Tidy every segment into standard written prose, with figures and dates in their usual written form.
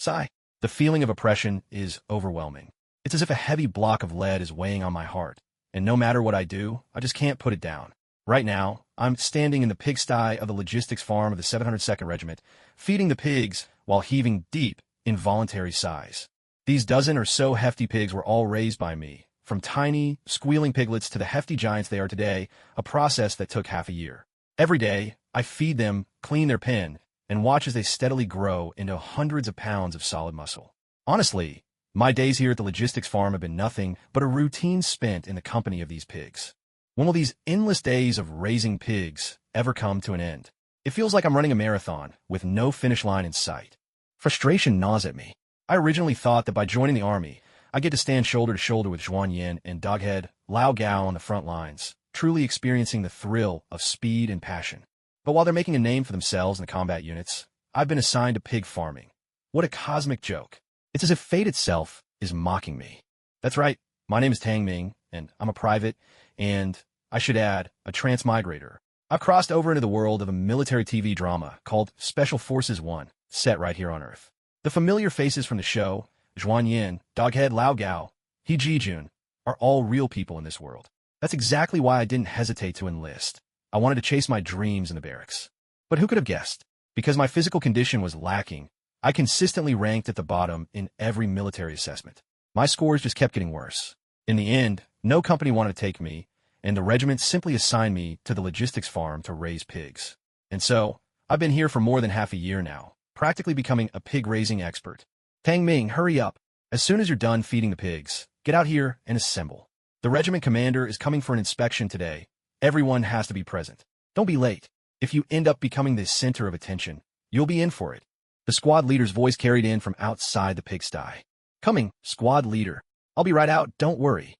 Sigh. The feeling of oppression is overwhelming. It's as if a heavy block of lead is weighing on my heart, and no matter what I do, I just can't put it down. Right now, I'm standing in the pigsty of the logistics farm of the 702nd Regiment, feeding the pigs while heaving deep, involuntary sighs. These dozen or so hefty pigs were all raised by me, from tiny, squealing piglets to the hefty giants they are today, a process that took half a year. Every day, I feed them, clean their pen, and watch as they steadily grow into hundreds of pounds of solid muscle. Honestly, my days here at the logistics farm have been nothing but a routine spent in the company of these pigs. When will these endless days of raising pigs ever come to an end? It feels like I'm running a marathon with no finish line in sight. Frustration gnaws at me. I originally thought that by joining the army, I get to stand shoulder to shoulder with Zhuan Yin and Doghead Lao Gao on the front lines, truly experiencing the thrill of speed and passion. But while they're making a name for themselves in the combat units, I've been assigned to pig farming. What a cosmic joke. It's as if fate itself is mocking me. That's right, my name is Tang Ming, and I'm a private, and, I should add, a transmigrator. I've crossed over into the world of a military TV drama called Special Forces 1, set right here on Earth. The familiar faces from the show, Zhuan Yin, Doghead Lao Gao, He Jijun, are all real people in this world. That's exactly why I didn't hesitate to enlist. I wanted to chase my dreams in the barracks. But who could have guessed? Because my physical condition was lacking, I consistently ranked at the bottom in every military assessment. My scores just kept getting worse. In the end, no company wanted to take me, and the regiment simply assigned me to the logistics farm to raise pigs. And so, I've been here for more than half a year now, practically becoming a pig-raising expert. Tang Ming, hurry up. As soon as you're done feeding the pigs, get out here and assemble. The regiment commander is coming for an inspection today. Everyone has to be present. Don't be late. If you end up becoming the center of attention, you'll be in for it. The squad leader's voice carried in from outside the pigsty. Coming, squad leader. I'll be right out, don't worry.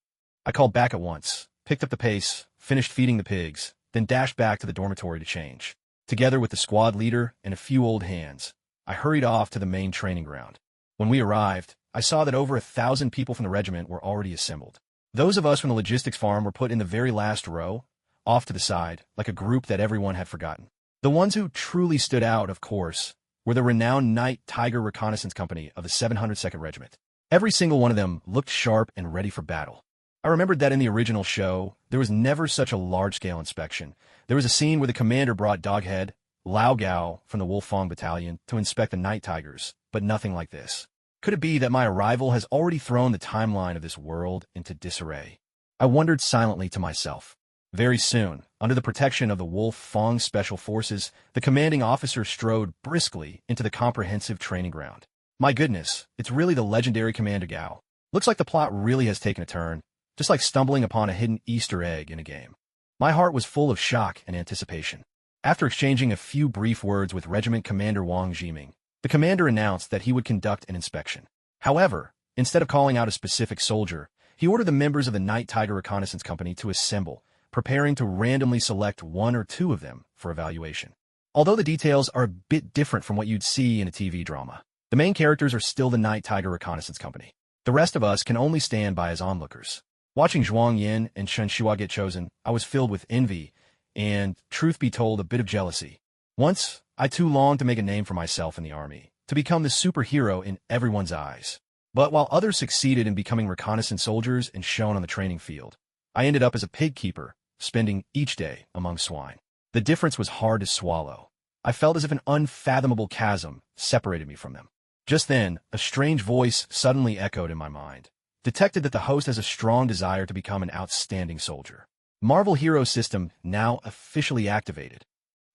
I called back at once, picked up the pace, finished feeding the pigs, then dashed back to the dormitory to change. Together with the squad leader and a few old hands, I hurried off to the main training ground. When we arrived, I saw that over 1,000 people from the regiment were already assembled. Those of us from the logistics farm were put in the very last row, off to the side, like a group that everyone had forgotten. The ones who truly stood out, of course, were the renowned Night Tiger Reconnaissance Company of the 702nd Regiment. Every single one of them looked sharp and ready for battle. I remembered that in the original show, there was never such a large-scale inspection. There was a scene where the commander brought Doghead Lao Gao from the Wolfang Battalion to inspect the Night Tigers, but nothing like this. Could it be that my arrival has already thrown the timeline of this world into disarray? I wondered silently to myself. Very soon, under the protection of the Wolfang Special Forces, the commanding officer strode briskly into the comprehensive training ground. My goodness, it's really the legendary Commander Gao. Looks like the plot really has taken a turn, just like stumbling upon a hidden Easter egg in a game. My heart was full of shock and anticipation. After exchanging a few brief words with Regiment Commander Wang Jiming, the commander announced that he would conduct an inspection. However, instead of calling out a specific soldier, he ordered the members of the Night Tiger Reconnaissance Company to assemble, preparing to randomly select one or two of them for evaluation. Although the details are a bit different from what you'd see in a TV drama, the main characters are still the Night Tiger Reconnaissance Company. The rest of us can only stand by as onlookers. Watching Zhuang Yin and Shen Shua get chosen, I was filled with envy and, truth be told, a bit of jealousy. Once, I too longed to make a name for myself in the army, to become the superhero in everyone's eyes. But while others succeeded in becoming reconnaissance soldiers and shone on the training field, I ended up as a pig keeper, spending each day among swine. The difference was hard to swallow. I felt as if an unfathomable chasm separated me from them. Just then, a strange voice suddenly echoed in my mind. Detected that the host has a strong desire to become an outstanding soldier. Marvel Hero System now officially activated.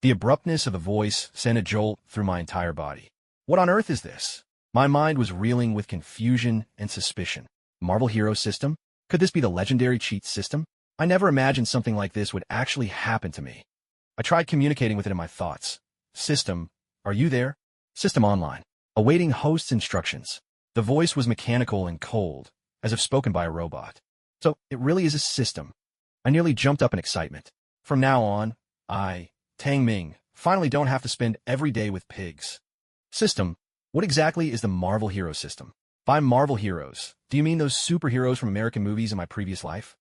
The abruptness of the voice sent a jolt through my entire body. What on earth is this? My mind was reeling with confusion and suspicion. Marvel Hero System? Could this be the legendary cheat system? I never imagined something like this would actually happen to me. I tried communicating with it in my thoughts. System, are you there? System online. Awaiting host's instructions. The voice was mechanical and cold, as if spoken by a robot. So, it really is a system. I nearly jumped up in excitement. From now on, I, Tang Ming, finally don't have to spend every day with pigs. System, what exactly is the Marvel Hero System? By Marvel Heroes, do you mean those superheroes from American movies in my previous life?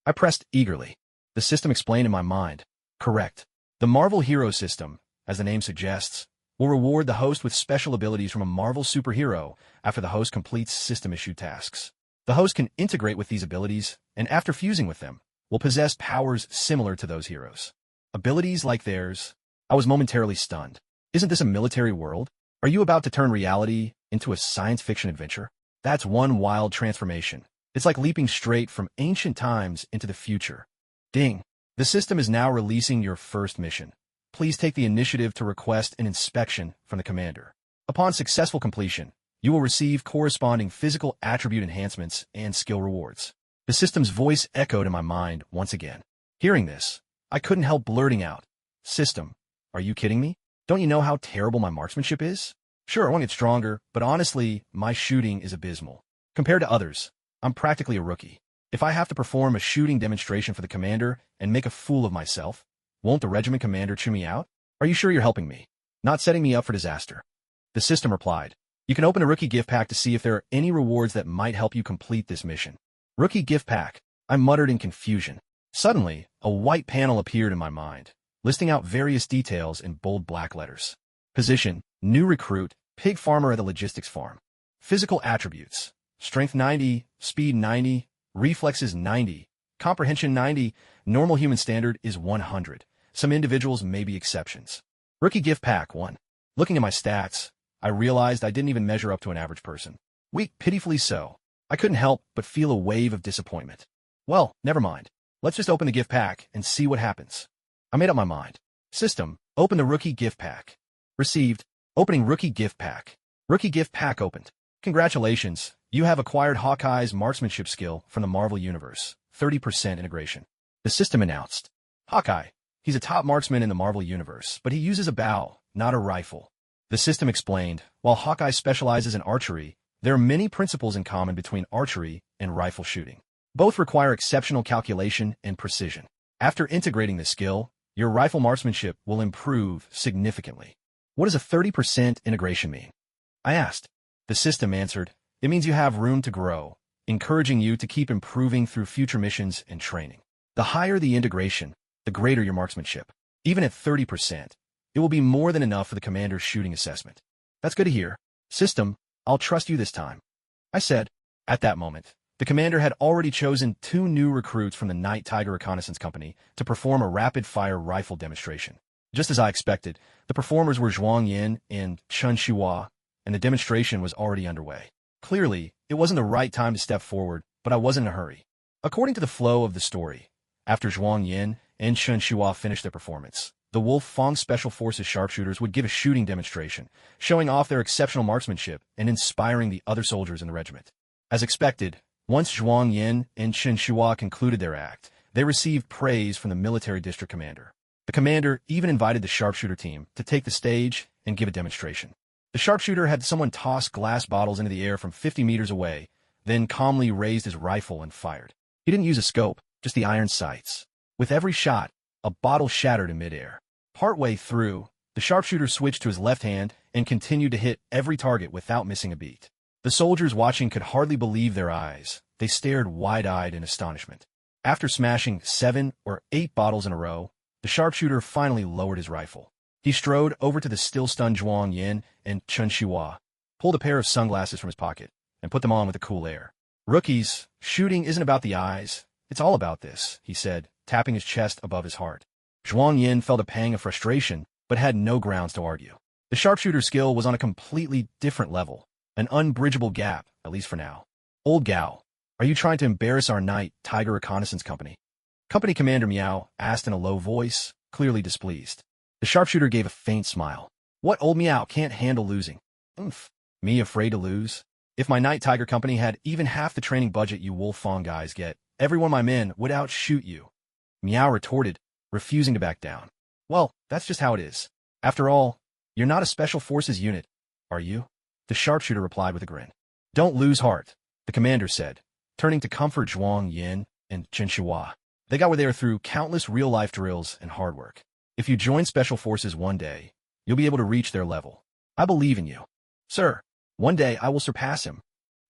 I pressed eagerly. The system explained in my mind. Correct. The Marvel Hero System, as the name suggests, will reward the host with special abilities from a Marvel superhero after the host completes system-issued tasks. The host can integrate with these abilities, and after fusing with them, will possess powers similar to those heroes. Abilities like theirs. I was momentarily stunned. Isn't this a military world? Are you about to turn reality into a science fiction adventure? That's one wild transformation. It's like leaping straight from ancient times into the future. Ding. The system is now releasing your first mission. Please take the initiative to request an inspection from the commander. Upon successful completion, you will receive corresponding physical attribute enhancements and skill rewards. The system's voice echoed in my mind once again. Hearing this, I couldn't help blurting out, "System, are you kidding me? Don't you know how terrible my marksmanship is? Sure, I want to get stronger, but honestly, my shooting is abysmal. Compared to others, I'm practically a rookie. If I have to perform a shooting demonstration for the commander and make a fool of myself, won't the regiment commander chew me out? Are you sure you're helping me? Not setting me up for disaster?" The system replied, "You can open a rookie gift pack to see if there are any rewards that might help you complete this mission." Rookie gift pack, I muttered in confusion. Suddenly, a white panel appeared in my mind, listing out various details in bold black letters. Position, new recruit, pig farmer at a logistics farm. Physical attributes, strength 90, speed 90, reflexes 90, comprehension 90, normal human standard is 100. Some individuals may be exceptions. Rookie gift pack 1. Looking at my stats, I realized I didn't even measure up to an average person. Weak, pitifully so. I couldn't help but feel a wave of disappointment. Well, never mind. Let's just open the gift pack and see what happens. I made up my mind. System, open the rookie gift pack. Received, opening rookie gift pack. Rookie gift pack opened. Congratulations, you have acquired Hawkeye's marksmanship skill from the Marvel Universe. 30% integration. The system announced. Hawkeye, he's a top marksman in the Marvel Universe, but he uses a bow, not a rifle. The system explained, while Hawkeye specializes in archery, there are many principles in common between archery and rifle shooting. Both require exceptional calculation and precision. After integrating this skill, your rifle marksmanship will improve significantly. What does a 30% integration mean? I asked. The system answered, it means you have room to grow, encouraging you to keep improving through future missions and training. The higher the integration, the greater your marksmanship. Even at 30%, it will be more than enough for the commander's shooting assessment. That's good to hear. System, I'll trust you this time, I said. At that moment, the commander had already chosen 2 new recruits from the Night Tiger Reconnaissance Company to perform a rapid-fire rifle demonstration. Just as I expected, the performers were Zhuang Yin and Chen Shihua, and the demonstration was already underway. Clearly, it wasn't the right time to step forward, but I wasn't in a hurry. According to the flow of the story, after Zhuang Yin and Chen Shihua finished their performance, the Wolf Fong Special Forces sharpshooters would give a shooting demonstration, showing off their exceptional marksmanship and inspiring the other soldiers in the regiment. As expected, once Zhuang Yin and Chen Shihua concluded their act, they received praise from the military district commander. The commander even invited the sharpshooter team to take the stage and give a demonstration. The sharpshooter had someone toss glass bottles into the air from 50 meters away, then calmly raised his rifle and fired. He didn't use a scope, just the iron sights. With every shot, a bottle shattered in midair. Partway through, the sharpshooter switched to his left hand and continued to hit every target without missing a beat. The soldiers watching could hardly believe their eyes. They stared wide-eyed in astonishment. After smashing 7 or 8 bottles in a row, the sharpshooter finally lowered his rifle. He strode over to the still-stunned Zhuang Yin and Chen Shihua, pulled a pair of sunglasses from his pocket, and put them on with a cool air. "Rookies, shooting isn't about the eyes. It's all about this," he said, tapping his chest above his heart. Zhuang Yin felt a pang of frustration, but had no grounds to argue. The sharpshooter skill was on a completely different level, an unbridgeable gap, at least for now. "Old Gao, are you trying to embarrass our Night Tiger Reconnaissance Company?" Company Commander Miao asked in a low voice, clearly displeased. The sharpshooter gave a faint smile. "What old Miao can't handle losing? Oomph. Me afraid to lose? If my Night Tiger Company had even half the training budget you Wolf Fong guys get, every one of my men would outshoot you," Miao retorted, refusing to back down. "Well, that's just how it is. After all, you're not a special forces unit, are you?" The sharpshooter replied with a grin. "Don't lose heart," the commander said, turning to comfort Zhuang Yin and Chen Shihua. "They got where they are through countless real-life drills and hard work. If you join special forces one day, you'll be able to reach their level. I believe in you. Sir, one day I will surpass him,"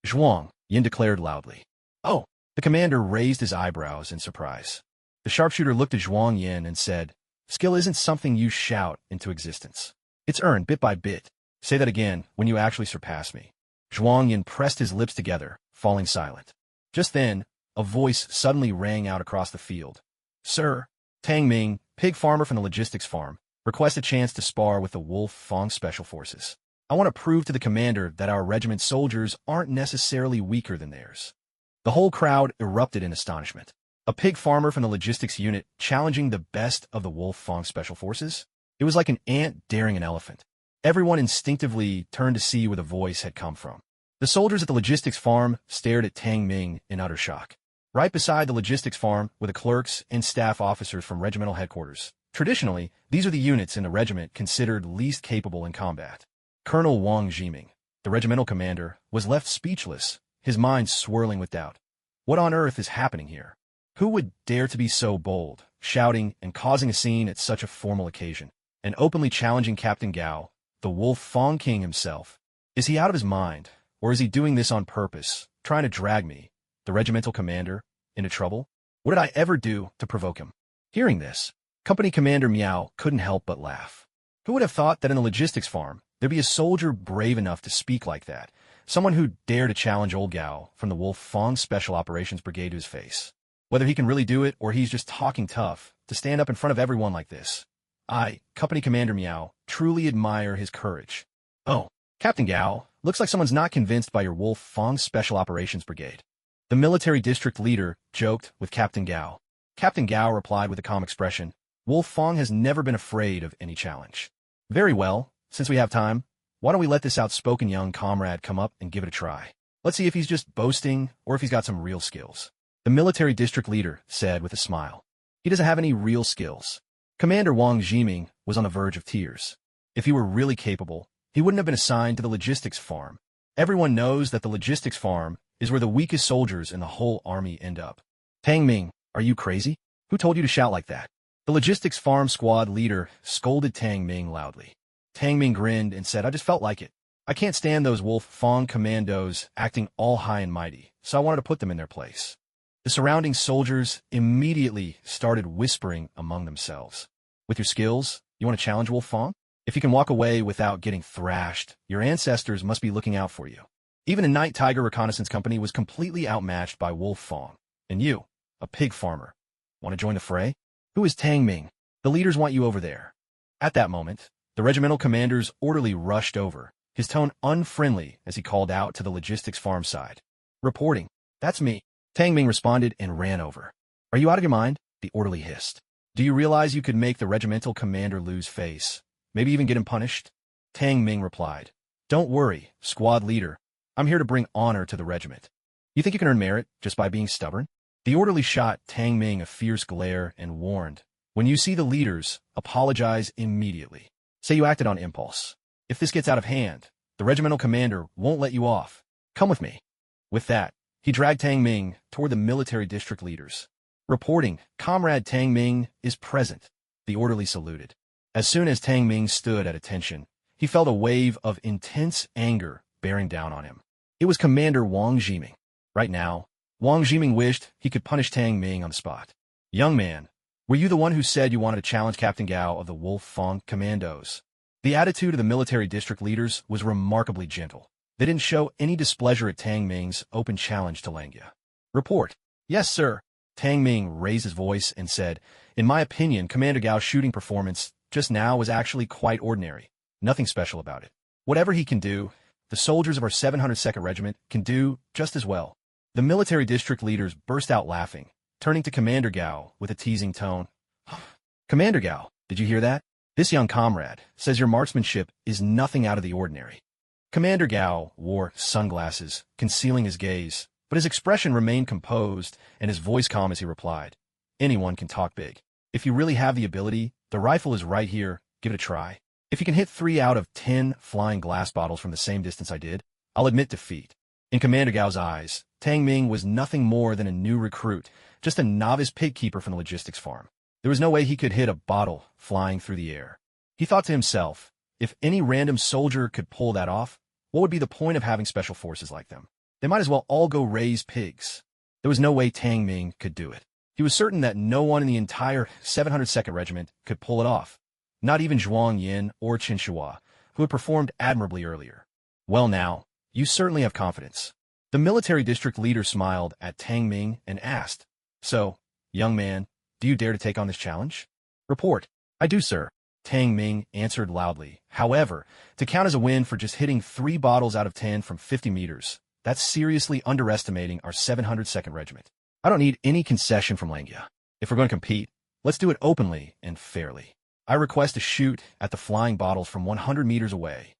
Zhuang Yin declared loudly. "Oh," the commander raised his eyebrows in surprise. The sharpshooter looked at Zhuang Yin and said, "Skill isn't something you shout into existence. It's earned bit by bit. Say that again when you actually surpass me. Zhuang Yin pressed his lips together, falling silent. Just then, a voice suddenly rang out across the field. Sir, Tang Ming, pig farmer from the logistics farm, requests a chance to spar with the Wolf Fong Special Forces. I want to prove to the commander that our regiment's soldiers aren't necessarily weaker than theirs. The whole crowd erupted in astonishment. A pig farmer from the logistics unit challenging the best of the Wolf Fong Special Forces? It was like an ant daring an elephant. Everyone instinctively turned to see where the voice had come from. The soldiers at the logistics farm stared at Tang Ming in utter shock. Right beside the logistics farm were the clerks and staff officers from regimental headquarters. Traditionally, these are the units in the regiment considered least capable in combat. Colonel Wang Jiming, the regimental commander, was left speechless, his mind swirling with doubt. What on earth is happening here? Who would dare to be so bold, shouting and causing a scene at such a formal occasion, and openly challenging Captain Gao, the Wolf Fong King himself? Is he out of his mind, or is he doing this on purpose, trying to drag me, the regimental commander, into trouble? What did I ever do to provoke him? Hearing this, Company Commander Miao couldn't help but laugh. Who would have thought that in the logistics farm, there'd be a soldier brave enough to speak like that, someone who'd dare to challenge old Gao from the Wolf Fong Special Operations Brigade to his face? Whether he can really do it or he's just talking tough, to stand up in front of everyone like this. I, Company Commander Miao, truly admire his courage. Oh, Captain Gao, looks like someone's not convinced by your Wolf Fong Special Operations Brigade. The military district leader joked with Captain Gao. Captain Gao replied with a calm expression. Wolf Fong has never been afraid of any challenge. Very well, since we have time, why don't we let this outspoken young comrade come up and give it a try? Let's see if he's just boasting or if he's got some real skills. The military district leader said with a smile. He doesn't have any real skills. Commander Wang Jiming was on the verge of tears. If he were really capable, he wouldn't have been assigned to the logistics farm. Everyone knows that the logistics farm is where the weakest soldiers in the whole army end up. Tang Ming, are you crazy? Who told you to shout like that? The logistics farm squad leader scolded Tang Ming loudly. Tang Ming grinned and said, I just felt like it. I can't stand those Wolf Fong commandos acting all high and mighty, so I wanted to put them in their place. The surrounding soldiers immediately started whispering among themselves. With your skills, you want to challenge Wolf Fong? If you can walk away without getting thrashed, your ancestors must be looking out for you. Even a Night Tiger reconnaissance company was completely outmatched by Wolf Fong. And you, a pig farmer, want to join the fray? Who is Tang Ming? The leaders want you over there. At that moment, the regimental commander's orderly rushed over, his tone unfriendly as he called out to the logistics farm side. Reporting. That's me. Tang Ming responded and ran over. Are you out of your mind? The orderly hissed. Do you realize you could make the regimental commander lose face? Maybe even get him punished? Tang Ming replied. Don't worry, squad leader. I'm here to bring honor to the regiment. You think you can earn merit just by being stubborn? The orderly shot Tang Ming a fierce glare and warned. When you see the leaders, apologize immediately. Say you acted on impulse. If this gets out of hand, the regimental commander won't let you off. Come with me. With that, he dragged Tang Ming toward the military district leaders. Reporting, Comrade Tang Ming is present. The orderly saluted. As soon as Tang Ming stood at attention, he felt a wave of intense anger bearing down on him. It was Commander Wang Jiming. Right now, Wang Jiming wished he could punish Tang Ming on the spot. Young man, were you the one who said you wanted to challenge Captain Gao of the Wolf Fong Commandos? The attitude of the military district leaders was remarkably gentle. They didn't show any displeasure at Tang Ming's open challenge to Langya. Report. Yes, sir. Tang Ming raised his voice and said, in my opinion, Commander Gao's shooting performance just now was actually quite ordinary. Nothing special about it. Whatever he can do, the soldiers of our 702nd Regiment can do just as well. The military district leaders burst out laughing, turning to Commander Gao with a teasing tone. Commander Gao, did you hear that? This young comrade says your marksmanship is nothing out of the ordinary. Commander Gao wore sunglasses, concealing his gaze, but his expression remained composed and his voice calm as he replied. Anyone can talk big. If you really have the ability, the rifle is right here. Give it a try. If you can hit 3 out of 10 flying glass bottles from the same distance I did, I'll admit defeat. In Commander Gao's eyes, Tang Ming was nothing more than a new recruit, just a novice pig keeper from the logistics farm. There was no way he could hit a bottle flying through the air. He thought to himself, if any random soldier could pull that off, what would be the point of having special forces like them? They might as well all go raise pigs. There was no way Tang Ming could do it. He was certain that no one in the entire 702nd Regiment could pull it off. not even Zhuang Yin or Qin Shihua, who had performed admirably earlier. Well now, you certainly have confidence. The military district leader smiled at Tang Ming and asked, "So, young man, do you dare to take on this challenge?" "Report." "I do, sir," Tang Ming answered loudly. "However, to count as a win for just hitting 3 bottles out of 10 from 50 meters, that's seriously underestimating our 702nd Regiment. I don't need any concession from Langya. If we're going to compete, let's do it openly and fairly. I request a shoot at the flying bottles from 100 meters away."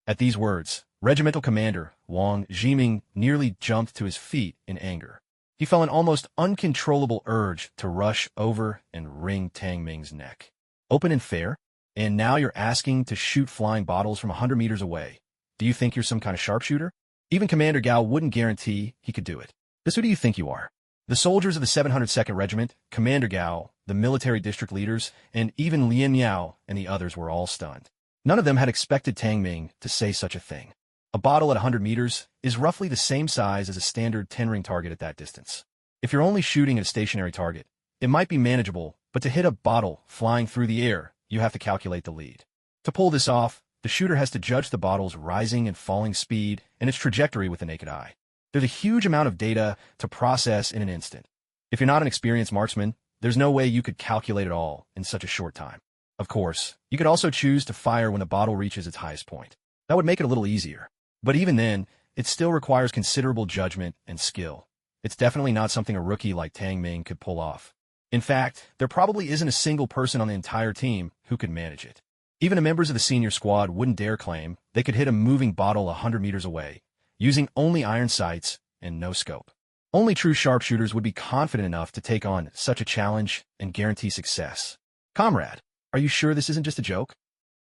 At these words, Regimental Commander Wang Jiming nearly jumped to his feet in anger. He felt an almost uncontrollable urge to rush over and wring Tang Ming's neck. "Open and fair? And now you're asking to shoot flying bottles from 100 meters away. Do you think you're some kind of sharpshooter? Even Commander Gao wouldn't guarantee he could do it. Who do you think you are?" The soldiers of the 702nd Regiment, Commander Gao, the military district leaders, and even Lien Miao and the others were all stunned. None of them had expected Tang Ming to say such a thing. A bottle at 100 meters is roughly the same size as a standard 10-ring target at that distance. If you're only shooting at a stationary target, it might be manageable, but to hit a bottle flying through the air, you have to calculate the lead. To pull this off, the shooter has to judge the bottle's rising and falling speed and its trajectory with the naked eye. There's a huge amount of data to process in an instant. If you're not an experienced marksman, there's no way you could calculate it all in such a short time. Of course, you could also choose to fire when the bottle reaches its highest point. That would make it a little easier. But even then, it still requires considerable judgment and skill. It's definitely not something a rookie like Tang Ming could pull off. In fact, there probably isn't a single person on the entire team who could manage it. Even the members of the senior squad wouldn't dare claim they could hit a moving bottle 100 meters away, using only iron sights and no scope. Only true sharpshooters would be confident enough to take on such a challenge and guarantee success. "Comrade, are you sure this isn't just a joke?"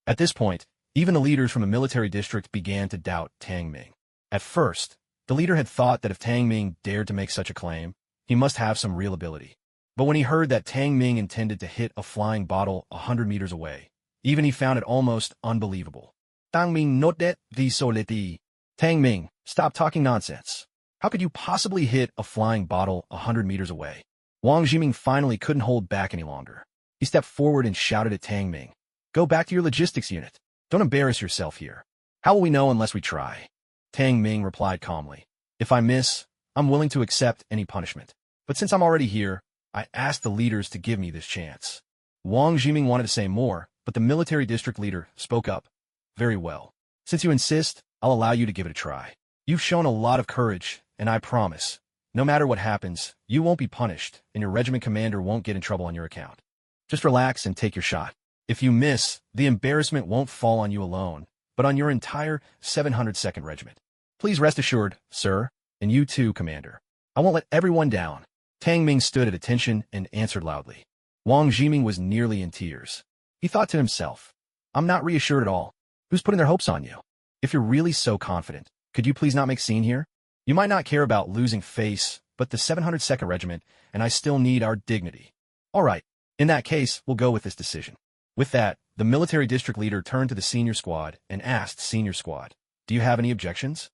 At this point, even the leaders from the military district began to doubt Tang Ming. At first, the leader had thought that if Tang Ming dared to make such a claim, he must have some real ability. But when he heard that Tang Ming intended to hit a flying bottle 100 meters away, even he found it almost unbelievable. "Tang Ming notet vi soleti." "Tang Ming, stop talking nonsense. How could you possibly hit a flying bottle 100 meters away?" Wang Jiming finally couldn't hold back any longer. He stepped forward and shouted at Tang Ming, "Go back to your logistics unit. Don't embarrass yourself here. How will we know unless we try?" Tang Ming replied calmly, "If I miss, I'm willing to accept any punishment. But since I'm already here, I asked the leaders to give me this chance." Wang Jiming wanted to say more, but the military district leader spoke up. "Very well. Since you insist, I'll allow you to give it a try. You've shown a lot of courage, and I promise, no matter what happens, you won't be punished, and your regiment commander won't get in trouble on your account. Just relax and take your shot. If you miss, the embarrassment won't fall on you alone, but on your entire 702nd Regiment. Please rest assured, sir, and you too, Commander. I won't let everyone down." Tang Ming stood at attention and answered loudly. Wang Jiming was nearly in tears. He thought to himself, "I'm not reassured at all. Who's putting their hopes on you? If you're really so confident, could you please not make scene here? You might not care about losing face, but the 702nd Regiment and I still need our dignity. All right, in that case, we'll go with this decision." With that, the military district leader turned to the senior squad and asked Senior Squad, "Do you have any objections?"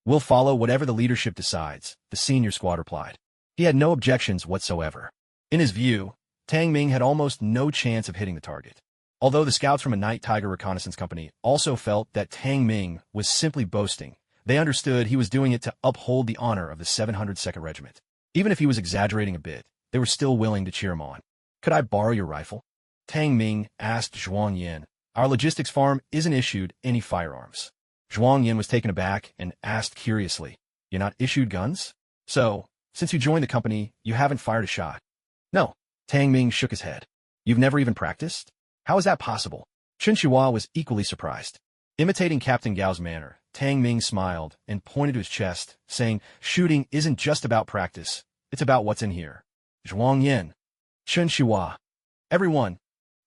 "We'll follow whatever the leadership decides," the senior squad replied. He had no objections whatsoever. In his view, Tang Ming had almost no chance of hitting the target. Although the scouts from a Night Tiger Reconnaissance Company also felt that Tang Ming was simply boasting, they understood he was doing it to uphold the honor of the 702nd Regiment. Even if he was exaggerating a bit, they were still willing to cheer him on. "Could I borrow your rifle?" Tang Ming asked Zhuang Yin. "Our logistics farm isn't issued any firearms." Zhuang Yin was taken aback and asked curiously, "You're not issued guns? So, since you joined the company, you haven't fired a shot?" "No." Tang Ming shook his head. "You've never even practiced? How is that possible?" Qin Shihua was equally surprised. Imitating Captain Gao's manner, Tang Ming smiled and pointed to his chest, saying, "Shooting isn't just about practice. It's about what's in here." Zhuang Yin, Qin Shihua, everyone.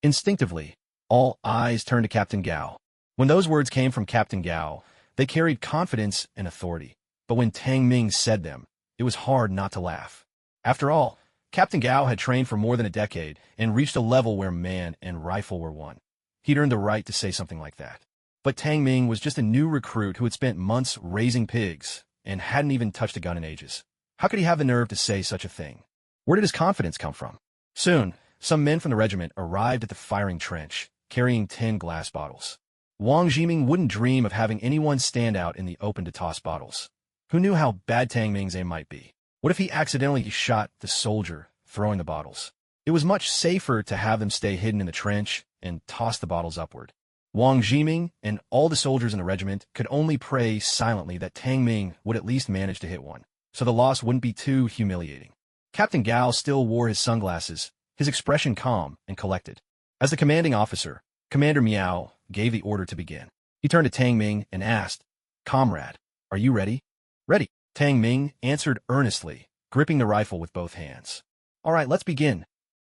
Instinctively, all eyes turned to Captain Gao. When those words came from Captain Gao, they carried confidence and authority. But when Tang Ming said them, it was hard not to laugh. After all, Captain Gao had trained for more than a decade and reached a level where man and rifle were one. He'd earned the right to say something like that. But Tang Ming was just a new recruit who had spent months raising pigs and hadn't even touched a gun in ages. How could he have the nerve to say such a thing? Where did his confidence come from? Soon, some men from the regiment arrived at the firing trench, carrying 10 glass bottles. Wang Jiming wouldn't dream of having anyone stand out in the open to toss bottles. Who knew how bad Tang Ming's aim might be? What if he accidentally shot the soldier throwing the bottles? It was much safer to have them stay hidden in the trench and toss the bottles upward. Wang Jiming and all the soldiers in the regiment could only pray silently that Tang Ming would at least manage to hit one, so the loss wouldn't be too humiliating. Captain Gao still wore his sunglasses, his expression calm and collected. As the commanding officer, Commander Miao gave the order to begin. He turned to Tang Ming and asked, "Comrade, are you ready?" "Ready," Tang Ming answered earnestly, gripping the rifle with both hands. "All right, let's begin."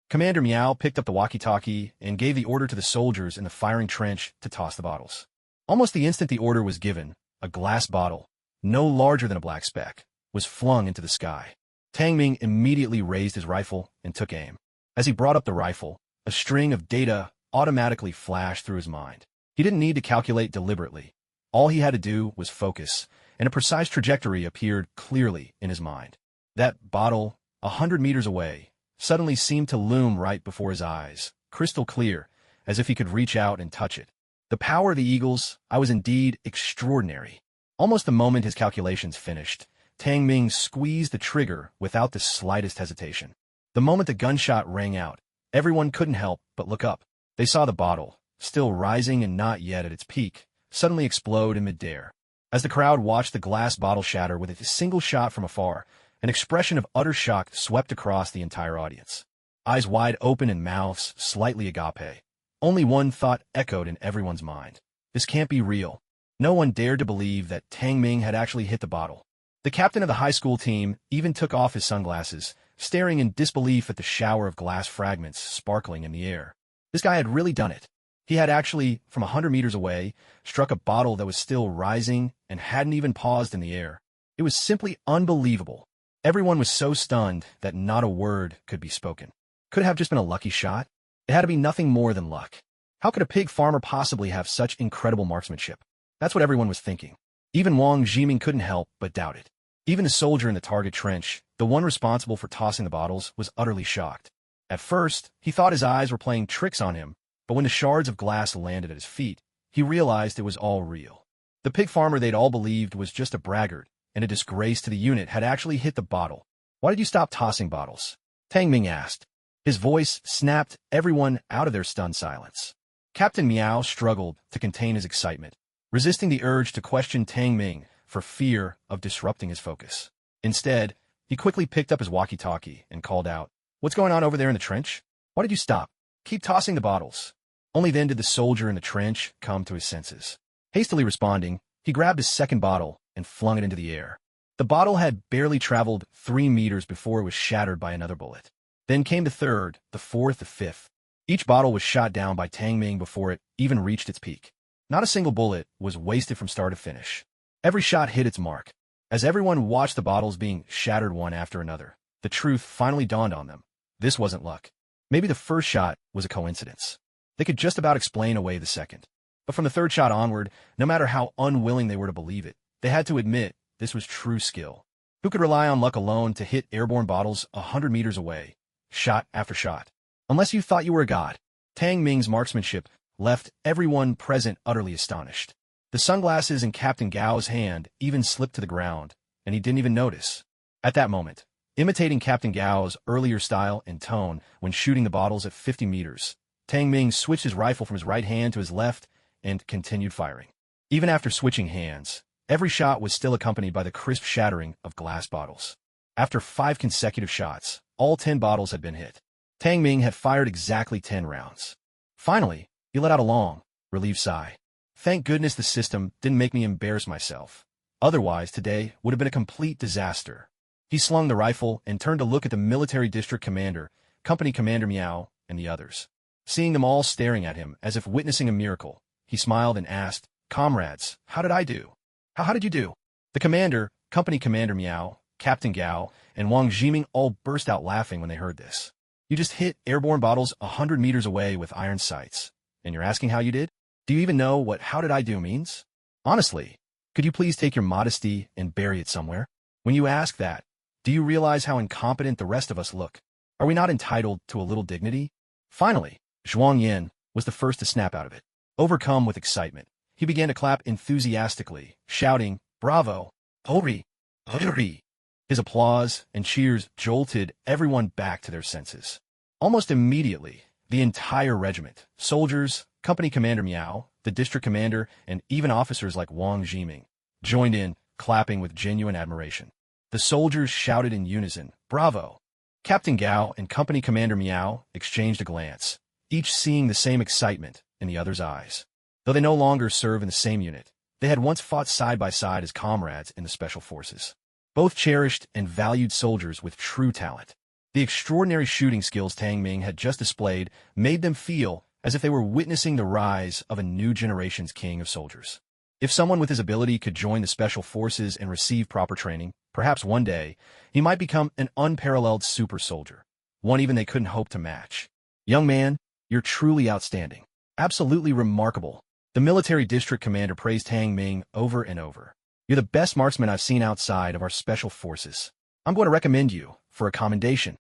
Commander Miao picked up the walkie-talkie and gave the order to the soldiers in the firing trench to toss the bottles. Almost the instant the order was given, a glass bottle, no larger than a black speck, was flung into the sky. Tang Ming immediately raised his rifle and took aim. As he brought up the rifle, a string of data automatically flashed through his mind. He didn't need to calculate deliberately. All he had to do was focus, and a precise trajectory appeared clearly in his mind. That bottle, 100 meters away, suddenly seemed to loom right before his eyes, crystal clear, as if he could reach out and touch it. The power of the Eagles was indeed extraordinary. Almost the moment his calculations finished, Tang Ming squeezed the trigger without the slightest hesitation. The moment the gunshot rang out, everyone couldn't help but look up. They saw the bottle, still rising and not yet at its peak, suddenly explode in midair. As the crowd watched the glass bottle shatter with a single shot from afar, an expression of utter shock swept across the entire audience. Eyes wide open and mouths slightly agape. Only one thought echoed in everyone's mind. This can't be real. No one dared to believe that Tang Ming had actually hit the bottle. The captain of the high school team even took off his sunglasses, staring in disbelief at the shower of glass fragments sparkling in the air. This guy had really done it. He had actually, from 100 meters away, struck a bottle that was still rising and hadn't even paused in the air. It was simply unbelievable. Everyone was so stunned that not a word could be spoken. Could it have just been a lucky shot? It had to be nothing more than luck. How could a pig farmer possibly have such incredible marksmanship? That's what everyone was thinking. Even Wang Jiming couldn't help but doubt it. Even the soldier in the target trench, the one responsible for tossing the bottles, was utterly shocked. At first, he thought his eyes were playing tricks on him, but when the shards of glass landed at his feet, he realized it was all real. The pig farmer they'd all believed was just a braggart and a disgrace to the unit had actually hit the bottle. "Why did you stop tossing bottles?" Tang Ming asked. His voice snapped everyone out of their stunned silence. Captain Miao struggled to contain his excitement, resisting the urge to question Tang Ming for fear of disrupting his focus. Instead, he quickly picked up his walkie-talkie and called out, "What's going on over there in the trench? Why did you stop? Keep tossing the bottles." Only then did the soldier in the trench come to his senses. Hastily responding, he grabbed his second bottle and flung it into the air. The bottle had barely traveled 3 meters before it was shattered by another bullet. Then came the third, the fourth, the fifth. Each bottle was shot down by Tang Ming before it even reached its peak. Not a single bullet was wasted from start to finish. Every shot hit its mark. As everyone watched the bottles being shattered one after another, the truth finally dawned on them. This wasn't luck. Maybe the first shot was a coincidence. They could just about explain away the second. But from the third shot onward, no matter how unwilling they were to believe it, they had to admit this was true skill. Who could rely on luck alone to hit airborne bottles 100 meters away, shot after shot? Unless you thought you were a god. Tang Ming's marksmanship left everyone present utterly astonished. The sunglasses in Captain Gao's hand even slipped to the ground, and he didn't even notice. At that moment, imitating Captain Gao's earlier style and tone when shooting the bottles at 50 meters, Tang Ming switched his rifle from his right hand to his left and continued firing. Even after switching hands, every shot was still accompanied by the crisp shattering of glass bottles. After 5 consecutive shots, all 10 bottles had been hit. Tang Ming had fired exactly 10 rounds. Finally, he let out a long, relieved sigh. Thank goodness the system didn't make me embarrass myself. Otherwise, today would have been a complete disaster. He slung the rifle and turned to look at the military district commander, Company Commander Miao, and the others. Seeing them all staring at him as if witnessing a miracle, he smiled and asked, "Comrades, how did I do? How did you do?" The commander, Company Commander Miao, Captain Gao, and Wang Jiming all burst out laughing when they heard this. "You just hit airborne bottles 100 meters away with iron sights, and you're asking how you did? Do you even know what 'how did I do' means? Honestly, could you please take your modesty and bury it somewhere? When you ask that, do you realize how incompetent the rest of us look? Are we not entitled to a little dignity?" Finally, Zhuang Yin, was the first to snap out of it. Overcome with excitement, he began to clap enthusiastically, shouting, "Bravo! Hurry! Hurry!" His applause and cheers jolted everyone back to their senses. Almost immediately, the entire regiment, soldiers, company commander Miao, the district commander, and even officers like Wang Jiming, joined in, clapping with genuine admiration. The soldiers shouted in unison, "Bravo!" Captain Gao and company commander Miao exchanged a glance, each seeing the same excitement in the other's eyes. Though they no longer serve in the same unit, they had once fought side by side as comrades in the special forces. Both cherished and valued soldiers with true talent. The extraordinary shooting skills Tang Ming had just displayed made them feel as if they were witnessing the rise of a new generation's king of soldiers. If someone with his ability could join the special forces and receive proper training, perhaps one day, he might become an unparalleled super soldier, one even they couldn't hope to match. "Young man, you're truly outstanding. Absolutely remarkable." The military district commander praised Tang Ming over and over. "You're the best marksman I've seen outside of our special forces. I'm going to recommend you for a commendation."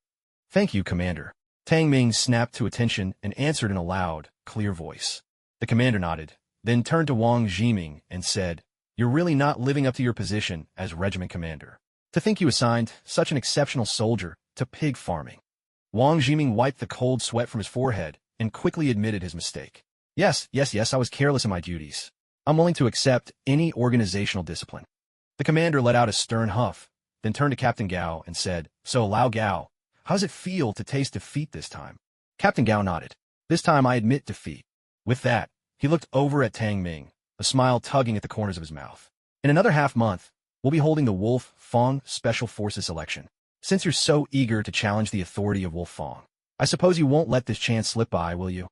"Thank you, Commander." Tang Ming snapped to attention and answered in a loud, clear voice. The commander nodded, then turned to Wang Jiming and said, "You're really not living up to your position as regiment commander. To think you assigned such an exceptional soldier to pig farming." Wang Jiming wiped the cold sweat from his forehead and quickly admitted his mistake. Yes, I was careless in my duties. I'm willing to accept any organizational discipline." The commander let out a stern huff, then turned to Captain Gao and said, "So, Lao Gao, how does it feel to taste defeat this time?" Captain Gao nodded. "This time I admit defeat." With that, he looked over at Tang Ming, a smile tugging at the corners of his mouth. "In another half-month, we'll be holding the Wolf Fong Special Forces selection. Since you're so eager to challenge the authority of Wolf Fong, I suppose you won't let this chance slip by, will you?"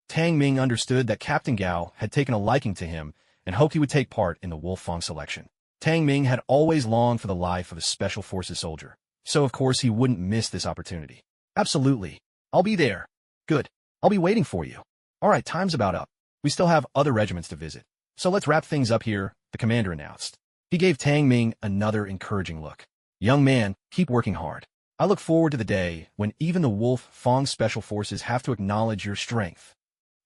Tang Ming understood that Captain Gao had taken a liking to him and hoped he would take part in the Wolf Fong selection. Tang Ming had always longed for the life of a Special Forces soldier, so of course he wouldn't miss this opportunity. "Absolutely. I'll be there." "Good. I'll be waiting for you." "All right, time's about up. We still have other regiments to visit, so let's wrap things up here," the commander announced. He gave Tang Ming another encouraging look. "Young man, keep working hard. I look forward to the day when even the Wolf Fong Special Forces have to acknowledge your strength."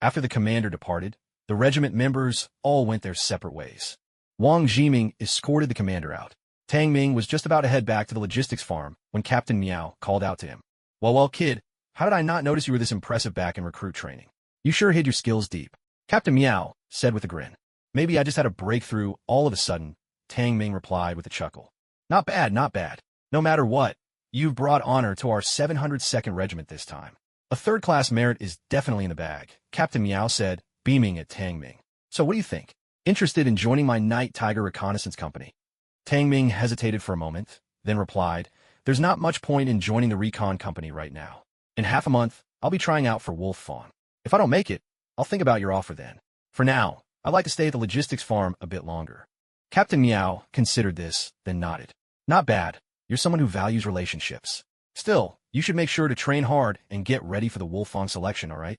After the commander departed, the regiment members all went their separate ways. Wang Jiming escorted the commander out. Tang Ming was just about to head back to the logistics farm when Captain Miao called out to him. Well, kid, how did I not notice you were this impressive back in recruit training? You sure hid your skills deep." Captain Miao said with a grin. "Maybe I just had a breakthrough all of a sudden," Tang Ming replied with a chuckle. Not bad. No matter what, you've brought honor to our 702nd Regiment this time. A third-class merit is definitely in the bag," Captain Miao said, beaming at Tang Ming. "So what do you think? Interested in joining my Night Tiger Reconnaissance Company?" Tang Ming hesitated for a moment, then replied, "There's not much point in joining the Recon Company right now. In half a month, I'll be trying out for Wolf Fong. If I don't make it, I'll think about your offer then. For now, I'd like to stay at the logistics farm a bit longer." Captain Miao considered this, then nodded. "Not bad. You're someone who values relationships. Still, you should make sure to train hard and get ready for the Wolf Fong selection, all right?"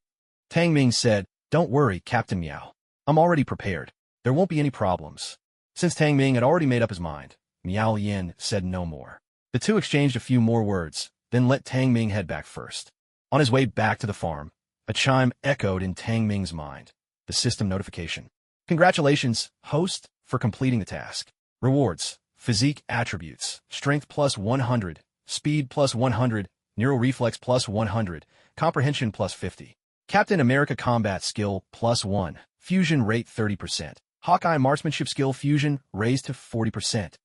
Tang Ming said, "Don't worry, Captain Miao. I'm already prepared. There won't be any problems." Since Tang Ming had already made up his mind, Miao Yin said no more. The two exchanged a few more words, then let Tang Ming head back first. On his way back to the farm, a chime echoed in Tang Ming's mind. The system notification. "Congratulations, host, for completing the task. Rewards: physique attributes, strength plus 100, speed plus 100, neural reflex plus 100, comprehension plus 50. Captain America combat skill plus 1, fusion rate 30%. Hawkeye marksmanship skill fusion raised to 40%.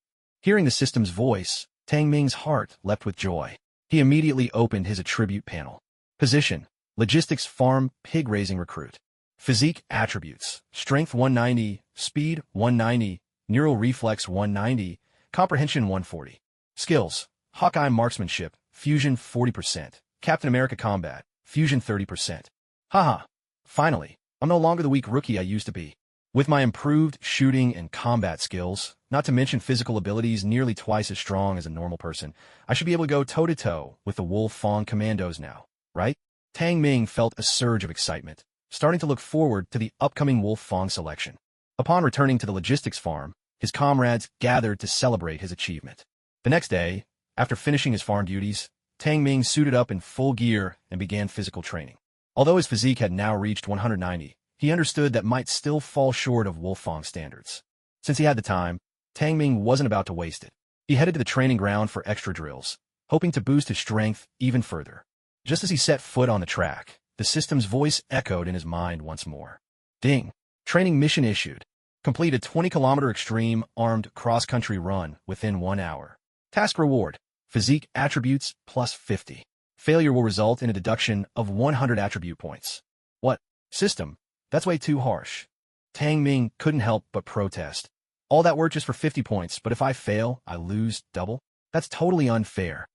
Hearing the system's voice, Tang Ming's heart leapt with joy. He immediately opened his attribute panel. Position: Logistics Farm Pig Raising Recruit. Physique attributes: Strength 190, Speed 190, Neural Reflex 190, Comprehension 140. Skills: Hawkeye marksmanship, fusion 40%. Captain America combat, fusion 30%. Haha. Finally, I'm no longer the weak rookie I used to be. With my improved shooting and combat skills, not to mention physical abilities nearly twice as strong as a normal person, I should be able to go toe-to-toe with the Wolf Fong commandos now, right?" Tang Ming felt a surge of excitement, starting to look forward to the upcoming Wolf Fong selection. Upon returning to the logistics farm, his comrades gathered to celebrate his achievement. The next day, after finishing his farm duties, Tang Ming suited up in full gear and began physical training. Although his physique had now reached 190, he understood that might still fall short of Wolfang standards. Since he had the time, Tang Ming wasn't about to waste it. He headed to the training ground for extra drills, hoping to boost his strength even further. Just as he set foot on the track, the system's voice echoed in his mind once more. Ding! Training mission issued. Complete a 20-kilometer extreme armed cross-country run within 1 hour. Task reward: physique attributes plus 50. Failure will result in a deduction of 100 attribute points. What? System? That's way too harsh. Tang Ming couldn't help but protest. All that work just for 50 points, but if I fail, I lose double? That's totally unfair.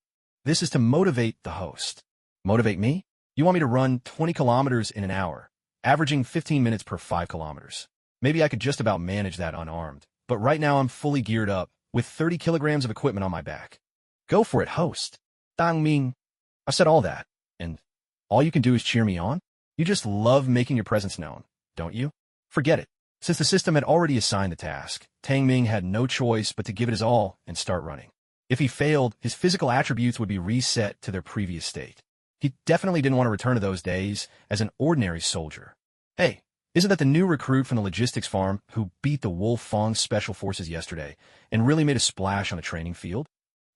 This is to motivate the host. Motivate me? You want me to run 20 kilometers in an hour, averaging 15 minutes per 5 kilometers. Maybe I could just about manage that unarmed, but right now I'm fully geared up, with 30 kilograms of equipment on my back. Go for it, host. Tang Ming. I've said all that, and all you can do is cheer me on? You just love making your presence known, don't you? Forget it. Since the system had already assigned the task, Tang Ming had no choice but to give it his all and start running. If he failed, his physical attributes would be reset to their previous state. He definitely didn't want to return to those days as an ordinary soldier. Hey, isn't that the new recruit from the logistics farm who beat the Wolfang Special Forces yesterday and really made a splash on the training field?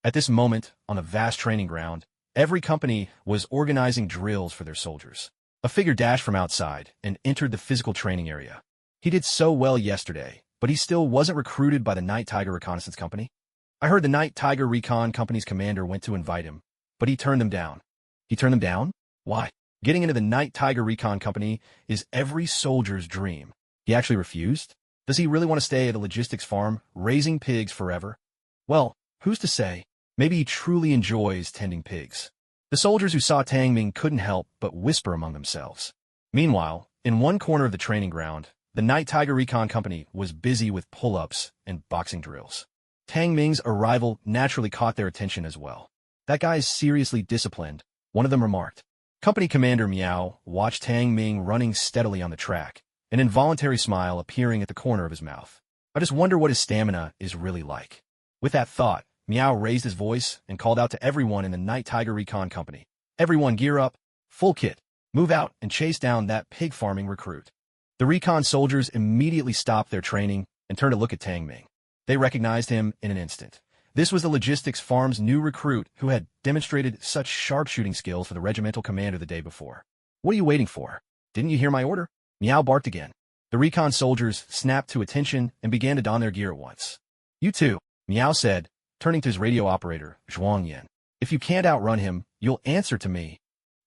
At this moment, on the vast training ground, every company was organizing drills for their soldiers. A figure dashed from outside and entered the physical training area. He did so well yesterday, but he still wasn't recruited by the Night Tiger Reconnaissance Company. I heard the Night Tiger Recon Company's commander went to invite him, but he turned them down. He turned them down? Why? Getting into the Night Tiger Recon Company is every soldier's dream. He actually refused? Does he really want to stay at a logistics farm, raising pigs forever? Well, who's to say? Maybe he truly enjoys tending pigs. The soldiers who saw Tang Ming couldn't help but whisper among themselves. Meanwhile, in one corner of the training ground, the Night Tiger Recon Company was busy with pull-ups and boxing drills. Tang Ming's arrival naturally caught their attention as well. That guy is seriously disciplined, one of them remarked. Company Commander Miao watched Tang Ming running steadily on the track, an involuntary smile appearing at the corner of his mouth. I just wonder what his stamina is really like. With that thought, Miao raised his voice and called out to everyone in the Night Tiger Recon Company. Everyone gear up, full kit, move out and chase down that pig farming recruit. The recon soldiers immediately stopped their training and turned to look at Tang Ming. They recognized him in an instant. This was the logistics farm's new recruit who had demonstrated such sharpshooting skills for the regimental commander the day before. What are you waiting for? Didn't you hear my order? Miao barked again. The recon soldiers snapped to attention and began to don their gear at once. You too, Miao said, turning to his radio operator, Zhuang Yan. If you can't outrun him, you'll answer to me.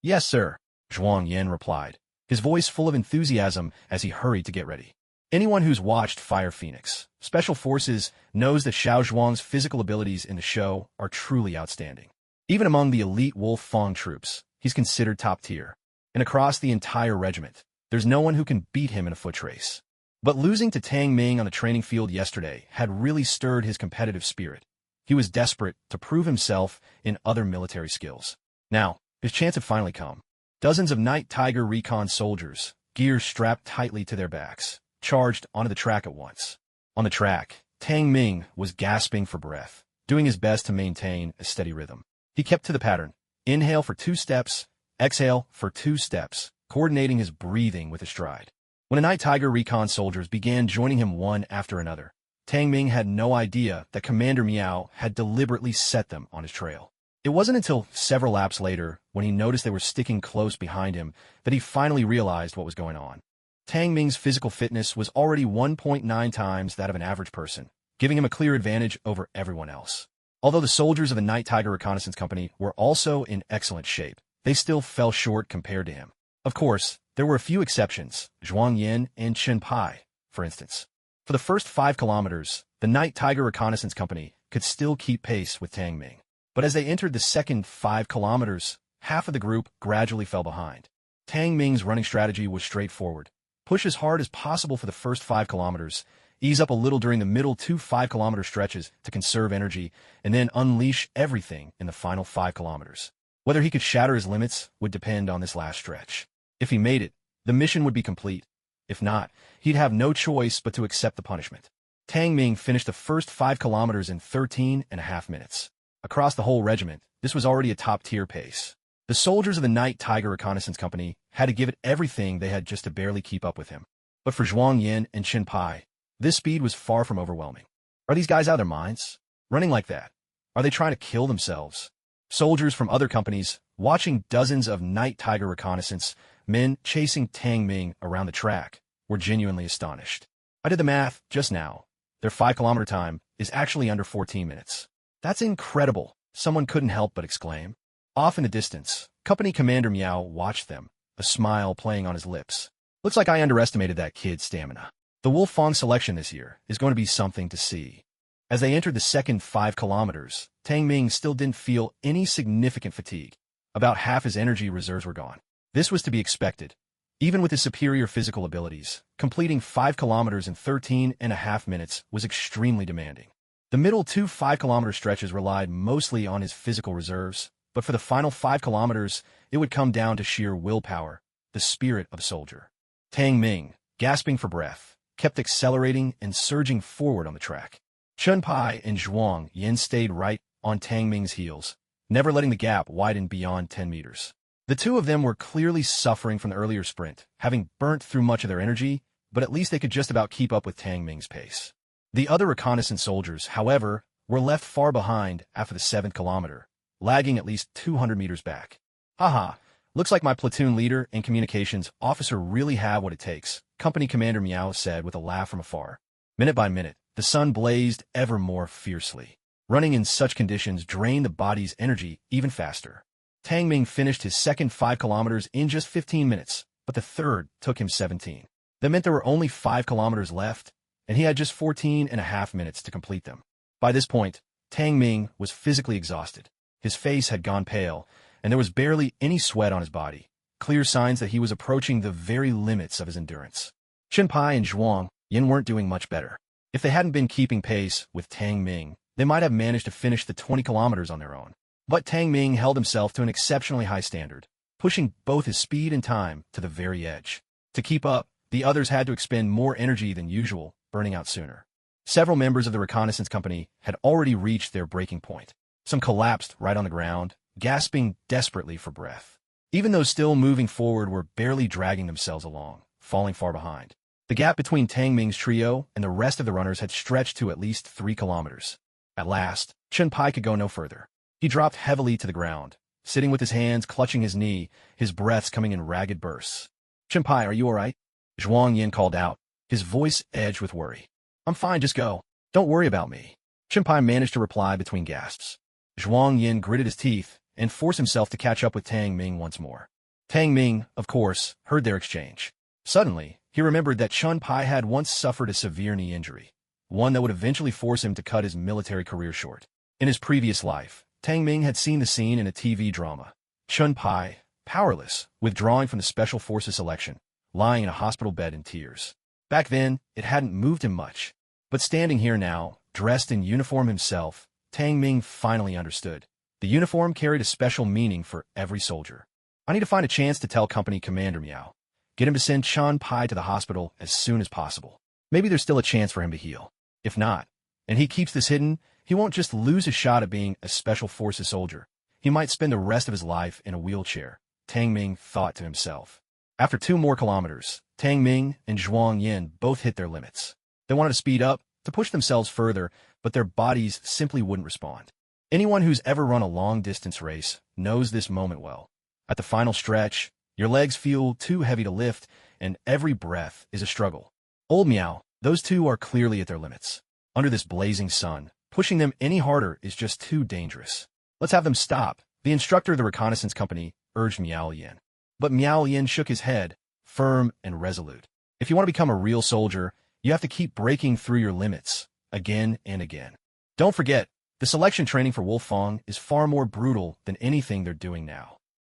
Yes, sir, Zhuang Yan replied, his voice full of enthusiasm as he hurried to get ready. Anyone who's watched Fire Phoenix, Special Forces, knows that Xiao Zhuang's physical abilities in the show are truly outstanding. Even among the elite Wolfang troops, he's considered top tier. And across the entire regiment, there's no one who can beat him in a foot race. But losing to Tang Ming on the training field yesterday had really stirred his competitive spirit. He was desperate to prove himself in other military skills. Now, his chance had finally come. Dozens of Night Tiger Recon soldiers, gears strapped tightly to their backs, charged onto the track at once. On the track, Tang Ming was gasping for breath, doing his best to maintain a steady rhythm. He kept to the pattern. Inhale for 2 steps, exhale for 2 steps, coordinating his breathing with his stride. When the Night Tiger Recon soldiers began joining him one after another, Tang Ming had no idea that Commander Miao had deliberately set them on his trail. It wasn't until several laps later, when he noticed they were sticking close behind him, that he finally realized what was going on. Tang Ming's physical fitness was already 1.9 times that of an average person, giving him a clear advantage over everyone else. Although the soldiers of the Night Tiger Reconnaissance Company were also in excellent shape, they still fell short compared to him. Of course, there were a few exceptions, Zhuang Yin and Chen Pai, for instance. For the first 5 kilometers, the Night Tiger Reconnaissance Company could still keep pace with Tang Ming. But as they entered the second 5 kilometers, half of the group gradually fell behind. Tang Ming's running strategy was straightforward. Push as hard as possible for the first 5 kilometers, ease up a little during the middle 2 5-kilometer stretches to conserve energy, and then unleash everything in the final 5 kilometers. Whether he could shatter his limits would depend on this last stretch. If he made it, the mission would be complete. If not, he'd have no choice but to accept the punishment. Tang Ming finished the first 5 kilometers in 13.5 minutes. Across the whole regiment, this was already a top-tier pace. The soldiers of the Night Tiger Reconnaissance Company had to give it everything they had just to barely keep up with him. But for Zhuang Yin and Qin Pai, this speed was far from overwhelming. Are these guys out of their minds? Running like that? Are they trying to kill themselves? Soldiers from other companies, watching dozens of Night Tiger Reconnaissance men chasing Tang Ming around the track, were genuinely astonished. I did the math just now. Their 5-kilometer time is actually under 14 minutes. That's incredible, someone couldn't help but exclaim. Off in the distance, Company Commander Miao watched them, a smile playing on his lips. Looks like I underestimated that kid's stamina. The Wolfang selection this year is going to be something to see. As they entered the second 5 kilometers, Tang Ming still didn't feel any significant fatigue. About half his energy reserves were gone. This was to be expected. Even with his superior physical abilities, completing 5 kilometers in 13.5 minutes was extremely demanding. The middle 2 5-kilometer stretches relied mostly on his physical reserves, but for the final 5 kilometers, it would come down to sheer willpower, the spirit of a soldier. Tang Ming, gasping for breath, kept accelerating and surging forward on the track. Qin Pai and Zhuang Yin stayed right on Tang Ming's heels, never letting the gap widen beyond 10 meters. The two of them were clearly suffering from the earlier sprint, having burnt through much of their energy, but at least they could just about keep up with Tang Ming's pace. The other reconnaissance soldiers, however, were left far behind after the 7th kilometer, lagging at least 200 meters back. Haha, looks like my platoon leader and communications officer really have what it takes, Company Commander Miao said with a laugh from afar. Minute by minute, the sun blazed ever more fiercely. Running in such conditions drained the body's energy even faster. Tang Ming finished his second 5 kilometers in just 15 minutes, but the third took him 17. That meant there were only 5 kilometers left, and he had just 14.5 minutes to complete them. By this point, Tang Ming was physically exhausted. His face had gone pale, and there was barely any sweat on his body, clear signs that he was approaching the very limits of his endurance. Qin Pai and Zhuang Yin weren't doing much better. If they hadn't been keeping pace with Tang Ming, they might have managed to finish the 20 kilometers on their own. But Tang Ming held himself to an exceptionally high standard, pushing both his speed and time to the very edge. To keep up, the others had to expend more energy than usual, burning out sooner. Several members of the reconnaissance company had already reached their breaking point. Some collapsed right on the ground, gasping desperately for breath. Even those still moving forward were barely dragging themselves along, falling far behind. The gap between Tang Ming's trio and the rest of the runners had stretched to at least 3 kilometers. At last, Qin Pai could go no further. He dropped heavily to the ground, sitting with his hands clutching his knee, his breaths coming in ragged bursts. Qin Pai, are you all right? Zhuang Yin called out, his voice edged with worry. I'm fine, just go. Don't worry about me. Qin Pai managed to reply between gasps. Zhuang Yin gritted his teeth and forced himself to catch up with Tang Ming once more. Tang Ming, of course, heard their exchange. Suddenly, he remembered that Qin Pai had once suffered a severe knee injury, one that would eventually force him to cut his military career short. In his previous life, Tang Ming had seen the scene in a TV drama. Qin Pai, powerless, withdrawing from the Special Forces selection, lying in a hospital bed in tears. Back then, it hadn't moved him much. But standing here now, dressed in uniform himself, Tang Ming finally understood. The uniform carried a special meaning for every soldier. I need to find a chance to tell Company Commander Miao. Get him to send Qin Pai to the hospital as soon as possible. Maybe there's still a chance for him to heal. If not, and he keeps this hidden, he won't just lose his shot at being a Special Forces soldier. He might spend the rest of his life in a wheelchair, Tang Ming thought to himself. After 2 more kilometers, Tang Ming and Zhuang Yin both hit their limits. They wanted to speed up, to push themselves further, but their bodies simply wouldn't respond. Anyone who's ever run a long-distance race knows this moment well. At the final stretch, your legs feel too heavy to lift, and every breath is a struggle. Old Miao, those two are clearly at their limits. Under this blazing sun, pushing them any harder is just too dangerous. Let's have them stop, the instructor of the reconnaissance company urged Miao Yin. But Miao Yin shook his head, firm and resolute. If you want to become a real soldier, you have to keep breaking through your limits, again and again. Don't forget, the selection training for Wolfang is far more brutal than anything they're doing now.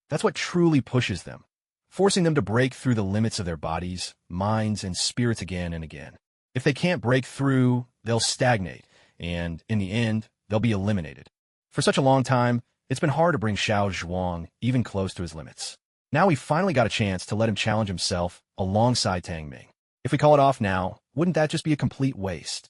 That's what truly pushes them, forcing them to break through the limits of their bodies, minds, and spirits again and again. If they can't break through, they'll stagnate, and in the end, they'll be eliminated. For such a long time, it's been hard to bring Xiao Zhuang even close to his limits. Now we finally got a chance to let him challenge himself alongside Tang Ming. If we call it off now, wouldn't that just be a complete waste?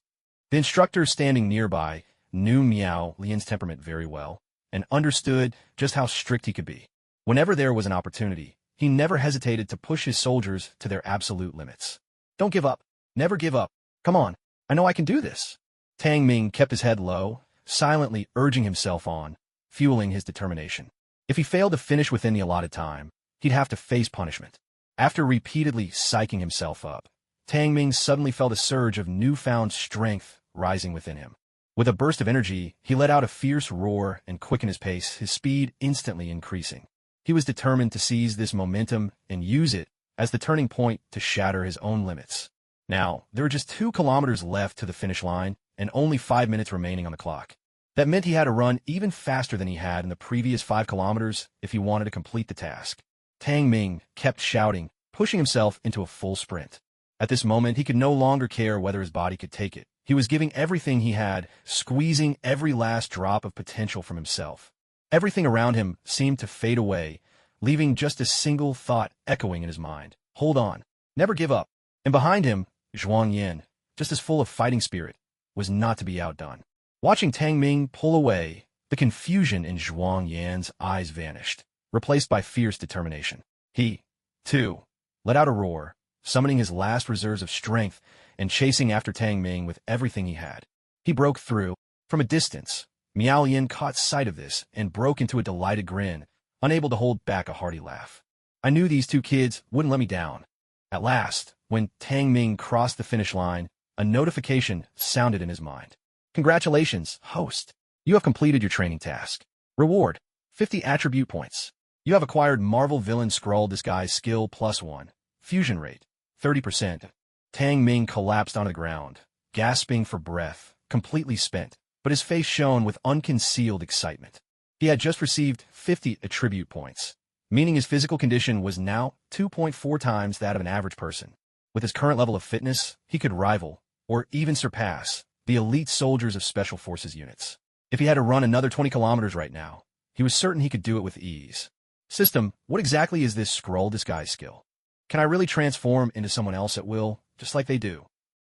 The instructor standing nearby knew Miao Lian's temperament very well and understood just how strict he could be. Whenever there was an opportunity, he never hesitated to push his soldiers to their absolute limits. Don't give up. Never give up. Come on. I know I can do this. Tang Ming kept his head low, silently urging himself on, fueling his determination. If he failed to finish within the allotted time, he'd have to face punishment. After repeatedly psyching himself up, Tang Ming suddenly felt a surge of newfound strength rising within him. With a burst of energy, he let out a fierce roar and quickened his pace, his speed instantly increasing. He was determined to seize this momentum and use it as the turning point to shatter his own limits. Now, there were just 2 kilometers left to the finish line and only 5 minutes remaining on the clock. That meant he had to run even faster than he had in the previous 5 kilometers if he wanted to complete the task. Tang Ming kept shouting, pushing himself into a full sprint. At this moment, he could no longer care whether his body could take it. He was giving everything he had, squeezing every last drop of potential from himself. Everything around him seemed to fade away, leaving just a single thought echoing in his mind. Hold on. Never give up. And behind him, Zhuang Yan, just as full of fighting spirit, was not to be outdone. Watching Tang Ming pull away, the confusion in Zhuang Yan's eyes vanished, replaced by fierce determination. He, too, let out a roar, summoning his last reserves of strength and chasing after Tang Ming with everything he had. He broke through. From a distance, Miao Yin caught sight of this and broke into a delighted grin, unable to hold back a hearty laugh. I knew these 2 kids wouldn't let me down. At last, when Tang Ming crossed the finish line, a notification sounded in his mind. Congratulations, host. You have completed your training task. Reward, 50 attribute points. You have acquired Marvel Villain Scroll Disguise Skill +1. Fusion rate, 30%. Tang Ming collapsed onto the ground, gasping for breath, completely spent, but his face shone with unconcealed excitement. He had just received 50 attribute points, meaning his physical condition was now 2.4 times that of an average person. With his current level of fitness, he could rival, or even surpass, the elite soldiers of Special Forces units. If he had to run another 20 kilometers right now, he was certain he could do it with ease. System, what exactly is this scroll disguise skill? Can I really transform into someone else at will, just like they do?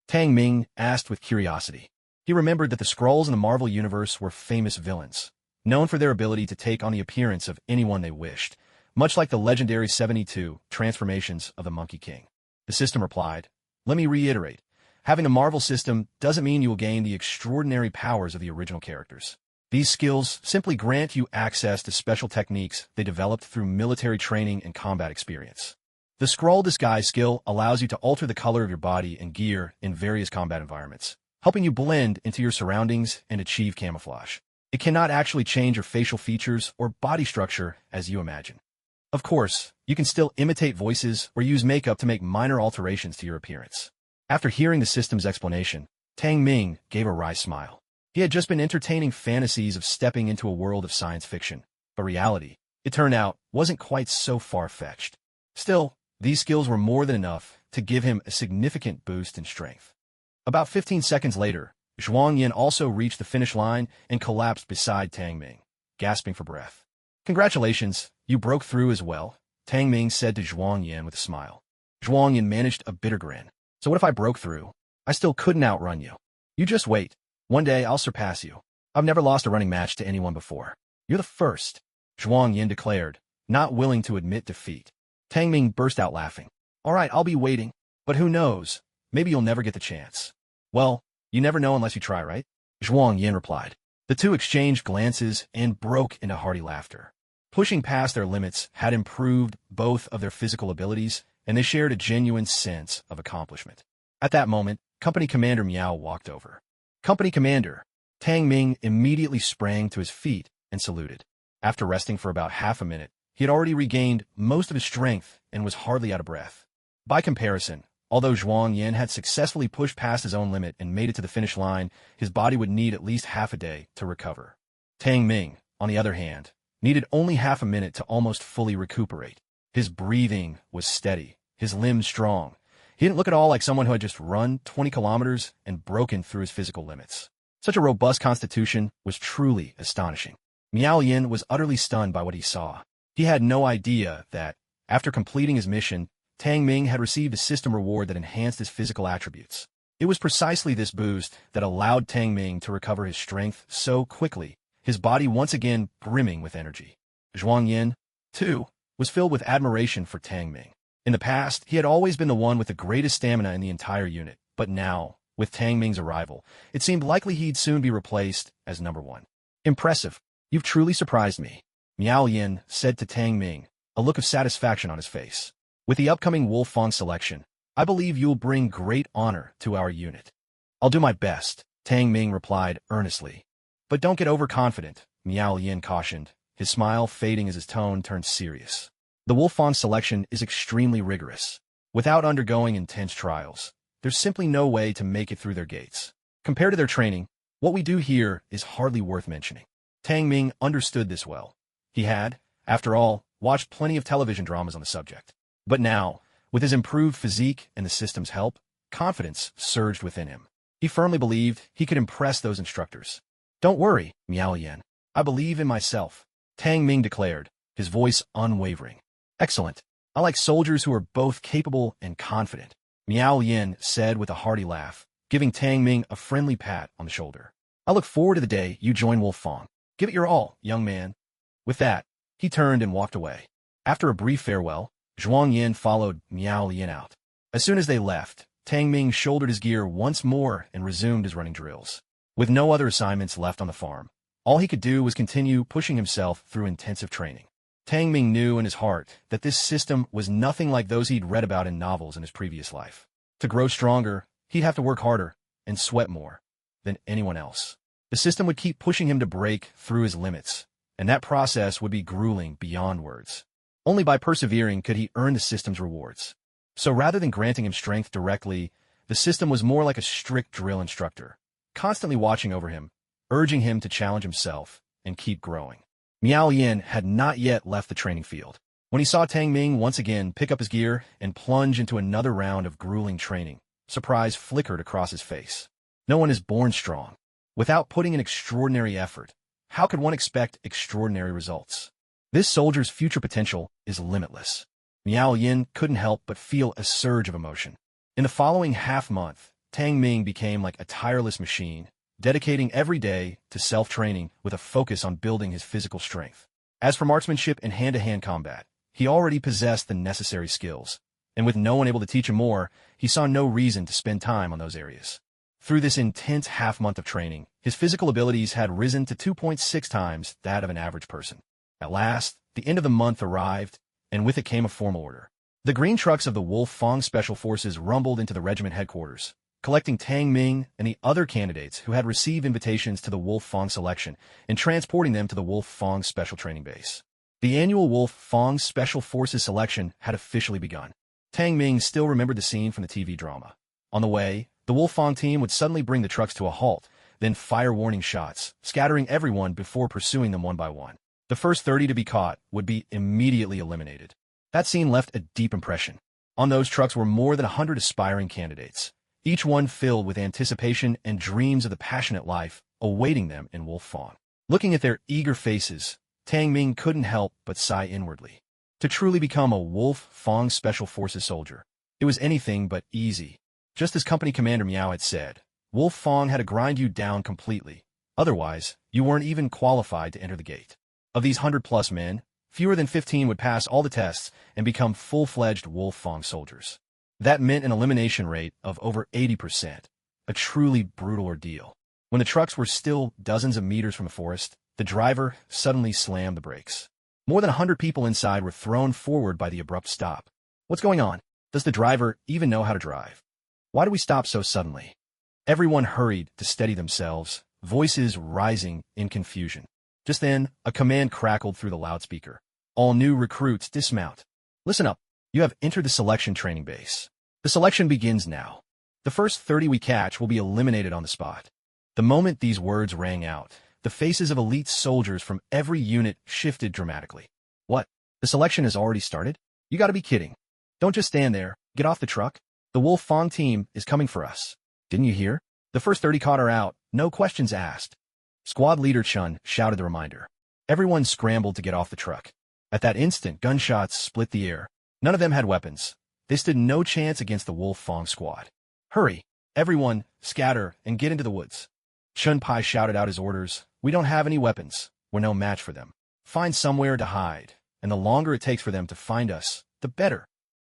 Tang Ming asked with curiosity. He remembered that the Skrulls in the Marvel Universe were famous villains, known for their ability to take on the appearance of anyone they wished, much like the legendary 72 transformations of the Monkey King. The system replied, let me reiterate. Having a Marvel system doesn't mean you will gain the extraordinary powers of the original characters. These skills simply grant you access to special techniques they developed through military training and combat experience. The Scroll Disguise skill allows you to alter the color of your body and gear in various combat environments, helping you blend into your surroundings and achieve camouflage. It cannot actually change your facial features or body structure as you imagine. Of course, you can still imitate voices or use makeup to make minor alterations to your appearance. After hearing the system's explanation, Tang Ming gave a wry smile. He had just been entertaining fantasies of stepping into a world of science fiction, but reality, it turned out, wasn't quite so far-fetched. Still, these skills were more than enough to give him a significant boost in strength. About 15 seconds later, Zhuang Yan also reached the finish line and collapsed beside Tang Ming, gasping for breath. Congratulations, you broke through as well, Tang Ming said to Zhuang Yan with a smile. Zhuang Yan managed a bitter grin. So what if I broke through? I still couldn't outrun you. You just wait. One day I'll surpass you. I've never lost a running match to anyone before. You're the first, Zhuang Yan declared, not willing to admit defeat. Tang Ming burst out laughing. All right, I'll be waiting. But who knows? Maybe you'll never get the chance. Well, you never know unless you try, right? Zhuang Yan replied. The 2 exchanged glances and broke into hearty laughter. Pushing past their limits had improved both of their physical abilities, and they shared a genuine sense of accomplishment. At that moment, Company Commander Miao walked over. Company Commander. Tang Ming immediately sprang to his feet and saluted. After resting for about half a minute, he had already regained most of his strength and was hardly out of breath. By comparison, although Zhuang Yan had successfully pushed past his own limit and made it to the finish line, his body would need at least half a day to recover. Tang Ming, on the other hand, needed only half a minute to almost fully recuperate. His breathing was steady, his limbs strong. He didn't look at all like someone who had just run 20 kilometers and broken through his physical limits. Such a robust constitution was truly astonishing. Miao Yin was utterly stunned by what he saw. He had no idea that, after completing his mission, Tang Ming had received a system reward that enhanced his physical attributes. It was precisely this boost that allowed Tang Ming to recover his strength so quickly, his body once again brimming with energy. Zhuang Yin, too, was filled with admiration for Tang Ming. In the past, he had always been the one with the greatest stamina in the entire unit, but now, with Tang Ming's arrival, it seemed likely he'd soon be replaced as number one. Impressive. You've truly surprised me, Miao Yin said to Tang Ming, a look of satisfaction on his face. With the upcoming Wolfang selection, I believe you'll bring great honor to our unit. I'll do my best, Tang Ming replied earnestly. But don't get overconfident, Miao Yin cautioned, his smile fading as his tone turned serious. The Wolfang selection is extremely rigorous. Without undergoing intense trials, there's simply no way to make it through their gates. Compared to their training, what we do here is hardly worth mentioning. Tang Ming understood this well. He had, after all, watched plenty of television dramas on the subject. But now, with his improved physique and the system's help, confidence surged within him. He firmly believed he could impress those instructors. Don't worry, Miao Yin. I believe in myself, Tang Ming declared, his voice unwavering. Excellent. I like soldiers who are both capable and confident, Miao Yin said with a hearty laugh, giving Tang Ming a friendly pat on the shoulder. I look forward to the day you join Wolfang. Give it your all, young man. With that, he turned and walked away. After a brief farewell, Zhuang Yin followed Miao Yin out. As soon as they left, Tang Ming shouldered his gear once more and resumed his running drills. With no other assignments left on the farm, all he could do was continue pushing himself through intensive training. Tang Ming knew in his heart that this system was nothing like those he'd read about in novels in his previous life. To grow stronger, he'd have to work harder and sweat more than anyone else. The system would keep pushing him to break through his limits, and that process would be grueling beyond words. Only by persevering could he earn the system's rewards. So rather than granting him strength directly, the system was more like a strict drill instructor, constantly watching over him, urging him to challenge himself and keep growing. Miao Yin had not yet left the training field. When he saw Tang Ming once again pick up his gear and plunge into another round of grueling training, surprise flickered across his face. No one is born strong. Without putting in extraordinary effort, how could one expect extraordinary results? This soldier's future potential is limitless. Miao Yin couldn't help but feel a surge of emotion. In the following half-month, Tang Ming became like a tireless machine, dedicating every day to self-training with a focus on building his physical strength. As for marksmanship and hand-to-hand combat, he already possessed the necessary skills, and with no one able to teach him more, he saw no reason to spend time on those areas. Through this intense half-month of training, his physical abilities had risen to 2.6 times that of an average person. At last, the end of the month arrived, and with it came a formal order. The green trucks of the Wolfang Special Forces rumbled into the regiment headquarters, collecting Tang Ming and the other candidates who had received invitations to the Wolfang selection and transporting them to the Wolfang Special Training Base. The annual Wolfang Special Forces selection had officially begun. Tang Ming still remembered the scene from the TV drama. On the way, the Wolfang team would suddenly bring the trucks to a halt, then fire warning shots, scattering everyone before pursuing them one by one. The first 30 to be caught would be immediately eliminated. That scene left a deep impression. On those trucks were more than 100 aspiring candidates, each one filled with anticipation and dreams of the passionate life awaiting them in Wolfang. Looking at their eager faces, Tang Ming couldn't help but sigh inwardly. To truly become a Wolfang Special Forces soldier, it was anything but easy. Just as Company Commander Miao had said, Wolfang had to grind you down completely. Otherwise, you weren't even qualified to enter the gate. Of these 100-plus men, fewer than 15 would pass all the tests and become full-fledged Wolfang soldiers. That meant an elimination rate of over 80%, a truly brutal ordeal. When the trucks were still dozens of meters from the forest, the driver suddenly slammed the brakes. More than 100 people inside were thrown forward by the abrupt stop. What's going on? Does the driver even know how to drive? Why do we stop so suddenly? Everyone hurried to steady themselves, voices rising in confusion. Just then, a command crackled through the loudspeaker. All new recruits dismount. Listen up. You have entered the selection training base. The selection begins now. The first 30 we catch will be eliminated on the spot. The moment these words rang out, the faces of elite soldiers from every unit shifted dramatically. What? The selection has already started? You gotta be kidding. Don't just stand there. Get off the truck. The Wolfang team is coming for us. Didn't you hear? The first 30 caught are out. No questions asked. Squad leader Chun shouted the reminder. Everyone scrambled to get off the truck. At that instant, gunshots split the air. None of them had weapons. They stood no chance against the Wolfang squad. Hurry! Everyone, scatter and get into the woods. Chun Pai shouted out his orders. We don't have any weapons. We're no match for them. Find somewhere to hide, and the longer it takes for them to find us, the better.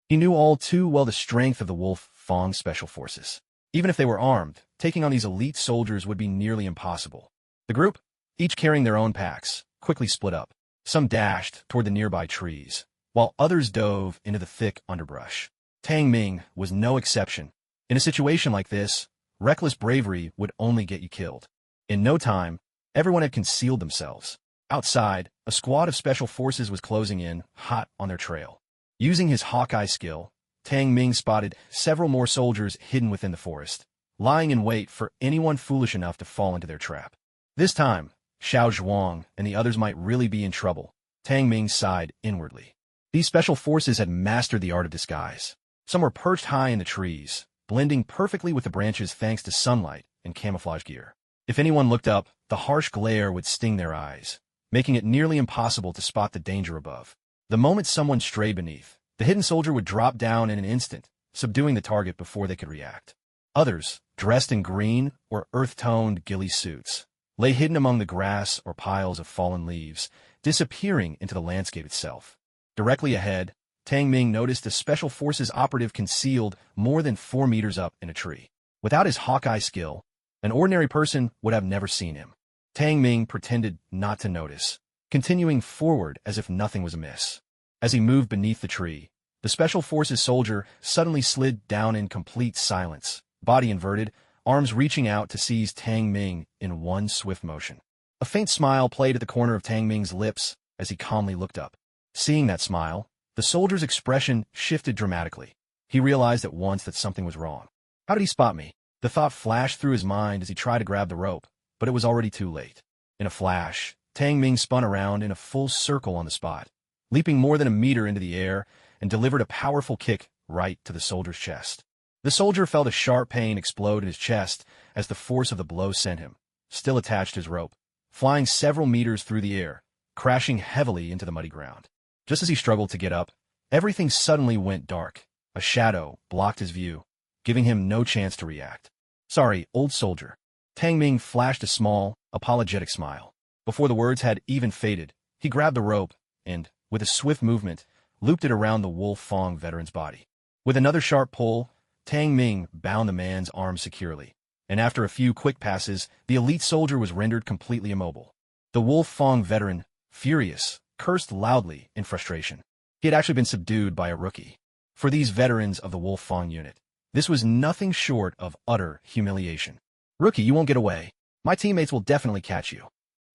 He knew all too well the strength of the Wolf Fong Special Forces. Even if they were armed, taking on these elite soldiers would be nearly impossible. The group, each carrying their own packs, quickly split up. Some dashed toward the nearby trees, while others dove into the thick underbrush. Tang Ming was no exception. In a situation like this, reckless bravery would only get you killed. In no time, everyone had concealed themselves. Outside, a squad of special forces was closing in, hot on their trail. Using his Hawkeye skill, Tang Ming spotted several more soldiers hidden within the forest, lying in wait for anyone foolish enough to fall into their trap. This time, Xiao Zhuang and the others might really be in trouble. Tang Ming sighed inwardly. These special forces had mastered the art of disguise. Some were perched high in the trees, blending perfectly with the branches thanks to sunlight and camouflage gear. If anyone looked up, the harsh glare would sting their eyes, making it nearly impossible to spot the danger above. The moment someone strayed beneath, the hidden soldier would drop down in an instant, subduing the target before they could react. Others, dressed in green or earth-toned ghillie suits, lay hidden among the grass or piles of fallen leaves, disappearing into the landscape itself. Directly ahead, Tang Ming noticed a special forces operative concealed more than 4 meters up in a tree. Without his Hawkeye skill, an ordinary person would have never seen him. Tang Ming pretended not to notice, continuing forward as if nothing was amiss. As he moved beneath the tree, the special forces soldier suddenly slid down in complete silence, body inverted, arms reaching out to seize Tang Ming in one swift motion. A faint smile played at the corner of Tang Ming's lips as he calmly looked up. Seeing that smile, the soldier's expression shifted dramatically. He realized at once that something was wrong. How did he spot me? The thought flashed through his mind as he tried to grab the rope, but it was already too late. In a flash, Tang Ming spun around in a full circle on the spot, leaping more than a meter into the air, and delivered a powerful kick right to the soldier's chest. The soldier felt a sharp pain explode in his chest as the force of the blow sent him, still attached to his rope, flying several meters through the air, crashing heavily into the muddy ground. Just as he struggled to get up, everything suddenly went dark. A shadow blocked his view, giving him no chance to react. "Sorry, old soldier." Tang Ming flashed a small, apologetic smile. Before the words had even faded, he grabbed the rope and, with a swift movement, looped it around the Wolf Fong veteran's body. With another sharp pull, Tang Ming bound the man's arms securely, and after a few quick passes, the elite soldier was rendered completely immobile. The Wolf Fong veteran, furious, cursed loudly in frustration. He had actually been subdued by a rookie. For these veterans of the Wolf Fong unit, this was nothing short of utter humiliation. "Rookie, you won't get away. My teammates will definitely catch you."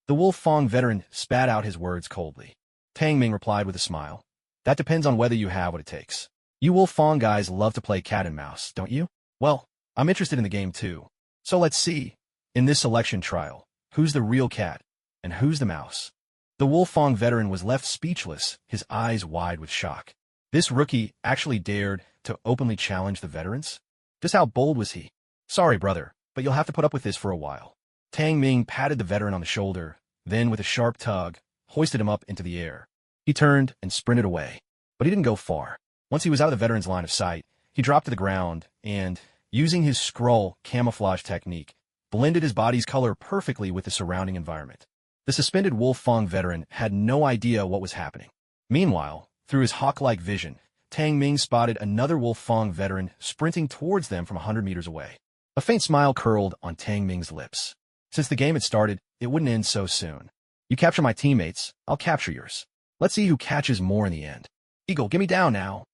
The Wolf Fong veteran spat out his words coldly. Tang Ming replied with a smile. "That depends on whether you have what it takes. You Wolf Fong guys love to play cat and mouse, don't you? Well, I'm interested in the game too. So let's see, in this selection trial, who's the real cat and who's the mouse?" The Wolf Fong veteran was left speechless, his eyes wide with shock. This rookie actually dared to openly challenge the veterans? Just how bold was he? "Sorry, brother, but you'll have to put up with this for a while." Tang Ming patted the veteran on the shoulder, then with a sharp tug, hoisted him up into the air. He turned and sprinted away, but he didn't go far. Once he was out of the veteran's line of sight, he dropped to the ground and, using his scroll camouflage technique, blended his body's color perfectly with the surrounding environment. The suspended Wolf Fong veteran had no idea what was happening. Meanwhile, through his hawk-like vision, Tang Ming spotted another Wolf Fong veteran sprinting towards them from 100 meters away. A faint smile curled on Tang Ming's lips. Since the game had started, it wouldn't end so soon. "You capture my teammates, I'll capture yours. Let's see who catches more in the end. Eagle, get me down now."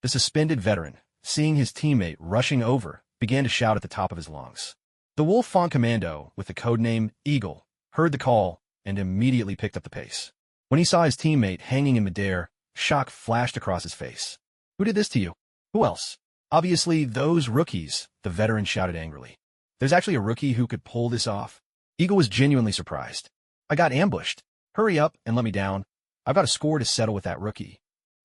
The suspended veteran, seeing his teammate rushing over, began to shout at the top of his lungs. The Wolf Fong commando, with the codename Eagle, heard the call and immediately picked up the pace. When he saw his teammate hanging in midair, shock flashed across his face. "Who did this to you?" "Who else?" "Obviously, those rookies," the veteran shouted angrily. "There's actually a rookie who could pull this off?" Eagle was genuinely surprised. "I got ambushed. Hurry up and let me down. I've got a score to settle with that rookie."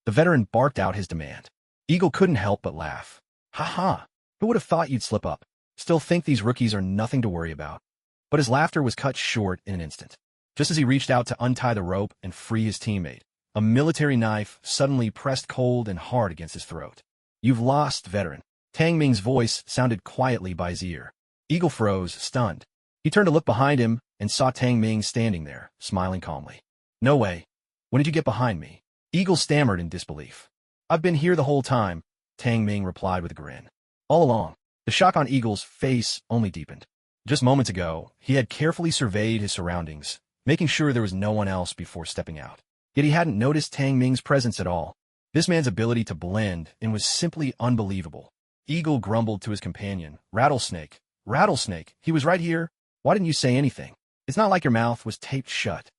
The veteran barked out his demand. Eagle couldn't help but laugh. "Ha ha! Who would have thought you'd slip up? Still think these rookies are nothing to worry about." But his laughter was cut short in an instant. Just as he reached out to untie the rope and free his teammate, a military knife suddenly pressed cold and hard against his throat. "You've lost, veteran." Tang Ming's voice sounded quietly by his ear. Eagle froze, stunned. He turned to look behind him and saw Tang Ming standing there, smiling calmly. "No way. When did you get behind me?" Eagle stammered in disbelief. I've been here the whole time, Tang Ming replied with a grin. All along. The shock on Eagle's face only deepened. Just moments ago, he had carefully surveyed his surroundings, making sure there was no one else before stepping out. Yet he hadn't noticed Tang Ming's presence at all. This man's ability to blend in was simply unbelievable. Eagle grumbled to his companion, Rattlesnake. Rattlesnake, he was right here. Why didn't you say anything? It's not like your mouth was taped shut.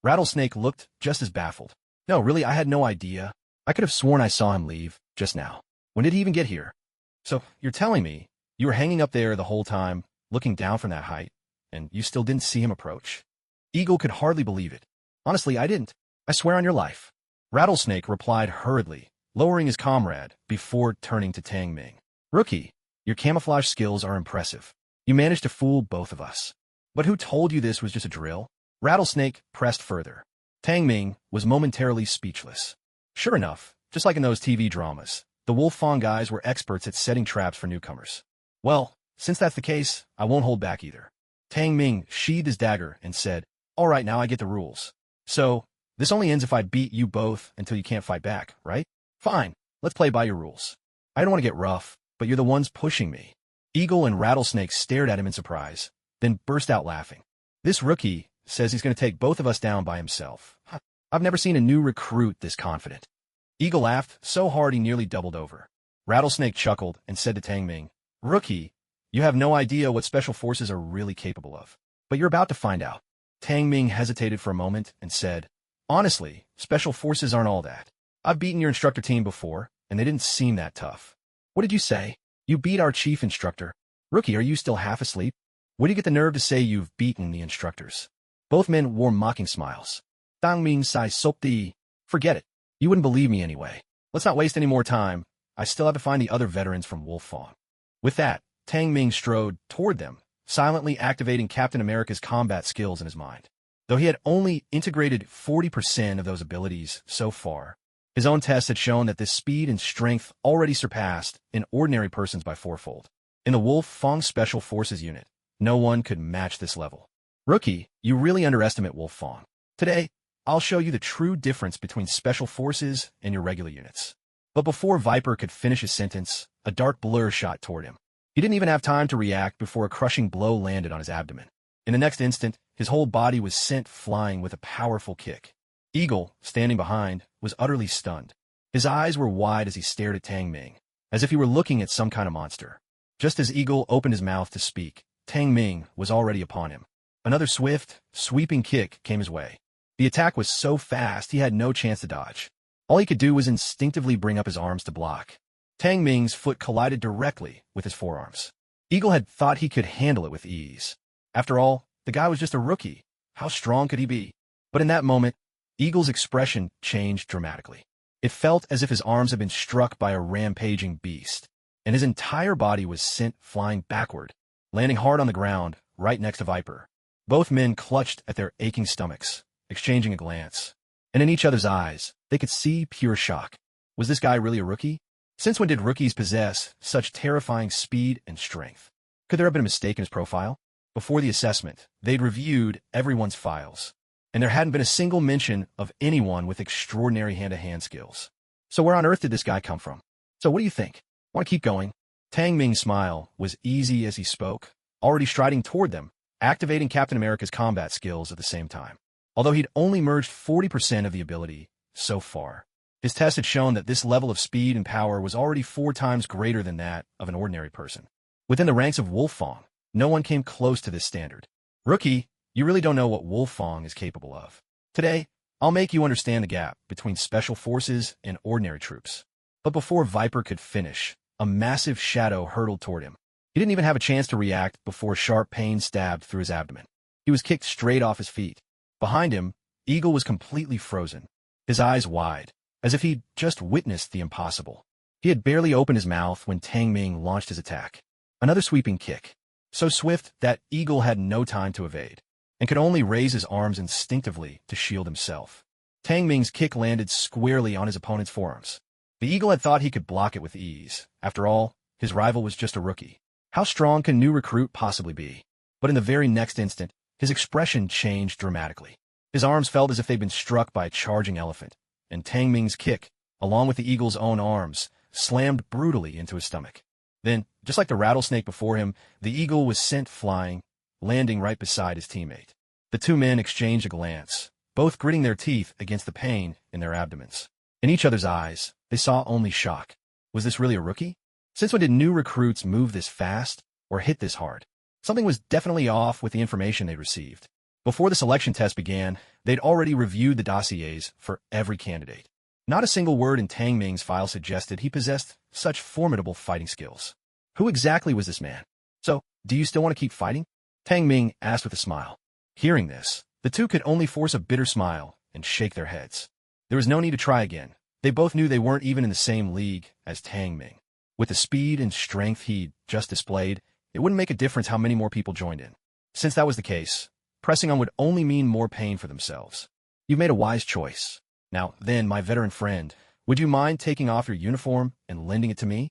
Rattlesnake looked just as baffled. No, really, I had no idea. I could have sworn I saw him leave, just now. When did he even get here? So, you're telling me you were hanging up there the whole time, looking down from that height, and you still didn't see him approach? Eagle could hardly believe it. Honestly, I didn't. I swear on your life. Rattlesnake replied hurriedly, lowering his comrade before turning to Tang Ming. Rookie, your camouflage skills are impressive. You managed to fool both of us. But who told you this was just a drill? Rattlesnake pressed further. Tang Ming was momentarily speechless. Sure enough, just like in those TV dramas, the Wolf Fong guys were experts at setting traps for newcomers. Well, since that's the case, I won't hold back either. Tang Ming sheathed his dagger and said, all right, now I get the rules. So, this only ends if I beat you both until you can't fight back, right? Fine, let's play by your rules. I don't want to get rough, but you're the ones pushing me. Eagle and Rattlesnake stared at him in surprise, then burst out laughing. This rookie says he's going to take both of us down by himself. I've never seen a new recruit this confident. Eagle laughed so hard he nearly doubled over. Rattlesnake chuckled and said to Tang Ming, Rookie, you have no idea what special forces are really capable of. But you're about to find out. Tang Ming hesitated for a moment and said, honestly, special forces aren't all that. I've beaten your instructor team before, and they didn't seem that tough. What did you say? You beat our chief instructor. Rookie, are you still half asleep? Where do you get the nerve to say you've beaten the instructors? Both men wore mocking smiles. Tang Ming sai sopti. Forget it. You wouldn't believe me anyway. Let's not waste any more time. I still have to find the other veterans from Wolf Fong. With that, Tang Ming strode toward them, silently activating Captain America's combat skills in his mind. Though he had only integrated 40% of those abilities so far, his own tests had shown that this speed and strength already surpassed an ordinary person's by fourfold. In the Wolf Fong Special Forces unit, no one could match this level. Rookie, you really underestimate Wolf Fong. Today, I'll show you the true difference between special forces and your regular units. But before Viper could finish his sentence, a dark blur shot toward him. He didn't even have time to react before a crushing blow landed on his abdomen. In the next instant, his whole body was sent flying with a powerful kick. Eagle, standing behind, was utterly stunned. His eyes were wide as he stared at Tang Ming, as if he were looking at some kind of monster. Just as Eagle opened his mouth to speak, Tang Ming was already upon him. Another swift, sweeping kick came his way. The attack was so fast he had no chance to dodge. All he could do was instinctively bring up his arms to block. Tang Ming's foot collided directly with his forearms. Eagle had thought he could handle it with ease. After all, the guy was just a rookie. How strong could he be? But in that moment, Eagle's expression changed dramatically. It felt as if his arms had been struck by a rampaging beast, and his entire body was sent flying backward, landing hard on the ground, right next to Viper. Both men clutched at their aching stomachs, exchanging a glance. And in each other's eyes, they could see pure shock. Was this guy really a rookie? Since when did rookies possess such terrifying speed and strength? Could there have been a mistake in his profile? Before the assessment, they'd reviewed everyone's files, and there hadn't been a single mention of anyone with extraordinary hand-to-hand skills. So where on earth did this guy come from? So what do you think? Want to keep going? Tang Ming's smile was easy as he spoke, already striding toward them, activating Captain America's combat skills at the same time. Although he'd only merged 40% of the ability so far, his tests had shown that this level of speed and power was already 4 times greater than that of an ordinary person. Within the ranks of Wolf Fong, no one came close to this standard. Rookie, you really don't know what Wolf Fong is capable of. Today, I'll make you understand the gap between special forces and ordinary troops. But before Viper could finish, a massive shadow hurtled toward him. He didn't even have a chance to react before sharp pain stabbed through his abdomen. He was kicked straight off his feet. Behind him, Eagle was completely frozen, his eyes wide, as if he'd just witnessed the impossible. He had barely opened his mouth when Tang Ming launched his attack. Another sweeping kick, so swift that Eagle had no time to evade, and could only raise his arms instinctively to shield himself. Tang Ming's kick landed squarely on his opponent's forearms. The Eagle had thought he could block it with ease. After all, his rival was just a rookie. How strong can new recruit possibly be? But in the very next instant, his expression changed dramatically. His arms felt as if they'd been struck by a charging elephant, and Tang Ming's kick, along with the eagle's own arms, slammed brutally into his stomach. Then, just like the rattlesnake before him, the eagle was sent flying, landing right beside his teammate. The two men exchanged a glance, both gritting their teeth against the pain in their abdomens. In each other's eyes, they saw only shock. Was this really a rookie? Since when did new recruits move this fast or hit this hard? Something was definitely off with the information they received. Before the selection test began, they'd already reviewed the dossiers for every candidate. Not a single word in Tang Ming's file suggested he possessed such formidable fighting skills. Who exactly was this man? So, do you still want to keep fighting? Tang Ming asked with a smile. Hearing this, the two could only force a bitter smile and shake their heads. There was no need to try again. They both knew they weren't even in the same league as Tang Ming. With the speed and strength he'd just displayed, it wouldn't make a difference how many more people joined in. Since that was the case, pressing on would only mean more pain for themselves. You've made a wise choice. Now, then, my veteran friend, would you mind taking off your uniform and lending it to me?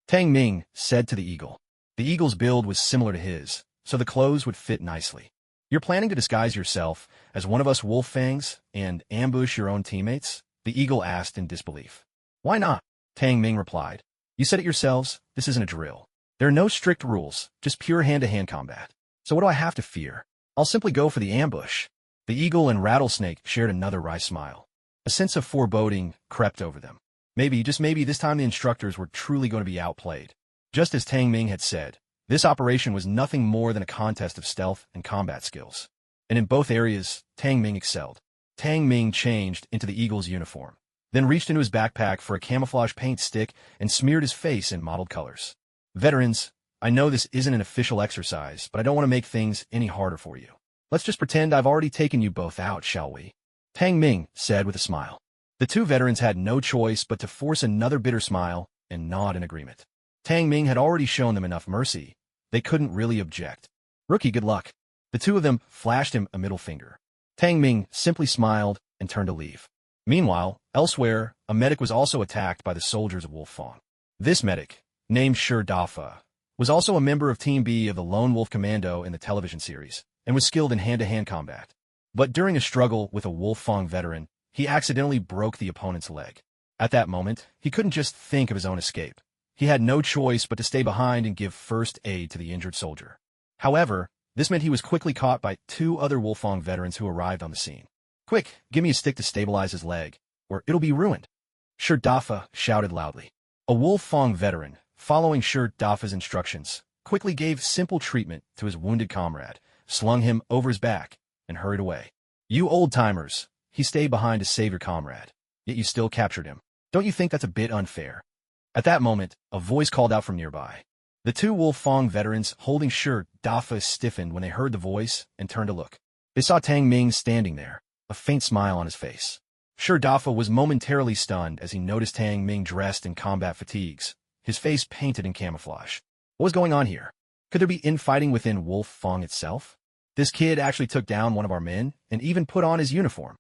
Tang Ming said to the eagle. The eagle's build was similar to his, so the clothes would fit nicely. You're planning to disguise yourself as one of us wolf fangs and ambush your own teammates? The eagle asked in disbelief. Why not? Tang Ming replied. You said it yourselves, this isn't a drill. There are no strict rules, just pure hand-to-hand combat. So what do I have to fear? I'll simply go for the ambush. The eagle and rattlesnake shared another wry smile. A sense of foreboding crept over them. Maybe, just maybe, this time the instructors were truly going to be outplayed. Just as Tang Ming had said, this operation was nothing more than a contest of stealth and combat skills. And in both areas, Tang Ming excelled. Tang Ming changed into the eagle's uniform, then reached into his backpack for a camouflage paint stick and smeared his face in mottled colors. Veterans, I know this isn't an official exercise, but I don't want to make things any harder for you. Let's just pretend I've already taken you both out, shall we? Tang Ming said with a smile. The two veterans had no choice but to force another bitter smile and nod in agreement. Tang Ming had already shown them enough mercy. They couldn't really object. Rookie, good luck. The two of them flashed him a middle finger. Tang Ming simply smiled and turned to leave. Meanwhile, elsewhere, a medic was also attacked by the soldiers of Wolf Fong. This medic, named Shi Dafa, was also a member of Team B of the Lone Wolf Commando in the television series, and was skilled in hand-to-hand combat. But during a struggle with a Wolf Fong veteran, he accidentally broke the opponent's leg. At that moment, he couldn't just think of his own escape. He had no choice but to stay behind and give first aid to the injured soldier. However, this meant he was quickly caught by two other Wolf Fong veterans who arrived on the scene. Quick, give me a stick to stabilize his leg, or it'll be ruined. Shi Dafa shouted loudly. A Wolf Fong veteran, following Shi Dafa's instructions, quickly gave simple treatment to his wounded comrade, slung him over his back, and hurried away. You old-timers, he stayed behind to save your comrade, yet you still captured him. Don't you think that's a bit unfair? At that moment, a voice called out from nearby. The two Wolf Fong veterans holding Shi Dafa stiffened when they heard the voice and turned to look. They saw Tang Ming standing there, a faint smile on his face. Shi Dafa was momentarily stunned as he noticed Tang Ming dressed in combat fatigues, his face painted in camouflage. What was going on here? Could there be infighting within Wolf Fong itself? This kid actually took down one of our men and even put on his uniform.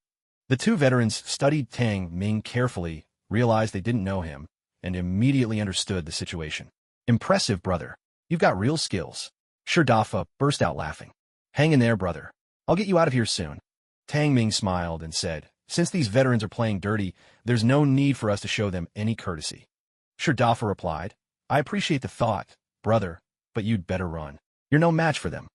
The two veterans studied Tang Ming carefully, realized they didn't know him, and immediately understood the situation. Impressive, brother. You've got real skills. Shi Dafa burst out laughing. Hang in there, brother. I'll get you out of here soon. Tang Ming smiled and said, since these veterans are playing dirty, there's no need for us to show them any courtesy. Shi Dafa replied, I appreciate the thought, brother, but you'd better run. You're no match for them.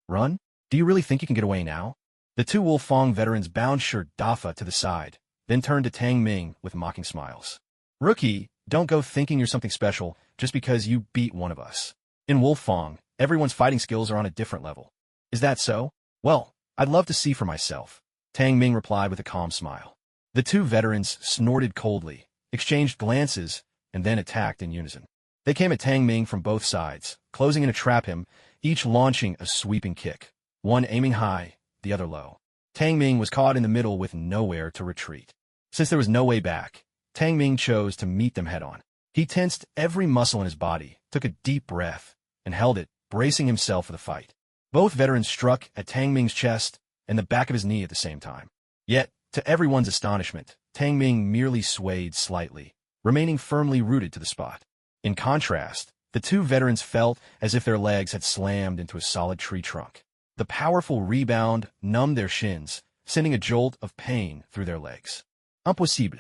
Run? Do you really think you can get away now? The two Wolf Fong veterans bound Shi Dafa to the side, then turned to Tang Ming with mocking smiles. Rookie, don't go thinking you're something special just because you beat one of us. In Wolf Fong, everyone's fighting skills are on a different level. Is that so? Well, I'd love to see for myself. Tang Ming replied with a calm smile. The two veterans snorted coldly, exchanged glances, and then attacked in unison. They came at Tang Ming from both sides, closing in to trap him, each launching a sweeping kick, one aiming high, the other low. Tang Ming was caught in the middle with nowhere to retreat. Since there was no way back, Tang Ming chose to meet them head-on. He tensed every muscle in his body, took a deep breath, and held it, bracing himself for the fight. Both veterans struck at Tang Ming's chest and the back of his knee at the same time. Yet, to everyone's astonishment, Tang Ming merely swayed slightly, remaining firmly rooted to the spot. In contrast, the two veterans felt as if their legs had slammed into a solid tree trunk. The powerful rebound numbed their shins, sending a jolt of pain through their legs. Impossible.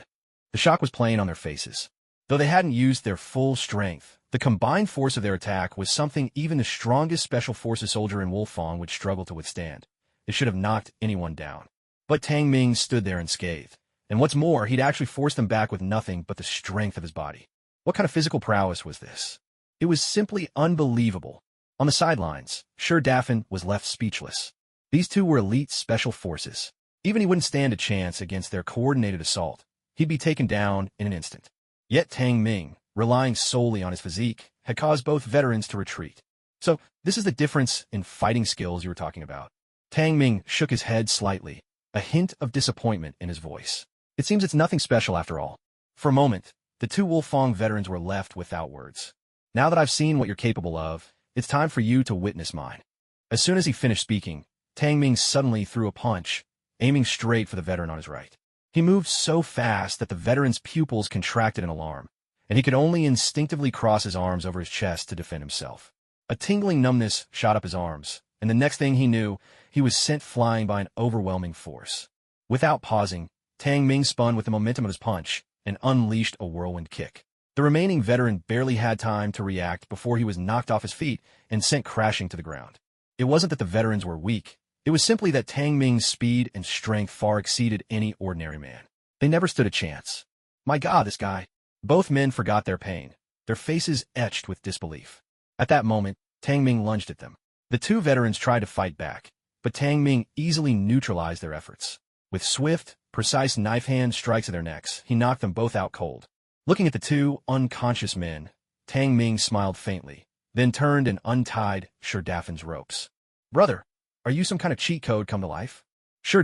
The shock was plain on their faces. Though they hadn't used their full strength, the combined force of their attack was something even the strongest Special Forces soldier in Wolfang would struggle to withstand. It should have knocked anyone down. But Tang Ming stood there unscathed. And what's more, he'd actually forced them back with nothing but the strength of his body. What kind of physical prowess was this? It was simply unbelievable. On the sidelines, Daffin was left speechless. These two were elite special forces. Even he wouldn't stand a chance against their coordinated assault. He'd be taken down in an instant. Yet Tang Ming, relying solely on his physique, had caused both veterans to retreat. So, this is the difference in fighting skills you were talking about. Tang Ming shook his head slightly, a hint of disappointment in his voice. It seems it's nothing special after all. For a moment, the two Wolfang veterans were left without words. Now that I've seen what you're capable of, it's time for you to witness mine. As soon as he finished speaking, Tang Ming suddenly threw a punch, aiming straight for the veteran on his right. He moved so fast that the veteran's pupils contracted in alarm, and he could only instinctively cross his arms over his chest to defend himself. A tingling numbness shot up his arms, and the next thing he knew, he was sent flying by an overwhelming force. Without pausing, Tang Ming spun with the momentum of his punch and unleashed a whirlwind kick. The remaining veteran barely had time to react before he was knocked off his feet and sent crashing to the ground. It wasn't that the veterans were weak. It was simply that Tang Ming's speed and strength far exceeded any ordinary man. They never stood a chance. My God, this guy. Both men forgot their pain, their faces etched with disbelief. At that moment, Tang Ming lunged at them. The two veterans tried to fight back, but Tang Ming easily neutralized their efforts. With swift, precise knife-hand strikes at their necks, he knocked them both out cold. Looking at the two unconscious men, Tang Ming smiled faintly, then turned and untied Daffin's ropes. Brother, are you some kind of cheat code come to life?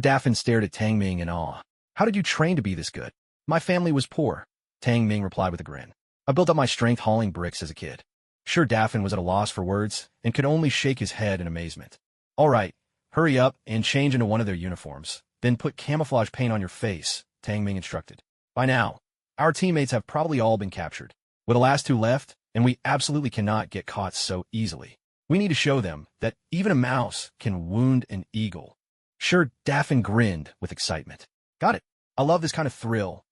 Daffin stared at Tang Ming in awe. How did you train to be this good? My family was poor, Tang Ming replied with a grin. I built up my strength hauling bricks as a kid. Daffin was at a loss for words and could only shake his head in amazement. All right, hurry up and change into one of their uniforms, then put camouflage paint on your face, Tang Ming instructed. By now, our teammates have probably all been captured. We're the last two left, and we absolutely cannot get caught so easily. We need to show them that even a mouse can wound an eagle. Daffin grinned with excitement. Got it. I love this kind of thrill.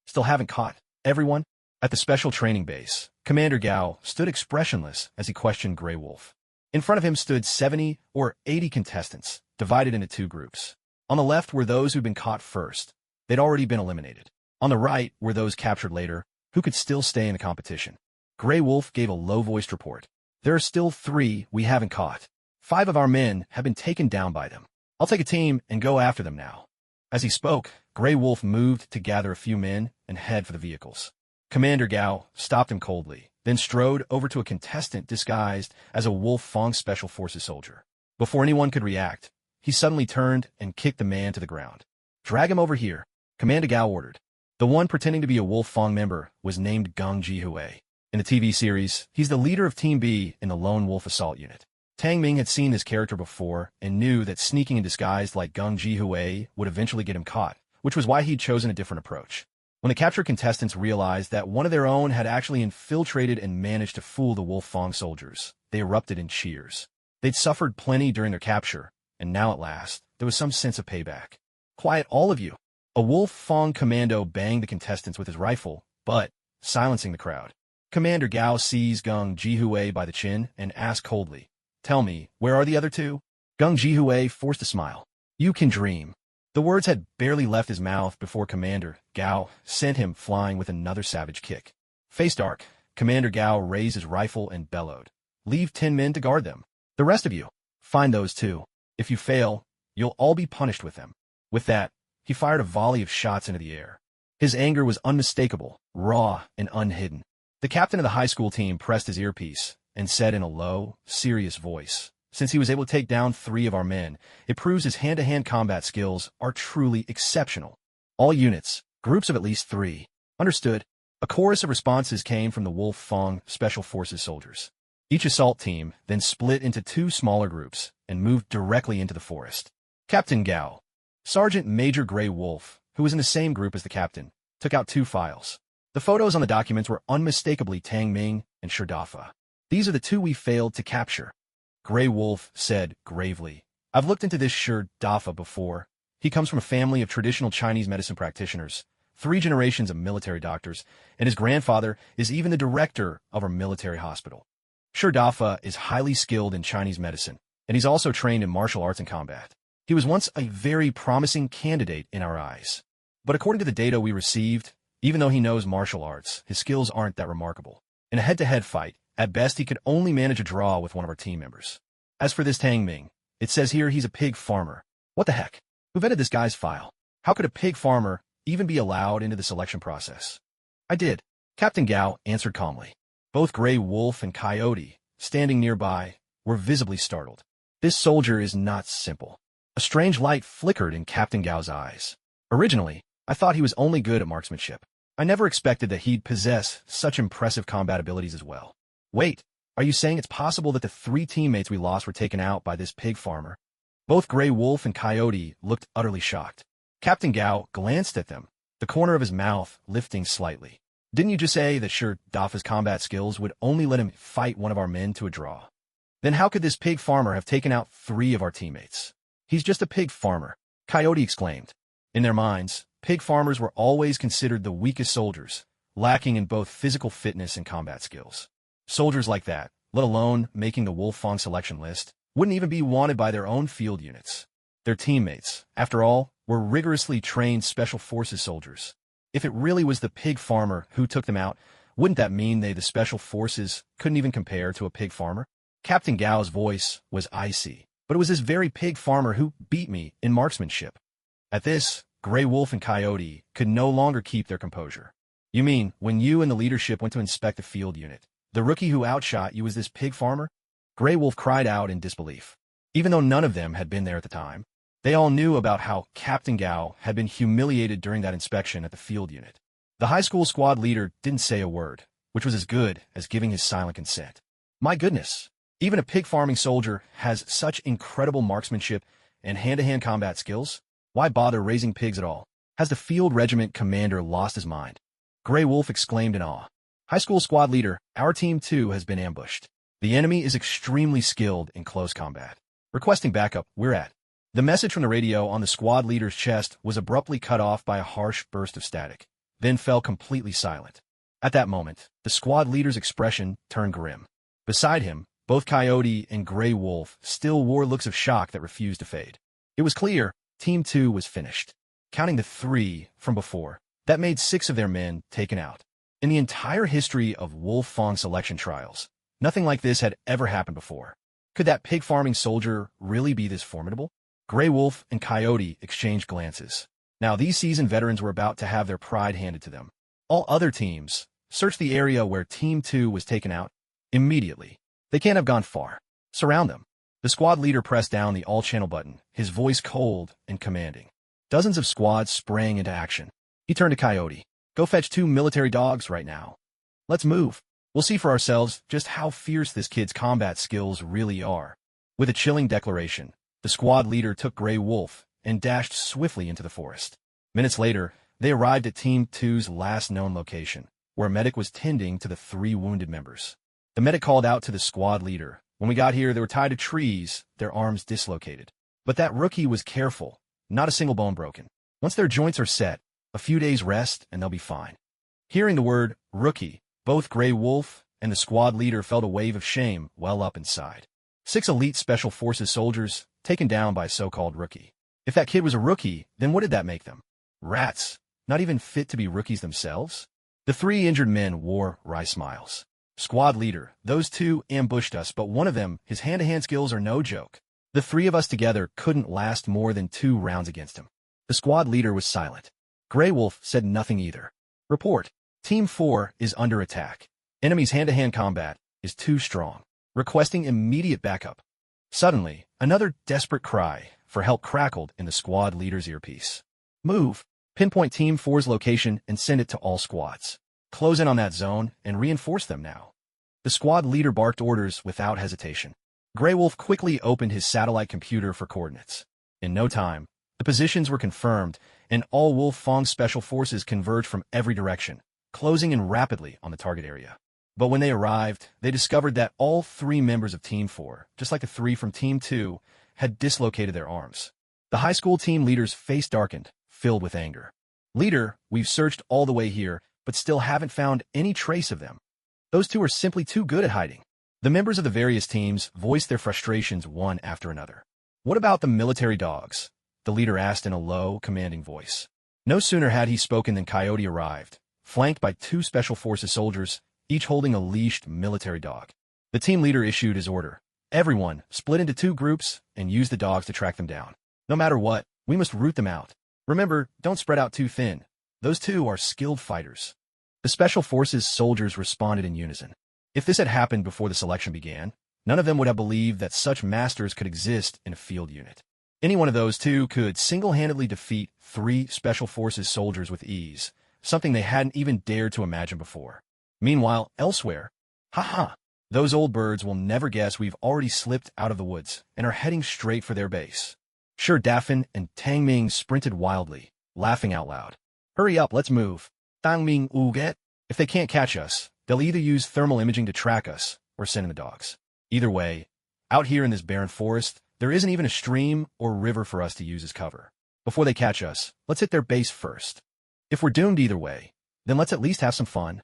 Still haven't caught everyone? At the special training base, Commander Gao stood expressionless as he questioned Grey Wolf. In front of him stood 70 or 80 contestants, divided into two groups. On the left were those who'd been caught first. They'd already been eliminated. On the right were those captured later, who could still stay in the competition. Grey Wolf gave a low-voiced report. There are still 3 we haven't caught. 5 of our men have been taken down by them. I'll take a team and go after them now. As he spoke, Grey Wolf moved to gather a few men and head for the vehicles. Commander Gao stopped him coldly, then strode over to a contestant disguised as a Wolfang Special Forces soldier. Before anyone could react, he suddenly turned and kicked the man to the ground. Drag him over here, Commander Gao ordered. The one pretending to be a Wolfang member was named Geng Jihui. In the TV series, he's the leader of Team B in the Lone Wolf Assault Unit. Tang Ming had seen this character before and knew that sneaking in disguise like Geng Jihui would eventually get him caught, which was why he'd chosen a different approach. When the captured contestants realized that one of their own had actually infiltrated and managed to fool the Wolfang soldiers, they erupted in cheers. They'd suffered plenty during their capture, and now at last, there was some sense of payback. Quiet, all of you. A Wolfang commando banged the contestants with his rifle, but silencing the crowd. Commander Gao seized Geng Jihui by the chin and asked coldly, Tell me, where are the other 2? Geng Jihui forced a smile. You can dream. The words had barely left his mouth before Commander Gao sent him flying with another savage kick. Face dark, Commander Gao raised his rifle and bellowed. Leave 10 men to guard them. The rest of you, find those 2. If you fail, you'll all be punished with them. With that, he fired a volley of shots into the air. His anger was unmistakable, raw, and unhidden. The captain of the high school team pressed his earpiece and said in a low, serious voice, Since he was able to take down 3 of our men, it proves his hand-to-hand combat skills are truly exceptional. All units, groups of at least 3. Understood. A chorus of responses came from the Wolfang Special Forces soldiers. Each assault team then split into 2 smaller groups and moved directly into the forest. Captain Gao. Sergeant Major Grey Wolf, who was in the same group as the captain, took out 2 files. The photos on the documents were unmistakably Tang Ming and Dafa. These are the 2 we failed to capture. Grey Wolf said gravely, I've looked into this Dafa before. He comes from a family of traditional Chinese medicine practitioners, 3 generations of military doctors, and his grandfather is even the director of our military hospital. Sure, Dafa is highly skilled in Chinese medicine, and he's also trained in martial arts and combat. He was once a very promising candidate in our eyes. But according to the data we received, even though he knows martial arts, his skills aren't that remarkable. In a head-to-head fight, at best he could only manage a draw with one of our team members. As for this Tang Ming, it says here he's a pig farmer. What the heck? Who vetted this guy's file? How could a pig farmer even be allowed into the selection process? I did. Captain Gao answered calmly. Both Grey Wolf and Coyote, standing nearby, were visibly startled. This soldier is not simple. A strange light flickered in Captain Gao's eyes. Originally, I thought he was only good at marksmanship. I never expected that he'd possess such impressive combat abilities as well. Wait, are you saying it's possible that the 3 teammates we lost were taken out by this pig farmer? Both Grey Wolf and Coyote looked utterly shocked. Captain Gao glanced at them, the corner of his mouth lifting slightly. Didn't you just say that sure Dafa's combat skills would only let him fight one of our men to a draw? Then how could this pig farmer have taken out 3 of our teammates? He's just a pig farmer, Coyote exclaimed. In their minds, pig farmers were always considered the weakest soldiers, lacking in both physical fitness and combat skills. Soldiers like that, let alone making the Wolfang selection list, wouldn't even be wanted by their own field units. Their teammates, after all, were rigorously trained special forces soldiers. If it really was the pig farmer who took them out, wouldn't that mean the special forces couldn't even compare to a pig farmer? Captain Gao's voice was icy, but it was this very pig farmer who beat me in marksmanship. At this, Grey Wolf and Coyote could no longer keep their composure. You mean, when you and the leadership went to inspect the field unit, the rookie who outshot you was this pig farmer? Grey Wolf cried out in disbelief. Even though none of them had been there at the time, they all knew about how Captain Gao had been humiliated during that inspection at the field unit. The high school squad leader didn't say a word, which was as good as giving his silent consent. My goodness, even a pig farming soldier has such incredible marksmanship and hand-to-hand combat skills? Why bother raising pigs at all? Has the field regiment commander lost his mind? Grey Wolf exclaimed in awe. High school squad leader, our team too has been ambushed. The enemy is extremely skilled in close combat. Requesting backup, we're at. The message from the radio on the squad leader's chest was abruptly cut off by a harsh burst of static, then fell completely silent. At that moment, the squad leader's expression turned grim. Beside him, both Coyote and Grey Wolf still wore looks of shock that refused to fade. It was clear Team 2 was finished. Counting the 3 from before, that made 6 of their men taken out. In the entire history of Wolfang selection trials, nothing like this had ever happened before. Could that pig farming soldier really be this formidable? Grey Wolf and Coyote exchanged glances. Now these seasoned veterans were about to have their pride handed to them. All other teams searched the area where Team 2 was taken out immediately. They can't have gone far. Surround them. The squad leader pressed down the all-channel button, his voice cold and commanding. Dozens of squads sprang into action. He turned to Coyote. Go fetch 2 military dogs right now. Let's move. We'll see for ourselves just how fierce this kid's combat skills really are. With a chilling declaration, the squad leader took Grey Wolf and dashed swiftly into the forest. Minutes later, they arrived at Team 2's last known location, where a medic was tending to the 3 wounded members. The medic called out to the squad leader. When we got here, they were tied to trees, their arms dislocated. But that rookie was careful, not a single bone broken. Once their joints are set, a few days rest and they'll be fine. Hearing the word rookie, both Grey Wolf and the squad leader felt a wave of shame well up inside. 6 elite special forces soldiers taken down by a so-called rookie. If that kid was a rookie, then what did that make them? Rats, not even fit to be rookies themselves? The 3 injured men wore wry smiles. Squad leader, those 2 ambushed us, but one of them, his hand-to-hand skills are no joke. The 3 of us together couldn't last more than 2 rounds against him. The squad leader was silent. Grey Wolf said nothing either. Report. Team 4 is under attack. Enemy's hand-to-hand combat is too strong. Requesting immediate backup. Suddenly, another desperate cry for help crackled in the squad leader's earpiece. Move. Pinpoint Team 4's location and send it to all squads. Close in on that zone and reinforce them now. The squad leader barked orders without hesitation. Grey Wolf quickly opened his satellite computer for coordinates. In no time, the positions were confirmed, and all Wolfang special forces converged from every direction, closing in rapidly on the target area. But when they arrived, they discovered that all 3 members of Team 4, just like the 3 from Team 2, had dislocated their arms. The high school team leader's face darkened, filled with anger. Leader, we've searched all the way here, but still haven't found any trace of them. Those two are simply too good at hiding. The members of the various teams voiced their frustrations one after another. What about the military dogs? The leader asked in a low, commanding voice. No sooner had he spoken than Coyote arrived, flanked by two Special Forces soldiers, each holding a leashed military dog. The team leader issued his order. Everyone, split into two groups and use the dogs to track them down. No matter what, we must root them out. Remember, don't spread out too thin. Those two are skilled fighters. The Special Forces soldiers responded in unison. If this had happened before the selection began, none of them would have believed that such masters could exist in a field unit. Any one of those two could single-handedly defeat 3 Special Forces soldiers with ease, something they hadn't even dared to imagine before. Meanwhile, elsewhere, haha, those old birds will never guess we've already slipped out of the woods and are heading straight for their base. Sure Daffin and Tang Ming sprinted wildly, laughing out loud. Hurry up, let's move. Tang Ming uget. If they can't catch us, they'll either use thermal imaging to track us or send in the dogs. Either way, out here in this barren forest, there isn't even a stream or river for us to use as cover. Before they catch us, let's hit their base first. If we're doomed either way, then let's at least have some fun.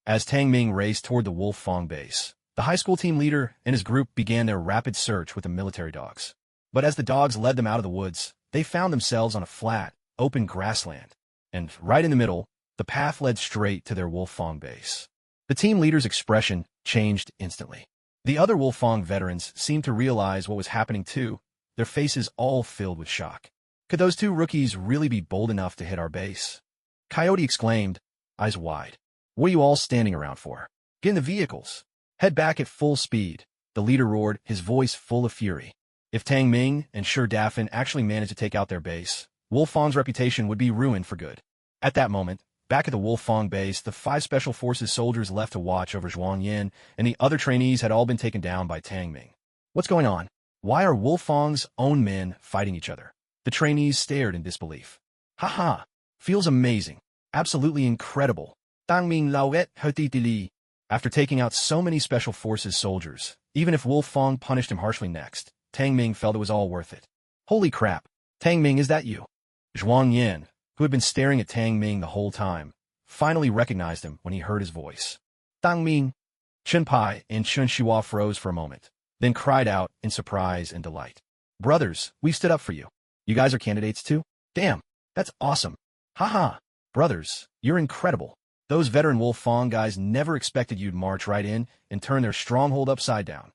As Tang Ming raced toward the Wolf Fong base, the high school team leader and his group began their rapid search with the military dogs. But as the dogs led them out of the woods, they found themselves on a flat, open grassland. And right in the middle, the path led straight to their Wolf Fong base. The team leader's expression changed instantly. The other Wolf Fong veterans seemed to realize what was happening too, their faces all filled with shock. Could those two rookies really be bold enough to hit our base? Coyote exclaimed, eyes wide. What are you all standing around for? Get in the vehicles. Head back at full speed, the leader roared, his voice full of fury. If Tang Ming and Sure Daffin actually managed to take out their base, Wolf Fong's reputation would be ruined for good. At that moment, back at the Wolf Fong base, the 5 Special Forces soldiers left to watch over Zhuang Yin and the other trainees had all been taken down by Tang Ming. What's going on? Why are Wolf Fong's own men fighting each other? The trainees stared in disbelief. Haha, feels amazing. Absolutely incredible. Tang Ming lauet hotitili. After taking out so many Special Forces soldiers, even if Wolf Fong punished him harshly next, Tang Ming felt it was all worth it. Holy crap. Tang Ming, is that you? Zhuang Yin, who had been staring at Tang Ming the whole time, finally recognized him when he heard his voice. Tang Ming. Chen Pai and Chen Shihua froze for a moment, then cried out in surprise and delight. Brothers, we stood up for you. You guys are candidates too? Damn, that's awesome. Haha. Brothers, you're incredible. Those veteran Wolf Fong guys never expected you'd march right in and turn their stronghold upside down.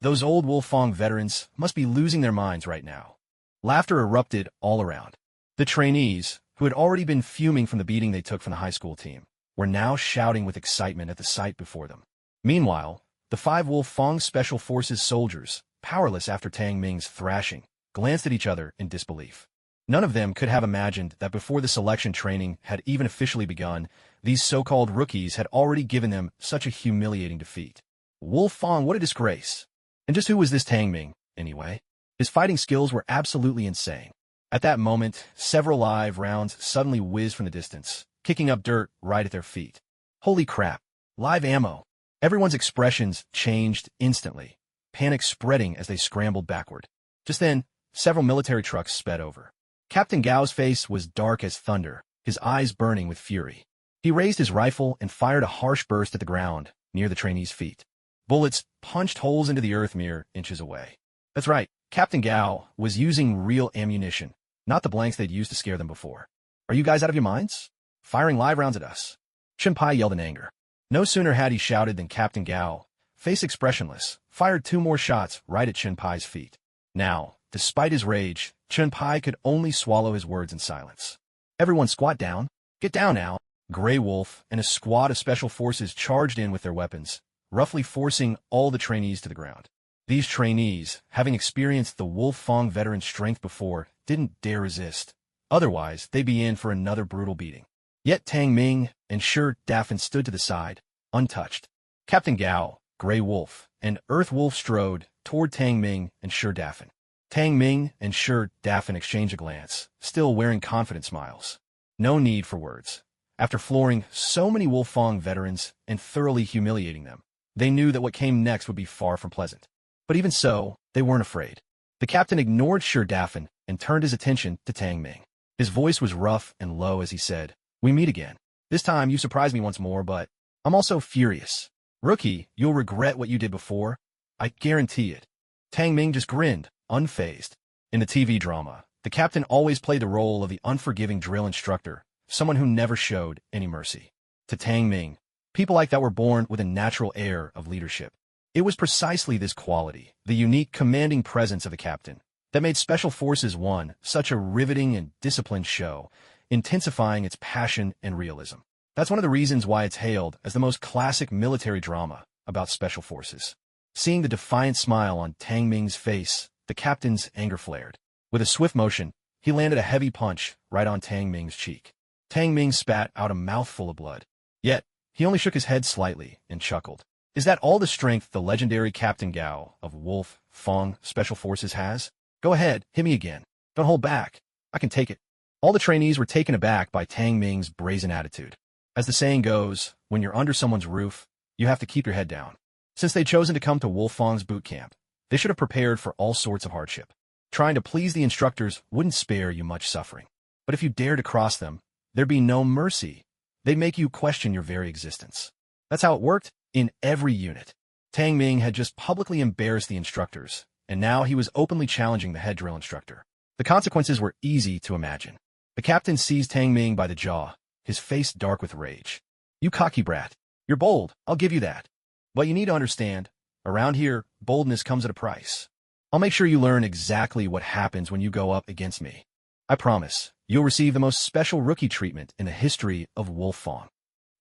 Those old Wolf Fong veterans must be losing their minds right now. Laughter erupted all around. The trainees, who had already been fuming from the beating they took from the high school team, were now shouting with excitement at the sight before them. Meanwhile, the 5 Wolf Fong Special Forces soldiers, powerless after Tang Ming's thrashing, glanced at each other in disbelief. None of them could have imagined that before the selection training had even officially begun, these so-called rookies had already given them such a humiliating defeat. Wolf Fong, what a disgrace. And just who was this Tang Ming, anyway? His fighting skills were absolutely insane. At that moment, several live rounds suddenly whizzed from the distance, kicking up dirt right at their feet. Holy crap. Live ammo. Everyone's expressions changed instantly, panic spreading as they scrambled backward. Just then, several military trucks sped over. Captain Gao's face was dark as thunder, his eyes burning with fury. He raised his rifle and fired a harsh burst at the ground, near the trainees' feet. Bullets punched holes into the earth mere inches away. That's right, Captain Gao was using real ammunition, not the blanks they'd used to scare them before. Are you guys out of your minds? Firing live rounds at us. Chen Pai yelled in anger. No sooner had he shouted than Captain Gao, face expressionless, fired 2 more shots right at Chen Pai's feet. Now, despite his rage, Chen Pai could only swallow his words in silence. Everyone squat down. Get down now. Grey Wolf and a squad of Special Forces charged in with their weapons, roughly forcing all the trainees to the ground. These trainees, having experienced the Wolf Fong veteran strength before, didn't dare resist. Otherwise, they'd be in for another brutal beating. Yet Tang Ming and Sure Daffin stood to the side, untouched. Captain Gao, Grey Wolf, and Earth Wolf strode toward Tang Ming and Sure Daffin. Tang Ming and Sure Daffin exchanged a glance, still wearing confident smiles. No need for words. After flooring so many Wolf Fong veterans and thoroughly humiliating them, they knew that what came next would be far from pleasant. But even so, they weren't afraid. The captain ignored Sure Daffin and turned his attention to Tang Ming. His voice was rough and low as he said, "We meet again. This time you surprised me once more, but I'm also furious. Rookie, you'll regret what you did before. I guarantee it." Tang Ming just grinned, unfazed. In the TV drama, the captain always played the role of the unforgiving drill instructor, someone who never showed any mercy. To Tang Ming, people like that were born with a natural air of leadership. It was precisely this quality, the unique, commanding presence of the captain, that made Special Forces 1 such a riveting and disciplined show, intensifying its passion and realism. That's one of the reasons why it's hailed as the most classic military drama about Special Forces. Seeing the defiant smile on Tang Ming's face, the captain's anger flared. With a swift motion, he landed a heavy punch right on Tang Ming's cheek. Tang Ming spat out a mouthful of blood. Yet, he only shook his head slightly and chuckled. Is that all the strength the legendary Captain Gao of Wolf Fong Special Forces has? Go ahead, hit me again. Don't hold back. I can take it. All the trainees were taken aback by Tang Ming's brazen attitude. As the saying goes, when you're under someone's roof, you have to keep your head down. Since they'd chosen to come to Wolf Fong's boot camp, they should have prepared for all sorts of hardship. Trying to please the instructors wouldn't spare you much suffering. But if you dare to cross them, there'd be no mercy. They'd make you question your very existence. That's how it worked in every unit. Tang Ming had just publicly embarrassed the instructors, and now he was openly challenging the head drill instructor. The consequences were easy to imagine. The captain seized Tang Ming by the jaw, his face dark with rage. "You cocky brat. You're bold, I'll give you that. But you need to understand, around here, boldness comes at a price. I'll make sure you learn exactly what happens when you go up against me. I promise, you'll receive the most special rookie treatment in the history of Wolf Fong.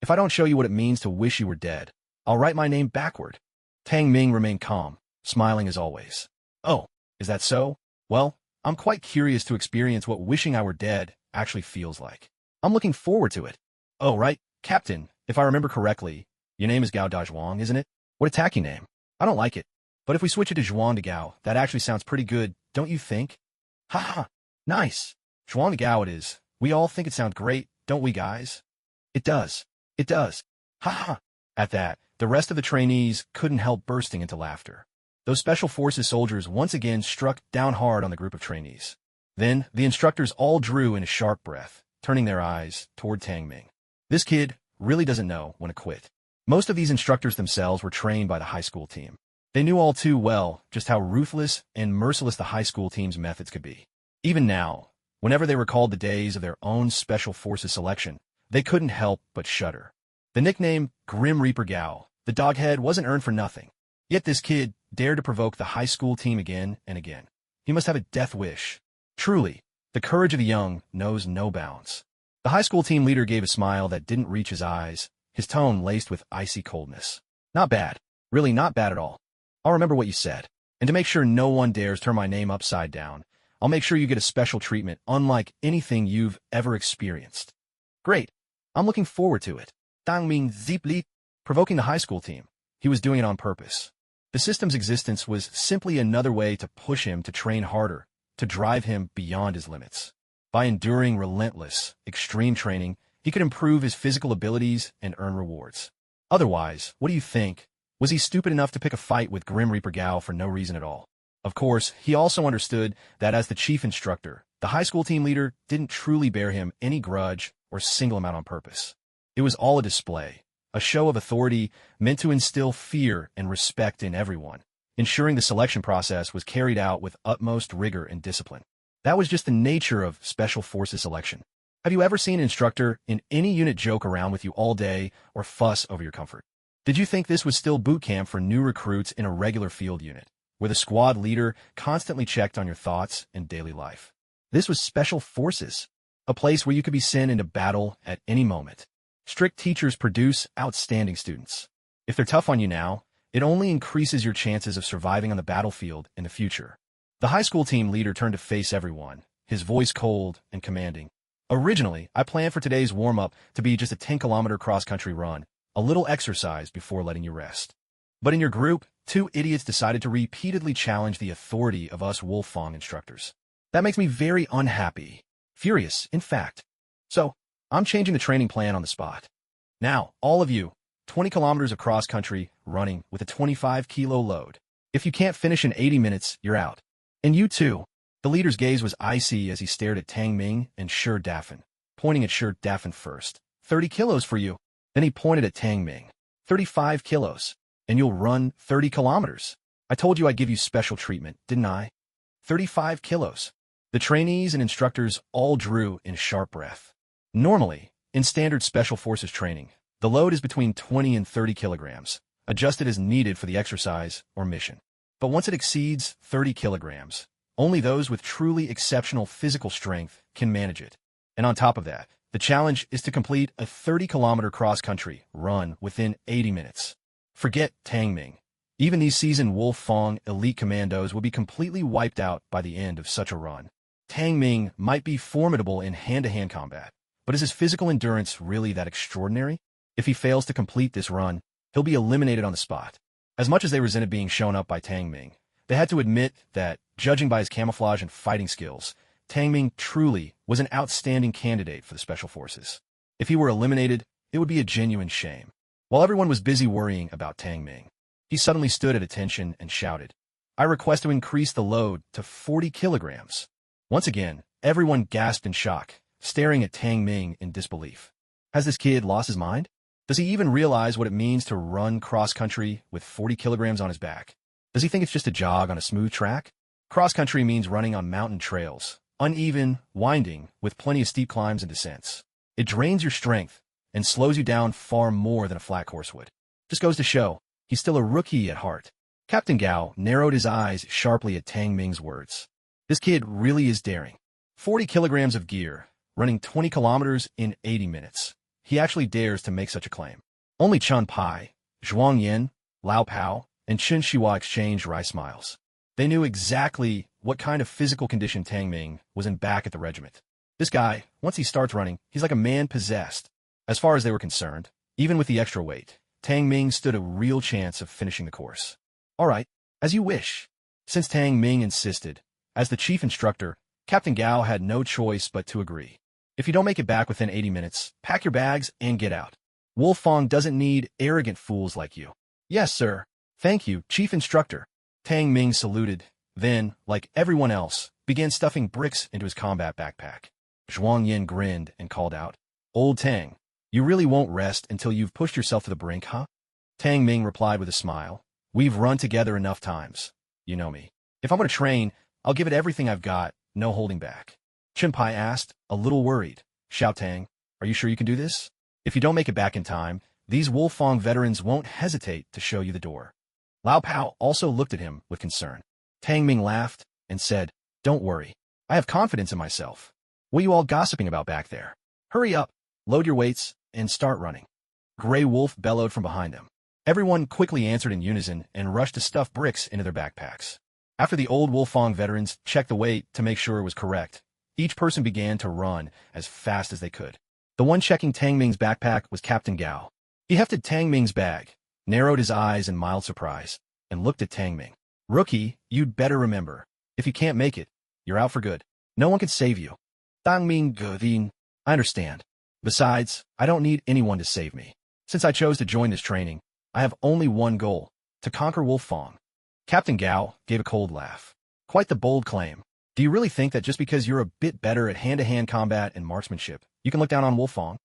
If I don't show you what it means to wish you were dead, I'll write my name backward." Tang Ming remained calm, smiling as always. "Oh, is that so? Well, I'm quite curious to experience what wishing I were dead actually feels like. I'm looking forward to it." "Oh, right, Captain, if I remember correctly, your name is Gao Dazhuang, isn't it? What a tacky name. I don't like it. But if we switch it to Zhuang to Gao, that actually sounds pretty good, don't you think?" "Ha ha, nice. Zhuang to Gao it is. We all think it sounds great, don't we, guys?" "It does. It does. Ha ha." At that, the rest of the trainees couldn't help bursting into laughter. Those Special Forces soldiers once again struck down hard on the group of trainees. Then, the instructors all drew in a sharp breath, turning their eyes toward Tang Ming. This kid really doesn't know when to quit. Most of these instructors themselves were trained by the high school team. They knew all too well just how ruthless and merciless the high school team's methods could be. Even now, whenever they recalled the days of their own Special Forces selection, they couldn't help but shudder. The nickname Grim Reaper Gao, the doghead, wasn't earned for nothing. Yet this kid dared to provoke the high school team again and again. He must have a death wish. Truly, the courage of the young knows no bounds. The high school team leader gave a smile that didn't reach his eyes, his tone laced with icy coldness. "Not bad. Really not bad at all. I'll remember what you said. And to make sure no one dares turn my name upside down, I'll make sure you get a special treatment unlike anything you've ever experienced." "Great. I'm looking forward to it." Tang Ming zipped, provoking the high school team. He was doing it on purpose. The system's existence was simply another way to push him to train harder, to drive him beyond his limits. By enduring relentless, extreme training, he could improve his physical abilities and earn rewards. Otherwise, what do you think? Was he stupid enough to pick a fight with Grim Reaper Gao for no reason at all? Of course, he also understood that as the chief instructor, the high school team leader didn't truly bear him any grudge or single him out on purpose. It was all a display, a show of authority meant to instill fear and respect in everyone, ensuring the selection process was carried out with utmost rigor and discipline. That was just the nature of Special Forces selection. Have you ever seen an instructor in any unit joke around with you all day or fuss over your comfort? Did you think this was still boot camp for new recruits in a regular field unit, where the squad leader constantly checked on your thoughts and daily life? This was Special Forces, a place where you could be sent into battle at any moment. Strict teachers produce outstanding students. If they're tough on you now, it only increases your chances of surviving on the battlefield in the future. The high school team leader turned to face everyone, his voice cold and commanding. "Originally, I planned for today's warm-up to be just a 10-kilometer cross-country run, a little exercise before letting you rest. But in your group, 2 idiots decided to repeatedly challenge the authority of us Wolf Fong instructors. That makes me very unhappy. Furious, in fact. So, I'm changing the training plan on the spot. Now, all of you, 20 kilometers of cross-country running with a 25-kilo load. If you can't finish in 80 minutes, you're out. And you too. The leader's gaze was icy as he stared at Tang Ming and Shi Dafen, pointing at Shi Dafen first. 30 kilos for you. Then he pointed at Tang Ming. 35 kilos. And you'll run 30 kilometers. I told you I'd give you special treatment, didn't I? 35 kilos. The trainees and instructors all drew in a sharp breath. Normally, in standard special forces training, the load is between 20 and 30 kilograms, adjusted as needed for the exercise or mission. But once it exceeds 30 kilograms, only those with truly exceptional physical strength can manage it. And on top of that, the challenge is to complete a 30-kilometer cross-country run within 80 minutes. Forget Tang Ming. Even these seasoned Wolf Fong elite commandos will be completely wiped out by the end of such a run. Tang Ming might be formidable in hand-to-hand combat, but is his physical endurance really that extraordinary? If he fails to complete this run, he'll be eliminated on the spot. As much as they resented being shown up by Tang Ming, they had to admit that, judging by his camouflage and fighting skills, Tang Ming truly was an outstanding candidate for the Special Forces. If he were eliminated, it would be a genuine shame. While everyone was busy worrying about Tang Ming, he suddenly stood at attention and shouted, "I request to increase the load to 40 kilograms." Once again, everyone gasped in shock, staring at Tang Ming in disbelief. Has this kid lost his mind? Does he even realize what it means to run cross-country with 40 kilograms on his back? Does he think it's just a jog on a smooth track? Cross-country means running on mountain trails, uneven, winding, with plenty of steep climbs and descents. It drains your strength and slows you down far more than a flat course would. Just goes to show, he's still a rookie at heart. Captain Gao narrowed his eyes sharply at Tang Ming's words. This kid really is daring. 40 kilograms of gear, running 20 kilometers in 80 minutes. He actually dares to make such a claim. Only Chun Pai, Zhuang Yin, Lao Pao, and Chen Shihua exchanged wry smiles. They knew exactly what kind of physical condition Tang Ming was in back at the regiment. This guy, once he starts running, he's like a man possessed. As far as they were concerned, even with the extra weight, Tang Ming stood a real chance of finishing the course. All right, as you wish. Since Tang Ming insisted, as the chief instructor, Captain Gao had no choice but to agree. If you don't make it back within 80 minutes, pack your bags and get out. Wolf Fong doesn't need arrogant fools like you. Yes, sir. Thank you, chief instructor. Tang Ming saluted, then, like everyone else, began stuffing bricks into his combat backpack. Zhuang Yin grinned and called out, "Old Tang, you really won't rest until you've pushed yourself to the brink, huh?" Tang Ming replied with a smile, "We've run together enough times. You know me. If I'm going to train, I'll give it everything I've got, no holding back." Chen Pai asked, a little worried, "Xiao Tang, are you sure you can do this? If you don't make it back in time, these Wolf Fong veterans won't hesitate to show you the door." Lao Pao also looked at him with concern. Tang Ming laughed and said, "Don't worry. I have confidence in myself. What are you all gossiping about back there? Hurry up, load your weights, and start running." Gray Wolf bellowed from behind them. Everyone quickly answered in unison and rushed to stuff bricks into their backpacks. After the old Wolf Fong veterans checked the weight to make sure it was correct, each person began to run as fast as they could. The one checking Tang Ming's backpack was Captain Gao. He hefted Tang Ming's bag, narrowed his eyes in mild surprise, and looked at Tang Ming. "Rookie, you'd better remember, if you can't make it, you're out for good. No one can save you." Tang Ming Godin, "I understand. Besides, I don't need anyone to save me. Since I chose to join this training, I have only one goal, to conquer Wolf Fong." Captain Gao gave a cold laugh. "Quite the bold claim. Do you really think that just because you're a bit better at hand-to-hand combat and marksmanship, you can look down on Wolf Fong?"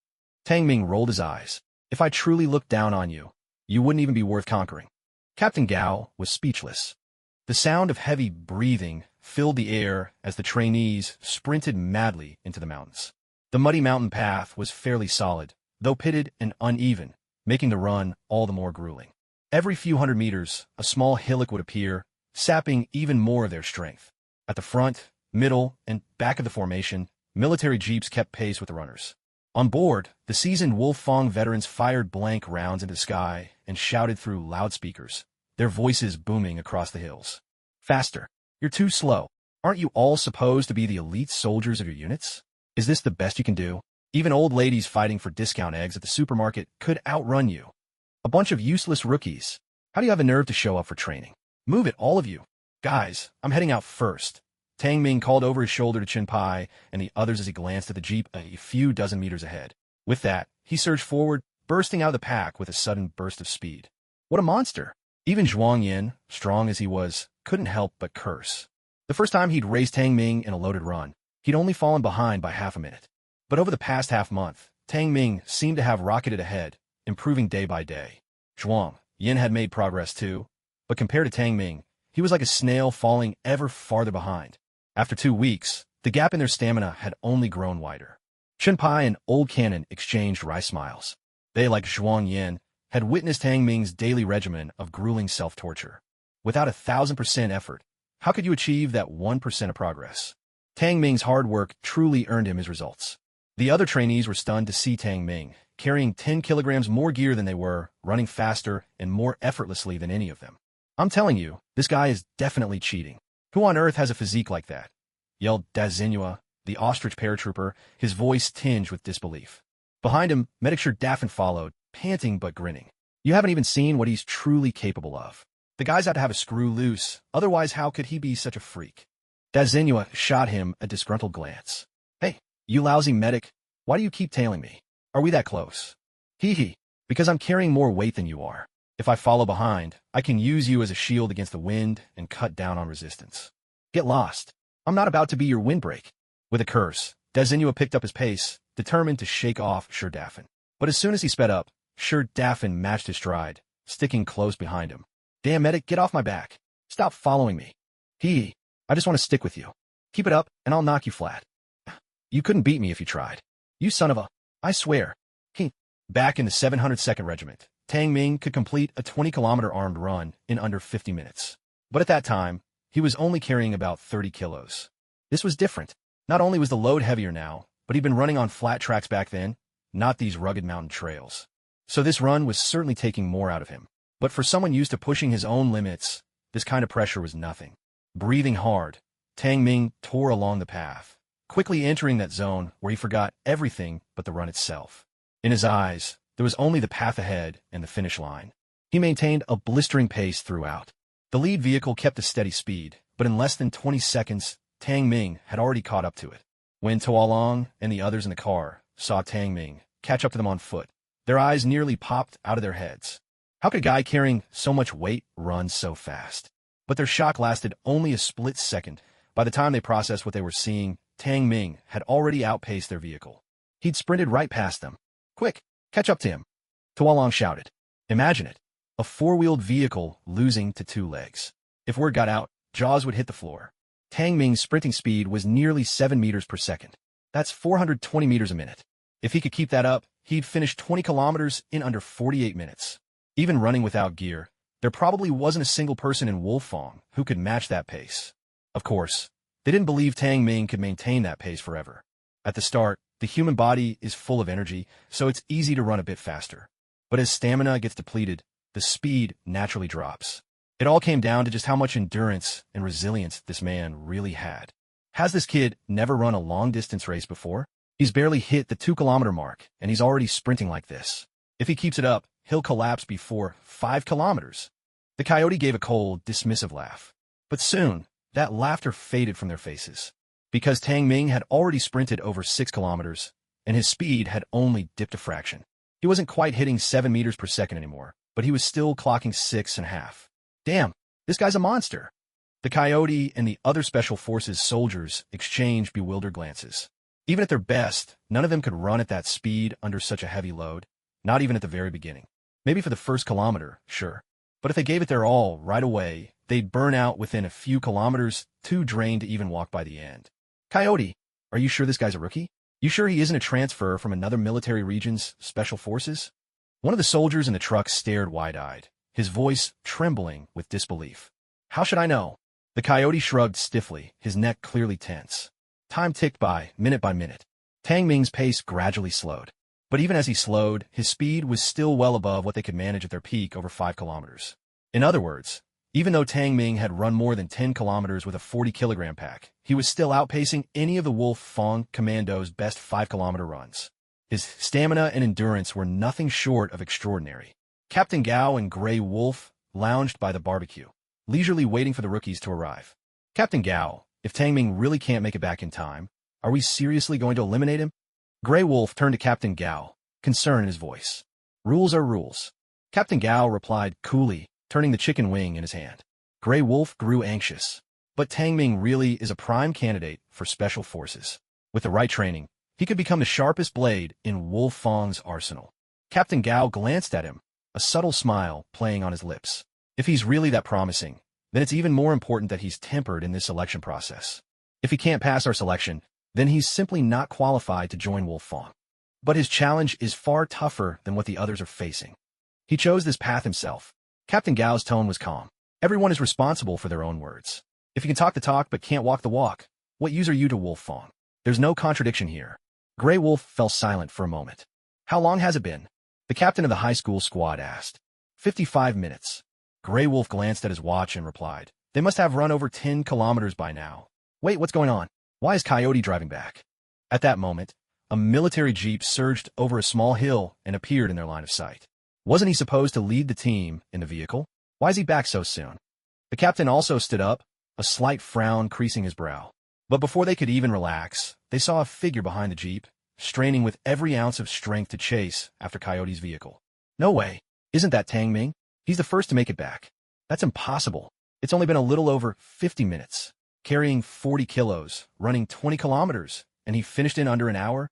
Tang Ming rolled his eyes. "If I truly looked down on you, you wouldn't even be worth conquering." Captain Gao was speechless. The sound of heavy breathing filled the air as the trainees sprinted madly into the mountains. The muddy mountain path was fairly solid, though pitted and uneven, making the run all the more grueling. Every few hundred meters, a small hillock would appear, sapping even more of their strength. At the front, middle, and back of the formation, military jeeps kept pace with the runners. On board, the seasoned Wolf Fong veterans fired blank rounds into the sky and shouted through loudspeakers, their voices booming across the hills. "Faster! You're too slow. Aren't you all supposed to be the elite soldiers of your units? Is this the best you can do? Even old ladies fighting for discount eggs at the supermarket could outrun you. A bunch of useless rookies. How do you have the nerve to show up for training? Move it, all of you. Guys, I'm heading out first." Tang Ming called over his shoulder to Chen Pai and the others as he glanced at the jeep a few dozen meters ahead. With that, he surged forward, bursting out of the pack with a sudden burst of speed. What a monster! Even Zhuang Yin, strong as he was, couldn't help but curse. The first time he'd raced Tang Ming in a loaded run, he'd only fallen behind by half a minute. But over the past half-month, Tang Ming seemed to have rocketed ahead, improving day by day. Zhuang Yin had made progress too, but compared to Tang Ming, he was like a snail falling ever farther behind. After 2 weeks, the gap in their stamina had only grown wider. Shenpai and Old Cannon exchanged wry smiles. They, like Zhuang Yin, had witnessed Tang Ming's daily regimen of grueling self-torture. Without 1,000% effort, how could you achieve that 1% of progress? Tang Ming's hard work truly earned him his results. The other trainees were stunned to see Tang Ming, carrying 10 kilograms more gear than they were, running faster and more effortlessly than any of them. I'm telling you, this guy is definitely cheating. Who on earth has a physique like that? Yelled Dazinua, the ostrich paratrooper, his voice tinged with disbelief. Behind him, Medicsure Daffin followed, panting but grinning. You haven't even seen what he's truly capable of. The guy's out to have a screw loose, otherwise how could he be such a freak? Dazinua shot him a disgruntled glance. Hey, you lousy medic, why do you keep tailing me? Are we that close? Hee hee, because I'm carrying more weight than you are. If I follow behind, I can use you as a shield against the wind and cut down on resistance. Get lost. I'm not about to be your windbreak. With a curse, Dazinua picked up his pace, determined to shake off Sure Daffin. But as soon as he sped up, Sure Daffin matched his stride, sticking close behind him. Damn medic, get off my back. Stop following me. Hee, I just want to stick with you. Keep it up, and I'll knock you flat. You couldn't beat me if you tried. You son of a... I swear. Back in the 702nd Regiment, Tang Ming could complete a 20-kilometer armed run in under 50 minutes. But at that time, he was only carrying about 30 kilos. This was different. Not only was the load heavier now, but he'd been running on flat tracks back then, not these rugged mountain trails. So this run was certainly taking more out of him. But for someone used to pushing his own limits, this kind of pressure was nothing. Breathing hard, Tang Ming tore along the path, quickly entering that zone where he forgot everything but the run itself. In his eyes, there was only the path ahead and the finish line. He maintained a blistering pace throughout. The lead vehicle kept a steady speed, but in less than 20 seconds, Tang Ming had already caught up to it. When Toalong and the others in the car saw Tang Ming catch up to them on foot, their eyes nearly popped out of their heads. How could a guy carrying so much weight run so fast? But their shock lasted only a split second. By the time they processed what they were seeing, Tang Ming had already outpaced their vehicle. He'd sprinted right past them. Quick, catch up to him, Toalong shouted. Imagine it, a four-wheeled vehicle losing to 2 legs. If word got out, jaws would hit the floor. Tang Ming's sprinting speed was nearly 7 meters per second. That's 420 meters a minute. If he could keep that up, he'd finish 20 kilometers in under 48 minutes. Even running without gear, there probably wasn't a single person in Wolfong who could match that pace. Of course, they didn't believe Tang Ming could maintain that pace forever. At the start, the human body is full of energy, so it's easy to run a bit faster. But as stamina gets depleted, the speed naturally drops. It all came down to just how much endurance and resilience this man really had. Has this kid never run a long-distance race before? He's barely hit the 2-kilometer mark, and he's already sprinting like this. If he keeps it up, he'll collapse before 5 kilometers. The coyote gave a cold, dismissive laugh. But soon, that laughter faded from their faces. Because Tang Ming had already sprinted over 6 kilometers, and his speed had only dipped a fraction. He wasn't quite hitting 7 meters per second anymore, but he was still clocking 6.5. Damn, this guy's a monster. The coyote and the other special forces soldiers exchanged bewildered glances. Even at their best, none of them could run at that speed under such a heavy load, not even at the very beginning. Maybe for the first kilometer, sure. But if they gave it their all right away, they'd burn out within a few kilometers, too drained to even walk by the end. Coyote, are you sure this guy's a rookie? You sure he isn't a transfer from another military region's special forces? One of the soldiers in the truck stared wide-eyed, his voice trembling with disbelief. How should I know? The coyote shrugged stiffly, his neck clearly tense. Time ticked by, minute by minute. Tang Ming's pace gradually slowed. But even as he slowed, his speed was still well above what they could manage at their peak over 5 kilometers. In other words, even though Tang Ming had run more than 10 kilometers with a 40-kilogram pack, he was still outpacing any of the Wolfong Commando's best 5-kilometer runs. His stamina and endurance were nothing short of extraordinary. Captain Gao and Grey Wolf lounged by the barbecue, leisurely waiting for the rookies to arrive. Captain Gao, if Tang Ming really can't make it back in time, are we seriously going to eliminate him? Grey Wolf turned to Captain Gao, concern in his voice. Rules are rules. Captain Gao replied coolly, turning the chicken wing in his hand. Grey Wolf grew anxious. But Tang Ming really is a prime candidate for special forces. With the right training, he could become the sharpest blade in Wolf Fang's arsenal. Captain Gao glanced at him, a subtle smile playing on his lips. If he's really that promising, then it's even more important that he's tempered in this selection process. If he can't pass our selection, then he's simply not qualified to join Wolf Fang. But his challenge is far tougher than what the others are facing. He chose this path himself. Captain Gao's tone was calm. Everyone is responsible for their own words. If you can talk the talk but can't walk the walk, what use are you to Wolf Fang? There's no contradiction here. Grey Wolf fell silent for a moment. How long has it been? The captain of the high school squad asked. 55 minutes. Grey Wolf glanced at his watch and replied, They must have run over 10 kilometers by now. Wait, what's going on? Why is Coyote driving back? At that moment, a military jeep surged over a small hill and appeared in their line of sight. Wasn't he supposed to lead the team in the vehicle? Why is he back so soon? The captain also stood up, a slight frown creasing his brow. But before they could even relax, they saw a figure behind the jeep, straining with every ounce of strength to chase after Coyote's vehicle. No way. Isn't that Tang Ming? He's the first to make it back. That's impossible. It's only been a little over 50 minutes. Carrying 40 kilos, running 20 kilometers, and he finished in under an hour?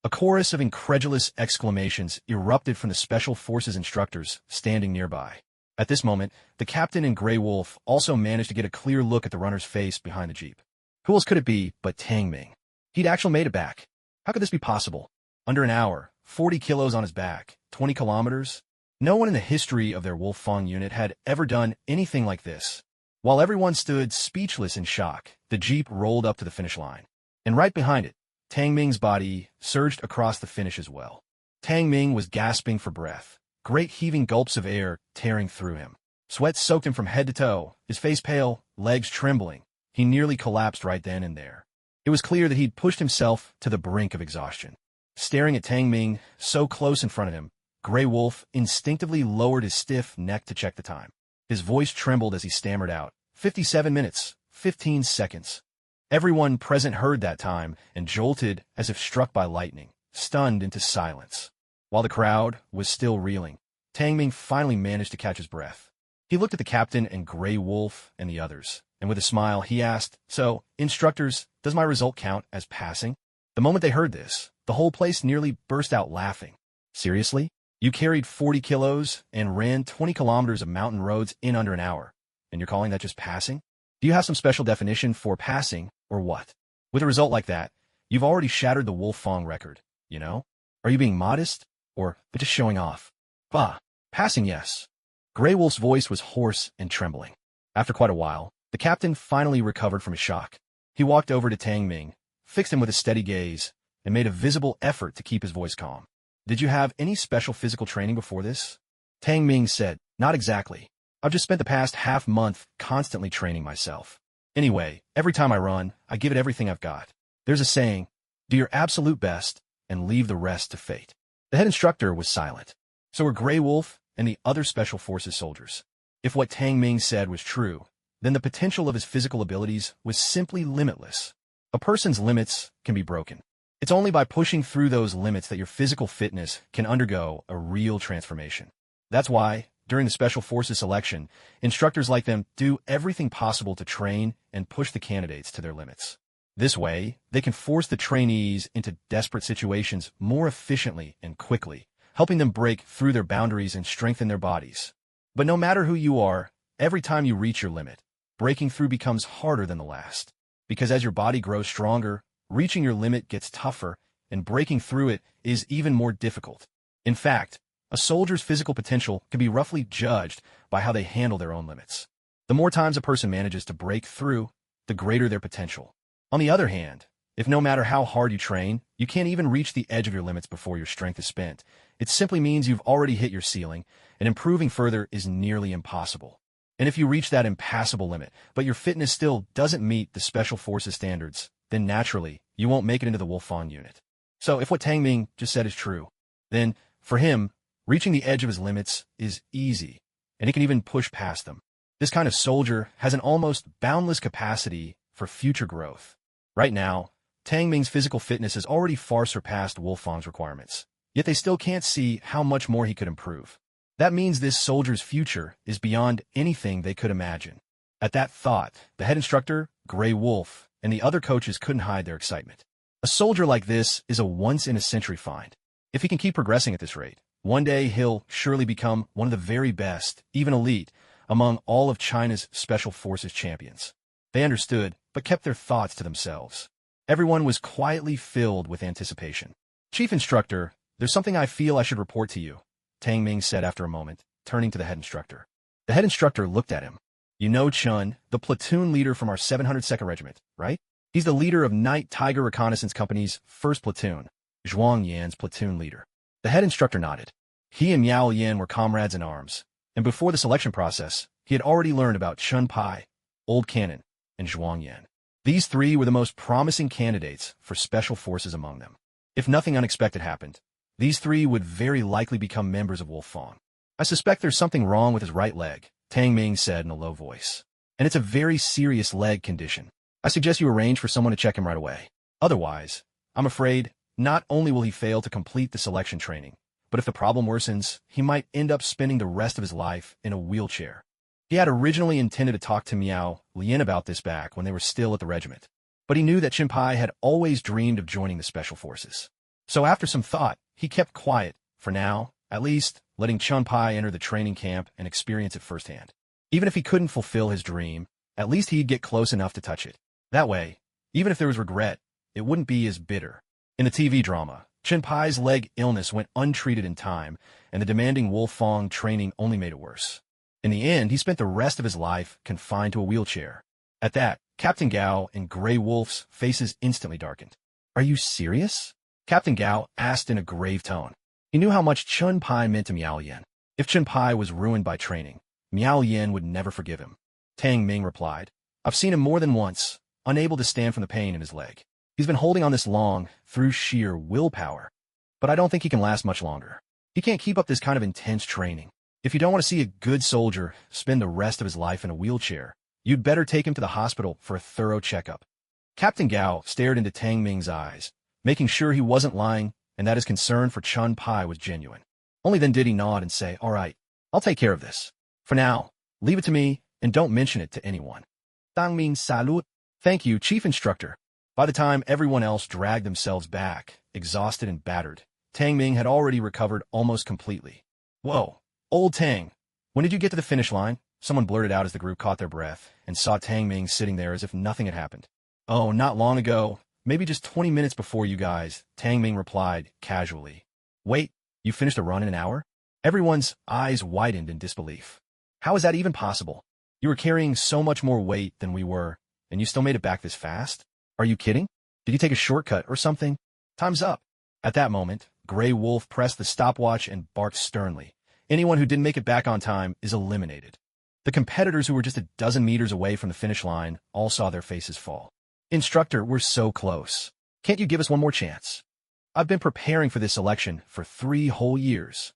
A chorus of incredulous exclamations erupted from the Special Forces instructors standing nearby. At this moment, the captain and Grey Wolf also managed to get a clear look at the runner's face behind the jeep. Who else could it be but Tang Ming? He'd actually made it back. How could this be possible? Under an hour, 40 kilos on his back, 20 kilometers? No one in the history of their Wolf Fang unit had ever done anything like this. While everyone stood speechless in shock, the jeep rolled up to the finish line. And right behind it, Tang Ming's body surged across the finish as well. Tang Ming was gasping for breath, great heaving gulps of air tearing through him. Sweat soaked him from head to toe, his face pale, legs trembling. He nearly collapsed right then and there. It was clear that he'd pushed himself to the brink of exhaustion. Staring at Tang Ming, so close in front of him, Grey Wolf instinctively lowered his stiff neck to check the time. His voice trembled as he stammered out, 57 minutes, 15 seconds. Everyone present heard that time and jolted as if struck by lightning, stunned into silence. While the crowd was still reeling, Tang Ming finally managed to catch his breath. He looked at the captain and Grey Wolf and the others, and with a smile he asked, So, instructors, does my result count as passing? The moment they heard this, the whole place nearly burst out laughing. Seriously? You carried 40 kilos and ran 20 kilometers of mountain roads in under an hour, and you're calling that just passing? Do you have some special definition for passing, or what? With a result like that, you've already shattered the Wolf Fang record, you know? Are you being modest, or just showing off? Bah, passing yes. Grey Wolf's voice was hoarse and trembling. After quite a while, the captain finally recovered from his shock. He walked over to Tang Ming, fixed him with a steady gaze, and made a visible effort to keep his voice calm. Did you have any special physical training before this? Tang Ming said, Not exactly. I've just spent the past half-month constantly training myself. Anyway, every time I run, I give it everything I've got. There's a saying, do your absolute best and leave the rest to fate. The head instructor was silent. So were Grey Wolf and the other Special Forces soldiers. If what Tang Ming said was true, then the potential of his physical abilities was simply limitless. A person's limits can be broken. It's only by pushing through those limits that your physical fitness can undergo a real transformation. That's why, during the Special Forces selection, instructors like them do everything possible to train and push the candidates to their limits. This way, they can force the trainees into desperate situations more efficiently and quickly, helping them break through their boundaries and strengthen their bodies. But no matter who you are, every time you reach your limit, breaking through becomes harder than the last. Because as your body grows stronger, reaching your limit gets tougher, and breaking through it is even more difficult. In fact, a soldier's physical potential can be roughly judged by how they handle their own limits. The more times a person manages to break through, the greater their potential. On the other hand, if no matter how hard you train, you can't even reach the edge of your limits before your strength is spent, it simply means you've already hit your ceiling, and improving further is nearly impossible. And if you reach that impassable limit, but your fitness still doesn't meet the Special Forces standards, then naturally, you won't make it into the Wolf Fang unit. So if what Tang Ming just said is true, then, for him, reaching the edge of his limits is easy, and he can even push past them. This kind of soldier has an almost boundless capacity for future growth. Right now, Tang Ming's physical fitness has already far surpassed Wolf Fang's requirements, yet they still can't see how much more he could improve. That means this soldier's future is beyond anything they could imagine. At that thought, the head instructor, Gray Wolf, and the other coaches couldn't hide their excitement. A soldier like this is a once-in-a-century find. If he can keep progressing at this rate, one day he'll surely become one of the very best, even elite, among all of China's Special Forces champions. They understood, but kept their thoughts to themselves. Everyone was quietly filled with anticipation. "Chief Instructor, there's something I feel I should report to you," Tang Ming said after a moment, turning to the head instructor. The head instructor looked at him. "You know Chun, the platoon leader from our 702nd Regiment, right? He's the leader of Night Tiger Reconnaissance Company's 1st Platoon, Zhuang Yan's platoon leader." The head instructor nodded. He and Miao Yan were comrades in arms, and before the selection process, he had already learned about Chun Pai, Old Cannon, and Zhuang Yan. These three were the most promising candidates for special forces among them. If nothing unexpected happened, these three would very likely become members of Wolfang. "I suspect there's something wrong with his right leg," Tang Ming said in a low voice. "And it's a very serious leg condition. I suggest you arrange for someone to check him right away. Otherwise, I'm afraid, not only will he fail to complete the selection training, but if the problem worsens, he might end up spending the rest of his life in a wheelchair." He had originally intended to talk to Miao Lian about this back when they were still at the regiment, but he knew that Chenpai had always dreamed of joining the Special Forces. So after some thought, he kept quiet, for now, at least, letting Chenpai enter the training camp and experience it firsthand. Even if he couldn't fulfill his dream, at least he'd get close enough to touch it. That way, even if there was regret, it wouldn't be as bitter. In the TV drama, Chenpai's leg illness went untreated in time, and the demanding Wolfang training only made it worse. In the end, he spent the rest of his life confined to a wheelchair. At that, Captain Gao and Gray Wolf's faces instantly darkened. "Are you serious?" Captain Gao asked in a grave tone. He knew how much Chun Pai meant to Miao Yan. If Chun Pai was ruined by training, Miao Yan would never forgive him. Tang Ming replied, "I've seen him more than once, unable to stand from the pain in his leg. He's been holding on this long, through sheer willpower. But I don't think he can last much longer. He can't keep up this kind of intense training. If you don't want to see a good soldier spend the rest of his life in a wheelchair, you'd better take him to the hospital for a thorough checkup." Captain Gao stared into Tang Ming's eyes, making sure he wasn't lying and that his concern for Chun Pai was genuine. Only then did he nod and say, "All right, I'll take care of this. For now, leave it to me and don't mention it to anyone." Tang Ming salut. "Thank you, Chief Instructor." By the time everyone else dragged themselves back, exhausted and battered, Tang Ming had already recovered almost completely. "Whoa, old Tang, when did you get to the finish line?" Someone blurted out as the group caught their breath and saw Tang Ming sitting there as if nothing had happened. "Oh, not long ago. Maybe just 20 minutes before you guys," Tang Ming replied casually. "Wait, you finished a run in an hour?" Everyone's eyes widened in disbelief. "How is that even possible? You were carrying so much more weight than we were, and you still made it back this fast? Are you kidding? Did you take a shortcut or something? Time's up." At that moment, Gray Wolf pressed the stopwatch and barked sternly. Anyone who didn't make it back on time is eliminated. The competitors who were just a dozen meters away from the finish line all saw their faces fall. "Instructor, we're so close. Can't you give us one more chance? I've been preparing for this election for 3 whole years."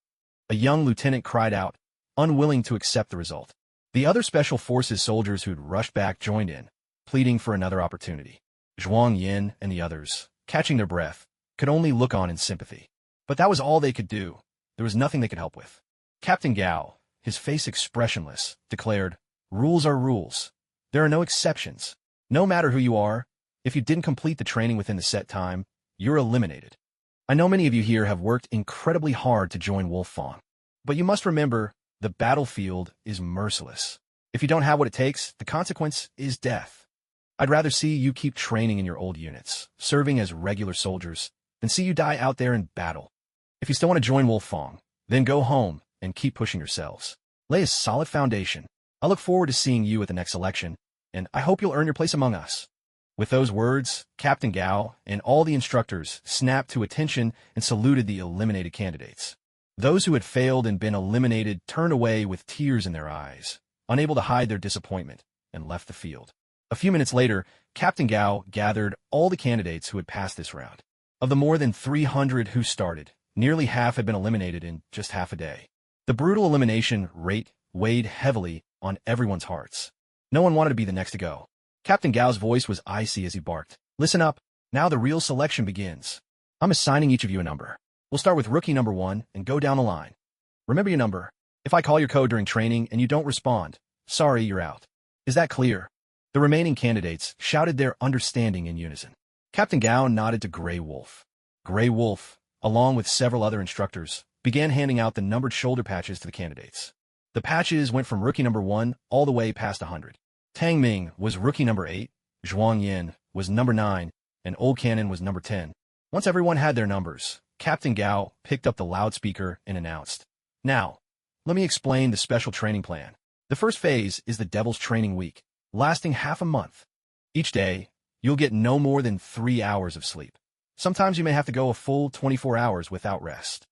A young lieutenant cried out, unwilling to accept the result. The other Special Forces soldiers who'd rushed back joined in, pleading for another opportunity. Zhuang Yin and the others, catching their breath, could only look on in sympathy. But that was all they could do. There was nothing they could help with. Captain Gao, his face expressionless, declared, "Rules are rules. There are no exceptions. No matter who you are, if you didn't complete the training within the set time, you're eliminated. I know many of you here have worked incredibly hard to join Wolfang, but you must remember, the battlefield is merciless. If you don't have what it takes, the consequence is death. I'd rather see you keep training in your old units, serving as regular soldiers, than see you die out there in battle. If you still want to join Wolfang, then go home and keep pushing yourselves. Lay a solid foundation. I look forward to seeing you at the next election, and I hope you'll earn your place among us." With those words, Captain Gao and all the instructors snapped to attention and saluted the eliminated candidates. Those who had failed and been eliminated turned away with tears in their eyes, unable to hide their disappointment, and left the field. A few minutes later, Captain Gao gathered all the candidates who had passed this round. Of the more than 300 who started, nearly half had been eliminated in just half a day. The brutal elimination rate weighed heavily on everyone's hearts. No one wanted to be the next to go. Captain Gao's voice was icy as he barked, "Listen up. Now the real selection begins. I'm assigning each of you a number. We'll start with rookie number 1 and go down the line. Remember your number. If I call your code during training and you don't respond, sorry, you're out. Is that clear?" The remaining candidates shouted their understanding in unison. Captain Gao nodded to Grey Wolf. Grey Wolf, along with several other instructors, began handing out the numbered shoulder patches to the candidates. The patches went from rookie number 1 all the way past 100. Tang Ming was rookie number 8, Zhuang Yin was number 9, and Old Cannon was number 10. Once everyone had their numbers, Captain Gao picked up the loudspeaker and announced, "Now, let me explain the special training plan. The first phase is the Devil's Training Week, lasting half a month. Each day, you'll get no more than 3 hours of sleep. Sometimes you may have to go a full 24 hours without rest.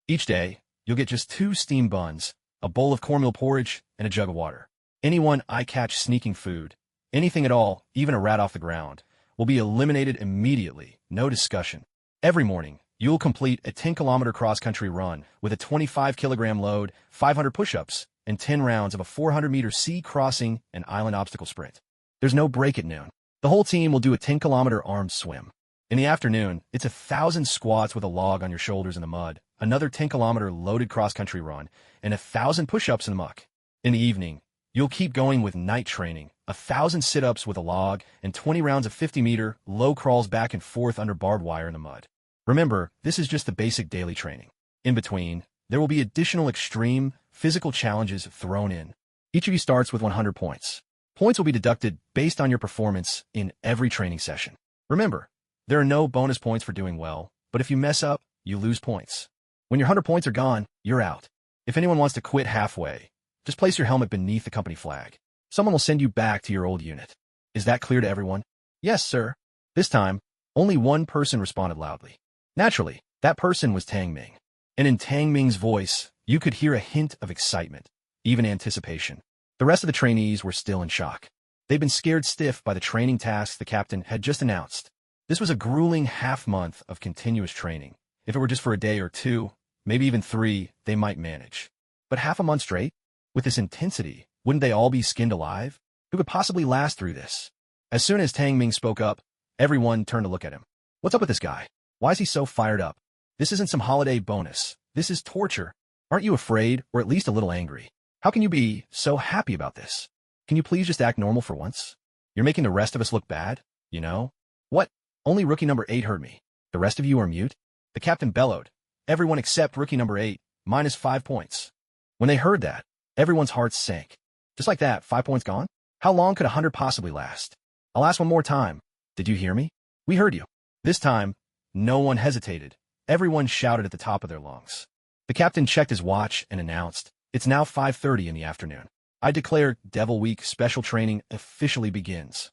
Each day, you'll get just 2 steam buns, a bowl of cornmeal porridge, and a jug of water. Anyone I catch sneaking food, anything at all, even a rat off the ground, will be eliminated immediately, no discussion. Every morning, you'll complete a 10-kilometer cross-country run with a 25-kilogram load, 500 push-ups, and 10 rounds of a 400-meter sea crossing and island obstacle sprint. There's no break at noon. The whole team will do a 10-kilometer armed swim. In the afternoon, it's 1,000 squats with a log on your shoulders in the mud, another 10-kilometer loaded cross-country run, and 1,000 push-ups in the muck. In the evening, you'll keep going with night training, 1,000 sit-ups with a log, and 20 rounds of 50-meter low crawls back and forth under barbed wire in the mud. Remember, this is just the basic daily training. In between, there will be additional extreme, physical challenges thrown in. Each of you starts with 100 points. Points will be deducted based on your performance in every training session. Remember, there are no bonus points for doing well, but if you mess up, you lose points. When your 100 points are gone, you're out. If anyone wants to quit halfway, just place your helmet beneath the company flag. Someone will send you back to your old unit. Is that clear to everyone? Yes, sir. This time, only one person responded loudly. Naturally, that person was Tang Ming. And in Tang Ming's voice, you could hear a hint of excitement, even anticipation. The rest of the trainees were still in shock. They'd been scared stiff by the training tasks the captain had just announced. This was a grueling half-month of continuous training. If it were just for a day or 2, maybe even 3, they might manage. But half a month straight? With this intensity, wouldn't they all be skinned alive? Who could possibly last through this? As soon as Tang Ming spoke up, everyone turned to look at him. What's up with this guy? Why is he so fired up? This isn't some holiday bonus. This is torture. Aren't you afraid, or at least a little angry? How can you be so happy about this? Can you please just act normal for once? You're making the rest of us look bad, you know? What? Only rookie number 8 heard me. The rest of you are mute? The captain bellowed. Everyone except rookie number 8, minus 5 points. When they heard that, everyone's hearts sank. Just like that, 5 points gone? How long could 100 possibly last? I'll ask one more time. Did you hear me? We heard you. This time, no one hesitated. Everyone shouted at the top of their lungs. The captain checked his watch and announced, "It's now 5:30 in the afternoon. I declare Devil Week special training officially begins.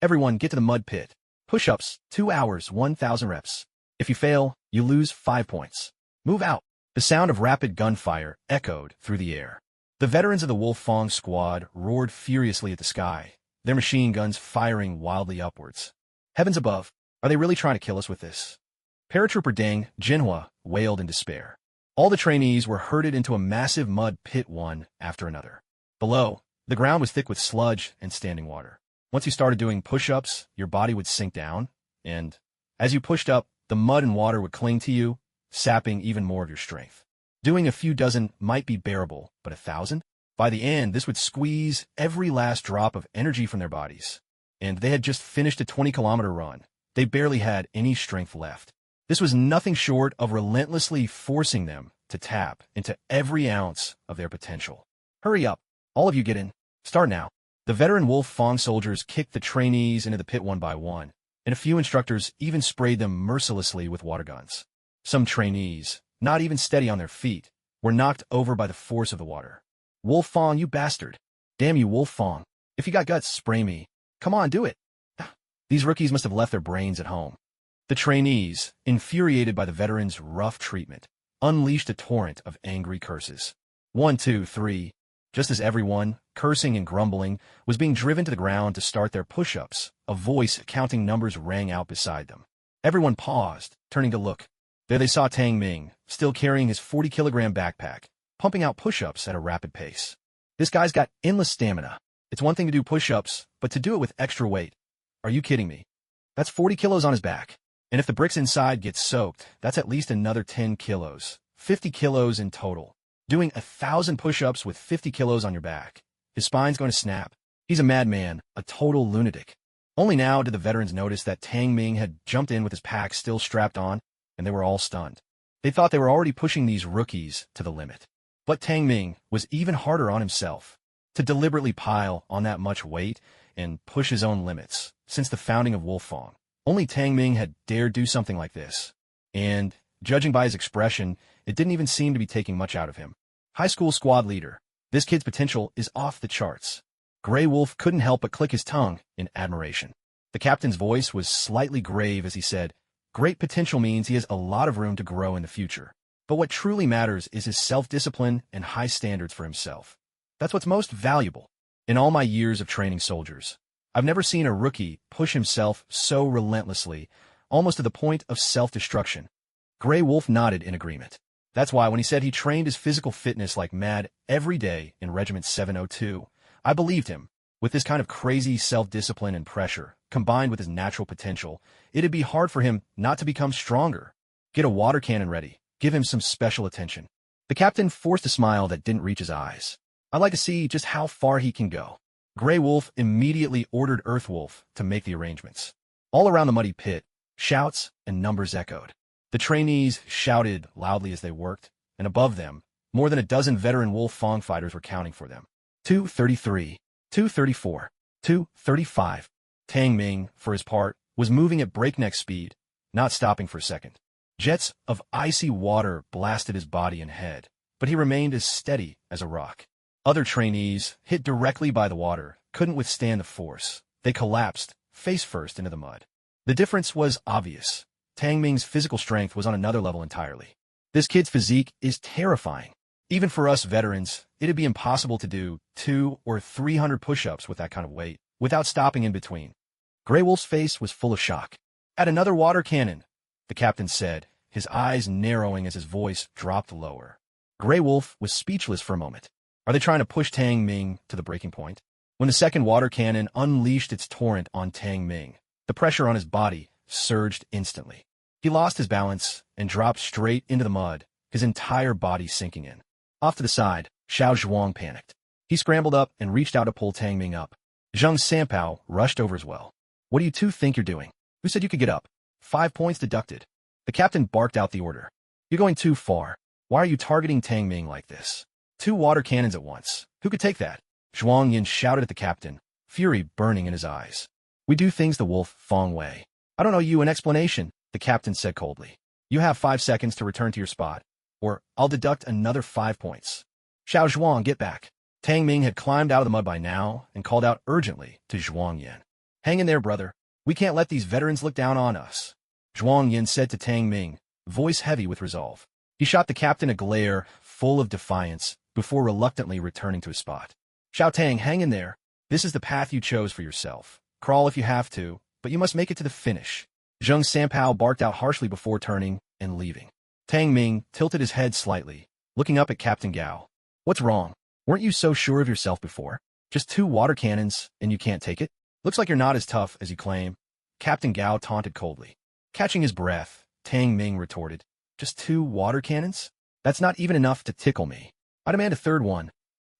Everyone get to the mud pit. Push-ups, 2 hours, 1,000 reps. If you fail, you lose 5 points. Move out." The sound of rapid gunfire echoed through the air. The veterans of the Wolf Fong squad roared furiously at the sky, their machine guns firing wildly upwards. Heavens above, are they really trying to kill us with this? Paratrooper Deng Jinhua wailed in despair. All the trainees were herded into a massive mud pit one after another. Below, the ground was thick with sludge and standing water. Once you started doing push-ups, your body would sink down, and as you pushed up, the mud and water would cling to you, sapping even more of your strength. Doing a few dozen might be bearable, but 1,000? By the end, this would squeeze every last drop of energy from their bodies. And they had just finished a 20-kilometer run. They barely had any strength left. This was nothing short of relentlessly forcing them to tap into every ounce of their potential. Hurry up. All of you get in. Start now. The veteran Wolf Fong soldiers kicked the trainees into the pit one by one, and a few instructors even sprayed them mercilessly with water guns. Some trainees, not even steady on their feet, were knocked over by the force of the water. "Wolf Fong, you bastard. Damn you, Wolf Fong. If you got guts, spray me. Come on, do it." These rookies must have left their brains at home. The trainees, infuriated by the veterans' rough treatment, unleashed a torrent of angry curses. 1, 2, 3. Just as everyone, cursing and grumbling, was being driven to the ground to start their push-ups, a voice counting numbers rang out beside them. Everyone paused, turning to look. There they saw Tang Ming, still carrying his 40-kilogram backpack, pumping out push-ups at a rapid pace. This guy's got endless stamina. It's one thing to do push-ups, but to do it with extra weight. Are you kidding me? That's 40 kilos on his back. And if the bricks inside get soaked, that's at least another 10 kilos, 50 kilos in total. Doing 1,000 push-ups with 50 kilos on your back. His spine's going to snap. He's a madman, a total lunatic. Only now did the veterans notice that Tang Ming had jumped in with his pack still strapped on, and they were all stunned. They thought they were already pushing these rookies to the limit. But Tang Ming was even harder on himself. To deliberately pile on that much weight and push his own limits. Since the founding of Wolfang, only Tang Ming had dared do something like this. And, judging by his expression, it didn't even seem to be taking much out of him. High school squad leader. This kid's potential is off the charts. Grey Wolf couldn't help but click his tongue in admiration. The captain's voice was slightly grave as he said, "Great potential means he has a lot of room to grow in the future. But what truly matters is his self-discipline and high standards for himself. That's what's most valuable. In all my years of training soldiers, I've never seen a rookie push himself so relentlessly, almost to the point of self-destruction." Grey Wolf nodded in agreement. That's why when he said he trained his physical fitness like mad every day in Regiment 702, I believed him. With this kind of crazy self-discipline and pressure, combined with his natural potential, it'd be hard for him not to become stronger. Get a water cannon ready. Give him some special attention. The captain forced a smile that didn't reach his eyes. I'd like to see just how far he can go. Grey Wolf immediately ordered Earth Wolf to make the arrangements. All around the muddy pit, shouts and numbers echoed. The trainees shouted loudly as they worked, and above them, more than a dozen veteran Wolfang fighters were counting for them. 233, 234, 235. Tang Ming, for his part, was moving at breakneck speed, not stopping for a second. Jets of icy water blasted his body and head, but he remained as steady as a rock. Other trainees, hit directly by the water, couldn't withstand the force. They collapsed, face first into the mud. The difference was obvious. Tang Ming's physical strength was on another level entirely. This kid's physique is terrifying. Even for us veterans, it'd be impossible to do 200 or 300 push-ups with that kind of weight, without stopping in between. Grey Wolf's face was full of shock. "Add another water cannon," the captain said, his eyes narrowing as his voice dropped lower. Grey Wolf was speechless for a moment. Are they trying to push Tang Ming to the breaking point? When the second water cannon unleashed its torrent on Tang Ming, the pressure on his body surged instantly. He lost his balance and dropped straight into the mud, his entire body sinking in. Off to the side, Xiao Zhuang panicked. He scrambled up and reached out to pull Tang Ming up. Zheng Sanpao rushed over as well. "What do you two think you're doing? Who said you could get up? 5 points deducted." The captain barked out the order. "You're going too far. Why are you targeting Tang Ming like this? 2 water cannons at once. Who could take that?" Zhuang Yin shouted at the captain, fury burning in his eyes. "We do things the Wolfang way. I don't owe you an explanation," the captain said coldly. "You have 5 seconds to return to your spot, or I'll deduct another 5 points. Xiao Zhuang, get back." Tang Ming had climbed out of the mud by now and called out urgently to Zhuang Yin. "Hang in there, brother. We can't let these veterans look down on us," Zhuang Yin said to Tang Ming, voice heavy with resolve. He shot the captain a glare full of defiance before reluctantly returning to his spot. "Xiao Tang, hang in there. This is the path you chose for yourself. Crawl if you have to, but you must make it to the finish." Zheng Sanpao barked out harshly before turning and leaving. Tang Ming tilted his head slightly, looking up at Captain Gao. "What's wrong? Weren't you so sure of yourself before? Just 2 water cannons, and you can't take it? Looks like you're not as tough as you claim." Captain Gao taunted coldly. Catching his breath, Tang Ming retorted, "Just 2 water cannons? That's not even enough to tickle me. I demand a third one."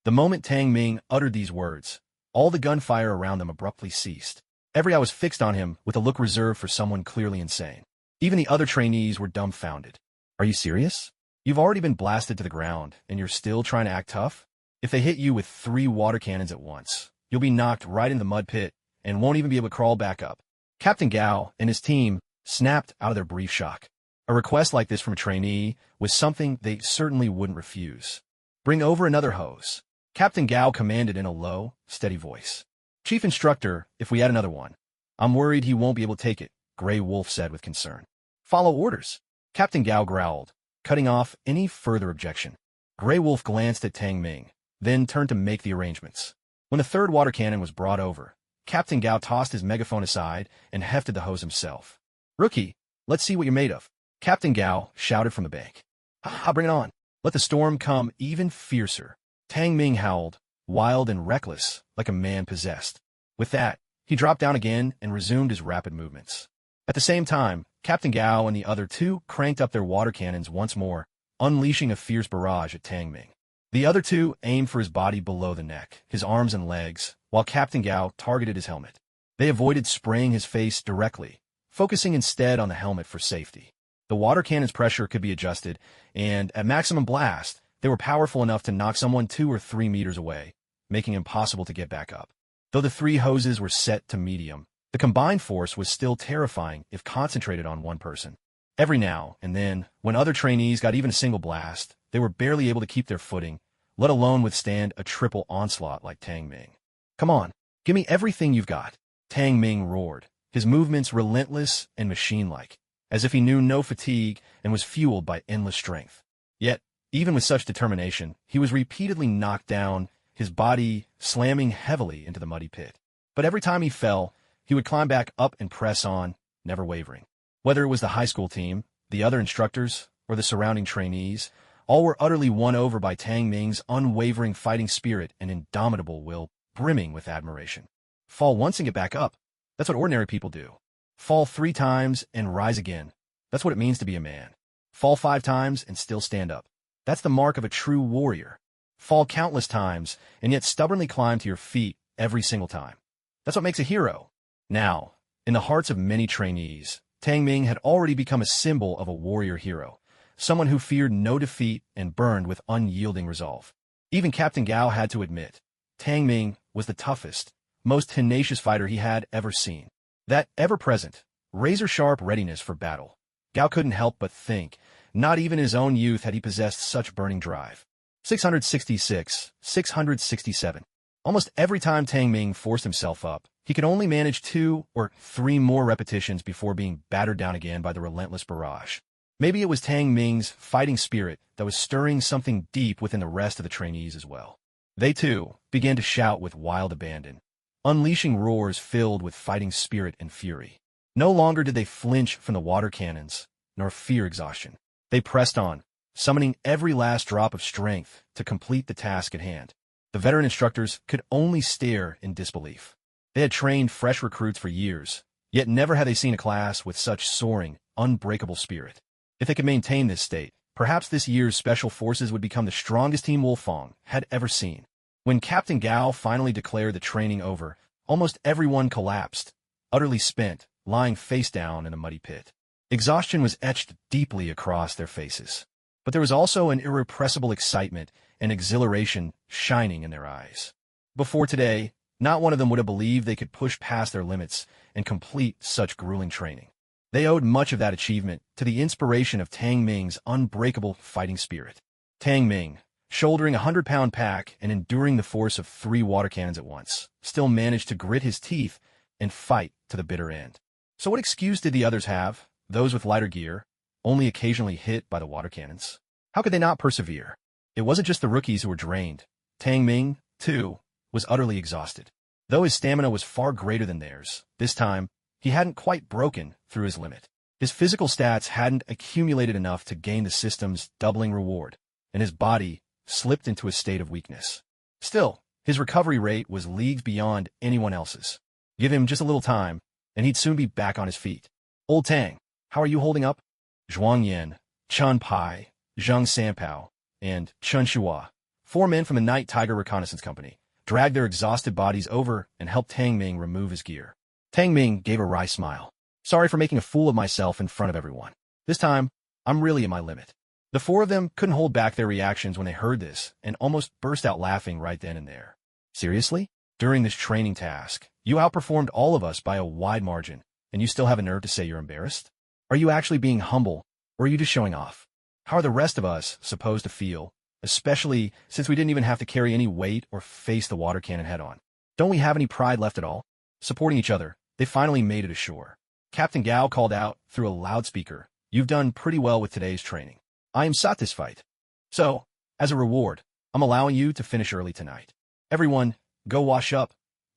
The moment Tang Ming uttered these words, all the gunfire around them abruptly ceased. Every eye was fixed on him with a look reserved for someone clearly insane. Even the other trainees were dumbfounded. "Are you serious? You've already been blasted to the ground, and you're still trying to act tough? If they hit you with 3 water cannons at once, you'll be knocked right into the mud pit and won't even be able to crawl back up." Captain Gao and his team snapped out of their brief shock. A request like this from a trainee was something they certainly wouldn't refuse. "Bring over another hose," Captain Gao commanded in a low, steady voice. "Chief Instructor, if we add another one." "I'm worried he won't be able to take it," Grey Wolf said with concern. "Follow orders," Captain Gao growled, cutting off any further objection. Grey Wolf glanced at Tang Ming, then turned to make the arrangements. When the third water cannon was brought over, Captain Gao tossed his megaphone aside and hefted the hose himself. "Rookie, let's see what you're made of," Captain Gao shouted from the bank. "Ha, bring it on. Let the storm come even fiercer." Tang Ming howled, wild and reckless, like a man possessed. With that, he dropped down again and resumed his rapid movements. At the same time, Captain Gao and the other 2 cranked up their water cannons once more, unleashing a fierce barrage at Tang Ming. The other 2 aimed for his body below the neck, his arms and legs, while Captain Gao targeted his helmet. They avoided spraying his face directly, focusing instead on the helmet for safety. The water cannon's pressure could be adjusted, and at maximum blast, they were powerful enough to knock someone 2 or 3 meters away, making it impossible to get back up. Though the 3 hoses were set to medium, the combined force was still terrifying if concentrated on one person. Every now and then, when other trainees got even a single blast, they were barely able to keep their footing, let alone withstand a triple onslaught like Tang Ming. "Come on, give me everything you've got," Tang Ming roared, his movements relentless and machine-like, as if he knew no fatigue and was fueled by endless strength. Yet, even with such determination, he was repeatedly knocked down, his body slamming heavily into the muddy pit. But every time he fell, he would climb back up and press on, never wavering. Whether it was the high school team, the other instructors, or the surrounding trainees, all were utterly won over by Tang Ming's unwavering fighting spirit and indomitable will, brimming with admiration. Fall once and get back up. That's what ordinary people do. Fall 3 times and rise again. That's what it means to be a man. Fall 5 times and still stand up. That's the mark of a true warrior. Fall countless times and yet stubbornly climb to your feet every single time. That's what makes a hero. Now, in the hearts of many trainees, Tang Ming had already become a symbol of a warrior hero, someone who feared no defeat and burned with unyielding resolve. Even Captain Gao had to admit, Tang Ming was the toughest, most tenacious fighter he had ever seen. That ever-present, razor-sharp readiness for battle. Gao couldn't help but think, not even in his own youth had he possessed such burning drive. 666, 667. Almost every time Tang Ming forced himself up, he could only manage 2 or 3 more repetitions before being battered down again by the relentless barrage. Maybe it was Tang Ming's fighting spirit that was stirring something deep within the rest of the trainees as well. They, too, began to shout with wild abandon, unleashing roars filled with fighting spirit and fury. No longer did they flinch from the water cannons, nor fear exhaustion. They pressed on, summoning every last drop of strength to complete the task at hand. The veteran instructors could only stare in disbelief. They had trained fresh recruits for years, yet never had they seen a class with such soaring, unbreakable spirit. If they could maintain this state, perhaps this year's Special Forces would become the strongest team Wolfong had ever seen. When Captain Gao finally declared the training over, almost everyone collapsed, utterly spent, lying face down in a muddy pit. Exhaustion was etched deeply across their faces. But there was also an irrepressible excitement and exhilaration shining in their eyes. Before today, not one of them would have believed they could push past their limits and complete such grueling training. They owed much of that achievement to the inspiration of Tang Ming's unbreakable fighting spirit. Tang Ming, shouldering a 100-pound pack and enduring the force of 3 water cannons at once, still managed to grit his teeth and fight to the bitter end. So what excuse did the others have, those with lighter gear, only occasionally hit by the water cannons? How could they not persevere? It wasn't just the rookies who were drained. Tang Ming, too, was utterly exhausted. Though his stamina was far greater than theirs, this time, he hadn't quite broken through his limit. His physical stats hadn't accumulated enough to gain the system's doubling reward, and his body slipped into a state of weakness. Still, his recovery rate was leagues beyond anyone else's. Give him just a little time, and he'd soon be back on his feet. "Old Tang, how are you holding up?" Zhuang Yan, Chun Pai, Zhang Sanpao, and Chun Shua, 4 men from the Night Tiger Reconnaissance Company, dragged their exhausted bodies over and helped Tang Ming remove his gear. Tang Ming gave a wry smile. "Sorry for making a fool of myself in front of everyone. This time, I'm really at my limit." The 4 of them couldn't hold back their reactions when they heard this and almost burst out laughing right then and there. "Seriously? During this training task, you outperformed all of us by a wide margin, and you still have a nerve to say you're embarrassed? Are you actually being humble, or are you just showing off? How are the rest of us supposed to feel, especially since we didn't even have to carry any weight or face the water cannon head-on? Don't we have any pride left at all?" Supporting each other, they finally made it ashore. Captain Gao called out through a loudspeaker, "You've done pretty well with today's training. I am satisfied. So, as a reward, I'm allowing you to finish early tonight. Everyone, go wash up,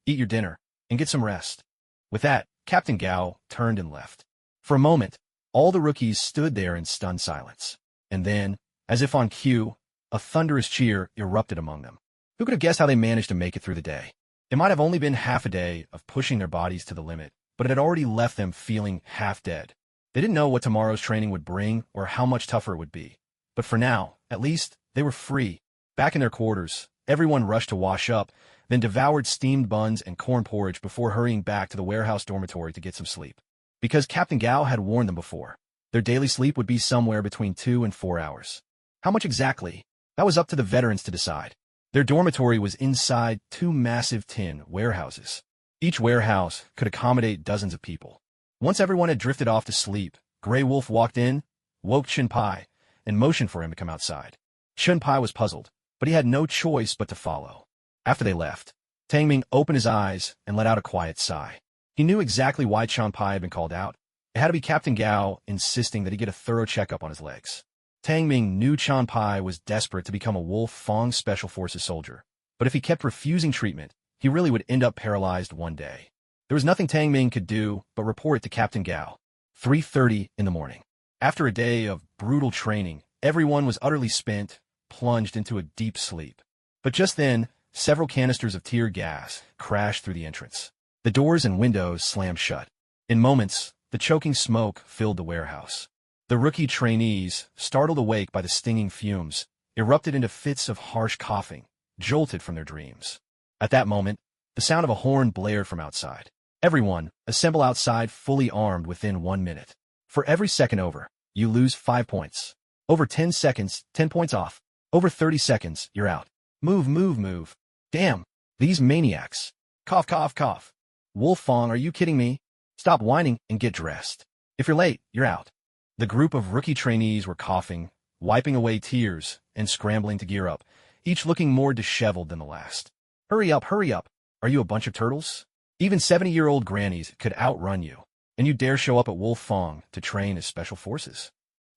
eat your dinner, and get some rest." With that, Captain Gao turned and left. For a moment, all the rookies stood there in stunned silence. And then, as if on cue, a thunderous cheer erupted among them. Who could have guessed how they managed to make it through the day? It might have only been half a day of pushing their bodies to the limit, but it had already left them feeling half dead. They didn't know what tomorrow's training would bring or how much tougher it would be. But for now, at least, they were free. Back in their quarters, Everyone rushed to wash up, then devoured steamed buns and corn porridge before hurrying back to the warehouse dormitory to get some sleep. Because Captain Gao had warned them before, their daily sleep would be somewhere between 2 and 4 hours. How much exactly? That was up to the veterans to decide. Their dormitory was inside 2 massive tin warehouses. Each warehouse could accommodate dozens of people. Once everyone had drifted off to sleep, Grey Wolf walked in, woke Chun-Pai, and motioned for him to come outside. Chun-Pai was puzzled, but he had no choice but to follow. After they left, Tang Ming opened his eyes and let out a quiet sigh. He knew exactly why Chun-Pai had been called out. It had to be Captain Gao insisting that he get a thorough checkup on his legs. Tang Ming knew Chun-Pai was desperate to become a Wolf Fong Special Forces soldier, but if he kept refusing treatment, he really would end up paralyzed one day. There was nothing Tang Ming could do but report it to Captain Gao. 3:30 in the morning. After a day of brutal training, everyone was utterly spent, plunged into a deep sleep. But just then, several canisters of tear gas crashed through the entrance. The doors and windows slammed shut. In moments, the choking smoke filled the warehouse. The rookie trainees, startled awake by the stinging fumes, erupted into fits of harsh coughing, jolted from their dreams. At that moment, the sound of a horn blared from outside. Everyone, assemble outside fully armed within 1 minute. For every second over, you lose 5 points. Over 10 seconds, 10 points off. Over 30 seconds, you're out. Move, move, move. Damn, these maniacs. Cough, cough, cough. Wolf Fong, are you kidding me? Stop whining and get dressed. If you're late, you're out. The group of rookie trainees were coughing, wiping away tears, and scrambling to gear up, each looking more disheveled than the last. Hurry up, hurry up. Are you a bunch of turtles? Even 70-year-old grannies could outrun you, and you dare show up at Wolf Fong to train as special forces.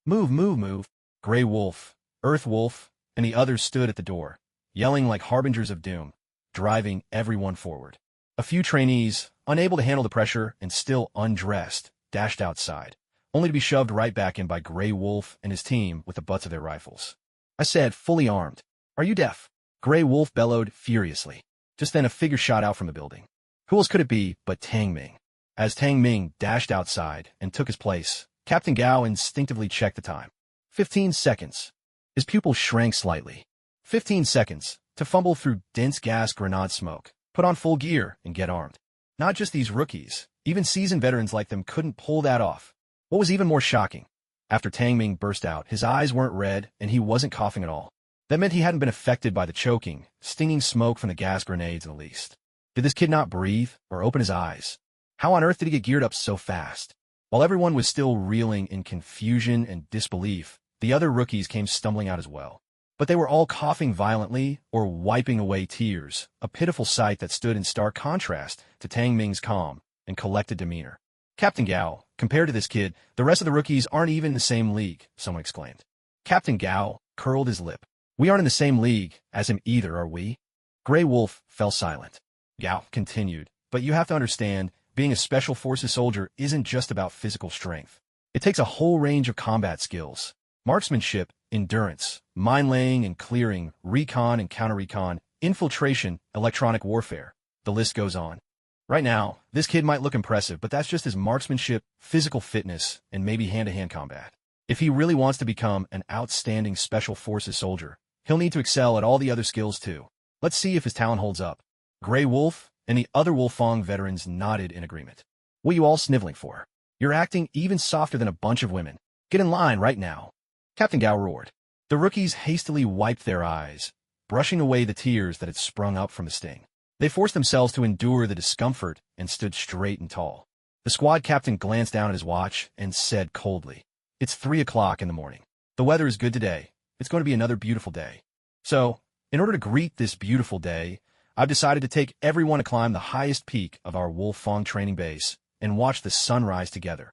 Move, move, move. Grey Wolf, Earth Wolf, and the others stood at the door, yelling like harbingers of doom, driving everyone forward. A few trainees, unable to handle the pressure and still undressed, dashed outside, only to be shoved right back in by Grey Wolf and his team with the butts of their rifles. I said, fully armed. Are you deaf? Grey Wolf bellowed furiously. Just then a figure shot out from the building. Who else could it be but Tang Ming? As Tang Ming dashed outside and took his place, Captain Gao instinctively checked the time. 15 seconds. His pupils shrank slightly. 15 seconds to fumble through dense gas grenade smoke, put on full gear, and get armed. Not just these rookies, even seasoned veterans like them couldn't pull that off. What was even more shocking, after Tang Ming burst out, his eyes weren't red and he wasn't coughing at all. That meant he hadn't been affected by the choking, stinging smoke from the gas grenades in the least. Did this kid not breathe or open his eyes? How on earth did he get geared up so fast? While everyone was still reeling in confusion and disbelief, the other rookies came stumbling out as well. But they were all coughing violently or wiping away tears, a pitiful sight that stood in stark contrast to Tang Ming's calm and collected demeanor. Captain Gao, compared to this kid, the rest of the rookies aren't even in the same league, someone exclaimed. Captain Gao curled his lip. We aren't in the same league as him either, are we? Grey Wolf fell silent. Gao continued, but you have to understand, being a Special Forces soldier isn't just about physical strength. It takes a whole range of combat skills. Marksmanship, endurance, mine-laying and clearing, recon and counter-recon, infiltration, electronic warfare. The list goes on. Right now, this kid might look impressive, but that's just his marksmanship, physical fitness, and maybe hand-to-hand combat. If he really wants to become an outstanding Special Forces soldier, he'll need to excel at all the other skills too. Let's see if his talent holds up. Grey Wolf and the other Wolf Fong veterans nodded in agreement. What are you all sniveling for? You're acting even softer than a bunch of women. Get in line right now. Captain Gao roared. The rookies hastily wiped their eyes, brushing away the tears that had sprung up from the sting. They forced themselves to endure the discomfort and stood straight and tall. The squad captain glanced down at his watch and said coldly, It's 3 o'clock in the morning. The weather is good today. It's going to be another beautiful day. So, in order to greet this beautiful day, I've decided to take everyone to climb the highest peak of our Wolf Fong training base and watch the sunrise together.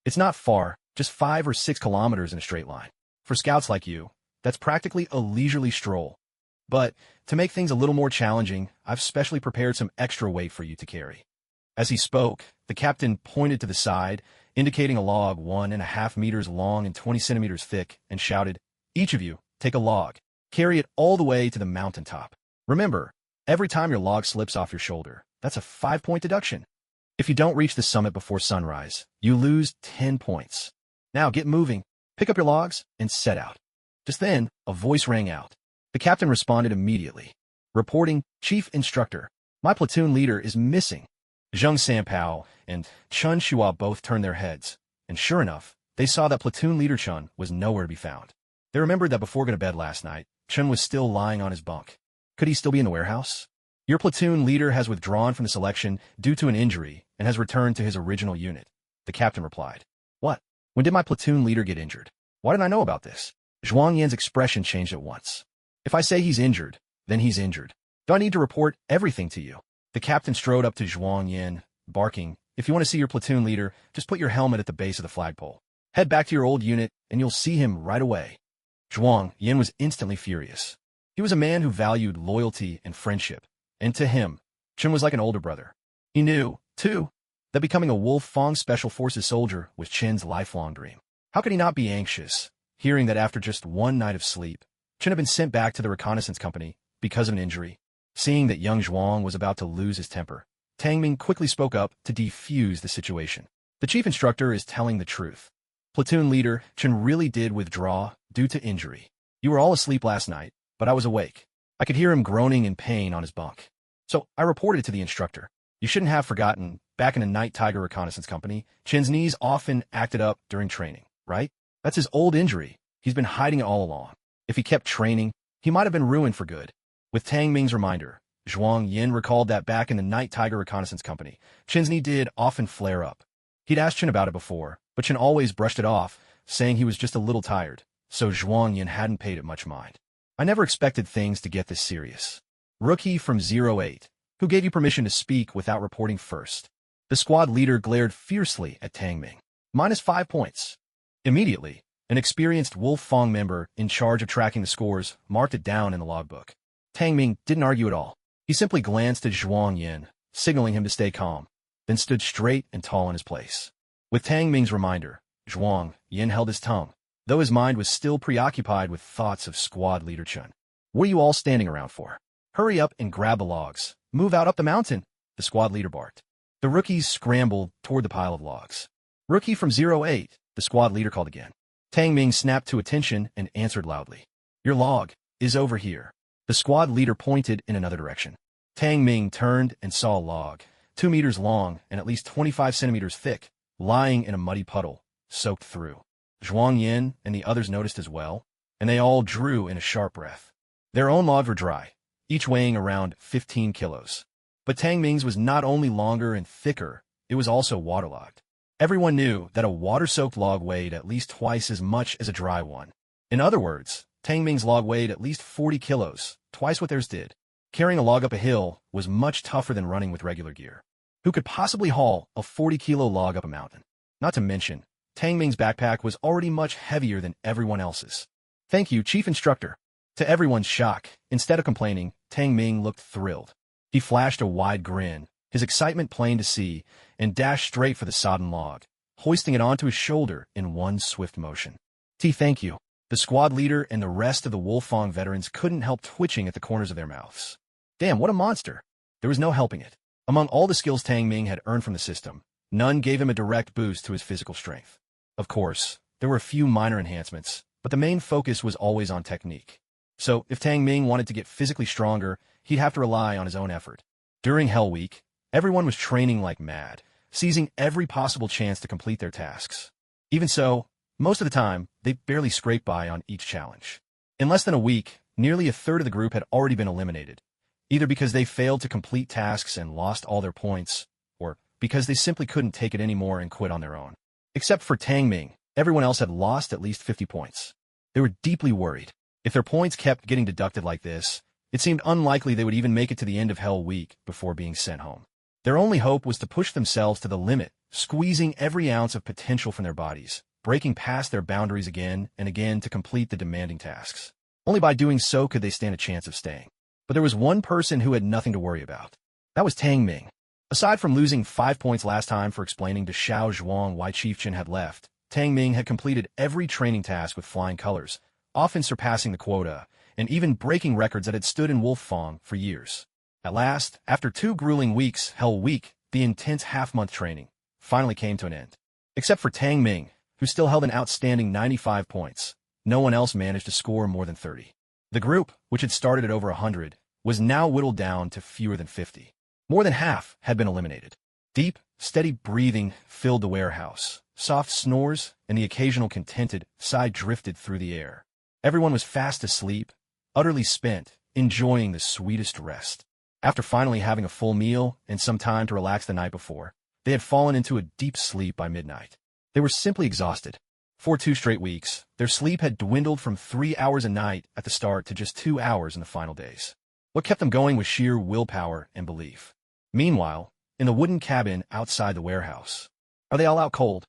It's not far, just 5 or 6 kilometers in a straight line. For scouts like you, that's practically a leisurely stroll. But to make things a little more challenging, I've specially prepared some extra weight for you to carry. As he spoke, the captain pointed to the side, indicating a log 1.5 meters long and 20 centimeters thick, and shouted, Each of you, take a log. Carry it all the way to the mountaintop. Remember, every time your log slips off your shoulder, that's a 5-point deduction. If you don't reach the summit before sunrise, you lose 10 points. Now get moving, pick up your logs, and set out. Just then, a voice rang out. The captain responded immediately. Reporting, Chief Instructor. My platoon leader is missing. Zheng Sanpao and Chun Shua both turned their heads, and sure enough, they saw that platoon leader Chun was nowhere to be found. They remembered that before going to bed last night, Chun was still lying on his bunk. Could he still be in the warehouse? Your platoon leader has withdrawn from the selection due to an injury and has returned to his original unit, the captain replied. What? When did my platoon leader get injured? Why didn't I know about this? Zhuang Yan's expression changed at once. If I say he's injured, then he's injured. Do I need to report everything to you? The captain strode up to Zhuang Yan, barking, if you want to see your platoon leader, just put your helmet at the base of the flagpole. Head back to your old unit, and you'll see him right away. Zhuang Yan was instantly furious. He was a man who valued loyalty and friendship, and to him, Chun was like an older brother. He knew, too, that becoming a Wolf Fong Special Forces soldier was Chen's lifelong dream. How could he not be anxious, hearing that after just one night of sleep, Chen had been sent back to the reconnaissance company because of an injury? Seeing that young Zhuang was about to lose his temper, Tang Ming quickly spoke up to defuse the situation. The chief instructor is telling the truth. Platoon leader, Chen really did withdraw due to injury. You were all asleep last night, but I was awake. I could hear him groaning in pain on his bunk. So I reported it to the instructor. You shouldn't have forgotten, back in the Night Tiger Reconnaissance Company, Chen's knees often acted up during training, right? That's his old injury. He's been hiding it all along. If he kept training, he might have been ruined for good. With Tang Ming's reminder, Zhuang Yin recalled that back in the Night Tiger Reconnaissance Company, Chen's knee did often flare up. He'd asked Chen about it before, but Chen always brushed it off, saying he was just a little tired, so Zhuang Yin hadn't paid it much mind. I never expected things to get this serious. Rookie from 08. Who gave you permission to speak without reporting first? The squad leader glared fiercely at Tang Ming. -5 points. Immediately, an experienced Wolf Fong member in charge of tracking the scores marked it down in the logbook. Tang Ming didn't argue at all. He simply glanced at Zhuang Yin, signaling him to stay calm, then stood straight and tall in his place. With Tang Ming's reminder, Zhuang Yin held his tongue, though his mind was still preoccupied with thoughts of squad leader Chun. What are you all standing around for? Hurry up and grab the logs. Move out up the mountain, the squad leader barked. The rookies scrambled toward the pile of logs. Rookie from 08, the squad leader called again. Tang Ming snapped to attention and answered loudly. Your log is over here. The squad leader pointed in another direction. Tang Ming turned and saw a log, 2 meters long and at least 25 centimeters thick, lying in a muddy puddle, soaked through. Zhuang Yin and the others noticed as well, and they all drew in a sharp breath. Their own logs were dry, each weighing around 15 kilos. But Tang Ming's was not only longer and thicker, it was also waterlogged. Everyone knew that a water-soaked log weighed at least twice as much as a dry one. In other words, Tang Ming's log weighed at least 40 kilos, twice what theirs did. Carrying a log up a hill was much tougher than running with regular gear. Who could possibly haul a 40-kilo log up a mountain? Not to mention, Tang Ming's backpack was already much heavier than everyone else's. Thank you, Chief Instructor. To everyone's shock, instead of complaining, Tang Ming looked thrilled. He flashed a wide grin, his excitement plain to see, and dashed straight for the sodden log, hoisting it onto his shoulder in one swift motion. Thank you. The squad leader and the rest of the Wolfong veterans couldn't help twitching at the corners of their mouths. Damn, what a monster! There was no helping it. Among all the skills Tang Ming had earned from the system, none gave him a direct boost to his physical strength. Of course, there were a few minor enhancements, but the main focus was always on technique. So, if Tang Ming wanted to get physically stronger, he'd have to rely on his own effort. During Hell Week, everyone was training like mad, seizing every possible chance to complete their tasks. Even so, most of the time, they barely scraped by on each challenge. In less than a week, nearly a third of the group had already been eliminated, either because they failed to complete tasks and lost all their points, or because they simply couldn't take it anymore and quit on their own. Except for Tang Ming, everyone else had lost at least 50 points. They were deeply worried. If their points kept getting deducted like this, it seemed unlikely they would even make it to the end of Hell Week before being sent home. Their only hope was to push themselves to the limit, squeezing every ounce of potential from their bodies, breaking past their boundaries again and again to complete the demanding tasks. Only by doing so could they stand a chance of staying. But there was one person who had nothing to worry about. That was Tang Ming. Aside from losing 5 points last time for explaining to Xiao Zhuang why Chief Chen had left, Tang Ming had completed every training task with flying colors, often surpassing the quota, and even breaking records that had stood in Wolf Fong for years. At last, after 2 grueling weeks, Hell Week, the intense half-month training, finally came to an end. Except for Tang Ming, who still held an outstanding 95 points. No one else managed to score more than 30. The group, which had started at over 100, was now whittled down to fewer than 50. More than half had been eliminated. Deep, steady breathing filled the warehouse. Soft snores and the occasional contented sigh drifted through the air. Everyone was fast asleep, utterly spent, enjoying the sweetest rest. After finally having a full meal and some time to relax the night before, they had fallen into a deep sleep by midnight. They were simply exhausted. For 2 straight weeks, their sleep had dwindled from 3 hours a night at the start to just 2 hours in the final days. What kept them going was sheer willpower and belief. Meanwhile, in the wooden cabin outside the warehouse, are they all out cold?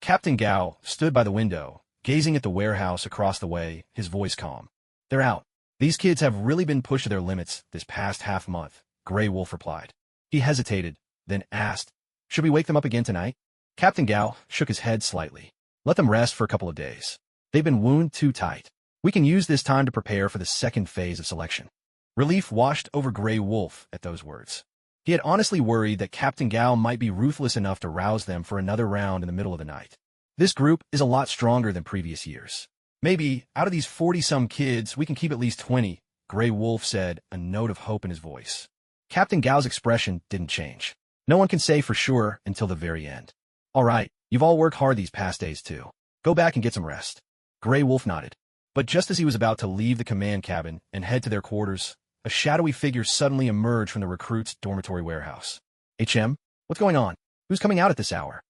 Captain Gao stood by the window, gazing at the warehouse across the way, his voice calm. They're out. These kids have really been pushed to their limits this past half month, Grey Wolf replied. He hesitated, then asked, should we wake them up again tonight? Captain Gao shook his head slightly. Let them rest for a couple of days. They've been wounded too tight. We can use this time to prepare for the second phase of selection. Relief washed over Grey Wolf at those words. He had honestly worried that Captain Gao might be ruthless enough to rouse them for another round in the middle of the night. This group is a lot stronger than previous years. Maybe, out of these 40-some kids, we can keep at least 20, Grey Wolf said, a note of hope in his voice. Captain Gao's expression didn't change. No one can say for sure until the very end. All right, you've all worked hard these past days too. Go back and get some rest. Grey Wolf nodded. But just as he was about to leave the command cabin and head to their quarters, a shadowy figure suddenly emerged from the recruits' dormitory warehouse. HM, what's going on? Who's coming out at this hour?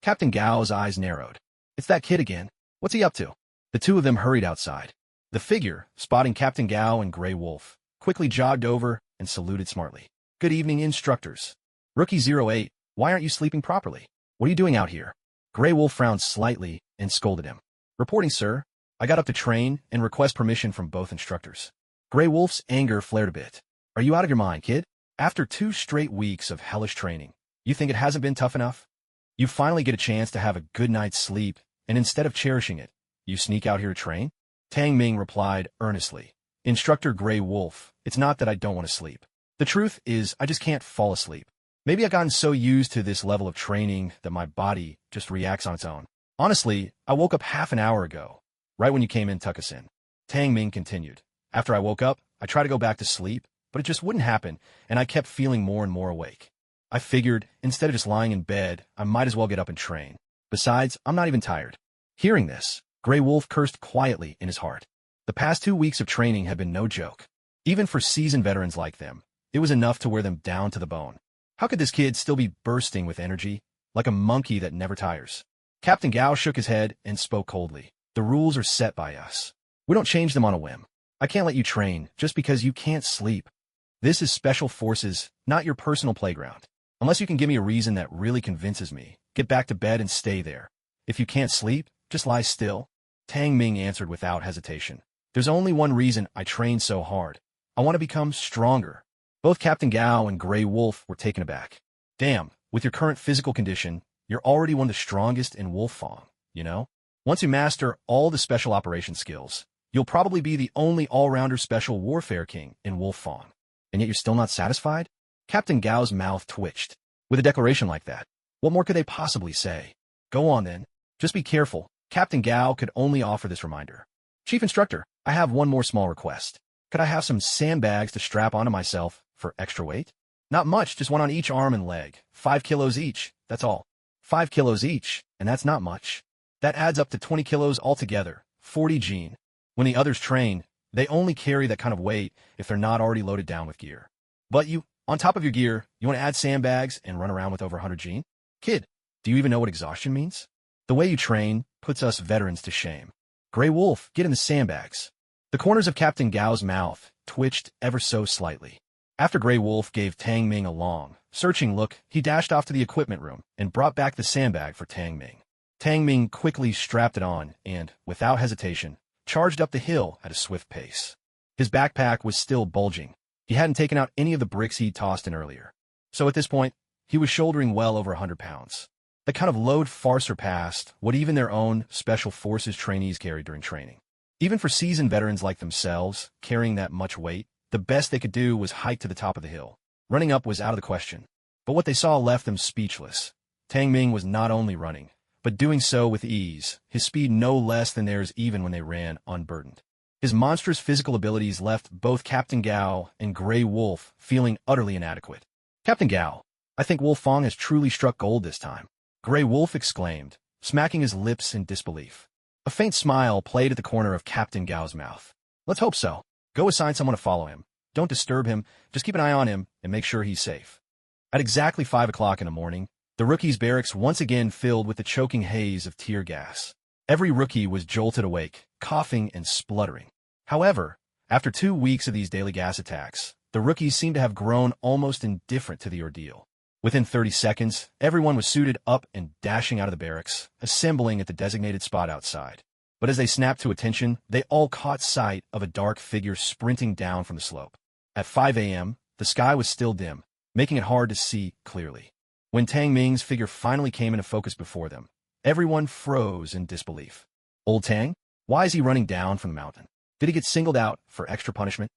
Captain Gao's eyes narrowed. It's that kid again. What's he up to? The two of them hurried outside. The figure, spotting Captain Gao and Grey Wolf, quickly jogged over and saluted smartly. Good evening, instructors. Rookie 08, why aren't you sleeping properly? What are you doing out here? Grey Wolf frowned slightly and scolded him. Reporting, sir. I got up to train and request permission from both instructors. Grey Wolf's anger flared a bit. Are you out of your mind, kid? After 2 straight weeks of hellish training, you think it hasn't been tough enough? You finally get a chance to have a good night's sleep, and instead of cherishing it, you sneak out here to train? Tang Ming replied earnestly. Instructor Grey Wolf, it's not that I don't want to sleep. The truth is, I just can't fall asleep. Maybe I've gotten so used to this level of training that my body just reacts on its own. Honestly, I woke up half an hour ago, right when you came in, tuck us in. Tang Ming continued. After I woke up, I tried to go back to sleep, but it just wouldn't happen, and I kept feeling more and more awake. I figured, instead of just lying in bed, I might as well get up and train. Besides, I'm not even tired. Hearing this, Grey Wolf cursed quietly in his heart. The past 2 weeks of training had been no joke. Even for seasoned veterans like them, it was enough to wear them down to the bone. How could this kid still be bursting with energy, like a monkey that never tires? Captain Gao shook his head and spoke coldly. The rules are set by us. We don't change them on a whim. I can't let you train just because you can't sleep. This is Special Forces, not your personal playground. Unless you can give me a reason that really convinces me, get back to bed and stay there. If you can't sleep, just lie still. Tang Ming answered without hesitation. There's only one reason I train so hard. I want to become stronger. Both Captain Gao and Grey Wolf were taken aback. Damn, with your current physical condition, you're already one of the strongest in Wolf Fong, you know? Once you master all the special operations skills, you'll probably be the only all-rounder special warfare king in Wolf Fong. And yet you're still not satisfied? Captain Gao's mouth twitched. With a declaration like that, what more could they possibly say? Go on then. Just be careful. Captain Gao could only offer this reminder. Chief Instructor, I have one more small request. Could I have some sandbags to strap onto myself for extra weight? Not much, just one on each arm and leg. 5 kilos each, that's all. 5 kilos each, and that's not much. That adds up to 20 kilos altogether, 40 Gene. When the others train, they only carry that kind of weight if they're not already loaded down with gear. But you, on top of your gear, you want to add sandbags and run around with over 100 Gene? Kid, do you even know what exhaustion means? The way you train puts us veterans to shame. Grey Wolf, get in the sandbags. The corners of Captain Gao's mouth twitched ever so slightly. After Grey Wolf gave Tang Ming a long, searching look, he dashed off to the equipment room and brought back the sandbag for Tang Ming. Tang Ming quickly strapped it on and, without hesitation, charged up the hill at a swift pace. His backpack was still bulging. He hadn't taken out any of the bricks he'd tossed in earlier. So at this point, he was shouldering well over 100 pounds. The kind of load far surpassed what even their own Special Forces trainees carried during training. Even for seasoned veterans like themselves, carrying that much weight, the best they could do was hike to the top of the hill. Running up was out of the question. But what they saw left them speechless. Tang Ming was not only running, but doing so with ease, his speed no less than theirs even when they ran unburdened. His monstrous physical abilities left both Captain Gao and Grey Wolf feeling utterly inadequate. Captain Gao, I think Wolf Fong has truly struck gold this time, Grey Wolf exclaimed, smacking his lips in disbelief. A faint smile played at the corner of Captain Gao's mouth. Let's hope so. Go assign someone to follow him. Don't disturb him, just keep an eye on him and make sure he's safe. At exactly 5 o'clock in the morning, the rookies' barracks once again filled with the choking haze of tear gas. Every rookie was jolted awake, coughing and spluttering. However, after 2 weeks of these daily gas attacks, the rookies seemed to have grown almost indifferent to the ordeal. Within 30 seconds, everyone was suited up and dashing out of the barracks, assembling at the designated spot outside. But as they snapped to attention, they all caught sight of a dark figure sprinting down from the slope. At 5 a.m., the sky was still dim, making it hard to see clearly. When Tang Ming's figure finally came into focus before them, everyone froze in disbelief. Old Tang? Why is he running down from the mountain? Did he get singled out for extra punishment?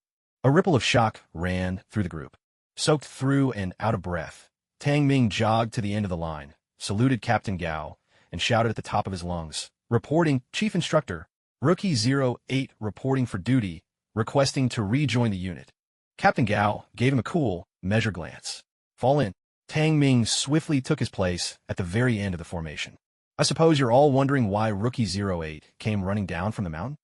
A ripple of shock ran through the group. Soaked through and out of breath, Tang Ming jogged to the end of the line, saluted Captain Gao, and shouted at the top of his lungs, reporting, Chief Instructor, Rookie 08 reporting for duty, requesting to rejoin the unit. Captain Gao gave him a cool, measured glance. Fall in. Tang Ming swiftly took his place at the very end of the formation. I suppose you're all wondering why Rookie 08 came running down from the mountain?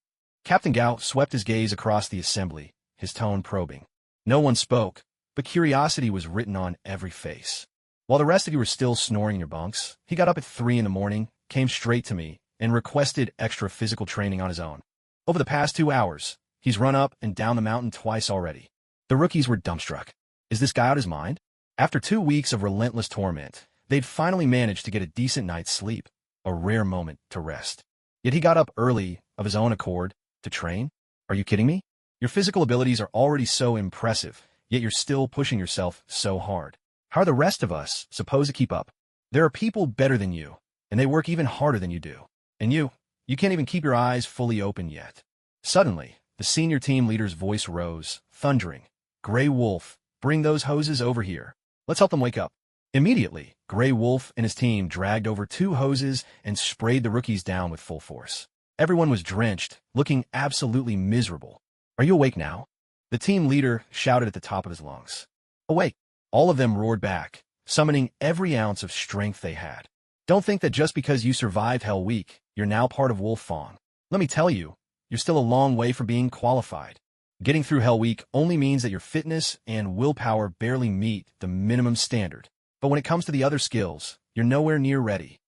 Captain Gao swept his gaze across the assembly, his tone probing. No one spoke, but curiosity was written on every face. While the rest of you were still snoring in your bunks, he got up at 3 in the morning, came straight to me, and requested extra physical training on his own. Over the past 2 hours, he's run up and down the mountain twice already. The rookies were dumbstruck. Is this guy out of his mind? After 2 weeks of relentless torment, they'd finally managed to get a decent night's sleep, a rare moment to rest. Yet he got up early, of his own accord, to train? Are you kidding me? Your physical abilities are already so impressive, yet you're still pushing yourself so hard. How are the rest of us supposed to keep up? There are people better than you, and they work even harder than you do. And you can't even keep your eyes fully open yet. Suddenly, the senior team leader's voice rose, thundering, Grey Wolf, bring those hoses over here. Let's help them wake up. Immediately, Grey Wolf and his team dragged over 2 hoses and sprayed the rookies down with full force. Everyone was drenched, looking absolutely miserable. Are you awake now? The team leader shouted at the top of his lungs. Awake! All of them roared back, summoning every ounce of strength they had. Don't think that just because you survived Hell Week, you're now part of Wolf Fong. Let me tell you, you're still a long way from being qualified. Getting through Hell Week only means that your fitness and willpower barely meet the minimum standard. But when it comes to the other skills, you're nowhere near ready.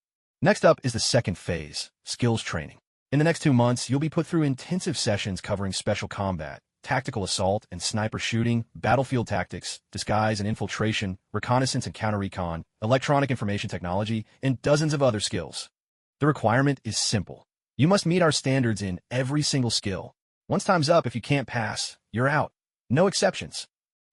Next up is the second phase, skills training. In the next 2 months, you'll be put through intensive sessions covering special combat, tactical assault and sniper shooting, battlefield tactics, disguise and infiltration, reconnaissance and counter-recon, electronic information technology, and dozens of other skills. The requirement is simple. You must meet our standards in every single skill. Once time's up, if you can't pass, you're out. No exceptions.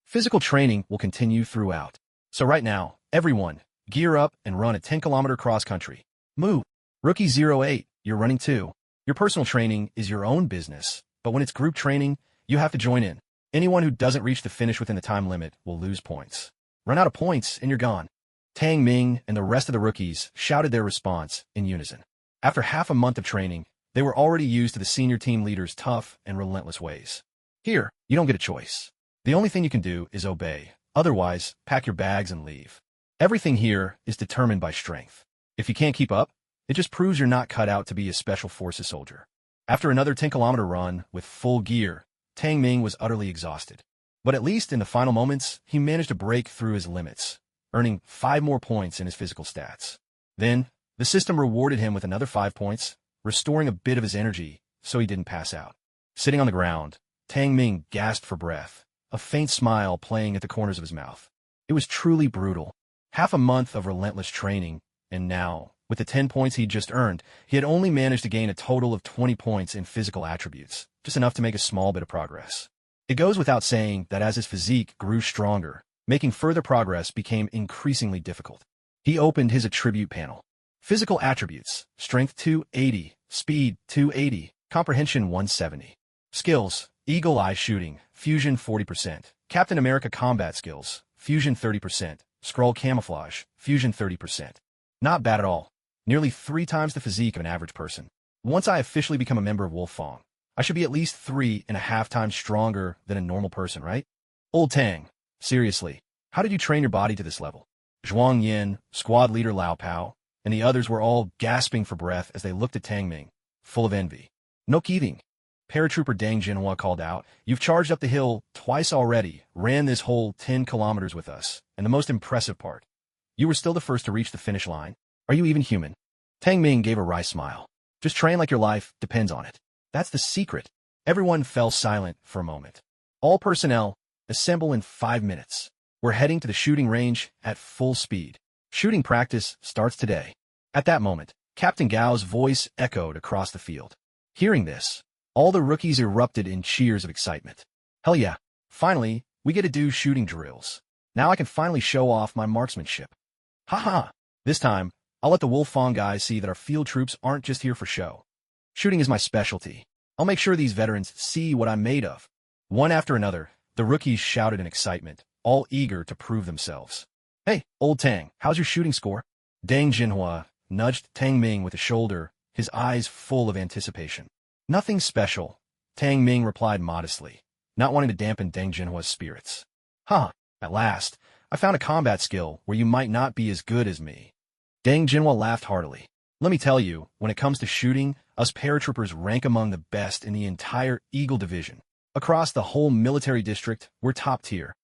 Physical training will continue throughout. So right now, everyone, gear up and run a 10-kilometer cross-country. Move. Rookie 08, you're running too. Your personal training is your own business, but when it's group training, you have to join in. Anyone who doesn't reach the finish within the time limit will lose points. Run out of points and you're gone. Tang Ming and the rest of the rookies shouted their response in unison. After half a month of training, they were already used to the senior team leader's tough and relentless ways. Here, you don't get a choice. The only thing you can do is obey. Otherwise, pack your bags and leave. Everything here is determined by strength. If you can't keep up, it just proves you're not cut out to be a special forces soldier. After another 10-kilometer run with full gear, Tang Ming was utterly exhausted. But at least in the final moments, he managed to break through his limits, earning 5 more points in his physical stats. Then, the system rewarded him with another 5 points, restoring a bit of his energy so he didn't pass out. Sitting on the ground, Tang Ming gasped for breath, a faint smile playing at the corners of his mouth. It was truly brutal. Half a month of relentless training, and now, with the 10 points he'd just earned, he had only managed to gain a total of 20 points in physical attributes, just enough to make a small bit of progress. It goes without saying that as his physique grew stronger, making further progress became increasingly difficult. He opened his attribute panel. Physical attributes, strength 280, speed 280, comprehension 170. Skills, eagle eye shooting, fusion 40%, Captain America combat skills, fusion 30%, scroll camouflage, fusion 30%. Not bad at all. Nearly 3 times the physique of an average person. Once I officially become a member of Wolf Fong, I should be at least 3.5 times stronger than a normal person, right? Old Tang, seriously, how did you train your body to this level? Zhuang Yin, squad leader Lao Pao, and the others were all gasping for breath as they looked at Tang Ming, full of envy. No kidding. Paratrooper Deng Jinhua called out, "You've charged up the hill twice already, ran this whole 10 kilometers with us, and the most impressive part, you were still the first to reach the finish line. Are you even human?" Tang Ming gave a wry smile. "Just train like your life depends on it. That's the secret." Everyone fell silent for a moment. "All personnel, assemble in 5 minutes. We're heading to the shooting range at full speed. Shooting practice starts today." At that moment, Captain Gao's voice echoed across the field. Hearing this, all the rookies erupted in cheers of excitement. "Hell yeah, finally, we get to do shooting drills. Now I can finally show off my marksmanship. Haha, this time, I'll let the Wolfong guys see that our field troops aren't just here for show. Shooting is my specialty. I'll make sure these veterans see what I'm made of." One after another, the rookies shouted in excitement, all eager to prove themselves. "Hey, old Tang, how's your shooting score?" Deng Jinhua nudged Tang Ming with a shoulder, his eyes full of anticipation. "Nothing special," Tang Ming replied modestly, not wanting to dampen Deng Jinhua's spirits. "Huh, at last, I found a combat skill where you might not be as good as me." Deng Jinhua laughed heartily. "Let me tell you, when it comes to shooting, us paratroopers rank among the best in the entire Eagle Division. Across the whole military district, we're top tier.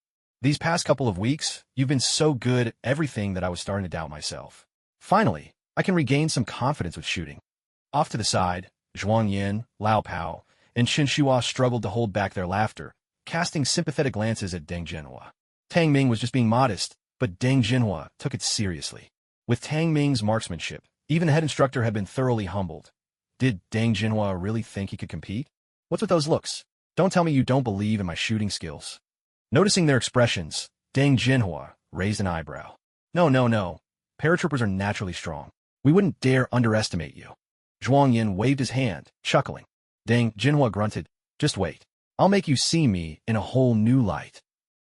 These past couple of weeks, you've been so good at everything that I was starting to doubt myself. Finally, I can regain some confidence with shooting." Off to the side, Zhuang Yin, Lao Pao, and Qin Shihua struggled to hold back their laughter, casting sympathetic glances at Deng Jinhua. Tang Ming was just being modest, but Deng Jinhua took it seriously. With Tang Ming's marksmanship, even the head instructor had been thoroughly humbled. Did Deng Jinhua really think he could compete? What's with those looks? Don't tell me you don't believe in my shooting skills. Noticing their expressions, Deng Jinhua raised an eyebrow. No. Paratroopers are naturally strong. We wouldn't dare underestimate you." Zhuang Yin waved his hand, chuckling. Deng Jinhua grunted, "Just wait. I'll make you see me in a whole new light."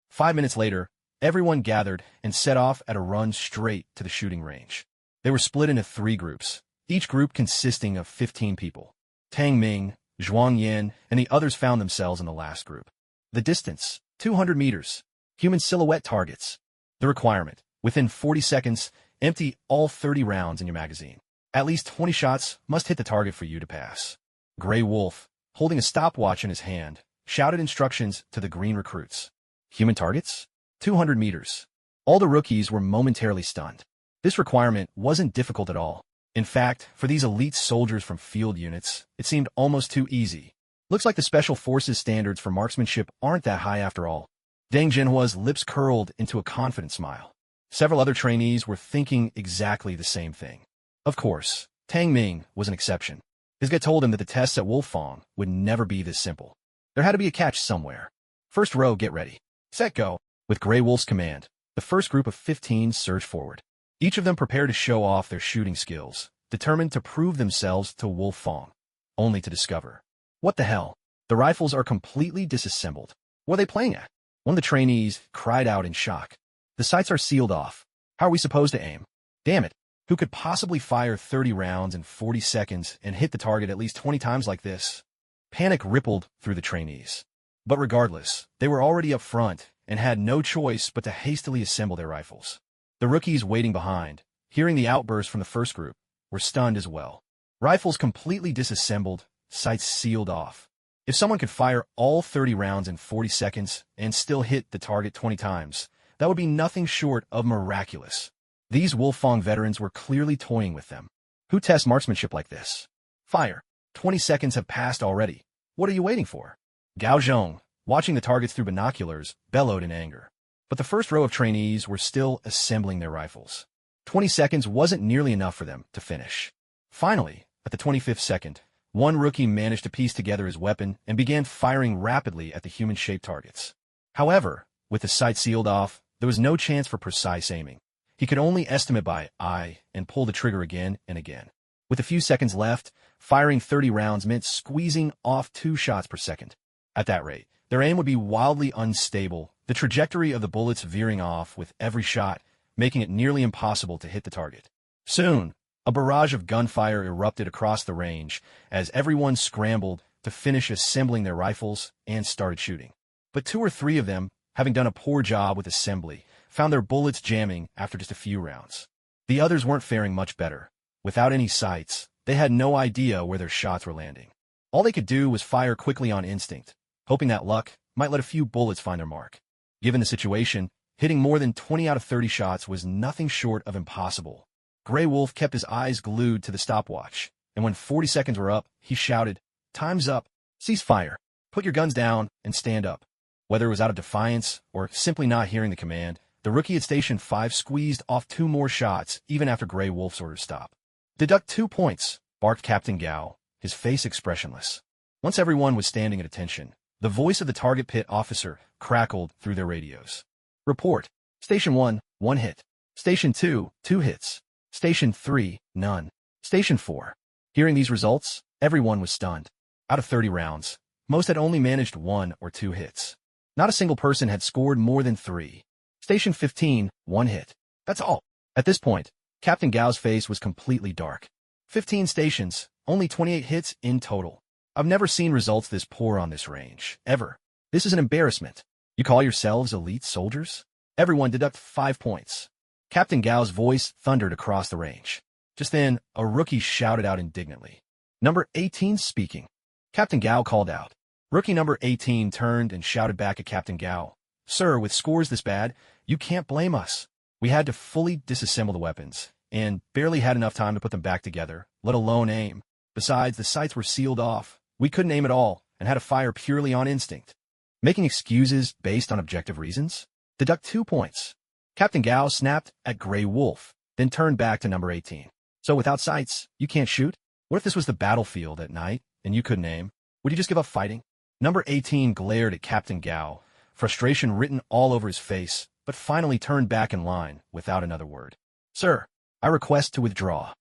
5 minutes later, everyone gathered and set off at a run straight to the shooting range. They were split into 3 groups, each group consisting of 15 people. Tang Ming, Zhuang Yin, and the others found themselves in the last group. The distance, 200 meters. Human silhouette targets. The requirement, within 40 seconds, empty all 30 rounds in your magazine. At least 20 shots must hit the target for you to pass. Grey Wolf, holding a stopwatch in his hand, shouted instructions to the green recruits. Human targets? 200 meters. All the rookies were momentarily stunned. This requirement wasn't difficult at all. In fact, for these elite soldiers from field units, it seemed almost too easy. Looks like the Special Forces standards for marksmanship aren't that high after all. Deng Jinhua's lips curled into a confident smile. Several other trainees were thinking exactly the same thing. Of course, Tang Ming was an exception. His gut told him that the tests at Wolfong would never be this simple. There had to be a catch somewhere. First row, get ready. Set, go. With Grey Wolf's command, the first group of 15 surged forward. Each of them prepared to show off their shooting skills, determined to prove themselves to Wolfong, only to discover. What the hell? The rifles are completely disassembled. What are they playing at? One of the trainees cried out in shock. The sights are sealed off. How are we supposed to aim? Damn it. Who could possibly fire 30 rounds in 40 seconds and hit the target at least 20 times like this? Panic rippled through the trainees. But regardless, they were already up front and had no choice but to hastily assemble their rifles. The rookies waiting behind, hearing the outburst from the first group, were stunned as well. Rifles completely disassembled, sights sealed off. If someone could fire all 30 rounds in 40 seconds and still hit the target 20 times, that would be nothing short of miraculous. These Wolfong veterans were clearly toying with them. Who tests marksmanship like this? Fire. 20 seconds have passed already. What are you waiting for? Gao Zhong, watching the targets through binoculars, bellowed in anger. But the first row of trainees were still assembling their rifles. 20 seconds wasn't nearly enough for them to finish. Finally, at the 25th second, one rookie managed to piece together his weapon and began firing rapidly at the human-shaped targets. However, with the sight sealed off, there was no chance for precise aiming. He could only estimate by eye and pull the trigger again and again. With a few seconds left, firing 30 rounds meant squeezing off 2 shots per second. At that rate, their aim would be wildly unstable, the trajectory of the bullets veering off with every shot, making it nearly impossible to hit the target. Soon, a barrage of gunfire erupted across the range as everyone scrambled, to finish assembling their rifles and started shooting. But 2 or 3 of them, having done a poor job with assembly, found their bullets jamming after just a few rounds. The others weren't faring much better. Without any sights, they had no idea where their shots were landing. All they could do was fire quickly on instinct, hoping that luck might let a few bullets find their mark. Given the situation, hitting more than 20 out of 30 shots was nothing short of impossible. Grey Wolf kept his eyes glued to the stopwatch, and when 40 seconds were up, he shouted, "Time's up. Cease fire. Put your guns down and stand up." Whether it was out of defiance or simply not hearing the command, the rookie at Station 5 squeezed off 2 more shots even after Grey Wolf's order to stop. "Deduct 2 points, barked Captain Gao, his face expressionless. Once everyone was standing at attention, the voice of the target pit officer crackled through their radios. "Report. Station 1, 1 hit. Station 2, 2 hits. Station 3, none. Station 4. Hearing these results, everyone was stunned. Out of 30 rounds, most had only managed 1 or 2 hits. Not a single person had scored more than 3. Station 15, 1 hit. That's all. At this point, Captain Gao's face was completely dark. 15 stations, only 28 hits in total. I've never seen results this poor on this range, ever. This is an embarrassment. You call yourselves elite soldiers? Everyone deduct 5 points. Captain Gao's voice thundered across the range. Just then, a rookie shouted out indignantly. "Number 18 speaking." Captain Gao called out. Rookie number 18 turned and shouted back at Captain Gao. "Sir, with scores this bad, you can't blame us. We had to fully disassemble the weapons, and barely had enough time to put them back together, let alone aim. Besides, the sights were sealed off. We couldn't aim at all, and had to fire purely on instinct. Making excuses based on objective reasons? Deduct 2 points." Captain Gao snapped at Grey Wolf, then turned back to number 18. "So without sights, you can't shoot? What if this was the battlefield at night, and you couldn't aim? Would you just give up fighting?" Number 18 glared at Captain Gao, frustration written all over his face, but finally turned back in line without another word. "Sir, I request to withdraw."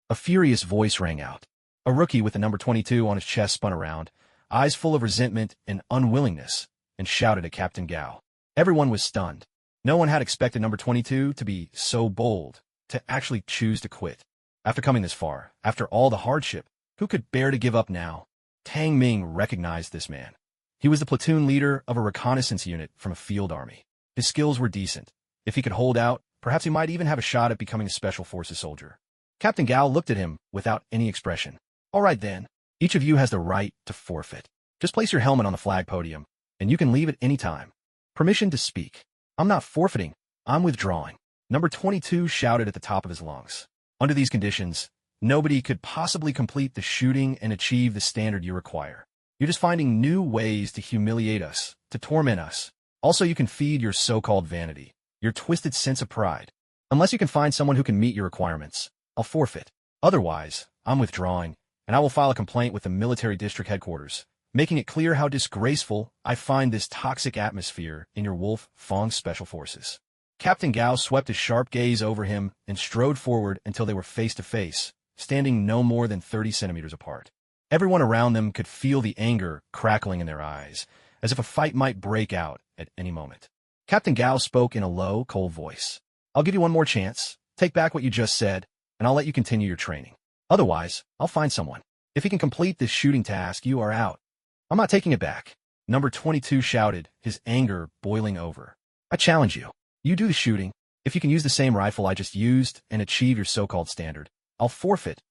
A furious voice rang out. A rookie with the number 22 on his chest spun around, eyes full of resentment and unwillingness, and shouted at Captain Gao. Everyone was stunned. No one had expected number 22 to be so bold, to actually choose to quit. After coming this far, after all the hardship, who could bear to give up now? Tang Ming recognized this man. He was the platoon leader of a reconnaissance unit from a field army. His skills were decent. If he could hold out, perhaps he might even have a shot at becoming a Special Forces soldier. Captain Gao looked at him without any expression. "All right then, each of you has the right to forfeit. Just place your helmet on the flag podium, and you can leave at any time. Permission to speak." "I'm not forfeiting. I'm withdrawing," number 22 shouted at the top of his lungs. "Under these conditions, nobody could possibly complete the shooting and achieve the standard you require. You're just finding new ways to humiliate us, to torment us. Also, you can feed your so-called vanity, your twisted sense of pride. Unless you can find someone who can meet your requirements, I'll forfeit. Otherwise, I'm withdrawing, and I will file a complaint with the military district headquarters, making it clear how disgraceful I find this toxic atmosphere in your Wolf Fong Special Forces." Captain Gao swept his sharp gaze over him and strode forward until they were face to face, standing no more than 30 centimeters apart. Everyone around them could feel the anger crackling in their eyes, as if a fight might break out at any moment. Captain Gao spoke in a low, cold voice. "I'll give you one more chance. Take back what you just said, and I'll let you continue your training. Otherwise, I'll find someone. If he can complete this shooting task, you are out." "I'm not taking it back," number 22 shouted, his anger boiling over. "I challenge you. You do the shooting. If you can use the same rifle I just used and achieve your so-called standard, I'll forfeit."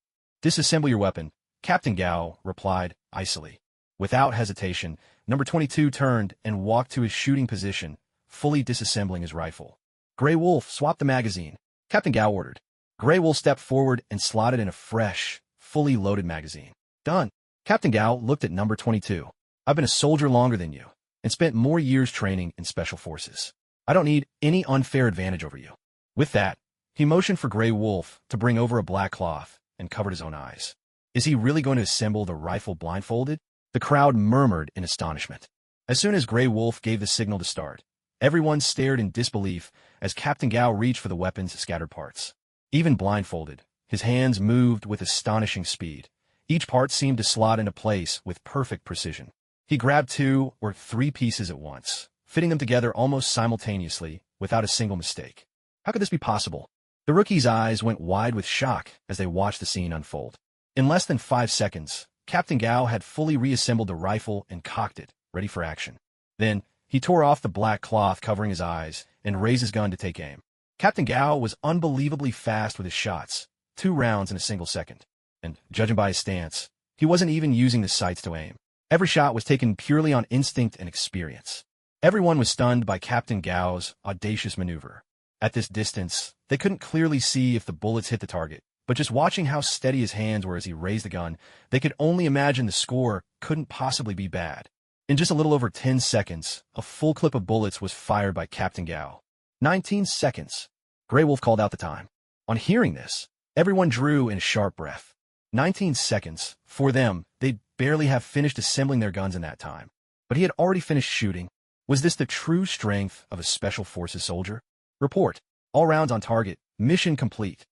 "Disassemble your weapon," Captain Gao replied icily. Without hesitation, number 22 turned and walked to his shooting position, fully disassembling his rifle. "Grey Wolf, swap the magazine," Captain Gao ordered. Grey Wolf stepped forward and slotted in a fresh, fully loaded magazine. "Done." Captain Gao looked at number 22. "I've been a soldier longer than you, and spent more years training in Special Forces. I don't need any unfair advantage over you." With that, he motioned for Grey Wolf to bring over a black cloth and covered his own eyes. Is he really going to assemble the rifle blindfolded? The crowd murmured in astonishment. As soon as Grey Wolf gave the signal to start, everyone stared in disbelief as Captain Gao reached for the weapon's scattered parts. Even blindfolded, his hands moved with astonishing speed. Each part seemed to slot into place with perfect precision. He grabbed 2 or 3 pieces at once, fitting them together almost simultaneously without a single mistake. How could this be possible? The rookie's eyes went wide with shock as they watched the scene unfold. In less than 5 seconds, Captain Gao had fully reassembled the rifle and cocked it, ready for action. Then, he tore off the black cloth covering his eyes and raised his gun to take aim. Captain Gao was unbelievably fast with his shots, 2 rounds in a single second. And, judging by his stance, he wasn't even using the sights to aim. Every shot was taken purely on instinct and experience. Everyone was stunned by Captain Gao's audacious maneuver. At this distance, they couldn't clearly see if the bullets hit the target, but just watching how steady his hands were as he raised the gun, they could only imagine the score couldn't possibly be bad. In just a little over 10 seconds, a full clip of bullets was fired by Captain Gao. 19 seconds. Grey Wolf called out the time. On hearing this, everyone drew in a sharp breath. 19 seconds. For them, they'd barely have finished assembling their guns in that time. But he had already finished shooting. Was this the true strength of a Special Forces soldier? Report. All rounds on target. Mission complete.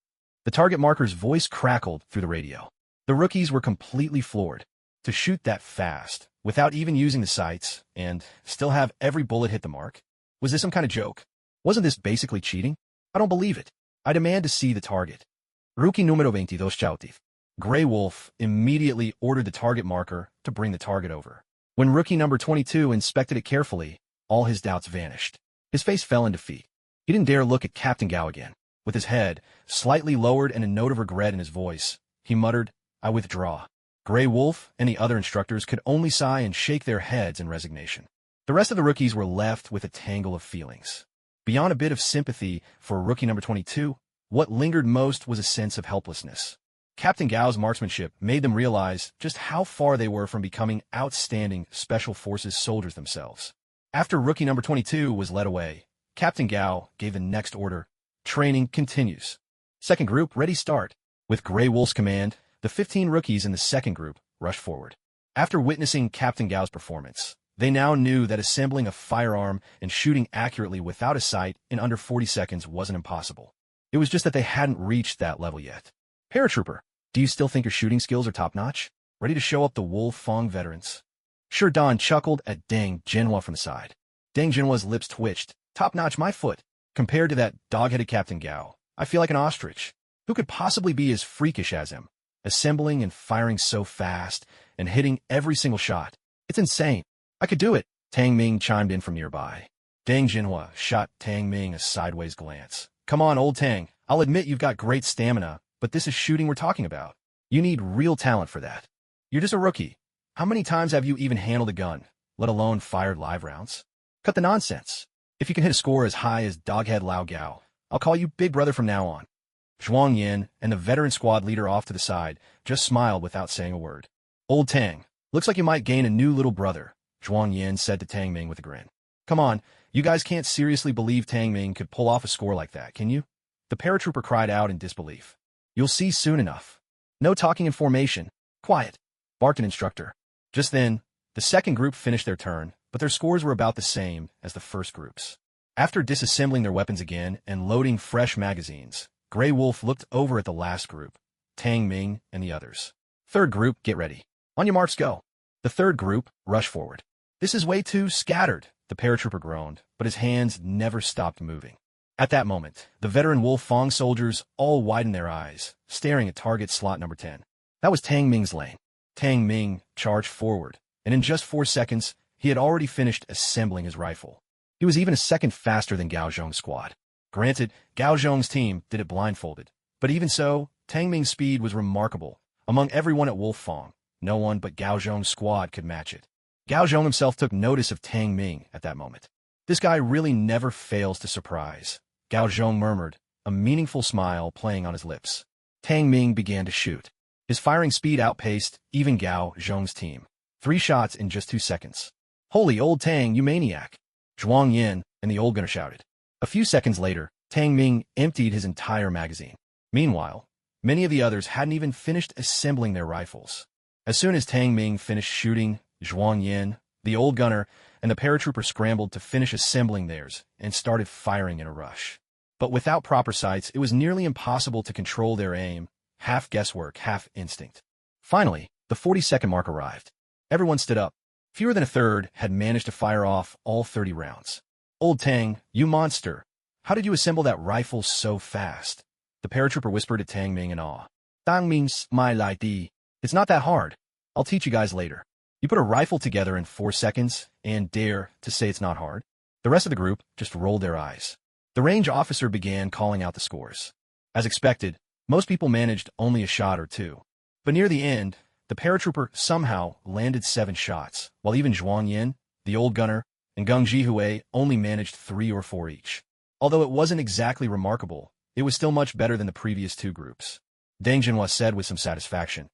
The target marker's voice crackled through the radio. The rookies were completely floored. To shoot that fast, without even using the sights, and still have every bullet hit the mark? Was this some kind of joke? Wasn't this basically cheating? I don't believe it. I demand to see the target. Rookie número 22 Chautif. Grey Wolf immediately ordered the target marker to bring the target over. When rookie number 22 inspected it carefully, all his doubts vanished. His face fell in defeat. He didn't dare look at Captain Gao again. With his head slightly lowered and a note of regret in his voice, he muttered, "I withdraw." Grey Wolf and the other instructors could only sigh and shake their heads in resignation. The rest of the rookies were left with a tangle of feelings. Beyond a bit of sympathy for rookie number 22, what lingered most was a sense of helplessness. Captain Gao's marksmanship made them realize just how far they were from becoming outstanding Special Forces soldiers themselves. After rookie number 22 was led away, Captain Gao gave the next order. Training continues. Second group, ready, start. With Grey Wolf's command, the 15 rookies in the second group rushed forward. After witnessing Captain Gao's performance, they now knew that assembling a firearm and shooting accurately without a sight in under 40 seconds wasn't impossible. It was just that they hadn't reached that level yet. Paratrooper, do you still think your shooting skills are top-notch? Ready to show up the Wolf Fong veterans? Sure, Don chuckled at Deng Jinhua from the side. Deng Jinhua's lips twitched. Top-notch my foot. Compared to that dog-headed Captain Gao, I feel like an ostrich. Who could possibly be as freakish as him? Assembling and firing so fast, and hitting every single shot. It's insane. I could do it. Tang Ming chimed in from nearby. Deng Jinhua shot Tang Ming a sideways glance. Come on, old Tang. I'll admit you've got great stamina, but this is shooting we're talking about. You need real talent for that. You're just a rookie. How many times have you even handled a gun, let alone fired live rounds? Cut the nonsense. If you can hit a score as high as Doghead Lao Gao, I'll call you Big Brother from now on. Zhuang Yin and the veteran squad leader off to the side just smiled without saying a word. Old Tang, looks like you might gain a new little brother, Zhuang Yin said to Tang Ming with a grin. Come on, you guys can't seriously believe Tang Ming could pull off a score like that, can you? The paratrooper cried out in disbelief. You'll see soon enough. No talking in formation. Quiet, barked an instructor. Just then, the second group finished their turn, but their scores were about the same as the first group's. After disassembling their weapons again and loading fresh magazines, Grey Wolf looked over at the last group, Tang Ming and the others. Third group, get ready. On your marks, go. The third group rushed forward. This is way too scattered, the paratrooper groaned, but his hands never stopped moving. At that moment, the veteran Wolf Fong soldiers all widened their eyes, staring at target slot number 10. That was Tang Ming's lane. Tang Ming charged forward, and in just 4 seconds, he had already finished assembling his rifle. He was even a second faster than Gao Zhong's squad. Granted, Gao Zhong's team did it blindfolded, but even so, Tang Ming's speed was remarkable. Among everyone at Wolf Fong, no one but Gao Zhong's squad could match it. Gao Zhong himself took notice of Tang Ming at that moment. This guy really never fails to surprise, Gao Zhong murmured, a meaningful smile playing on his lips. Tang Ming began to shoot. His firing speed outpaced even Gao Zhong's team. 3 shots in just 2 seconds. Holy old Tang, you maniac! Zhuang Yin and the old gunner shouted. A few seconds later, Tang Ming emptied his entire magazine. Meanwhile, many of the others hadn't even finished assembling their rifles. As soon as Tang Ming finished shooting, Zhuang Yin, the old gunner, and the paratrooper scrambled to finish assembling theirs and started firing in a rush. But without proper sights, it was nearly impossible to control their aim, half guesswork, half instinct. Finally, the 40-second mark arrived. Everyone stood up. Fewer than a third had managed to fire off all 30 rounds. Old Tang, you monster! How did you assemble that rifle so fast? The paratrooper whispered to Tang Ming in awe. Tang Ming smiled like the. It's not that hard. I'll teach you guys later. You put a rifle together in 4 seconds and dare to say it's not hard? The rest of the group just rolled their eyes. The range officer began calling out the scores. As expected, most people managed only a shot or two. But near the end, the paratrooper somehow landed 7 shots, while even Zhuang Yin, the old gunner, and Geng Jihui only managed 3 or 4 each. Although it wasn't exactly remarkable, it was still much better than the previous 2 groups. Deng Jinhua said with some satisfaction,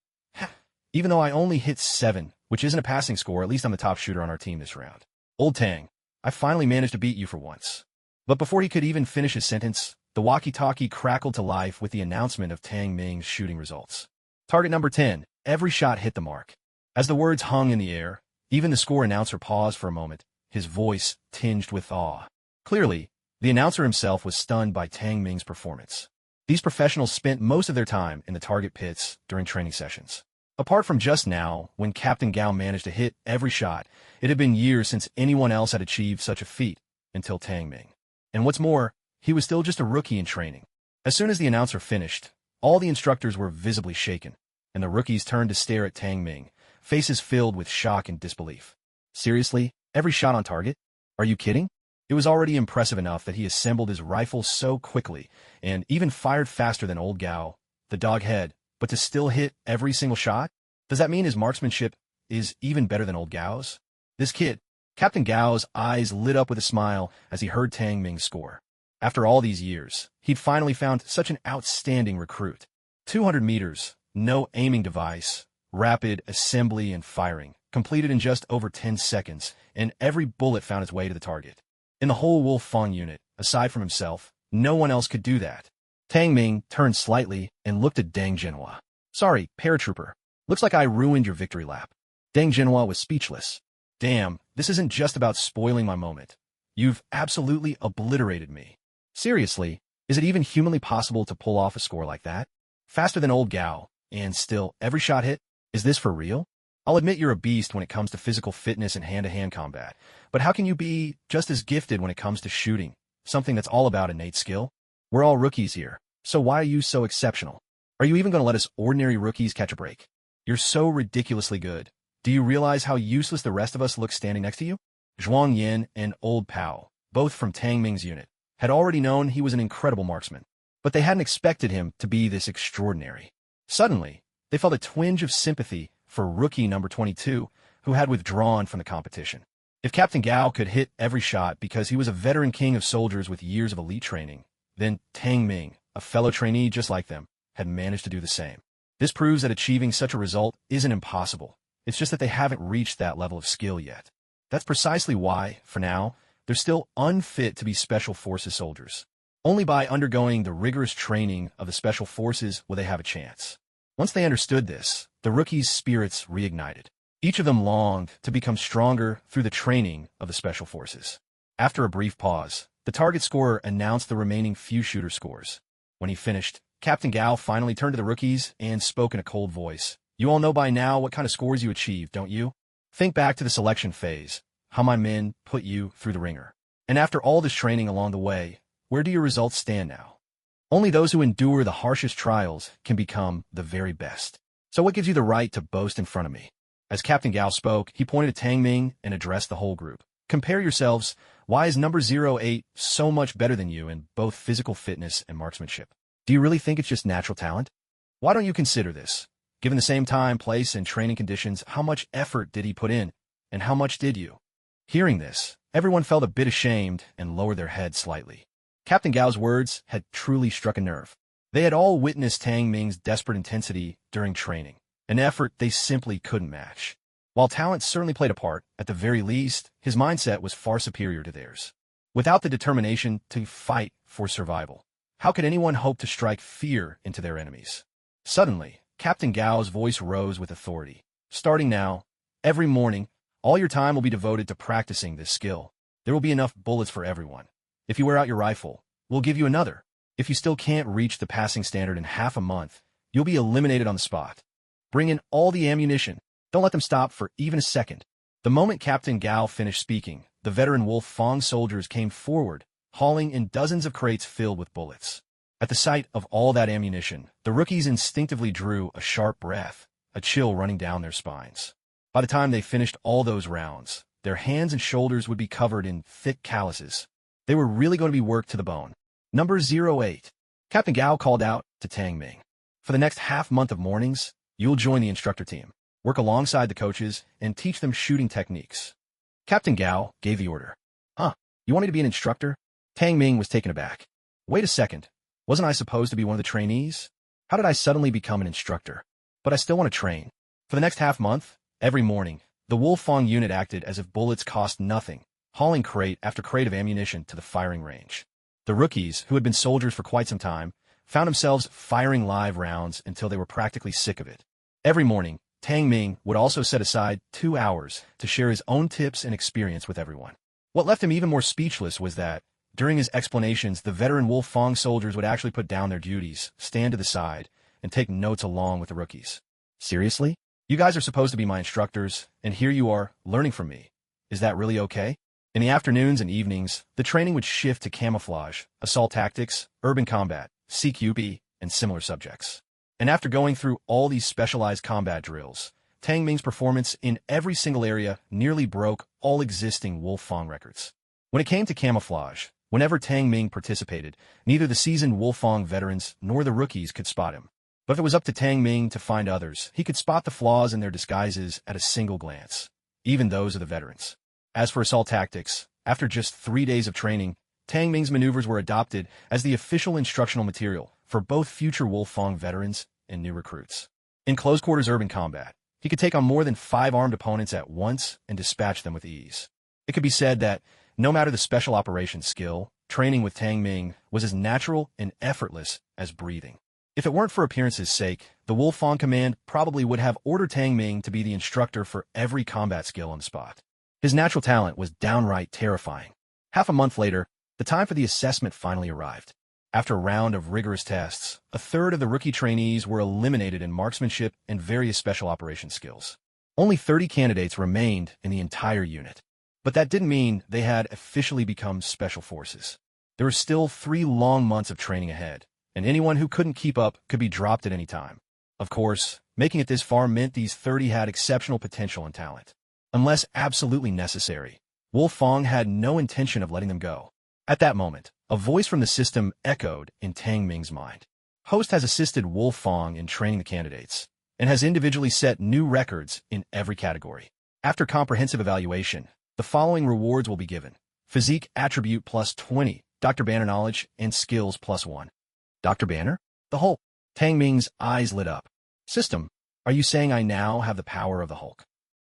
"Even though I only hit 7, which isn't a passing score, at least I'm the top shooter on our team this round. Old Tang, I finally managed to beat you for once." But before he could even finish his sentence, the walkie-talkie crackled to life with the announcement of Tang Ming's shooting results. Target number 10, every shot hit the mark. As the words hung in the air, even the score announcer paused for a moment, his voice tinged with awe. Clearly, the announcer himself was stunned by Tang Ming's performance. These professionals spent most of their time in the target pits during training sessions. Apart from just now, when Captain Gao managed to hit every shot, it had been years since anyone else had achieved such a feat, until Tang Ming. And what's more, he was still just a rookie in training. As soon as the announcer finished, all the instructors were visibly shaken, and the rookies turned to stare at Tang Ming, faces filled with shock and disbelief. Seriously? Every shot on target? Are you kidding? It was already impressive enough that he assembled his rifle so quickly, and even fired faster than old Gao, the dog head, but to still hit every single shot? Does that mean his marksmanship is even better than old Gao's? This kid, Captain Gao's eyes lit up with a smile as he heard Tang Ming's score. After all these years, he'd finally found such an outstanding recruit. 200 meters, no aiming device, rapid assembly and firing, completed in just over 10 seconds, and every bullet found its way to the target. In the whole Wolf Fong unit, aside from himself, no one else could do that. Tang Ming turned slightly and looked at Deng Jinhua. "Sorry, paratrooper. Looks like I ruined your victory lap." Deng Jinhua was speechless. "Damn, this isn't just about spoiling my moment. You've absolutely obliterated me. Seriously, is it even humanly possible to pull off a score like that? Faster than old Gao, and still every shot hit? Is this for real? I'll admit you're a beast when it comes to physical fitness and hand-to-hand combat, but how can you be just as gifted when it comes to shooting, something that's all about innate skill? We're all rookies here, so why are you so exceptional? Are you even going to let us ordinary rookies catch a break? You're so ridiculously good. Do you realize how useless the rest of us look standing next to you?" Zhuang Yin and Old Pao, both from Tang Ming's unit, had already known he was an incredible marksman, but they hadn't expected him to be this extraordinary. Suddenly, they felt a twinge of sympathy for rookie number 22, who had withdrawn from the competition. If Captain Gao could hit every shot because he was a veteran king of soldiers with years of elite training, then Tang Ming, a fellow trainee just like them, had managed to do the same. This proves that achieving such a result isn't impossible. It's just that they haven't reached that level of skill yet. That's precisely why, for now, they're still unfit to be Special Forces soldiers. Only by undergoing the rigorous training of the Special Forces will they have a chance. Once they understood this, the rookies' spirits reignited. Each of them longed to become stronger through the training of the Special Forces. After a brief pause, the target scorer announced the remaining few shooter scores. When he finished, Captain Gao finally turned to the rookies and spoke in a cold voice. "You all know by now what kind of scores you achieved, don't you? Think back to the selection phase, how my men put you through the ringer. And after all this training along the way, where do your results stand now? Only those who endure the harshest trials can become the very best. So what gives you the right to boast in front of me?" As Captain Gao spoke, he pointed to Tang Ming and addressed the whole group. "Compare yourselves. Why is number 08 so much better than you in both physical fitness and marksmanship? Do you really think it's just natural talent? Why don't you consider this? Given the same time, place, and training conditions, how much effort did he put in, and how much did you?" Hearing this, everyone felt a bit ashamed and lowered their heads slightly. Captain Gao's words had truly struck a nerve. They had all witnessed Tang Ming's desperate intensity during training, an effort they simply couldn't match. While talent certainly played a part, at the very least, his mindset was far superior to theirs. Without the determination to fight for survival, how could anyone hope to strike fear into their enemies? Suddenly, Captain Gao's voice rose with authority. "Starting now, every morning, all your time will be devoted to practicing this skill. There will be enough bullets for everyone. If you wear out your rifle, we'll give you another. If you still can't reach the passing standard in half a month, you'll be eliminated on the spot. Bring in all the ammunition. Don't let them stop for even a second." The moment Captain Gao finished speaking, the veteran Wolf Fong soldiers came forward, hauling in dozens of crates filled with bullets. At the sight of all that ammunition, the rookies instinctively drew a sharp breath, a chill running down their spines. By the time they finished all those rounds, their hands and shoulders would be covered in thick calluses. They were really going to be worked to the bone. Number 08. Captain Gao called out to Tang Ming. For the next half-month of mornings, you'll join the instructor team, work alongside the coaches, and teach them shooting techniques. Captain Gao gave the order. Huh, you want me to be an instructor? Tang Ming was taken aback. Wait a second, wasn't I supposed to be one of the trainees? How did I suddenly become an instructor? But I still want to train. For the next half-month, every morning, the Wolfang unit acted as if bullets cost nothing, hauling crate after crate of ammunition to the firing range. The rookies, who had been soldiers for quite some time, found themselves firing live rounds until they were practically sick of it. Every morning, Tang Ming would also set aside 2 hours to share his own tips and experience with everyone. What left him even more speechless was that, during his explanations, the veteran Wolfang soldiers would actually put down their duties, stand to the side, and take notes along with the rookies. Seriously? You guys are supposed to be my instructors, and here you are, learning from me. Is that really okay? In the afternoons and evenings, the training would shift to camouflage, assault tactics, urban combat, CQB, and similar subjects. And after going through all these specialized combat drills, Tang Ming's performance in every single area nearly broke all existing Wolfang records. When it came to camouflage, whenever Tang Ming participated, neither the seasoned Wolfang veterans nor the rookies could spot him. But if it was up to Tang Ming to find others, he could spot the flaws in their disguises at a single glance, even those of the veterans. As for assault tactics, after just 3 days of training, Tang Ming's maneuvers were adopted as the official instructional material for both future Wolfang veterans and new recruits. In close-quarters urban combat, he could take on more than 5 armed opponents at once and dispatch them with ease. It could be said that, no matter the special operations skill, training with Tang Ming was as natural and effortless as breathing. If it weren't for appearance's sake, the Wolfang Command probably would have ordered Tang Ming to be the instructor for every combat skill on the spot. His natural talent was downright terrifying. Half a month later, the time for the assessment finally arrived. After a round of rigorous tests, a third of the rookie trainees were eliminated in marksmanship and various special operations skills. Only 30 candidates remained in the entire unit. But that didn't mean they had officially become special forces. There were still 3 long months of training ahead, and anyone who couldn't keep up could be dropped at any time. Of course, making it this far meant these 30 had exceptional potential and talent. Unless absolutely necessary, Wolfang had no intention of letting them go. At that moment, a voice from the system echoed in Tang Ming's mind. Host has assisted Wolfang in training the candidates, and has individually set new records in every category. After comprehensive evaluation, the following rewards will be given. Physique attribute plus 20, Dr. Banner knowledge and skills plus 1. Dr. Banner? The Hulk. Tang Ming's eyes lit up. System, are you saying I now have the power of the Hulk?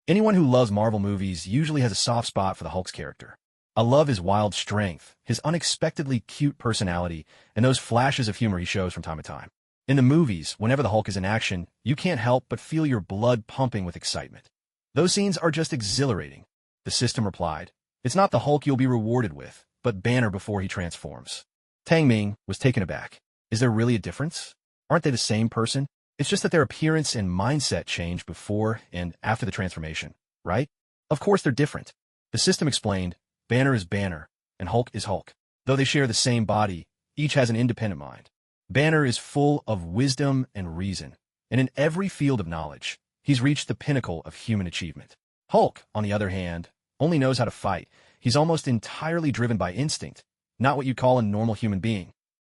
Anyone who loves Marvel movies usually has a soft spot for the Hulk's character. I love his wild strength, his unexpectedly cute personality, and those flashes of humor he shows from time to time. In the movies, whenever the Hulk is in action, you can't help but feel your blood pumping with excitement. Those scenes are just exhilarating. The system replied, it's not the Hulk you'll be rewarded with, but Banner before he transforms. Tang Ming was taken aback. Is there really a difference? Aren't they the same person? It's just that their appearance and mindset change before and after the transformation, right? Of course they're different. The system explained, Banner is Banner, and Hulk is Hulk. Though they share the same body, each has an independent mind. Banner is full of wisdom and reason, and in every field of knowledge, he's reached the pinnacle of human achievement. Hulk, on the other hand, only knows how to fight. He's almost entirely driven by instinct, not what you'd call a normal human being.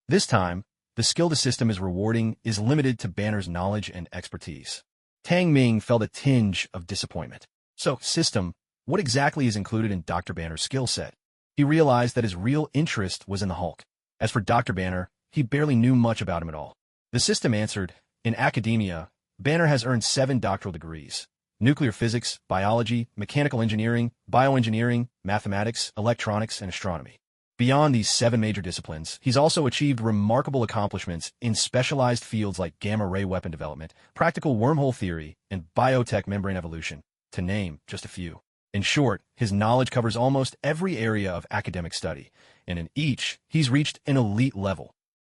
This time, the skill the system is rewarding is limited to Banner's knowledge and expertise. Tang Ming felt a tinge of disappointment. So, system, what exactly is included in Dr. Banner's skill set? He realized that his real interest was in the Hulk. As for Dr. Banner, he barely knew much about him at all. The system answered, in academia, Banner has earned 7 doctoral degrees: nuclear physics, biology, mechanical engineering, bioengineering, mathematics, electronics, and astronomy. Beyond these 7 major disciplines, he's also achieved remarkable accomplishments in specialized fields like gamma-ray weapon development, practical wormhole theory, and biotech membrane evolution, to name just a few. In short, his knowledge covers almost every area of academic study, and in each, he's reached an elite level.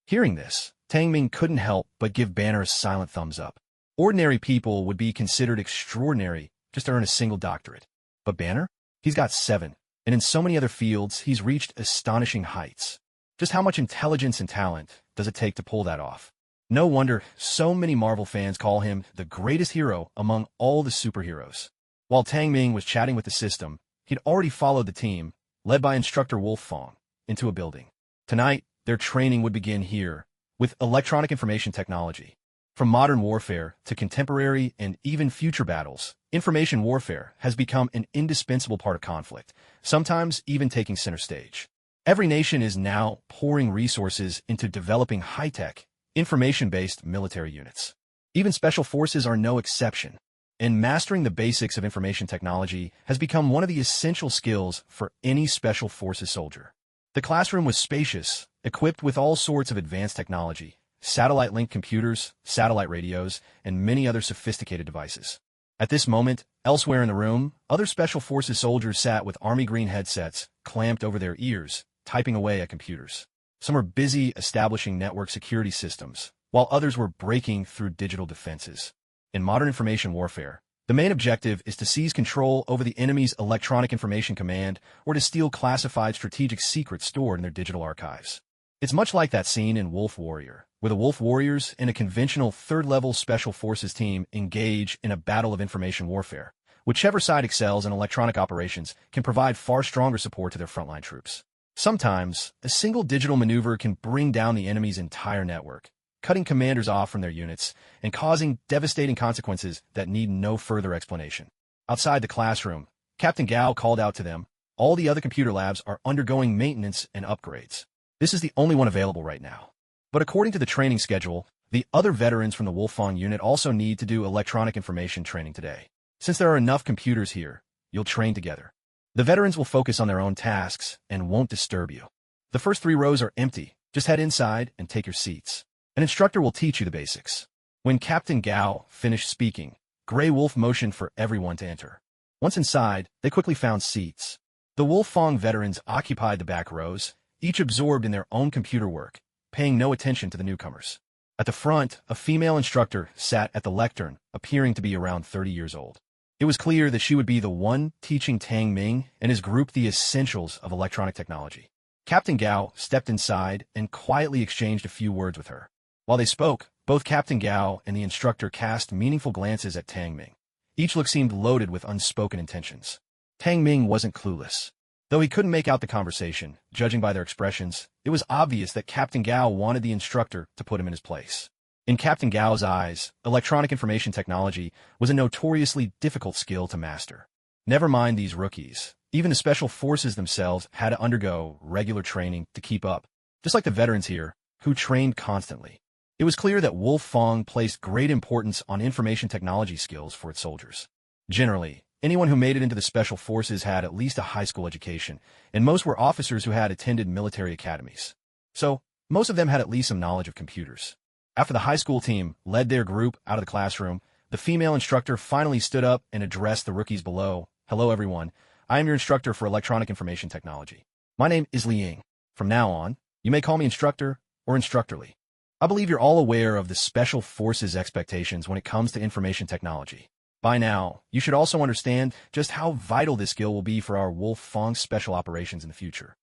Hearing this, Tang Ming couldn't help but give Banner a silent thumbs up. Ordinary people would be considered extraordinary just to earn a single doctorate. But Banner? He's got 7. And in so many other fields, he's reached astonishing heights. Just how much intelligence and talent does it take to pull that off? No wonder so many Marvel fans call him the greatest hero among all the superheroes. While Tang Ming was chatting with the system, he'd already followed the team, led by instructor Wolf Fong, into a building. Tonight, their training would begin here, with electronic information technology. From modern warfare to contemporary and even future battles, information warfare has become an indispensable part of conflict, sometimes even taking center stage. Every nation is now pouring resources into developing high-tech, information-based military units. Even special forces are no exception, and mastering the basics of information technology has become one of the essential skills for any special forces soldier. The classroom was spacious, equipped with all sorts of advanced technology, satellite-linked computers, satellite radios, and many other sophisticated devices. At this moment, elsewhere in the room, other special forces soldiers sat with army green headsets clamped over their ears, typing away at computers. Some were busy establishing network security systems, while others were breaking through digital defenses. In modern information warfare, the main objective is to seize control over the enemy's electronic information command or to steal classified strategic secrets stored in their digital archives. It's much like that scene in Wolf Warrior, where the Wolf Warriors and a conventional third-level special forces team engage in a battle of information warfare. Whichever side excels in electronic operations can provide far stronger support to their frontline troops. Sometimes, a single digital maneuver can bring down the enemy's entire network, cutting commanders off from their units and causing devastating consequences that need no further explanation. Outside the classroom, Captain Gao called out to them, "All the other computer labs are undergoing maintenance and upgrades. This is the only one available right now." But according to the training schedule, the other veterans from the Wolfong unit also need to do electronic information training today. Since there are enough computers here, you'll train together. The veterans will focus on their own tasks and won't disturb you. The first 3 rows are empty. Just head inside and take your seats. An instructor will teach you the basics. When Captain Gao finished speaking, Grey Wolf motioned for everyone to enter. Once inside, they quickly found seats. The Wolfong veterans occupied the back rows, each absorbed in their own computer work, paying no attention to the newcomers. At the front, a female instructor sat at the lectern, appearing to be around 30 years old. It was clear that she would be the one teaching Tang Ming and his group the essentials of electronic technology. Captain Gao stepped inside and quietly exchanged a few words with her. While they spoke, both Captain Gao and the instructor cast meaningful glances at Tang Ming. Each look seemed loaded with unspoken intentions. Tang Ming wasn't clueless. Though he couldn't make out the conversation, judging by their expressions, it was obvious that Captain Gao wanted the instructor to put him in his place. In Captain Gao's eyes, electronic information technology was a notoriously difficult skill to master. Never mind these rookies. Even the special forces themselves had to undergo regular training to keep up, just like the veterans here, who trained constantly. It was clear that Wolf Fong placed great importance on information technology skills for its soldiers. Generally, anyone who made it into the special forces had at least a high school education, and most were officers who had attended military academies. So, most of them had at least some knowledge of computers. After the high school team led their group out of the classroom, the female instructor finally stood up and addressed the rookies below. "Hello everyone, I am your instructor for electronic information technology. My name is Li Ying. From now on, you may call me instructor or instructorly. I believe you're all aware of the Special Forces expectations when it comes to information technology. By now, you should also understand just how vital this skill will be for our Wolf Fong special operations in the future.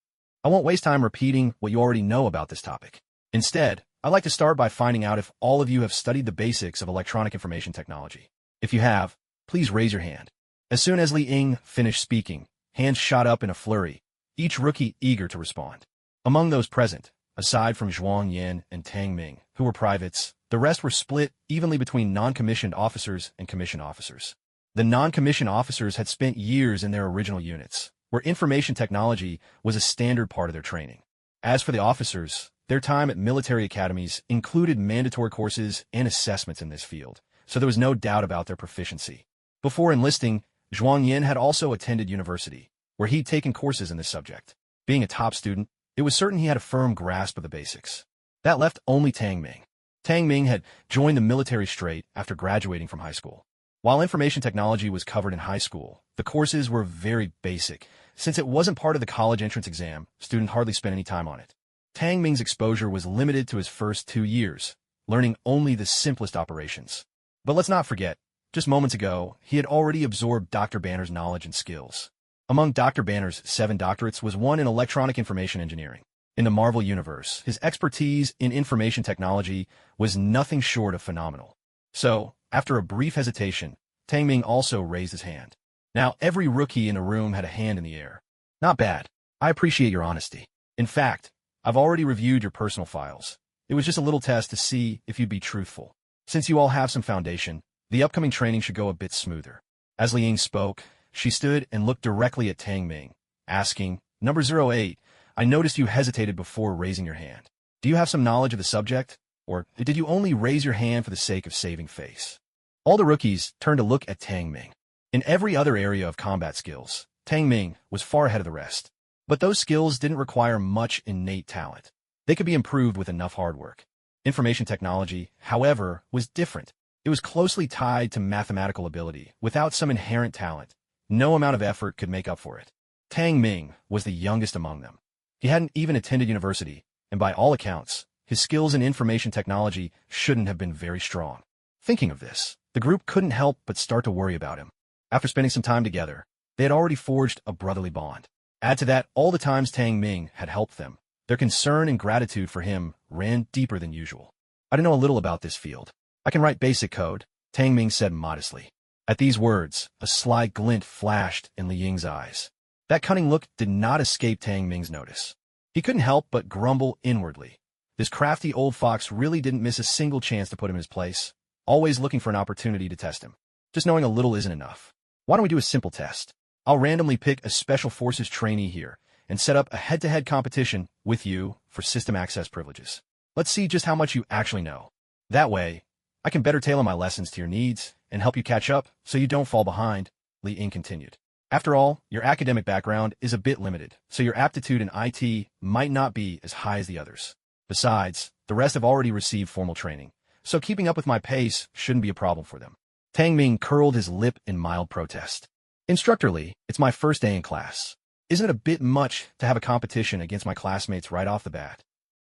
I won't waste time repeating what you already know about this topic. Instead, I'd like to start by finding out if all of you have studied the basics of electronic information technology. If you have, please raise your hand." As soon as Li Ying finished speaking, hands shot up in a flurry, each rookie eager to respond. Among those present, aside from Zhuang Yan and Tang Ming, who were privates, the rest were split evenly between non-commissioned officers and commissioned officers. The non-commissioned officers had spent years in their original units, where information technology was a standard part of their training. As for the officers, their time at military academies included mandatory courses and assessments in this field, so there was no doubt about their proficiency. Before enlisting, Zhuang Yan had also attended university, where he'd taken courses in this subject. Being a top student, it was certain he had a firm grasp of the basics. That left only Tang Ming. Tang Ming had joined the military straight after graduating from high school. While information technology was covered in high school, the courses were very basic. Since it wasn't part of the college entrance exam, students hardly spent any time on it. Tang Ming's exposure was limited to his first 2 years, learning only the simplest operations. But let's not forget, just moments ago, he had already absorbed Dr. Banner's knowledge and skills. Among Dr. Banner's 7 doctorates was one in electronic information engineering. In the Marvel Universe, his expertise in information technology was nothing short of phenomenal. So, after a brief hesitation, Tang Ming also raised his hand. Now, every rookie in the room had a hand in the air. Not bad. I appreciate your honesty. In fact, I've already reviewed your personal files. It was just a little test to see if you'd be truthful. Since you all have some foundation, the upcoming training should go a bit smoother. As Li Ying spoke, she stood and looked directly at Tang Ming, asking, Number 08, I noticed you hesitated before raising your hand. Do you have some knowledge of the subject? Or did you only raise your hand for the sake of saving face? All the rookies turned to look at Tang Ming. In every other area of combat skills, Tang Ming was far ahead of the rest. But those skills didn't require much innate talent. They could be improved with enough hard work. Information technology, however, was different. It was closely tied to mathematical ability. Without some inherent talent, no amount of effort could make up for it. Tang Ming was the youngest among them. He hadn't even attended university, and by all accounts, his skills in information technology shouldn't have been very strong. Thinking of this, the group couldn't help but start to worry about him. After spending some time together, they had already forged a brotherly bond. Add to that all the times Tang Ming had helped them. Their concern and gratitude for him ran deeper than usual. I don't know a little about this field. I can write basic code, Tang Ming said modestly. At these words, a sly glint flashed in Li Ying's eyes. That cunning look did not escape Tang Ming's notice. He couldn't help but grumble inwardly. This crafty old fox really didn't miss a single chance to put him in his place, always looking for an opportunity to test him. Just knowing a little isn't enough. Why don't we do a simple test? I'll randomly pick a Special Forces trainee here and set up a head-to-head competition with you for system access privileges. Let's see just how much you actually know. That way, I can better tailor my lessons to your needs and help you catch up so you don't fall behind, Li Ying continued. After all, your academic background is a bit limited, so your aptitude in IT might not be as high as the others. Besides, the rest have already received formal training, so keeping up with my pace shouldn't be a problem for them. Tang Ming curled his lip in mild protest. Instructor Li, it's my first day in class. Isn't it a bit much to have a competition against my classmates right off the bat?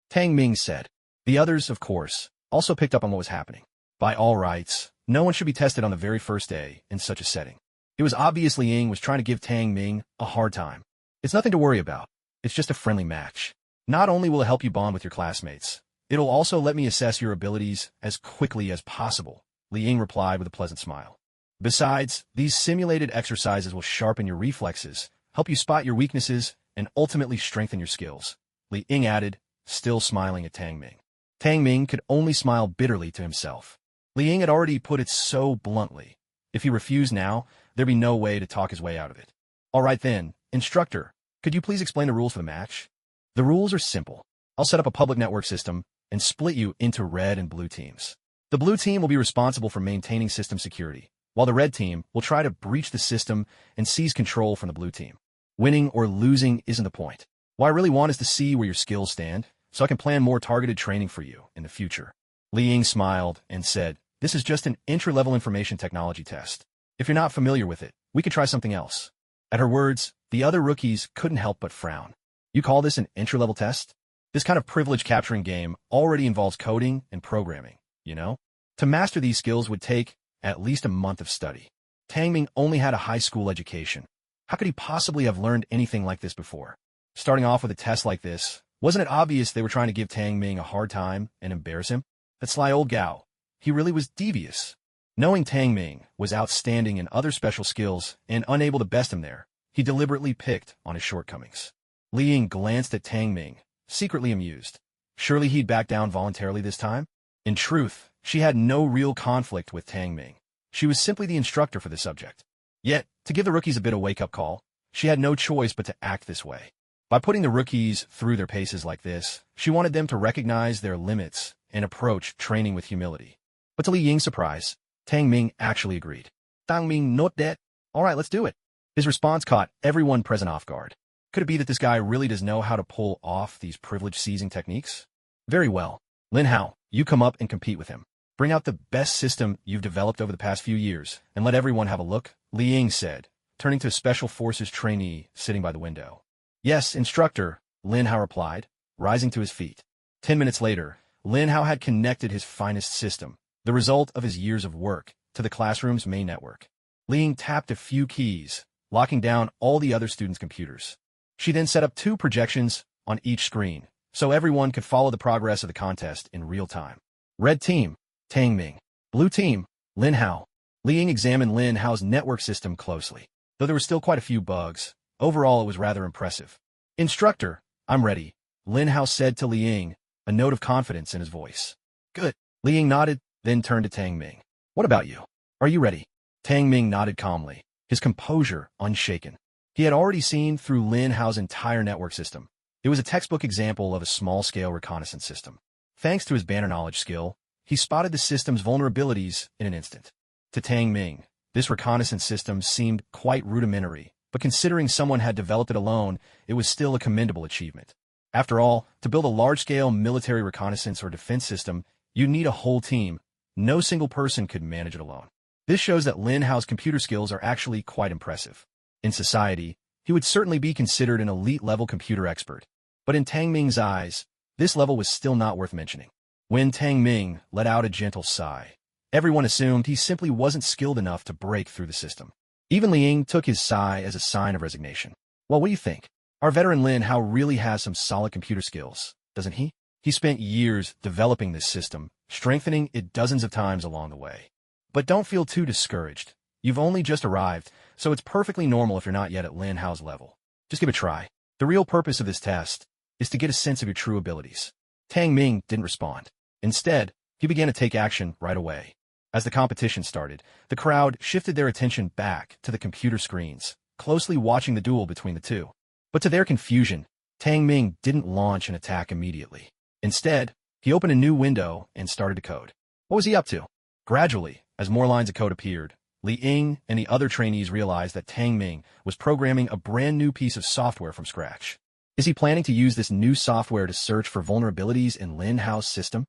Tang Ming said. The others, of course, also picked up on what was happening. By all rights, no one should be tested on the very first day in such a setting. It was obvious Li Ying was trying to give Tang Ming a hard time. It's nothing to worry about. It's just a friendly match. Not only will it help you bond with your classmates, it'll also let me assess your abilities as quickly as possible, Li Ying replied with a pleasant smile. Besides, these simulated exercises will sharpen your reflexes, help you spot your weaknesses, and ultimately strengthen your skills, Li Ying added, still smiling at Tang Ming. Tang Ming could only smile bitterly to himself. Li Ying had already put it so bluntly. If he refused now, there'd be no way to talk his way out of it. All right then, instructor, could you please explain the rules for the match? The rules are simple. I'll set up a public network system and split you into red and blue teams. The blue team will be responsible for maintaining system security, while the red team will try to breach the system and seize control from the blue team. Winning or losing isn't the point. What I really want is to see where your skills stand, so I can plan more targeted training for you in the future. Li Ying smiled and said, this is just an entry-level information technology test. If you're not familiar with it, we could try something else. At her words, the other rookies couldn't help but frown. You call this an entry-level test? This kind of privilege capturing game already involves coding and programming, you know? To master these skills would take at least a month of study. Tang Ming only had a high school education. How could he possibly have learned anything like this before? Starting off with a test like this, wasn't it obvious they were trying to give Tang Ming a hard time and embarrass him? That sly old Gao. He really was devious. Knowing Tang Ming was outstanding in other special skills and unable to best him there, he deliberately picked on his shortcomings. Li Ying glanced at Tang Ming, secretly amused. Surely he'd back down voluntarily this time? In truth, she had no real conflict with Tang Ming. She was simply the instructor for the subject. Yet, to give the rookies a bit of wake-up call, she had no choice but to act this way. By putting the rookies through their paces like this, she wanted them to recognize their limits and approach training with humility. But to Li Ying's surprise, Tang Ming actually agreed. Tang Ming, not that. All right, let's do it. His response caught everyone present off guard. Could it be that this guy really does know how to pull off these privilege-seizing techniques? Very well. Lin Hao, you come up and compete with him. Bring out the best system you've developed over the past few years, and let everyone have a look, Li Ying said, turning to a Special Forces trainee sitting by the window. Yes, instructor, Lin Hao replied, rising to his feet. 10 minutes later, Lin Hao had connected his finest system, the result of his years of work, to the classroom's main network. Li Ying tapped a few keys, locking down all the other students' computers. She then set up 2 projections on each screen, so everyone could follow the progress of the contest in real time. Red team, Tang Ming. Blue team, Lin Hao. Li Ying examined Lin Hao's network system closely. Though there were still quite a few bugs, overall it was rather impressive. Instructor, I'm ready, Lin Hao said to Li Ying, a note of confidence in his voice. Good. Li Ying nodded, then turned to Tang Ming. What about you? Are you ready? Tang Ming nodded calmly, his composure unshaken. He had already seen through Lin Hao's entire network system. It was a textbook example of a small-scale reconnaissance system. Thanks to his banner knowledge skill, he spotted the system's vulnerabilities in an instant. To Tang Ming, this reconnaissance system seemed quite rudimentary, but considering someone had developed it alone, it was still a commendable achievement. After all, to build a large-scale military reconnaissance or defense system, you need a whole team. No single person could manage it alone. This shows that Lin Hao's computer skills are actually quite impressive. In society, he would certainly be considered an elite-level computer expert. But in Tang Ming's eyes, this level was still not worth mentioning. When Tang Ming let out a gentle sigh, everyone assumed he simply wasn't skilled enough to break through the system. Even Li Ying took his sigh as a sign of resignation. Well, what do you think? Our veteran Lin Hao really has some solid computer skills, doesn't he? He spent years developing this system, strengthening it dozens of times along the way. But don't feel too discouraged. You've only just arrived, so it's perfectly normal if you're not yet at Lin Hao's level. Just give it a try. The real purpose of this test is to get a sense of your true abilities. Tang Ming didn't respond. Instead, he began to take action right away. As the competition started, the crowd shifted their attention back to the computer screens, closely watching the duel between the two. But to their confusion, Tang Ming didn't launch an attack immediately. Instead, he opened a new window and started to code. What was he up to? Gradually, as more lines of code appeared, Li Ying and the other trainees realized that Tang Ming was programming a brand new piece of software from scratch. Is he planning to use this new software to search for vulnerabilities in Lin Hao's system?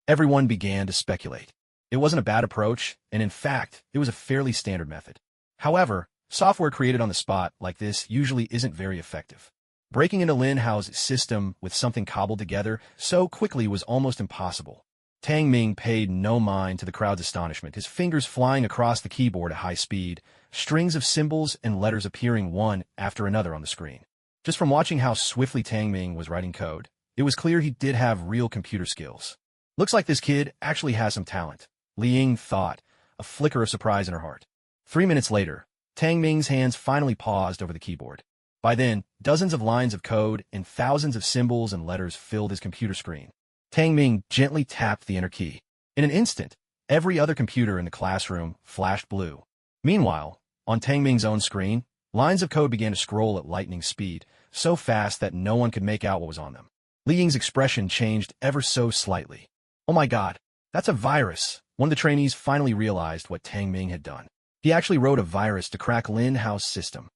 Everyone began to speculate. It wasn't a bad approach, and in fact, it was a fairly standard method. However, software created on the spot like this usually isn't very effective. Breaking into Lin Hao's system with something cobbled together so quickly was almost impossible. Tang Ming paid no mind to the crowd's astonishment, his fingers flying across the keyboard at high speed, strings of symbols and letters appearing one after another on the screen. Just from watching how swiftly Tang Ming was writing code, it was clear he did have real computer skills. Looks like this kid actually has some talent, Li Ying thought, a flicker of surprise in her heart. 3 minutes later, Tang Ming's hands finally paused over the keyboard. By then, dozens of lines of code and thousands of symbols and letters filled his computer screen. Tang Ming gently tapped the enter key. In an instant, every other computer in the classroom flashed blue. Meanwhile, on Tang Ming's own screen, lines of code began to scroll at lightning speed, so fast that no one could make out what was on them. Li Ying's expression changed ever so slightly. Oh my god, that's a virus! One of the trainees finally realized what Tang Ming had done. He actually wrote a virus to crack Lin Hao's system.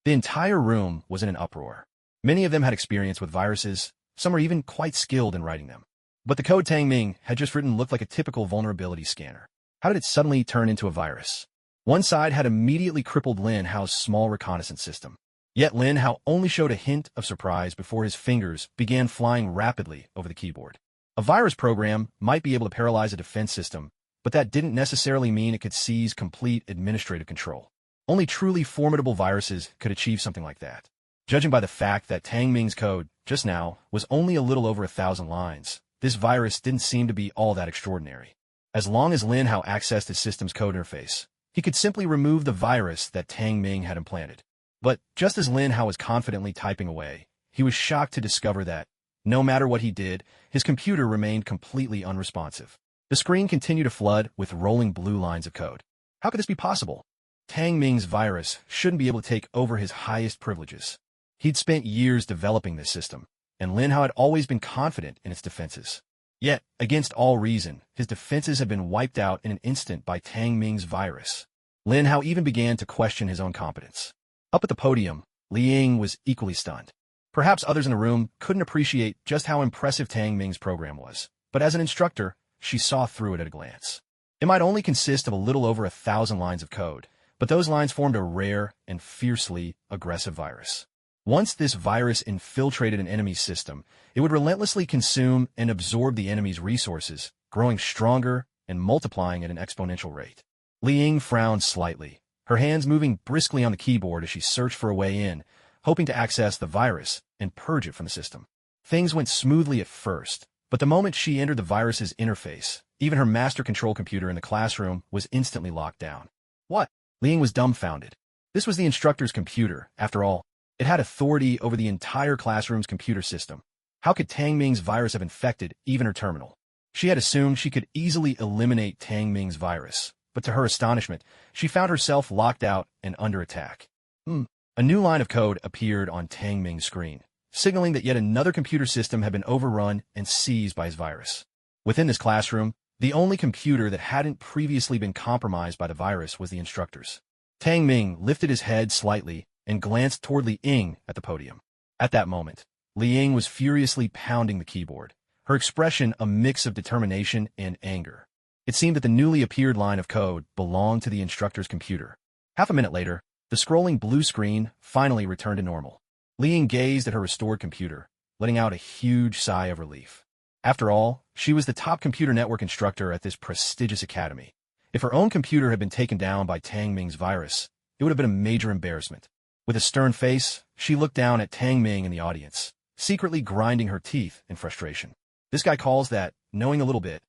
The entire room was in an uproar. Many of them had experience with viruses, some were even quite skilled in writing them. But the code Tang Ming had just written looked like a typical vulnerability scanner. How did it suddenly turn into a virus? One side had immediately crippled Lin Hao's small reconnaissance system. Yet Lin Hao only showed a hint of surprise before his fingers began flying rapidly over the keyboard. A virus program might be able to paralyze a defense system, but that didn't necessarily mean it could seize complete administrative control. Only truly formidable viruses could achieve something like that. Judging by the fact that Tang Ming's code, just now, was only a little over 1,000 lines, this virus didn't seem to be all that extraordinary. As long as Lin Hao accessed his system's code interface, he could simply remove the virus that Tang Ming had implanted. But just as Lin Hao was confidently typing away, he was shocked to discover that, no matter what he did, his computer remained completely unresponsive. The screen continued to flood with rolling blue lines of code. How could this be possible? Tang Ming's virus shouldn't be able to take over his highest privileges. He'd spent years developing this system, and Lin Hao had always been confident in its defenses. Yet, against all reason, his defenses had been wiped out in an instant by Tang Ming's virus. Lin Hao even began to question his own competence. Up at the podium, Li Ying was equally stunned. Perhaps others in the room couldn't appreciate just how impressive Tang Ming's program was, but as an instructor, she saw through it at a glance. It might only consist of a little over 1,000 lines of code, but those lines formed a rare and fiercely aggressive virus. Once this virus infiltrated an enemy's system, it would relentlessly consume and absorb the enemy's resources, growing stronger and multiplying at an exponential rate. Li Ying frowned slightly, her hands moving briskly on the keyboard as she searched for a way in, hoping to access the virus and purge it from the system. Things went smoothly at first, but the moment she entered the virus's interface, even her master control computer in the classroom was instantly locked down. What? Liang was dumbfounded. This was the instructor's computer, after all. It had authority over the entire classroom's computer system. How could Tang Ming's virus have infected even her terminal? She had assumed she could easily eliminate Tang Ming's virus, but to her astonishment, she found herself locked out and under attack. A new line of code appeared on Tang Ming's screen, signaling that yet another computer system had been overrun and seized by his virus. Within this classroom, the only computer that hadn't previously been compromised by the virus was the instructor's. Tang Ming lifted his head slightly and glanced toward Li Ying at the podium. At that moment, Li Ying was furiously pounding the keyboard, her expression a mix of determination and anger. It seemed that the newly appeared line of code belonged to the instructor's computer. Half a minute later, the scrolling blue screen finally returned to normal. Li Ying gazed at her restored computer, letting out a huge sigh of relief. After all, she was the top computer network instructor at this prestigious academy. If her own computer had been taken down by Tang Ming's virus, it would have been a major embarrassment. With a stern face, she looked down at Tang Ming in the audience, secretly grinding her teeth in frustration. This guy calls that knowing a little bit.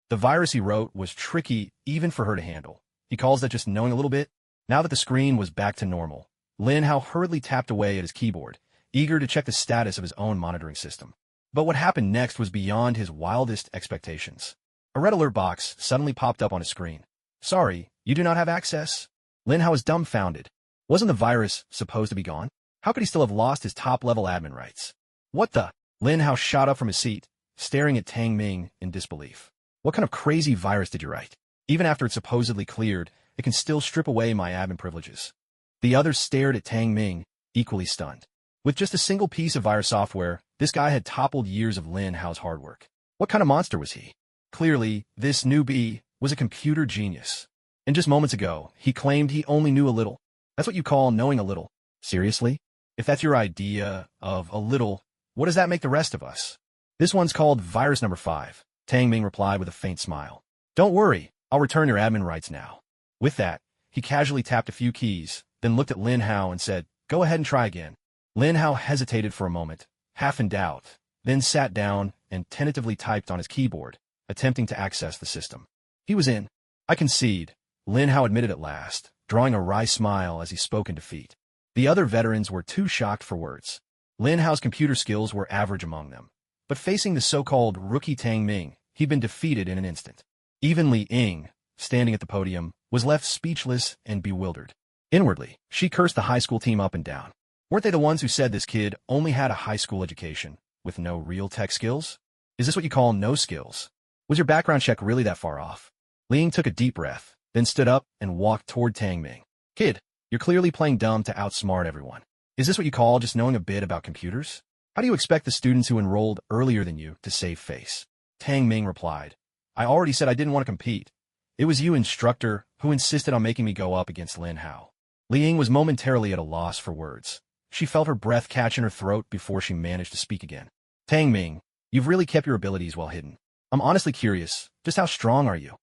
The virus he wrote was tricky even for her to handle. He calls that just knowing a little bit? Now that the screen was back to normal, Lin Hao hurriedly tapped away at his keyboard, eager to check the status of his own monitoring system. But what happened next was beyond his wildest expectations. A red alert box suddenly popped up on his screen. Sorry, you do not have access. Lin Hao was dumbfounded. Wasn't the virus supposed to be gone? How could he still have lost his top-level admin rights? What the? Lin Hao shot up from his seat, staring at Tang Ming in disbelief. What kind of crazy virus did you write? Even after it's supposedly cleared, it can still strip away my admin privileges. The others stared at Tang Ming, equally stunned. With just a single piece of virus software, this guy had toppled years of Lin Hao's hard work. What kind of monster was he? Clearly, this newbie was a computer genius. And just moments ago, he claimed he only knew a little. That's what you call knowing a little. Seriously? If that's your idea of a little, what does that make the rest of us? This one's called virus number 5, Tang Ming replied with a faint smile. Don't worry, I'll return your admin rights now. With that, he casually tapped a few keys, then looked at Lin Hao and said, go ahead and try again. Lin Hao hesitated for a moment, half in doubt, then sat down and tentatively typed on his keyboard, attempting to access the system. He was in. I concede, Lin Hao admitted at last, drawing a wry smile as he spoke in defeat. The other veterans were too shocked for words. Lin Hao's computer skills were average among them, but facing the so-called rookie Tang Ming, he'd been defeated in an instant. Even Li Ying, standing at the podium, was left speechless and bewildered. Inwardly, she cursed the high school team up and down. Weren't they the ones who said this kid only had a high school education, with no real tech skills? Is this what you call no skills? Was your background check really that far off? Li Ying took a deep breath, then stood up and walked toward Tang Ming. Kid, you're clearly playing dumb to outsmart everyone. Is this what you call just knowing a bit about computers? How do you expect the students who enrolled earlier than you to save face? Tang Ming replied, I already said I didn't want to compete. It was you, instructor, who insisted on making me go up against Lin Hao. Li Ying was momentarily at a loss for words. She felt her breath catch in her throat before she managed to speak again. Tang Ming, you've really kept your abilities well hidden. I'm honestly curious, just how strong are you?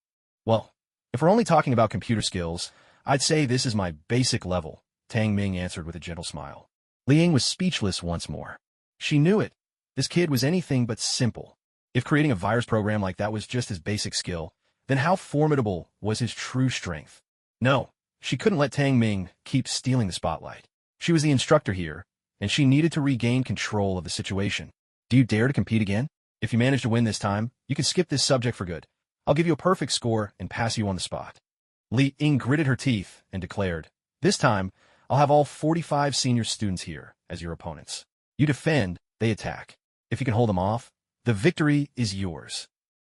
Well, if we're only talking about computer skills, I'd say this is my basic level, Tang Ming answered with a gentle smile. Li Ying was speechless once more. She knew it. This kid was anything but simple. If creating a virus program like that was just his basic skill, then how formidable was his true strength? No, she couldn't let Tang Ming keep stealing the spotlight. She was the instructor here, and she needed to regain control of the situation. Do you dare to compete again? If you manage to win this time, you can skip this subject for good. I'll give you a perfect score and pass you on the spot. Li Ying gritted her teeth and declared, this time, I'll have all 45 senior students here as your opponents. You defend, they attack. If you can hold them off, the victory is yours.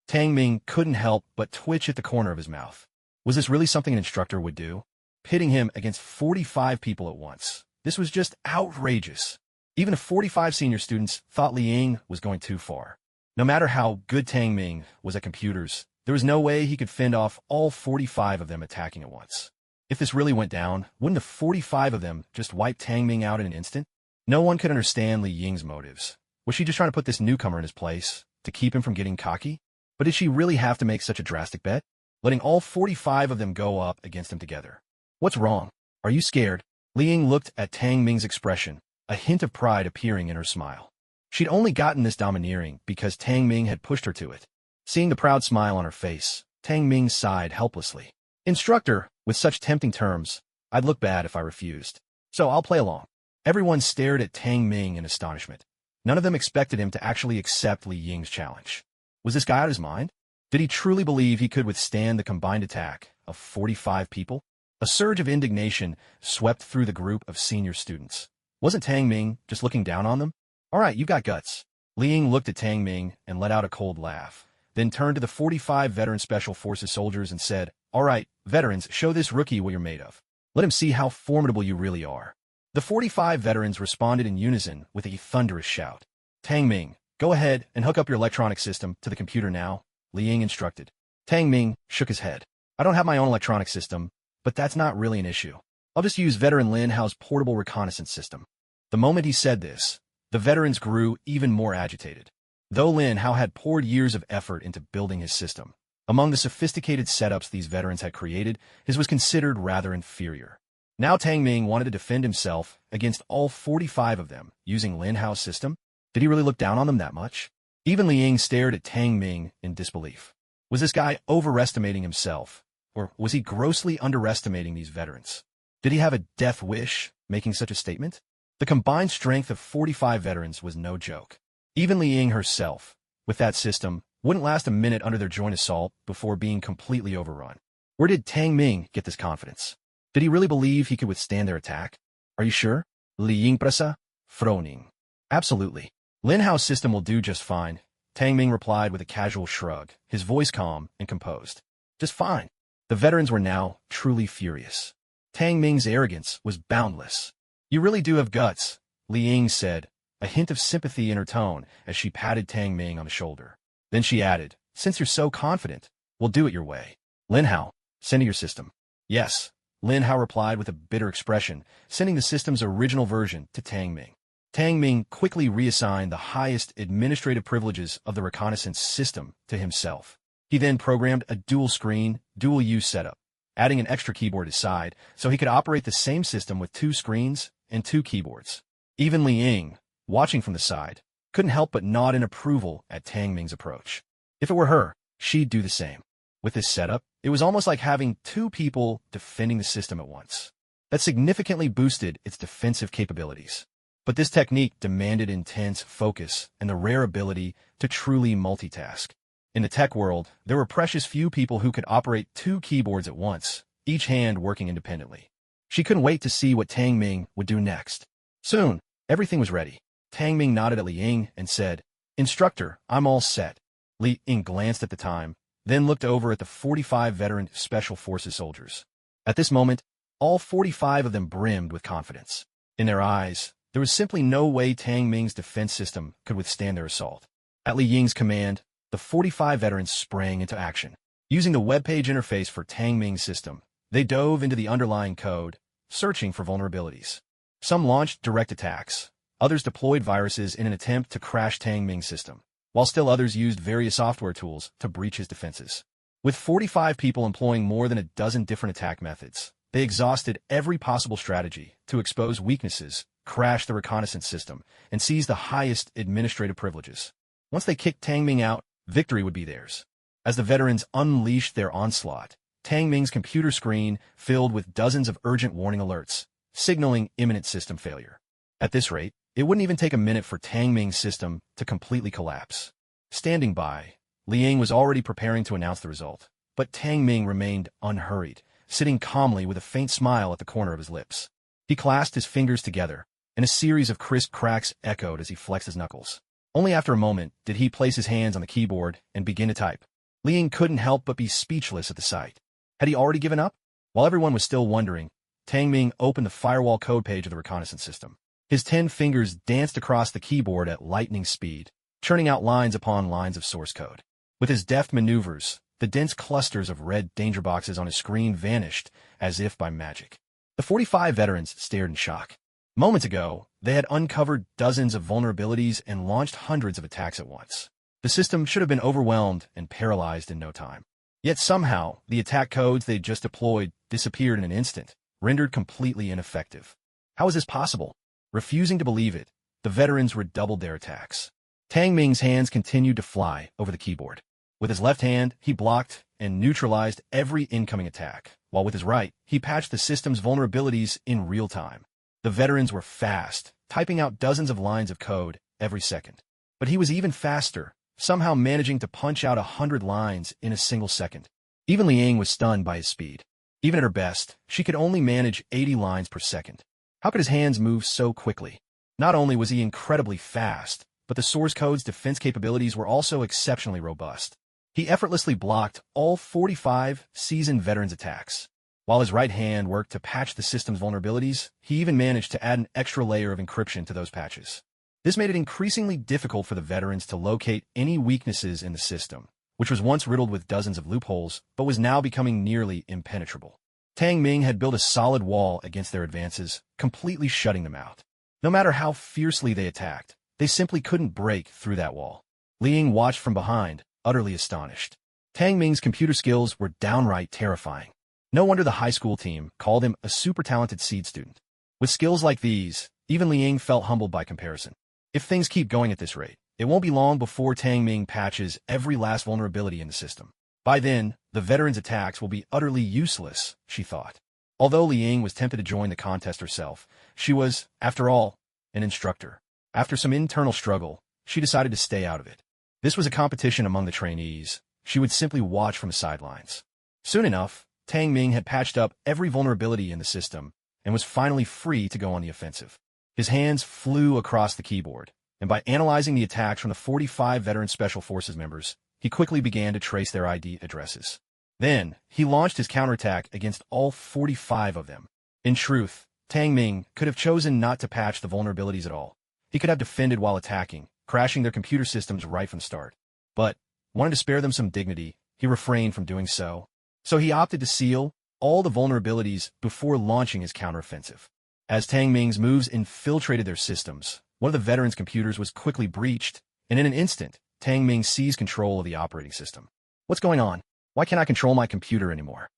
Tang Ming couldn't help but twitch at the corner of his mouth. Was this really something an instructor would do? Pitting him against 45 people at once. This was just outrageous. Even if 45 senior students thought Li Ying was going too far. No matter how good Tang Ming was at computers, there was no way he could fend off all 45 of them attacking at once. If this really went down, wouldn't the 45 of them just wipe Tang Ming out in an instant? No one could understand Li Ying's motives. Was she just trying to put this newcomer in his place, to keep him from getting cocky? But did she really have to make such a drastic bet? Letting all 45 of them go up against him together. What's wrong? Are you scared? Li Ying looked at Tang Ming's expression, a hint of pride appearing in her smile. She'd only gotten this domineering because Tang Ming had pushed her to it. Seeing the proud smile on her face, Tang Ming sighed helplessly. Instructor, with such tempting terms, I'd look bad if I refused. So I'll play along. Everyone stared at Tang Ming in astonishment. None of them expected him to actually accept Li Ying's challenge. Was this guy out of his mind? Did he truly believe he could withstand the combined attack of 45 people? A surge of indignation swept through the group of senior students. Wasn't Tang Ming just looking down on them? All right, you've got guts. Li Ying looked at Tang Ming and let out a cold laugh, then turned to the 45 veteran Special Forces soldiers and said, All right, veterans, show this rookie what you're made of. Let him see how formidable you really are. The 45 veterans responded in unison with a thunderous shout. Tang Ming, go ahead and hook up your electronic system to the computer now, Li Ying instructed. Tang Ming shook his head. I don't have my own electronic system, but that's not really an issue. I'll just use veteran Lin Hao's portable reconnaissance system. The moment he said this, the veterans grew even more agitated. Though Lin Hao had poured years of effort into building his system, among the sophisticated setups these veterans had created, his was considered rather inferior. Now Tang Ming wanted to defend himself against all 45 of them using Lin Hao's system? Did he really look down on them that much? Even Li Ying stared at Tang Ming in disbelief. Was this guy overestimating himself, or was he grossly underestimating these veterans? Did he have a death wish, making such a statement? The combined strength of 45 veterans was no joke. Even Li Ying herself, with that system, wouldn't last a minute under their joint assault before being completely overrun. Where did Tang Ming get this confidence? Did he really believe he could withstand their attack? Are you sure? Li Ying prasa? Froning. Absolutely. Lin Hao's system will do just fine, Tang Ming replied with a casual shrug, his voice calm and composed. Just fine. The veterans were now truly furious. Tang Ming's arrogance was boundless. You really do have guts, Li Ying said, a hint of sympathy in her tone as she patted Tang Ming on the shoulder. Then she added, Since you're so confident, we'll do it your way. Lin Hao, send your system. Yes, Lin Hao replied with a bitter expression, sending the system's original version to Tang Ming. Tang Ming quickly reassigned the highest administrative privileges of the reconnaissance system to himself. He then programmed a dual-screen, dual-use setup, adding an extra keyboard aside so he could operate the same system with 2 screens and 2 keyboards. Even Li Ying, watching from the side, couldn't help but nod in approval at Tang Ming's approach. If it were her, she'd do the same. With this setup, it was almost like having 2 people defending the system at once. That significantly boosted its defensive capabilities. But this technique demanded intense focus and the rare ability to truly multitask. In the tech world, there were precious few people who could operate 2 keyboards at once, each hand working independently. She couldn't wait to see what Tang Ming would do next. Soon, everything was ready. Tang Ming nodded at Li Ying and said, Instructor, I'm all set. Li Ying glanced at the time, then looked over at the 45 veteran Special Forces soldiers. At this moment, all 45 of them brimmed with confidence. In their eyes, there was simply no way Tang Ming's defense system could withstand their assault. At Li Ying's command, the 45 veterans sprang into action. Using the web page interface for Tang Ming's system, they dove into the underlying code, searching for vulnerabilities. Some launched direct attacks. Others deployed viruses in an attempt to crash Tang Ming's system, while still others used various software tools to breach his defenses. With 45 people employing more than a dozen different attack methods, they exhausted every possible strategy to expose weaknesses, crash the reconnaissance system, and seize the highest administrative privileges. Once they kicked Tang Ming out, victory would be theirs. As the veterans unleashed their onslaught, Tang Ming's computer screen filled with dozens of urgent warning alerts, signaling imminent system failure. At this rate, it wouldn't even take a minute for Tang Ming's system to completely collapse. Standing by, Li Ying was already preparing to announce the result, but Tang Ming remained unhurried, sitting calmly with a faint smile at the corner of his lips. He clasped his fingers together, and a series of crisp cracks echoed as he flexed his knuckles. Only after a moment did he place his hands on the keyboard and begin to type. Li Ying couldn't help but be speechless at the sight. Had he already given up? While everyone was still wondering, Tang Ming opened the firewall code page of the reconnaissance system. His 10 fingers danced across the keyboard at lightning speed, churning out lines upon lines of source code. With his deft maneuvers, the dense clusters of red danger boxes on his screen vanished as if by magic. The 45 veterans stared in shock. Moments ago, they had uncovered dozens of vulnerabilities and launched hundreds of attacks at once. The system should have been overwhelmed and paralyzed in no time. Yet somehow, the attack codes they'd just deployed disappeared in an instant, rendered completely ineffective. How was this possible? Refusing to believe it, the veterans redoubled their attacks. Tang Ming's hands continued to fly over the keyboard. With his left hand, he blocked and neutralized every incoming attack, while with his right, he patched the system's vulnerabilities in real time. The veterans were fast, typing out dozens of lines of code every second. But he was even faster, somehow managing to punch out 100 lines in a single second. Even Liang was stunned by his speed. Even at her best, she could only manage 80 lines per second. How could his hands move so quickly? Not only was he incredibly fast, but the source code's defense capabilities were also exceptionally robust. He effortlessly blocked all 45 seasoned veterans' attacks. While his right hand worked to patch the system's vulnerabilities, he even managed to add an extra layer of encryption to those patches. This made it increasingly difficult for the veterans to locate any weaknesses in the system, which was once riddled with dozens of loopholes, but was now becoming nearly impenetrable. Tang Ming had built a solid wall against their advances, completely shutting them out. No matter how fiercely they attacked, they simply couldn't break through that wall. Liang watched from behind, utterly astonished. Tang Ming's computer skills were downright terrifying. No wonder the high school team called him a super talented seed student. With skills like these, even Liang felt humbled by comparison. If things keep going at this rate, it won't be long before Tang Ming patches every last vulnerability in the system. By then, the veterans' attacks will be utterly useless, she thought. Although Liang was tempted to join the contest herself, she was, after all, an instructor. After some internal struggle, she decided to stay out of it. This was a competition among the trainees. She would simply watch from the sidelines. Soon enough, Tang Ming had patched up every vulnerability in the system and was finally free to go on the offensive. His hands flew across the keyboard, and by analyzing the attacks from the 45 veteran Special Forces members, he quickly began to trace their ID addresses. Then, he launched his counterattack against all 45 of them. In truth, Tang Ming could have chosen not to patch the vulnerabilities at all. He could have defended while attacking, crashing their computer systems right from the start. But, wanting to spare them some dignity, he refrained from doing so. So he opted to seal all the vulnerabilities before launching his counteroffensive. As Tang Ming's moves infiltrated their systems, one of the veterans' computers was quickly breached, and in an instant, Tang Ming seized control of the operating system. What's going on? Why can't I control my computer anymore?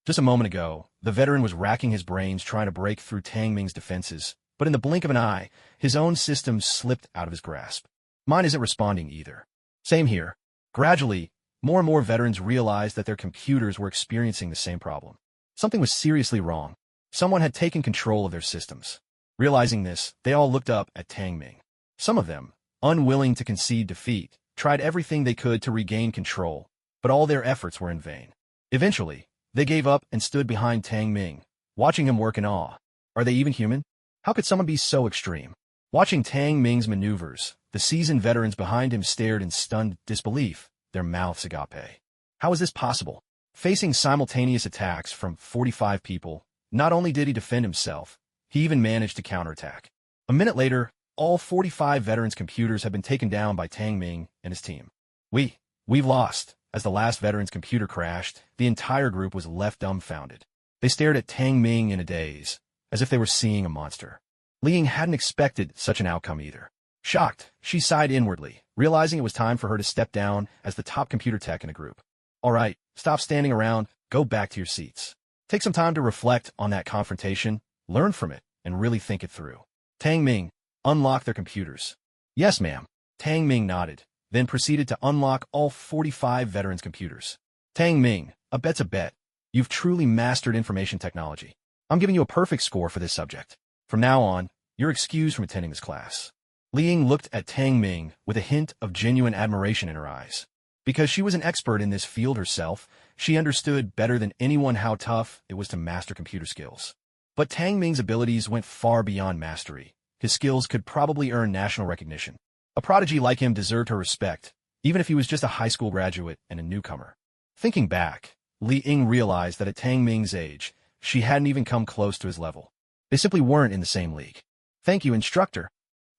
Just a moment ago, the veteran was racking his brains trying to break through Tang Ming's defenses, but in the blink of an eye, his own system slipped out of his grasp. Mine isn't responding either. Same here. Gradually, more and more veterans realized that their computers were experiencing the same problem. Something was seriously wrong. Someone had taken control of their systems. Realizing this, they all looked up at Tang Ming. Some of them, unwilling to concede defeat, tried everything they could to regain control, but all their efforts were in vain. Eventually, they gave up and stood behind Tang Ming, watching him work in awe. Are they even human? How could someone be so extreme? Watching Tang Ming's maneuvers, the seasoned veterans behind him stared in stunned disbelief, their mouths agape. How is this possible? Facing simultaneous attacks from 45 people, not only did he defend himself, he even managed to counterattack. A minute later, all 45 veterans' computers had been taken down by Tang Ming and his team. We've lost. As the last veteran's computer crashed, the entire group was left dumbfounded. They stared at Tang Ming in a daze, as if they were seeing a monster. Liang hadn't expected such an outcome either. Shocked, she sighed inwardly, realizing it was time for her to step down as the top computer tech in a group. All right, stop standing around, go back to your seats. Take some time to reflect on that confrontation, learn from it, and really think it through. Tang Ming, unlock their computers. Yes, ma'am. Tang Ming nodded, then proceeded to unlock all 45 veterans' computers. Tang Ming, a bet's a bet. You've truly mastered information technology. I'm giving you a perfect score for this subject. From now on, you're excused from attending this class. Liang looked at Tang Ming with a hint of genuine admiration in her eyes. Because she was an expert in this field herself, she understood better than anyone how tough it was to master computer skills. But Tang Ming's abilities went far beyond mastery. His skills could probably earn national recognition. A prodigy like him deserved her respect, even if he was just a high school graduate and a newcomer. Thinking back, Liang realized that at Tang Ming's age, she hadn't even come close to his level. They simply weren't in the same league. Thank you, instructor.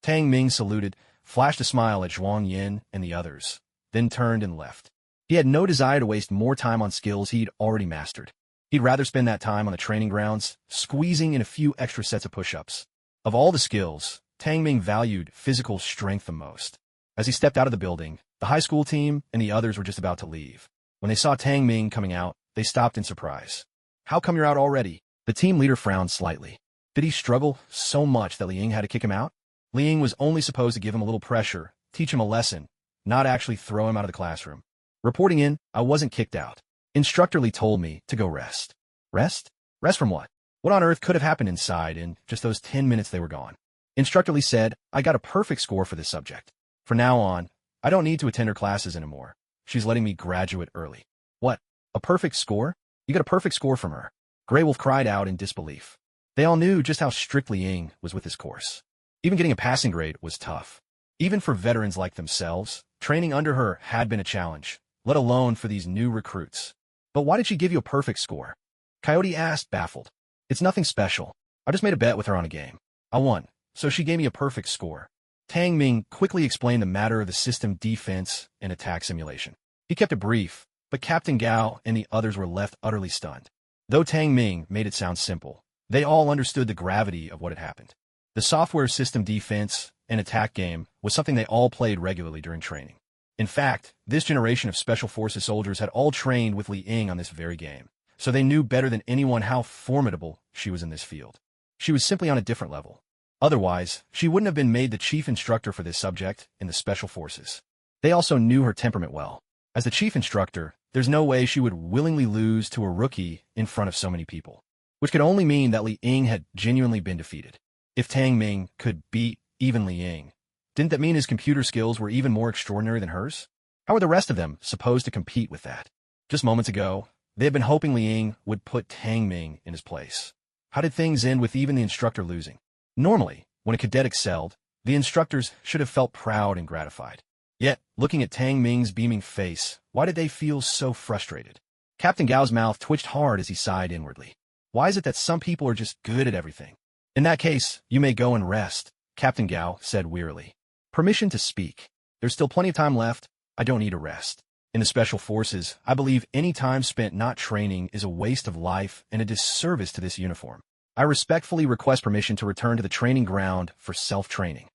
Tang Ming saluted, flashed a smile at Zhuang Yin and the others, then turned and left. He had no desire to waste more time on skills he'd already mastered. He'd rather spend that time on the training grounds, squeezing in a few extra sets of push-ups. Of all the skills, Tang Ming valued physical strength the most. As he stepped out of the building, the high school team and the others were just about to leave. When they saw Tang Ming coming out, they stopped in surprise. How come you're out already? The team leader frowned slightly. Did he struggle so much that Liang had to kick him out? Li Ying was only supposed to give him a little pressure, teach him a lesson, not actually throw him out of the classroom. Reporting in, I wasn't kicked out. Instructor Li told me to go rest. Rest? Rest from what? What on earth could have happened inside in just those 10 minutes they were gone? Instructor Li said, I got a perfect score for this subject. From now on, I don't need to attend her classes anymore. She's letting me graduate early. What? A perfect score? You got a perfect score from her. Grey Wolf cried out in disbelief. They all knew just how strict Li Ying was with his course. Even getting a passing grade was tough. Even for veterans like themselves, training under her had been a challenge, let alone for these new recruits. But why did she give you a perfect score? Coyote asked, baffled. It's nothing special. I just made a bet with her on a game. I won, so she gave me a perfect score. Tang Ming quickly explained the matter of the system defense and attack simulation. He kept it brief, but Captain Gao and the others were left utterly stunned. Though Tang Ming made it sound simple, they all understood the gravity of what had happened. The software system defense and attack game was something they all played regularly during training. In fact, this generation of Special Forces soldiers had all trained with Li Ying on this very game, so they knew better than anyone how formidable she was in this field. She was simply on a different level. Otherwise, she wouldn't have been made the chief instructor for this subject in the Special Forces. They also knew her temperament well. As the chief instructor, there's no way she would willingly lose to a rookie in front of so many people, which could only mean that Li Ying had genuinely been defeated. If Tang Ming could beat even Li Ying, didn't that mean his computer skills were even more extraordinary than hers? How were the rest of them supposed to compete with that? Just moments ago, they had been hoping Li Ying would put Tang Ming in his place. How did things end with even the instructor losing? Normally, when a cadet excelled, the instructors should have felt proud and gratified. Yet, looking at Tang Ming's beaming face, why did they feel so frustrated? Captain Gao's mouth twitched hard as he sighed inwardly. Why is it that some people are just good at everything? In that case, you may go and rest, Captain Gao said wearily. Permission to speak. There's still plenty of time left. I don't need a rest. In the Special Forces, I believe any time spent not training is a waste of life and a disservice to this uniform. I respectfully request permission to return to the training ground for self-training.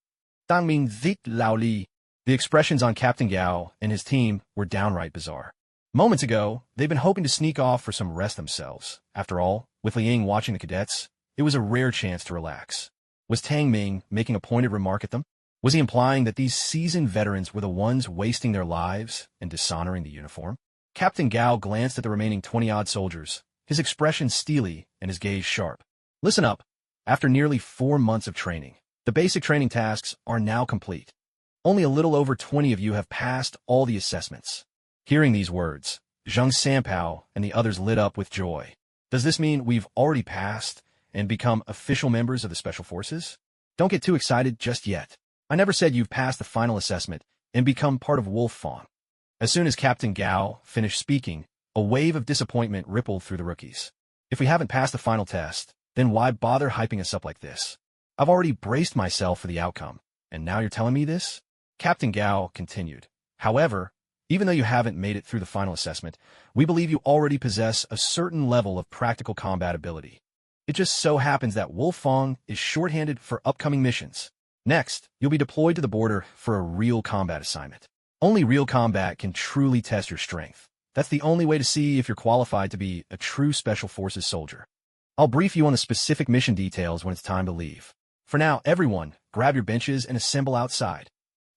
Tang Ming zit lao li. The expressions on Captain Gao and his team were downright bizarre. Moments ago, they'd been hoping to sneak off for some rest themselves. After all, with Li Ying watching the cadets, it was a rare chance to relax. Was Tang Ming making a pointed remark at them? Was he implying that these seasoned veterans were the ones wasting their lives and dishonoring the uniform? Captain Gao glanced at the remaining 20-odd soldiers, his expression steely and his gaze sharp. Listen up. After nearly 4 months of training, the basic training tasks are now complete. Only a little over 20 of you have passed all the assessments. Hearing these words, Zhang Sanpao and the others lit up with joy. Does this mean we've already passed and become official members of the Special Forces? Don't get too excited just yet. I never said you've passed the final assessment and become part of Wolf Fang. As soon as Captain Gao finished speaking, a wave of disappointment rippled through the rookies. If we haven't passed the final test, then why bother hyping us up like this? I've already braced myself for the outcome, and now you're telling me this? Captain Gao continued. However, even though you haven't made it through the final assessment, we believe you already possess a certain level of practical combat ability. It just so happens that Wolf Fang is shorthanded for upcoming missions. Next, you'll be deployed to the border for a real combat assignment. Only real combat can truly test your strength. That's the only way to see if you're qualified to be a true Special Forces soldier. I'll brief you on the specific mission details when it's time to leave. For now, everyone, grab your benches and assemble outside.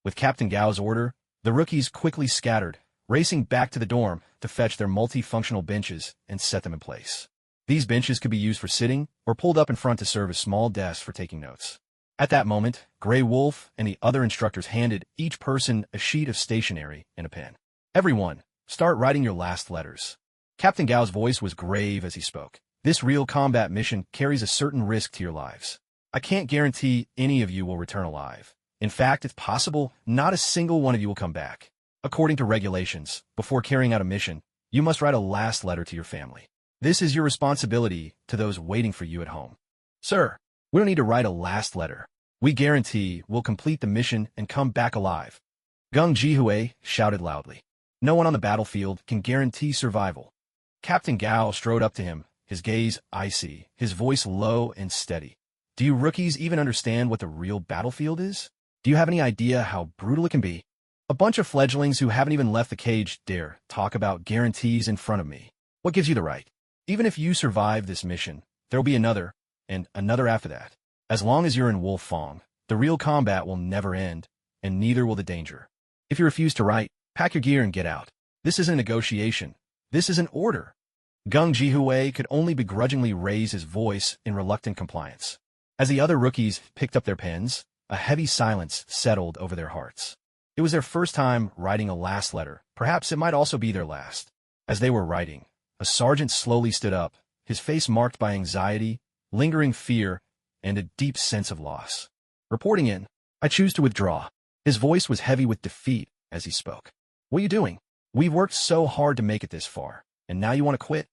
With Captain Gao's order, the rookies quickly scattered, racing back to the dorm to fetch their multifunctional benches and set them in place. These benches could be used for sitting or pulled up in front to serve as small desks for taking notes. At that moment, Grey Wolf and the other instructors handed each person a sheet of stationery and a pen. Everyone, start writing your last letters. Captain Gao's voice was grave as he spoke. This real combat mission carries a certain risk to your lives. I can't guarantee any of you will return alive. In fact, it's possible not a single one of you will come back. According to regulations, before carrying out a mission, you must write a last letter to your family. This is your responsibility to those waiting for you at home. Sir, we don't need to write a last letter. We guarantee we'll complete the mission and come back alive. Gung Jihue shouted loudly. No one on the battlefield can guarantee survival. Captain Gao strode up to him, his gaze icy, his voice low and steady. Do you rookies even understand what the real battlefield is? Do you have any idea how brutal it can be? A bunch of fledglings who haven't even left the cage dare talk about guarantees in front of me. What gives you the right? Even if you survive this mission, there will be another, and another after that. As long as you're in Wolf Fang, The real combat will never end, and neither will the danger. If you refuse to write, pack your gear and get out. This isn't a negotiation. This is an order. Gung Jihui could only begrudgingly raise his voice in reluctant compliance. As the other rookies picked up their pens, a heavy silence settled over their hearts. It was their first time writing a last letter. Perhaps it might also be their last. As they were writing, a sergeant slowly stood up, his face marked by anxiety, lingering fear, and a deep sense of loss. Reporting in, I choose to withdraw. His voice was heavy with defeat as he spoke. What are you doing? We've worked so hard to make it this far, and now you want to quit?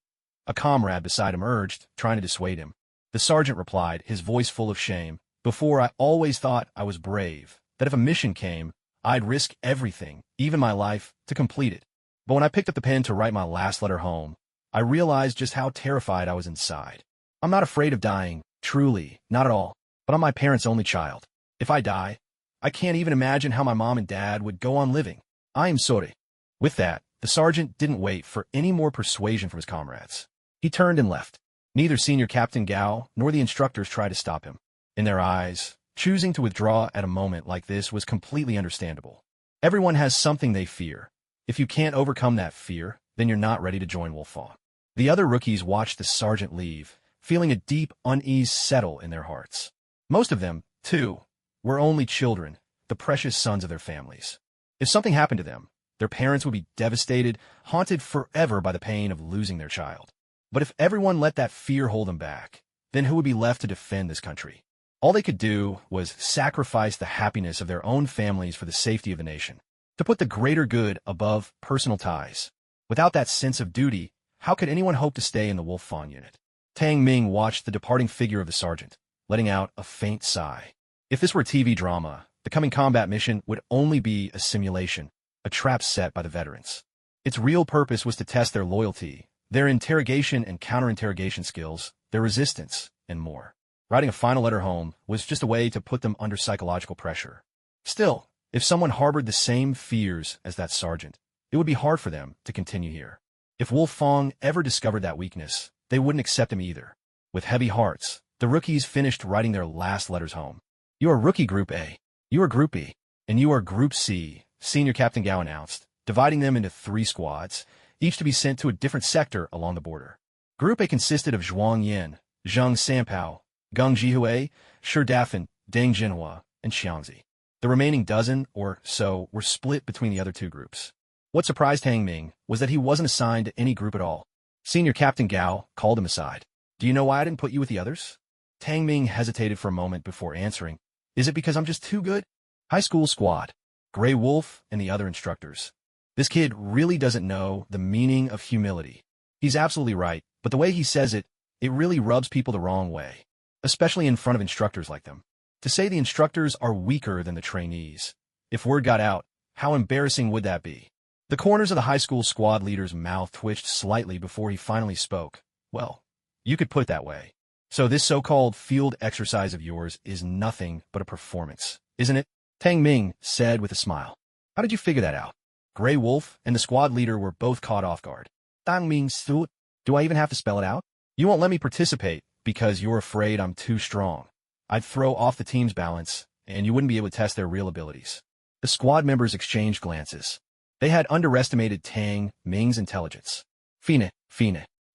A comrade beside him urged, trying to dissuade him. The sergeant replied, his voice full of shame. Before, I always thought I was brave, that if a mission came, I'd risk everything, even my life, to complete it. But when I picked up the pen to write my last letter home, I realized just how terrified I was inside. I'm not afraid of dying, truly, not at all, but I'm my parents' only child. If I die, I can't even imagine how my mom and dad would go on living. I am sorry. With that, the sergeant didn't wait for any more persuasion from his comrades. He turned and left. Neither Senior Captain Gao nor the instructors tried to stop him. In their eyes, choosing to withdraw at a moment like this was completely understandable. Everyone has something they fear. If you can't overcome that fear, then you're not ready to join Wolfong. The other rookies watched the sergeant leave, feeling a deep unease settle in their hearts. Most of them, too, were only children, the precious sons of their families. If something happened to them, their parents would be devastated, haunted forever by the pain of losing their child. But if everyone let that fear hold them back, then who would be left to defend this country? All they could do was sacrifice the happiness of their own families for the safety of the nation, to put the greater good above personal ties. Without that sense of duty, how could anyone hope to stay in the Wolfong unit? Tang Ming watched the departing figure of the sergeant, letting out a faint sigh. If this were a TV drama, the coming combat mission would only be a simulation, a trap set by the veterans. Its real purpose was to test their loyalty, their interrogation and counter-interrogation skills, their resistance, and more. Writing a final letter home was just a way to put them under psychological pressure. Still, if someone harbored the same fears as that sergeant, it would be hard for them to continue here. If Wolfong ever discovered that weakness, they wouldn't accept him either. With heavy hearts, the rookies finished writing their last letters home. You are Rookie Group A, you are Group B, and you are Group C, Senior Captain Gao announced, dividing them into 3 squads, each to be sent to a different sector along the border. Group A consisted of Zhuang Yin, Zhang Sanpao, Gung Jihui, Shi Dafan, Deng Jinhua, and Xiangzi. The remaining dozen or so were split between the other 2 groups. What surprised Tang Ming was that he wasn't assigned to any group at all. Senior Captain Gao called him aside. Do you know why I didn't put you with the others? Tang Ming hesitated for a moment before answering. Is it because I'm just too good? High school squad, Grey Wolf, and the other instructors. This kid really doesn't know the meaning of humility. He's absolutely right, but the way he says it, it really rubs people the wrong way, especially in front of instructors like them. To say the instructors are weaker than the trainees. If word got out, how embarrassing would that be? The corners of the high school squad leader's mouth twitched slightly before he finally spoke. Well, you could put it that way. So this so-called field exercise of yours is nothing but a performance, isn't it? Tang Ming said with a smile. How did you figure that out? Grey Wolf and the squad leader were both caught off guard. Tang Ming stood. Do I even have to spell it out? You won't let me participate because you're afraid I'm too strong. I'd throw off the team's balance, and you wouldn't be able to test their real abilities. The squad members exchanged glances. They had underestimated Tang Ming's intelligence. Fine,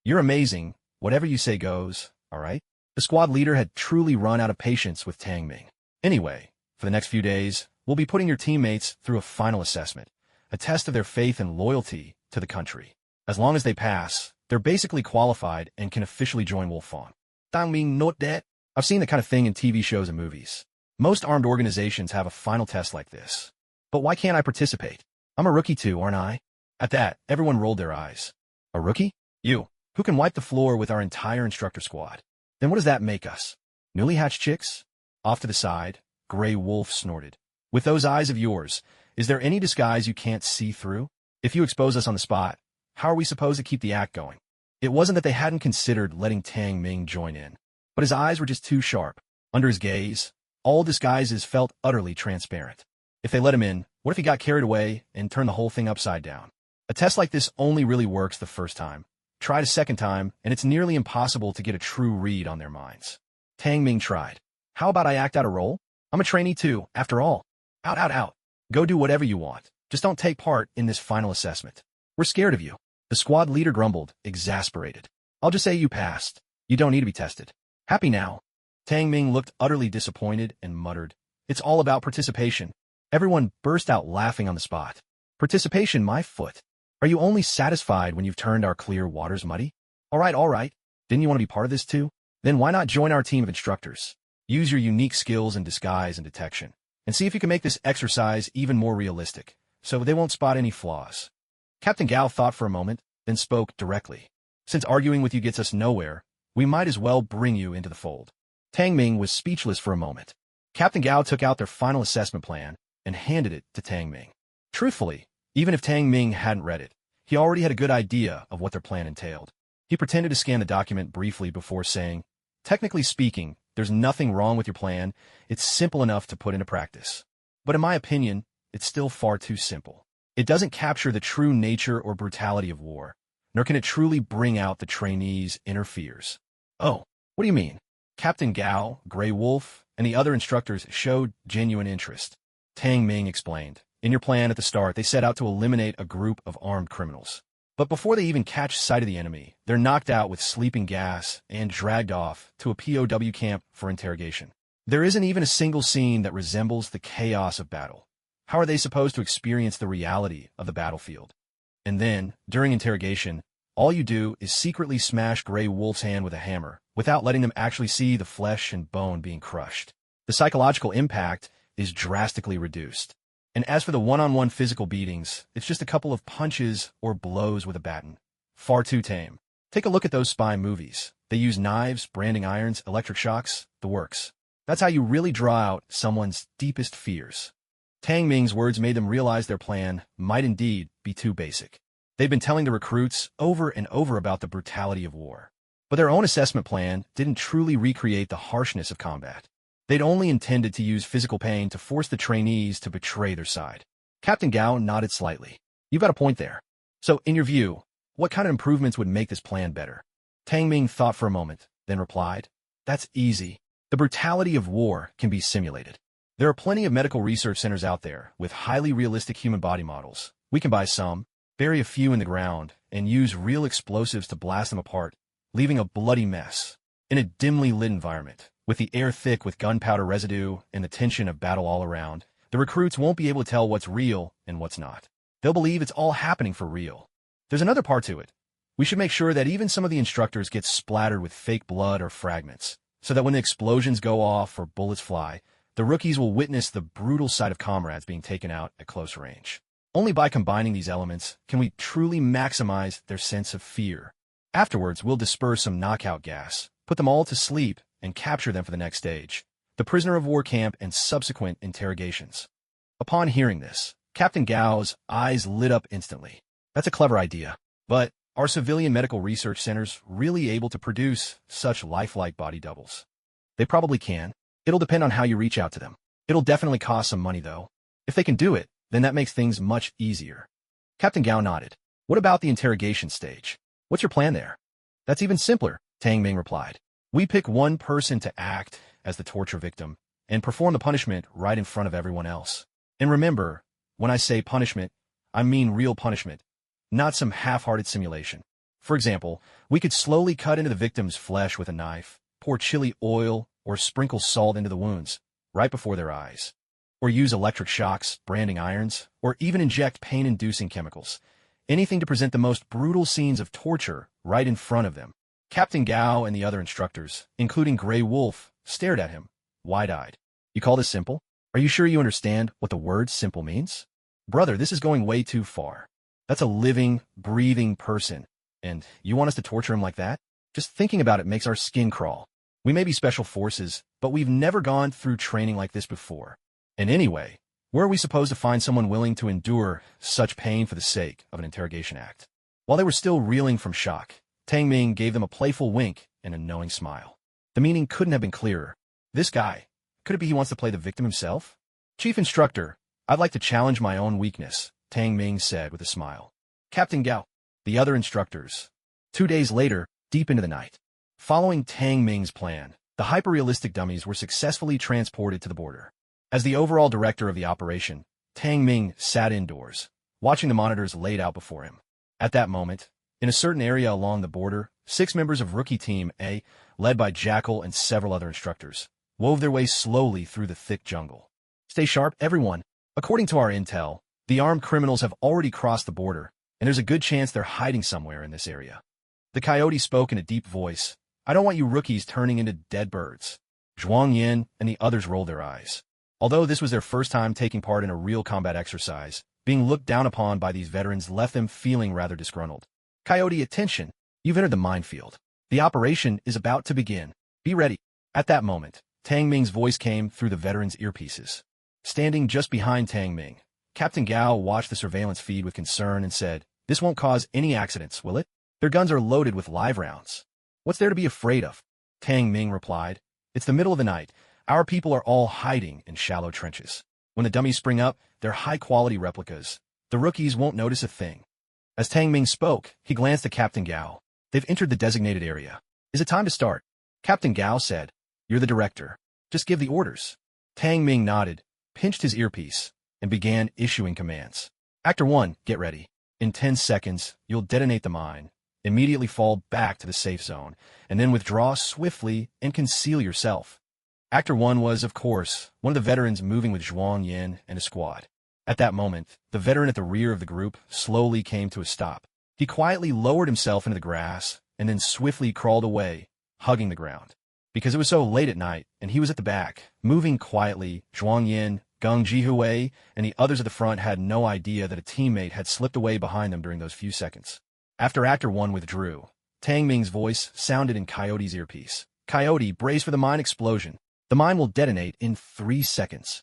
you're amazing. Whatever you say goes, all right? The squad leader had truly run out of patience with Tang Ming. Anyway, for the next few days, we'll be putting your teammates through a final assessment, a test of their faith and loyalty to the country. As long as they pass, they're basically qualified and can officially join Wolfong. Tang Ming note that. I've seen the kind of thing in TV shows and movies. Most armed organizations have a final test like this. But why can't I participate? I'm a rookie too, aren't I? At that, everyone rolled their eyes. A rookie? You, who can wipe the floor with our entire instructor squad. Then what does that make us? Newly hatched chicks? Off to the side, Grey Wolf snorted. With those eyes of yours, is there any disguise you can't see through? If you expose us on the spot, how are we supposed to keep the act going? It wasn't that they hadn't considered letting Tang Ming join in, but his eyes were just too sharp. Under his gaze, all disguises felt utterly transparent. If they let him in, what if he got carried away and turned the whole thing upside down? A test like this only really works the first time. Try it a second time, and it's nearly impossible to get a true read on their minds. Tang Ming tried. How about I act out a role? I'm a trainee too, after all. Out, out, out. Go do whatever you want. Just don't take part in this final assessment. We're scared of you. The squad leader grumbled, exasperated. I'll just say you passed. You don't need to be tested. Happy now? Tang Ming looked utterly disappointed and muttered, It's all about participation. Everyone burst out laughing on the spot. Participation, my foot. Are you only satisfied when you've turned our clear waters muddy? All right. Didn't you want to be part of this too? Then why not join our team of instructors? Use your unique skills in disguise and detection, and see if you can make this exercise even more realistic, so they won't spot any flaws. Captain Gao thought for a moment, then spoke directly. Since arguing with you gets us nowhere, we might as well bring you into the fold. Tang Ming was speechless for a moment. Captain Gao took out their final assessment plan and handed it to Tang Ming. Truthfully, even if Tang Ming hadn't read it, he already had a good idea of what their plan entailed. He pretended to scan the document briefly before saying, Technically speaking, there's nothing wrong with your plan. It's simple enough to put into practice. But in my opinion, it's still far too simple. It doesn't capture the true nature or brutality of war, nor can it truly bring out the trainees' inner fears. Oh, what do you mean? Captain Gao, Grey Wolf, and the other instructors showed genuine interest. Tang Ming explained. In your plan at the start, they set out to eliminate a group of armed criminals. But before they even catch sight of the enemy, they're knocked out with sleeping gas and dragged off to a POW camp for interrogation. There isn't even a single scene that resembles the chaos of battle. How are they supposed to experience the reality of the battlefield? And then, during interrogation, all you do is secretly smash Grey Wolf's hand with a hammer, without letting them actually see the flesh and bone being crushed. The psychological impact is drastically reduced. And as for the one-on-one physical beatings, it's just a couple of punches or blows with a baton. Far too tame. Take a look at those spy movies. They use knives, branding irons, electric shocks, the works. That's how you really draw out someone's deepest fears. Tang Ming's words made them realize their plan might indeed be too basic. They'd been telling the recruits over and over about the brutality of war. But their own assessment plan didn't truly recreate the harshness of combat. They'd only intended to use physical pain to force the trainees to betray their side. Captain Gao nodded slightly. You've got a point there. So, in your view, what kind of improvements would make this plan better? Tang Ming thought for a moment, then replied, That's easy. The brutality of war can be simulated. There are plenty of medical research centers out there with highly realistic human body models. We can buy some, bury a few in the ground, and use real explosives to blast them apart, leaving a bloody mess. In a dimly lit environment, with the air thick with gunpowder residue and the tension of battle all around, the recruits won't be able to tell what's real and what's not. They'll believe it's all happening for real. There's another part to it. We should make sure that even some of the instructors get splattered with fake blood or fragments, so that when the explosions go off or bullets fly, the rookies will witness the brutal sight of comrades being taken out at close range. Only by combining these elements can we truly maximize their sense of fear. Afterwards, we'll disperse some knockout gas, put them all to sleep, and capture them for the next stage, the prisoner of war camp and subsequent interrogations. Upon hearing this, Captain Gao's eyes lit up instantly. That's a clever idea, but are civilian medical research centers really able to produce such lifelike body doubles? They probably can. It'll depend on how you reach out to them. It'll definitely cost some money, though. If they can do it, then that makes things much easier. Captain Gao nodded. What about the interrogation stage? What's your plan there? That's even simpler, Tang Ming replied. We pick one person to act as the torture victim and perform the punishment right in front of everyone else. And remember, when I say punishment, I mean real punishment, not some half-hearted simulation. For example, we could slowly cut into the victim's flesh with a knife, pour chili oil, or sprinkle salt into the wounds, right before their eyes. Or use electric shocks, branding irons, or even inject pain-inducing chemicals. Anything to present the most brutal scenes of torture right in front of them. Captain Gao and the other instructors, including Grey Wolf, stared at him, wide-eyed. You call this simple? Are you sure you understand what the word simple means? Brother, this is going way too far. That's a living, breathing person, and you want us to torture him like that? Just thinking about it makes our skin crawl. We may be special forces, but we've never gone through training like this before. And anyway, where are we supposed to find someone willing to endure such pain for the sake of an interrogation act? While they were still reeling from shock, Tang Ming gave them a playful wink and a knowing smile. The meaning couldn't have been clearer. This guy, could it be he wants to play the victim himself? Chief Instructor, I'd like to challenge my own weakness, Tang Ming said with a smile. Captain Gao, the other instructors. 2 days later, deep into the night. Following Tang Ming's plan, the hyper-realistic dummies were successfully transported to the border. As the overall director of the operation, Tang Ming sat indoors, watching the monitors laid out before him. At that moment, in a certain area along the border, 6 members of Rookie Team A, led by Jackal and several other instructors, wove their way slowly through the thick jungle. Stay sharp, everyone. According to our intel, the armed criminals have already crossed the border, and there's a good chance they're hiding somewhere in this area. The coyote spoke in a deep voice. I don't want you rookies turning into dead birds. Zhuang Yin and the others rolled their eyes. Although this was their first time taking part in a real combat exercise, being looked down upon by these veterans left them feeling rather disgruntled. Coyote, attention! You've entered the minefield. The operation is about to begin. Be ready. At that moment, Tang Ming's voice came through the veterans' earpieces. Standing just behind Tang Ming, Captain Gao watched the surveillance feed with concern and said, This won't cause any accidents, will it? Their guns are loaded with live rounds. What's there to be afraid of? Tang Ming replied. It's the middle of the night. Our people are all hiding in shallow trenches. When the dummies spring up, they're high-quality replicas. The rookies won't notice a thing. As Tang Ming spoke, he glanced at Captain Gao. They've entered the designated area. Is it time to start? Captain Gao said. You're the director. Just give the orders. Tang Ming nodded, pinched his earpiece, and began issuing commands. Actor 1, get ready. In 10 seconds, you'll detonate the mine, immediately fall back to the safe zone, and then withdraw swiftly and conceal yourself. Actor 1 was, of course, one of the veterans moving with Zhuang Yin and his squad. At that moment, the veteran at the rear of the group slowly came to a stop. He quietly lowered himself into the grass and then swiftly crawled away, hugging the ground. Because it was so late at night and he was at the back, moving quietly, Zhuang Yin, Geng Jihui, and the others at the front had no idea that a teammate had slipped away behind them during those few seconds. After Actor 1 withdrew, Tang Ming's voice sounded in Coyote's earpiece. Coyote, brace for the mine explosion. The mine will detonate in 3 seconds.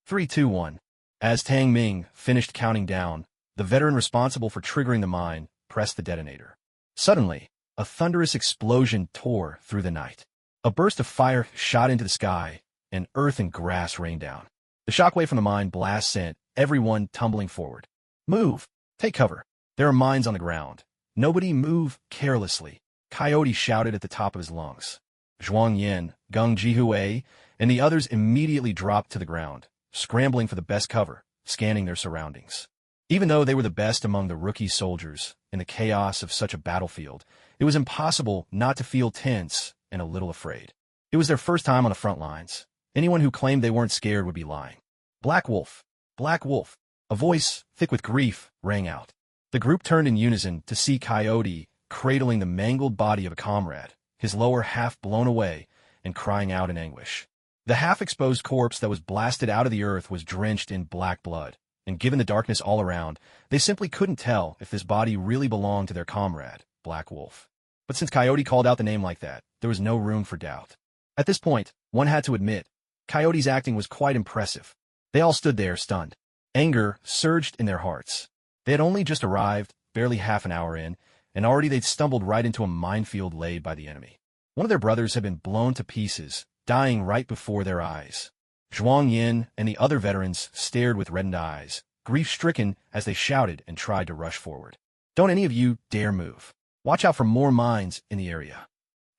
3, 2, 1. As Tang Ming finished counting down, the veteran responsible for triggering the mine pressed the detonator. Suddenly, a thunderous explosion tore through the night. A burst of fire shot into the sky, and earth and grass rained down. The shockwave from the mine blast sent everyone tumbling forward. Move! Take cover! There are mines on the ground. Nobody move carelessly. Coyote shouted at the top of his lungs. Zhuang Yin, Geng Jihui, and the others immediately dropped to the ground, scrambling for the best cover, scanning their surroundings. Even though they were the best among the rookie soldiers in the chaos of such a battlefield, it was impossible not to feel tense and a little afraid. It was their first time on the front lines. Anyone who claimed they weren't scared would be lying. Black Wolf! Black Wolf! A voice, thick with grief, rang out. The group turned in unison to see Coyote cradling the mangled body of a comrade, his lower half blown away, and crying out in anguish. The half-exposed corpse that was blasted out of the earth was drenched in black blood, and given the darkness all around, they simply couldn't tell if this body really belonged to their comrade, Black Wolf. But since Coyote called out the name like that, there was no room for doubt. At this point, one had to admit, Coyote's acting was quite impressive. They all stood there, stunned. Anger surged in their hearts. They had only just arrived, barely half an hour in, and already they'd stumbled right into a minefield laid by the enemy. One of their brothers had been blown to pieces, dying right before their eyes. Zhuang Yin and the other veterans stared with reddened eyes, grief-stricken as they shouted and tried to rush forward. Don't any of you dare move. Watch out for more mines in the area.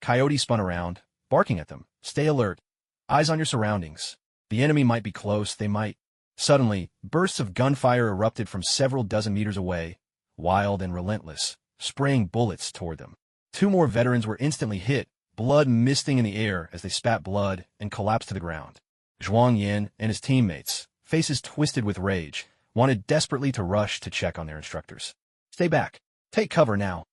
Coyote spun around, barking at them. Stay alert. Eyes on your surroundings. The enemy might be close, they might. Suddenly, bursts of gunfire erupted from several dozen meters away, wild and relentless, spraying bullets toward them. 2 more veterans were instantly hit, blood misting in the air as they spat blood and collapsed to the ground. Zhuang Yin and his teammates, faces twisted with rage, wanted desperately to rush to check on their instructors. Stay back. Take cover now.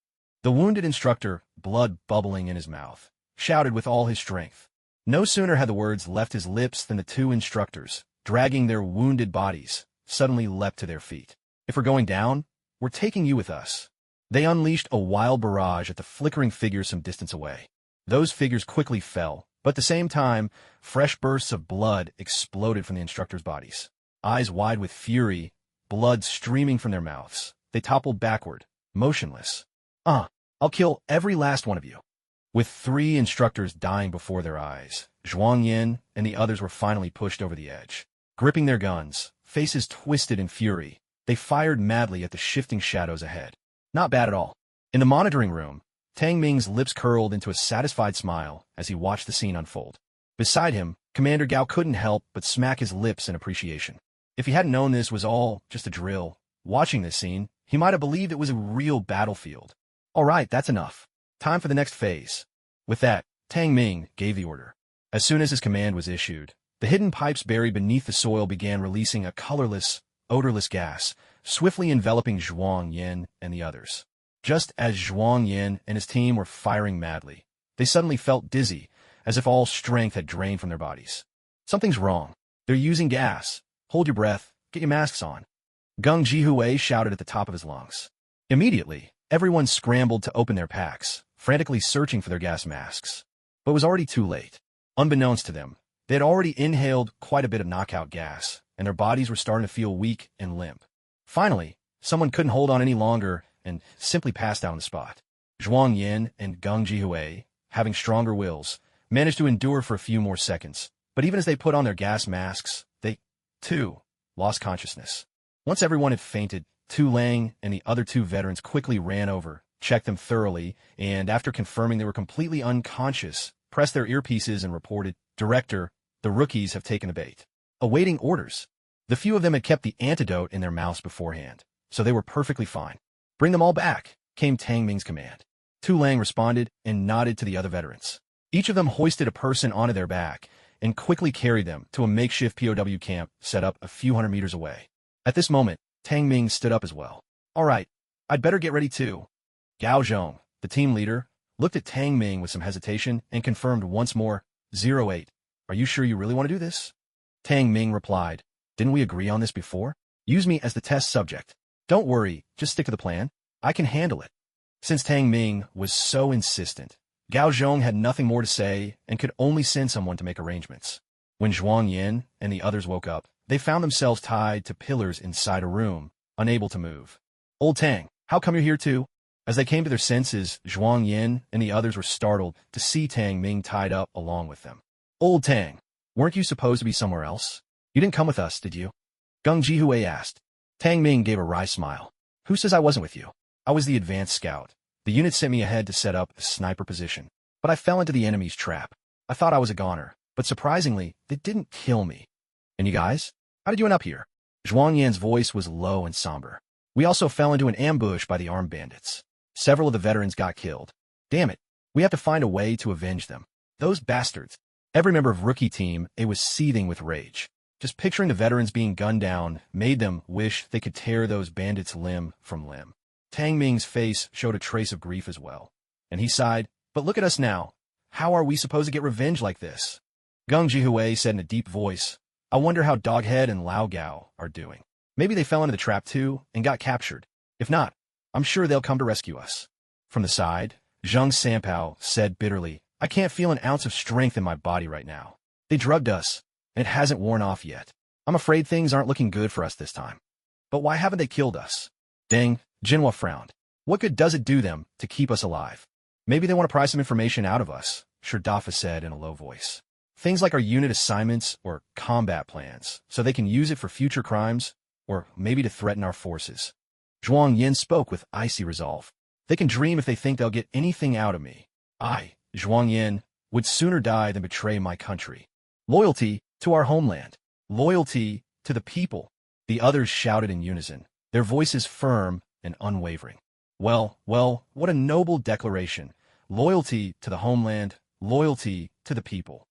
The wounded instructor, blood bubbling in his mouth, shouted with all his strength. No sooner had the words left his lips than the 2 instructors, dragging their wounded bodies, suddenly leapt to their feet. If we're going down, we're taking you with us. They unleashed a wild barrage at the flickering figures some distance away. Those figures quickly fell, but at the same time, fresh bursts of blood exploded from the instructors' bodies. Eyes wide with fury, blood streaming from their mouths, they toppled backward, motionless. I'll kill every last one of you. With 3 instructors dying before their eyes, Zhuang Yin and the others were finally pushed over the edge. Gripping their guns, faces twisted in fury, they fired madly at the shifting shadows ahead. Not bad at all. In the monitoring room, Tang Ming's lips curled into a satisfied smile as he watched the scene unfold. Beside him, Commander Gao couldn't help but smack his lips in appreciation. If he hadn't known this was all just a drill, watching this scene, he might have believed it was a real battlefield. All right, that's enough. Time for the next phase. With that, Tang Ming gave the order. As soon as his command was issued, the hidden pipes buried beneath the soil began releasing a colorless, odorless gas, swiftly enveloping Zhuang Yin and the others. Just as Zhuang Yin and his team were firing madly, they suddenly felt dizzy, as if all strength had drained from their bodies. Something's wrong. They're using gas. Hold your breath. Get your masks on. Gung Jihui shouted at the top of his lungs. Immediately, everyone scrambled to open their packs, frantically searching for their gas masks. But it was already too late. Unbeknownst to them, they had already inhaled quite a bit of knockout gas, and their bodies were starting to feel weak and limp. Finally, someone couldn't hold on any longer and simply passed out on the spot. Zhuang Yin and Gung Jihui, having stronger wills, managed to endure for a few more seconds, but even as they put on their gas masks, they, too, lost consciousness. Once everyone had fainted, Tu Lang and the other two veterans quickly ran over, checked them thoroughly, and after confirming they were completely unconscious, pressed their earpieces and reported, "Director, the rookies have taken the bait." Awaiting orders. The few of them had kept the antidote in their mouths beforehand, so they were perfectly fine. "Bring them all back," came Tang Ming's command. Tu Lang responded and nodded to the other veterans. Each of them hoisted a person onto their back and quickly carried them to a makeshift POW camp set up a few hundred meters away. At this moment, Tang Ming stood up as well. "All right, I'd better get ready too." Gao Zhong, the team leader, looked at Tang Ming with some hesitation and confirmed once more, 08. "Are you sure you really want to do this?" Tang Ming replied, "Didn't we agree on this before? Use me as the test subject. Don't worry, just stick to the plan. I can handle it." Since Tang Ming was so insistent, Gao Zhong had nothing more to say and could only send someone to make arrangements. When Zhuang Yin and the others woke up, they found themselves tied to pillars inside a room, unable to move. "Old Tang, how come you're here too?" As they came to their senses, Zhuang Yin and the others were startled to see Tang Ming tied up along with them. "Old Tang, weren't you supposed to be somewhere else? You didn't come with us, did you?" Gung Jihui asked. Tang Ming gave a wry smile. "Who says I wasn't with you? I was the advanced scout. The unit sent me ahead to set up a sniper position, but I fell into the enemy's trap. I thought I was a goner, but surprisingly, they didn't kill me. And you guys? How did you end up here?" Zhuang Yan's voice was low and somber. "We also fell into an ambush by the armed bandits. Several of the veterans got killed. Damn it, we have to find a way to avenge them. Those bastards." Every member of Rookie Team A was seething with rage. Just picturing the veterans being gunned down made them wish they could tear those bandits limb from limb. Tang Ming's face showed a trace of grief as well, and he sighed, "But look at us now. How are we supposed to get revenge like this?" Gung Jihui said in a deep voice, "I wonder how Doghead and Lao Gao are doing. Maybe they fell into the trap too and got captured. If not, I'm sure they'll come to rescue us." From the side, Zheng Sanpao said bitterly, "I can't feel an ounce of strength in my body right now. They drugged us, and it hasn't worn off yet. I'm afraid things aren't looking good for us this time. But why haven't they killed us?" Deng Jinhua frowned. "What good does it do them to keep us alive?" "Maybe they want to pry some information out of us," Shirdafa said in a low voice. "Things like our unit assignments or combat plans, so they can use it for future crimes, or maybe to threaten our forces." Zhuang Yin spoke with icy resolve. "They can dream if they think they'll get anything out of me. I, Zhuang Yin, would sooner die than betray my country. Loyalty to our homeland. Loyalty to the people." The others shouted in unison, their voices firm and unwavering. Well, what a noble declaration. Loyalty to the homeland, loyalty to the people.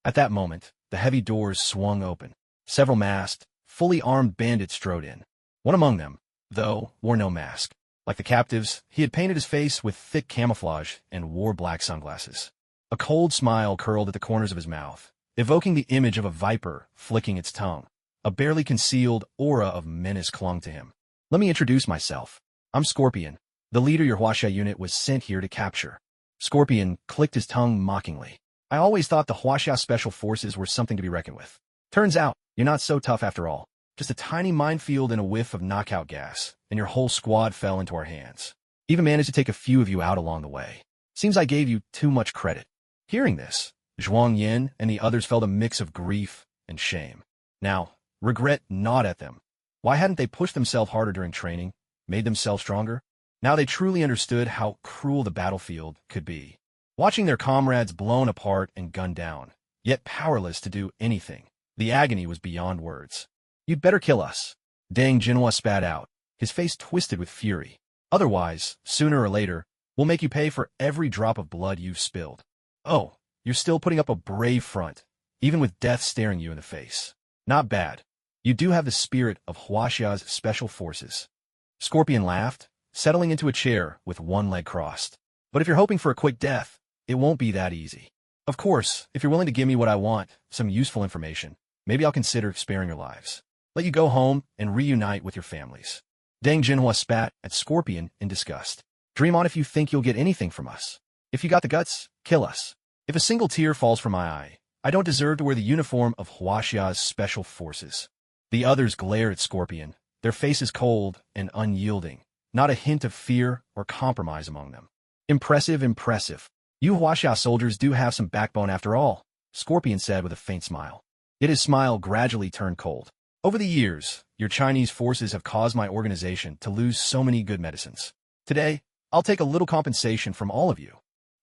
At that moment, the heavy doors swung open. Several masked, fully armed bandits strode in. One among them, though, wore no mask. Like the captives, he had painted his face with thick camouflage and wore black sunglasses. A cold smile curled at the corners of his mouth, evoking the image of a viper flicking its tongue. A barely concealed aura of menace clung to him. "Let me introduce myself. I'm Scorpion, the leader your Huaxia unit was sent here to capture." Scorpion clicked his tongue mockingly. "I always thought the Huaxia Special Forces were something to be reckoned with. Turns out, you're not so tough after all. Just a tiny minefield and a whiff of knockout gas, and your whole squad fell into our hands. Even managed to take a few of you out along the way. Seems I gave you too much credit." Hearing this, Zhuang Yin and the others felt a mix of grief and shame. Now, regret gnawed at them. Why hadn't they pushed themselves harder during training, made themselves stronger? Now they truly understood how cruel the battlefield could be. Watching their comrades blown apart and gunned down, yet powerless to do anything. The agony was beyond words. "You'd better kill us." Dang Jinhua spat out, his face twisted with fury. "Otherwise, sooner or later, we'll make you pay for every drop of blood you've spilled." "Oh, you're still putting up a brave front, even with death staring you in the face. Not bad. You do have the spirit of Huaxia's special forces." Scorpion laughed, settling into a chair with one leg crossed. "But if you're hoping for a quick death, it won't be that easy. Of course, if you're willing to give me what I want, some useful information, maybe I'll consider sparing your lives. Let you go home and reunite with your families." Deng Jinhua spat at Scorpion in disgust. "Dream on if you think you'll get anything from us. If you got the guts, kill us. If a single tear falls from my eye, I don't deserve to wear the uniform of Huaxia's special forces." The others glared at Scorpion, their faces cold and unyielding, not a hint of fear or compromise among them. "Impressive, impressive. You Huaxia soldiers do have some backbone after all," Scorpion said with a faint smile. Yet his smile gradually turned cold. "Over the years, your Chinese forces have caused my organization to lose so many good medicines. Today, I'll take a little compensation from all of you.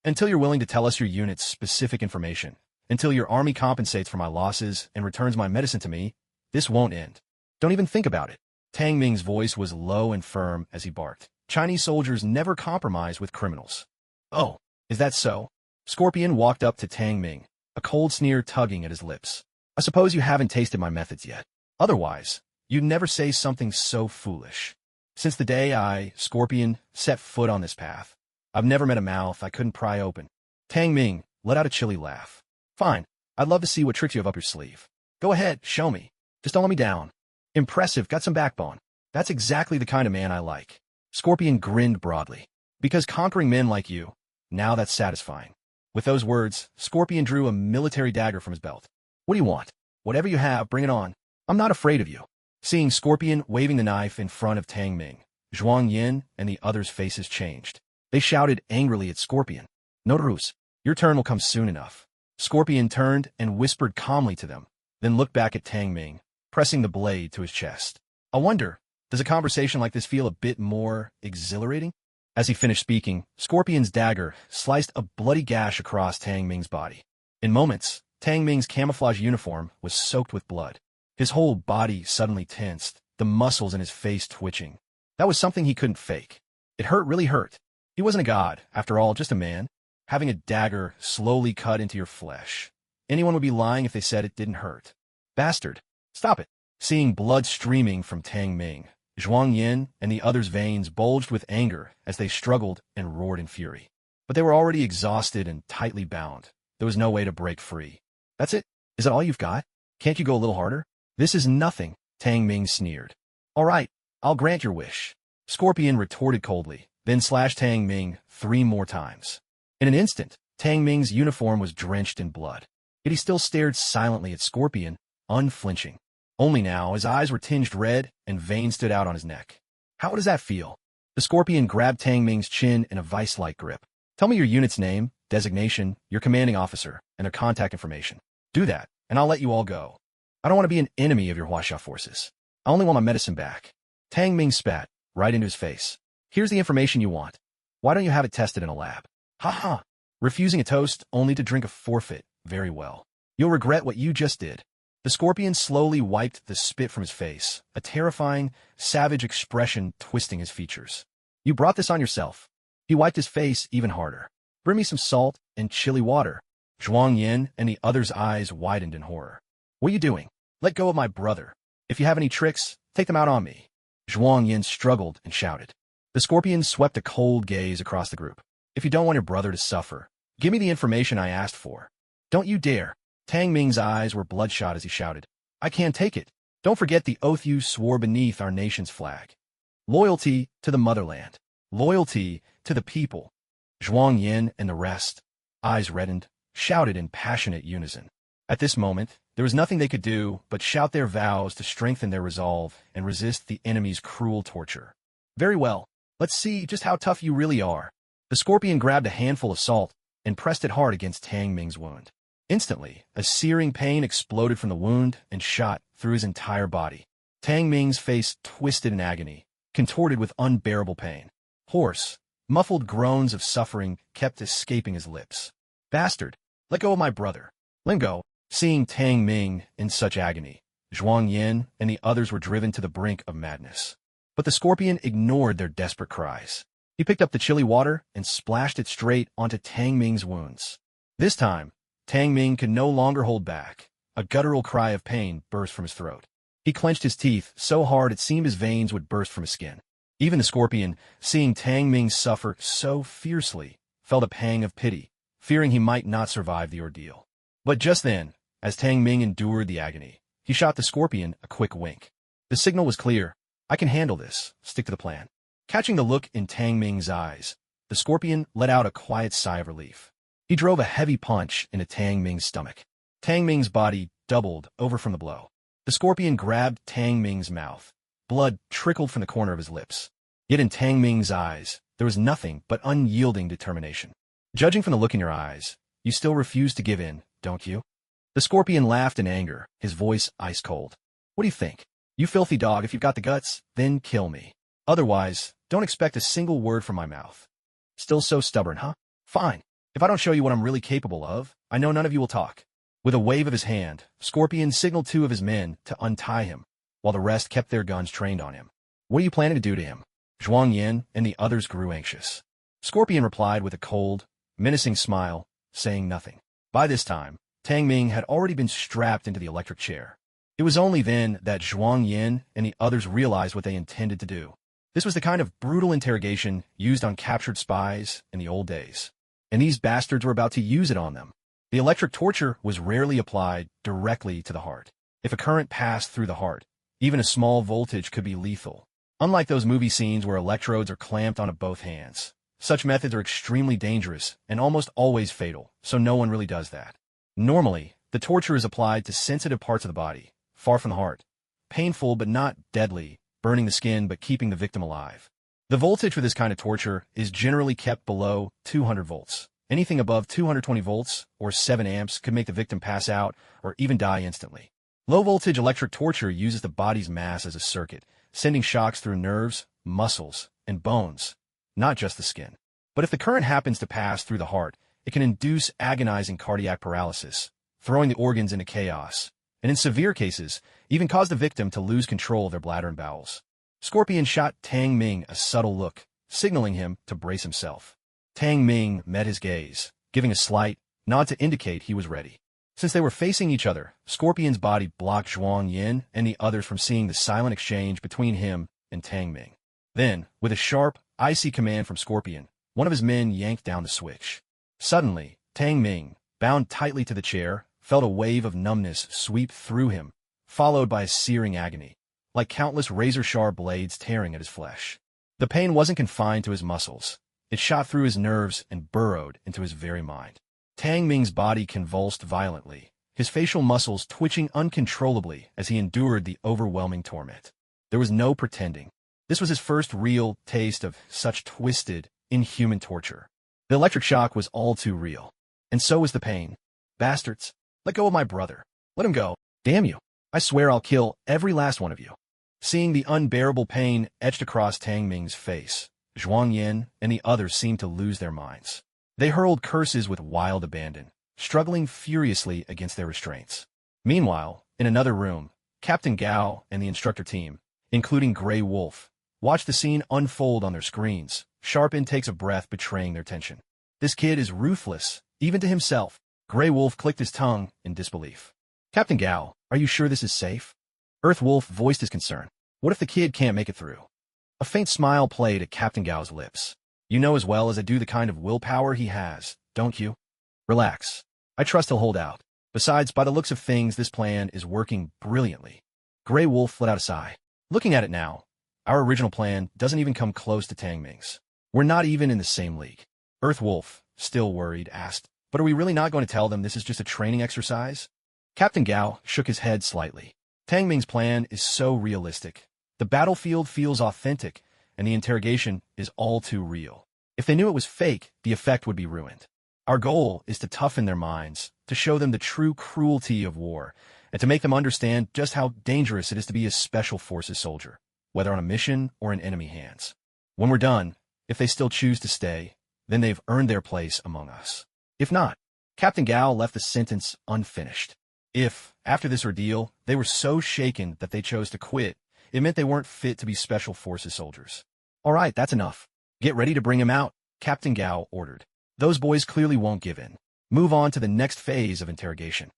Until you're willing to tell us your unit's specific information, until your army compensates for my losses and returns my medicine to me, this won't end. Don't even think about it." Tang Ming's voice was low and firm as he barked. "Chinese soldiers never compromise with criminals." "Oh, is that so?" Scorpion walked up to Tang Ming, a cold sneer tugging at his lips. "I suppose you haven't tasted my methods yet. Otherwise, you'd never say something so foolish. Since the day I, Scorpion, set foot on this path, I've never met a mouth I couldn't pry open." Tang Ming let out a chilly laugh. "Fine, I'd love to see what tricks you have up your sleeve. Go ahead, show me. Just don't let me down." "Impressive, got some backbone. That's exactly the kind of man I like." Scorpion grinned broadly. "Because conquering men like you, now that's satisfying." With those words, Scorpion drew a military dagger from his belt. "What do you want? Whatever you have, bring it on. I'm not afraid of you." Seeing Scorpion waving the knife in front of Tang Ming, Zhuang Yin and the others' faces changed. They shouted angrily at Scorpion. "No ruse. Your turn will come soon enough." Scorpion turned and whispered calmly to them, then looked back at Tang Ming, pressing the blade to his chest. "I wonder, does a conversation like this feel a bit more exhilarating?" As he finished speaking, Scorpion's dagger sliced a bloody gash across Tang Ming's body. In moments, Tang Ming's camouflage uniform was soaked with blood. His whole body suddenly tensed, the muscles in his face twitching. That was something he couldn't fake. It hurt, really hurt. He wasn't a god, after all, just a man. Having a dagger slowly cut into your flesh. Anyone would be lying if they said it didn't hurt. "Bastard, stop it." Seeing blood streaming from Tang Ming, Zhuang Yin and the others' veins bulged with anger as they struggled and roared in fury. But they were already exhausted and tightly bound. There was no way to break free. "That's it? Is that all you've got? Can't you go a little harder?" "This is nothing," Tang Ming sneered. "All right, I'll grant your wish." Scorpion retorted coldly, then slashed Tang Ming 3 more times. In an instant, Tang Ming's uniform was drenched in blood. Yet he still stared silently at Scorpion, unflinching. Only now, his eyes were tinged red and veins stood out on his neck. "How does that feel?" The Scorpion grabbed Tang Ming's chin in a vice-like grip. "Tell me your unit's name, designation, your commanding officer, and their contact information. Do that, and I'll let you all go. I don't want to be an enemy of your Huaxia forces. I only want my medicine back." Tang Ming spat right into his face. "Here's the information you want. Why don't you have it tested in a lab?" "Ha ha! Refusing a toast only to drink a forfeit. Very well. You'll regret what you just did." The Scorpion slowly wiped the spit from his face, a terrifying, savage expression twisting his features. "You brought this on yourself." He wiped his face even harder. "Bring me some salt and chili water." Zhuang Yin and the others' eyes widened in horror. "What are you doing? Let go of my brother. If you have any tricks, take them out on me." Zhuang Yin struggled and shouted. The Scorpion swept a cold gaze across the group. "If you don't want your brother to suffer, give me the information I asked for." "Don't you dare." Tang Ming's eyes were bloodshot as he shouted. "I can't take it. Don't forget the oath you swore beneath our nation's flag. Loyalty to the motherland. Loyalty to the people." Zhuang Yin and the rest, eyes reddened, shouted in passionate unison. At this moment, there was nothing they could do but shout their vows to strengthen their resolve and resist the enemy's cruel torture. "Very well. Let's see just how tough you really are." The Scorpion grabbed a handful of salt and pressed it hard against Tang Ming's wound. Instantly, a searing pain exploded from the wound and shot through his entire body. Tang Ming's face twisted in agony, contorted with unbearable pain. Hoarse, muffled groans of suffering kept escaping his lips. "Bastard, let go of my brother. Let him go. Seeing Tang Ming in such agony, Zhuang Yin and the others were driven to the brink of madness. But the scorpion ignored their desperate cries. He picked up the chilly water and splashed it straight onto Tang Ming's wounds. This time, Tang Ming could no longer hold back. A guttural cry of pain burst from his throat. He clenched his teeth so hard it seemed his veins would burst from his skin. Even the scorpion, seeing Tang Ming suffer so fiercely, felt a pang of pity, fearing he might not survive the ordeal. But just then, as Tang Ming endured the agony, he shot the scorpion a quick wink. The signal was clear. I can handle this. Stick to the plan. Catching the look in Tang Ming's eyes, the scorpion let out a quiet sigh of relief. He drove a heavy punch into Tang Ming's stomach. Tang Ming's body doubled over from the blow. The scorpion grabbed Tang Ming's mouth. Blood trickled from the corner of his lips. Yet in Tang Ming's eyes, there was nothing but unyielding determination. Judging from the look in your eyes, you still refuse to give in, don't you? The scorpion laughed in anger, his voice ice cold. What do you think? You filthy dog, if you've got the guts, then kill me. Otherwise, don't expect a single word from my mouth. Still so stubborn, huh? Fine. If I don't show you what I'm really capable of, I know none of you will talk. With a wave of his hand, Scorpion signaled 2 of his men to untie him, while the rest kept their guns trained on him. What are you planning to do to him? Zhuang Yin and the others grew anxious. Scorpion replied with a cold, menacing smile, saying nothing. By this time, Tang Ming had already been strapped into the electric chair. It was only then that Zhuang Yin and the others realized what they intended to do. This was the kind of brutal interrogation used on captured spies in the old days. And these bastards were about to use it on them. The electric torture was rarely applied directly to the heart. If a current passed through the heart, even a small voltage could be lethal. Unlike those movie scenes where electrodes are clamped onto both hands, such methods are extremely dangerous and almost always fatal, so no one really does that. Normally, the torture is applied to sensitive parts of the body, far from the heart. Painful but not deadly, burning the skin but keeping the victim alive. The voltage for this kind of torture is generally kept below 200 volts. Anything above 220 volts or 7 amps could make the victim pass out or even die instantly. Low-voltage electric torture uses the body's mass as a circuit, sending shocks through nerves, muscles, and bones, not just the skin. But if the current happens to pass through the heart, it can induce agonizing cardiac paralysis, throwing the organs into chaos, and in severe cases, even cause the victim to lose control of their bladder and bowels. Scorpion shot Tang Ming a subtle look, signaling him to brace himself. Tang Ming met his gaze, giving a slight nod to indicate he was ready. Since they were facing each other, Scorpion's body blocked Zhuang Yin and the others from seeing the silent exchange between him and Tang Ming. Then, with a sharp, icy command from Scorpion, one of his men yanked down the switch. Suddenly, Tang Ming, bound tightly to the chair, felt a wave of numbness sweep through him, followed by a searing agony, like countless razor-sharp blades tearing at his flesh. The pain wasn't confined to his muscles. It shot through his nerves and burrowed into his very mind. Tang Ming's body convulsed violently, his facial muscles twitching uncontrollably as he endured the overwhelming torment. There was no pretending. This was his first real taste of such twisted, inhuman torture. The electric shock was all too real. And so was the pain. Bastards, let go of my brother. Let him go. Damn you. I swear I'll kill every last one of you. Seeing the unbearable pain etched across Tang Ming's face, Zhuang Yin and the others seemed to lose their minds. They hurled curses with wild abandon, struggling furiously against their restraints. Meanwhile, in another room, Captain Gao and the instructor team, including Grey Wolf, watched the scene unfold on their screens, sharp intakes of breath betraying their tension. This kid is ruthless, even to himself. Grey Wolf clicked his tongue in disbelief. Captain Gao, are you sure this is safe? Earth Wolf voiced his concern. What if the kid can't make it through? A faint smile played at Captain Gao's lips. You know as well as I do the kind of willpower he has, don't you? Relax. I trust he'll hold out. Besides, by the looks of things, this plan is working brilliantly. Grey Wolf let out a sigh. Looking at it now, our original plan doesn't even come close to Tang Ming's. We're not even in the same league. Earth Wolf, still worried, asked, but are we really not going to tell them this is just a training exercise? Captain Gao shook his head slightly. Tang Ming's plan is so realistic. The battlefield feels authentic, and the interrogation is all too real. If they knew it was fake, the effect would be ruined. Our goal is to toughen their minds, to show them the true cruelty of war, and to make them understand just how dangerous it is to be a special forces soldier, whether on a mission or in enemy hands. When we're done, if they still choose to stay, then they've earned their place among us. If not, Captain Gao left the sentence unfinished. If, after this ordeal, they were so shaken that they chose to quit, it meant they weren't fit to be Special Forces soldiers. All right, that's enough. Get ready to bring him out, Captain Gao ordered. Those boys clearly won't give in. Move on to the next phase of interrogation.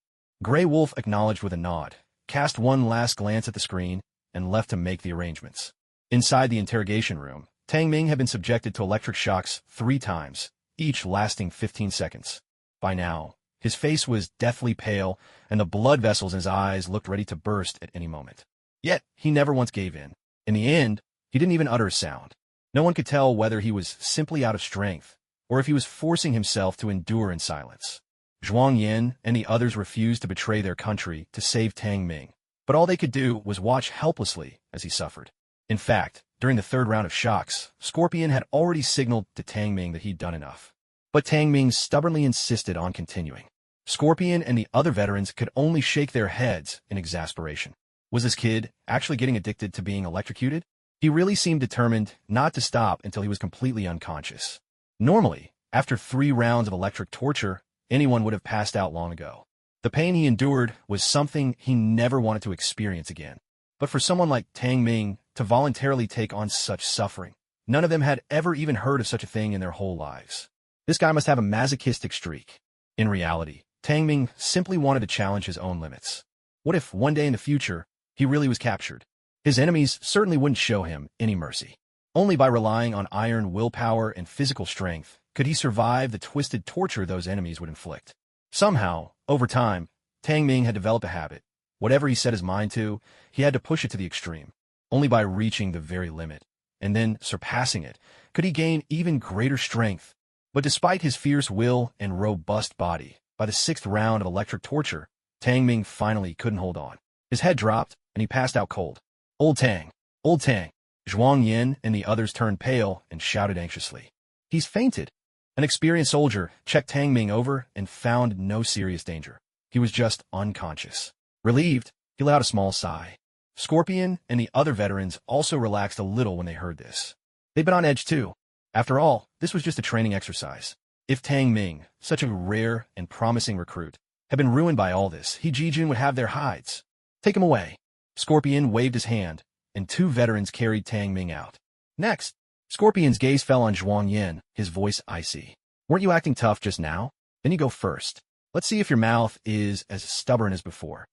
Grey Wolf acknowledged with a nod, cast one last glance at the screen, and left to make the arrangements. Inside the interrogation room, Tang Ming had been subjected to electric shocks 3 times, each lasting 15 seconds. By now, his face was deathly pale, and the blood vessels in his eyes looked ready to burst at any moment. Yet, he never once gave in. In the end, he didn't even utter a sound. No one could tell whether he was simply out of strength, or if he was forcing himself to endure in silence. Zhuang Yin and the others refused to betray their country to save Tang Ming, but all they could do was watch helplessly as he suffered. In fact, during the 3rd round of shocks, Scorpion had already signaled to Tang Ming that he'd done enough. But Tang Ming stubbornly insisted on continuing. Scorpion and the other veterans could only shake their heads in exasperation. Was this kid actually getting addicted to being electrocuted? He really seemed determined not to stop until he was completely unconscious. Normally, after 3 rounds of electric torture, anyone would have passed out long ago. The pain he endured was something he never wanted to experience again. But for someone like Tang Ming to voluntarily take on such suffering, none of them had ever even heard of such a thing in their whole lives. This guy must have a masochistic streak. In reality, Tang Ming simply wanted to challenge his own limits. What if one day in the future, he really was captured? His enemies certainly wouldn't show him any mercy. Only by relying on iron willpower and physical strength could he survive the twisted torture those enemies would inflict. Somehow, over time, Tang Ming had developed a habit. Whatever he set his mind to, he had to push it to the extreme. Only by reaching the very limit, and then surpassing it, could he gain even greater strength. But despite his fierce will and robust body, by the 6th round of electric torture, Tang Ming finally couldn't hold on. His head dropped, and he passed out cold. Old Tang! Old Tang! Zhuang Yin and the others turned pale and shouted anxiously. He's fainted. An experienced soldier checked Tang Ming over and found no serious danger. He was just unconscious. Relieved, he let out a small sigh. Scorpion and the other veterans also relaxed a little when they heard this. They'd been on edge too. After all, this was just a training exercise. If Tang Ming, such a rare and promising recruit, had been ruined by all this, he Jijun would have their hides. Take him away. Scorpion waved his hand, and 2 veterans carried Tang Ming out. Next, Scorpion's gaze fell on Zhuang Yin, his voice icy. Weren't you acting tough just now? Then you go first. Let's see if your mouth is as stubborn as before.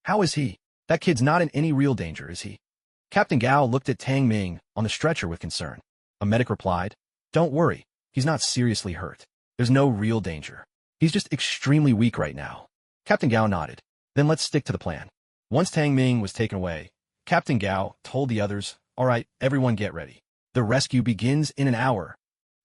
How is he? That kid's not in any real danger, is he? Captain Gao looked at Tang Ming on the stretcher with concern. A medic replied, Don't worry, he's not seriously hurt. There's no real danger. He's just extremely weak right now. Captain Gao nodded. Then let's stick to the plan. Once Tang Ming was taken away, Captain Gao told the others, All right, everyone get ready. The rescue begins in an hour.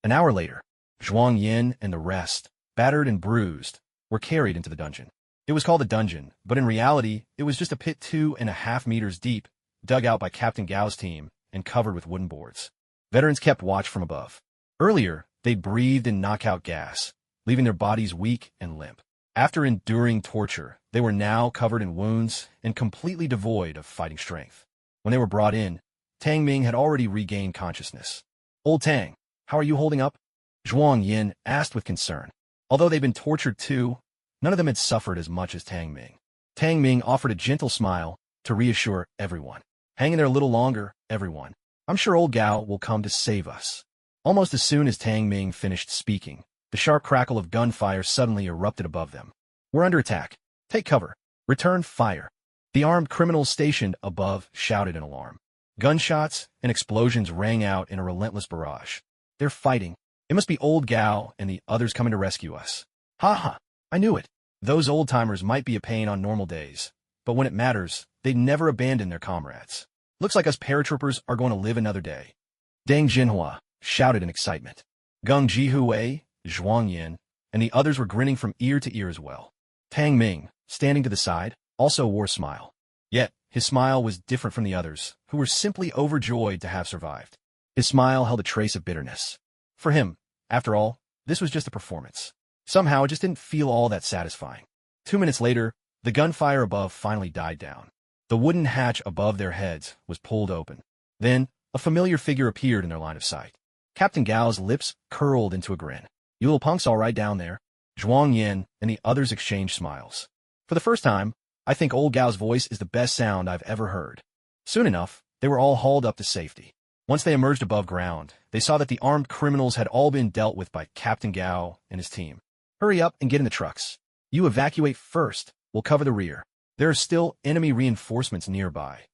An hour later, Zhuang Yin and the rest, battered and bruised, were carried into the dungeon. It was called a dungeon, but in reality, it was just a pit 2.5 meters deep, dug out by Captain Gao's team and covered with wooden boards. Veterans kept watch from above. Earlier, they'd breathed in knockout gas, leaving their bodies weak and limp. After enduring torture, they were now covered in wounds and completely devoid of fighting strength. When they were brought in, Tang Ming had already regained consciousness. Old Tang, how are you holding up? Zhuang Yin asked with concern. Although they'd been tortured too, none of them had suffered as much as Tang Ming. Tang Ming offered a gentle smile to reassure everyone. Hang in there a little longer, everyone. I'm sure old Gao will come to save us. Almost as soon as Tang Ming finished speaking, the sharp crackle of gunfire suddenly erupted above them. We're under attack. Take cover. Return fire. The armed criminals stationed above shouted in alarm. Gunshots and explosions rang out in a relentless barrage. They're fighting. It must be old Gao and the others coming to rescue us. Ha ha, I knew it. Those old-timers might be a pain on normal days, but when it matters, they'd never abandon their comrades. Looks like us paratroopers are going to live another day. Deng Jinhua shouted in excitement. Geng Jihui, Zhuang Yin, and the others were grinning from ear to ear as well. Tang Ming, standing to the side, also wore a smile. Yet, his smile was different from the others, who were simply overjoyed to have survived. His smile held a trace of bitterness. For him, after all, this was just a performance. Somehow, it just didn't feel all that satisfying. 2 minutes later, the gunfire above finally died down. The wooden hatch above their heads was pulled open. Then, a familiar figure appeared in their line of sight. Captain Gao's lips curled into a grin. You little punks all right down there? Zhuang Yin and the others exchanged smiles. For the first time, I think old Gao's voice is the best sound I've ever heard. Soon enough, they were all hauled up to safety. Once they emerged above ground, they saw that the armed criminals had all been dealt with by Captain Gao and his team. Hurry up and get in the trucks. You evacuate first. We'll cover the rear. There are still enemy reinforcements nearby.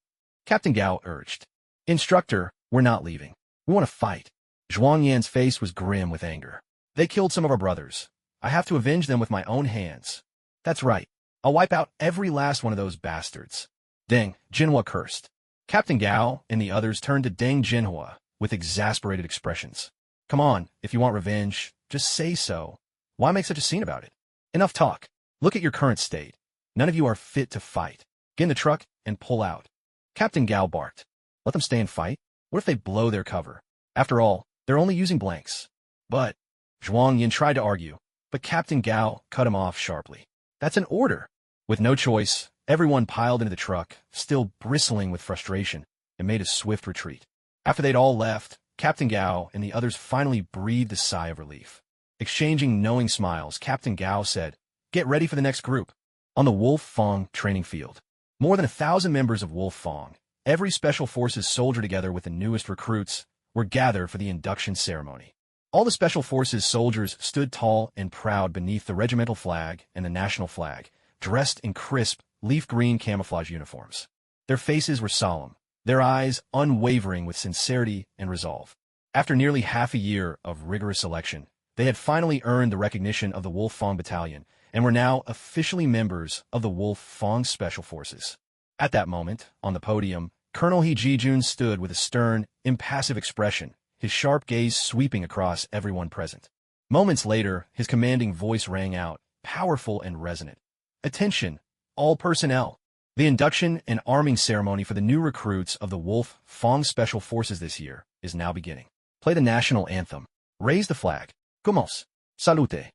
Captain Gao urged. Instructor, we're not leaving. We want to fight. Zhuang Yan's face was grim with anger. They killed some of our brothers. I have to avenge them with my own hands. That's right. I'll wipe out every last one of those bastards. Deng Jinhua cursed. Captain Gao and the others turned to Deng Jinhua with exasperated expressions. Come on, if you want revenge, just say so. Why make such a scene about it? Enough talk. Look at your current state. None of you are fit to fight. Get in the truck and pull out. Captain Gao barked. Let them stay and fight? What if they blow their cover? After all, they're only using blanks. But Zhuang Yin tried to argue, but Captain Gao cut him off sharply. That's an order. With no choice, everyone piled into the truck, still bristling with frustration, and made a swift retreat. After they'd all left, Captain Gao and the others finally breathed a sigh of relief. Exchanging knowing smiles, Captain Gao said, Get ready for the next group. On the Wolf Fong training field. More than 1,000 members of Wolf Fong, every Special Forces soldier together with the newest recruits, were gathered for the induction ceremony. All the Special Forces soldiers stood tall and proud beneath the regimental flag and the national flag, dressed in crisp, leaf green camouflage uniforms. Their faces were solemn, their eyes unwavering with sincerity and resolve. After nearly half a year of rigorous selection, they had finally earned the recognition of the Wolf Fong Battalion and were now officially members of the Wolf Fong Special Forces. At that moment, on the podium, Colonel He Jijun stood with a stern, impassive expression, his sharp gaze sweeping across everyone present. Moments later, his commanding voice rang out, powerful and resonant. Attention, all personnel. The induction and arming ceremony for the new recruits of the Wolf Fong Special Forces this year is now beginning. Play the national anthem. Raise the flag. Gomos. Salute.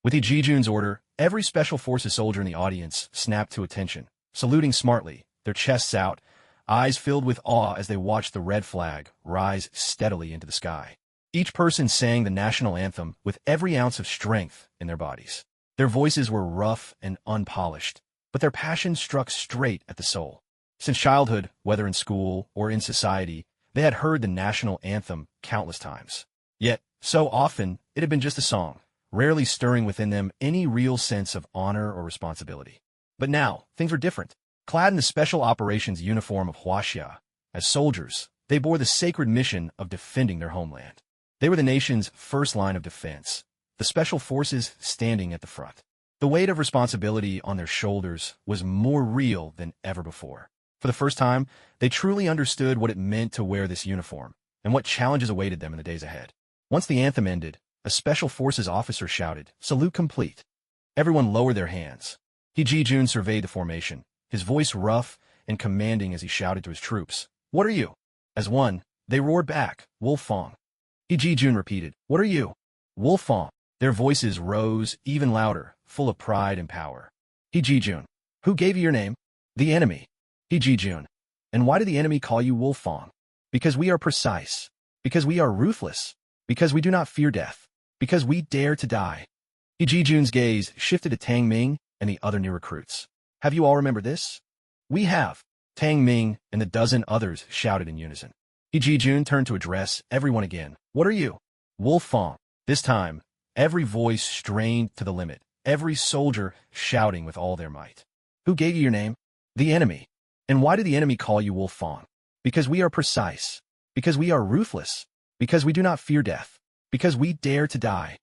With He Jijun's order, every Special Forces soldier in the audience snapped to attention, saluting smartly, their chests out, eyes filled with awe as they watched the red flag rise steadily into the sky. Each person sang the national anthem with every ounce of strength in their bodies. Their voices were rough and unpolished, but their passion struck straight at the soul. Since childhood, whether in school or in society, they had heard the national anthem countless times. Yet, so often, it had been just a song, rarely stirring within them any real sense of honor or responsibility. But now, things were different. Clad in the Special Operations uniform of Huaxia, as soldiers, they bore the sacred mission of defending their homeland. They were the nation's first line of defense, the Special Forces standing at the front. The weight of responsibility on their shoulders was more real than ever before. For the first time, they truly understood what it meant to wear this uniform and what challenges awaited them in the days ahead. Once the anthem ended, a Special Forces officer shouted, "Salute complete." Everyone lowered their hands. He Jijun surveyed the formation, his voice rough and commanding as he shouted to his troops, "What are you?" As one, they roared back, "Wolf Fong." He Jijun repeated, "What are you?" "Wolf Fong." Their voices rose even louder, full of pride and power. He Jijun. "Who gave you your name?" "The enemy." He Jijun. "And why did the enemy call you Wolf Fong?" "Because we are precise. Because we are ruthless. Because we do not fear death. Because we dare to die." He Jijun's gaze shifted to Tang Ming and the other new recruits. "Have you all remembered this?" "We have." Tang Ming and the dozen others shouted in unison. He Jijun turned to address everyone again. "What are you?" "Wolf Fong." This time, every voice strained to the limit, every soldier shouting with all their might. "Who gave you your name?" "The enemy." "And why did the enemy call you Wolf Fong?" "Because we are precise. Because we are ruthless. Because we do not fear death. Because we dare to die."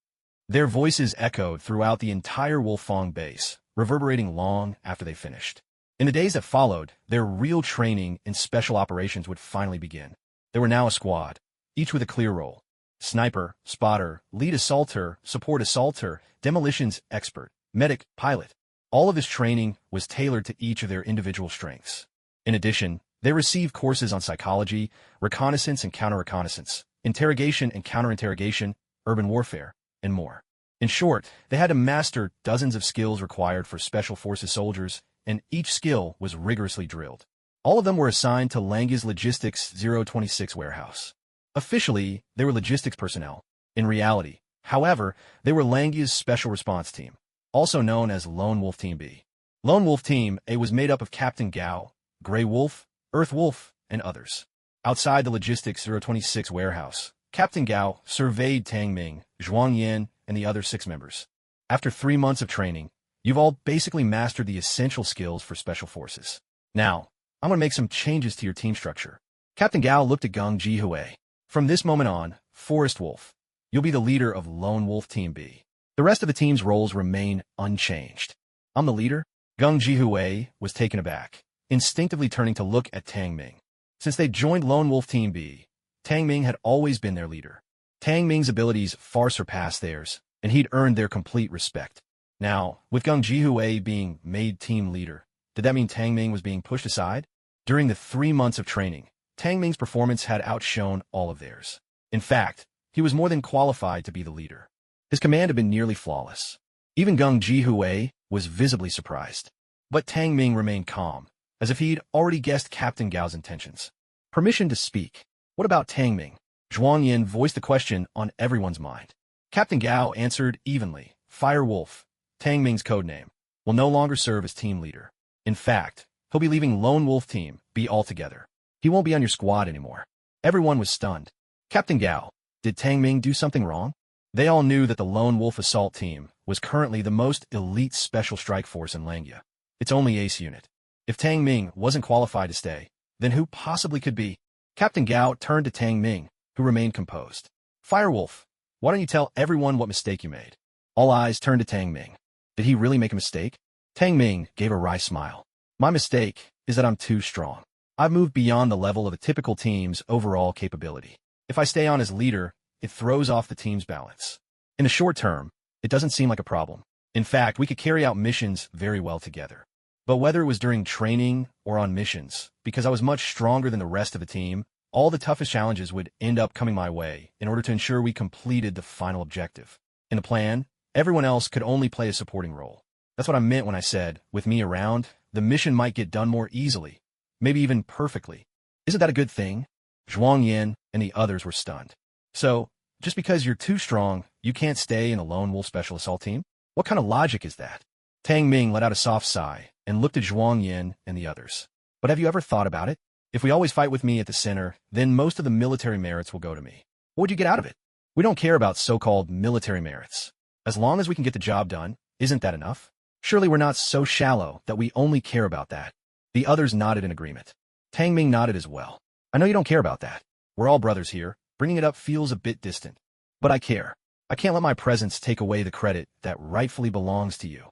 Their voices echoed throughout the entire Wolf Fong base, reverberating long after they finished. In the days that followed, their real training in special operations would finally begin. They were now a squad, each with a clear role. Sniper, spotter, lead assaulter, support assaulter, demolitions expert, medic, pilot. All of this training was tailored to each of their individual strengths. In addition, they received courses on psychology, reconnaissance and counter-reconnaissance, interrogation and counter-interrogation, urban warfare, and more. In short, they had to master dozens of skills required for Special Forces soldiers, and each skill was rigorously drilled. All of them were assigned to Lange's Logistics 026 warehouse. Officially, they were logistics personnel. In reality, however, they were Lange's Special Response Team, also known as Lone Wolf Team B. Lone Wolf Team A was made up of Captain Gao, Grey Wolf, Earth Wolf, and others. Outside the Logistics 026 warehouse, Captain Gao surveyed Tang Ming, Zhuang Yin, and the other 6 members. After 3 months of training, you've all basically mastered the essential skills for special forces. Now, I'm going to make some changes to your team structure. Captain Gao looked at Geng Jihui. From this moment on, Forest Wolf, you'll be the leader of Lone Wolf Team B. The rest of the team's roles remain unchanged. I'm the leader? Geng Jihui was taken aback, instinctively turning to look at Tang Ming. Since they joined Lone Wolf Team B, Tang Ming had always been their leader. Tang Ming's abilities far surpassed theirs, and he'd earned their complete respect. Now, with Geng Jihui being made team leader, did that mean Tang Ming was being pushed aside? During the 3 months of training, Tang Ming's performance had outshone all of theirs. In fact, he was more than qualified to be the leader. His command had been nearly flawless. Even Geng Jihui was visibly surprised. But Tang Ming remained calm, as if he'd already guessed Captain Gao's intentions. Permission to speak. What about Tang Ming? Zhuang Yin voiced the question on everyone's mind. Captain Gao answered evenly. Fire Wolf, Tang Ming's codename, will no longer serve as team leader. In fact, he'll be leaving Lone Wolf Team B altogether. He won't be on your squad anymore. Everyone was stunned. Captain Gao, did Tang Ming do something wrong? They all knew that the Lone Wolf Assault Team was currently the most elite special strike force in Langya. Its only ace unit. If Tang Ming wasn't qualified to stay, then who possibly could be? Captain Gao turned to Tang Ming, who remained composed. Firewolf, why don't you tell everyone what mistake you made? All eyes turned to Tang Ming. Did he really make a mistake? Tang Ming gave a wry smile. My mistake is that I'm too strong. I've moved beyond the level of a typical team's overall capability. If I stay on as leader, it throws off the team's balance. In the short term, it doesn't seem like a problem. In fact, we could carry out missions very well together. But whether it was during training or on missions, because I was much stronger than the rest of the team, all the toughest challenges would end up coming my way in order to ensure we completed the final objective. In the plan, everyone else could only play a supporting role. That's what I meant when I said, with me around, the mission might get done more easily, maybe even perfectly. Isn't that a good thing? Zhuang Yin and the others were stunned. So, just because you're too strong, you can't stay in the Lone Wolf Special Assault Team? What kind of logic is that? Tang Ming let out a soft sigh and looked at Zhuang Yin and the others. But have you ever thought about it? If we always fight with me at the center, then most of the military merits will go to me. What would you get out of it? We don't care about so-called military merits. As long as we can get the job done, isn't that enough? Surely we're not so shallow that we only care about that. The others nodded in agreement. Tang Ming nodded as well. I know you don't care about that. We're all brothers here. Bringing it up feels a bit distant. But I care. I can't let my presence take away the credit that rightfully belongs to you.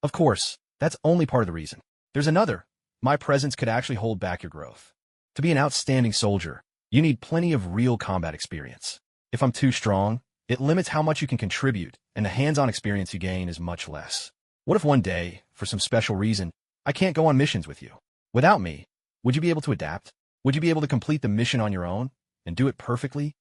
Of course, that's only part of the reason. There's another. My presence could actually hold back your growth. To be an outstanding soldier, you need plenty of real combat experience. If I'm too strong, it limits how much you can contribute, and the hands-on experience you gain is much less. What if one day, for some special reason, I can't go on missions with you? Without me, would you be able to adapt? Would you be able to complete the mission on your own and do it perfectly?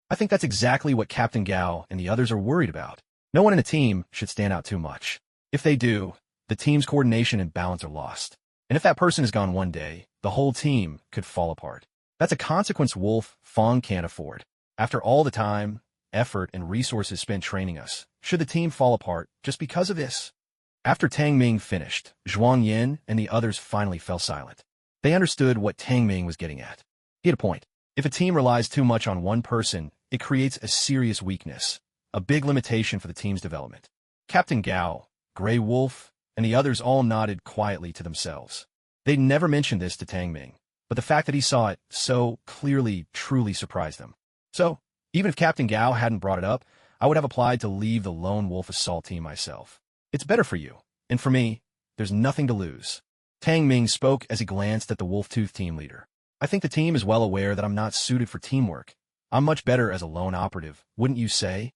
I think that's exactly what Captain Gao and the others are worried about. No one in a team should stand out too much. If they do, the team's coordination and balance are lost. And if that person is gone one day, the whole team could fall apart. That's a consequence Wolf Fong can't afford. After all the time, effort, and resources spent training us, should the team fall apart just because of this? After Tang Ming finished, Zhuang Yin and the others finally fell silent. They understood what Tang Ming was getting at. He had a point. If a team relies too much on one person, it creates a serious weakness, a big limitation for the team's development. Captain Gao, Grey Wolf, and the others all nodded quietly to themselves. They'd never mentioned this to Tang Ming, but the fact that he saw it so clearly truly surprised them. So, even if Captain Gao hadn't brought it up, I would have applied to leave the Lone Wolf Assault Team myself. It's better for you, and for me, there's nothing to lose. Tang Ming spoke as he glanced at the Wolf-Tooth team leader. I think the team is well aware that I'm not suited for teamwork. I'm much better as a lone operative, wouldn't you say?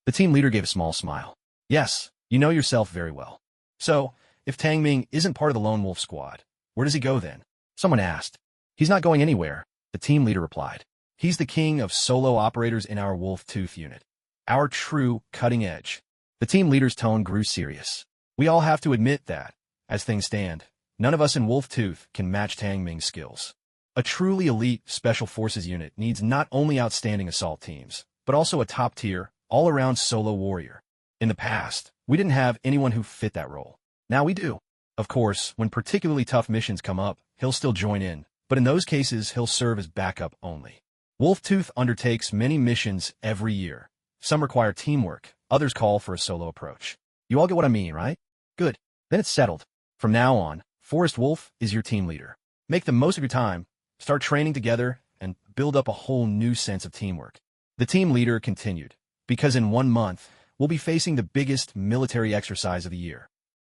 The team leader gave a small smile. Yes, you know yourself very well. So, if Tang Ming isn't part of the Lone Wolf squad, where does he go then? Someone asked. He's not going anywhere, the team leader replied. He's the king of solo operators in our Wolf-Tooth unit. Our true cutting edge. The team leader's tone grew serious. We all have to admit that, as things stand, none of us in Wolf-Tooth can match Tang Ming's skills. A truly elite Special Forces unit needs not only outstanding assault teams, but also a top-tier, all-around solo warrior. In the past, we didn't have anyone who fit that role. Now we do. Of course, when particularly tough missions come up, he'll still join in, but in those cases, he'll serve as backup only. Wolftooth undertakes many missions every year. Some require teamwork, others call for a solo approach. You all get what I mean, right? Good. Then it's settled. From now on, Forest Wolf is your team leader. Make the most of your time, start training together, and build up a whole new sense of teamwork. The team leader continued, because in 1 month, we'll be facing the biggest military exercise of the year.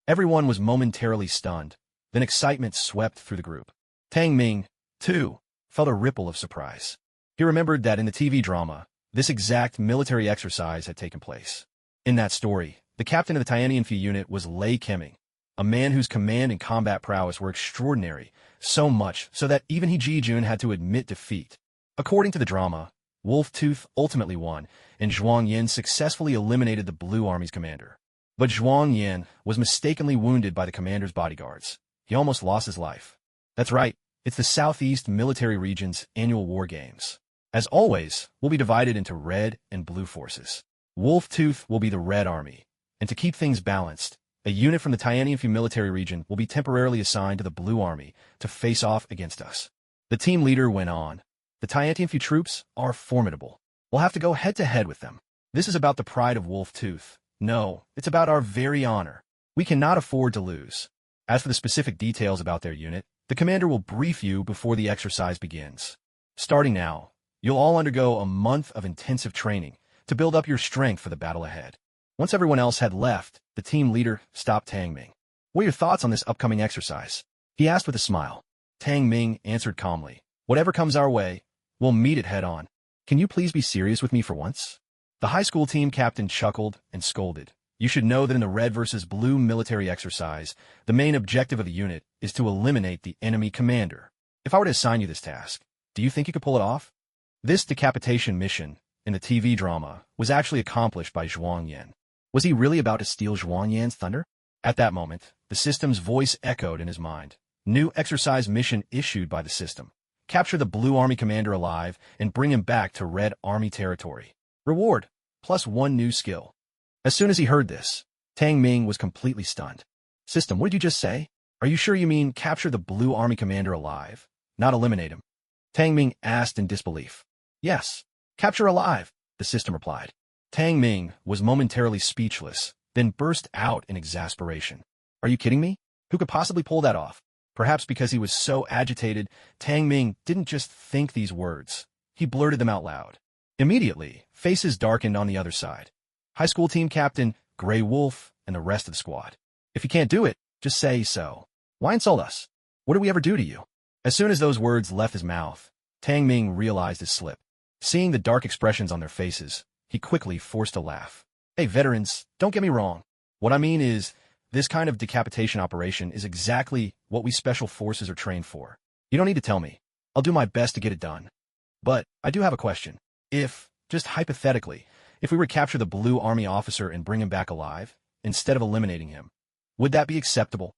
Everyone was momentarily stunned. Then excitement swept through the group. Tang Ming, too, felt a ripple of surprise. He remembered that in the TV drama, this exact military exercise had taken place. In that story, the captain of the Tiantianfu unit was Lei Kemming, a man whose command and combat prowess were extraordinary, so much so that even He Jijun had to admit defeat. According to the drama, Wolftooth ultimately won, and Zhuang Yin successfully eliminated the Blue Army's commander. But Zhuang Yin was mistakenly wounded by the commander's bodyguards. He almost lost his life. That's right, it's the Southeast Military Region's annual war games. As always, we'll be divided into red and blue forces. Wolftooth will be the Red Army, and to keep things balanced, a unit from the Tiantianfu military region will be temporarily assigned to the Blue Army to face off against us. The team leader went on. The Tiantianfu troops are formidable. We'll have to go head-to-head with them. This is about the pride of Wolftooth. No, it's about our very honor. We cannot afford to lose. As for the specific details about their unit, the commander will brief you before the exercise begins. Starting now, you'll all undergo a month of intensive training to build up your strength for the battle ahead. Once everyone else had left, the team leader stopped Tang Ming. What are your thoughts on this upcoming exercise? He asked with a smile. Tang Ming answered calmly. Whatever comes our way, we'll meet it head-on. Can you please be serious with me for once? The high school team captain chuckled and scolded. You should know that in the red versus blue military exercise, the main objective of the unit is to eliminate the enemy commander. If I were to assign you this task, do you think you could pull it off? This decapitation mission in the TV drama was actually accomplished by Zhuang Yin. Was he really about to steal Zhuang Yan's thunder? At that moment, the system's voice echoed in his mind. New exercise mission issued by the system. Capture the Blue Army commander alive and bring him back to Red Army territory. Reward, +1 new skill. As soon as he heard this, Tang Ming was completely stunned. System, what did you just say? Are you sure you mean capture the Blue Army commander alive, not eliminate him? Tang Ming asked in disbelief. Yes, capture alive, the system replied. Tang Ming was momentarily speechless, then burst out in exasperation. Are you kidding me? Who could possibly pull that off? Perhaps because he was so agitated, Tang Ming didn't just think these words. He blurted them out loud. Immediately, faces darkened on the other side. High school team captain, Grey Wolf, and the rest of the squad. If you can't do it, just say so. Why insult us? What did we ever do to you? As soon as those words left his mouth, Tang Ming realized his slip. Seeing the dark expressions on their faces, he quickly forced a laugh. Hey, veterans, don't get me wrong. What I mean is, this kind of decapitation operation is exactly what we special forces are trained for. You don't need to tell me. I'll do my best to get it done. But I do have a question. If, just hypothetically, if we were to capture the Blue Army officer and bring him back alive, instead of eliminating him, would that be acceptable?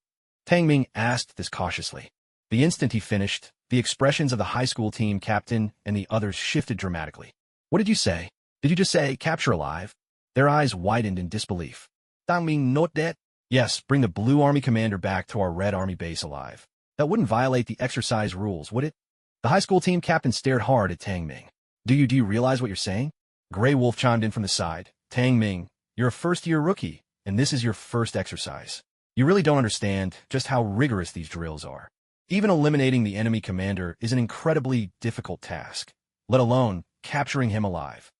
Tang Ming asked this cautiously. The instant he finished, the expressions of the high school team captain and the others shifted dramatically. What did you say? Did you just say capture alive? Their eyes widened in disbelief. Tang Ming not that? Yes, bring the Blue Army commander back to our Red Army base alive. That wouldn't violate the exercise rules, would it? The high school team captain stared hard at Tang Ming. Do you realize what you're saying? Grey Wolf chimed in from the side. Tang Ming, you're a first-year rookie, and this is your first exercise. You really don't understand just how rigorous these drills are. Even eliminating the enemy commander is an incredibly difficult task, let alone capturing him alive.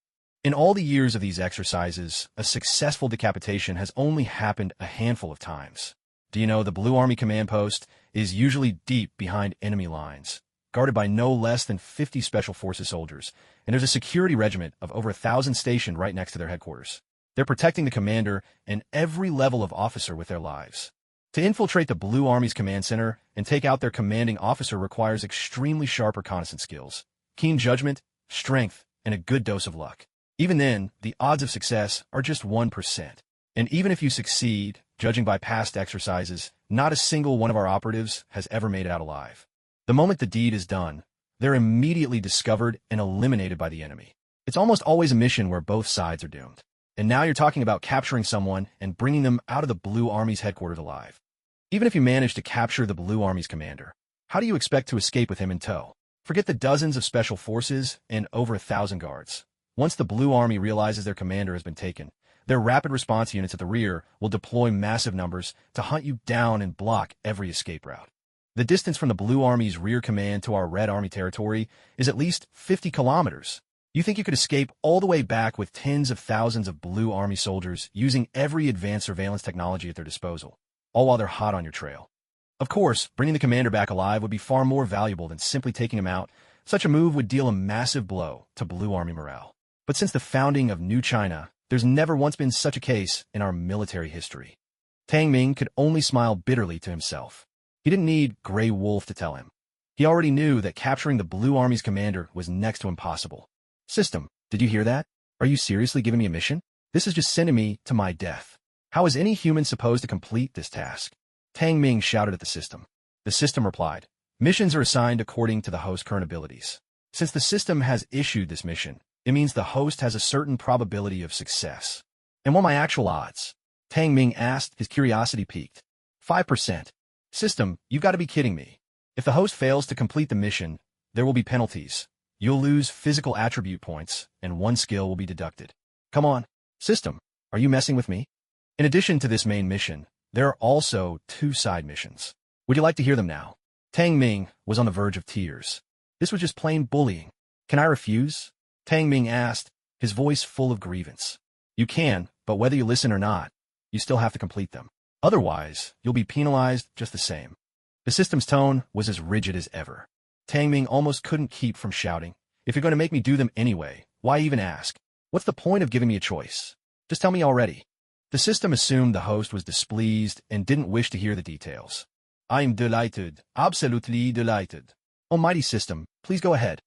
In all the years of these exercises, a successful decapitation has only happened a handful of times. Do you know the Blue Army command post is usually deep behind enemy lines, guarded by no less than 50 Special Forces soldiers, and there's a security regiment of over 1,000 stationed right next to their headquarters. They're protecting the commander and every level of officer with their lives. To infiltrate the Blue Army's command center and take out their commanding officer requires extremely sharp reconnaissance skills, keen judgment, strength, and a good dose of luck. Even then, the odds of success are just 1%. And even if you succeed, judging by past exercises, not a single one of our operatives has ever made it out alive. The moment the deed is done, they're immediately discovered and eliminated by the enemy. It's almost always a mission where both sides are doomed. And now you're talking about capturing someone and bringing them out of the Blue Army's headquarters alive. Even if you manage to capture the Blue Army's commander, how do you expect to escape with him in tow? Forget the dozens of special forces and over 1,000 guards. Once the Blue Army realizes their commander has been taken, their rapid response units at the rear will deploy massive numbers to hunt you down and block every escape route. The distance from the Blue Army's rear command to our Red Army territory is at least 50 kilometers. You think you could escape all the way back with tens of thousands of Blue Army soldiers using every advanced surveillance technology at their disposal, all while they're hot on your trail. Of course, bringing the commander back alive would be far more valuable than simply taking him out. Such a move would deal a massive blow to Blue Army morale. But since the founding of New China, there's never once been such a case in our military history. Tang Ming could only smile bitterly to himself. He didn't need Grey Wolf to tell him. He already knew that capturing the Blue Army's commander was next to impossible. System, did you hear that? Are you seriously giving me a mission? This is just sending me to my death. How is any human supposed to complete this task? Tang Ming shouted at the system. The system replied, missions are assigned according to the host's current abilities. Since the system has issued this mission, it means the host has a certain probability of success. And what are my actual odds? Tang Ming asked, his curiosity piqued. 5%. System, you've got to be kidding me. If the host fails to complete the mission, there will be penalties. You'll lose physical attribute points, and one skill will be deducted. Come on. System, are you messing with me? In addition to this main mission, there are also 2 side missions. Would you like to hear them now? Tang Ming was on the verge of tears. This was just plain bullying. Can I refuse? Tang Ming asked, his voice full of grievance. You can, but whether you listen or not, you still have to complete them. Otherwise, you'll be penalized just the same. The system's tone was as rigid as ever. Tang Ming almost couldn't keep from shouting, if you're going to make me do them anyway, why even ask? What's the point of giving me a choice? Just tell me already. The system assumed the host was displeased and didn't wish to hear the details. I'm delighted, absolutely delighted. Almighty system, please go ahead.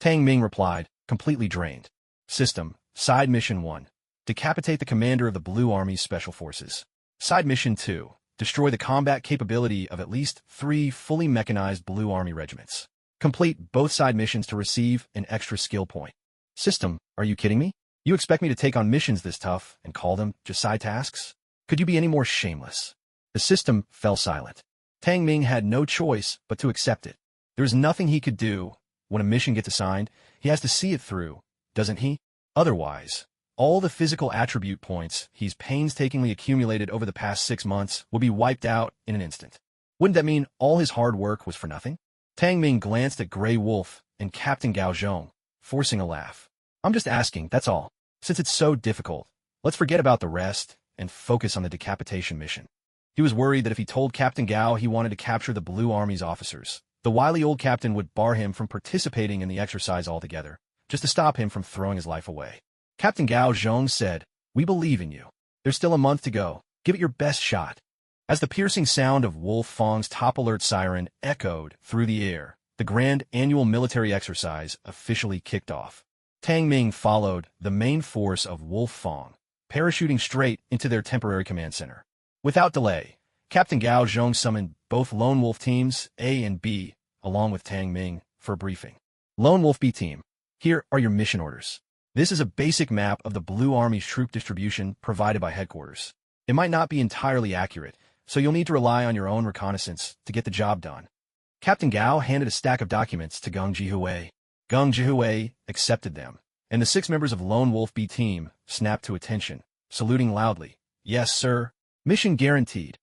Tang Ming replied, completely drained. System, Side Mission 1. Decapitate the commander of the Blue Army's Special Forces. Side Mission 2. Destroy the combat capability of at least 3 fully mechanized Blue Army regiments. Complete both side missions to receive an extra skill point. System, are you kidding me? You expect me to take on missions this tough and call them just side tasks? Could you be any more shameless? The system fell silent. Tang Ming had no choice but to accept it. There's nothing he could do. When a mission gets assigned, he has to see it through, doesn't he? Otherwise, all the physical attribute points he's painstakingly accumulated over the past 6 months will be wiped out in an instant. Wouldn't that mean all his hard work was for nothing? Tang Ming glanced at Grey Wolf and Captain Gao Zhong, forcing a laugh. I'm just asking, that's all. Since it's so difficult, let's forget about the rest and focus on the decapitation mission. He was worried that if he told Captain Gao he wanted to capture the Blue Army's officers, the wily old captain would bar him from participating in the exercise altogether, just to stop him from throwing his life away. Captain Gao Zhong said, we believe in you. There's still a month to go. Give it your best shot. As the piercing sound of Wolf Fong's top alert siren echoed through the air, the grand annual military exercise officially kicked off. Tang Ming followed the main force of Wolf Fong, parachuting straight into their temporary command center. Without delay, Captain Gao Zhong summoned both Lone Wolf teams A and B, along with Tang Ming, for a briefing. Lone Wolf B team, here are your mission orders. This is a basic map of the Blue Army's troop distribution provided by headquarters. It might not be entirely accurate, so you'll need to rely on your own reconnaissance to get the job done. Captain Gao handed a stack of documents to Geng Jihui. Geng Jihui accepted them, and the 6 members of Lone Wolf B team snapped to attention, saluting loudly. Yes, sir. Mission guaranteed.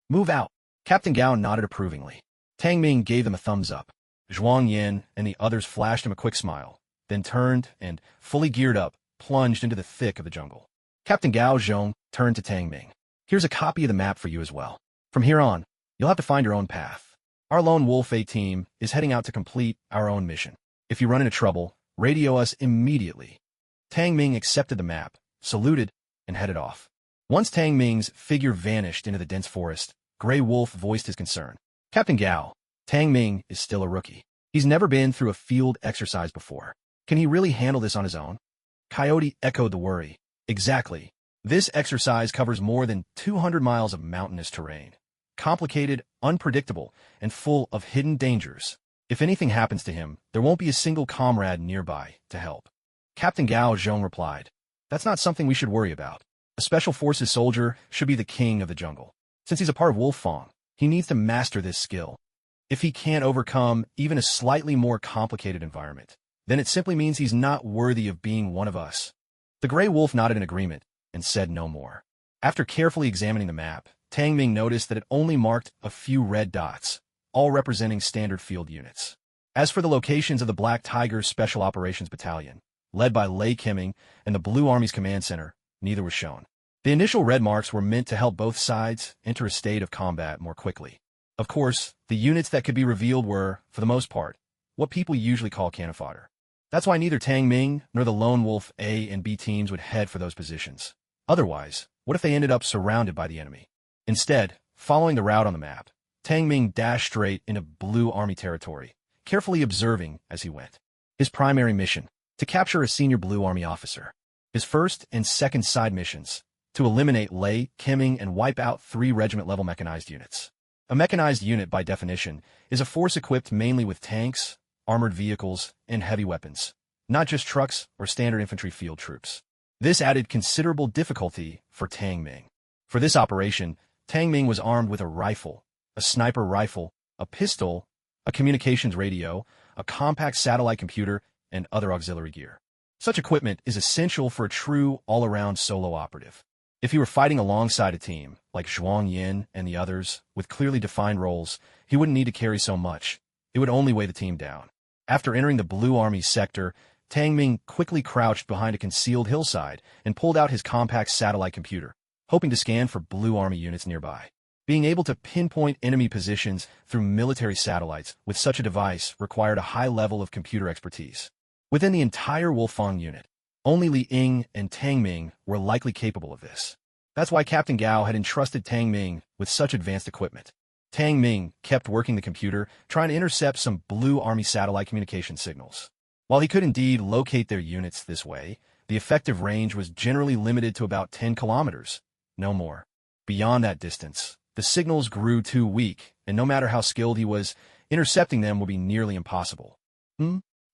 Move out. Captain Gao nodded approvingly. Tang Ming gave them a thumbs up. Zhuang Yin and the others flashed him a quick smile, then turned and, fully geared up, plunged into the thick of the jungle. Captain Gao Zhong turned to Tang Ming. Here's a copy of the map for you as well. From here on, you'll have to find your own path. Our Lone Wolf A team is heading out to complete our own mission. If you run into trouble, radio us immediately. Tang Ming accepted the map, saluted, and headed off. Once Tang Ming's figure vanished into the dense forest, Grey Wolf voiced his concern. Captain Gao, Tang Ming is still a rookie. He's never been through a field exercise before. Can he really handle this on his own? Coyote echoed the worry. Exactly. This exercise covers more than 200 miles of mountainous terrain. Complicated, unpredictable, and full of hidden dangers. If anything happens to him, there won't be a single comrade nearby to help. Captain Gao Zhong replied, that's not something we should worry about. A Special Forces soldier should be the king of the jungle. Since he's a part of Wolf Fong, He needs to master this skill. If he can't overcome even a slightly more complicated environment, then it simply means he's not worthy of being one of us. The gray wolf nodded in agreement and said no more. After carefully examining the map, Tang Ming noticed that it only marked a few red dots, all representing standard field units. As for the locations of the Black Tiger Special Operations Battalion, led by Lei Kimming and the Blue Army's command center, neither was shown. The initial red marks were meant to help both sides enter a state of combat more quickly. Of course, the units that could be revealed were, for the most part, what people usually call cannon fodder. That's why neither Tang Ming nor the Lone Wolf A and B teams would head for those positions. Otherwise, what if they ended up surrounded by the enemy? Instead, following the route on the map, Tang Ming dashed straight into Blue Army territory, carefully observing as he went. His primary mission, to capture a senior Blue Army officer. His first and second side missions, to eliminate Lei Kimming and wipe out 3 regiment-level mechanized units. A mechanized unit, by definition, is a force equipped mainly with tanks, armored vehicles, and heavy weapons, not just trucks or standard infantry field troops. This added considerable difficulty for Tang Ming. For this operation, Tang Ming was armed with a rifle, a sniper rifle, a pistol, a communications radio, a compact satellite computer, and other auxiliary gear. Such equipment is essential for a true all-around solo operative. If he were fighting alongside a team, like Zhuang Yin and the others, with clearly defined roles, he wouldn't need to carry so much. It would only weigh the team down. After entering the Blue Army's sector, Tang Ming quickly crouched behind a concealed hillside and pulled out his compact satellite computer, hoping to scan for Blue Army units nearby. Being able to pinpoint enemy positions through military satellites with such a device required a high level of computer expertise. Within the entire Wolfang unit, only Li Ying and Tang Ming were likely capable of this. That's why Captain Gao had entrusted Tang Ming with such advanced equipment. Tang Ming kept working the computer, trying to intercept some Blue Army satellite communication signals. While he could indeed locate their units this way, the effective range was generally limited to about 10 kilometers, no more. Beyond that distance, the signals grew too weak, and no matter how skilled he was, intercepting them would be nearly impossible.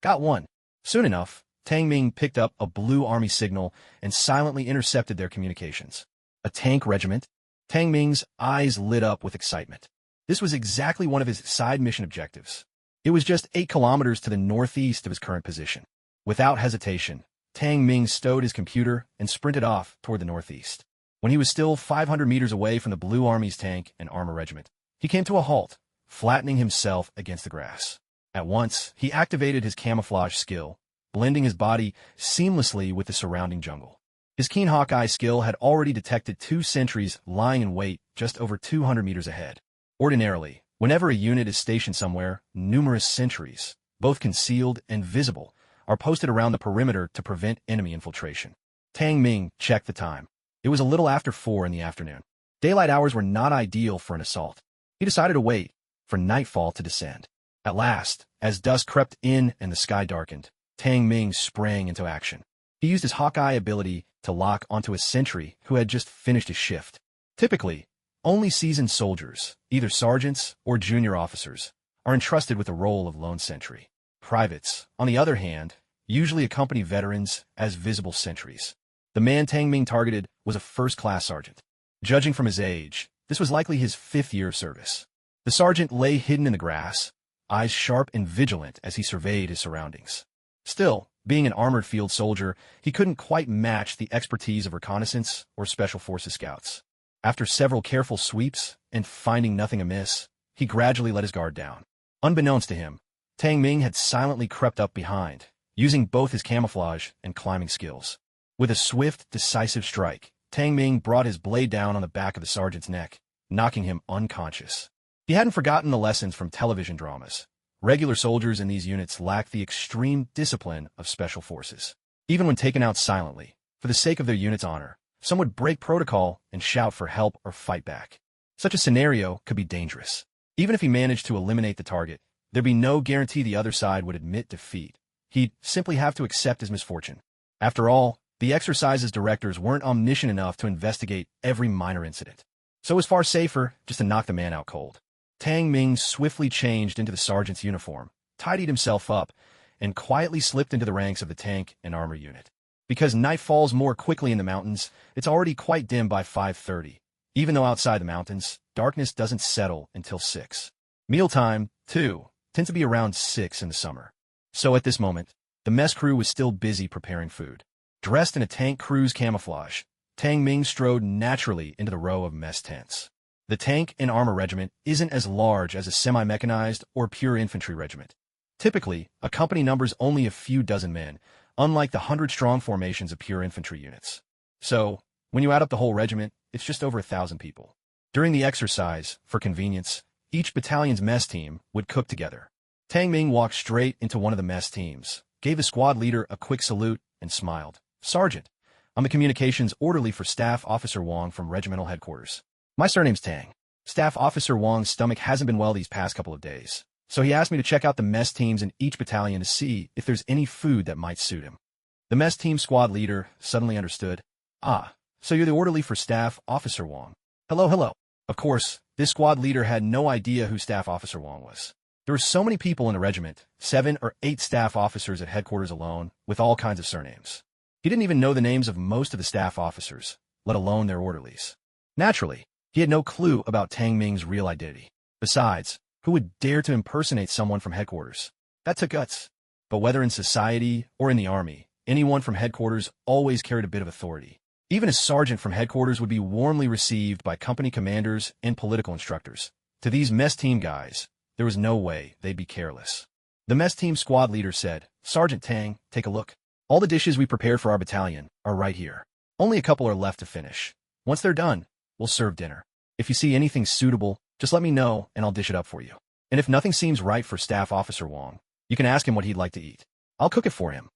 Got one. Soon enough, Tang Ming picked up a Blue Army signal and silently intercepted their communications. A tank regiment? Tang Ming's eyes lit up with excitement. This was exactly one of his side mission objectives. It was just 8 kilometers to the northeast of his current position. Without hesitation, Tang Ming stowed his computer and sprinted off toward the northeast. When he was still 500 meters away from the Blue Army's tank and armor regiment, he came to a halt, flattening himself against the grass. At once, he activated his camouflage skill, blending his body seamlessly with the surrounding jungle. His keen Hawkeye skill had already detected 2 sentries lying in wait just over 200 meters ahead. Ordinarily, whenever a unit is stationed somewhere, numerous sentries, both concealed and visible, are posted around the perimeter to prevent enemy infiltration. Tang Ming checked the time. It was a little after 4 in the afternoon. Daylight hours were not ideal for an assault. He decided to wait for nightfall to descend. At last, as dusk crept in and the sky darkened, Tang Ming sprang into action. He used his Hawkeye ability to lock onto a sentry who had just finished his shift. Typically, only seasoned soldiers, either sergeants or junior officers, are entrusted with the role of lone sentry. Privates, on the other hand, usually accompany veterans as visible sentries. The man Tang Ming targeted was a first-class sergeant. Judging from his age, this was likely his 5th year of service. The sergeant lay hidden in the grass, eyes sharp and vigilant as he surveyed his surroundings. Still, being an armored field soldier, he couldn't quite match the expertise of reconnaissance or special forces scouts. After several careful sweeps and finding nothing amiss, he gradually let his guard down. Unbeknownst to him, Tang Ming had silently crept up behind, using both his camouflage and climbing skills. With a swift, decisive strike, Tang Ming brought his blade down on the back of the sergeant's neck, knocking him unconscious. He hadn't forgotten the lessons from television dramas. Regular soldiers in these units lacked the extreme discipline of special forces. Even when taken out silently, for the sake of their unit's honor, some would break protocol and shout for help or fight back. Such a scenario could be dangerous. Even if he managed to eliminate the target, there'd be no guarantee the other side would admit defeat. He'd simply have to accept his misfortune. After all, the exercise's directors weren't omniscient enough to investigate every minor incident. So it was far safer just to knock the man out cold. Tang Ming swiftly changed into the sergeant's uniform, tidied himself up, and quietly slipped into the ranks of the tank and armor unit. Because night falls more quickly in the mountains, it's already quite dim by 5:30. even though outside the mountains, darkness doesn't settle until 6. Mealtime, too, tends to be around 6 in the summer. So at this moment, the mess crew was still busy preparing food. Dressed in a tank crew's camouflage, Tang Ming strode naturally into the row of mess tents. The tank and armor regiment isn't as large as a semi-mechanized or pure infantry regiment. Typically, a company numbers only a few dozen men, unlike the 100-strong formations of pure infantry units. So, when you add up the whole regiment, it's just over 1,000 people. During the exercise, for convenience, each battalion's mess team would cook together. Tang Ming walked straight into one of the mess teams, gave the squad leader a quick salute, and smiled. "Sergeant, I'm the communications orderly for Staff Officer Wong from regimental headquarters. My surname's Tang. Staff Officer Wong's stomach hasn't been well these past couple of days, so he asked me to check out the mess teams in each battalion to see if there's any food that might suit him." The mess team squad leader suddenly understood. "Ah, so you're the orderly for Staff Officer Wong. Hello, hello." Of course, this squad leader had no idea who Staff Officer Wong was. There were so many people in the regiment, 7 or 8 staff officers at headquarters alone, with all kinds of surnames. He didn't even know the names of most of the staff officers, let alone their orderlies. Naturally, he had no clue about Tang Ming's real identity. Besides, who would dare to impersonate someone from headquarters? That took guts. But whether in society or in the army, anyone from headquarters always carried a bit of authority. Even a sergeant from headquarters would be warmly received by company commanders and political instructors. To these mess team guys, there was no way they'd be careless. The mess team squad leader said, "Sergeant Tang, take a look. All the dishes we prepared for our battalion are right here. Only a couple are left to finish. Once they're done, we'll serve dinner. If you see anything suitable, just let me know and I'll dish it up for you. And if nothing seems right for Staff Officer Wong, you can ask him what he'd like to eat. I'll cook it for him."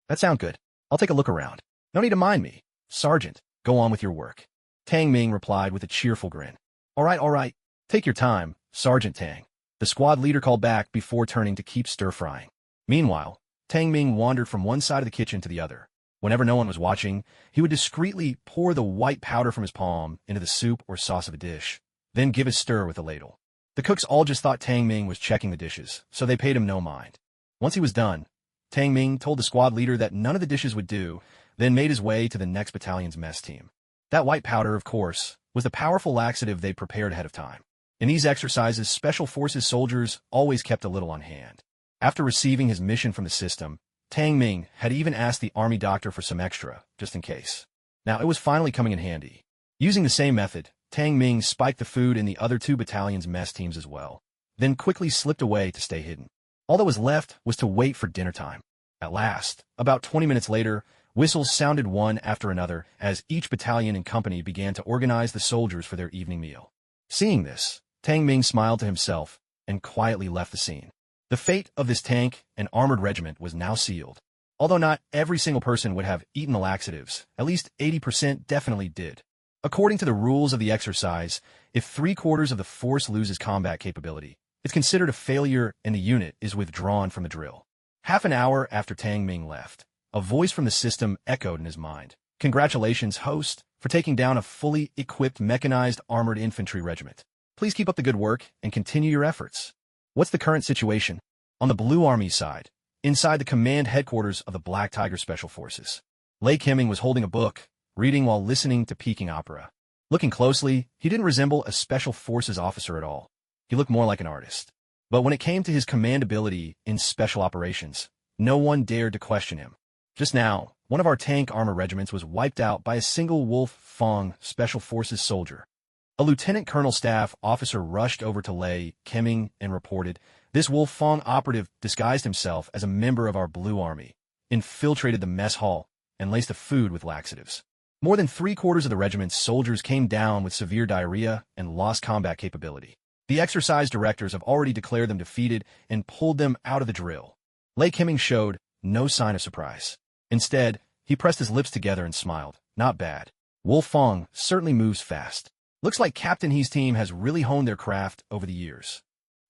"That sounds good. I'll take a look around. No need to mind me. Sergeant, go on with your work." Tang Ming replied with a cheerful grin. All right. Take your time, Sergeant Tang," the squad leader called back before turning to keep stir-frying. Meanwhile, Tang Ming wandered from one side of the kitchen to the other. Whenever no one was watching, he would discreetly pour the white powder from his palm into the soup or sauce of a dish, then give a stir with a ladle. The cooks all just thought Tang Ming was checking the dishes, so they paid him no mind. Once he was done, Tang Ming told the squad leader that none of the dishes would do, then made his way to the next battalion's mess team. That white powder, of course, was the powerful laxative they prepared ahead of time. In these exercises, Special Forces soldiers always kept a little on hand. After receiving his mission from the system, Tang Ming had even asked the army doctor for some extra, just in case. Now, it was finally coming in handy. Using the same method, Tang Ming spiked the food in the other 2 battalions' mess teams as well, then quickly slipped away to stay hidden. All that was left was to wait for dinner time. At last, about 20 minutes later, whistles sounded one after another as each battalion and company began to organize the soldiers for their evening meal. Seeing this, Tang Ming smiled to himself and quietly left the scene. The fate of this tank and armored regiment was now sealed. Although not every single person would have eaten the laxatives, at least 80% definitely did. According to the rules of the exercise, if 3/4 of the force loses combat capability, it's considered a failure and the unit is withdrawn from the drill. Half an hour after Tang Ming left, a voice from the system echoed in his mind. "Congratulations, host, for taking down a fully equipped mechanized armored infantry regiment. Please keep up the good work and continue your efforts." What's the current situation? On the Blue Army side, inside the command headquarters of the Black Tiger Special Forces, Lei Kimming was holding a book, reading while listening to Peking opera. Looking closely, he didn't resemble a Special Forces officer at all. He looked more like an artist. But when it came to his command ability in special operations, no one dared to question him. Just now, one of our tank armor regiments was wiped out by a single Wolf Fong Special Forces soldier. A lieutenant colonel staff officer rushed over to Lei Kimming and reported, "This Wolf Fong operative disguised himself as a member of our Blue Army, infiltrated the mess hall, and laced the food with laxatives. More than 3/4 of the regiment's soldiers came down with severe diarrhea and lost combat capability. The exercise directors have already declared them defeated and pulled them out of the drill." Lei Kimming showed no sign of surprise. Instead, he pressed his lips together and smiled. "Not bad. Wolf Fong certainly moves fast. Looks like Captain He's team has really honed their craft over the years."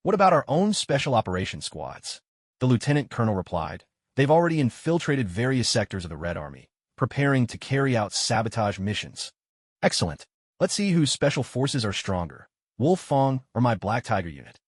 "What about our own special operations squads?" the lieutenant colonel replied. "They've already infiltrated various sectors of the Red Army, preparing to carry out sabotage missions." "Excellent. Let's see whose special forces are stronger, Wolf Fong or my Black Tiger unit."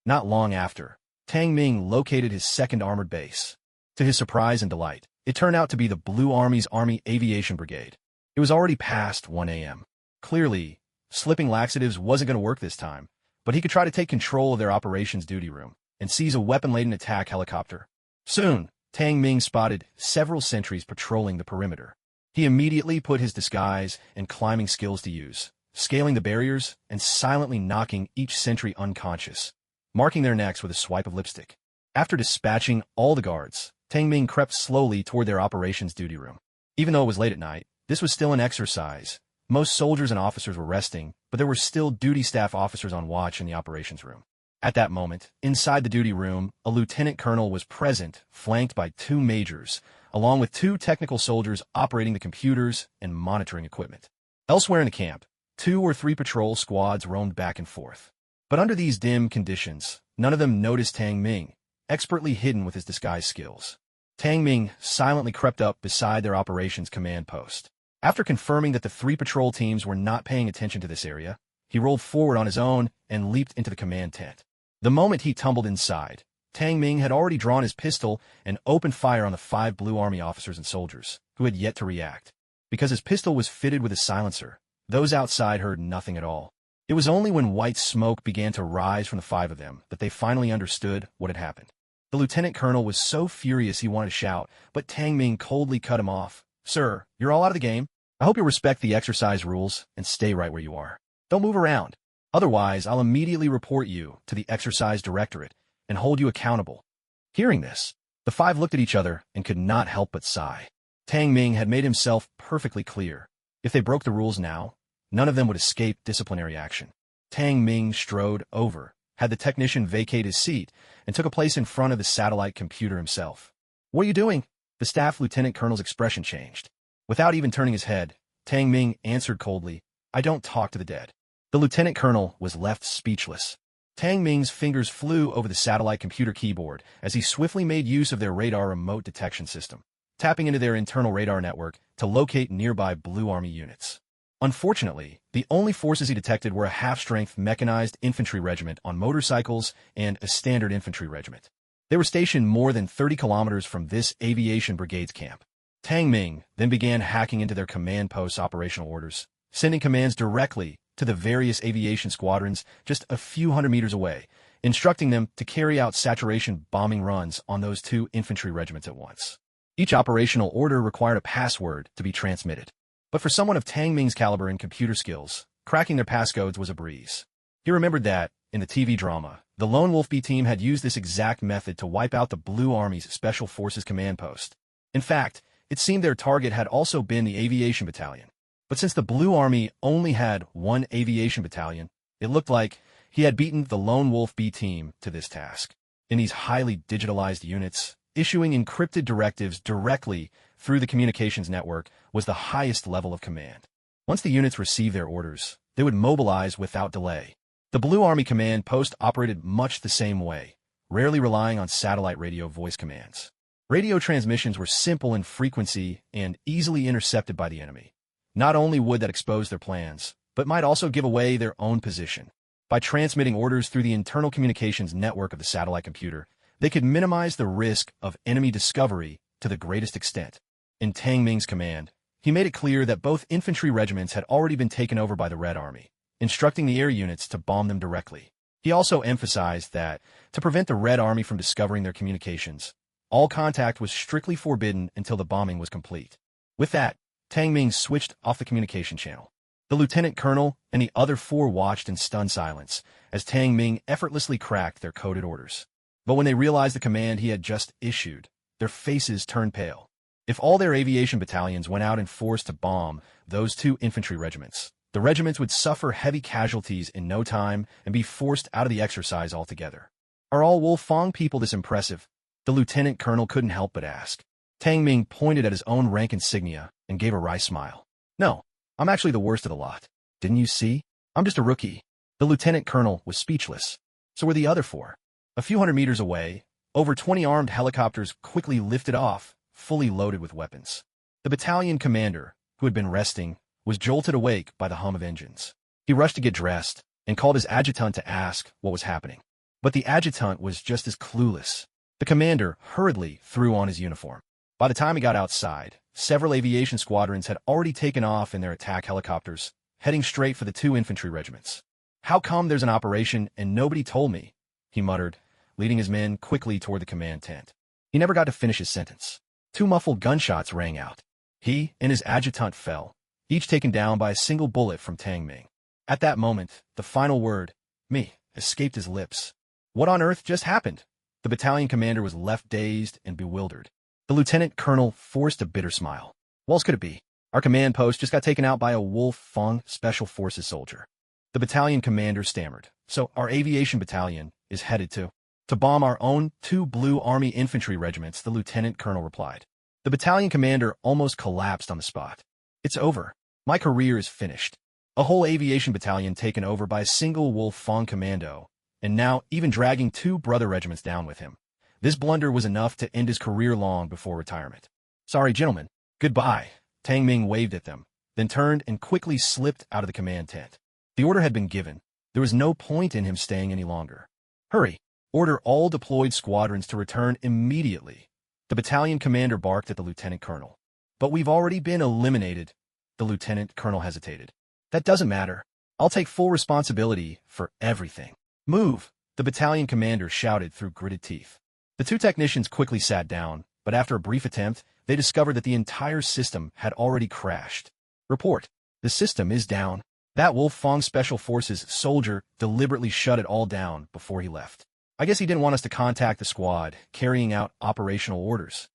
Not long after, Tang Ming located his second armored base. To his surprise and delight, it turned out to be the Blue Army's Army Aviation Brigade. It was already past 1 a.m. Clearly, Slipping laxatives wasn't going to work this time, but he could try to take control of their operations duty room and seize a weapon-laden attack helicopter. Soon, Tang Ming spotted several sentries patrolling the perimeter. He immediately put his disguise and climbing skills to use, scaling the barriers and silently knocking each sentry unconscious, marking their necks with a swipe of lipstick. After dispatching all the guards, Tang Ming crept slowly toward their operations duty room. Even though it was late at night, this was still an exercise. Most soldiers and officers were resting, but there were still duty staff officers on watch in the operations room. At that moment, inside the duty room, a lieutenant colonel was present, flanked by 2 majors, along with 2 technical soldiers operating the computers and monitoring equipment. Elsewhere in the camp, 2 or 3 patrol squads roamed back and forth. But under these dim conditions, none of them noticed Tang Ming, expertly hidden with his disguise skills. Tang Ming silently crept up beside their operations command post. After confirming that the 3 patrol teams were not paying attention to this area, he rolled forward on his own and leaped into the command tent. The moment he tumbled inside, Tang Ming had already drawn his pistol and opened fire on the 5 Blue Army officers and soldiers, who had yet to react. Because his pistol was fitted with a silencer, those outside heard nothing at all. It was only when white smoke began to rise from the 5 of them that they finally understood what had happened. The lieutenant colonel was so furious he wanted to shout, but Tang Ming coldly cut him off. "Sir, you're all out of the game. I hope you respect the exercise rules and stay right where you are. Don't move around. Otherwise, I'll immediately report you to the exercise directorate and hold you accountable." Hearing this, the 5 looked at each other and could not help but sigh. Tang Ming had made himself perfectly clear. If they broke the rules now, none of them would escape disciplinary action. Tang Ming strode over, had the technician vacate his seat, and took a place in front of the satellite computer himself. "What are you doing?" The staff lieutenant colonel's expression changed. Without even turning his head, Tang Ming answered coldly, "I don't talk to the dead." The lieutenant colonel was left speechless. Tang Ming's fingers flew over the satellite computer keyboard as he swiftly made use of their radar remote detection system, tapping into their internal radar network to locate nearby Blue Army units. Unfortunately, the only forces he detected were a half-strength mechanized infantry regiment on motorcycles and a standard infantry regiment. They were stationed more than 30 kilometers from this aviation brigade's camp. Tang Ming then began hacking into their command post's operational orders, sending commands directly to the various aviation squadrons just a few hundred meters away, instructing them to carry out saturation bombing runs on those 2 infantry regiments at once. Each operational order required a password to be transmitted. But for someone of Tang Ming's caliber and computer skills, cracking their passcodes was a breeze. He remembered that, in the TV drama, the Lone Wolf B team had used this exact method to wipe out the Blue Army's Special Forces command post. In fact, it seemed their target had also been the aviation battalion. But since the Blue Army only had 1 aviation battalion, it looked like he had beaten the Lone Wolf B team to this task. In these highly digitalized units, issuing encrypted directives directly through the communications network was the highest level of command. Once the units received their orders, they would mobilize without delay. The Blue Army command post operated much the same way, rarely relying on satellite radio voice commands. Radio transmissions were simple in frequency and easily intercepted by the enemy. Not only would that expose their plans, but might also give away their own position. By transmitting orders through the internal communications network of the satellite computer, they could minimize the risk of enemy discovery to the greatest extent. In Tang Ming's command, he made it clear that both infantry regiments had already been taken over by the Red Army, instructing the air units to bomb them directly. He also emphasized that, to prevent the Red Army from discovering their communications, all contact was strictly forbidden until the bombing was complete. With that, Tang Ming switched off the communication channel. The lieutenant colonel and the other 4 watched in stunned silence as Tang Ming effortlessly cracked their coded orders. But when they realized the command he had just issued, their faces turned pale. If all their aviation battalions went out in force to bomb those 2 infantry regiments, the regiments would suffer heavy casualties in no time and be forced out of the exercise altogether. Are all Wolfang people this impressive? The lieutenant colonel couldn't help but ask. Tang Ming pointed at his own rank insignia and gave a wry smile. "No, I'm actually the worst of the lot. Didn't you see? I'm just a rookie." The lieutenant colonel was speechless. So were the other 4. A few hundred meters away, over 20 armed helicopters quickly lifted off, fully loaded with weapons. The battalion commander, who had been resting, was jolted awake by the hum of engines. He rushed to get dressed and called his adjutant to ask what was happening. But the adjutant was just as clueless. The commander hurriedly threw on his uniform. By the time he got outside, several aviation squadrons had already taken off in their attack helicopters, heading straight for the 2 infantry regiments. "How come there's an operation and nobody told me?" he muttered, leading his men quickly toward the command tent. He never got to finish his sentence. 2 muffled gunshots rang out. He and his adjutant fell, each taken down by a single bullet from Tang Ming. At that moment, the final word, "me," escaped his lips. What on earth just happened? The battalion commander was left dazed and bewildered. The lieutenant colonel forced a bitter smile. What else could it be? Our command post just got taken out by a Wolf Fong Special Forces soldier. The battalion commander stammered. So our aviation battalion is headed to bomb our own 2 Blue Army infantry regiments, the lieutenant colonel replied. The battalion commander almost collapsed on the spot. It's over. My career is finished. A whole aviation battalion taken over by a single Wolf Fong commando, and now even dragging 2 brother regiments down with him. This blunder was enough to end his career long before retirement. "Sorry, gentlemen. Goodbye." Tang Ming waved at them, then turned and quickly slipped out of the command tent. The order had been given. There was no point in him staying any longer. "Hurry. Order all deployed squadrons to return immediately." The battalion commander barked at the lieutenant colonel. "But we've already been eliminated." The lieutenant colonel hesitated. "That doesn't matter. I'll take full responsibility for everything." "Move!" the battalion commander shouted through gritted teeth. The 2 technicians quickly sat down, but after a brief attempt, they discovered that the entire system had already crashed. "Report. The system is down." That Wolf Fong Special Forces soldier deliberately shut it all down before he left. "I guess he didn't want us to contact the squad carrying out operational orders.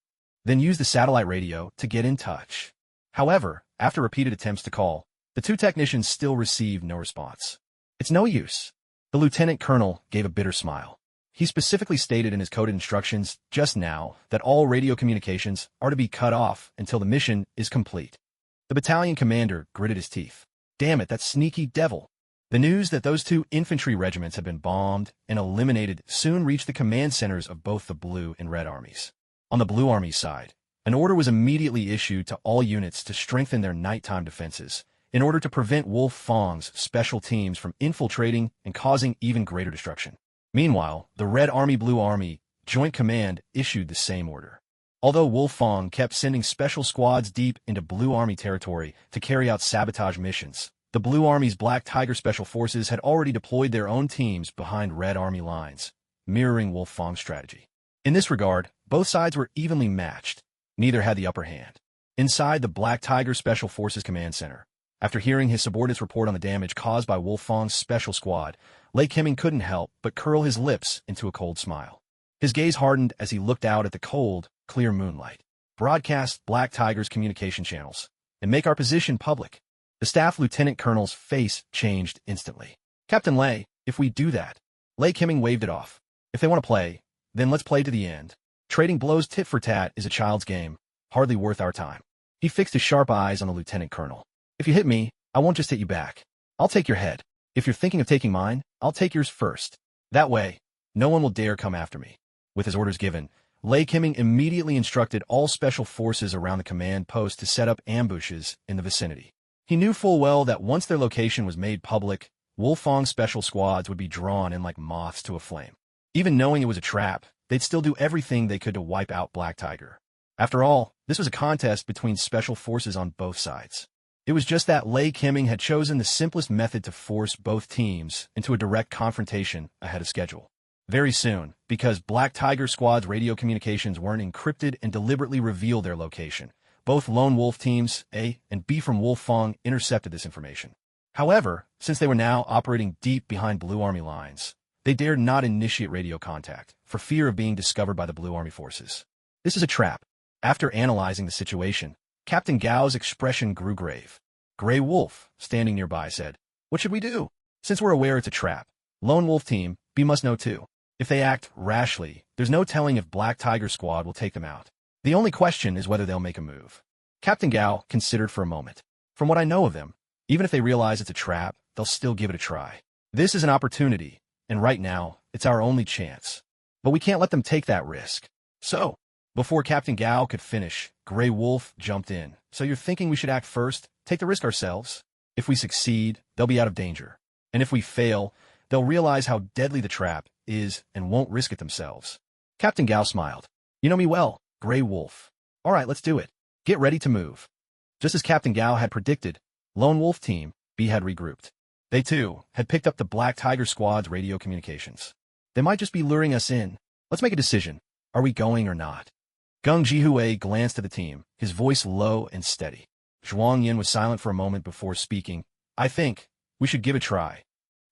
Then use the satellite radio to get in touch." However, after repeated attempts to call, the 2 technicians still received no response. "It's no use." The lieutenant colonel gave a bitter smile. He specifically stated in his coded instructions just now that all radio communications are to be cut off until the mission is complete. The battalion commander gritted his teeth. Damn it, that sneaky devil. The news that those 2 infantry regiments had been bombed and eliminated soon reached the command centers of both the Blue and Red armies. On the Blue Army side, an order was immediately issued to all units to strengthen their nighttime defenses in order to prevent Wolf Fong's special teams from infiltrating and causing even greater destruction. Meanwhile, the Red Army-Blue Army Joint Command issued the same order. Although Wolf Fong kept sending special squads deep into Blue Army territory to carry out sabotage missions, the Blue Army's Black Tiger Special Forces had already deployed their own teams behind Red Army lines, mirroring Wolf Fong's strategy. In this regard, both sides were evenly matched. Neither had the upper hand. Inside the Black Tiger Special Forces Command Center, after hearing his subordinate's report on the damage caused by Wolf Fong's special squad, Lei Keming couldn't help but curl his lips into a cold smile. His gaze hardened as he looked out at the cold, clear moonlight. "Broadcast Black Tiger's communication channels, and make our position public." The staff lieutenant colonel's face changed instantly. "Captain Lei, if we do that..." Lei Keming waved it off. "If they want to play, then let's play to the end. Trading blows tit for tat is a child's game, hardly worth our time." He fixed his sharp eyes on the lieutenant colonel. "If you hit me, I won't just hit you back. I'll take your head. If you're thinking of taking mine, I'll take yours first. That way, no one will dare come after me." With his orders given, Lei Keming immediately instructed all special forces around the command post to set up ambushes in the vicinity. He knew full well that once their location was made public, Wolf Fong special squads would be drawn in like moths to a flame. Even knowing it was a trap, they'd still do everything they could to wipe out Black Tiger. After all, this was a contest between special forces on both sides. It was just that Lei Keming had chosen the simplest method to force both teams into a direct confrontation ahead of schedule. Very soon, because Black Tiger Squad's radio communications weren't encrypted and deliberately revealed their location, both Lone Wolf teams, A and B from Wolf Fong, intercepted this information. However, since they were now operating deep behind Blue Army lines, they dared not initiate radio contact for fear of being discovered by the Blue Army forces. "This is a trap." After analyzing the situation, Captain Gao's expression grew grave. Grey Wolf, standing nearby, said, "What should we do? Since we're aware it's a trap, Lone Wolf Team, B must know too. If they act rashly, there's no telling if Black Tiger Squad will take them out. The only question is whether they'll make a move." Captain Gao considered for a moment. "From what I know of them, even if they realize it's a trap, they'll still give it a try. This is an opportunity, and right now, it's our only chance. But we can't let them take that risk. So..." Before Captain Gao could finish, Grey Wolf jumped in. "So you're thinking we should act first, take the risk ourselves? If we succeed, they'll be out of danger. And if we fail, they'll realize how deadly the trap is and won't risk it themselves." Captain Gao smiled. "You know me well, Grey Wolf. All right, let's do it. Get ready to move." Just as Captain Gao had predicted, Lone Wolf Team, B had regrouped. They, too, had picked up the Black Tiger Squad's radio communications. They might just be luring us in. Let's make a decision. Are we going or not? Gung Jihui glanced at the team, his voice low and steady. Zhuang Yin was silent for a moment before speaking. I think we should give it a try.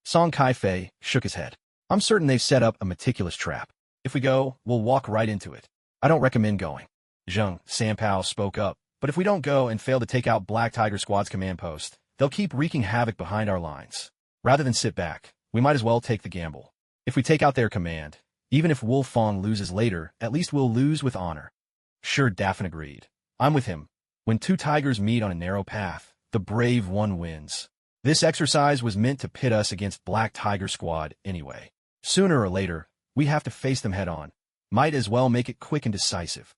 Song Kaifei shook his head. I'm certain they've set up a meticulous trap. If we go, we'll walk right into it. I don't recommend going. Zheng Sanpao spoke up. But if we don't go and fail to take out Black Tiger Squad's command post, they'll keep wreaking havoc behind our lines. Rather than sit back, we might as well take the gamble. If we take out their command, even if Wolf Fong loses later, at least we'll lose with honor. Sure, Daphne agreed. I'm with him. When two tigers meet on a narrow path, the brave one wins. This exercise was meant to pit us against Black Tiger Squad anyway. Sooner or later, we have to face them head-on. Might as well make it quick and decisive.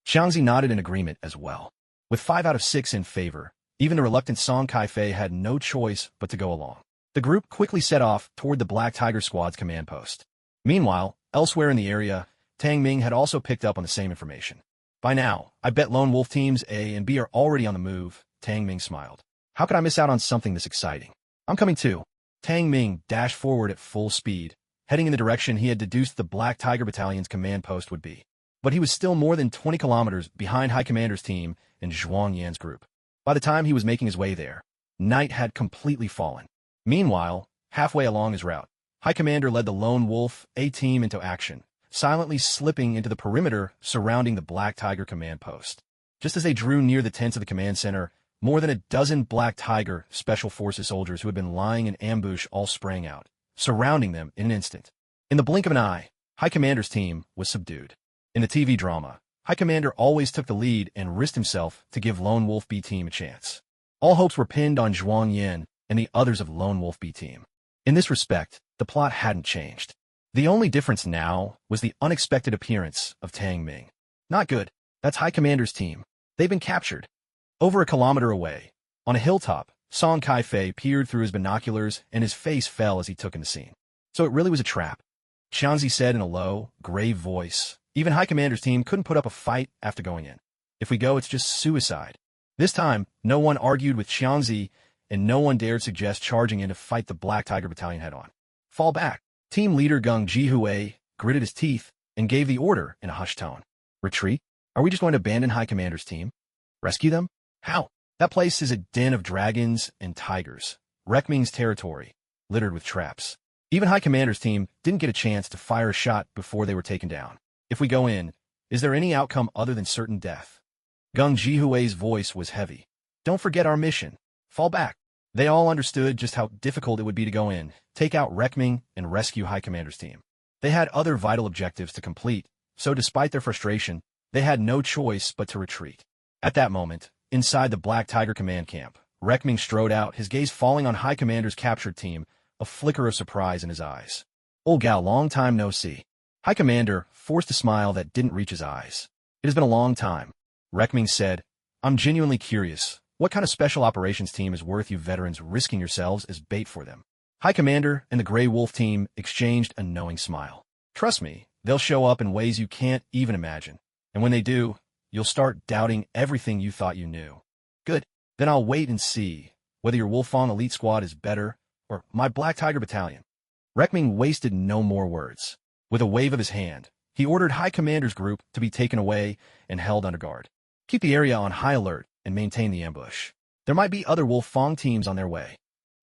Xiangzi nodded in agreement as well. With 5 out of 6 in favor, even the reluctant Song Kaifei had no choice but to go along. The group quickly set off toward the Black Tiger Squad's command post. Meanwhile, elsewhere in the area, Tang Ming had also picked up on the same information. By now, I bet Lone Wolf Teams A and B are already on the move, Tang Ming smiled. How could I miss out on something this exciting? I'm coming too. Tang Ming dashed forward at full speed, heading in the direction he had deduced the Black Tiger Battalion's command post would be. But he was still more than 20 kilometers behind High Commander's team and Zhuang Yan's group. By the time he was making his way there, night had completely fallen. Meanwhile, halfway along his route, High Commander led the Lone Wolf A team into action, silently slipping into the perimeter surrounding the Black Tiger command post. Just as they drew near the tents of the command center, more than a dozen Black Tiger Special Forces soldiers who had been lying in ambush all sprang out, surrounding them in an instant. In the blink of an eye, High Commander's team was subdued. In the TV drama, High Commander always took the lead and risked himself to give Lone Wolf B team a chance. All hopes were pinned on Zhuang Yin and the others of Lone Wolf B team. In this respect, the plot hadn't changed. The only difference now was the unexpected appearance of Tang Ming. Not good. That's High Commander's team. They've been captured. Over a kilometer away, on a hilltop, Song Kaifei peered through his binoculars and his face fell as he took in the scene. So it really was a trap. Xiangzi said in a low, grave voice. Even High Commander's team couldn't put up a fight after going in. If we go, it's just suicide. This time, no one argued with Xiangzi, and no one dared suggest charging in to fight the Black Tiger Battalion head-on. Fall back. Team leader Gung Jihui gritted his teeth and gave the order in a hushed tone. Retreat? Are we just going to abandon High Commander's team? Rescue them? How? That place is a den of dragons and tigers. Reckming's territory, littered with traps. Even High Commander's team didn't get a chance to fire a shot before they were taken down. If we go in, is there any outcome other than certain death? Gung Jihui's voice was heavy. Don't forget our mission. Fall back. They all understood just how difficult it would be to go in, take out Reckming, and rescue High Commander's team. They had other vital objectives to complete, so despite their frustration, they had no choice but to retreat. At that moment, inside the Black Tiger command camp, Reckming strode out, his gaze falling on High Commander's captured team, a flicker of surprise in his eyes. Old gal, long time no see. High Commander forced a smile that didn't reach his eyes. It has been a long time. Reckming said, I'm genuinely curious. What kind of special operations team is worth you veterans risking yourselves as bait for them? High Commander and the Grey Wolf team exchanged a knowing smile. Trust me, they'll show up in ways you can't even imagine. And when they do, you'll start doubting everything you thought you knew. Good. Then I'll wait and see whether your Wolfong Elite Squad is better or my Black Tiger Battalion. Reckming wasted no more words. With a wave of his hand, he ordered High Commander's group to be taken away and held under guard. Keep the area on high alert and maintain the ambush. There might be other Wolfong teams on their way.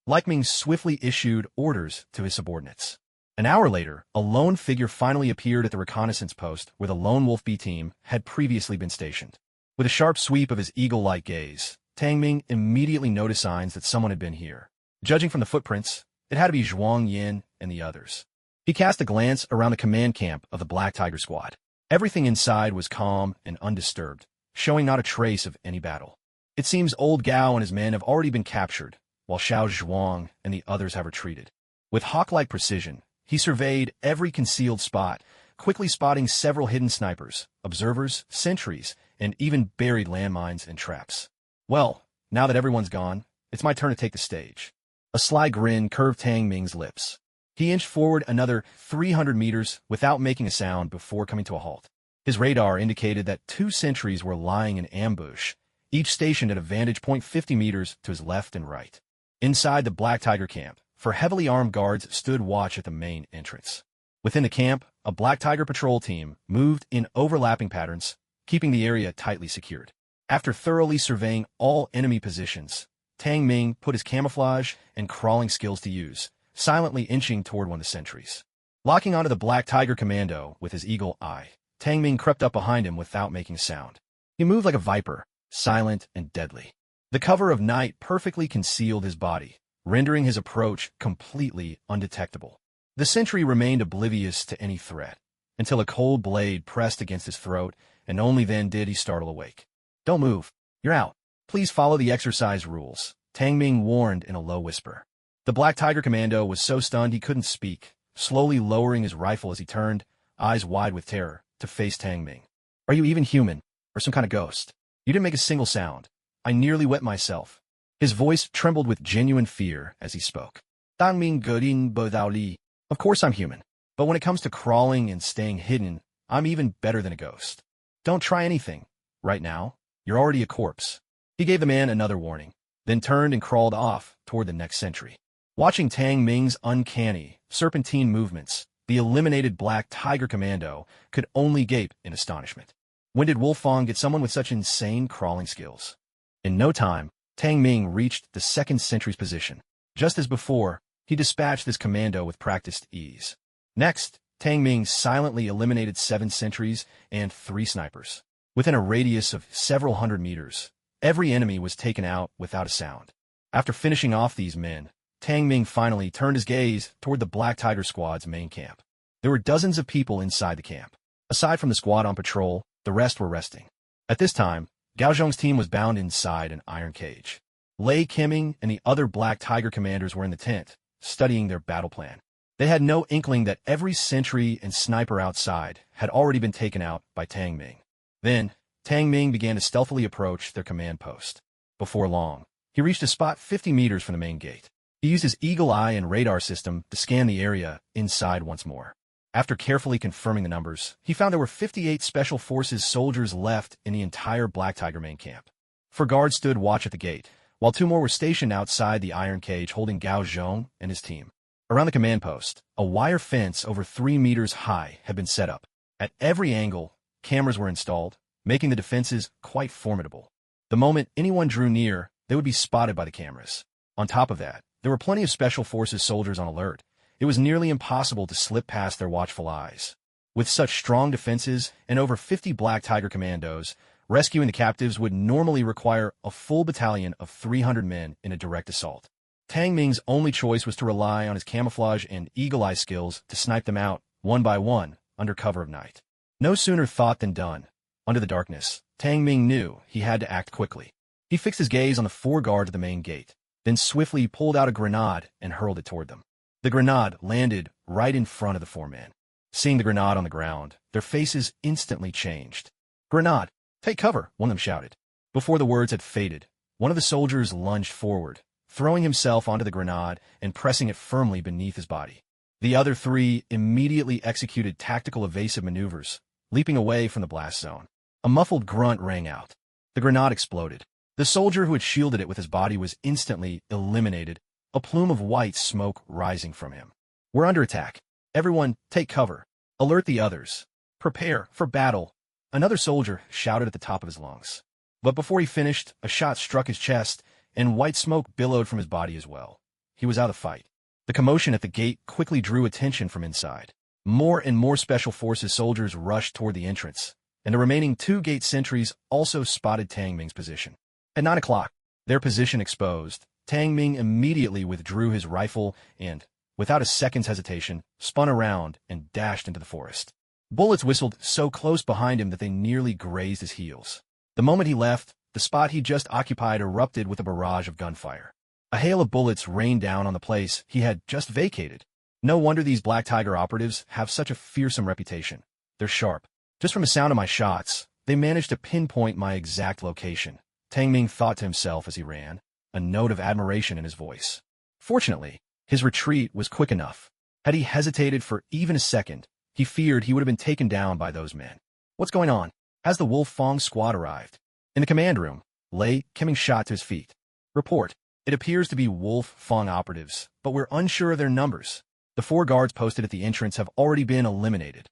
Reckming swiftly issued orders to his subordinates. An hour later, a lone figure finally appeared at the reconnaissance post where the Lone Wolf B team had previously been stationed. With a sharp sweep of his eagle-like gaze, Tang Ming immediately noticed signs that someone had been here. Judging from the footprints, it had to be Zhuang Yin and the others. He cast a glance around the command camp of the Black Tiger Squad. Everything inside was calm and undisturbed, showing not a trace of any battle. It seems old Gao and his men have already been captured, while Xiao Zhuang and the others have retreated. With hawk-like precision, he surveyed every concealed spot, quickly spotting several hidden snipers, observers, sentries, and even buried landmines and traps. Well, now that everyone's gone, it's my turn to take the stage. A sly grin curved Tang Ming's lips. He inched forward another 300 meters without making a sound before coming to a halt. His radar indicated that 2 sentries were lying in ambush, each stationed at a vantage point 50 meters to his left and right. Inside the Black Tiger camp, four heavily armed guards stood watch at the main entrance. Within the camp, a Black Tiger patrol team moved in overlapping patterns, keeping the area tightly secured. After thoroughly surveying all enemy positions, Tang Ming put his camouflage and crawling skills to use, silently inching toward one of the sentries. Locking onto the Black Tiger commando with his eagle eye, Tang Ming crept up behind him without making a sound. He moved like a viper, silent and deadly. The cover of night perfectly concealed his body, rendering his approach completely undetectable. The sentry remained oblivious to any threat, until a cold blade pressed against his throat, and only then did he startle awake. "Don't move. You're out. Please follow the exercise rules," Tang Ming warned in a low whisper. The Black Tiger commando was so stunned he couldn't speak, slowly lowering his rifle as he turned, eyes wide with terror, to face Tang Ming. "Are you even human, or some kind of ghost? You didn't make a single sound. I nearly wet myself." His voice trembled with genuine fear as he spoke. "Tang Ming Godin Bodao Li. Of course I'm human, but when it comes to crawling and staying hidden, I'm even better than a ghost. Don't try anything. Right now, you're already a corpse." He gave the man another warning, then turned and crawled off toward the next sentry. Watching Tang Ming's uncanny, serpentine movements, the eliminated Black Tiger commando could only gape in astonishment. When did Wolfong get someone with such insane crawling skills? In no time, Tang Ming reached the second sentry's position. Just as before, he dispatched this commando with practiced ease. Next, Tang Ming silently eliminated 7 sentries and 3 snipers. Within a radius of several hundred meters, every enemy was taken out without a sound. After finishing off these men, Tang Ming finally turned his gaze toward the Black Tiger squad's main camp. There were dozens of people inside the camp. Aside from the squad on patrol, the rest were resting. At this time, Gao Zhong's team was bound inside an iron cage. Lei Keming and the other Black Tiger commanders were in the tent, studying their battle plan. They had no inkling that every sentry and sniper outside had already been taken out by Tang Ming. Then, Tang Ming began to stealthily approach their command post. Before long, he reached a spot 50 meters from the main gate. He used his eagle eye and radar system to scan the area inside once more. After carefully confirming the numbers, he found there were 58 Special Forces soldiers left in the entire Black Tiger main camp. 4 guards stood watch at the gate, while 2 more were stationed outside the iron cage holding Gao Zhong and his team. Around the command post, a wire fence over 3 meters high had been set up. At every angle, cameras were installed, making the defenses quite formidable. The moment anyone drew near, they would be spotted by the cameras. On top of that, there were plenty of Special Forces soldiers on alert. It was nearly impossible to slip past their watchful eyes. With such strong defenses and over 50 Black Tiger commandos, rescuing the captives would normally require a full battalion of 300 men in a direct assault. Tang Ming's only choice was to rely on his camouflage and eagle eye skills to snipe them out, one by one, under cover of night. No sooner thought than done. Under the darkness, Tang Ming knew he had to act quickly. He fixed his gaze on the 4 guards at the main gate, then swiftly pulled out a grenade and hurled it toward them. The grenade landed right in front of the 4 men. Seeing the grenade on the ground, their faces instantly changed. "Grenade! Take cover!" one of them shouted. Before the words had faded, one of the soldiers lunged forward, throwing himself onto the grenade and pressing it firmly beneath his body. The other 3 immediately executed tactical evasive maneuvers, leaping away from the blast zone. A muffled grunt rang out. The grenade exploded. The soldier who had shielded it with his body was instantly eliminated, a plume of white smoke rising from him. "We're under attack. Everyone, take cover. Alert the others. Prepare for battle," another soldier shouted at the top of his lungs. But before he finished, a shot struck his chest, and white smoke billowed from his body as well. He was out of the fight. The commotion at the gate quickly drew attention from inside. More and more Special Forces soldiers rushed toward the entrance, and the remaining 2 gate sentries also spotted Tang Ming's position. At 9 o'clock, their position exposed, Tang Ming immediately withdrew his rifle and, without a second's hesitation, spun around and dashed into the forest. Bullets whistled so close behind him that they nearly grazed his heels. The moment he left, the spot he just occupied erupted with a barrage of gunfire. A hail of bullets rained down on the place he had just vacated. No wonder these Black Tiger operatives have such a fearsome reputation. They're sharp. Just from the sound of my shots, they managed to pinpoint my exact location, Tang Ming thought to himself as he ran, a note of admiration in his voice. Fortunately, his retreat was quick enough. Had he hesitated for even a second, he feared he would have been taken down by those men. "What's going on?" Has the Wolfong squad arrived? In the command room, Lei Keming shot to his feet. "Report." It appears to be Wolf Fong operatives, but we're unsure of their numbers. The 4 guards posted at the entrance have already been eliminated.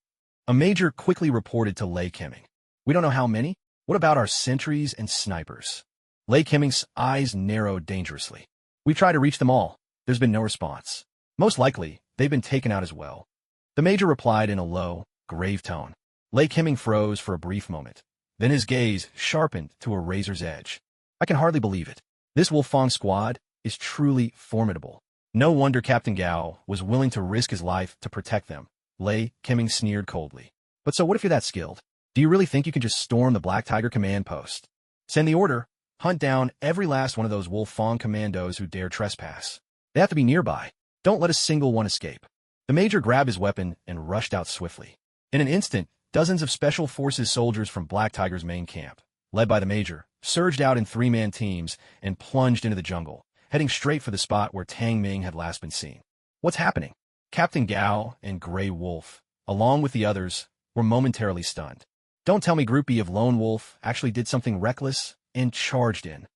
A major quickly reported to Lei Kimming. We don't know how many? What about our sentries and snipers? Lei Kimming's eyes narrowed dangerously. We've tried to reach them all. There's been no response. Most likely, they've been taken out as well. The major replied in a low, grave tone. Lei Kimming froze for a brief moment. Then his gaze sharpened to a razor's edge. I can hardly believe it. This Wolfang squad is truly formidable. No wonder Captain Gao was willing to risk his life to protect them. Lei Kimming sneered coldly. But so what if you're that skilled? Do you really think you can just storm the Black Tiger command post? Send the order. Hunt down every last one of those Wolfang commandos who dare trespass. They have to be nearby. Don't let a single one escape. The major grabbed his weapon and rushed out swiftly. In an instant, dozens of Special Forces soldiers from Black Tiger's main camp, led by the major, surged out in 3-man teams and plunged into the jungle, heading straight for the spot where Tang Ming had last been seen. What's happening? Captain Gao and Grey Wolf, along with the others, were momentarily stunned. Don't tell me Group B of Lone Wolf actually did something reckless and charged in.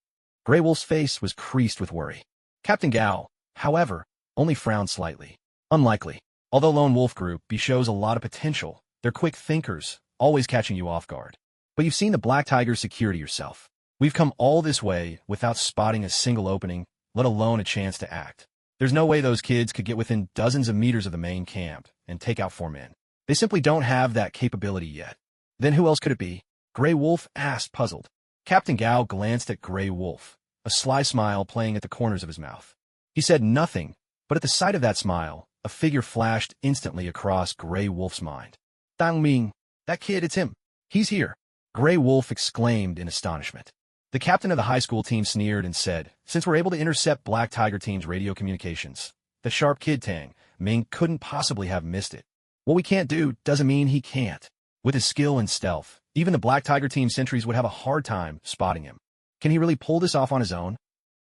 Grey Wolf's face was creased with worry. Captain Gao, however, only frowned slightly. Unlikely. Although Lone Wolf Group B shows a lot of potential, they're quick thinkers, always catching you off guard. But you've seen the Black Tiger's security yourself. We've come all this way without spotting a single opening, let alone a chance to act. There's no way those kids could get within dozens of meters of the main camp and take out 4 men. They simply don't have that capability yet. Then who else could it be? Grey Wolf asked, puzzled. Captain Gao glanced at Grey Wolf, a sly smile playing at the corners of his mouth. He said nothing, but at the sight of that smile, a figure flashed instantly across Grey Wolf's mind. Tang Ming, that kid, it's him. He's here. Grey Wolf exclaimed in astonishment. The captain of the high school team sneered and said, since we're able to intercept Black Tiger team's radio communications, the sharp kid Tang Ming couldn't possibly have missed it. What we can't do doesn't mean he can't. With his skill and stealth, even the Black Tiger team sentries would have a hard time spotting him. Can he really pull this off on his own?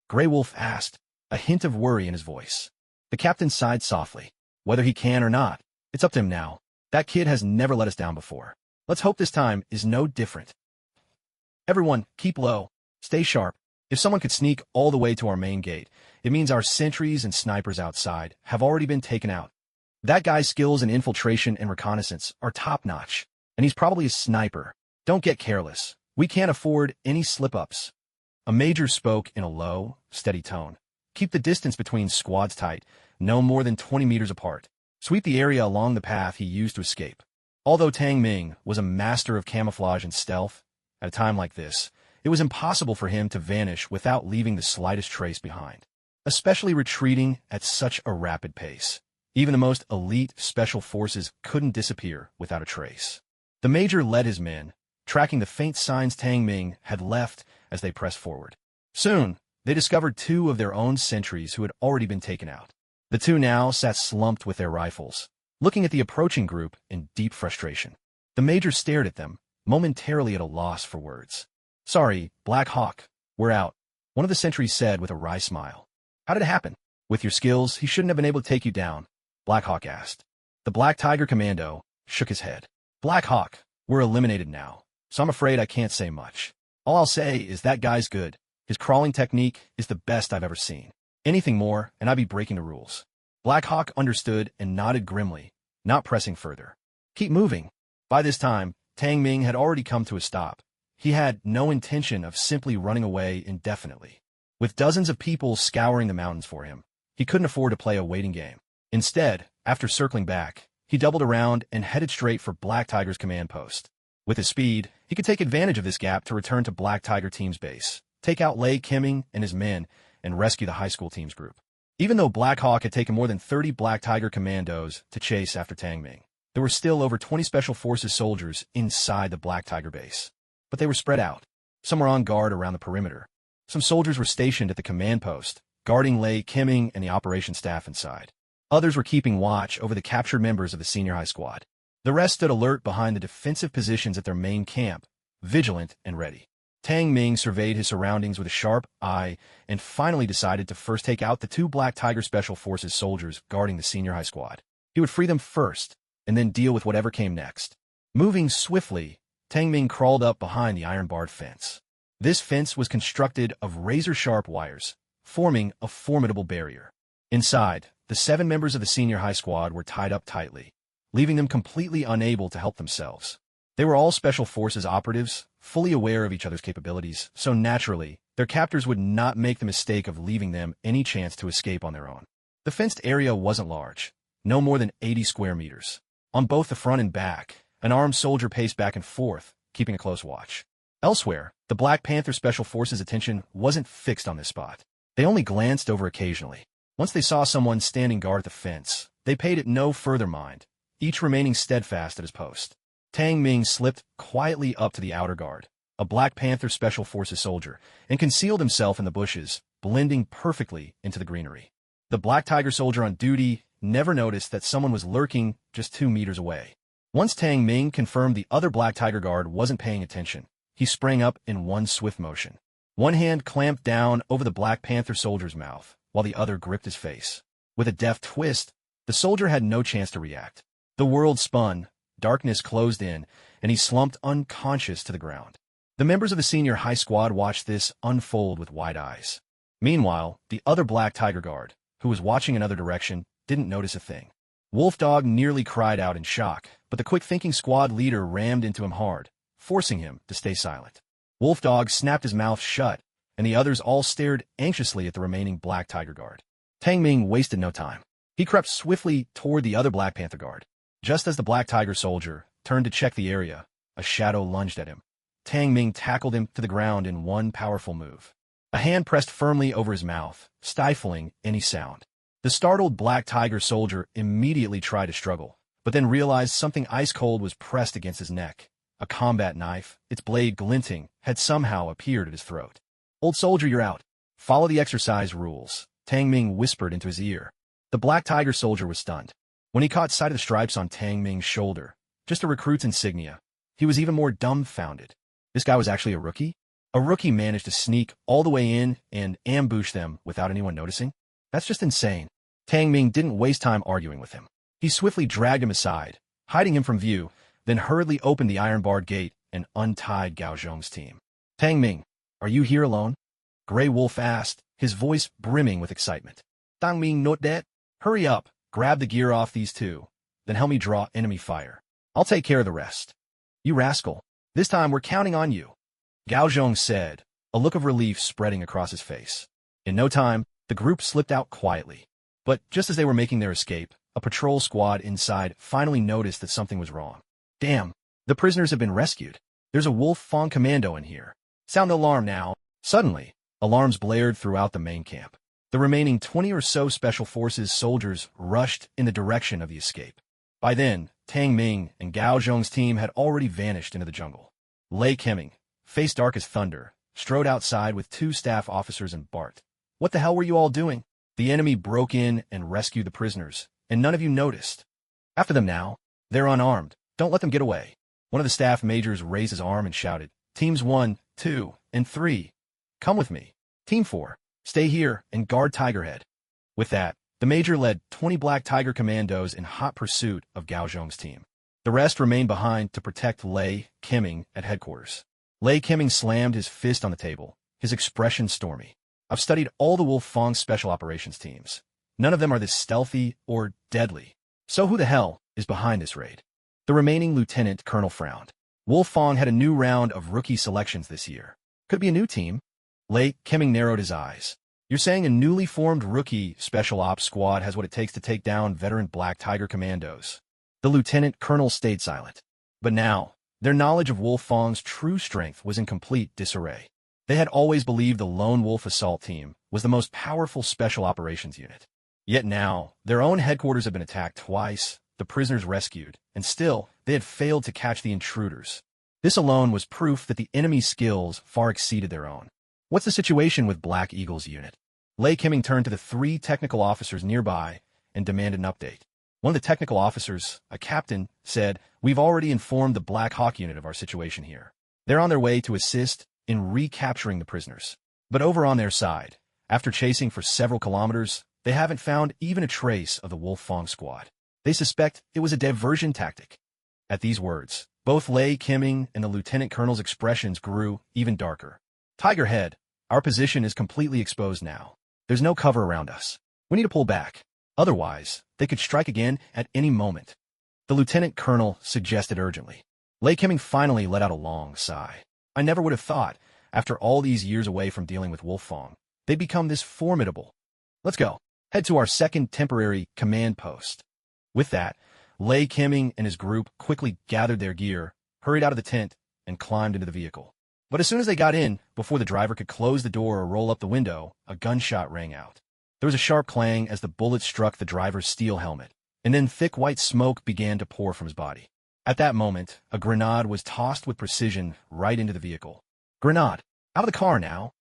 Grey Wolf asked, a hint of worry in his voice. The captain sighed softly. Whether he can or not, it's up to him now. That kid has never let us down before. Let's hope this time is no different. Everyone, keep low. Stay sharp. If someone could sneak all the way to our main gate, it means our sentries and snipers outside have already been taken out. That guy's skills in infiltration and reconnaissance are top-notch, and he's probably a sniper. Don't get careless. We can't afford any slip-ups. A major spoke in a low, steady tone. Keep the distance between squads tight, no more than 20 meters apart. Sweep the area along the path he used to escape. Although Tang Ming was a master of camouflage and stealth, at a time like this, it was impossible for him to vanish without leaving the slightest trace behind, especially retreating at such a rapid pace. Even the most elite special forces couldn't disappear without a trace. The major led his men, tracking the faint signs Tang Ming had left as they pressed forward. Soon, they discovered 2 of their own sentries who had already been taken out. The 2 now sat slumped with their rifles, looking at the approaching group in deep frustration. The major stared at them, momentarily at a loss for words. Sorry, Black Hawk, we're out, one of the sentries said with a wry smile. How did it happen? With your skills, he shouldn't have been able to take you down, Black Hawk asked. The Black Tiger commando shook his head. Black Hawk, we're eliminated now, so I'm afraid I can't say much. All I'll say is that guy's good. His crawling technique is the best I've ever seen. Anything more, and I'd be breaking the rules. Black Hawk understood and nodded grimly, not pressing further. Keep moving. By this time, Tang Ming had already come to a stop. He had no intention of simply running away indefinitely. With dozens of people scouring the mountains for him, he couldn't afford to play a waiting game. Instead, after circling back, he doubled around and headed straight for Black Tiger's command post. With his speed, he could take advantage of this gap to return to Black Tiger team's base, take out Lei Kimming and his men, and rescue the high school team's group. Even though Black Hawk had taken more than 30 Black Tiger commandos to chase after Tang Ming, there were still over 20 Special Forces soldiers inside the Black Tiger base. But they were spread out. Some were on guard around the perimeter. Some soldiers were stationed at the command post, guarding Lei Kimming and the operations staff inside. Others were keeping watch over the captured members of the senior high squad. The rest stood alert behind the defensive positions at their main camp, vigilant and ready. Tang Ming surveyed his surroundings with a sharp eye and finally decided to first take out the 2 Black Tiger Special Forces soldiers guarding the senior high squad. He would free them first, and then deal with whatever came next. Moving swiftly, Tang Ming crawled up behind the iron-barred fence. This fence was constructed of razor-sharp wires, forming a formidable barrier. Inside, the 7 members of the senior high squad were tied up tightly, leaving them completely unable to help themselves. They were all Special Forces operatives, fully aware of each other's capabilities, so naturally, their captors would not make the mistake of leaving them any chance to escape on their own. The fenced area wasn't large, no more than 80 square meters. On both the front and back, an armed soldier paced back and forth, keeping a close watch. Elsewhere, the Black Panther Special Forces' attention wasn't fixed on this spot. They only glanced over occasionally. Once they saw someone standing guard at the fence, they paid it no further mind, each remaining steadfast at his post. Tang Ming slipped quietly up to the outer guard, a Black Panther Special Forces soldier, and concealed himself in the bushes, blending perfectly into the greenery. The Black Tiger soldier on duty never noticed that someone was lurking just 2 meters away. Once Tang Ming confirmed the other Black Tiger guard wasn't paying attention, he sprang up in one swift motion. One hand clamped down over the Black Panther soldier's mouth, while the other gripped his face. With a deft twist, the soldier had no chance to react. The world spun, darkness closed in, and he slumped unconscious to the ground. The members of the senior high squad watched this unfold with wide eyes. Meanwhile, the other Black Tiger guard, who was watching another direction, didn't notice a thing. Wolf Dog nearly cried out in shock, but the quick-thinking squad leader rammed into him hard, forcing him to stay silent. Wolf Dog snapped his mouth shut, and the others all stared anxiously at the remaining Black Tiger guard. Tang Ming wasted no time. He crept swiftly toward the other Black Panther guard. Just as the Black Tiger soldier turned to check the area, a shadow lunged at him. Tang Ming tackled him to the ground in one powerful move. A hand pressed firmly over his mouth, stifling any sound. The startled Black Tiger soldier immediately tried to struggle, but then realized something ice-cold was pressed against his neck. A combat knife, its blade glinting, had somehow appeared at his throat. "Old soldier, you're out. Follow the exercise rules," Tang Ming whispered into his ear. The Black Tiger soldier was stunned. When he caught sight of the stripes on Tang Ming's shoulder, just a recruit's insignia, he was even more dumbfounded. This guy was actually a rookie? A rookie managed to sneak all the way in and ambush them without anyone noticing? That's just insane. Tang Ming didn't waste time arguing with him. He swiftly dragged him aside, hiding him from view, then hurriedly opened the iron-barred gate and untied Gao Zhong's team. "Tang Ming, are you here alone?" Grey Wolf asked, his voice brimming with excitement. "Tang Ming, not that. Hurry up, grab the gear off these two, then help me draw enemy fire. I'll take care of the rest." "You rascal. This time we're counting on you," Gao Zhong said, a look of relief spreading across his face. In no time, the group slipped out quietly. But just as they were making their escape, a patrol squad inside finally noticed that something was wrong. "Damn, the prisoners have been rescued. There's a Wolf Fang commando in here. Sound the alarm now." Suddenly, alarms blared throughout the main camp. The remaining 20 or so Special Forces soldiers rushed in the direction of the escape. By then, Tang Ming and Gao Zhong's team had already vanished into the jungle. Lei Kemming, face dark as thunder, strode outside with 2 staff officers and Bart. "What the hell were you all doing? The enemy broke in and rescued the prisoners, and none of you noticed. After them now. They're unarmed. Don't let them get away." One of the staff majors raised his arm and shouted, "Teams 1, 2, and 3. Come with me. Team 4, stay here and guard Tigerhead." With that, the major led 20 Black Tiger commandos in hot pursuit of Gao Zhong's team. The rest remained behind to protect Lei Kemming at headquarters. Lei Kemming slammed his fist on the table, his expression stormy. "I've studied all the Wolf Fang special operations teams. None of them are this stealthy or deadly. So who the hell is behind this raid?" The remaining lieutenant colonel frowned. Wolf Fang had a new round of rookie selections this year. Could be a new team. Lei Kemming narrowed his eyes. "You're saying a newly formed rookie special ops squad has what it takes to take down veteran Black Tiger commandos?" The lieutenant colonel stayed silent. But now, their knowledge of Wolf Fang's true strength was in complete disarray. They had always believed the Lone Wolf Assault Team was the most powerful special operations unit. Yet now, their own headquarters had been attacked twice, the prisoners rescued, and still, they had failed to catch the intruders. This alone was proof that the enemy's skills far exceeded their own. "What's the situation with Black Eagle's unit?" Lei Kemming turned to the 3 technical officers nearby and demanded an update. One of the technical officers, a captain, said, "We've already informed the Black Hawk unit of our situation here. They're on their way to assist in recapturing the prisoners. But over on their side, after chasing for several kilometers, they haven't found even a trace of the Wolf Fang squad. They suspect it was a diversion tactic." At these words, both Lei Kemming and the lieutenant colonel's expressions grew even darker. "Tigerhead, our position is completely exposed now. There's no cover around us. We need to pull back. Otherwise, they could strike again at any moment. The lieutenant colonel suggested urgently. Lei Keming finally let out a long sigh. I never would have thought, after all these years away from dealing with Wolfang, they'd become this formidable. Let's go. Head to our second temporary command post. With that, Lei Keming and his group quickly gathered their gear, hurried out of the tent, and climbed into the vehicle. But as soon as they got in, before the driver could close the door or roll up the window, a gunshot rang out. There was a sharp clang as the bullet struck the driver's steel helmet, and then thick white smoke began to pour from his body. At that moment, a grenade was tossed with precision right into the vehicle. Grenade! Out of the car now!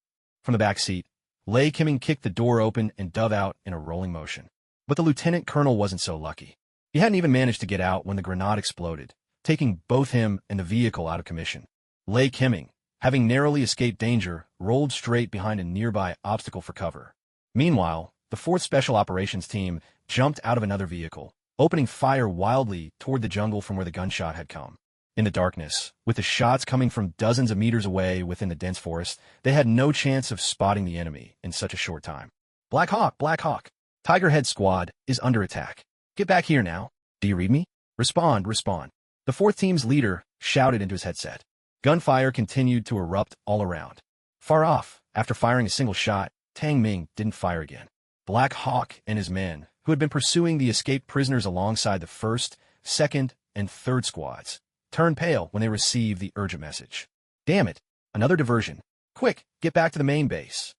From the back seat, Lei Keming kicked the door open and dove out in a rolling motion. But the lieutenant colonel wasn't so lucky. He hadn't even managed to get out when the grenade exploded, taking both him and the vehicle out of commission. Lei Keming, having narrowly escaped danger, rolled straight behind a nearby obstacle for cover. Meanwhile, the 4th Special Operations Team jumped out of another vehicle, opening fire wildly toward the jungle from where the gunshot had come. In the darkness, with the shots coming from dozens of meters away within the dense forest, they had no chance of spotting the enemy in such a short time. Black Hawk! Tigerhead Squad is under attack. Get back here now. Do you read me? Respond. The 4th Team's leader shouted into his headset. Gunfire continued to erupt all around. Far off, after firing a single shot, Tang Ming didn't fire again. Black Hawk and his men, who had been pursuing the escaped prisoners alongside the 1st, 2nd, and 3rd squads, turned pale when they received the urgent message. Damn it, another diversion. Quick, get back to the main base.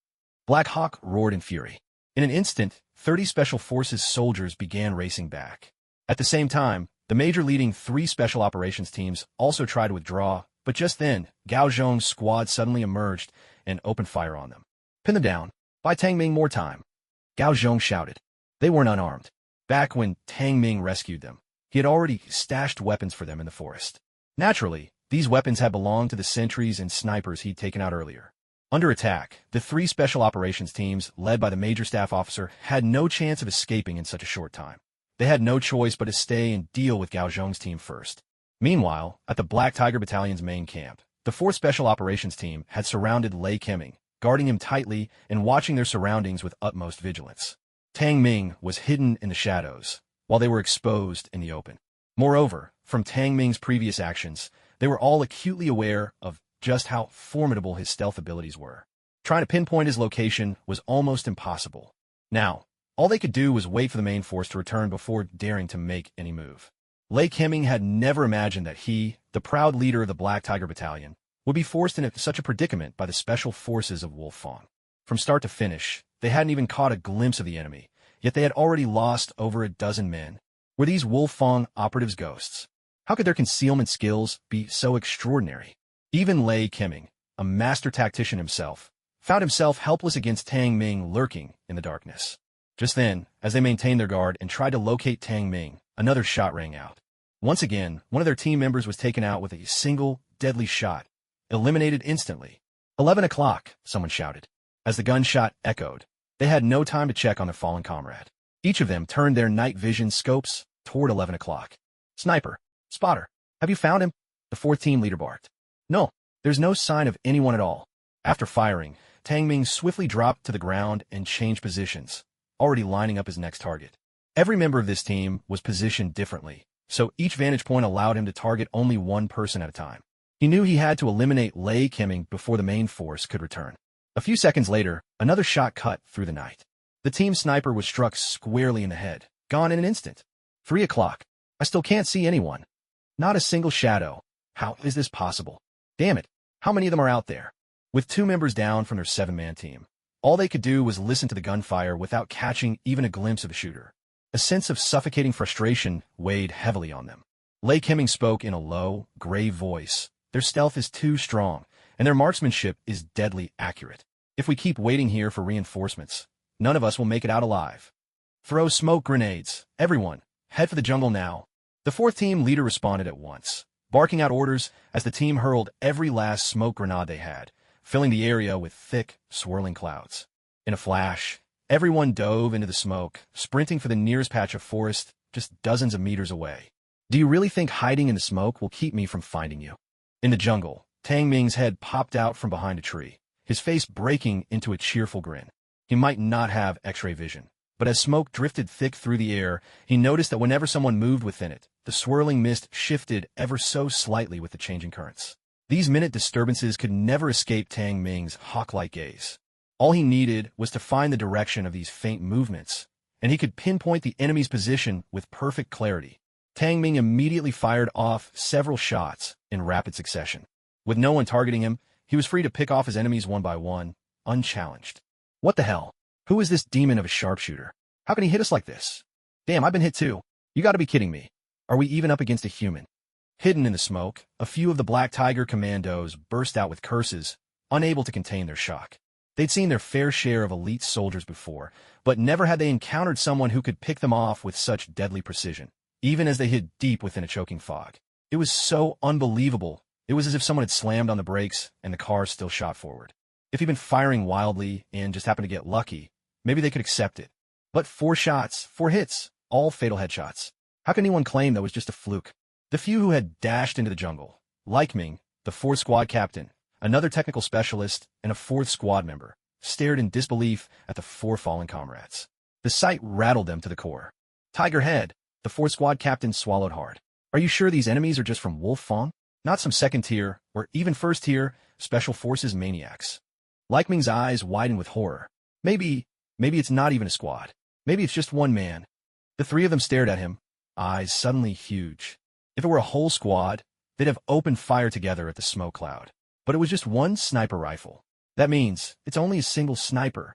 Black Hawk roared in fury. In an instant, 30 Special Forces soldiers began racing back. At the same time, the major leading 3 Special Operations teams also tried to withdraw, but just then, Gao Zhong's squad suddenly emerged and opened fire on them. Pin them down. Buy Tang Ming more time. Gao Zhong shouted. They weren't unarmed. Back when Tang Ming rescued them, he had already stashed weapons for them in the forest. Naturally, these weapons had belonged to the sentries and snipers he'd taken out earlier. Under attack, the 3 Special Operations teams, led by the Major Staff Officer, had no chance of escaping in such a short time. They had no choice but to stay and deal with Gao Zhong's team first. Meanwhile, at the Black Tiger Battalion's main camp, the 4th Special Operations Team had surrounded Lei Keming, guarding him tightly and watching their surroundings with utmost vigilance. Tang Ming was hidden in the shadows, while they were exposed in the open. Moreover, from Tang Ming's previous actions, they were all acutely aware of just how formidable his stealth abilities were. Trying to pinpoint his location was almost impossible. Now, all they could do was wait for the main force to return before daring to make any move. Lei Keming had never imagined that he, the proud leader of the Black Tiger Battalion, would be forced into such a predicament by the special forces of Wolfang. From start to finish, they hadn't even caught a glimpse of the enemy, yet they had already lost over a dozen men. Were these Wolfang operatives ghosts? How could their concealment skills be so extraordinary? Even Lei Keming, a master tactician himself, found himself helpless against Tang Ming lurking in the darkness. Just then, as they maintained their guard and tried to locate Tang Ming, another shot rang out. Once again, one of their team members was taken out with a single, deadly shot, eliminated instantly. 11 o'clock, someone shouted. As the gunshot echoed, they had no time to check on their fallen comrade. Each of them turned their night vision scopes toward 11 o'clock. Sniper, spotter, have you found him? The 4th team leader barked. No, there's no sign of anyone at all. After firing, Tang Ming swiftly dropped to the ground and changed positions, already lining up his next target. Every member of this team was positioned differently, so each vantage point allowed him to target only one person at a time. He knew he had to eliminate Lei Keming before the main force could return. A few seconds later, another shot cut through the night. The team sniper was struck squarely in the head, gone in an instant. 3 o'clock. I still can't see anyone. Not a single shadow. How is this possible? Damn it, how many of them are out there? With 2 members down from their 7-man team, all they could do was listen to the gunfire without catching even a glimpse of a shooter. A sense of suffocating frustration weighed heavily on them. Lei Keming spoke in a low, grave voice. Their stealth is too strong, and their marksmanship is deadly accurate. If we keep waiting here for reinforcements, none of us will make it out alive. Throw smoke grenades. Everyone, head for the jungle now. The 4th team leader responded at once, barking out orders as the team hurled every last smoke grenade they had, filling the area with thick, swirling clouds. In a flash, everyone dove into the smoke, sprinting for the nearest patch of forest just dozens of meters away. Do you really think hiding in the smoke will keep me from finding you? In the jungle, Tang Ming's head popped out from behind a tree, his face breaking into a cheerful grin. He might not have X-ray vision, but as smoke drifted thick through the air, he noticed that whenever someone moved within it, the swirling mist shifted ever so slightly with the changing currents. These minute disturbances could never escape Tang Ming's hawk-like gaze. All he needed was to find the direction of these faint movements, and he could pinpoint the enemy's position with perfect clarity. Tang Ming immediately fired off several shots in rapid succession. With no one targeting him, he was free to pick off his enemies one by one, unchallenged. What the hell? Who is this demon of a sharpshooter? How can he hit us like this? Damn, I've been hit too. You gotta be kidding me. Are we even up against a human? Hidden in the smoke, a few of the Black Tiger commandos burst out with curses, unable to contain their shock. They'd seen their fair share of elite soldiers before, but never had they encountered someone who could pick them off with such deadly precision, even as they hid deep within a choking fog. It was so unbelievable. It was as if someone had slammed on the brakes and the car still shot forward. If he'd been firing wildly and just happened to get lucky, maybe they could accept it. But 4 shots, 4 hits, all fatal headshots. How can anyone claim that was just a fluke? The few who had dashed into the jungle, like Ming, the 4th squad captain, another technical specialist, and a 4th squad member, stared in disbelief at the 4 fallen comrades. The sight rattled them to the core. Tiger Head, the 4th squad captain swallowed hard. Are you sure these enemies are just from Wolf Fong? Not some 2nd tier, or even 1st tier, special forces maniacs. Like Ming's eyes widened with horror. Maybe it's not even a squad. Maybe it's just one man. The 3 of them stared at him, eyes suddenly huge. If it were a whole squad, they'd have opened fire together at the smoke cloud. But it was just one sniper rifle. That means it's only a single sniper.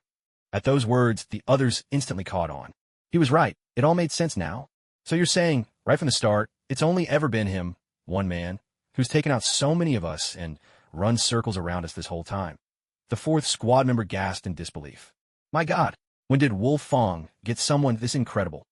At those words, the others instantly caught on. He was right. It all made sense now. So you're saying, right from the start, it's only ever been him, one man, who's taken out so many of us and run circles around us this whole time. The 4th squad member gasped in disbelief. My God, when did Wolf Fong get someone this incredible?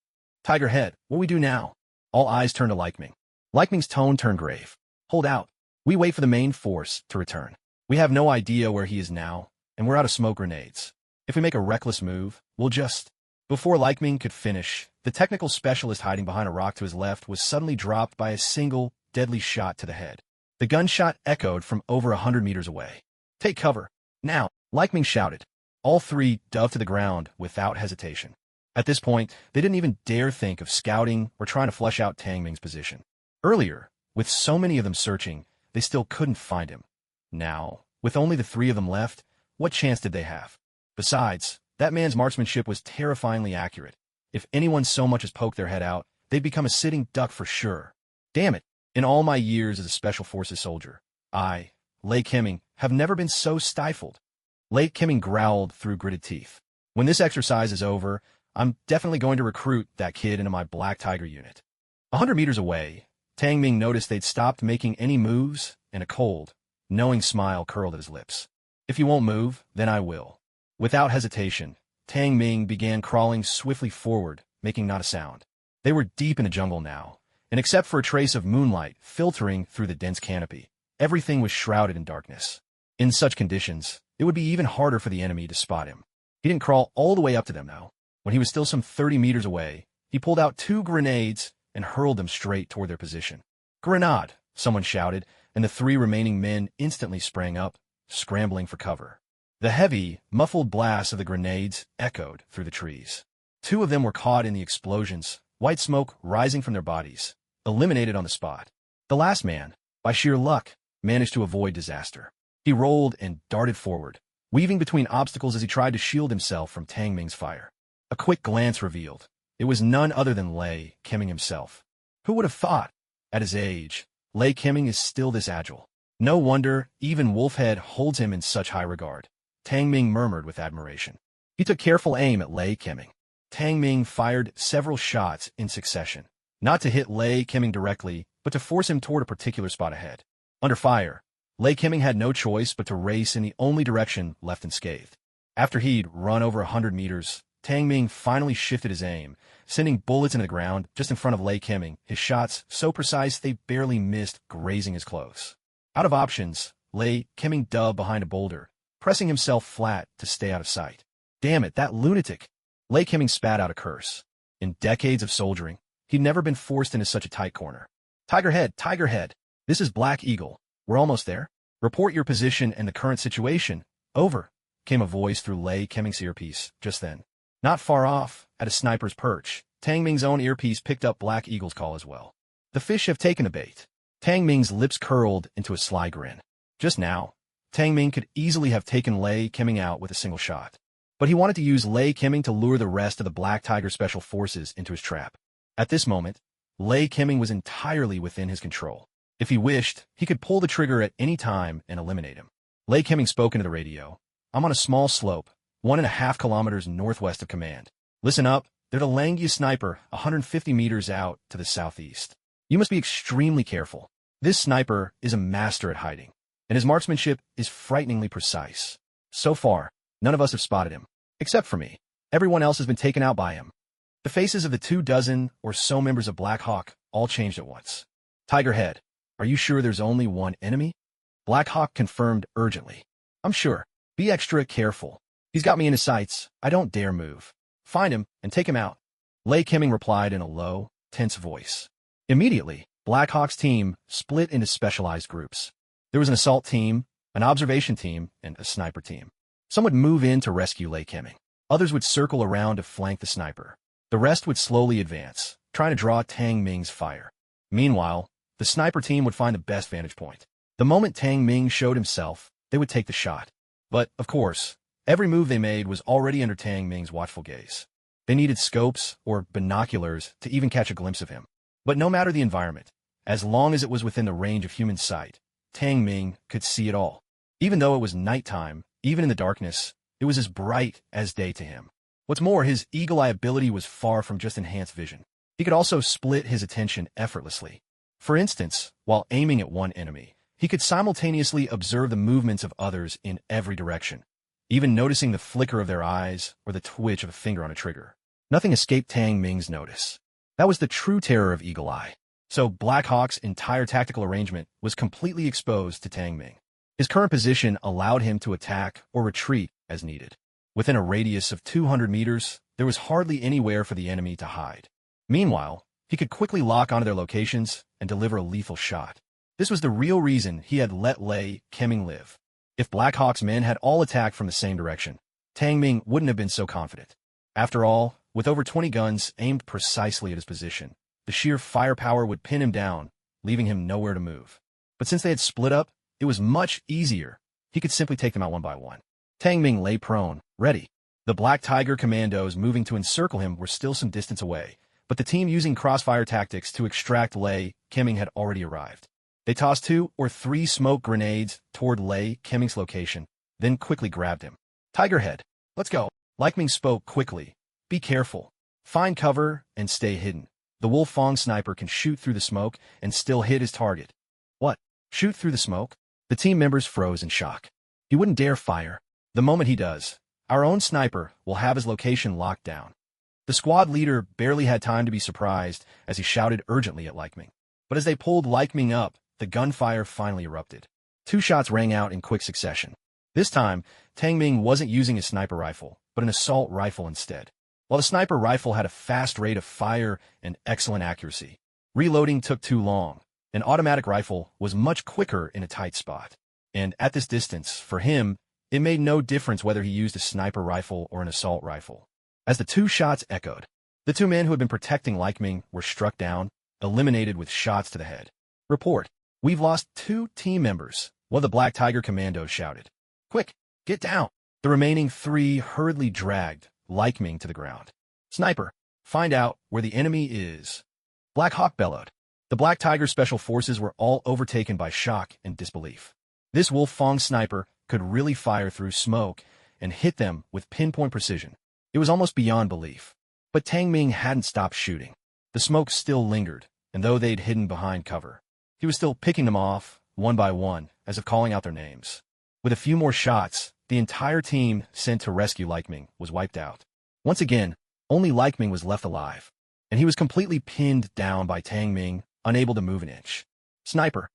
Tiger Head, what we do now? All eyes turned to Like Ming. Like Ming's tone turned grave. Hold out. We wait for the main force to return. We have no idea where he is now, and we're out of smoke grenades. If we make a reckless move, we'll just... Before Like Ming could finish, the technical specialist hiding behind a rock to his left was suddenly dropped by a single, deadly shot to the head. The gunshot echoed from over 100 meters away. Take cover. Now, Like Ming shouted. All 3 dove to the ground without hesitation. At this point, they didn't even dare think of scouting or trying to flesh out Tang Ming's position. Earlier, with so many of them searching, they still couldn't find him. Now, with only the 3 of them left, what chance did they have? Besides, that man's marksmanship was terrifyingly accurate. If anyone so much as poked their head out, they'd become a sitting duck for sure. Damn it, in all my years as a Special Forces soldier, I, Lei Kemming, have never been so stifled. Lei Kemming growled through gritted teeth. When this exercise is over, I'm definitely going to recruit that kid into my Black Tiger unit. 100 meters away, Tang Ming noticed they'd stopped making any moves, and a cold, knowing smile curled at his lips. If you won't move, then I will. Without hesitation, Tang Ming began crawling swiftly forward, making not a sound. They were deep in the jungle now, and except for a trace of moonlight filtering through the dense canopy, everything was shrouded in darkness. In such conditions, it would be even harder for the enemy to spot him. He didn't crawl all the way up to them, though. When he was still some 30 meters away, he pulled out 2 grenades and hurled them straight toward their position. Grenade, someone shouted, and the 3 remaining men instantly sprang up, scrambling for cover. The heavy, muffled blasts of the grenades echoed through the trees. 2 of them were caught in the explosions, white smoke rising from their bodies, eliminated on the spot. The last man, by sheer luck, managed to avoid disaster. He rolled and darted forward, weaving between obstacles as he tried to shield himself from Tang Ming's fire. A quick glance revealed. It was none other than Lei Kemming himself. Who would have thought? At his age, Lei Kemming is still this agile. No wonder even Wolfhead holds him in such high regard. Tang Ming murmured with admiration. He took careful aim at Lei Kemming. Tang Ming fired several shots in succession, not to hit Lei Kemming directly, but to force him toward a particular spot ahead. Under fire, Lei Kemming had no choice but to race in the only direction left unscathed. After he'd run over 100 meters, Tang Ming finally shifted his aim, sending bullets into the ground just in front of Lei Kemming, his shots so precise they barely missed grazing his clothes. Out of options, Lei Kemming dove behind a boulder, pressing himself flat to stay out of sight. Damn it, that lunatic! Lei Kemming spat out a curse. In decades of soldiering, he'd never been forced into such a tight corner. Tiger Head, this is Black Eagle. We're almost there. Report your position and the current situation. Over. came a voice through Lei Kemming's earpiece just then. Not far off, at a sniper's perch, Tang Ming's own earpiece picked up Black Eagle's call as well. The fish have taken a bait. Tang Ming's lips curled into a sly grin. Just now, Tang Ming could easily have taken Lei Kemming out with a single shot. But he wanted to use Lei Kemming to lure the rest of the Black Tiger Special Forces into his trap. At this moment, Lei Kemming was entirely within his control. If he wished, he could pull the trigger at any time and eliminate him. Lei Kemming spoke into the radio. I'm on a small slope, 1.5 kilometers northwest of command. Listen up, they're the Langya sniper, 150 meters out to the southeast. You must be extremely careful. This sniper is a master at hiding, and his marksmanship is frighteningly precise. So far, none of us have spotted him, except for me. Everyone else has been taken out by him. The faces of the 24 or so members of Black Hawk all changed at once. Tigerhead, are you sure there's only one enemy? Black Hawk confirmed urgently. I'm sure. Be extra careful. He's got me in his sights. I don't dare move. Find him and take him out. Lei Kemming replied in a low, tense voice. Immediately, Black Hawk's team split into specialized groups. There was an assault team, an observation team, and a sniper team. Some would move in to rescue Lei Kemming. Others would circle around to flank the sniper. The rest would slowly advance, trying to draw Tang Ming's fire. Meanwhile, the sniper team would find the best vantage point. The moment Tang Ming showed himself, they would take the shot. But, of course, every move they made was already under Tang Ming's watchful gaze. They needed scopes or binoculars to even catch a glimpse of him. But no matter the environment, as long as it was within the range of human sight, Tang Ming could see it all. Even though it was nighttime, even in the darkness, it was as bright as day to him. What's more, his eagle-eye ability was far from just enhanced vision. He could also split his attention effortlessly. For instance, while aiming at one enemy, he could simultaneously observe the movements of others in every direction, even noticing the flicker of their eyes or the twitch of a finger on a trigger. Nothing escaped Tang Ming's notice. That was the true terror of Eagle Eye. So Black Hawk's entire tactical arrangement was completely exposed to Tang Ming. His current position allowed him to attack or retreat as needed. Within a radius of 200 meters, there was hardly anywhere for the enemy to hide. Meanwhile, he could quickly lock onto their locations and deliver a lethal shot. This was the real reason he had let Lei Kemming live. If Black Hawk's men had all attacked from the same direction, Tang Ming wouldn't have been so confident. After all, with over 20 guns aimed precisely at his position, the sheer firepower would pin him down, leaving him nowhere to move. But since they had split up, it was much easier. He could simply take them out one by one. Tang Ming lay prone, ready. The Black Tiger commandos moving to encircle him were still some distance away, but the team using crossfire tactics to extract Lei Kemming had already arrived. They tossed 2 or 3 smoke grenades toward Lei Kemming's location, then quickly grabbed him. Tigerhead, let's go. Lei Kemming spoke quickly. Be careful. Find cover and stay hidden. The Wolf Fong sniper can shoot through the smoke and still hit his target. What? Shoot through the smoke? The team members froze in shock. He wouldn't dare fire. The moment he does, our own sniper will have his location locked down. The squad leader barely had time to be surprised as he shouted urgently at Lei Kemming. But as they pulled Lei Kemming up, the gunfire finally erupted. 2 shots rang out in quick succession. This time, Tang Ming wasn't using a sniper rifle, but an assault rifle instead. While the sniper rifle had a fast rate of fire and excellent accuracy, reloading took too long. An automatic rifle was much quicker in a tight spot. And at this distance, for him, it made no difference whether he used a sniper rifle or an assault rifle. As the 2 shots echoed, the 2 men who had been protecting Lei Kemming were struck down, eliminated with shots to the head. Report, we've lost 2 team members, one of the Black Tiger commandos shouted. Quick, get down. The remaining 3 hurriedly dragged Lei Kemming to the ground. Sniper, find out where the enemy is. Black Hawk bellowed. The Black Tiger Special Forces were all overtaken by shock and disbelief. This Wolf Fong sniper could really fire through smoke and hit them with pinpoint precision. It was almost beyond belief. But Tang Ming hadn't stopped shooting. The smoke still lingered, and though they'd hidden behind cover, he was still picking them off, one by one, as if calling out their names. With a few more shots, the entire team sent to rescue Lei Kemming was wiped out. Once again, only Lei Kemming was left alive, and he was completely pinned down by Tang Ming, unable to move an inch. Sniper,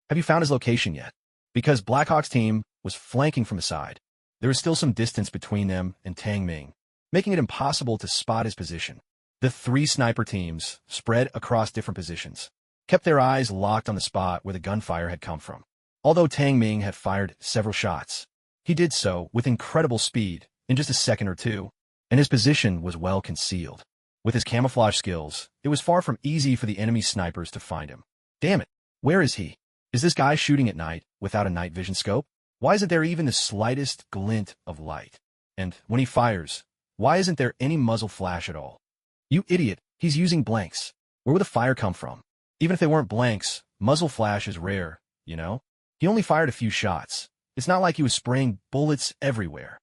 have you found his location yet? Because Black Hawk's team was flanking from the side, there was still some distance between them and Tang Ming, making it impossible to spot his position. The 3 sniper teams, spread across different positions, kept their eyes locked on the spot where the gunfire had come from. Although Tang Ming had fired several shots, He did so with incredible speed in just a second or two, and his position was well concealed. With his camouflage skills, it was far from easy for the enemy snipers to find him. Damn it, where is he? Is this guy shooting at night without a night vision scope? Why isn't there even the slightest glint of light? And when he fires, why isn't there any muzzle flash at all? You idiot, he's using blanks. Where would the fire come from? Even if they weren't blanks, muzzle flash is rare, you know? He only fired a few shots. It's not like he was spraying bullets everywhere.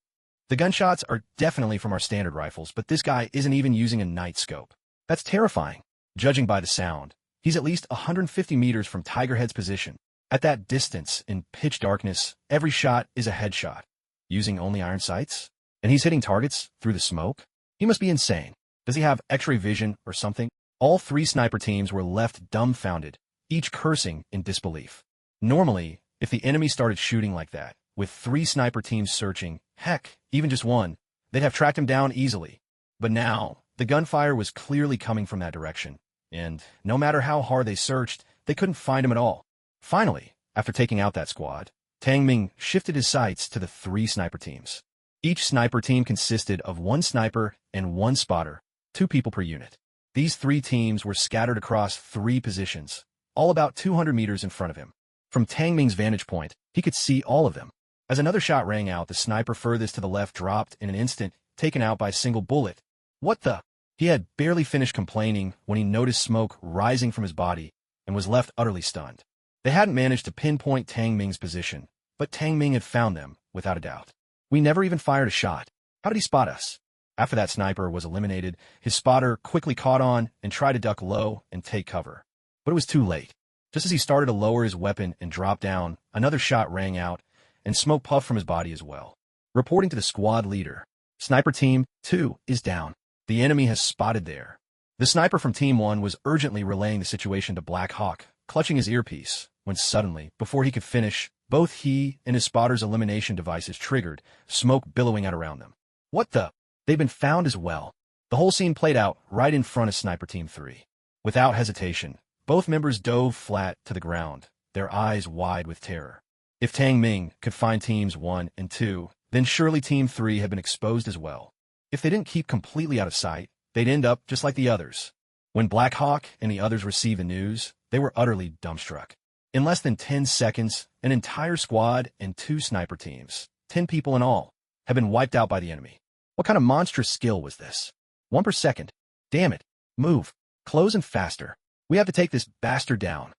The gunshots are definitely from our standard rifles, but this guy isn't even using a night scope. That's terrifying. Judging by the sound, he's at least 150 meters from Tigerhead's position. At that distance, in pitch darkness, every shot is a headshot. Using only iron sights? And he's hitting targets through the smoke? He must be insane. Does he have X-ray vision or something? All three sniper teams were left dumbfounded, each cursing in disbelief. Normally, if the enemy started shooting like that, with three sniper teams searching, heck, even just one, they'd have tracked him down easily. But now, the gunfire was clearly coming from that direction, and no matter how hard they searched, they couldn't find him at all. Finally, after taking out that squad, Tang Ming shifted his sights to the three sniper teams. Each sniper team consisted of one sniper and one spotter, 2 people per unit. These 3 teams were scattered across 3 positions, all about 200 meters in front of him. From Tang Ming's vantage point, he could see all of them. As another shot rang out, the sniper furthest to the left dropped in an instant, taken out by a single bullet. What the? He had barely finished complaining when he noticed smoke rising from his body and was left utterly stunned. They hadn't managed to pinpoint Tang Ming's position, but Tang Ming had found them, without a doubt. We never even fired a shot. How did he spot us? After that sniper was eliminated, his spotter quickly caught on and tried to duck low and take cover. But it was too late. Just as he started to lower his weapon and drop down, another shot rang out, and smoke puffed from his body as well. Reporting to the squad leader, Sniper Team 2 is down. The enemy has spotted there. The sniper from Team 1 was urgently relaying the situation to Black Hawk, clutching his earpiece, when suddenly, before he could finish, both he and his spotter's elimination devices triggered, smoke billowing out around them. What the? They've been found as well. The whole scene played out right in front of Sniper Team 3. Without hesitation, both members dove flat to the ground, their eyes wide with terror. If Tang Ming could find Teams 1 and 2, then surely Team 3 had been exposed as well. If they didn't keep completely out of sight, they'd end up just like the others. When Black Hawk and the others received the news, they were utterly dumbstruck. In less than 10 seconds, an entire squad and 2 sniper teams, 10 people in all, had been wiped out by the enemy. What kind of monstrous skill was this? 1 per second. Damn it. Move. Close and faster. We have to take this bastard down.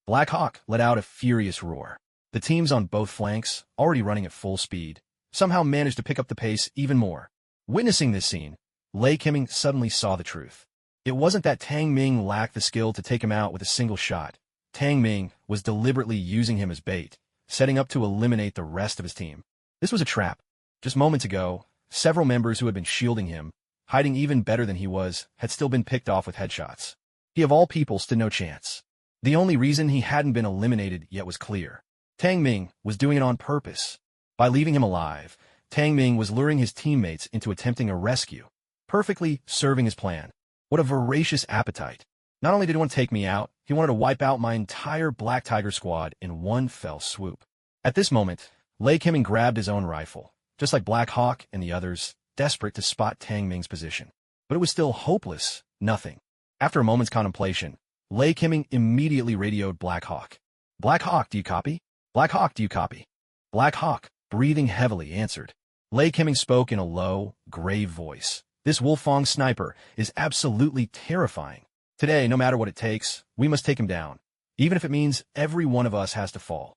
Black Hawk let out a furious roar. The teams on both flanks, already running at full speed, somehow managed to pick up the pace even more. Witnessing this scene, Lei Kiming suddenly saw the truth. It wasn't that Tang Ming lacked the skill to take him out with a single shot. Tang Ming was deliberately using him as bait, setting up to eliminate the rest of his team. This was a trap. Just moments ago, several members who had been shielding him, hiding even better than he was, had still been picked off with headshots. He of all people stood no chance. The only reason he hadn't been eliminated yet was clear. Tang Ming was doing it on purpose. By leaving him alive, Tang Ming was luring his teammates into attempting a rescue, perfectly serving his plan. What a voracious appetite. Not only did he want to take me out, he wanted to wipe out my entire Black Tiger squad in one fell swoop. At this moment, Lei Kiming grabbed his own rifle, just like Black Hawk and the others, desperate to spot Tang Ming's position. But it was still hopeless, nothing. After a moment's contemplation, Lei Kiming immediately radioed Black Hawk. Black Hawk, do you copy? Black Hawk, do you copy? Black Hawk, breathing heavily, answered. Lei Kiming spoke in a low, grave voice. This Wolfong sniper is absolutely terrifying. Today, no matter what it takes, we must take him down, even if it means every one of us has to fall.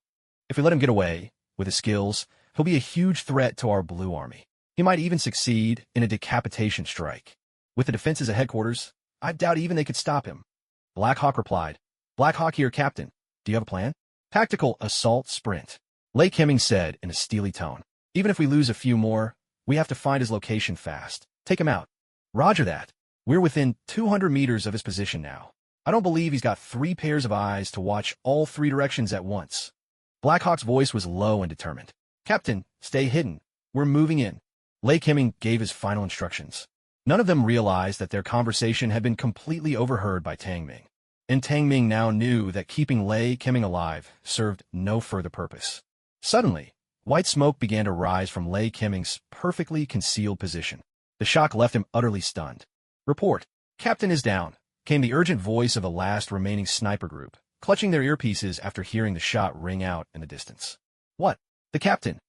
If we let him get away, with his skills, he'll be a huge threat to our blue army. He might even succeed in a decapitation strike. With the defenses at headquarters, I doubt even they could stop him. Black Hawk replied. Black Hawk here, Captain. Do you have a plan? Tactical assault sprint. Lei Kiming said in a steely tone. Even if we lose a few more, we have to find his location fast. Take him out. Roger that. We're within 200 meters of his position now. I don't believe he's got 3 pairs of eyes to watch all 3 directions at once. Black Hawk's voice was low and determined. Captain, stay hidden. We're moving in. Lei Kiming gave his final instructions. None of them realized that their conversation had been completely overheard by Tang Ming. And Tang Ming now knew that keeping Lei Kiming alive served no further purpose. Suddenly, White smoke began to rise from Lei Kimming's perfectly concealed position. The shock left him utterly stunned. "Report. Captain is down," came the urgent voice of the last remaining sniper group, clutching their earpieces after hearing the shot ring out in the distance. "What? The captain?"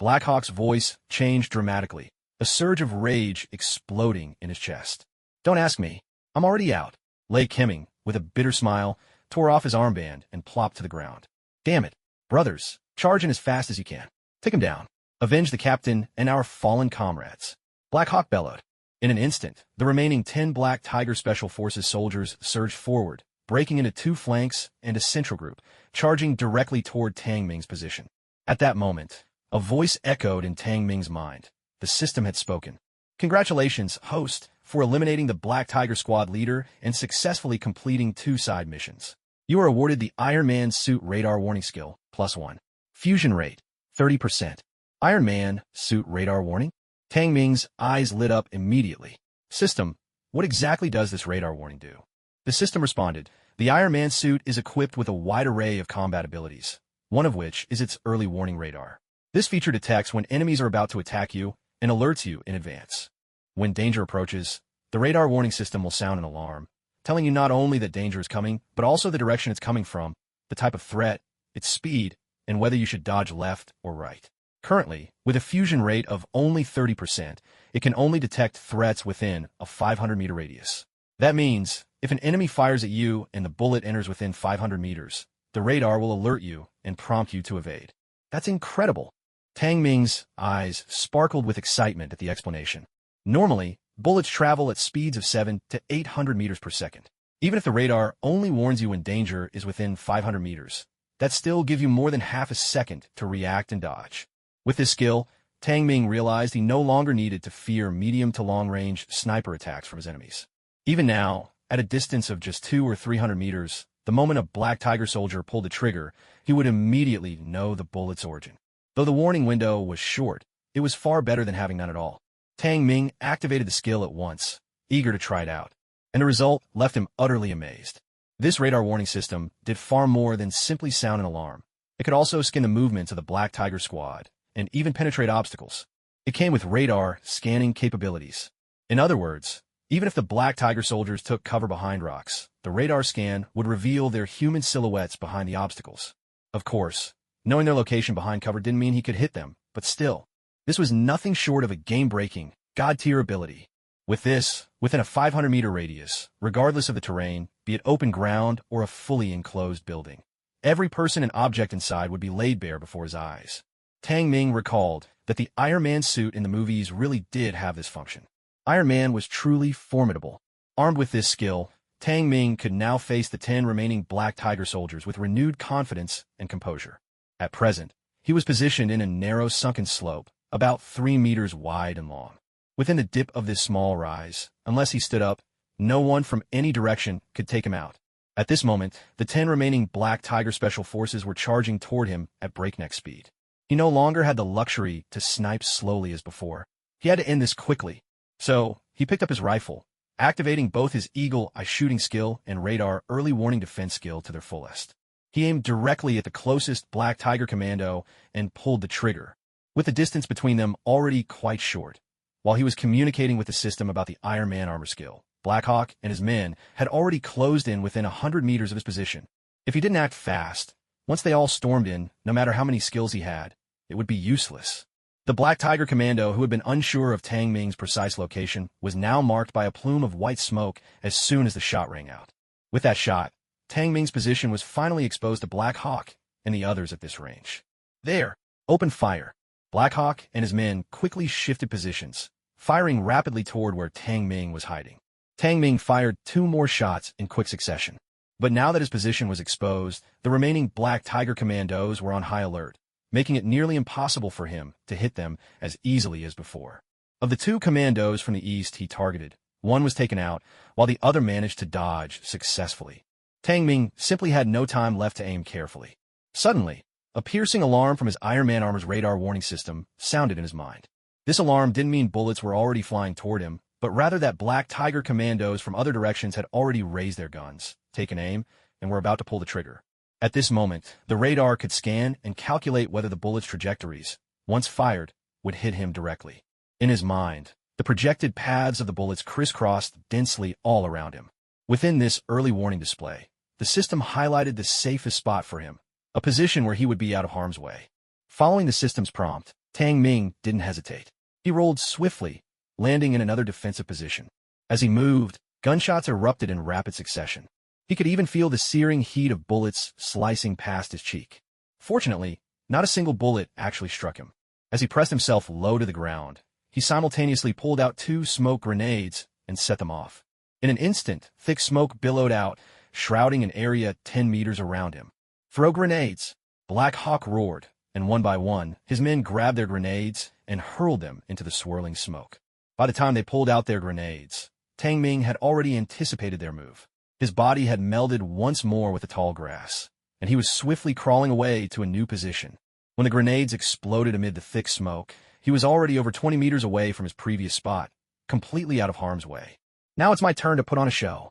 Blackhawk's voice changed dramatically, a surge of rage exploding in his chest. "Don't ask me. I'm already out." Lei Kimming, with a bitter smile, tore off his armband and plopped to the ground. "Damn it. Brothers, charge in as fast as you can. Take him down. Avenge the captain and our fallen comrades." Blackhawk bellowed. In an instant, the remaining 10 Black Tiger Special Forces soldiers surged forward, breaking into 2 flanks and a central group, charging directly toward Tang Ming's position. At that moment, a voice echoed in Tang Ming's mind. The system had spoken. "Congratulations, host, for eliminating the Black Tiger Squad leader and successfully completing 2 side missions. You are awarded the Iron Man Suit Radar Warning Skill, +1. Fusion rate, 30%. Iron Man Suit Radar Warning?" Tang Ming's eyes lit up immediately. "System, what exactly does this radar warning do?" The system responded, "The Iron Man suit is equipped with a wide array of combat abilities, one of which is its early warning radar. This feature detects when enemies are about to attack you and alerts you in advance. When danger approaches, the radar warning system will sound an alarm, telling you not only that danger is coming, but also the direction it's coming from, the type of threat, its speed, and whether you should dodge left or right. Currently, with a fusion rate of only 30%, it can only detect threats within a 500-meter radius. That means, if an enemy fires at you and the bullet enters within 500 meters, the radar will alert you and prompt you to evade." "That's incredible." Tang Ming's eyes sparkled with excitement at the explanation. Normally, bullets travel at speeds of 7 to 800 meters per second. Even if the radar only warns you when danger is within 500 meters, that still gives you more than half a second to react and dodge. With this skill, Tang Ming realized he no longer needed to fear medium to long-range sniper attacks from his enemies. Even now, at a distance of just 200 or 300 meters, the moment a Black Tiger soldier pulled the trigger, he would immediately know the bullet's origin. Though the warning window was short, it was far better than having none at all. Tang Ming activated the skill at once, eager to try it out, and the result left him utterly amazed. This radar warning system did far more than simply sound an alarm. It could also scan the movements of the Black Tiger Squad, and even penetrate obstacles. It came with radar scanning capabilities. In other words, even if the Black Tiger soldiers took cover behind rocks, the radar scan would reveal their human silhouettes behind the obstacles. Of course, knowing their location behind cover didn't mean he could hit them, but still, this was nothing short of a game-breaking, god-tier ability. With this, within a 500-meter radius, regardless of the terrain, be it open ground or a fully enclosed building, every person and object inside would be laid bare before his eyes. Tang Ming recalled that the Iron Man suit in the movies really did have this function. Iron Man was truly formidable. Armed with this skill, Tang Ming could now face the 10 remaining Black Tiger soldiers with renewed confidence and composure. At present, he was positioned in a narrow sunken slope, about 3 meters wide and long. Within the dip of this small rise, unless he stood up, no one from any direction could take him out. At this moment, the 10 remaining Black Tiger Special Forces were charging toward him at breakneck speed. He no longer had the luxury to snipe slowly as before. He had to end this quickly. So, he picked up his rifle, activating both his Eagle Eye shooting skill and radar early warning defense skill to their fullest. He aimed directly at the closest Black Tiger commando and pulled the trigger, with the distance between them already quite short. While he was communicating with the system about the Iron Man armor skill, Blackhawk and his men had already closed in within 100 meters of his position. If he didn't act fast, once they all stormed in, no matter how many skills he had, it would be useless. The Black Tiger Commando, who had been unsure of Tang Ming's precise location, was now marked by a plume of white smoke as soon as the shot rang out. With that shot, Tang Ming's position was finally exposed to Black Hawk and the others at this range. "There! Open fire!" Black Hawk and his men quickly shifted positions, firing rapidly toward where Tang Ming was hiding. Tang Ming fired 2 more shots in quick succession. But now that his position was exposed, the remaining Black Tiger Commandos were on high alert, making it nearly impossible for him to hit them as easily as before. Of the 2 commandos from the east he targeted, one was taken out, while the other managed to dodge successfully. Tang Ming simply had no time left to aim carefully. Suddenly, a piercing alarm from his Iron Man armor's radar warning system sounded in his mind. This alarm didn't mean bullets were already flying toward him, but rather that Black Tiger commandos from other directions had already raised their guns, taken aim, and were about to pull the trigger. At this moment, the radar could scan and calculate whether the bullets' trajectories, once fired, would hit him directly. In his mind, the projected paths of the bullets crisscrossed densely all around him. Within this early warning display, the system highlighted the safest spot for him, a position where he would be out of harm's way. Following the system's prompt, Tang Ming didn't hesitate. He rolled swiftly, landing in another defensive position. As he moved, gunshots erupted in rapid succession. He could even feel the searing heat of bullets slicing past his cheek. Fortunately, not a single bullet actually struck him. As he pressed himself low to the ground, he simultaneously pulled out 2 smoke grenades and set them off. In an instant, thick smoke billowed out, shrouding an area 10 meters around him. "Throw grenades!" Black Hawk roared, and one by one, his men grabbed their grenades and hurled them into the swirling smoke. By the time they pulled out their grenades, Tang Ming had already anticipated their move. His body had melded once more with the tall grass, and he was swiftly crawling away to a new position. When the grenades exploded amid the thick smoke, he was already over 20 meters away from his previous spot, completely out of harm's way. "Now it's my turn to put on a show."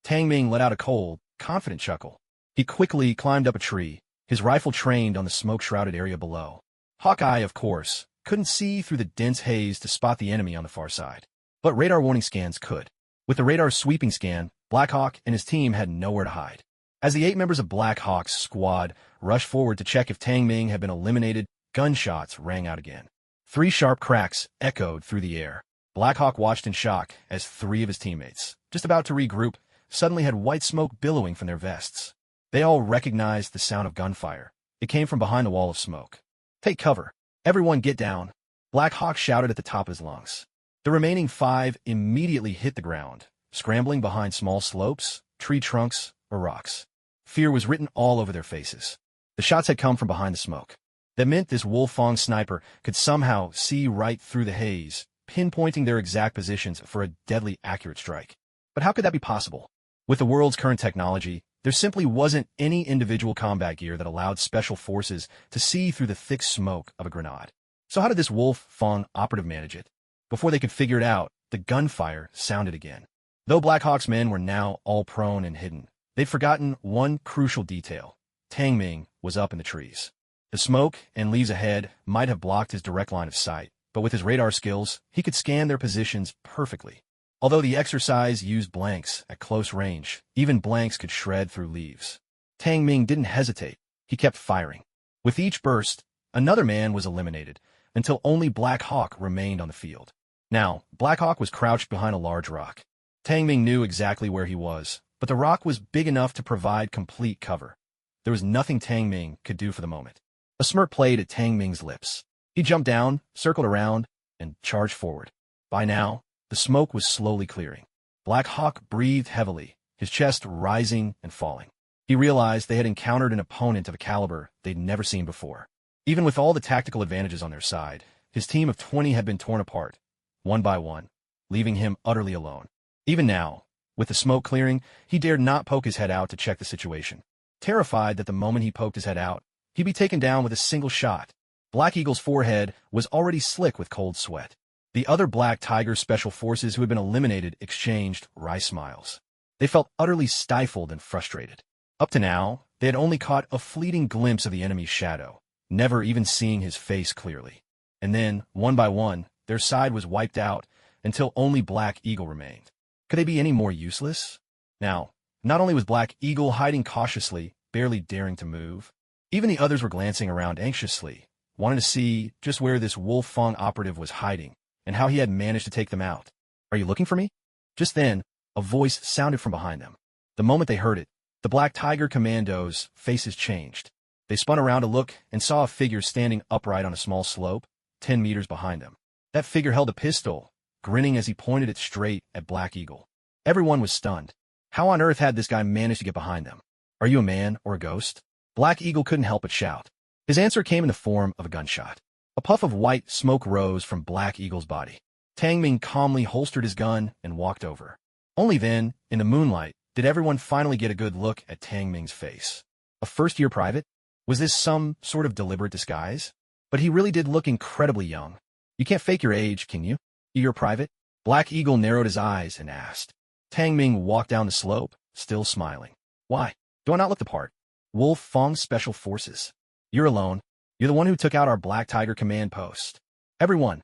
Tang Ming let out a cold, confident chuckle. He quickly climbed up a tree, his rifle trained on the smoke-shrouded area below. Hawkeye, of course, couldn't see through the dense haze to spot the enemy on the far side, but radar warning scans could. With the radar's sweeping scan, Black Hawk and his team had nowhere to hide. As the 8 members of Black Hawk's squad rushed forward to check if Tang Ming had been eliminated, gunshots rang out again. 3 sharp cracks echoed through the air. Black Hawk watched in shock as 3 of his teammates, just about to regroup, suddenly had white smoke billowing from their vests. They all recognized the sound of gunfire. It came from behind the wall of smoke. "Take cover. Everyone get down," Black Hawk shouted at the top of his lungs. The remaining 5 immediately hit the ground, scrambling behind small slopes, tree trunks, or rocks. Fear was written all over their faces. The shots had come from behind the smoke. That meant this Wolfong sniper could somehow see right through the haze, pinpointing their exact positions for a deadly accurate strike. But how could that be possible? With the world's current technology, there simply wasn't any individual combat gear that allowed special forces to see through the thick smoke of a grenade. So how did this Wolfong operative manage it? Before they could figure it out, the gunfire sounded again. Though Black Hawk's men were now all prone and hidden, they'd forgotten one crucial detail. Tang Ming was up in the trees. The smoke and leaves ahead might have blocked his direct line of sight, but with his radar skills, he could scan their positions perfectly. Although the exercise used blanks at close range, even blanks could shred through leaves. Tang Ming didn't hesitate. He kept firing. With each burst, another man was eliminated, until only Black Hawk remained on the field. Now, Black Hawk was crouched behind a large rock. Tang Ming knew exactly where he was, but the rock was big enough to provide complete cover. There was nothing Tang Ming could do for the moment. A smirk played at Tang Ming's lips. He jumped down, circled around, and charged forward. By now, the smoke was slowly clearing. Black Hawk breathed heavily, his chest rising and falling. He realized they had encountered an opponent of a caliber they'd never seen before. Even with all the tactical advantages on their side, his team of 20 had been torn apart, one by one, leaving him utterly alone. Even now, with the smoke clearing, he dared not poke his head out to check the situation, terrified that the moment he poked his head out, he'd be taken down with a single shot. Black Eagle's forehead was already slick with cold sweat. The other Black Tiger special forces who had been eliminated exchanged wry smiles. They felt utterly stifled and frustrated. Up to now, they had only caught a fleeting glimpse of the enemy's shadow, never even seeing his face clearly. And then, one by one, their side was wiped out until only Black Eagle remained. Could they be any more useless? Now, not only was Black Eagle hiding cautiously, barely daring to move, even the others were glancing around anxiously, wanting to see just where this Wolfong operative was hiding and how he had managed to take them out. "Are you looking for me?" Just then, a voice sounded from behind them. The moment they heard it, the Black Tiger commandos' faces changed. They spun around to look and saw a figure standing upright on a small slope, 10 meters behind them. That figure held a pistol, grinning as he pointed it straight at Black Eagle. Everyone was stunned. How on earth had this guy managed to get behind them? "Are you a man or a ghost?" Black Eagle couldn't help but shout. His answer came in the form of a gunshot. A puff of white smoke rose from Black Eagle's body. Tang Ming calmly holstered his gun and walked over. Only then, in the moonlight, did everyone finally get a good look at Tang Ming's face. A first-year private? Was this some sort of deliberate disguise? But he really did look incredibly young. "You can't fake your age, can you? You're a private?" Black Eagle narrowed his eyes and asked. Tang Ming walked down the slope, still smiling. "Why? Do I not look the part? Wolfong Special Forces. You're alone. You're the one who took out our Black Tiger command post. Everyone,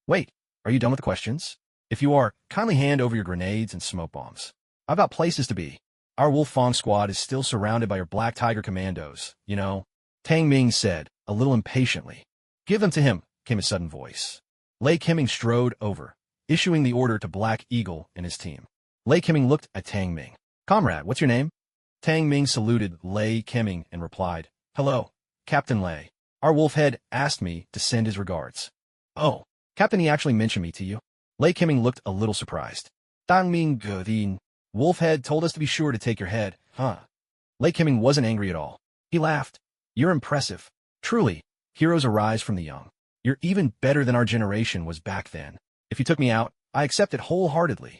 wait, are you done with the questions? If you are, kindly hand over your grenades and smoke bombs. I've got places to be. Our Wolf Fong squad is still surrounded by your Black Tiger commandos, you know, Tang Ming said, a little impatiently. Give them to him, came a sudden voice. Lei Keming strode over, issuing the order to Black Eagle and his team. Lei Keming looked at Tang Ming. Comrade, what's your name? Tang Ming saluted Lei Keming and replied, Hello, Captain Lei. Our wolfhead asked me to send his regards. Oh, Captain, he actually mentioned me to you. Lei Keming looked a little surprised. Tang Ming Godin. Wolfhead told us to be sure to take your head, huh? Lei Keming wasn't angry at all. He laughed. You're impressive. Truly, heroes arise from the young. You're even better than our generation was back then. If you took me out, I accept it wholeheartedly.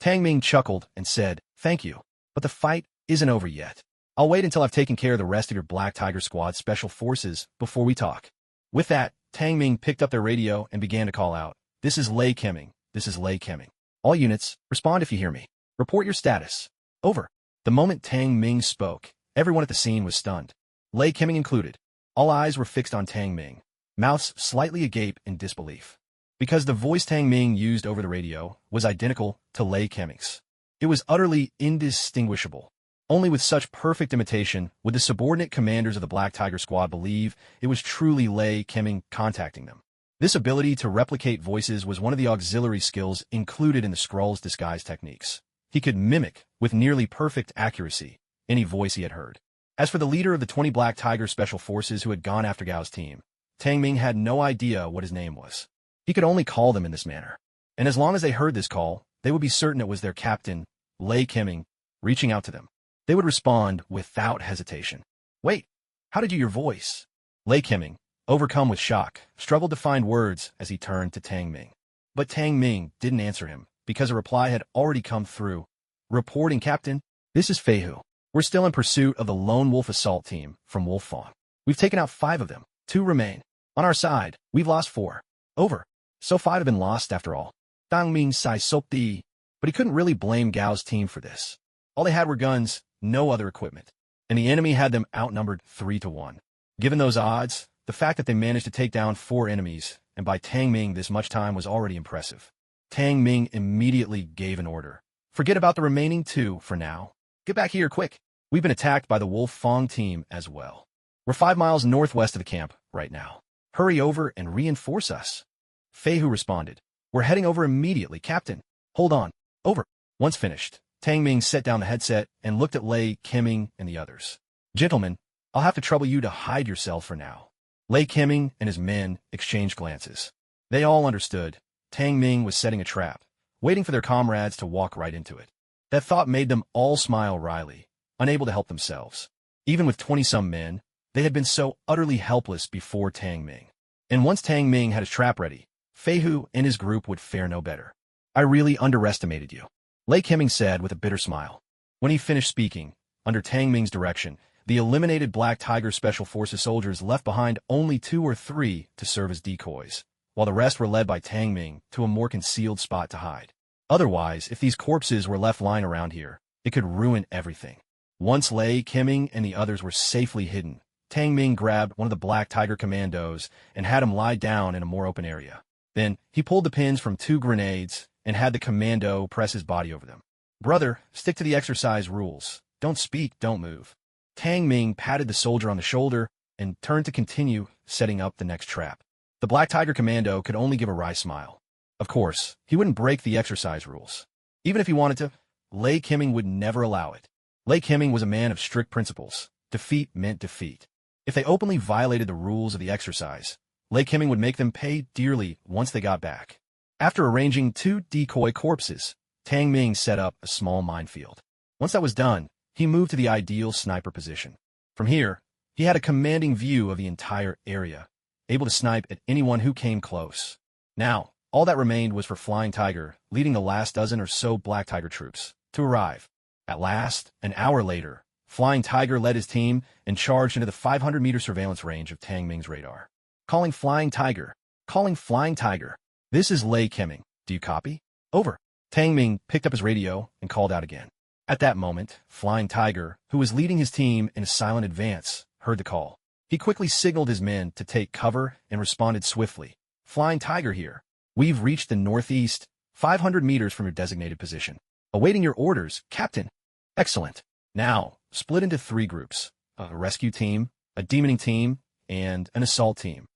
Tang Ming chuckled and said, Thank you, but the fight isn't over yet. I'll wait until I've taken care of the rest of your Black Tiger Squad special forces before we talk. With that, Tang Ming picked up their radio and began to call out, This is Lei Keming. This is Lei Keming. All units, respond if you hear me. Report your status. Over. The moment Tang Ming spoke, everyone at the scene was stunned. Lei Keming included. All eyes were fixed on Tang Ming, mouths slightly agape in disbelief. Because the voice Tang Ming used over the radio was identical to Lei Keming's. It was utterly indistinguishable. Only with such perfect imitation would the subordinate commanders of the Black Tiger Squad believe it was truly Lei Keming contacting them. This ability to replicate voices was one of the auxiliary skills included in the Skrull's disguise techniques. He could mimic, with nearly perfect accuracy, any voice he had heard. As for the leader of the 20 Black Tiger Special Forces who had gone after Gao's team, Tang Ming had no idea what his name was. He could only call them in this manner. And as long as they heard this call, they would be certain it was their captain, Lei Keming, reaching out to them. They would respond without hesitation. Wait, how did you your voice? Lei Keming, overcome with shock, struggled to find words as he turned to Tang Ming. But Tang Ming didn't answer him, because a reply had already come through. Reporting, Captain. This is Fei Hu. We're still in pursuit of the Lone Wolf Assault Team from Wolf Fong. We've taken out 5 of them. 2 remain. On our side, we've lost 4. Over. So 5 have been lost after all. Tang Ming sai sopti. But he couldn't really blame Gao's team for this. All they had were guns, no other equipment. And the enemy had them outnumbered 3-1. Given those odds, the fact that they managed to take down 4 enemies, and by Tang Ming this much time, was already impressive. Tang Ming immediately gave an order. Forget about the remaining 2 for now. Get back here quick. We've been attacked by the Wolf Fong team as well. We're 5 miles northwest of the camp right now. Hurry over and reinforce us. Fei Hu responded. We're heading over immediately, Captain. Hold on. Over. Once finished, Tang Ming set down the headset and looked at Lei Keming and the others. Gentlemen, I'll have to trouble you to hide yourself for now. Lei Keming and his men exchanged glances. They all understood. Tang Ming was setting a trap, waiting for their comrades to walk right into it. That thought made them all smile wryly, unable to help themselves. Even with 20-some men, they had been so utterly helpless before Tang Ming. And once Tang Ming had his trap ready, Fei Hu and his group would fare no better. I really underestimated you, Lei Keming said with a bitter smile. When he finished speaking, under Tang Ming's direction, the eliminated Black Tiger Special Forces soldiers left behind only 2 or 3 to serve as decoys, while the rest were led by Tang Ming to a more concealed spot to hide. Otherwise, if these corpses were left lying around here, it could ruin everything. Once Lei Keming and the others were safely hidden, Tang Ming grabbed one of the Black Tiger commandos and had him lie down in a more open area. Then, he pulled the pins from 2 grenades and had the commando press his body over them. Brother, stick to the exercise rules. Don't speak, don't move. Tang Ming patted the soldier on the shoulder and turned to continue setting up the next trap. The Black Tiger Commando could only give a wry smile. Of course, he wouldn't break the exercise rules. Even if he wanted to, Lei Keming would never allow it. Lei Keming was a man of strict principles. Defeat meant defeat. If they openly violated the rules of the exercise, Lei Keming would make them pay dearly once they got back. After arranging 2 decoy corpses, Tang Ming set up a small minefield. Once that was done, he moved to the ideal sniper position. From here, he had a commanding view of the entire area, able to snipe at anyone who came close. Now, all that remained was for Flying Tiger, leading the last dozen or so Black Tiger troops, to arrive. At last, an hour later, Flying Tiger led his team and charged into the 500-meter surveillance range of Tang Ming's radar. Calling Flying Tiger. Calling Flying Tiger. This is Lei Keming. Do you copy? Over. Tang Ming picked up his radio and called out again. At that moment, Flying Tiger, who was leading his team in a silent advance, heard the call. He quickly signaled his men to take cover and responded swiftly. Flying Tiger here. We've reached the northeast, 500 meters from your designated position. Awaiting your orders, Captain. Excellent. Now, split into 3 groups. A rescue team, a demoning team, and an assault team.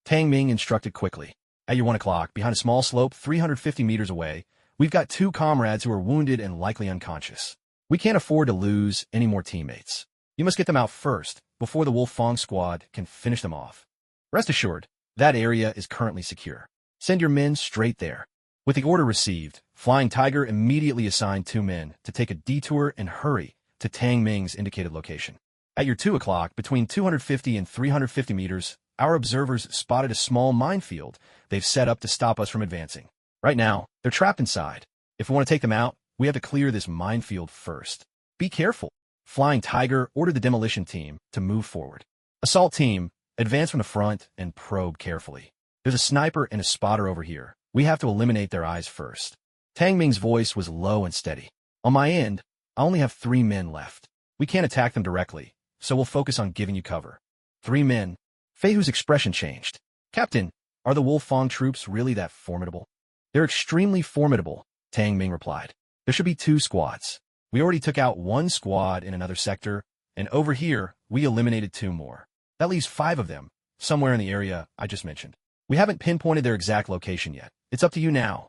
Tang Ming instructed quickly. At your 1 o'clock, behind a small slope 350 meters away, we've got 2 comrades who are wounded and likely unconscious. We can't afford to lose any more teammates. You must get them out first, before the Wolfang squad can finish them off. Rest assured, that area is currently secure. Send your men straight there. With the order received, Flying Tiger immediately assigned 2 men to take a detour and hurry to Tang Ming's indicated location. At your 2 o'clock, between 250 and 350 meters, our observers spotted a small minefield they've set up to stop us from advancing. Right now, they're trapped inside. If we want to take them out, we have to clear this minefield first. Be careful. Flying Tiger ordered the demolition team to move forward. Assault team, advance from the front and probe carefully. There's a sniper and a spotter over here. We have to eliminate their eyes first. Tang Ming's voice was low and steady. On my end, I only have 3 men left. We can't attack them directly, so we'll focus on giving you cover. 3 men. Fei Hu's expression changed. Captain, are the Wolfang troops really that formidable? They're extremely formidable, Tang Ming replied. There should be 2 squads. We already took out 1 squad in another sector, and over here, we eliminated 2 more. That leaves 5 of them, somewhere in the area I just mentioned. We haven't pinpointed their exact location yet. It's up to you now.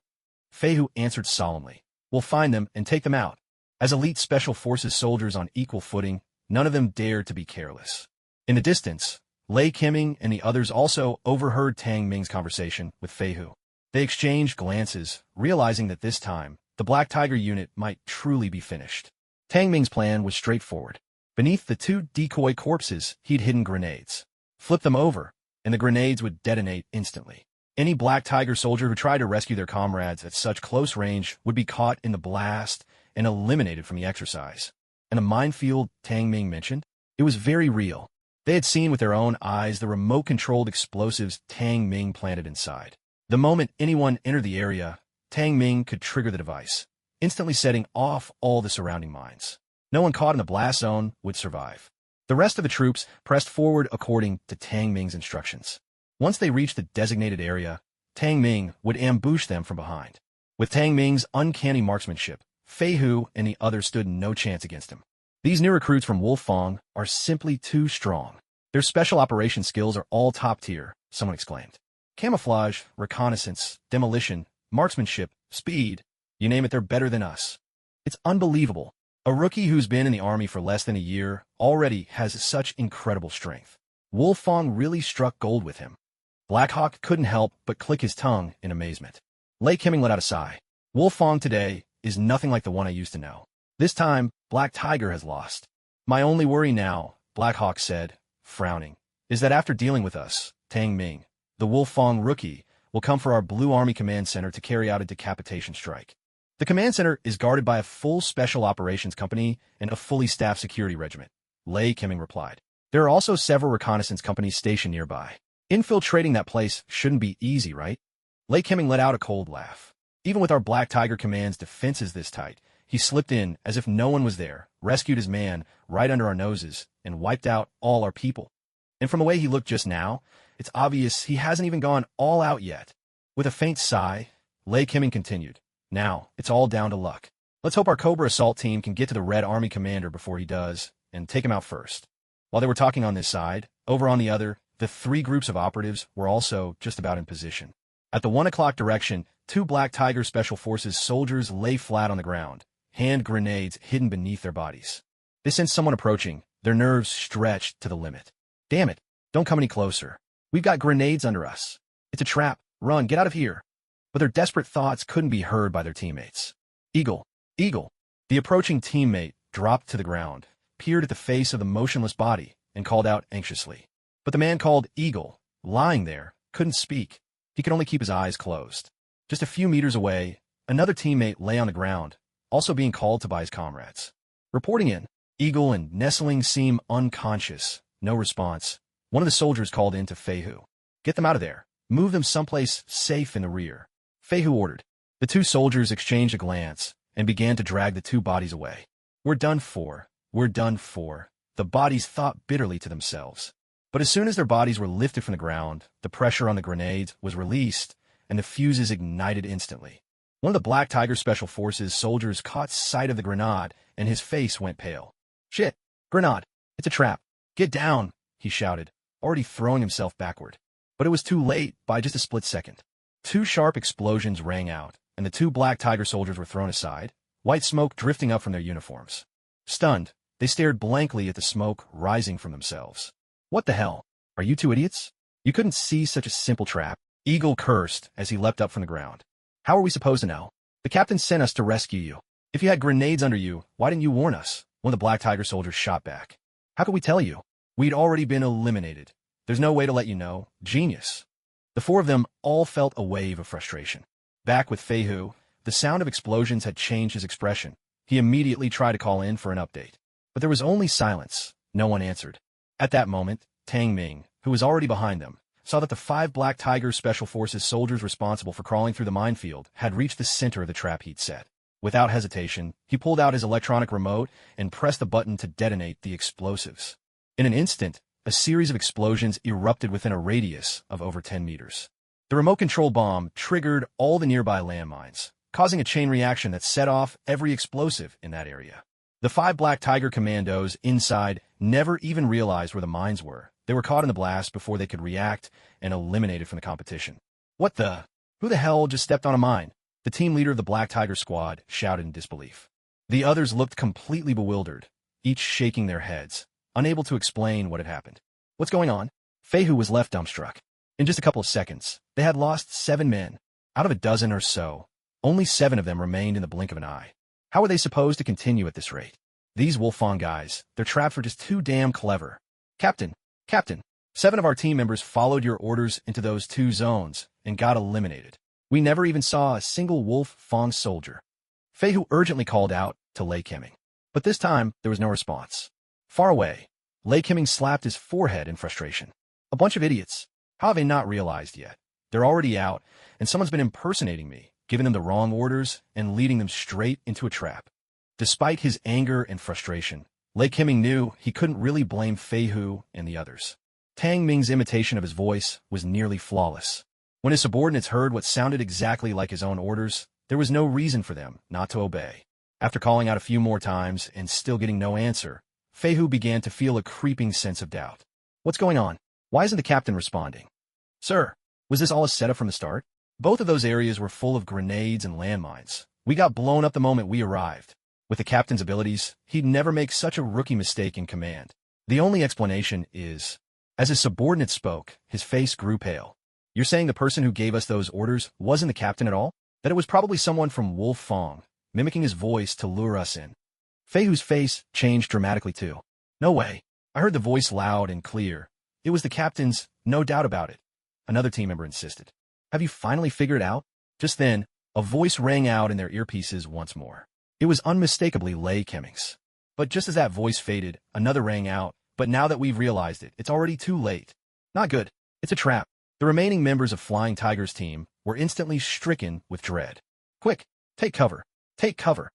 Fei Hu answered solemnly. We'll find them and take them out. As elite special forces soldiers on equal footing, none of them dared to be careless. In the distance, Lei Qiming and the others also overheard Tang Ming's conversation with Fei Hu. They exchanged glances, realizing that this time, the Black Tiger unit might truly be finished. Tang Ming's plan was straightforward. Beneath the 2 decoy corpses, he'd hidden grenades. Flip them over, and the grenades would detonate instantly. Any Black Tiger soldier who tried to rescue their comrades at such close range would be caught in the blast and eliminated from the exercise. And the minefield Tang Ming mentioned? It was very real. They had seen with their own eyes the remote-controlled explosives Tang Ming planted inside. The moment anyone entered the area, Tang Ming could trigger the device, instantly setting off all the surrounding mines. No one caught in the blast zone would survive. The rest of the troops pressed forward according to Tang Ming's instructions. Once they reached the designated area, Tang Ming would ambush them from behind. With Tang Ming's uncanny marksmanship, Fei Hu and the others stood no chance against him. These new recruits from Wolfang are simply too strong. Their special operations skills are all top tier, someone exclaimed. Camouflage, reconnaissance, demolition, marksmanship, speed, you name it, they're better than us. It's unbelievable. A rookie who's been in the army for less than a year already has such incredible strength. Wolfang really struck gold with him. Blackhawk couldn't help but click his tongue in amazement. Lei Qiming let out a sigh. Wolfang today is nothing like the one I used to know. This time, Black Tiger has lost. My only worry now, Blackhawk said, frowning, is that after dealing with us, Tang Ming, the Wolfang rookie, will come for our Blue Army Command Center to carry out a decapitation strike. The command center is guarded by a full special operations company and a fully staffed security regiment, Lei Qiming replied. There are also several reconnaissance companies stationed nearby. Infiltrating that place shouldn't be easy, right? Lei Qiming let out a cold laugh. Even with our Black Tiger Command's defenses this tight, he slipped in as if no one was there, rescued his man right under our noses, and wiped out all our people. And from the way he looked just now, it's obvious he hasn't even gone all out yet. With a faint sigh, Lei Qiming continued. Now, it's all down to luck. Let's hope our Cobra assault team can get to the Red Army commander before he does, and take him out first. While they were talking on this side, over on the other, the 3 groups of operatives were also just about in position. At the 1 o'clock direction, 2 Black Tiger Special Forces soldiers lay flat on the ground, hand grenades hidden beneath their bodies. They sensed someone approaching, their nerves stretched to the limit. Damn it, don't come any closer. We've got grenades under us. It's a trap. Run, get out of here. But their desperate thoughts couldn't be heard by their teammates. Eagle, Eagle. The approaching teammate dropped to the ground, peered at the face of the motionless body, and called out anxiously. But the man called Eagle, lying there, couldn't speak. He could only keep his eyes closed. Just a few meters away, another teammate lay on the ground, also being called to by his comrades. Reporting in, Eagle and Nestling seem unconscious. No response. One of the soldiers called in to Fei Hu. Get them out of there. Move them someplace safe in the rear. Fei Hu ordered. The 2 soldiers exchanged a glance and began to drag the 2 bodies away. We're done for. We're done for. The bodies thought bitterly to themselves. But as soon as their bodies were lifted from the ground, the pressure on the grenades was released, and the fuses ignited instantly. One of the Black Tiger Special Forces soldiers caught sight of the grenade, and his face went pale. "Shit! Grenade! It's a trap! Get down!" he shouted, already throwing himself backward. But it was too late by just a split second. Two sharp explosions rang out, and the two Black Tiger soldiers were thrown aside, white smoke drifting up from their uniforms. Stunned, they stared blankly at the smoke rising from themselves. "What the hell? Are you two idiots? You couldn't see such a simple trap," Eagle cursed as he leapt up from the ground. "How are we supposed to know? The captain sent us to rescue you. If you had grenades under you, why didn't you warn us?" One of the Black Tiger soldiers shot back. "How could we tell you? We'd already been eliminated. There's no way to let you know. Genius." The four of them all felt a wave of frustration. Back with Feihu, the sound of explosions had changed his expression. He immediately tried to call in for an update. But there was only silence. No one answered. At that moment, Tang Ming, who was already behind them, saw that the 5 Black Tiger Special Forces soldiers responsible for crawling through the minefield had reached the center of the trap he'd set. Without hesitation, he pulled out his electronic remote and pressed the button to detonate the explosives. In an instant, a series of explosions erupted within a radius of over 10 meters. The remote control bomb triggered all the nearby landmines, causing a chain reaction that set off every explosive in that area. The 5 Black Tiger commandos inside never even realized where the mines were. They were caught in the blast before they could react and eliminated from the competition. "What the? Who the hell just stepped on a mine?" The team leader of the Black Tiger squad shouted in disbelief. The others looked completely bewildered, each shaking their heads, unable to explain what had happened. "What's going on?" Feihu was left dumbstruck. In just a couple of seconds, they had lost 7 men. Out of a dozen or so, only 7 of them remained in the blink of an eye. How were they supposed to continue at this rate? These Wolfang guys, their traps were just too damn clever. Captain, 7 of our team members followed your orders into those 2 zones and got eliminated. We never even saw a single Wolfang soldier." Feihu urgently called out to Lei Keming. But this time, there was no response. Far away, Lei Keming slapped his forehead in frustration. "A bunch of idiots. How have they not realized yet? They're already out, and someone's been impersonating me, giving them the wrong orders, and leading them straight into a trap." Despite his anger and frustration, Lei Keming knew he couldn't really blame Feihu and the others. Tang Ming's imitation of his voice was nearly flawless. When his subordinates heard what sounded exactly like his own orders, there was no reason for them not to obey. After calling out a few more times and still getting no answer, Feihu began to feel a creeping sense of doubt. "What's going on? Why isn't the captain responding?" "Sir, was this all a setup from the start? Both of those areas were full of grenades and landmines. We got blown up the moment we arrived. With the captain's abilities, he'd never make such a rookie mistake in command. The only explanation is..." As his subordinate spoke, his face grew pale. "You're saying the person who gave us those orders wasn't the captain at all? That it was probably someone from Wolfang, mimicking his voice to lure us in?" Feihu's face changed dramatically too. "No way. I heard the voice loud and clear. It was the captain's, no doubt about it," another team member insisted. "Have you finally figured it out?" Just then, a voice rang out in their earpieces once more. It was unmistakably Lei Keming's. But just as that voice faded, another rang out. "But now that we've realized it, it's already too late. Not good. It's a trap." The remaining members of Flying Tiger's team were instantly stricken with dread. "Quick, take cover. Take cover."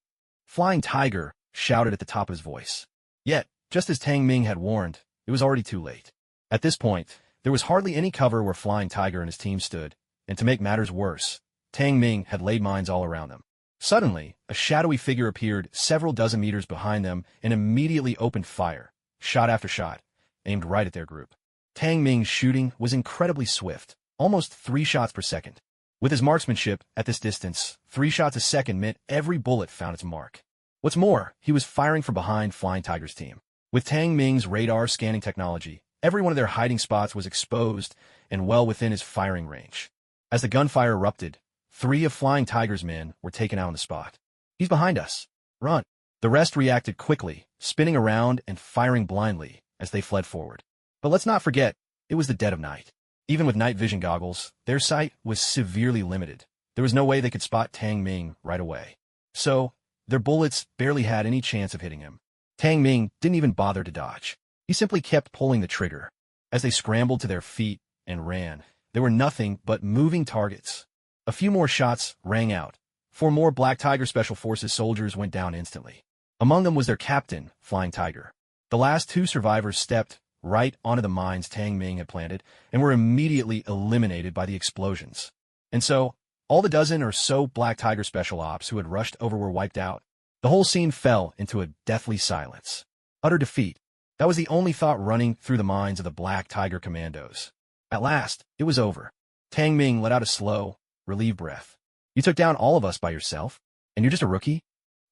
Flying Tiger shouted at the top of his voice. Yet, just as Tang Ming had warned, it was already too late. At this point, there was hardly any cover where Flying Tiger and his team stood, and to make matters worse, Tang Ming had laid mines all around them. Suddenly, a shadowy figure appeared several dozen meters behind them and immediately opened fire, shot after shot, aimed right at their group. Tang Ming's shooting was incredibly swift, almost 3 shots per second. With his marksmanship at this distance, 3 shots a second meant every bullet found its mark. What's more, he was firing from behind Flying Tiger's team. With Tang Ming's radar scanning technology, every one of their hiding spots was exposed and well within his firing range. As the gunfire erupted, 3 of Flying Tiger's men were taken out on the spot. "He's behind us. Run." The rest reacted quickly, spinning around and firing blindly as they fled forward. But let's not forget, it was the dead of night. Even with night vision goggles, their sight was severely limited. There was no way they could spot Tang Ming right away. So, their bullets barely had any chance of hitting him. Tang Ming didn't even bother to dodge. He simply kept pulling the trigger. As they scrambled to their feet and ran, there were nothing but moving targets. A few more shots rang out. 4 more Black Tiger Special Forces soldiers went down instantly. Among them was their captain, Flying Tiger. The last 2 survivors stepped right onto the mines Tang Ming had planted and were immediately eliminated by the explosions. And so, all the dozen or so Black Tiger special ops who had rushed over were wiped out. The whole scene fell into a deathly silence. Utter defeat. That was the only thought running through the minds of the Black Tiger commandos. At last, it was over. Tang Ming let out a slow, relieved breath. You took down all of us by yourself? And you're just a rookie?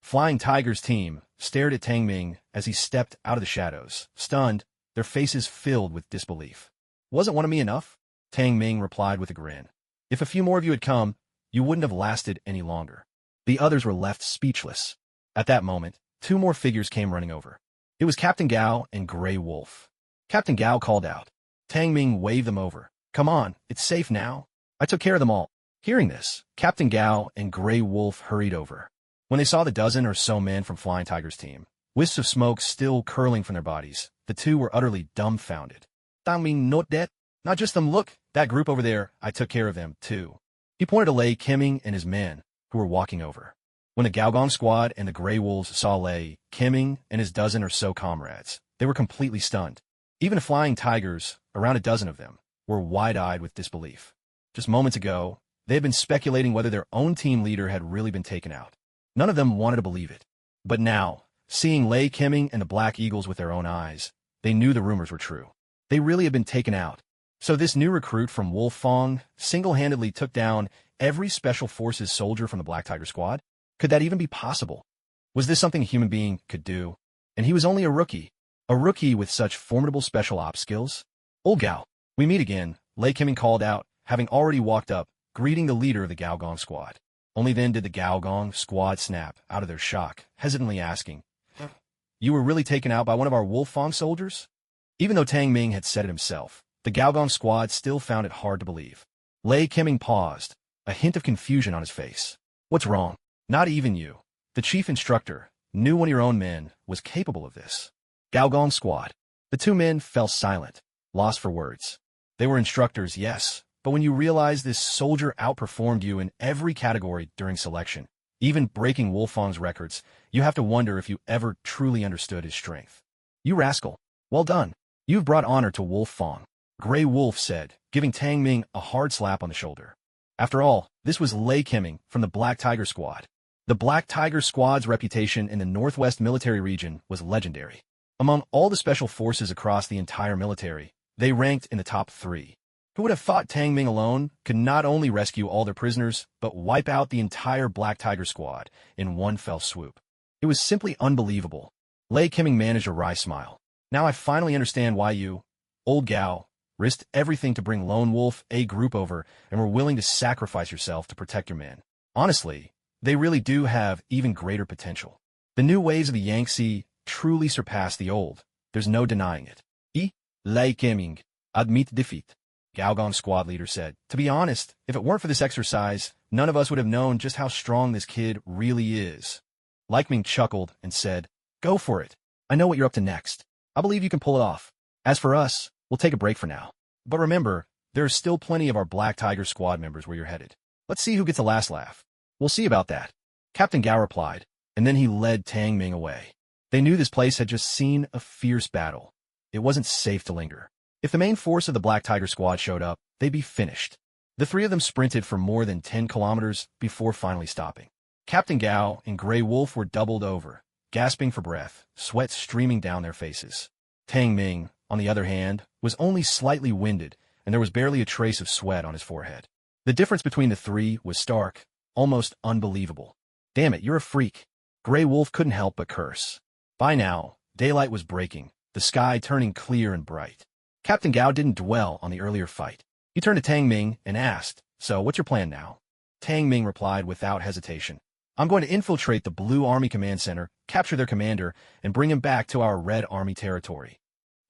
Flying Tiger's team stared at Tang Ming as he stepped out of the shadows, stunned, their faces filled with disbelief. Wasn't one of me enough? Tang Ming replied with a grin. If a few more of you had come, you wouldn't have lasted any longer. The others were left speechless. At that moment, two more figures came running over. It was Captain Gao and Grey Wolf. Captain Gao called out. Tang Ming waved them over. Come on, it's safe now. I took care of them all. Hearing this, Captain Gao and Grey Wolf hurried over. When they saw the dozen or so men from Flying Tiger's team, wisps of smoke still curling from their bodies, the two were utterly dumbfounded. Tang Ming not dead? Not just them, look, that group over there, I took care of them, too. He pointed to Lei Kimming and his men, who were walking over. When the Gaogong squad and the Grey Wolves saw Lei Kimming and his dozen or so comrades, they were completely stunned. Even the Flying Tigers, around a dozen of them, were wide-eyed with disbelief. Just moments ago, they had been speculating whether their own team leader had really been taken out. None of them wanted to believe it. But now, seeing Lei Kimming and the Black Eagles with their own eyes, they knew the rumors were true. They really had been taken out. So this new recruit from Wolf Fong single-handedly took down every Special Forces soldier from the Black Tiger squad? Could that even be possible? Was this something a human being could do? And he was only a rookie with such formidable special ops skills? Old Gao, we meet again, Lei Kimming called out, having already walked up, greeting the leader of the Gaogong squad. Only then did the Gaogong squad snap out of their shock, hesitantly asking, You were really taken out by one of our Wolf Fong soldiers? Even though Tang Ming had said it himself, the Gaogong squad still found it hard to believe. Lei Kimming paused, a hint of confusion on his face. What's wrong? Not even you, the chief instructor, knew one of your own men was capable of this. Gaogong squad. The two men fell silent, lost for words. They were instructors, yes, but when you realize this soldier outperformed you in every category during selection, even breaking Wolfong's records, you have to wonder if you ever truly understood his strength. You rascal. Well done. You've brought honor to Wolf Fong, Grey Wolf said, giving Tang Ming a hard slap on the shoulder. After all, this was Lei Kimming from the Black Tiger squad. The Black Tiger squad's reputation in the Northwest military region was legendary. Among all the special forces across the entire military, they ranked in the top 3. Who would have thought Tang Ming alone could not only rescue all their prisoners, but wipe out the entire Black Tiger squad in one fell swoop? It was simply unbelievable. Lei Kimming managed a wry smile. Now I finally understand why you, Old Gao, risked everything to bring Lone Wolf A group over and were willing to sacrifice yourself to protect your men. Honestly, they really do have even greater potential. The new waves of the Yangtze truly surpass the old. There's no denying it. Lei Kimming, admit defeat, Gaogong squad leader said. To be honest, if it weren't for this exercise, none of us would have known just how strong this kid really is. Lei Kimming chuckled and said, Go for it. I know what you're up to next. I believe you can pull it off. As for us, we'll take a break for now. But remember, there are still plenty of our Black Tiger squad members where you're headed. Let's see who gets the last laugh. We'll see about that. Captain Gao replied, and then he led Tang Ming away. They knew this place had just seen a fierce battle. It wasn't safe to linger. If the main force of the Black Tiger squad showed up, they'd be finished. The three of them sprinted for more than 10 kilometers before finally stopping. Captain Gao and Grey Wolf were doubled over, gasping for breath, sweat streaming down their faces. Tang Ming, on the other hand, was only slightly winded, and there was barely a trace of sweat on his forehead. The difference between the three was stark, almost unbelievable. Damn it, you're a freak. Grey Wolf couldn't help but curse. By now, daylight was breaking, the sky turning clear and bright. Captain Gao didn't dwell on the earlier fight. He turned to Tang Ming and asked, So, what's your plan now? Tang Ming replied without hesitation. I'm going to infiltrate the Blue Army Command Center, capture their commander, and bring him back to our Red Army territory.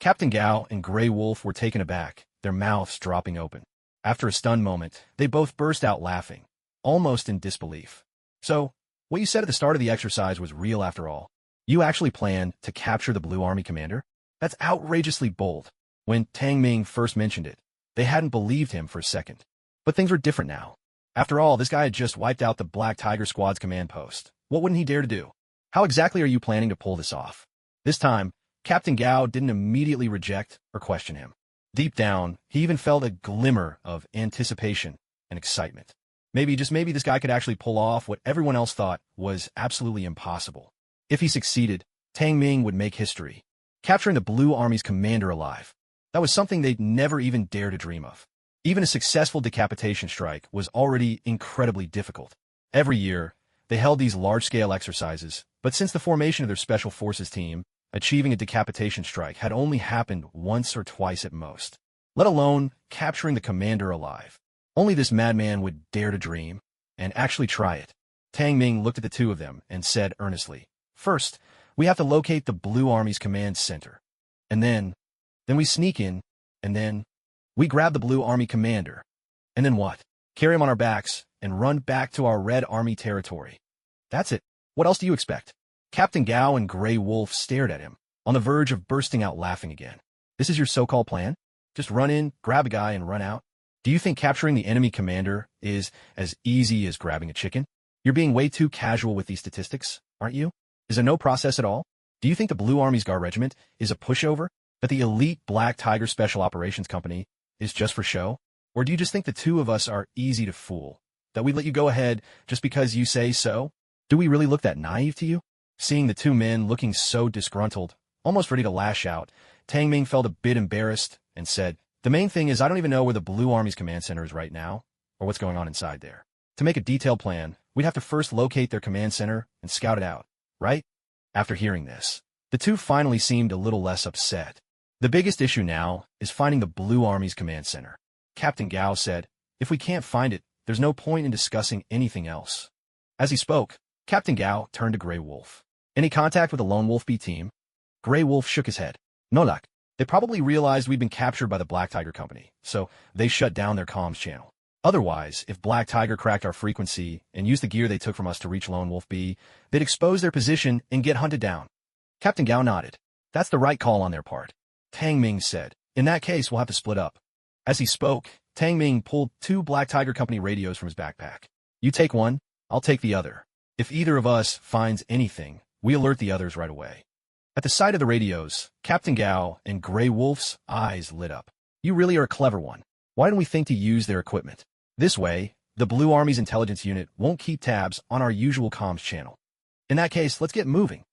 Captain Gao and Grey Wolf were taken aback, their mouths dropping open. After a stunned moment, they both burst out laughing, almost in disbelief. So, what you said at the start of the exercise was real after all. You actually planned to capture the Blue Army commander? That's outrageously bold. When Tang Ming first mentioned it, they hadn't believed him for a second. But things were different now. After all, this guy had just wiped out the Black Tiger squad's command post. What wouldn't he dare to do? How exactly are you planning to pull this off? This time, Captain Gao didn't immediately reject or question him. Deep down, he even felt a glimmer of anticipation and excitement. Maybe, just maybe, this guy could actually pull off what everyone else thought was absolutely impossible. If he succeeded, Tang Ming would make history, capturing the Blue Army's commander alive. That was something they'd never even dare to dream of. Even a successful decapitation strike was already incredibly difficult. Every year, they held these large-scale exercises, but since the formation of their Special Forces team, achieving a decapitation strike had only happened once or twice at most, let alone capturing the commander alive. Only this madman would dare to dream and actually try it. Tang Ming looked at the two of them and said earnestly, "First, we have to locate the Blue Army's command center. And then we sneak in, and then we grab the Blue Army commander. And then what? Carry him on our backs and run back to our Red Army territory. That's it. What else do you expect?" Captain Gao and Grey Wolf stared at him, on the verge of bursting out laughing again. "This is your so-called plan? Just run in, grab a guy, and run out? Do you think capturing the enemy commander is as easy as grabbing a chicken? You're being way too casual with these statistics, aren't you? Is there no process at all? Do you think the Blue Army's Guard Regiment is a pushover? That the elite Black Tiger Special Operations Company is just for show? Or do you just think the two of us are easy to fool? That we let you go ahead just because you say so? Do we really look that naive to you?" Seeing the two men looking so disgruntled, almost ready to lash out, Tang Ming felt a bit embarrassed and said, "The main thing is I don't even know where the Blue Army's command center is right now, or what's going on inside there. To make a detailed plan, we'd have to first locate their command center and scout it out, right?" After hearing this, the two finally seemed a little less upset. "The biggest issue now is finding the Blue Army's command center," Captain Gao said. "If we can't find it, there's no point in discussing anything else." As he spoke, Captain Gao turned to Grey Wolf. "Any contact with the Lone Wolf B team?" Grey Wolf shook his head. "No luck. They probably realized we'd been captured by the Black Tiger Company, so they shut down their comms channel. Otherwise, if Black Tiger cracked our frequency and used the gear they took from us to reach Lone Wolf B, they'd expose their position and get hunted down." Captain Gao nodded. "That's the right call on their part," Tang Ming said. "In that case, we'll have to split up." As he spoke, Tang Ming pulled two Black Tiger Company radios from his backpack. "You take one, I'll take the other. If either of us finds anything, we alert the others right away." At the sight of the radios, Captain Gao and Grey Wolf's eyes lit up. "You really are a clever one. Why didn't we think to use their equipment? This way, the Blue Army's intelligence unit won't keep tabs on our usual comms channel. In that case, let's get moving."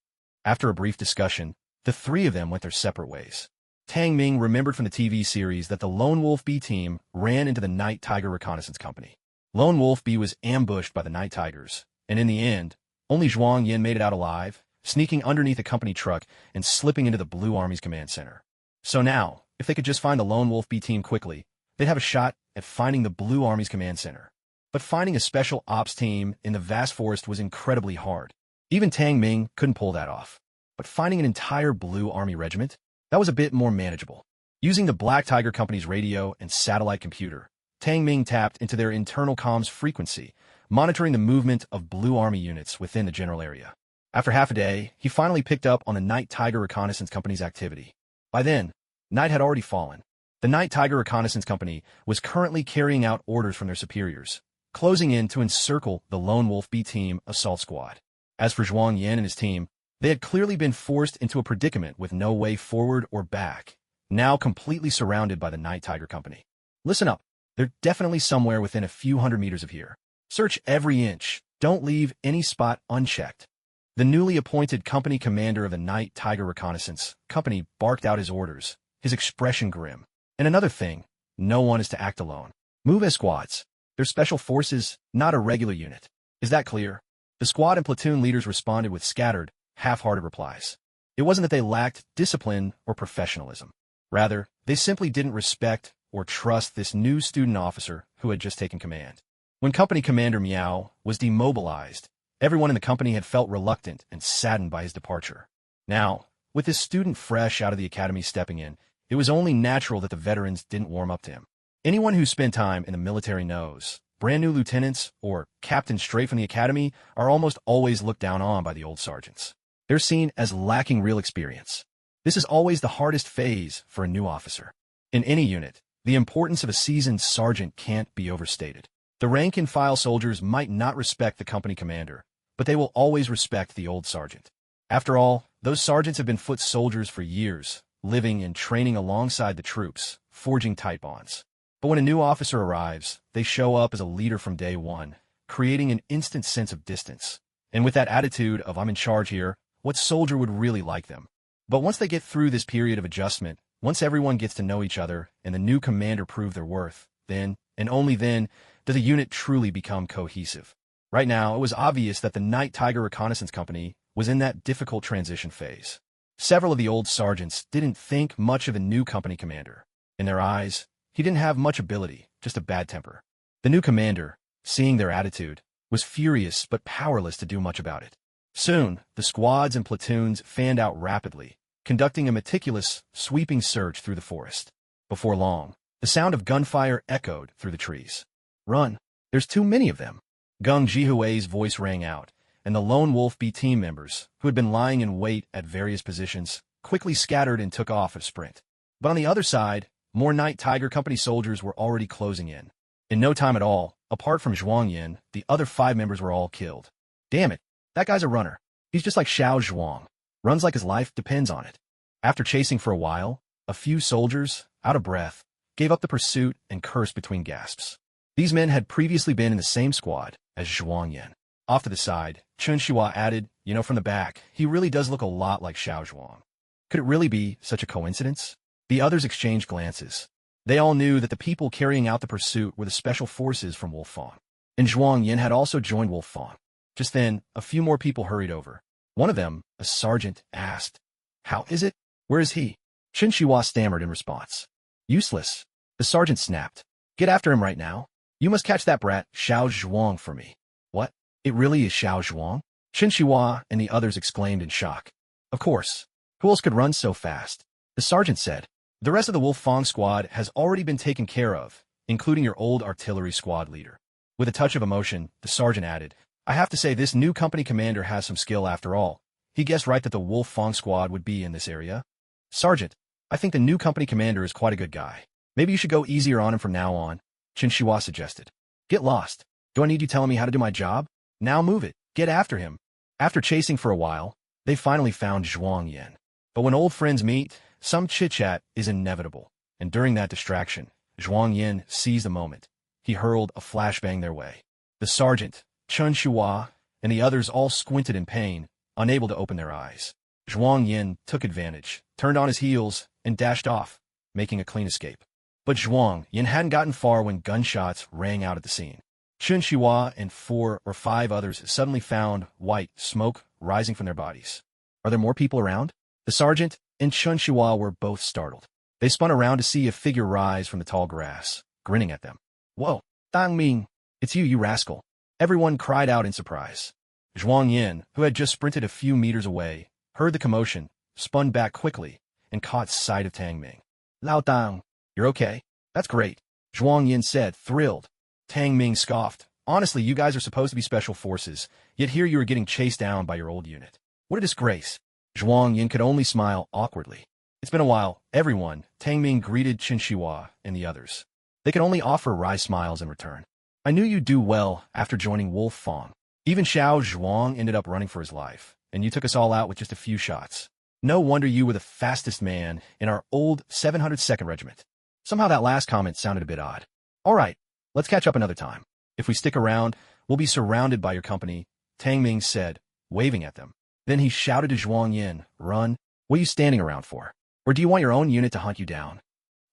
After a brief discussion, the three of them went their separate ways. Tang Ming remembered from the TV series that the Lone Wolf B team ran into the Night Tiger Reconnaissance Company. Lone Wolf B was ambushed by the Night Tigers, and in the end, only Zhuang Yin made it out alive, sneaking underneath a company truck and slipping into the Blue Army's command center. So now, if they could just find the Lone Wolf B team quickly, they'd have a shot at finding the Blue Army's command center. But finding a special ops team in the vast forest was incredibly hard. Even Tang Ming couldn't pull that off. But finding an entire Blue Army regiment? That was a bit more manageable. Using the Black Tiger Company's radio and satellite computer, Tang Ming tapped into their internal comms frequency, monitoring the movement of Blue Army units within the general area. After half a day, he finally picked up on the Night Tiger Reconnaissance Company's activity. By then, night had already fallen. The Night Tiger Reconnaissance Company was currently carrying out orders from their superiors, closing in to encircle the Lone Wolf B Team assault squad. As for Zhuang Yan and his team, they had clearly been forced into a predicament with no way forward or back, now completely surrounded by the Night Tiger Company. "Listen up. They're definitely somewhere within a few hundred meters of here. Search every inch. Don't leave any spot unchecked." The newly appointed company commander of the Night Tiger Reconnaissance Company barked out his orders, his expression grim. "And another thing, no one is to act alone. Move as squads. They're special forces, not a regular unit. Is that clear?" The squad and platoon leaders responded with scattered, half-hearted replies. It wasn't that they lacked discipline or professionalism. Rather, they simply didn't respect or trust this new student officer who had just taken command. When Company Commander Miao was demobilized, everyone in the company had felt reluctant and saddened by his departure. Now, with this student fresh out of the academy stepping in, it was only natural that the veterans didn't warm up to him. Anyone who spent time in the military knows brand new lieutenants or captains straight from the academy are almost always looked down on by the old sergeants. They're seen as lacking real experience. This is always the hardest phase for a new officer. In any unit, the importance of a seasoned sergeant can't be overstated. The rank-and-file soldiers might not respect the company commander, but they will always respect the old sergeant. After all, Those sergeants have been foot soldiers for years, living and training alongside the troops, forging tight bonds. But when a new officer arrives, they show up as a leader from day one, creating an instant sense of distance. And with that attitude of "I'm in charge here," what soldier would really like them? But once they get through this period of adjustment, once everyone gets to know each other and the new commander prove their worth, then, and only then, does a unit truly become cohesive. Right now, it was obvious that the Night Tiger Reconnaissance Company was in that difficult transition phase. Several of the old sergeants didn't think much of the new company commander. In their eyes, he didn't have much ability, just a bad temper. The new commander, seeing their attitude, was furious but powerless to do much about it. Soon, the squads and platoons fanned out rapidly, conducting a meticulous, sweeping search through the forest. Before long, the sound of gunfire echoed through the trees. "Run! There's too many of them!" Gung Jihui's voice rang out, and the Lone Wolf B team members, who had been lying in wait at various positions, quickly scattered and took off at a sprint. But on the other side, more Night Tiger Company soldiers were already closing in. In no time at all, apart from Zhuang Yin, the other 5 members were all killed. Damn it, that guy's a runner. He's just like Xiao Zhuang. Runs like his life depends on it. After chasing for a while, a few soldiers, out of breath, gave up the pursuit and cursed between gasps. These men had previously been in the same squad as Zhuang Yin. Off to the side, Chen Xihua added, from the back, he really does look a lot like Xiao Zhuang. Could it really be such a coincidence? The others exchanged glances. They all knew that the people carrying out the pursuit were the special forces from Wolfang. And Zhuang Yin had also joined Wolfang. Just then, a few more people hurried over. One of them, a sergeant, asked, "How is it? Where is he?" Chen Xihua stammered in response. "Useless." The sergeant snapped. "Get after him right now. You must catch that brat, Xiao Zhuang, for me." "What? It really is Xiao Zhuang?" Chen Xihua and the others exclaimed in shock. "Of course. Who else could run so fast?" The sergeant said. "The rest of the Wolfang squad has already been taken care of, including your old artillery squad leader." With a touch of emotion, the sergeant added, "I have to say this new company commander has some skill after all. He guessed right that the Wolfang squad would be in this area." "Sergeant, I think the new company commander is quite a good guy. Maybe you should go easier on him from now on," Chen Xihua suggested. "Get lost. Do I need you telling me how to do my job? Now move it. Get after him." After chasing for a while, they finally found Zhuang Yin. But when old friends meet, some chit-chat is inevitable, and during that distraction, Zhuang Yin seized the moment. He hurled a flashbang their way. The sergeant, Chen Xihua, and the others all squinted in pain, unable to open their eyes. Zhuang Yin took advantage, turned on his heels, and dashed off, making a clean escape. But Zhuang Yin hadn't gotten far when gunshots rang out at the scene. Chen Xihua and 4 or 5 others suddenly found white smoke rising from their bodies. "Are there more people around?" The sergeant and Chen Xihua were both startled. They spun around to see a figure rise from the tall grass, grinning at them. "Whoa, Dang Ming, it's you rascal." Everyone cried out in surprise. Zhuang Yin, who had just sprinted a few meters away, heard the commotion, spun back quickly, and caught sight of Tang Ming. "Lao Dang, you're okay? That's great," Zhuang Yin said, thrilled. Tang Ming scoffed. "Honestly, you guys are supposed to be special forces, yet here you are getting chased down by your old unit. What a disgrace." Zhuang Yin could only smile awkwardly. "It's been a while, everyone," Tang Ming greeted Chen Xihua and the others. They could only offer wry smiles in return. "I knew you'd do well after joining Wolfang. Even Xiao Zhuang ended up running for his life, and you took us all out with just a few shots. No wonder you were the fastest man in our old 702nd Regiment." Somehow that last comment sounded a bit odd. "All right, let's catch up another time. If we stick around, we'll be surrounded by your company," Tang Ming said, waving at them. Then he shouted to Zhuang Yin, "Run. What are you standing around for? Or do you want your own unit to hunt you down?"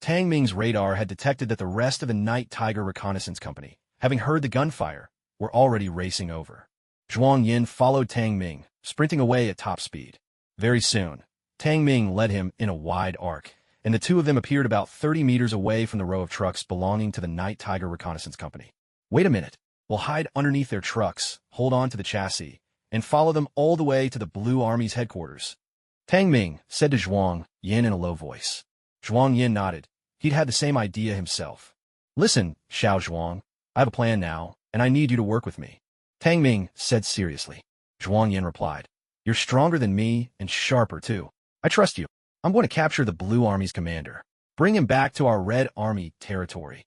Tang Ming's radar had detected that the rest of the Night Tiger Reconnaissance Company, having heard the gunfire, were already racing over. Zhuang Yin followed Tang Ming, sprinting away at top speed. Very soon, Tang Ming led him in a wide arc, and the two of them appeared about 30 meters away from the row of trucks belonging to the Night Tiger Reconnaissance Company. "Wait a minute. We'll hide underneath their trucks, hold on to the chassis, and follow them all the way to the Blue Army's headquarters," Tang Ming said to Zhuang Yin in a low voice. Zhuang Yin nodded. He'd had the same idea himself. "Listen, Xiao Zhuang, I have a plan now, and I need you to work with me," Tang Ming said seriously. Zhuang Yin replied, "You're stronger than me and sharper, too. I trust you. I'm going to capture the Blue Army's commander. Bring him back to our Red Army territory,"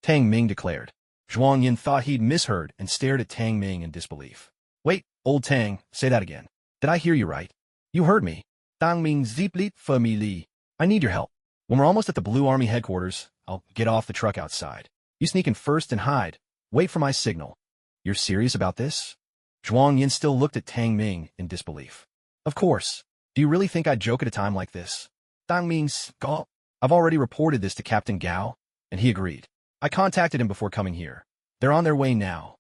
Tang Ming declared. Zhuang Yin thought he'd misheard and stared at Tang Ming in disbelief. "Wait, old Tang, say that again. Did I hear you right?" "You heard me. Tang Ming Ziplit Famili. I need your help. When we're almost at the Blue Army headquarters, I'll get off the truck outside. You sneak in first and hide. Wait for my signal. You're serious about this? Zhuang Yin still looked at Tang Ming in disbelief. Of course. Do you really think I'd joke at a time like this? Tang Ming's gulp. I've already reported this to Captain Gao, and he agreed. I contacted him before coming here. They're on their way now.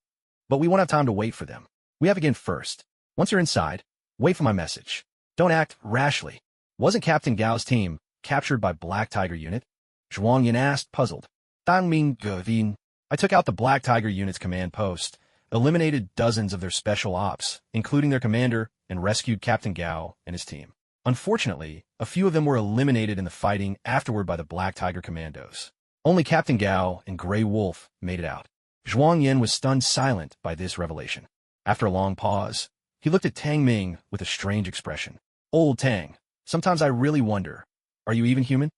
But we won't have time to wait for them. We have to begin first. Once you're inside, wait for my message. Don't act rashly. Wasn't Captain Gao's team captured by Black Tiger Unit? Zhuang Yin asked, puzzled. Tang Ming Gevin. I took out the Black Tiger Unit's command post, eliminated dozens of their special ops, including their commander, and rescued Captain Gao and his team. Unfortunately, a few of them were eliminated in the fighting afterward by the Black Tiger commandos. Only Captain Gao and Grey Wolf made it out. Zhuang Yin was stunned silent by this revelation. After a long pause, he looked at Tang Ming with a strange expression. Old Tang, sometimes I really wonder, are you even human?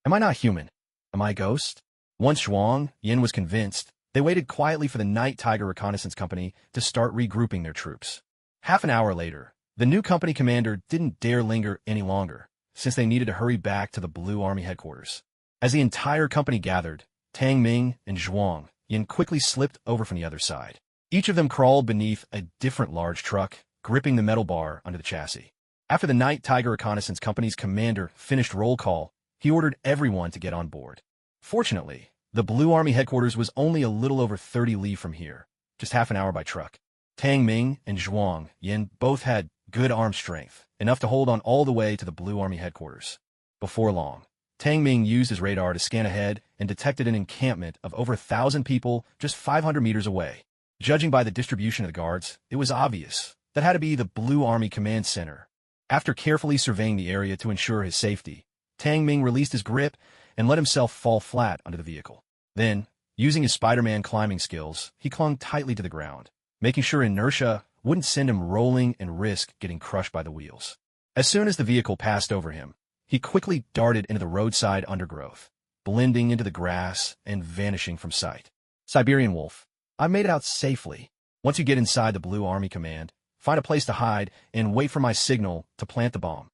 Am I not human? Am I a ghost? Once Zhuang Yin was convinced, they waited quietly for the Night Tiger Reconnaissance Company to start regrouping their troops. Half an hour later, the new company commander didn't dare linger any longer, since they needed to hurry back to the Blue Army headquarters. As the entire company gathered, Tang Ming and Zhuang Yin quickly slipped over from the other side. Each of them crawled beneath a different large truck, gripping the metal bar under the chassis. After the Night Tiger Reconnaissance Company's commander finished roll call, he ordered everyone to get on board. Fortunately, the Blue Army headquarters was only a little over 30 li from here, just half an hour by truck. Tang Ming and Zhuang Yin both had good arm strength, enough to hold on all the way to the Blue Army headquarters. Before long, Tang Ming used his radar to scan ahead and detected an encampment of over 1,000 people just 500 meters away. Judging by the distribution of the guards, it was obvious that had to be the Blue Army Command Center. After carefully surveying the area to ensure his safety, Tang Ming released his grip and let himself fall flat under the vehicle. Then, using his Spider-Man climbing skills, he clung tightly to the ground, making sure inertia wouldn't send him rolling and risk getting crushed by the wheels. As soon as the vehicle passed over him, he quickly darted into the roadside undergrowth, blending into the grass and vanishing from sight. Siberian Wolf, I made it out safely. Once you get inside the Blue Army Command, find a place to hide and wait for my signal to plant the bomb.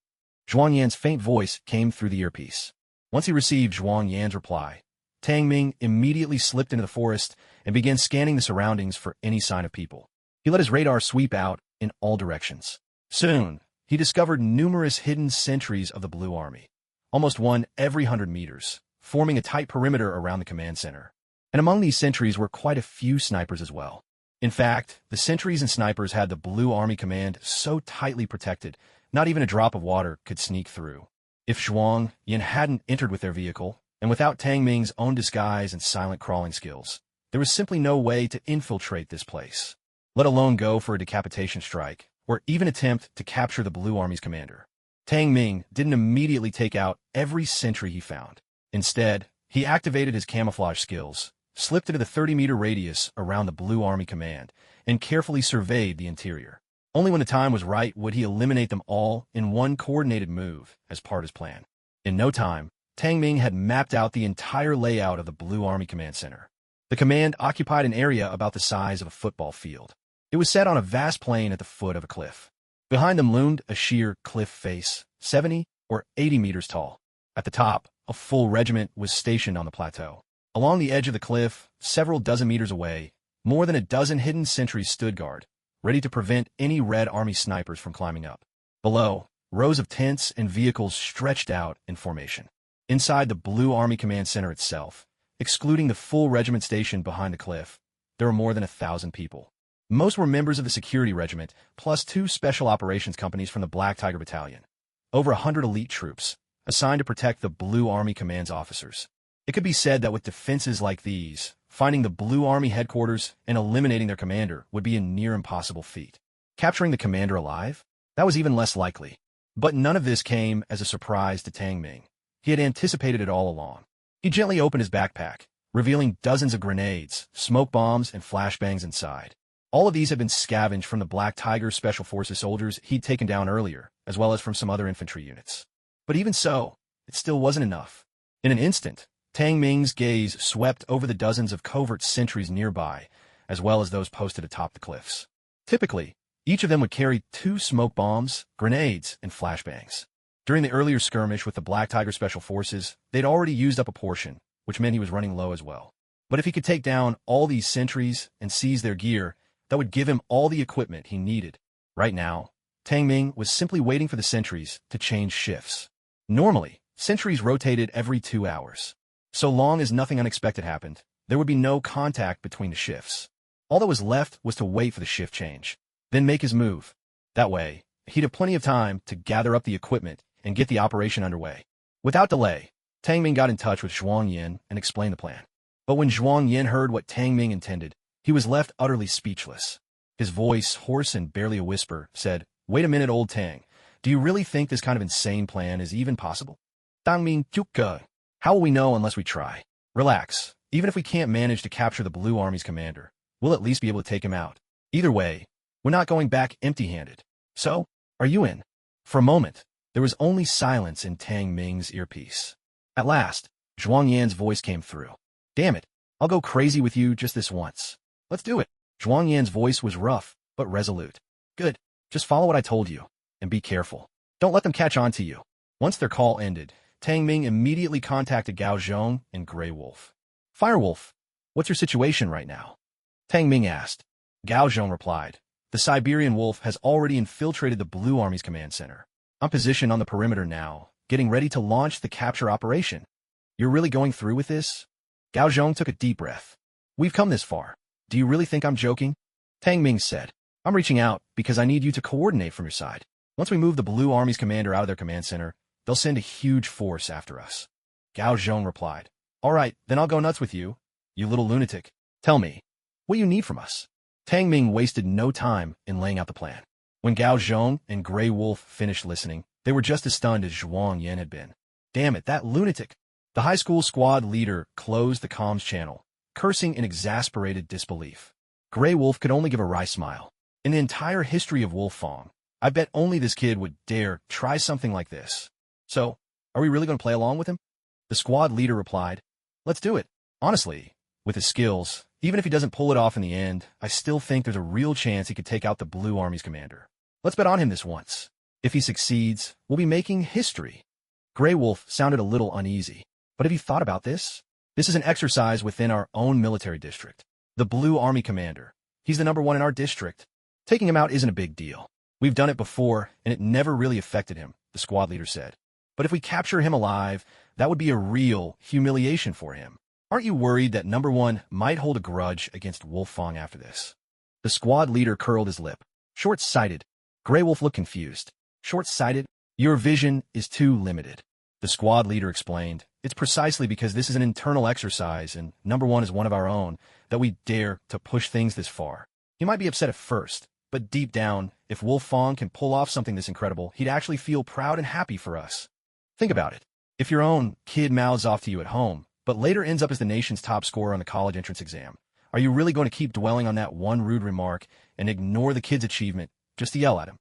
Zhuang Yan's faint voice came through the earpiece. Once he received Zhuang Yan's reply, Tang Ming immediately slipped into the forest and began scanning the surroundings for any sign of people. He let his radar sweep out in all directions. Soon, he discovered numerous hidden sentries of the Blue Army, almost one every 100 meters, forming a tight perimeter around the command center. And among these sentries were quite a few snipers as well. In fact, the sentries and snipers had the Blue Army Command so tightly protected, not even a drop of water could sneak through. If Zhuang Yin hadn't entered with their vehicle, and without Tang Ming's own disguise and silent crawling skills, there was simply no way to infiltrate this place, let alone go for a decapitation strike, or even attempt to capture the Blue Army's commander. Tang Ming didn't immediately take out every sentry he found. Instead, he activated his camouflage skills, slipped into the 30-meter radius around the Blue Army Command, and carefully surveyed the interior. Only when the time was right would he eliminate them all in one coordinated move as part of his plan. In no time, Tang Ming had mapped out the entire layout of the Blue Army Command Center. The command occupied an area about the size of a football field. It was set on a vast plain at the foot of a cliff. Behind them loomed a sheer cliff face, 70 or 80 meters tall. At the top, a full regiment was stationed on the plateau. Along the edge of the cliff, several dozen meters away, more than a dozen hidden sentries stood guard, ready to prevent any Red Army snipers from climbing up. Below, rows of tents and vehicles stretched out in formation. Inside the Blue Army Command Center itself, excluding the full regiment stationed behind the cliff, there were more than 1,000 people. Most were members of the security regiment, plus 2 special operations companies from the Black Tiger Battalion. Over 100 elite troops, assigned to protect the Blue Army Command's officers. It could be said that with defenses like these, finding the Blue Army headquarters and eliminating their commander would be a near impossible feat. Capturing the commander alive? That was even less likely. But none of this came as a surprise to Tang Ming. He had anticipated it all along. He gently opened his backpack, revealing dozens of grenades, smoke bombs, and flashbangs inside. All of these had been scavenged from the Black Tiger Special Forces soldiers he'd taken down earlier, as well as from some other infantry units. But even so, it still wasn't enough. In an instant, Tang Ming's gaze swept over the dozens of covert sentries nearby, as well as those posted atop the cliffs. Typically, each of them would carry 2 smoke bombs, grenades, and flashbangs. During the earlier skirmish with the Black Tiger Special Forces, they'd already used up a portion, which meant he was running low as well. But if he could take down all these sentries and seize their gear, that would give him all the equipment he needed. Right now, Tang Ming was simply waiting for the sentries to change shifts. Normally, sentries rotated every 2 hours. So long as nothing unexpected happened, there would be no contact between the shifts. All that was left was to wait for the shift change, then make his move. That way, he'd have plenty of time to gather up the equipment and get the operation underway. Without delay, Tang Ming got in touch with Zhuang Yin and explained the plan. But when Zhuang Yin heard what Tang Ming intended, he was left utterly speechless. His voice, hoarse and barely a whisper, said, "Wait a minute, old Tang. Do you really think this kind of insane plan is even possible? Tang Ming Kyuka. How will we know unless we try? Relax. Even if we can't manage to capture the Blue Army's commander, we'll at least be able to take him out. Either way, we're not going back empty-handed. So, are you in?" For a moment, there was only silence in Tang Ming's earpiece. At last, Zhuang Yan's voice came through. "Damn it, I'll go crazy with you just this once. Let's do it." Zhuang Yan's voice was rough, but resolute. "Good. Just follow what I told you, and be careful. Don't let them catch on to you." Once their call ended, Tang Ming immediately contacted Gao Zhong and Grey Wolf. "Firewolf, what's your situation right now?" Tang Ming asked. Gao Zhong replied, "The Siberian Wolf has already infiltrated the Blue Army's command center. I'm positioned on the perimeter now, getting ready to launch the capture operation." "You're really going through with this?" Gao Zhong took a deep breath. "We've come this far. Do you really think I'm joking?" Tang Ming said, "I'm reaching out because I need you to coordinate from your side. Once we move the Blue Army's commander out of their command center, they'll send a huge force after us." Gao Zhong replied, "All right, then I'll go nuts with you, you little lunatic. Tell me, what do you need from us?" Tang Ming wasted no time in laying out the plan. When Gao Zhong and Grey Wolf finished listening, they were just as stunned as Zhuang Yan had been. "Damn it, that lunatic!" The high school squad leader closed the comms channel, cursing in exasperated disbelief. Grey Wolf could only give a wry smile. In the entire history of Wolfang, I bet only this kid would dare try something like this. "So, are we really going to play along with him?" The squad leader replied, "Let's do it. Honestly, with his skills, even if he doesn't pull it off in the end, I still think there's a real chance he could take out the Blue Army's commander. Let's bet on him this once. If he succeeds, we'll be making history." Grey Wolf sounded a little uneasy. "But have you thought about this? This is an exercise within our own military district. The Blue Army commander. He's the #1 in our district. Taking him out isn't a big deal. We've done it before, and it never really affected him," the squad leader said. "But if we capture him alive, that would be a real humiliation for him. Aren't you worried that #1 might hold a grudge against Wolfang after this?" The squad leader curled his lip. "Short-sighted." Grey Wolf looked confused. "Short-sighted? Your vision is too limited." The squad leader explained, "It's precisely because this is an internal exercise and #1 is one of our own that we dare to push things this far. He might be upset at first, but deep down, if Wolfang can pull off something this incredible, he'd actually feel proud and happy for us. Think about it. If your own kid mouths off to you at home, but later ends up as the nation's top scorer on the college entrance exam, are you really going to keep dwelling on that one rude remark and ignore the kid's achievement just to yell at him?"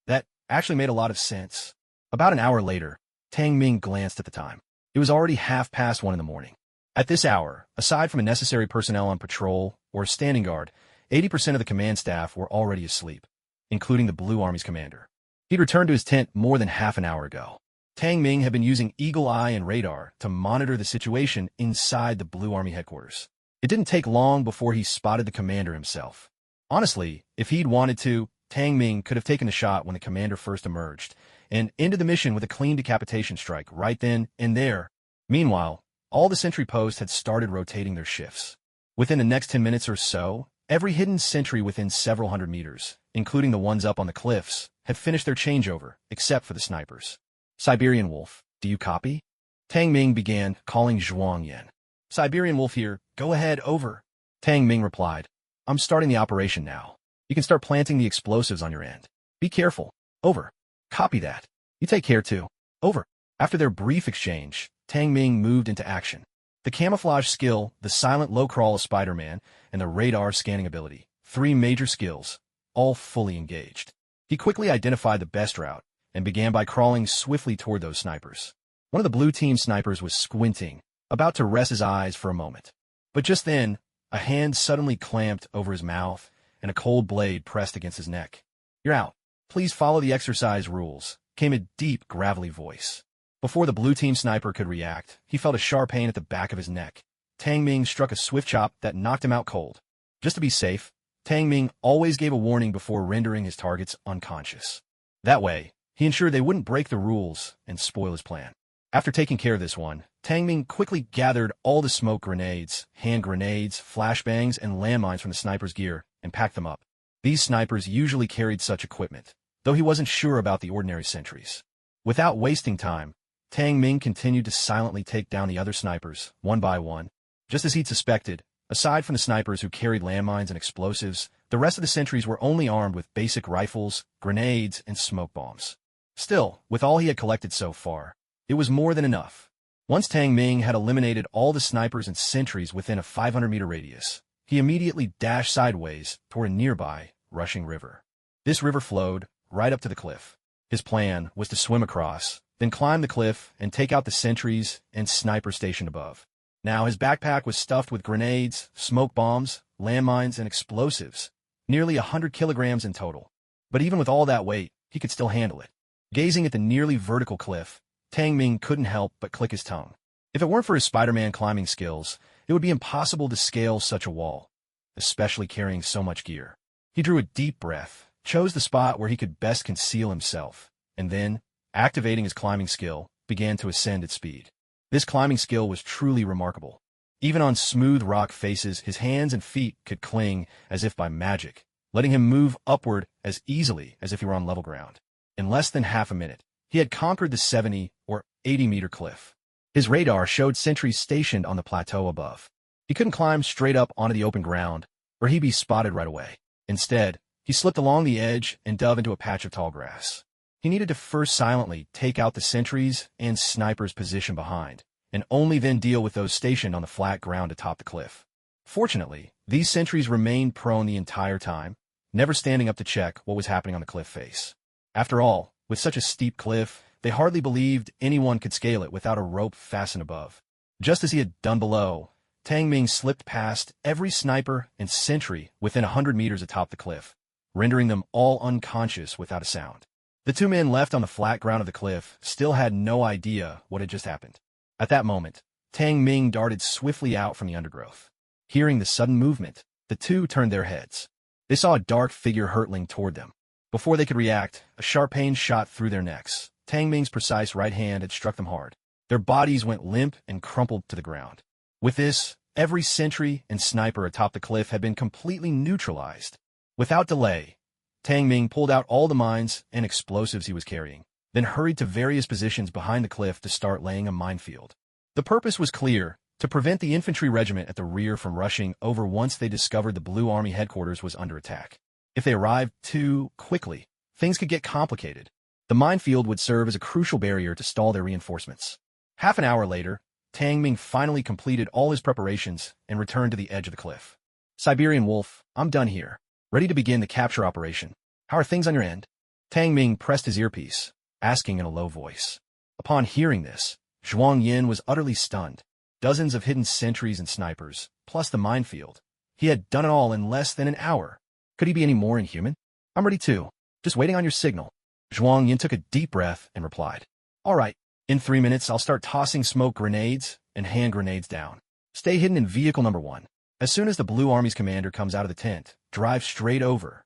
That actually made a lot of sense. About an hour later, Tang Ming glanced at the time. It was already 1:30 in the morning. At this hour, aside from a necessary personnel on patrol or standing guard, 80% of the command staff were already asleep, including the Blue Army's commander. He'd returned to his tent more than half an hour ago. Tang Ming had been using eagle eye and radar to monitor the situation inside the Blue Army headquarters. It didn't take long before he spotted the commander himself. Honestly, if he'd wanted to, Tang Ming could have taken the shot when the commander first emerged, and ended the mission with a clean decapitation strike right then and there. Meanwhile, all the sentry posts had started rotating their shifts. Within the next 10 minutes or so, every hidden sentry within several hundred meters, including the ones up on the cliffs, had finished their changeover, except for the snipers. "Siberian Wolf, do you copy?" Tang Ming began calling Zhuang Yan. "Siberian Wolf here, go ahead, over." Tang Ming replied, "I'm starting the operation now. You can start planting the explosives on your end. Be careful, over." "Copy that. You take care too, over." After their brief exchange, Tang Ming moved into action. The camouflage skill, the silent low crawl of Spider-Man, and the radar scanning ability, 3 major skills, all fully engaged. He quickly identified the best route and began by crawling swiftly toward those snipers. One of the blue team snipers was squinting, about to rest his eyes for a moment. But just then, a hand suddenly clamped over his mouth and a cold blade pressed against his neck. "You're out. Please follow the exercise rules. came a deep, gravelly voice. Before the blue team sniper could react, he felt a sharp pain at the back of his neck. Tang Ming struck a swift chop that knocked him out cold. Just to be safe, Tang Ming always gave a warning before rendering his targets unconscious. That way, he ensured they wouldn't break the rules and spoil his plan. After taking care of this one, Tang Ming quickly gathered all the smoke grenades, hand grenades, flashbangs, and landmines from the sniper's gear and packed them up. These snipers usually carried such equipment, though he wasn't sure about the ordinary sentries. Without wasting time, Tang Ming continued to silently take down the other snipers, one by one. Just as he'd suspected, aside from the snipers who carried landmines and explosives, the rest of the sentries were only armed with basic rifles, grenades, and smoke bombs. Still, with all he had collected so far, it was more than enough. Once Tang Ming had eliminated all the snipers and sentries within a 500-meter radius, he immediately dashed sideways toward a nearby, rushing river. This river flowed right up to the cliff. His plan was to swim across, then climb the cliff and take out the sentries and sniper stationed above. Now his backpack was stuffed with grenades, smoke bombs, landmines, and explosives, nearly 100 kilograms in total. But even with all that weight, he could still handle it. Gazing at the nearly vertical cliff, Tang Ming couldn't help but click his tongue. If it weren't for his Spider-Man climbing skills, it would be impossible to scale such a wall, especially carrying so much gear. He drew a deep breath, chose the spot where he could best conceal himself, and then, activating his climbing skill, began to ascend at speed. This climbing skill was truly remarkable. Even on smooth rock faces, his hands and feet could cling as if by magic, letting him move upward as easily as if he were on level ground. In less than half a minute, he had conquered the 70 or 80-meter cliff. His radar showed sentries stationed on the plateau above. He couldn't climb straight up onto the open ground, or he'd be spotted right away. Instead, he slipped along the edge and dove into a patch of tall grass. He needed to first silently take out the sentries and snipers positioned behind, and only then deal with those stationed on the flat ground atop the cliff. Fortunately, these sentries remained prone the entire time, never standing up to check what was happening on the cliff face. After all, with such a steep cliff, they hardly believed anyone could scale it without a rope fastened above. Just as he had done below, Tang Ming slipped past every sniper and sentry within 100 meters atop the cliff, rendering them all unconscious without a sound. The two men left on the flat ground of the cliff still had no idea what had just happened. At that moment, Tang Ming darted swiftly out from the undergrowth. Hearing the sudden movement, the two turned their heads. They saw a dark figure hurtling toward them. Before they could react, a sharp pain shot through their necks. Tang Ming's precise right hand had struck them hard. Their bodies went limp and crumpled to the ground. With this, every sentry and sniper atop the cliff had been completely neutralized. Without delay, Tang Ming pulled out all the mines and explosives he was carrying, then hurried to various positions behind the cliff to start laying a minefield. The purpose was clear: to prevent the infantry regiment at the rear from rushing over once they discovered the Blue Army headquarters was under attack. If they arrived too quickly, things could get complicated. The minefield would serve as a crucial barrier to stall their reinforcements. Half an hour later, Tang Ming finally completed all his preparations and returned to the edge of the cliff. "Siberian Wolf, I'm done here. Ready to begin the capture operation. How are things on your end?" Tang Ming pressed his earpiece, asking in a low voice. Upon hearing this, Zhuang Yin was utterly stunned. Dozens of hidden sentries and snipers, plus the minefield. He had done it all in less than an hour. Could he be any more inhuman? "I'm ready too. Just waiting on your signal." Zhuang Yin took a deep breath and replied, "All right. In 3 minutes, I'll start tossing smoke grenades and hand grenades down. Stay hidden in vehicle number 1. As soon as the Blue Army's commander comes out of the tent, drive straight over."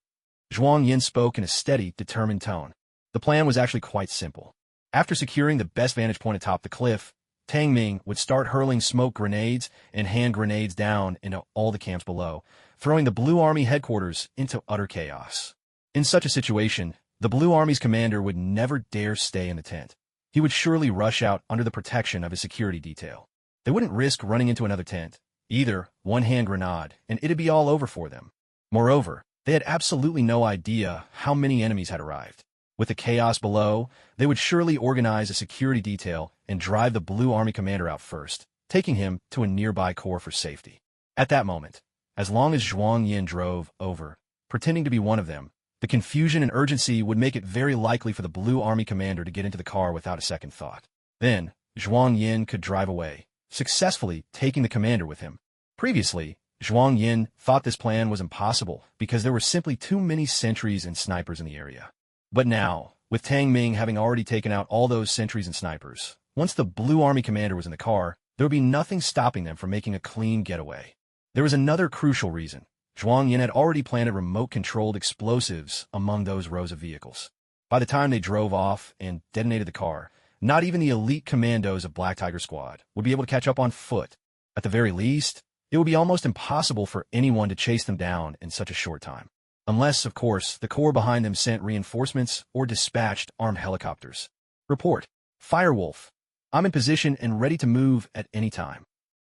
Zhuang Yin spoke in a steady, determined tone. The plan was actually quite simple. After securing the best vantage point atop the cliff, Tang Ming would start hurling smoke grenades and hand grenades down into all the camps below, throwing the Blue Army headquarters into utter chaos. In such a situation, the Blue Army's commander would never dare stay in the tent. He would surely rush out under the protection of his security detail. They wouldn't risk running into another tent, either one-hand grenade, and it'd be all over for them. Moreover, they had absolutely no idea how many enemies had arrived. With the chaos below, they would surely organize a security detail and drive the Blue Army commander out first, taking him to a nearby core for safety. At that moment, as long as Zhuang Yin drove over, pretending to be one of them, the confusion and urgency would make it very likely for the Blue Army commander to get into the car without a second thought. Then, Zhuang Yin could drive away, successfully taking the commander with him. Previously, Zhuang Yin thought this plan was impossible because there were simply too many sentries and snipers in the area. But now, with Tang Ming having already taken out all those sentries and snipers. Once the Blue Army commander was in the car, there would be nothing stopping them from making a clean getaway. There was another crucial reason. Zhuang Yin had already planted remote-controlled explosives among those rows of vehicles. By the time they drove off and detonated the car, not even the elite commandos of Black Tiger Squad would be able to catch up on foot. At the very least, it would be almost impossible for anyone to chase them down in such a short time. Unless, of course, the corps behind them sent reinforcements or dispatched armed helicopters. Report. Firewolf. I'm in position and ready to move at any time.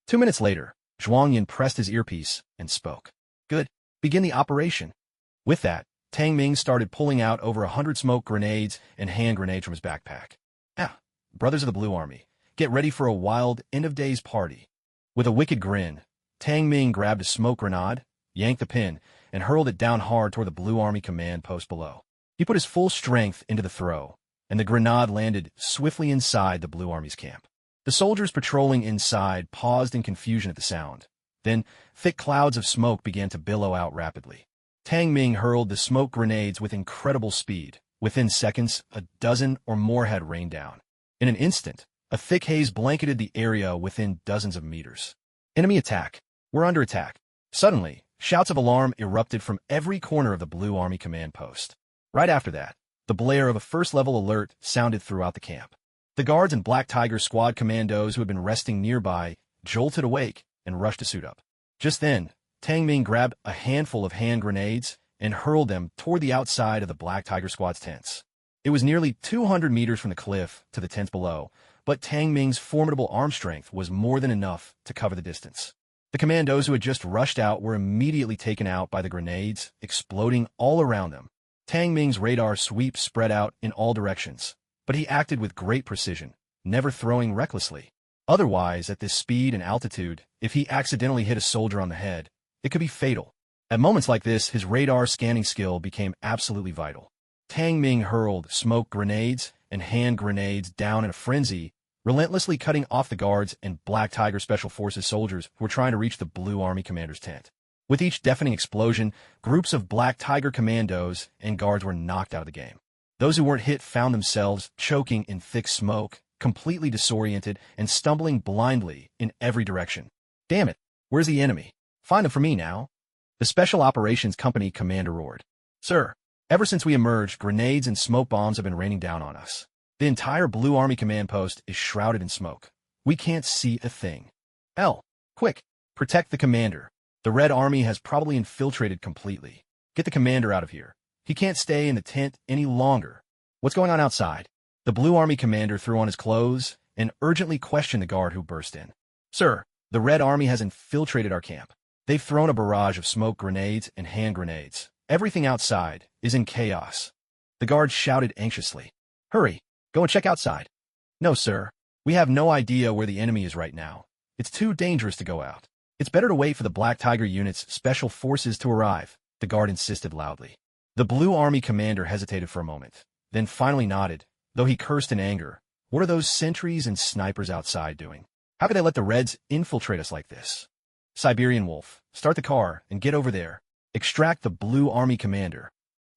2 minutes later, Zhuang Yin pressed his earpiece and spoke. Good. Begin the operation. With that, Tang Ming started pulling out over 100 smoke grenades and hand grenades from his backpack. Brothers of the Blue Army, get ready for a wild end-of-days party. With a wicked grin, Tang Ming grabbed a smoke grenade, yanked the pin, and hurled it down hard toward the Blue Army command post below. He put his full strength into the throw, and the grenade landed swiftly inside the Blue Army's camp. The soldiers patrolling inside paused in confusion at the sound. Then, thick clouds of smoke began to billow out rapidly. Tang Ming hurled the smoke grenades with incredible speed. Within seconds, a dozen or more had rained down. In an instant, a thick haze blanketed the area within dozens of meters. Enemy attack. We're under attack. Suddenly, shouts of alarm erupted from every corner of the Blue Army command post. Right after that, the blare of a first-level alert sounded throughout the camp. The guards and Black Tiger Squad commandos who had been resting nearby jolted awake and rushed to suit up. Just then, Tang Ming grabbed a handful of hand grenades and hurled them toward the outside of the Black Tiger Squad's tents. It was nearly 200 meters from the cliff to the tents below, but Tang Ming's formidable arm strength was more than enough to cover the distance. The commandos who had just rushed out were immediately taken out by the grenades, exploding all around them. Tang Ming's radar sweep spread out in all directions, but he acted with great precision, never throwing recklessly. Otherwise, at this speed and altitude, if he accidentally hit a soldier on the head, it could be fatal. At moments like this, his radar scanning skill became absolutely vital. Tang Ming hurled smoke grenades and hand grenades down in a frenzy, relentlessly cutting off the guards and Black Tiger Special Forces soldiers who were trying to reach the Blue Army commander's tent. With each deafening explosion, groups of Black Tiger commandos and guards were knocked out of the game. Those who weren't hit found themselves choking in thick smoke, completely disoriented and stumbling blindly in every direction. Damn it, where's the enemy? Find them for me now. The Special Operations Company commander roared. Sir, ever since we emerged, grenades and smoke bombs have been raining down on us. The entire Blue Army command post is shrouded in smoke. We can't see a thing. Quick, protect the commander. The Red Army has probably infiltrated completely. Get the commander out of here. He can't stay in the tent any longer. What's going on outside? The Blue Army commander threw on his clothes and urgently questioned the guard who burst in. Sir, the Red Army has infiltrated our camp. They've thrown a barrage of smoke grenades and hand grenades. Everything outside is in chaos. The guard shouted anxiously. Hurry, go and check outside. No, sir. We have no idea where the enemy is right now. It's too dangerous to go out. It's better to wait for the Black Tiger unit's special forces to arrive, the guard insisted loudly. The Blue Army commander hesitated for a moment, then finally nodded, though he cursed in anger. What are those sentries and snipers outside doing? How could they let the Reds infiltrate us like this? Siberian Wolf, start the car and get over there. Extract the Blue Army commander.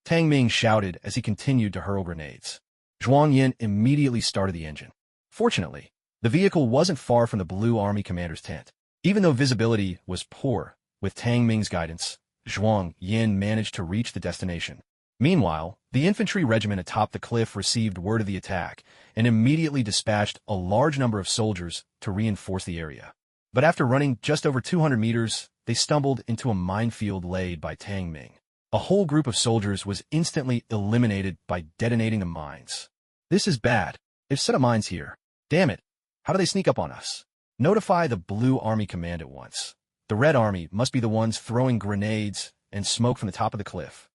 Tang Ming shouted as he continued to hurl grenades. Zhuang Yin immediately started the engine. Fortunately, the vehicle wasn't far from the Blue Army commander's tent. Even though visibility was poor, with Tang Ming's guidance, Zhuang Yin managed to reach the destination. Meanwhile, the infantry regiment atop the cliff received word of the attack and immediately dispatched a large number of soldiers to reinforce the area. But after running just over 200 meters, they stumbled into a minefield laid by Tang Ming. A whole group of soldiers was instantly eliminated by detonating the mines. This is bad. They've set up mines here. Damn it. How do they sneak up on us? Notify the Blue Army command at once. The Red Army must be the ones throwing grenades and smoke from the top of the cliff.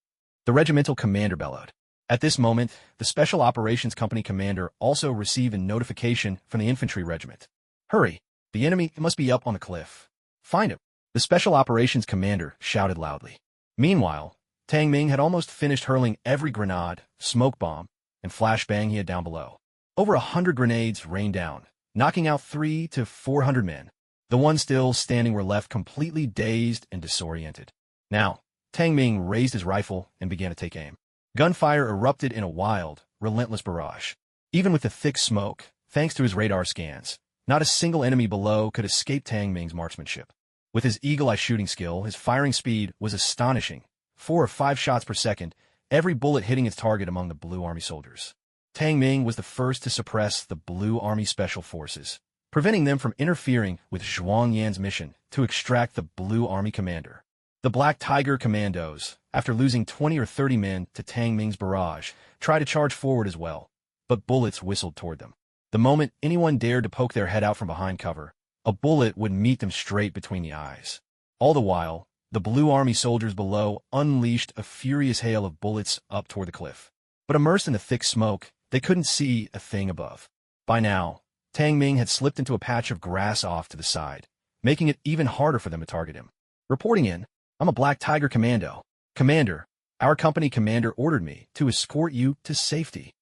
The regimental commander bellowed. At this moment, the Special Operations Company commander also received a notification from the infantry regiment. Hurry, the enemy must be up on the cliff. Find him. The Special Operations commander shouted loudly. Meanwhile, Tang Ming had almost finished hurling every grenade, smoke bomb, and flashbang he had down below. Over 100 grenades rained down, knocking out 300 to 400 men. The ones still standing were left completely dazed and disoriented. Now, Tang Ming raised his rifle and began to take aim. Gunfire erupted in a wild, relentless barrage. Even with the thick smoke, thanks to his radar scans, not a single enemy below could escape Tang Ming's marksmanship. With his eagle-eye shooting skill, his firing speed was astonishing. 4 or 5 shots per second, every bullet hitting its target among the Blue Army soldiers. Tang Ming was the first to suppress the Blue Army Special Forces, preventing them from interfering with Zhuang Yan's mission to extract the Blue Army commander. The Black Tiger Commandos, after losing 20 or 30 men to Tang Ming's barrage, tried to charge forward as well, but bullets whistled toward them. The moment anyone dared to poke their head out from behind cover, a bullet would meet them straight between the eyes. All the while, the Blue Army soldiers below unleashed a furious hail of bullets up toward the cliff. But immersed in the thick smoke, they couldn't see a thing above. By now, Tang Ming had slipped into a patch of grass off to the side, making it even harder for them to target him. Reporting in, I'm a Black Tiger Commando. Commander, our company commander ordered me to escort you to safety.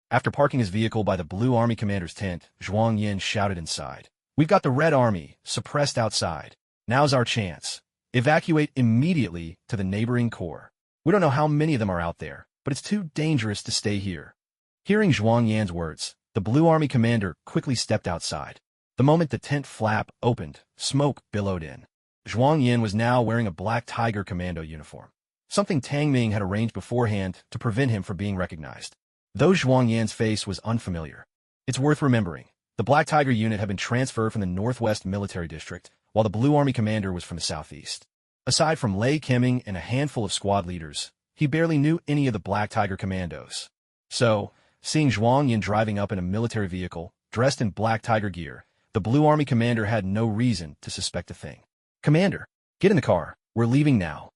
After parking his vehicle by the Blue Army commander's tent, Zhuang Yan shouted inside. We've got the Red Army suppressed outside. Now's our chance. Evacuate immediately to the neighboring corps. We don't know how many of them are out there, but it's too dangerous to stay here. Hearing Zhuang Yan's words, the Blue Army commander quickly stepped outside. The moment the tent flap opened, smoke billowed in. Zhuang Yan was now wearing a Black Tiger Commando uniform, something Tang Ming had arranged beforehand to prevent him from being recognized. Though Zhuang Yan's face was unfamiliar, it's worth remembering, the Black Tiger unit had been transferred from the Northwest Military District, while the Blue Army commander was from the Southeast. Aside from Lei Kemming and a handful of squad leaders, he barely knew any of the Black Tiger Commandos. So, seeing Zhuang Yan driving up in a military vehicle, dressed in Black Tiger gear, the Blue Army commander had no reason to suspect a thing. Commander, get in the car. We're leaving now.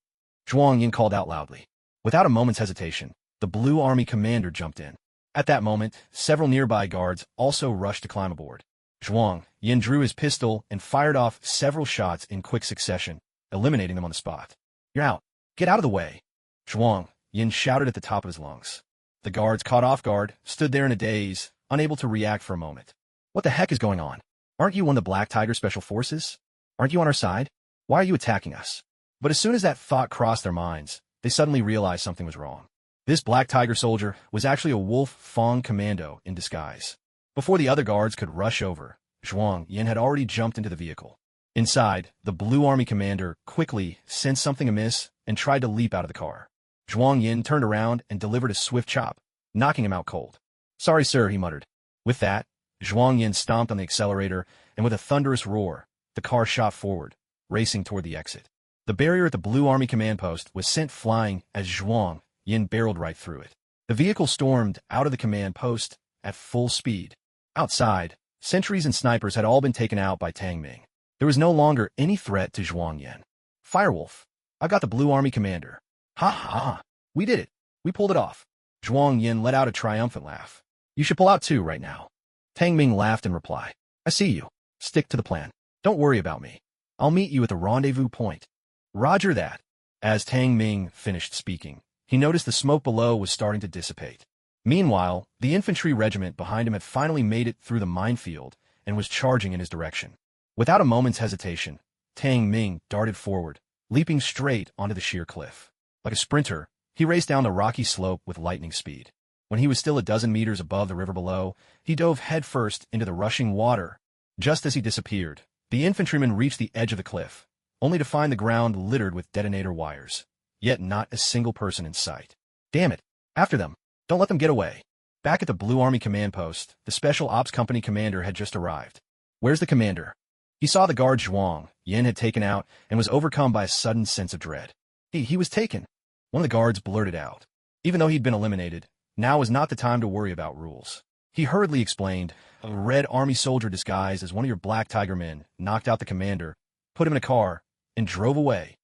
Zhuang Yan called out loudly. Without a moment's hesitation, the Blue Army commander jumped in. At that moment, several nearby guards also rushed to climb aboard. Zhuang Yan drew his pistol and fired off several shots in quick succession, eliminating them on the spot. You're out. Get out of the way. Zhuang Yan shouted at the top of his lungs. The guards, caught off guard, stood there in a daze, unable to react for a moment. What the heck is going on? Aren't you one of the Black Tiger Special Forces? Aren't you on our side? Why are you attacking us? But as soon as that thought crossed their minds, they suddenly realized something was wrong. This Black Tiger soldier was actually a Wolf Fong commando in disguise. Before the other guards could rush over, Zhuang Yan had already jumped into the vehicle. Inside, the Blue Army commander quickly sensed something amiss and tried to leap out of the car. Zhuang Yan turned around and delivered a swift chop, knocking him out cold. Sorry, sir, he muttered. With that, Zhuang Yan stomped on the accelerator, and with a thunderous roar, the car shot forward, racing toward the exit. The barrier at the Blue Army command post was sent flying as Zhuang Yan barreled right through it. The vehicle stormed out of the command post at full speed. Outside, sentries and snipers had all been taken out by Tang Ming. There was no longer any threat to Zhuang Yan. Firewolf, I got the Blue Army commander. Ha ha ha. We did it. We pulled it off. Zhuang Yan let out a triumphant laugh. You should pull out too right now. Tang Ming laughed in reply. I see you. Stick to the plan. Don't worry about me. I'll meet you at the rendezvous point. Roger that. As Tang Ming finished speaking, he noticed the smoke below was starting to dissipate. Meanwhile, the infantry regiment behind him had finally made it through the minefield and was charging in his direction. Without a moment's hesitation, Tang Ming darted forward, leaping straight onto the sheer cliff. Like a sprinter, he raced down the rocky slope with lightning speed. When he was still a dozen meters above the river below, he dove headfirst into the rushing water. Just as he disappeared, the infantryman reached the edge of the cliff, only to find the ground littered with detonator wires, yet not a single person in sight. Damn it! After them! Don't let them get away! Back at the Blue Army command post, the Special Ops Company commander had just arrived. Where's the commander? He saw the guard Zhuang Yan had taken out and was overcome by a sudden sense of dread. He was taken. One of the guards blurted out. Even though he'd been eliminated, now was not the time to worry about rules. He hurriedly explained, a Red Army soldier disguised as one of your Black Tiger men knocked out the commander, put him in a car, and drove away.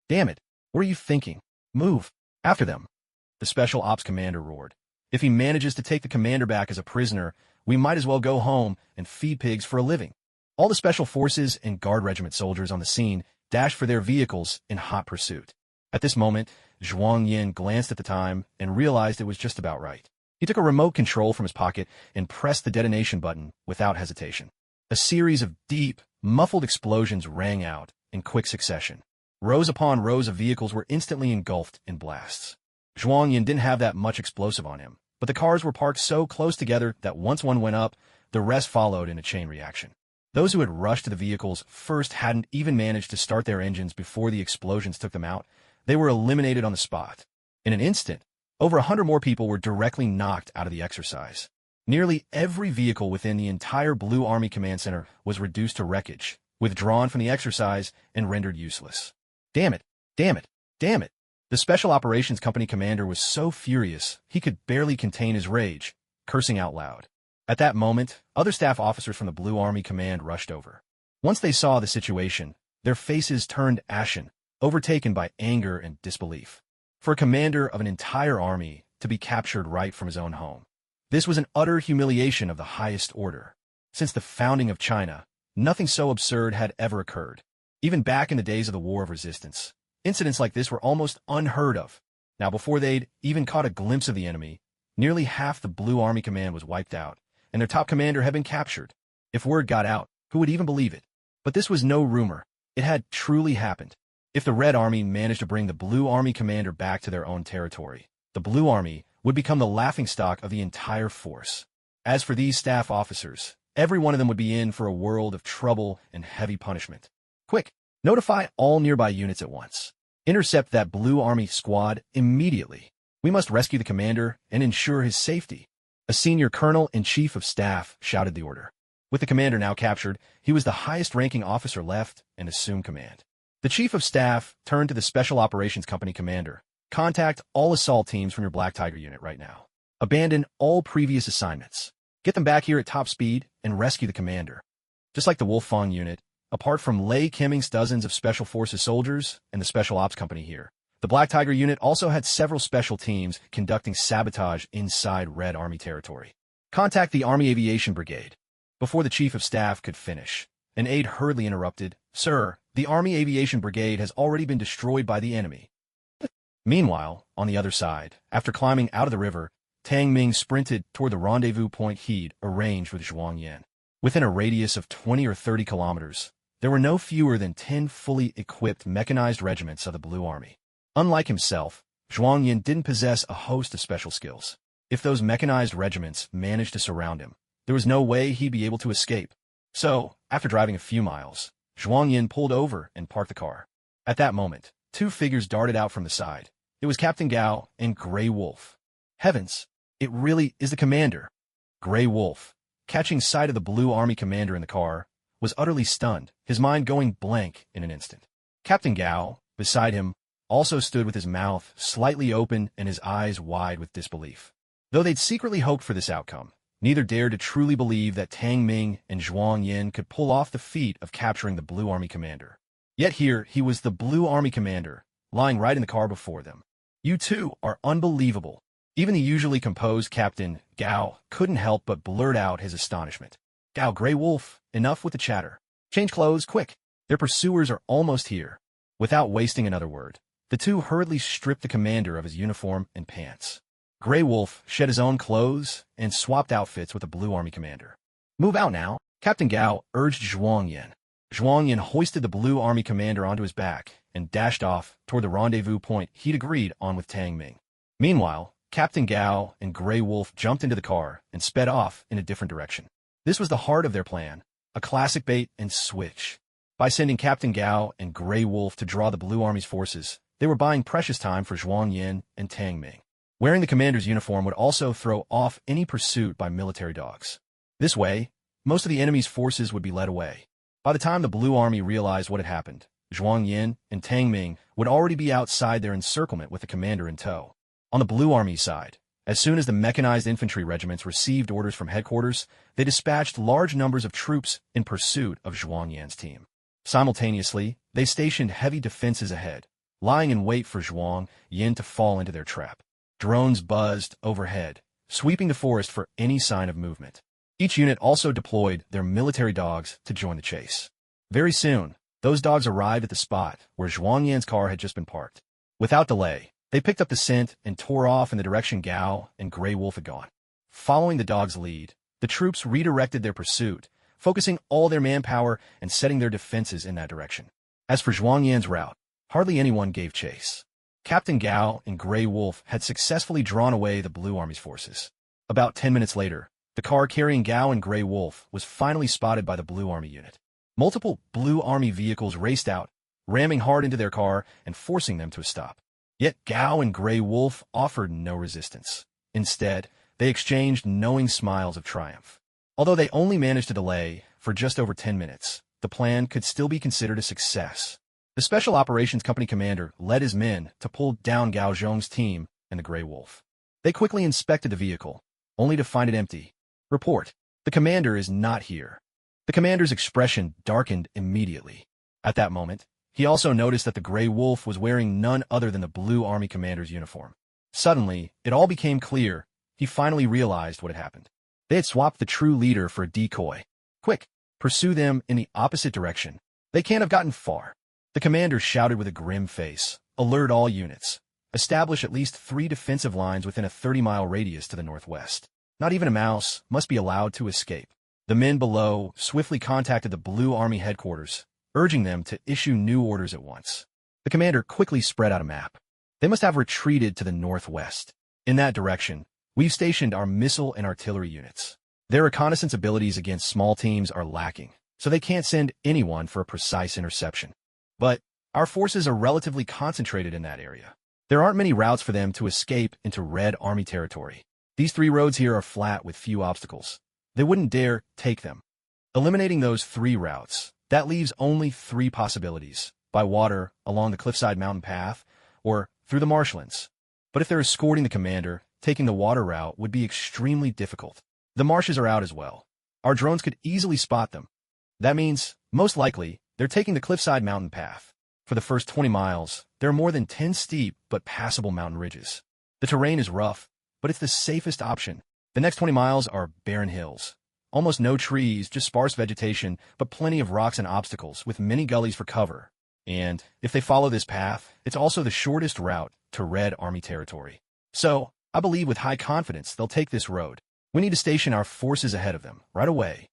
Damn it, what are you thinking? Move. After them. The Special Ops commander roared. If he manages to take the commander back as a prisoner, we might as well go home and feed pigs for a living. All the Special Forces and Guard Regiment soldiers on the scene dashed for their vehicles in hot pursuit. At this moment, Zhuang Yan glanced at the time and realized it was just about right. He took a remote control from his pocket and pressed the detonation button without hesitation. A series of deep, muffled explosions rang out in quick succession. Rows upon rows of vehicles were instantly engulfed in blasts. Zhuang Yan didn't have that much explosive on him, but the cars were parked so close together that once one went up, the rest followed in a chain reaction. Those who had rushed to the vehicles first hadn't even managed to start their engines before the explosions took them out. They were eliminated on the spot. In an instant, over 100 more people were directly knocked out of the exercise. Nearly every vehicle within the entire Blue Army Command Center was reduced to wreckage, withdrawn from the exercise, and rendered useless. Damn it! Damn it! Damn it! The Special Operations Company commander was so furious he could barely contain his rage, cursing out loud. At that moment, other staff officers from the Blue Army Command rushed over. Once they saw the situation, their faces turned ashen, overtaken by anger and disbelief. For a commander of an entire army to be captured right from his own home, this was an utter humiliation of the highest order. Since the founding of China, nothing so absurd had ever occurred. Even back in the days of the War of Resistance, incidents like this were almost unheard of. Now, before they'd even caught a glimpse of the enemy, nearly half the Blue Army Command was wiped out, and their top commander had been captured. If word got out, who would even believe it? But this was no rumor. It had truly happened. If the Red Army managed to bring the Blue Army commander back to their own territory, the Blue Army would become the laughingstock of the entire force. As for these staff officers, every one of them would be in for a world of trouble and heavy punishment. Quick, notify all nearby units at once. Intercept that Blue Army squad immediately. We must rescue the commander and ensure his safety. A senior colonel and chief of staff shouted the order. With the commander now captured, he was the highest-ranking officer left and assumed command. The chief of staff turned to the Special Operations Company commander. Contact all assault teams from your Black Tiger unit right now. Abandon all previous assignments. Get them back here at top speed and rescue the commander. Just like the Wolfang unit, apart from Lei Kimming's dozens of Special Forces soldiers and the Special Ops Company here, the Black Tiger unit also had several special teams conducting sabotage inside Red Army territory. Contact the Army Aviation Brigade. Before the Chief of Staff could finish, an aide hurriedly interrupted, "Sir, the Army Aviation Brigade has already been destroyed by the enemy." Meanwhile, on the other side, after climbing out of the river, Tang Ming sprinted toward the rendezvous point he'd arranged with Zhuang Yan. Within a radius of 20 or 30 kilometers, there were no fewer than 10 fully equipped mechanized regiments of the Blue Army. Unlike himself, Zhuang Yan didn't possess a host of special skills. If those mechanized regiments managed to surround him, there was no way he'd be able to escape. So, after driving a few miles, Zhuang Yan pulled over and parked the car. At that moment, two figures darted out from the side. It was Captain Gao and Grey Wolf. Heavens, it really is the commander. Grey Wolf, catching sight of the Blue Army commander in the car, was utterly stunned, his mind going blank in an instant. Captain Gao, beside him, also stood with his mouth slightly open and his eyes wide with disbelief. Though they'd secretly hoped for this outcome, neither dared to truly believe that Tang Ming and Zhuang Yan could pull off the feat of capturing the Blue Army commander. Yet here he was, the Blue Army commander, lying right in the car before them. "You two are unbelievable." Even the usually composed Captain Gao couldn't help but blurt out his astonishment. "Gao, Grey Wolf, enough with the chatter. Change clothes, quick. Their pursuers are almost here." Without wasting another word, the two hurriedly stripped the commander of his uniform and pants. Grey Wolf shed his own clothes and swapped outfits with the Blue Army commander. "Move out now," Captain Gao urged Zhuang Yan. Zhuang Yan hoisted the Blue Army commander onto his back and dashed off toward the rendezvous point he'd agreed on with Tang Ming. Meanwhile, Captain Gao and Grey Wolf jumped into the car and sped off in a different direction. This was the heart of their plan, a classic bait and switch. By sending Captain Gao and Grey Wolf to draw the Blue Army's forces, they were buying precious time for Zhuang Yan and Tang Ming. Wearing the commander's uniform would also throw off any pursuit by military dogs. This way, most of the enemy's forces would be led away. By the time the Blue Army realized what had happened, Zhuang Yan and Tang Ming would already be outside their encirclement with the commander in tow. On the Blue Army side, as soon as the mechanized infantry regiments received orders from headquarters, they dispatched large numbers of troops in pursuit of Zhuang Yan's team. Simultaneously, they stationed heavy defenses ahead, lying in wait for Zhuang Yan to fall into their trap. Drones buzzed overhead, sweeping the forest for any sign of movement. Each unit also deployed their military dogs to join the chase. Very soon, those dogs arrived at the spot where Zhuang Yan's car had just been parked. Without delay, they picked up the scent and tore off in the direction Gao and Grey Wolf had gone. Following the dog's lead, the troops redirected their pursuit, focusing all their manpower and setting their defenses in that direction. As for Zhuang Yan's route, hardly anyone gave chase. Captain Gao and Grey Wolf had successfully drawn away the Blue Army's forces. About 10 minutes later, the car carrying Gao and Grey Wolf was finally spotted by the Blue Army unit. Multiple Blue Army vehicles raced out, ramming hard into their car and forcing them to a stop. Yet Gao and Grey Wolf offered no resistance. Instead, they exchanged knowing smiles of triumph. Although they only managed to delay for just over 10 minutes, the plan could still be considered a success. The Special Operations Company commander led his men to pull down Gao Zhong's team and the Grey Wolf. They quickly inspected the vehicle, only to find it empty. Report: the commander is not here. The commander's expression darkened immediately. At that moment, he also noticed that the Grey Wolf was wearing none other than the Blue Army commander's uniform. Suddenly, it all became clear. He finally realized what had happened. They had swapped the true leader for a decoy. Quick, pursue them in the opposite direction. They can't have gotten far. The commander shouted with a grim face. Alert all units. Establish at least 3 defensive lines within a 30-mile radius to the northwest. Not even a mouse must be allowed to escape. The men below swiftly contacted the Blue Army headquarters, urging them to issue new orders at once. The commander quickly spread out a map. They must have retreated to the northwest. In that direction, we've stationed our missile and artillery units. Their reconnaissance abilities against small teams are lacking, so they can't send anyone for a precise interception. But our forces are relatively concentrated in that area. There aren't many routes for them to escape into Red Army territory. These 3 roads here are flat with few obstacles. They wouldn't dare take them. Eliminating those 3 routes, that leaves only 3 possibilities: by water, along the cliffside mountain path, or through the marshlands. But if they're escorting the commander, taking the water route would be extremely difficult. The marshes are out as well. Our drones could easily spot them. That means, most likely, they're taking the cliffside mountain path. For the first 20 miles, there are more than 10 steep but passable mountain ridges. The terrain is rough, but it's the safest option. The next 20 miles are barren hills. Almost no trees, just sparse vegetation, but plenty of rocks and obstacles, with many gullies for cover. And if they follow this path, it's also the shortest route to Red Army territory. So, I believe with high confidence they'll take this road. We need to station our forces ahead of them, right away.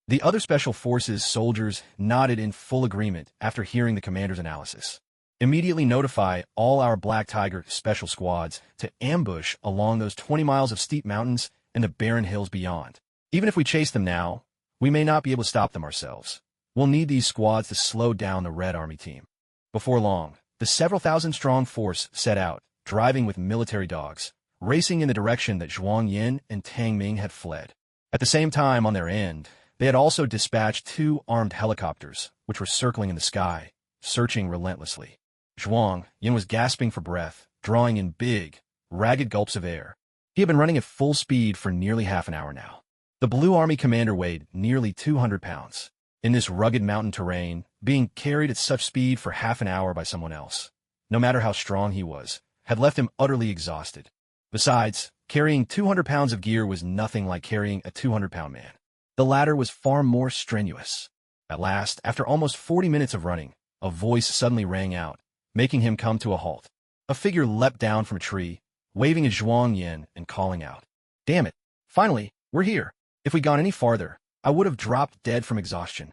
The other Special Forces soldiers nodded in full agreement after hearing the commander's analysis. Immediately notify all our Black Tiger special squads to ambush along those 20 miles of steep mountains and the barren hills beyond. Even if we chase them now, we may not be able to stop them ourselves. We'll need these squads to slow down the Red Army team. Before long, the several thousand-strong force set out, driving with military dogs, racing in the direction that Zhuang Yin and Tang Ming had fled. At the same time, on their end, they had also dispatched 2 armed helicopters, which were circling in the sky, searching relentlessly. Zhuang Yin was gasping for breath, drawing in big, ragged gulps of air. He had been running at full speed for nearly half an hour now. The Blue Army commander weighed nearly 200 pounds. In this rugged mountain terrain, being carried at such speed for half an hour by someone else, no matter how strong he was, had left him utterly exhausted. Besides, carrying 200 pounds of gear was nothing like carrying a 200-pound man. The latter was far more strenuous. At last, after almost 40 minutes of running, a voice suddenly rang out, making him come to a halt. A figure leapt down from a tree, waving at Zhuang Yin and calling out, "Damn it! Finally, we're here. If we'd gone any farther, I would have dropped dead from exhaustion."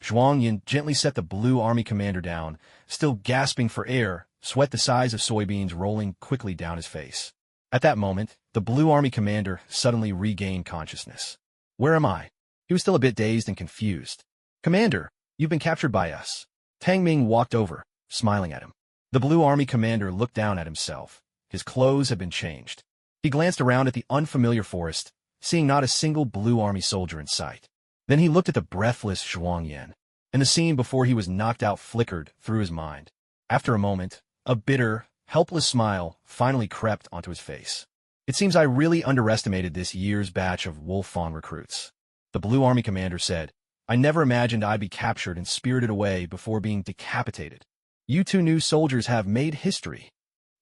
Zhuang Yin gently set the Blue Army commander down, still gasping for air, sweat the size of soybeans rolling quickly down his face. At that moment, the Blue Army commander suddenly regained consciousness. "Where am I?" He was still a bit dazed and confused. "Commander, you've been captured by us." Tang Ming walked over, smiling at him. The Blue Army commander looked down at himself. His clothes had been changed. He glanced around at the unfamiliar forest, seeing not a single Blue Army soldier in sight. Then he looked at the breathless Zhuang Yin, and the scene before he was knocked out flickered through his mind. After a moment, a bitter, helpless smile finally crept onto his face. "It seems I really underestimated this year's batch of Wolfang recruits," the Blue Army commander said. "I never imagined I'd be captured and spirited away before being decapitated. You 2 new soldiers have made history."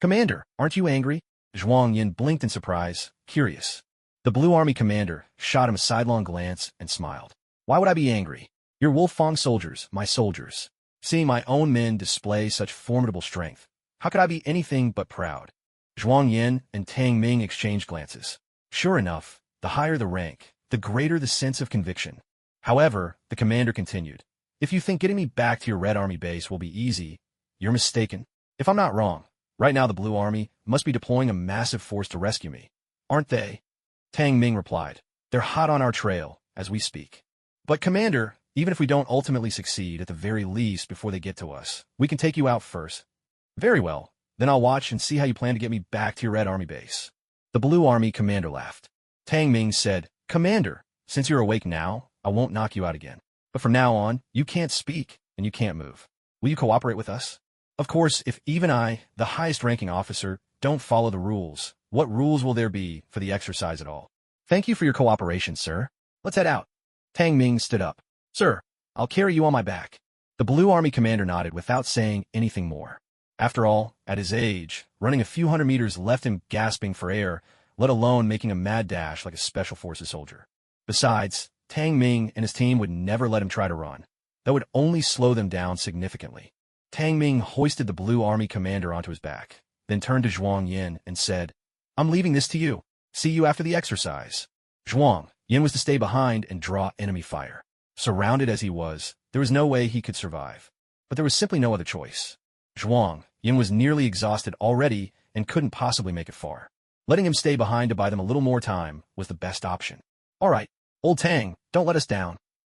"Commander, aren't you angry?" Zhuang Yin blinked in surprise, curious. The Blue Army commander shot him a sidelong glance and smiled. "Why would I be angry? You're Wolfang soldiers, my soldiers. Seeing my own men display such formidable strength, how could I be anything but proud?" Zhuang Yin and Tang Ming exchanged glances. Sure enough, the higher the rank, the greater the sense of conviction. However, the commander continued, "If you think getting me back to your Red Army base will be easy, you're mistaken. If I'm not wrong, Right now the Blue Army must be deploying a massive force to rescue me. Aren't they? Tang Ming replied. They're hot on our trail, as we speak. But Commander, even if we don't ultimately succeed at the very least before they get to us, we can take you out first. Very well. Then I'll watch and see how you plan to get me back to your Red Army base. The Blue Army commander laughed. Tang Ming said, Commander, since you're awake now, I won't knock you out again. But from now on, you can't speak and you can't move. Will you cooperate with us? Of course, if even I, the highest-ranking officer, don't follow the rules, what rules will there be for the exercise at all? Thank you for your cooperation, sir. Let's head out. Tang Ming stood up. Sir, I'll carry you on my back. The Blue Army commander nodded without saying anything more. After all, at his age, running a few hundred meters left him gasping for air, let alone making a mad dash like a Special Forces soldier. Besides, Tang Ming and his team would never let him try to run. That would only slow them down significantly. Tang Ming hoisted the Blue Army commander onto his back, then turned to Zhuang Yin and said, I'm leaving this to you. See you after the exercise. Zhuang Yin was to stay behind and draw enemy fire. Surrounded as he was, there was no way he could survive. But there was simply no other choice. Zhuang Yin was nearly exhausted already and couldn't possibly make it far. Letting him stay behind to buy them a little more time was the best option. All right, old Tang, don't let us down.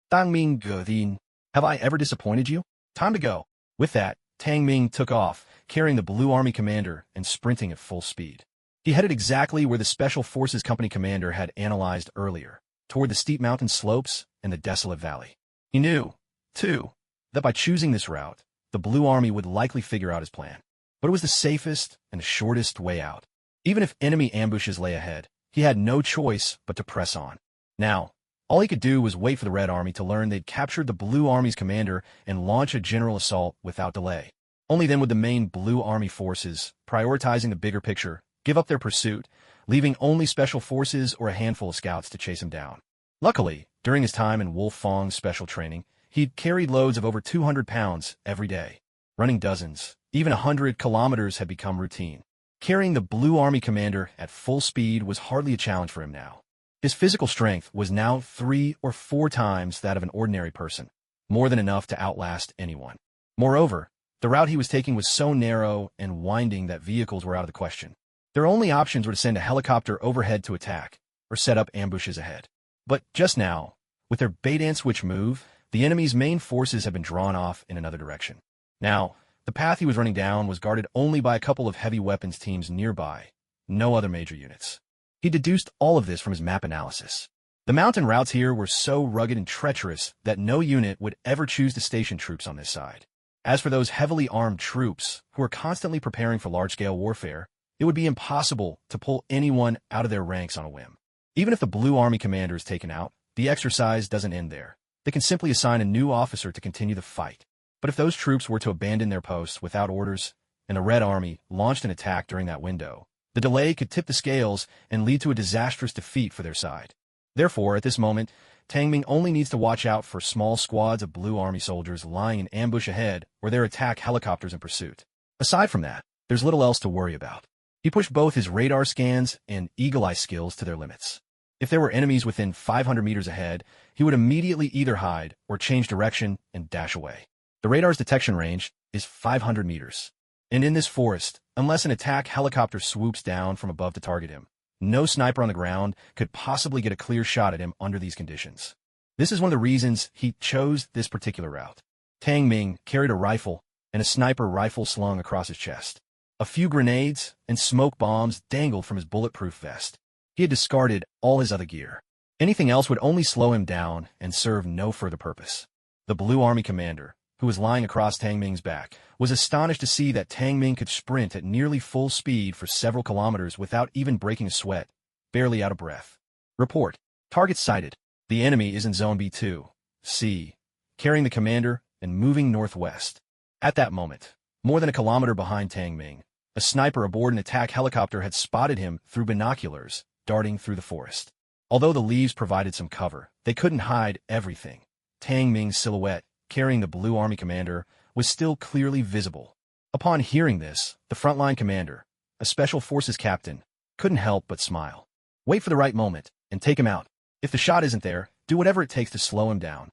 Tang Ming Godin, have I ever disappointed you? Time to go. With that, Tang Ming took off, carrying the Blue Army commander and sprinting at full speed. He headed exactly where the Special Forces Company commander had analyzed earlier, toward the steep mountain slopes and the desolate valley. He knew, too, that by choosing this route, the Blue Army would likely figure out his plan. But it was the safest and the shortest way out. Even if enemy ambushes lay ahead, he had no choice but to press on. Now, all he could do was wait for the Red Army to learn they'd captured the Blue Army's commander and launch a general assault without delay. Only then would the main Blue Army forces, prioritizing the bigger picture, give up their pursuit, leaving only Special Forces or a handful of scouts to chase him down. Luckily, during his time in Wolf Fong's special training, he'd carried loads of over 200 pounds every day. Running dozens, even 100 kilometers had become routine. Carrying the Blue Army commander at full speed was hardly a challenge for him now. His physical strength was now 3 or 4 times that of an ordinary person, more than enough to outlast anyone. Moreover, the route he was taking was so narrow and winding that vehicles were out of the question. Their only options were to send a helicopter overhead to attack, or set up ambushes ahead. But just now, with their bait-and-switch move, the enemy's main forces had been drawn off in another direction. Now, the path he was running down was guarded only by a couple of heavy weapons teams nearby, no other major units. He deduced all of this from his map analysis. The mountain routes here were so rugged and treacherous that no unit would ever choose to station troops on this side. As for those heavily armed troops who were constantly preparing for large-scale warfare, it would be impossible to pull anyone out of their ranks on a whim. Even if the Blue Army commander is taken out, the exercise doesn't end there. They can simply assign a new officer to continue the fight. But if those troops were to abandon their posts without orders, and the Red Army launched an attack during that window, the delay could tip the scales and lead to a disastrous defeat for their side. Therefore, at this moment, Tang Ming only needs to watch out for small squads of Blue Army soldiers lying in ambush ahead or their attack helicopters in pursuit. Aside from that, there's little else to worry about. He pushed both his radar scans and eagle-eye skills to their limits. If there were enemies within 500 meters ahead, he would immediately either hide or change direction and dash away. The radar's detection range is 500 meters. And in this forest, unless an attack helicopter swoops down from above to target him, no sniper on the ground could possibly get a clear shot at him under these conditions. This is one of the reasons he chose this particular route. Tang Ming carried a rifle and a sniper rifle slung across his chest. A few grenades and smoke bombs dangled from his bulletproof vest. He had discarded all his other gear. Anything else would only slow him down and serve no further purpose. The Blue Army commander, who was lying across Tang Ming's back, was astonished to see that Tang Ming could sprint at nearly full speed for several kilometers without even breaking a sweat, barely out of breath. Report. Target sighted. The enemy is in Zone B2, C, carrying the commander and moving northwest. At that moment, more than a kilometer behind Tang Ming, a sniper aboard an attack helicopter had spotted him through binoculars, darting through the forest. Although the leaves provided some cover, they couldn't hide everything. Tang Ming's silhouette, carrying the Blue Army commander, was still clearly visible. Upon hearing this, the frontline commander, a Special Forces captain, couldn't help but smile. Wait for the right moment, and take him out. If the shot isn't there, do whatever it takes to slow him down.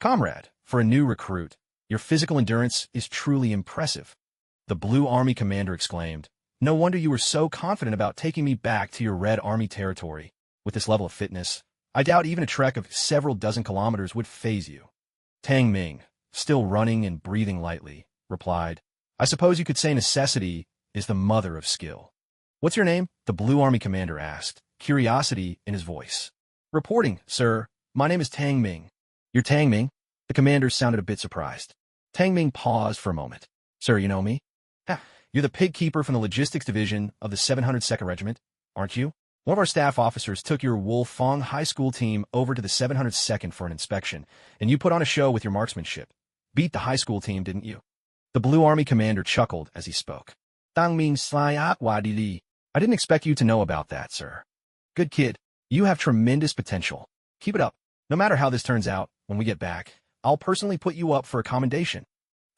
Comrade, for a new recruit, your physical endurance is truly impressive. The Blue Army commander exclaimed. No wonder you were so confident about taking me back to your Red Army territory. With this level of fitness, I doubt even a trek of several dozen kilometers would faze you. Tang Ming, still running and breathing lightly, replied, I suppose you could say necessity is the mother of skill. What's your name? The Blue Army commander asked, curiosity in his voice. Reporting, sir. My name is Tang Ming. You're Tang Ming? The commander sounded a bit surprised. Tang Ming paused for a moment. Sir, you know me? You're the pig keeper from the logistics division of the 702nd Regiment, aren't you? One of our staff officers took your Wolfong High School team over to the 702nd for an inspection, and you put on a show with your marksmanship. Beat the high school team, didn't you? The Blue Army commander chuckled as he spoke. Tang Ming Slai Akwadili. I didn't expect you to know about that, sir. Good kid. You have tremendous potential. Keep it up. No matter how this turns out, when we get back, I'll personally put you up for a commendation.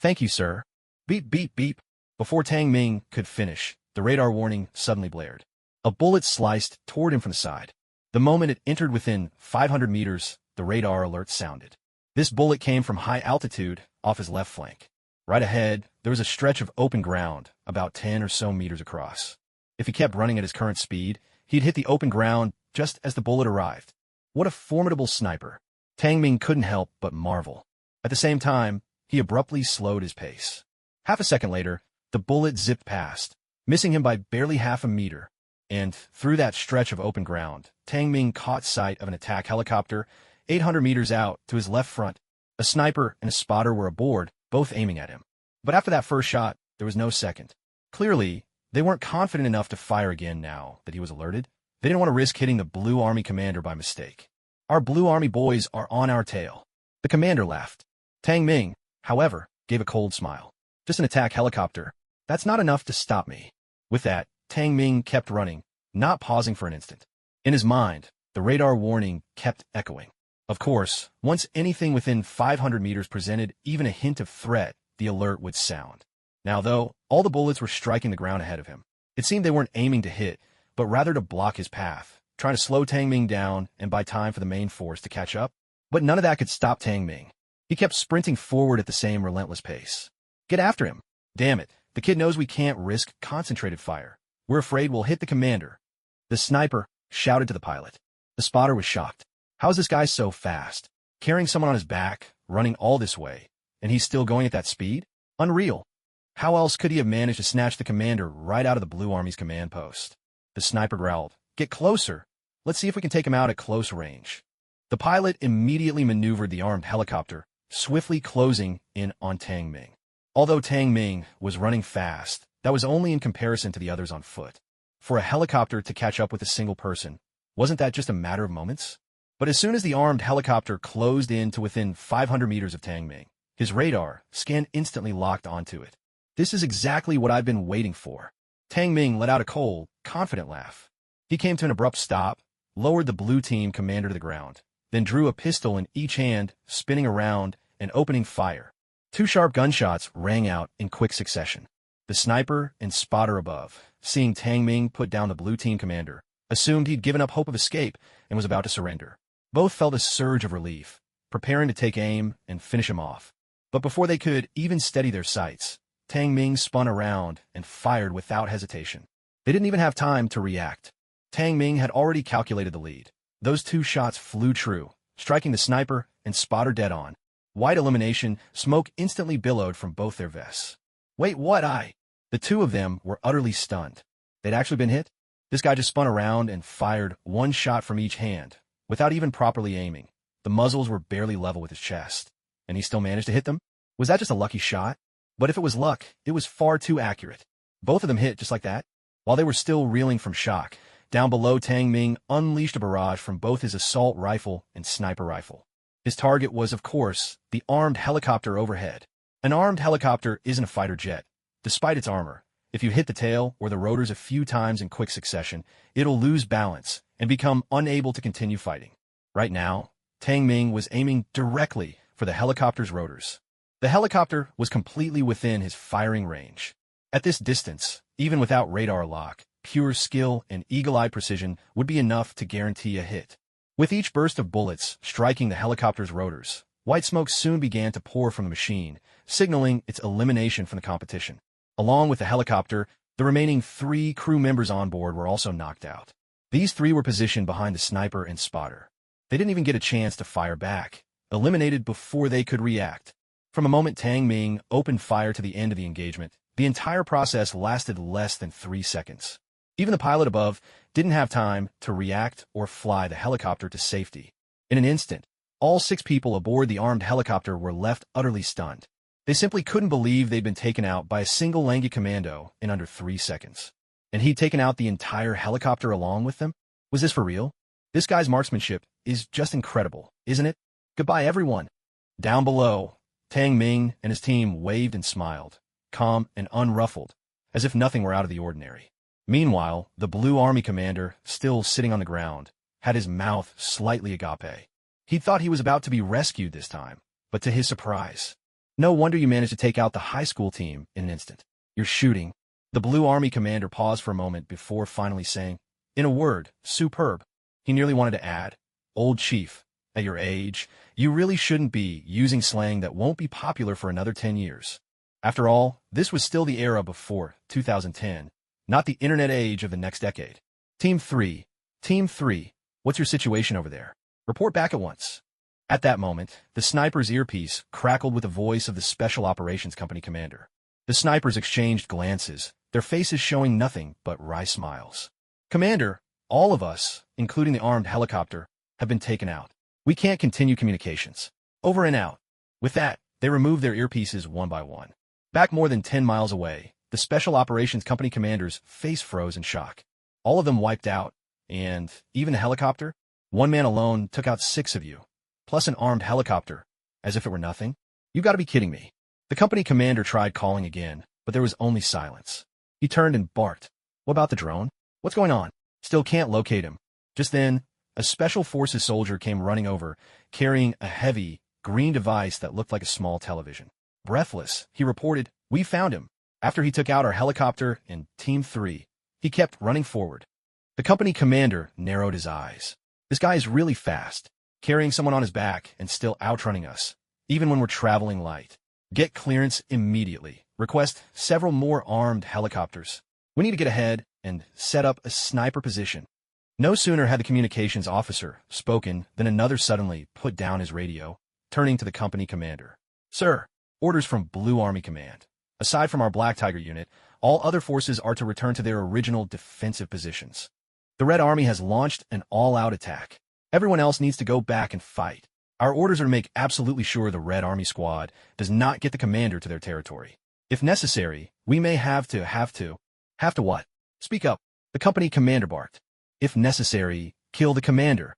Thank you, sir. Beep, beep, beep. Before Tang Ming could finish, the radar warning suddenly blared. A bullet sliced toward him from the side. The moment it entered within 500 meters, the radar alert sounded. This bullet came from high altitude, off his left flank. Right ahead, there was a stretch of open ground, about 10 or so meters across. If he kept running at his current speed, he'd hit the open ground just as the bullet arrived. What a formidable sniper. Tang Ming couldn't help but marvel. At the same time, he abruptly slowed his pace. Half a second later, the bullet zipped past, missing him by barely half a meter, and through that stretch of open ground, Tang Ming caught sight of an attack helicopter 800 meters out to his left front. A sniper and a spotter were aboard, both aiming at him. But after that first shot, there was no second. Clearly, they weren't confident enough to fire again now that he was alerted. They didn't want to risk hitting the Blue Army commander by mistake. Our Blue Army boys are on our tail. The commander laughed. Tang Ming, however, gave a cold smile. Just an attack helicopter. That's not enough to stop me. With that, Tang Ming kept running, not pausing for an instant. In his mind, the radar warning kept echoing. Of course, once anything within 500 meters presented even a hint of threat, the alert would sound. Now, though, all the bullets were striking the ground ahead of him. It seemed they weren't aiming to hit, but rather to block his path, trying to slow Tang Ming down and buy time for the main force to catch up. But none of that could stop Tang Ming. He kept sprinting forward at the same relentless pace. Get after him. Damn it. The kid knows we can't risk concentrated fire. We're afraid we'll hit the commander. The sniper shouted to the pilot. The spotter was shocked. How is this guy so fast? Carrying someone on his back, running all this way, and he's still going at that speed? Unreal. How else could he have managed to snatch the commander right out of the Blue Army's command post? The sniper growled. Get closer. Let's see if we can take him out at close range. The pilot immediately maneuvered the armed helicopter, swiftly closing in on Tang Ming. Although Tang Ming was running fast, that was only in comparison to the others on foot. For a helicopter to catch up with a single person, wasn't that just a matter of moments? But as soon as the armed helicopter closed in to within 500 meters of Tang Ming, his radar scan instantly locked onto it. This is exactly what I've been waiting for. Tang Ming let out a cold, confident laugh. He came to an abrupt stop, lowered the blue team commander to the ground, then drew a pistol in each hand, spinning around and opening fire. Two sharp gunshots rang out in quick succession. The sniper and spotter above, seeing Tang Ming put down the blue team commander, assumed he'd given up hope of escape and was about to surrender. Both felt a surge of relief, preparing to take aim and finish him off. But before they could even steady their sights, Tang Ming spun around and fired without hesitation. They didn't even have time to react. Tang Ming had already calculated the lead. Those two shots flew true, striking the sniper and spotter dead on. White illumination, smoke instantly billowed from both their vests. Wait, what? The two of them were utterly stunned. They'd actually been hit? This guy just spun around and fired one shot from each hand, without even properly aiming. The muzzles were barely level with his chest. And he still managed to hit them? Was that just a lucky shot? But if it was luck, it was far too accurate. Both of them hit just like that. While they were still reeling from shock, down below Tang Ming unleashed a barrage from both his assault rifle and sniper rifle. His target was, of course, the armed helicopter overhead. An armed helicopter isn't a fighter jet. Despite its armor, if you hit the tail or the rotors a few times in quick succession, it'll lose balance and become unable to continue fighting. Right now, Tang Ming was aiming directly for the helicopter's rotors. The helicopter was completely within his firing range. At this distance, even without radar lock, pure skill and eagle-eye precision would be enough to guarantee a hit. With each burst of bullets striking the helicopter's rotors, white smoke soon began to pour from the machine, signaling its elimination from the competition. Along with the helicopter, the remaining 3 crew members on board were also knocked out. These 3 were positioned behind the sniper and spotter. They didn't even get a chance to fire back, eliminated before they could react. From the moment Tang Ming opened fire to the end of the engagement, the entire process lasted less than 3 seconds. Even the pilot above didn't have time to react or fly the helicopter to safety. In an instant, all 6 people aboard the armed helicopter were left utterly stunned. They simply couldn't believe they'd been taken out by a single Langi commando in under 3 seconds. And he'd taken out the entire helicopter along with them? Was this for real? This guy's marksmanship is just incredible, isn't it? Goodbye, everyone. Down below, Tang Ming and his team waved and smiled, calm and unruffled, as if nothing were out of the ordinary. Meanwhile, the Blue Army commander, still sitting on the ground, had his mouth slightly agape. He thought he was about to be rescued this time, but to his surprise, no wonder you managed to take out the high school team in an instant. You're shooting. The Blue Army commander paused for a moment before finally saying, in a word, superb. He nearly wanted to add, old chief, at your age, you really shouldn't be using slang that won't be popular for another 10 years. After all, this was still the era before 2010, not the internet age of the next decade. Team 3, what's your situation over there? Report back at once. At that moment, the sniper's earpiece crackled with the voice of the Special Operations Company commander. The snipers exchanged glances, their faces showing nothing but wry smiles. Commander, all of us, including the armed helicopter, have been taken out. We can't continue communications. Over and out. With that, they removed their earpieces one by one. Back more than 10 miles away, the Special Operations Company commander's face froze in shock. All of them wiped out, and even the helicopter? One man alone took out 6 of you, plus an armed helicopter, as if it were nothing? You gotta be kidding me. The company commander tried calling again, but there was only silence. He turned and barked. What about the drone? What's going on? Still can't locate him. Just then, a Special Forces soldier came running over, carrying a heavy, green device that looked like a small television. Breathless, he reported, we found him. After he took out our helicopter and Team 3, he kept running forward. The company commander narrowed his eyes. This guy is really fast, carrying someone on his back and still outrunning us, even when we're traveling light. Get clearance immediately. Request several more armed helicopters. We need to get ahead and set up a sniper position. No sooner had the communications officer spoken than another suddenly put down his radio, turning to the company commander. Sir, orders from Blue Army Command. Aside from our Black Tiger unit, all other forces are to return to their original defensive positions. The Red Army has launched an all-out attack. Everyone else needs to go back and fight. Our orders are to make absolutely sure the Red Army squad does not get the commander to their territory. If necessary, we may have to. Have to what? Speak up. The company commander barked. If necessary, kill the commander.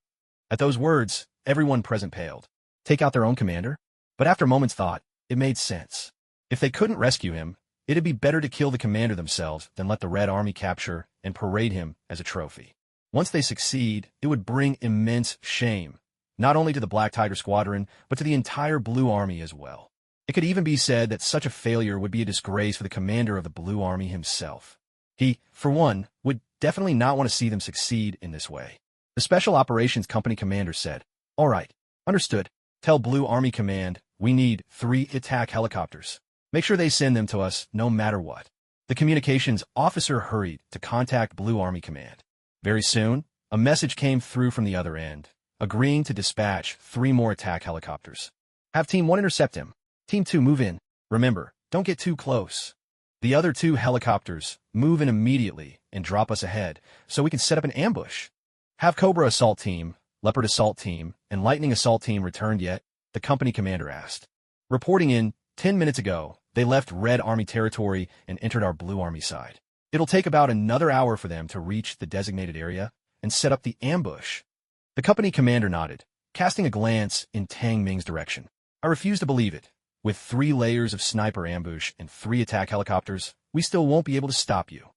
At those words, everyone present paled. Take out their own commander? But after a moment's thought, it made sense. If they couldn't rescue him, it'd be better to kill the commander themselves than let the Red Army capture and parade him as a trophy. Once they succeed, it would bring immense shame, not only to the Black Tiger Squadron, but to the entire Blue Army as well. It could even be said that such a failure would be a disgrace for the commander of the Blue Army himself. He, for one, would definitely not want to see them succeed in this way. The Special Operations Company commander said, All right, understood. Tell Blue Army Command we need 3 attack helicopters. Make sure they send them to us no matter what. The communications officer hurried to contact Blue Army Command. Very soon, a message came through from the other end, agreeing to dispatch 3 more attack helicopters. Have Team 1 intercept him. Team 2 move in. Remember, don't get too close. The other 2 helicopters move in immediately and drop us ahead, so we can set up an ambush. Have Cobra Assault Team, Leopard Assault Team, and Lightning Assault Team returned yet? The company commander asked. Reporting in 10 minutes ago, they left Red Army territory and entered our Blue Army side. It'll take about another hour for them to reach the designated area and set up the ambush. The company commander nodded, casting a glance in Tang Ming's direction. I refuse to believe it. With 3 layers of sniper ambush and 3 attack helicopters, we still won't be able to stop you.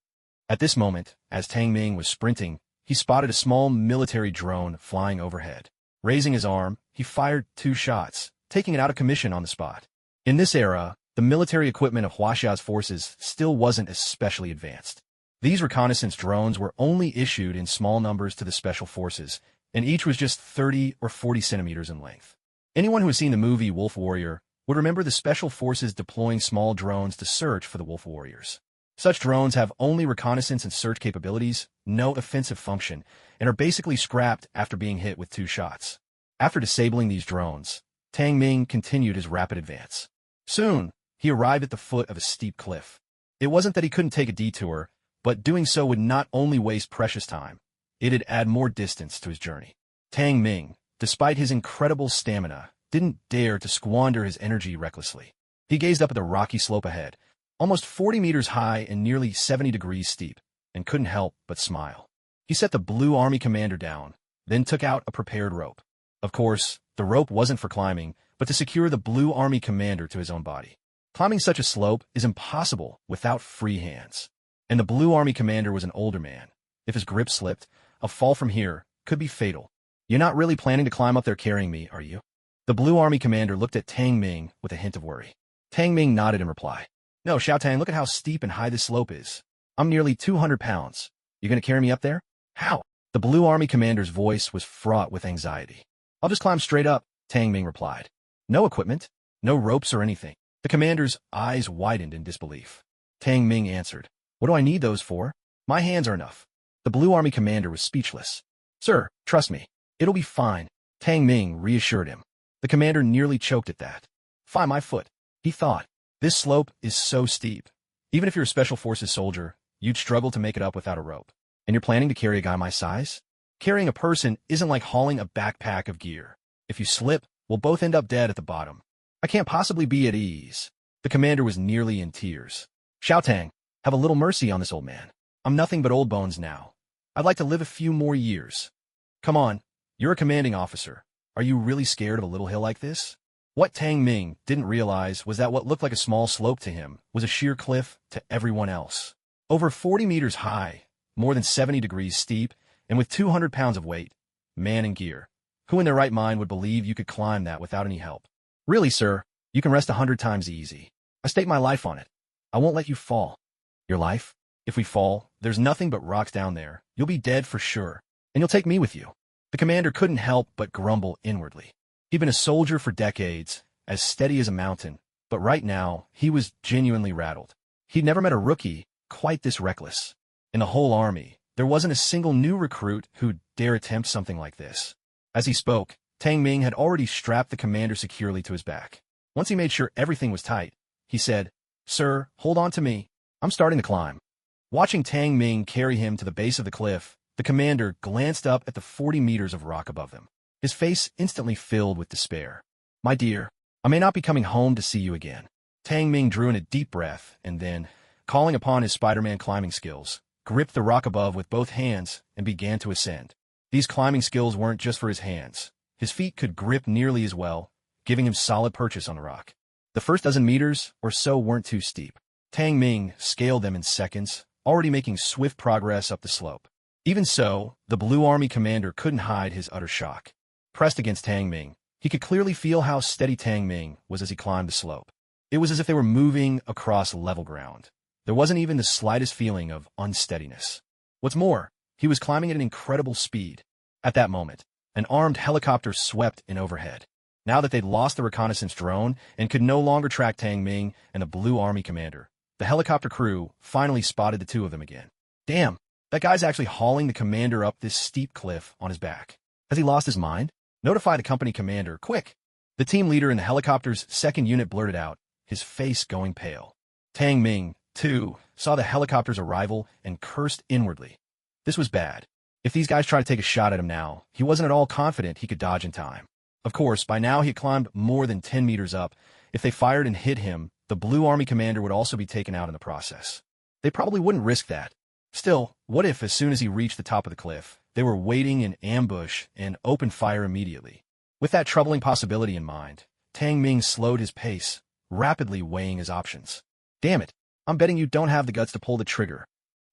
At this moment, as Tang Ming was sprinting, he spotted a small military drone flying overhead. Raising his arm, he fired 2 shots, taking it out of commission on the spot. In this era, the military equipment of Huaxia's forces still wasn't especially advanced. These reconnaissance drones were only issued in small numbers to the special forces, and each was just 30 or 40 centimeters in length. Anyone who has seen the movie Wolf Warrior would remember the special forces deploying small drones to search for the wolf warriors. Such drones have only reconnaissance and search capabilities, no offensive function, and are basically scrapped after being hit with 2 shots. After disabling these drones, Tang Ming continued his rapid advance. Soon, he arrived at the foot of a steep cliff. It wasn't that he couldn't take a detour, but doing so would not only waste precious time, it'd add more distance to his journey. Tang Ming, despite his incredible stamina, didn't dare to squander his energy recklessly. He gazed up at the rocky slope ahead, almost 40 meters high and nearly 70 degrees steep, and couldn't help but smile. He set the Blue Army commander down, then took out a prepared rope. Of course, the rope wasn't for climbing, but to secure the Blue Army commander to his own body. Climbing such a slope is impossible without free hands. And the Blue Army commander was an older man. If his grip slipped, a fall from here could be fatal. You're not really planning to climb up there carrying me, are you? The Blue Army commander looked at Tang Ming with a hint of worry. Tang Ming nodded in reply. No, Xiao Tang, look at how steep and high this slope is. I'm nearly 200 pounds. You gonna carry me up there? How? The Blue Army commander's voice was fraught with anxiety. I'll just climb straight up, Tang Ming replied. No equipment, no ropes or anything. The commander's eyes widened in disbelief. Tang Ming answered. What do I need those for? My hands are enough. The Blue Army commander was speechless. Sir, trust me. It'll be fine, Tang Ming reassured him. The commander nearly choked at that. Fine, my foot, he thought. This slope is so steep. Even if you're a Special Forces soldier, you'd struggle to make it up without a rope. And you're planning to carry a guy my size? Carrying a person isn't like hauling a backpack of gear. If you slip, we'll both end up dead at the bottom. I can't possibly be at ease. The commander was nearly in tears. Xiao Tang, have a little mercy on this old man. I'm nothing but old bones now. I'd like to live a few more years. Come on, you're a commanding officer. Are you really scared of a little hill like this? What Tang Ming didn't realize was that what looked like a small slope to him was a sheer cliff to everyone else. Over 40 meters high, more than 70 degrees steep, and with 200 pounds of weight, man and gear. Who in their right mind would believe you could climb that without any help? Really, sir, you can rest 100 times easy. I stake my life on it. I won't let you fall. Your life? If we fall, there's nothing but rocks down there. You'll be dead for sure, and you'll take me with you. The commander couldn't help but grumble inwardly. He'd been a soldier for decades, as steady as a mountain, but right now, he was genuinely rattled. He'd never met a rookie quite this reckless. In the whole army, there wasn't a single new recruit who'd dare attempt something like this. As he spoke, Tang Ming had already strapped the commander securely to his back. Once he made sure everything was tight, he said, Sir, hold on to me. I'm starting to climb. Watching Tang Ming carry him to the base of the cliff, the commander glanced up at the 40 meters of rock above them. His face instantly filled with despair. My dear, I may not be coming home to see you again. Tang Ming drew in a deep breath and then, calling upon his Spider-Man climbing skills, gripped the rock above with both hands and began to ascend. These climbing skills weren't just for his hands. His feet could grip nearly as well, giving him solid purchase on the rock. The first dozen meters or so weren't too steep. Tang Ming scaled them in seconds, already making swift progress up the slope. Even so, the Blue Army commander couldn't hide his utter shock. Pressed against Tang Ming, he could clearly feel how steady Tang Ming was as he climbed the slope. It was as if they were moving across level ground. There wasn't even the slightest feeling of unsteadiness. What's more, he was climbing at an incredible speed. At that moment, an armed helicopter swept in overhead. Now that they'd lost the reconnaissance drone and could no longer track Tang Ming and the Blue Army commander, the helicopter crew finally spotted the two of them again. Damn, that guy's actually hauling the commander up this steep cliff on his back. Has he lost his mind? Notify the company commander, quick! The team leader in the helicopter's second unit blurted out, his face going pale. Tang Ming, too, saw the helicopter's arrival and cursed inwardly. This was bad. If these guys tried to take a shot at him now, he wasn't at all confident he could dodge in time. Of course, by now he had climbed more than 10 meters up. If they fired and hit him, the Blue Army commander would also be taken out in the process. They probably wouldn't risk that. Still, what if, as soon as he reached the top of the cliff, they were waiting in ambush and opened fire immediately? With that troubling possibility in mind, Tang Ming slowed his pace, rapidly weighing his options. Damn it, I'm betting you don't have the guts to pull the trigger.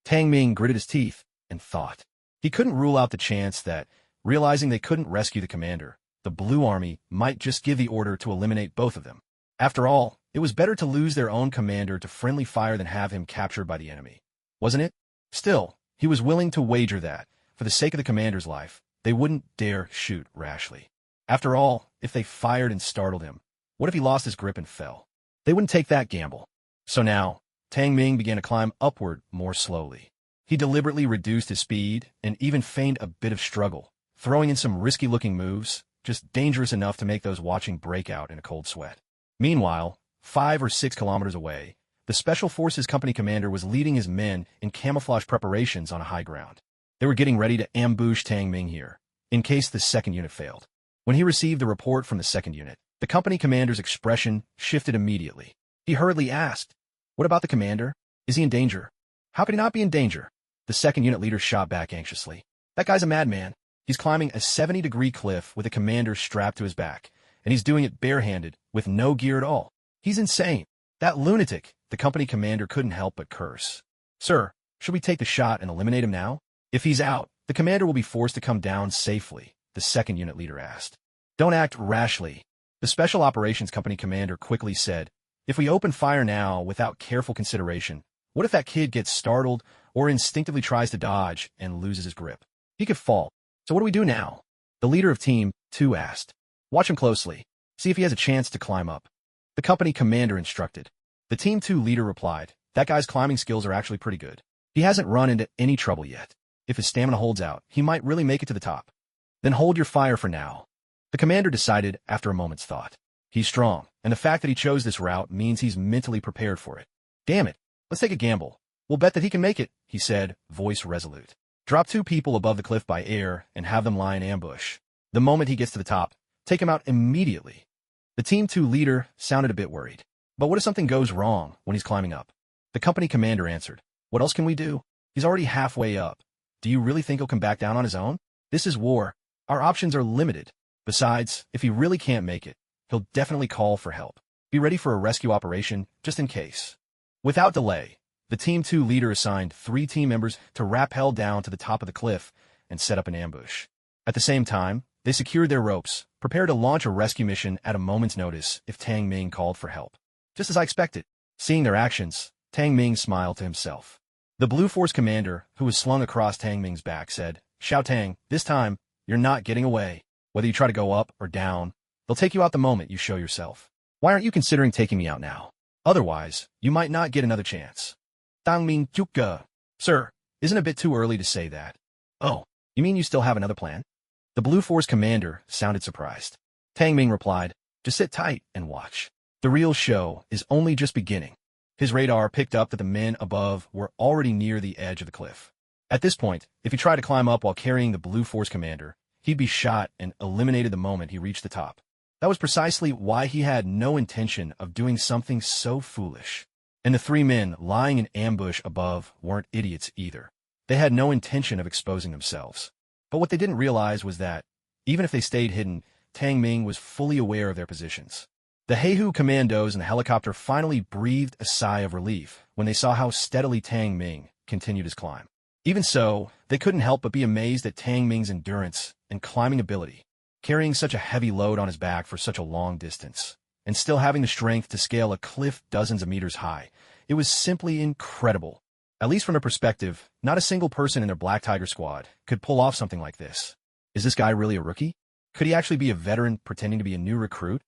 Tang Ming gritted his teeth and thought. He couldn't rule out the chance that, realizing they couldn't rescue the commander, the Blue Army might just give the order to eliminate both of them. After all, it was better to lose their own commander to friendly fire than have him captured by the enemy. Wasn't it? Still, he was willing to wager that, for the sake of the commander's life, they wouldn't dare shoot rashly. After all, if they fired and startled him, What if he lost his grip and fell? They wouldn't take that gamble. So now, Tang Ming began to climb upward more slowly. He deliberately reduced his speed and even feigned a bit of struggle, throwing in some risky-looking moves, just dangerous enough to make those watching break out in a cold sweat. Meanwhile, 5 or 6 kilometers away, the Special Forces Company commander was leading his men in camouflage preparations on a high ground. They were getting ready to ambush Tang Ming here, in case the second unit failed. When he received a report from the second unit, the company commander's expression shifted immediately. He hurriedly asked, "What about the commander? Is he in danger?" "How could he not be in danger?" The second unit leader shot back anxiously. "That guy's a madman. He's climbing a 70-degree cliff with a commander strapped to his back, and he's doing it barehanded with no gear at all. He's insane. That lunatic." The company commander couldn't help but curse. "Sir, should we take the shot and eliminate him now? If he's out, the commander will be forced to come down safely," the second unit leader asked. "Don't act rashly," the Special Operations Company commander quickly said. "If we open fire now without careful consideration, what if that kid gets startled or instinctively tries to dodge and loses his grip? He could fall. So what do we do now?" The leader of Team 2 asked. "Watch him closely. See if he has a chance to climb up," the company commander instructed. The Team 2 leader replied, "That guy's climbing skills are actually pretty good. He hasn't run into any trouble yet. If his stamina holds out, he might really make it to the top." "Then hold your fire for now," the commander decided after a moment's thought. He's strong, and the fact that he chose this route means he's mentally prepared for it. "Damn it, let's take a gamble. We'll bet that he can make it," he said, voice resolute. "Drop 2 people above the cliff by air and have them lie in ambush. The moment he gets to the top, take him out immediately." The Team 2 leader sounded a bit worried. "But what if something goes wrong when he's climbing up?" The company commander answered. "What else can we do? He's already halfway up. Do you really think he'll come back down on his own? This is war. Our options are limited. Besides, if he really can't make it, he'll definitely call for help. Be ready for a rescue operation, just in case." Without delay, the Team 2 leader assigned 3 team members to rappel down to the top of the cliff and set up an ambush. At the same time, they secured their ropes, prepared to launch a rescue mission at a moment's notice if Tang Ming called for help. Just as I expected. Seeing their actions, Tang Ming smiled to himself. The Blue Force commander, who was slung across Tang Ming's back, said, "Xiao Tang, this time, you're not getting away. Whether you try to go up or down, they'll take you out the moment you show yourself. Why aren't you considering taking me out now? Otherwise, you might not get another chance." Tang Ming Chuka. "Sir, isn't it a bit too early to say that?" "Oh, you mean you still have another plan?" The Blue Force commander sounded surprised. Tang Ming replied, "Just sit tight and watch. The real show is only just beginning." His radar picked up that the men above were already near the edge of the cliff. At this point, if he tried to climb up while carrying the Blue Force commander, he'd be shot and eliminated the moment he reached the top. That was precisely why he had no intention of doing something so foolish. And the 3 men lying in ambush above weren't idiots either. They had no intention of exposing themselves. But what they didn't realize was that, even if they stayed hidden, Tang Ming was fully aware of their positions. The Heihu commandos in the helicopter finally breathed a sigh of relief when they saw how steadily Tang Ming continued his climb. Even so, they couldn't help but be amazed at Tang Ming's endurance and climbing ability, carrying such a heavy load on his back for such a long distance, and still having the strength to scale a cliff dozens of meters high. It was simply incredible. At least from their perspective, not a single person in their Black Tiger squad could pull off something like this. Is this guy really a rookie? Could he actually be a veteran pretending to be a new recruit?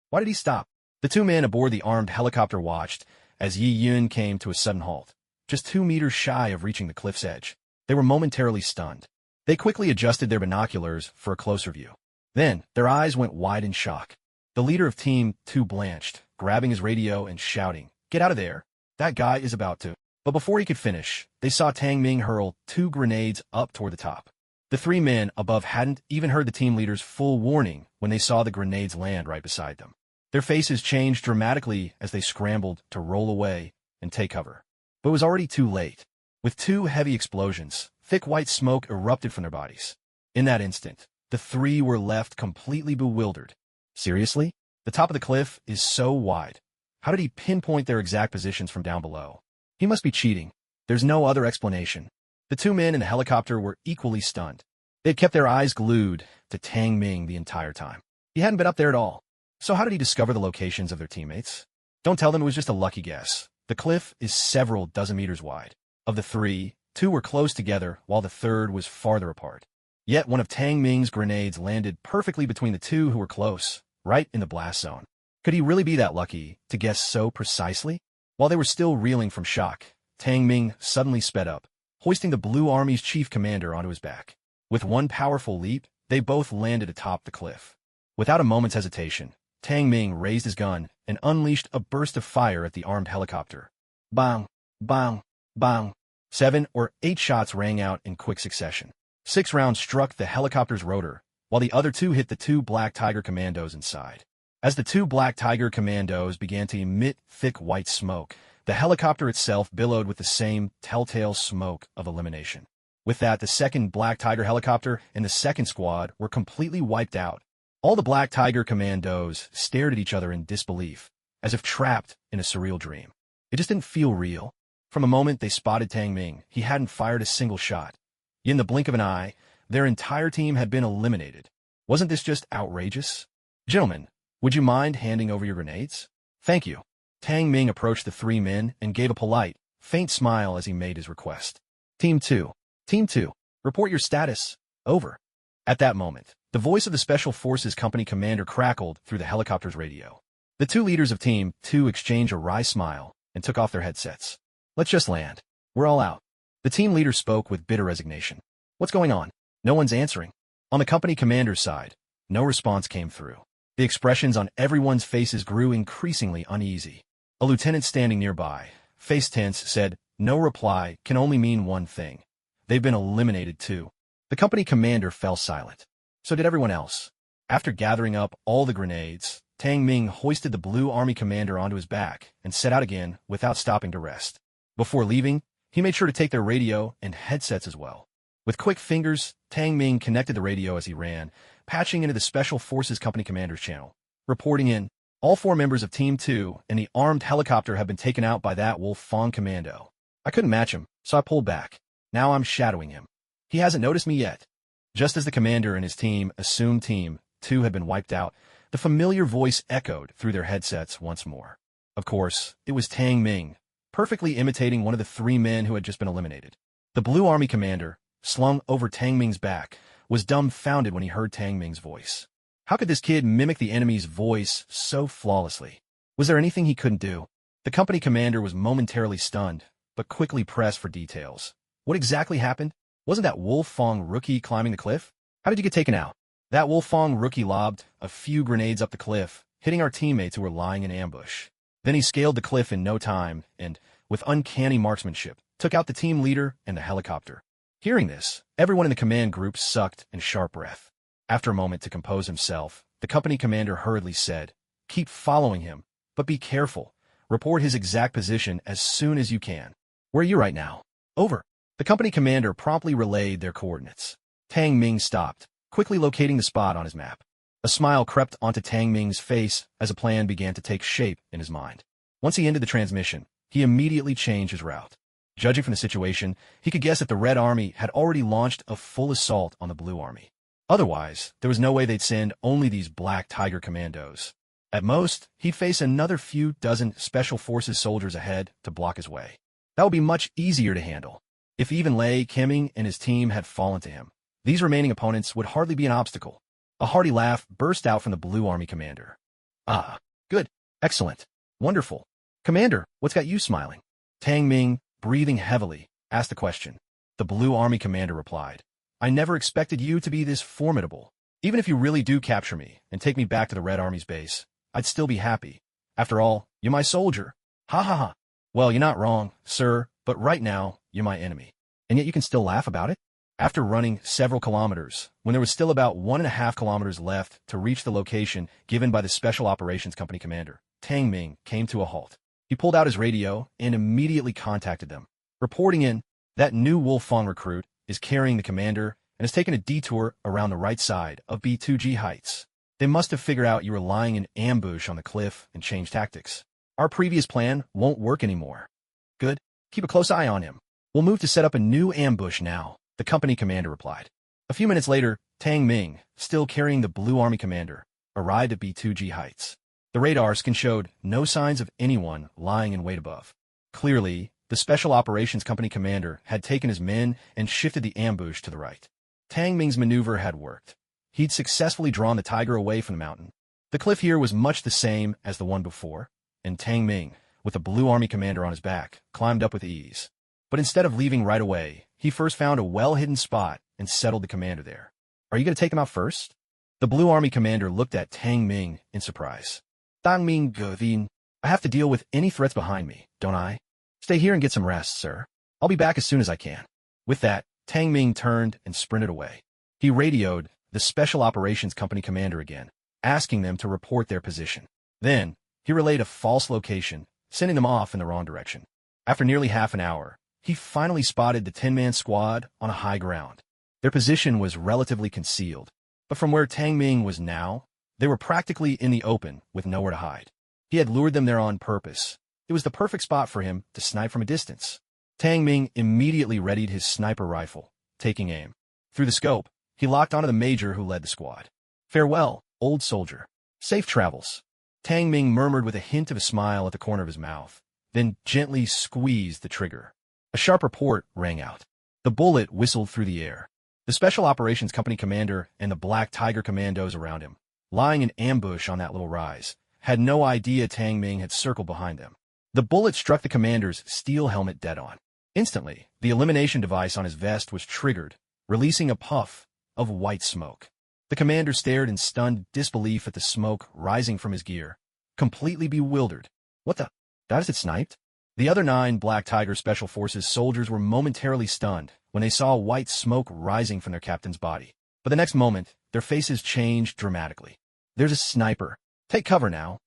Why did he stop? The 2 men aboard the armed helicopter watched as Yi Yun came to a sudden halt, just 2 meters shy of reaching the cliff's edge. They were momentarily stunned. They quickly adjusted their binoculars for a closer view. Then, their eyes went wide in shock. The leader of Team 2 blanched, grabbing his radio and shouting, "Get out of there! That guy is about to..." But before he could finish, they saw Tang Ming hurl 2 grenades up toward the top. The 3 men above hadn't even heard the team leader's full warning when they saw the grenades land right beside them. Their faces changed dramatically as they scrambled to roll away and take cover. But it was already too late. With 2 heavy explosions, thick white smoke erupted from their bodies. In that instant, the 3 were left completely bewildered. Seriously? The top of the cliff is so wide. How did he pinpoint their exact positions from down below? He must be cheating. There's no other explanation. The 2 men in the helicopter were equally stunned. They had kept their eyes glued to Tang Ming the entire time. He hadn't been up there at all. So how did he discover the locations of their teammates? Don't tell them it was just a lucky guess. The cliff is several dozen meters wide. Of the 3, 2 were close together while the third was farther apart. Yet one of Tang Ming's grenades landed perfectly between the 2 who were close, right in the blast zone. Could he really be that lucky to guess so precisely? While they were still reeling from shock, Tang Ming suddenly sped up, hoisting the Blue Army's chief commander onto his back. With one powerful leap, they both landed atop the cliff. Without a moment's hesitation, Tang Ming raised his gun and unleashed a burst of fire at the armed helicopter. Bang! Bang! Bang! 7 or 8 shots rang out in quick succession. 6 rounds struck the helicopter's rotor, while the other 2 hit the 2 Black Tiger commandos inside. As the 2 Black Tiger commandos began to emit thick white smoke, the helicopter itself billowed with the same telltale smoke of elimination. With that, the second Black Tiger helicopter and the second squad were completely wiped out. All the Black Tiger commandos stared at each other in disbelief, as if trapped in a surreal dream. It just didn't feel real. From the moment they spotted Tang Ming, he hadn't fired a single shot. In the blink of an eye, their entire team had been eliminated. Wasn't this just outrageous? Gentlemen, would you mind handing over your grenades? Thank you. Tang Ming approached the 3 men and gave a polite, faint smile as he made his request. Team 2. Team 2, report your status. Over. At that moment, the voice of the Special Forces Company commander crackled through the helicopter's radio. The 2 leaders of Team 2 exchanged a wry smile and took off their headsets. Let's just land. We're all out. The team leader spoke with bitter resignation. What's going on? No one's answering. On the company commander's side, no response came through. The expressions on everyone's faces grew increasingly uneasy. A lieutenant standing nearby, face tense, said, "No reply can only mean one thing. They've been eliminated too." The company commander fell silent. So did everyone else. After gathering up all the grenades, Tang Ming hoisted the Blue Army commander onto his back and set out again without stopping to rest. Before leaving, he made sure to take their radio and headsets as well. With quick fingers, Tang Ming connected the radio as he ran, patching into the Special Forces Company commander's channel. Reporting in, all 4 members of Team 2 and the armed helicopter have been taken out by that Wolf Fong commando. I couldn't match him, so I pulled back. Now I'm shadowing him. He hasn't noticed me yet. Just as the commander and his team assumed Team 2 had been wiped out, the familiar voice echoed through their headsets once more. Of course, it was Tang Ming, perfectly imitating one of the 3 men who had just been eliminated. The Blue Army commander, slung over Tang Ming's back, was dumbfounded when he heard Tang Ming's voice. How could this kid mimic the enemy's voice so flawlessly? Was there anything he couldn't do? The company commander was momentarily stunned, but quickly pressed for details. What exactly happened? Wasn't that Wolf Fong rookie climbing the cliff? How did you get taken out? That Wolf Fong rookie lobbed a few grenades up the cliff, hitting our teammates who were lying in ambush. Then he scaled the cliff in no time and, with uncanny marksmanship, took out the team leader and the helicopter. Hearing this, everyone in the command group sucked in sharp breath. After a moment to compose himself, the company commander hurriedly said, "Keep following him, but be careful. Report his exact position as soon as you can." "Where are you right now?" "Over." The company commander promptly relayed their coordinates. Tang Ming stopped, quickly locating the spot on his map. A smile crept onto Tang Ming's face as a plan began to take shape in his mind. Once he ended the transmission, he immediately changed his route. Judging from the situation, he could guess that the Red Army had already launched a full assault on the Blue Army. Otherwise, there was no way they'd send only these Black Tiger commandos. At most, he'd face another few dozen Special Forces soldiers ahead to block his way. That would be much easier to handle. If even Lei Kemming and his team had fallen to him, these remaining opponents would hardly be an obstacle. A hearty laugh burst out from the Blue Army commander. "Ah, good, excellent, wonderful. Commander, what's got you smiling?" Tang Ming, breathing heavily, asked the question. The Blue Army commander replied, "I never expected you to be this formidable. Even if you really do capture me and take me back to the Red Army's base, I'd still be happy. After all, you're my soldier. Ha ha ha. Well, you're not wrong, sir, but right now, you're my enemy. And yet you can still laugh about it?" After running several kilometers, when there was still about 1.5 kilometers left to reach the location given by the Special Operations Company commander, Tang Ming came to a halt. He pulled out his radio and immediately contacted them. Reporting in, that new Wolf Fong recruit is carrying the commander and has taken a detour around the right side of B2G Heights. They must have figured out you were lying in ambush on the cliff and changed tactics. Our previous plan won't work anymore. Good. Keep a close eye on him. We'll move to set up a new ambush now, the company commander replied. A few minutes later, Tang Ming, still carrying the Blue Army commander, arrived at B2G Heights. The radar scan showed no signs of anyone lying in wait above. Clearly, the Special Operations Company commander had taken his men and shifted the ambush to the right. Tang Ming's maneuver had worked. He'd successfully drawn the tiger away from the mountain. The cliff here was much the same as the one before, and Tang Ming, with the Blue Army commander on his back, climbed up with ease. But instead of leaving right away, he first found a well-hidden spot and settled the commander there. Are you going to take him out first? The Blue Army commander looked at Tang Ming in surprise. Tang Ming Govin, I have to deal with any threats behind me, don't I? Stay here and get some rest, sir. I'll be back as soon as I can. With that, Tang Ming turned and sprinted away. He radioed the Special Operations Company commander again, asking them to report their position. Then, he relayed a false location, sending them off in the wrong direction. After nearly half an hour, he finally spotted the 10-man squad on a high ground. Their position was relatively concealed, but from where Tang Ming was now, they were practically in the open with nowhere to hide. He had lured them there on purpose. It was the perfect spot for him to snipe from a distance. Tang Ming immediately readied his sniper rifle, taking aim. Through the scope, he locked onto the major who led the squad. Farewell, old soldier. Safe travels. Tang Ming murmured with a hint of a smile at the corner of his mouth, then gently squeezed the trigger. A sharp report rang out. The bullet whistled through the air. The Special Operations Company commander and the Black Tiger commandos around him, lying in ambush on that little rise, had no idea Tang Ming had circled behind them. The bullet struck the commander's steel helmet dead on. Instantly, the elimination device on his vest was triggered, releasing a puff of white smoke. The commander stared in stunned disbelief at the smoke rising from his gear, completely bewildered. What the? That is it sniped? The other 9 Black Tiger Special Forces soldiers were momentarily stunned when they saw white smoke rising from their captain's body. But the next moment, their faces changed dramatically. There's a sniper. Take cover now.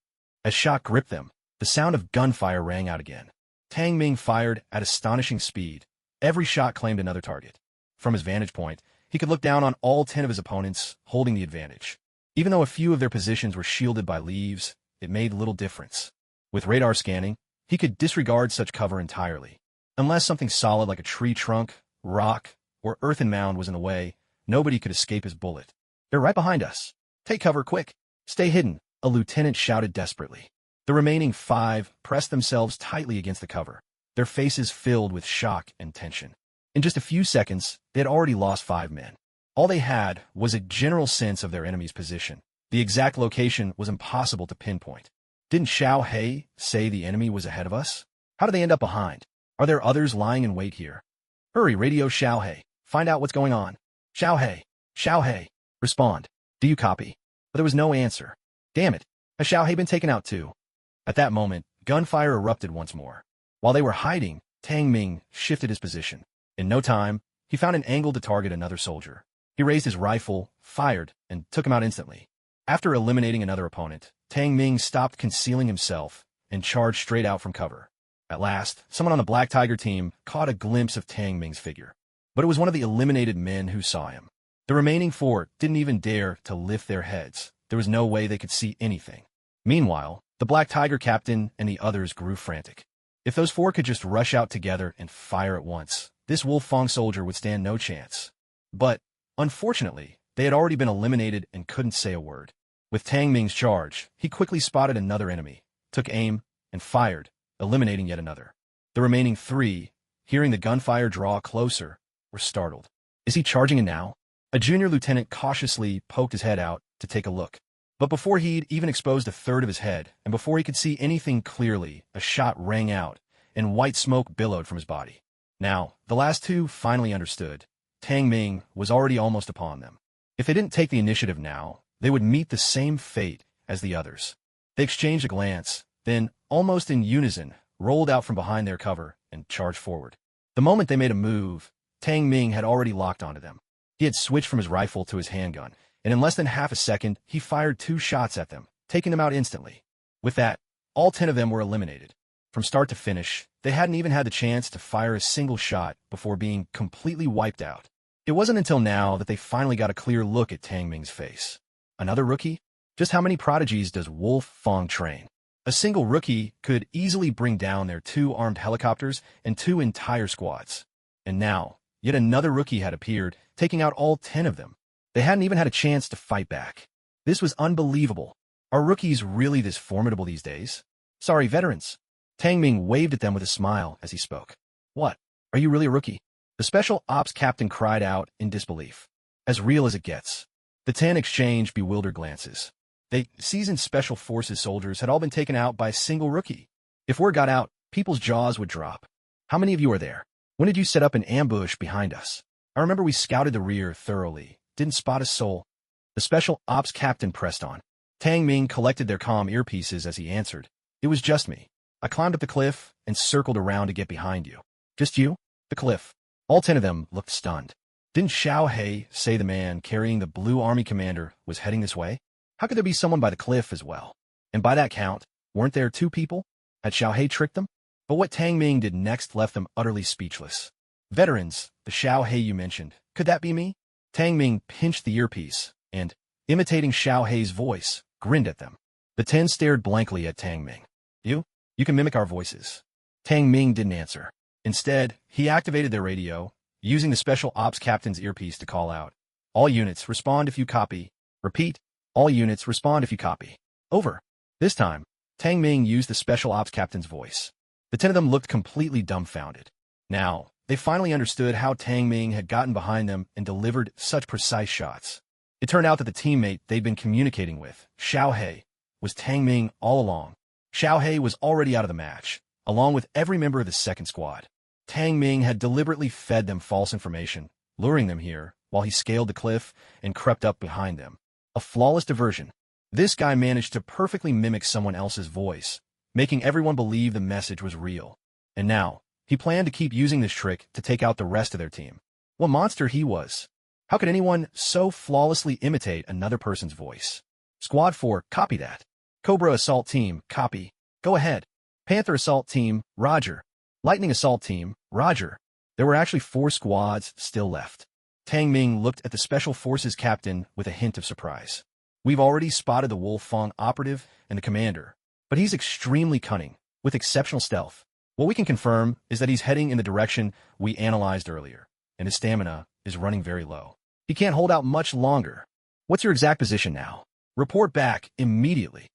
As shock gripped them, the sound of gunfire rang out again. Tang Ming fired at astonishing speed. Every shot claimed another target. From his vantage point, he could look down on all 10 of his opponents, holding the advantage. Even though a few of their positions were shielded by leaves, it made little difference. With radar scanning, he could disregard such cover entirely. Unless something solid like a tree trunk, rock, or earthen mound was in the way, nobody could escape his bullet. They're right behind us. Take cover, quick. Stay hidden, a lieutenant shouted desperately. The remaining 5 pressed themselves tightly against the cover, their faces filled with shock and tension. In just a few seconds, they had already lost 5 men. All they had was a general sense of their enemy's position. The exact location was impossible to pinpoint. Didn't Xiao He say the enemy was ahead of us? How did they end up behind? Are there others lying in wait here? Hurry, radio Xiao He. Find out what's going on. Xiao He. Xiao He. Respond. Do you copy? But there was no answer. Damn it. Has Xiao He been taken out too? At that moment, gunfire erupted once more. While they were hiding, Tang Ming shifted his position. In no time, he found an angle to target another soldier. He raised his rifle, fired, and took him out instantly. After eliminating another opponent, Tang Ming stopped concealing himself and charged straight out from cover. At last, someone on the Black Tiger team caught a glimpse of Tang Ming's figure. But it was one of the eliminated men who saw him. The remaining 4 didn't even dare to lift their heads. There was no way they could see anything. Meanwhile, the Black Tiger captain and the others grew frantic. If those 4 could just rush out together and fire at once, this Wolf Fong soldier would stand no chance. But, unfortunately, they had already been eliminated and couldn't say a word. With Tang Ming's charge, he quickly spotted another enemy, took aim, and fired, eliminating yet another. The remaining 3, hearing the gunfire draw closer, were startled. Is he charging in now? A junior lieutenant cautiously poked his head out to take a look. But before he'd even exposed a third of his head, and before he could see anything clearly, a shot rang out, and white smoke billowed from his body. Now, the last 2 finally understood. Tang Ming was already almost upon them. If they didn't take the initiative now, they would meet the same fate as the others. They exchanged a glance, then, almost in unison, rolled out from behind their cover and charged forward. The moment they made a move, Tang Ming had already locked onto them. He had switched from his rifle to his handgun, and in less than half a second, he fired 2 shots at them, taking them out instantly. With that, all 10 of them were eliminated. From start to finish, they hadn't even had the chance to fire a single shot before being completely wiped out. It wasn't until now that they finally got a clear look at Tang Ming's face. Another rookie? Just how many prodigies does Wolf Fong train? A single rookie could easily bring down their 2 armed helicopters and 2 entire squads. And now, yet another rookie had appeared, taking out all 10 of them. They hadn't even had a chance to fight back. This was unbelievable. Are rookies really this formidable these days? Sorry, veterans. Tang Ming waved at them with a smile as he spoke. What? Are you really a rookie? The Special Ops captain cried out in disbelief. As real as it gets. The 10 exchanged bewildered glances. They seasoned special forces soldiers had all been taken out by a single rookie. If word got out, people's jaws would drop. How many of you are there? When did you set up an ambush behind us? I remember we scouted the rear thoroughly, didn't spot a soul. The special ops captain pressed on. Tang Ming collected their comm earpieces as he answered. It was just me. I climbed up the cliff and circled around to get behind you. Just you? The cliff. All 10 of them looked stunned. Didn't Xiao He say the man carrying the blue army commander was heading this way? How could there be someone by the cliff as well? And by that count, weren't there 2 people? Had Xiao He tricked them? But what Tang Ming did next left them utterly speechless. Veterans, the Xiao He you mentioned, could that be me? Tang Ming pinched the earpiece and, imitating Xiao He's voice, grinned at them. The 10 stared blankly at Tang Ming. You can mimic our voices. Tang Ming didn't answer. Instead, he activated their radio, using the special ops captain's earpiece to call out. All units, respond if you copy. Repeat, all units, respond if you copy. Over. This time, Tang Ming used the special ops captain's voice. The 10 of them looked completely dumbfounded. Now, they finally understood how Tang Ming had gotten behind them and delivered such precise shots. It turned out that the teammate they'd been communicating with, Xiao He, was Tang Ming all along. Xiao He was already out of the match, along with every member of the second squad. Tang Ming had deliberately fed them false information, luring them here while he scaled the cliff and crept up behind them. A flawless diversion. This guy managed to perfectly mimic someone else's voice, making everyone believe the message was real. And now, he planned to keep using this trick to take out the rest of their team. What monster he was. How could anyone so flawlessly imitate another person's voice? Squad 4, copy that. Cobra Assault Team, copy. Go ahead. Panther Assault Team, roger. Lightning Assault Team, roger. There were actually 4 squads still left. Tang Ming looked at the Special Forces captain with a hint of surprise. We've already spotted the Wolf Fong operative and the commander, but he's extremely cunning, with exceptional stealth. What we can confirm is that he's heading in the direction we analyzed earlier, and his stamina is running very low. He can't hold out much longer. What's your exact position now? Report back immediately.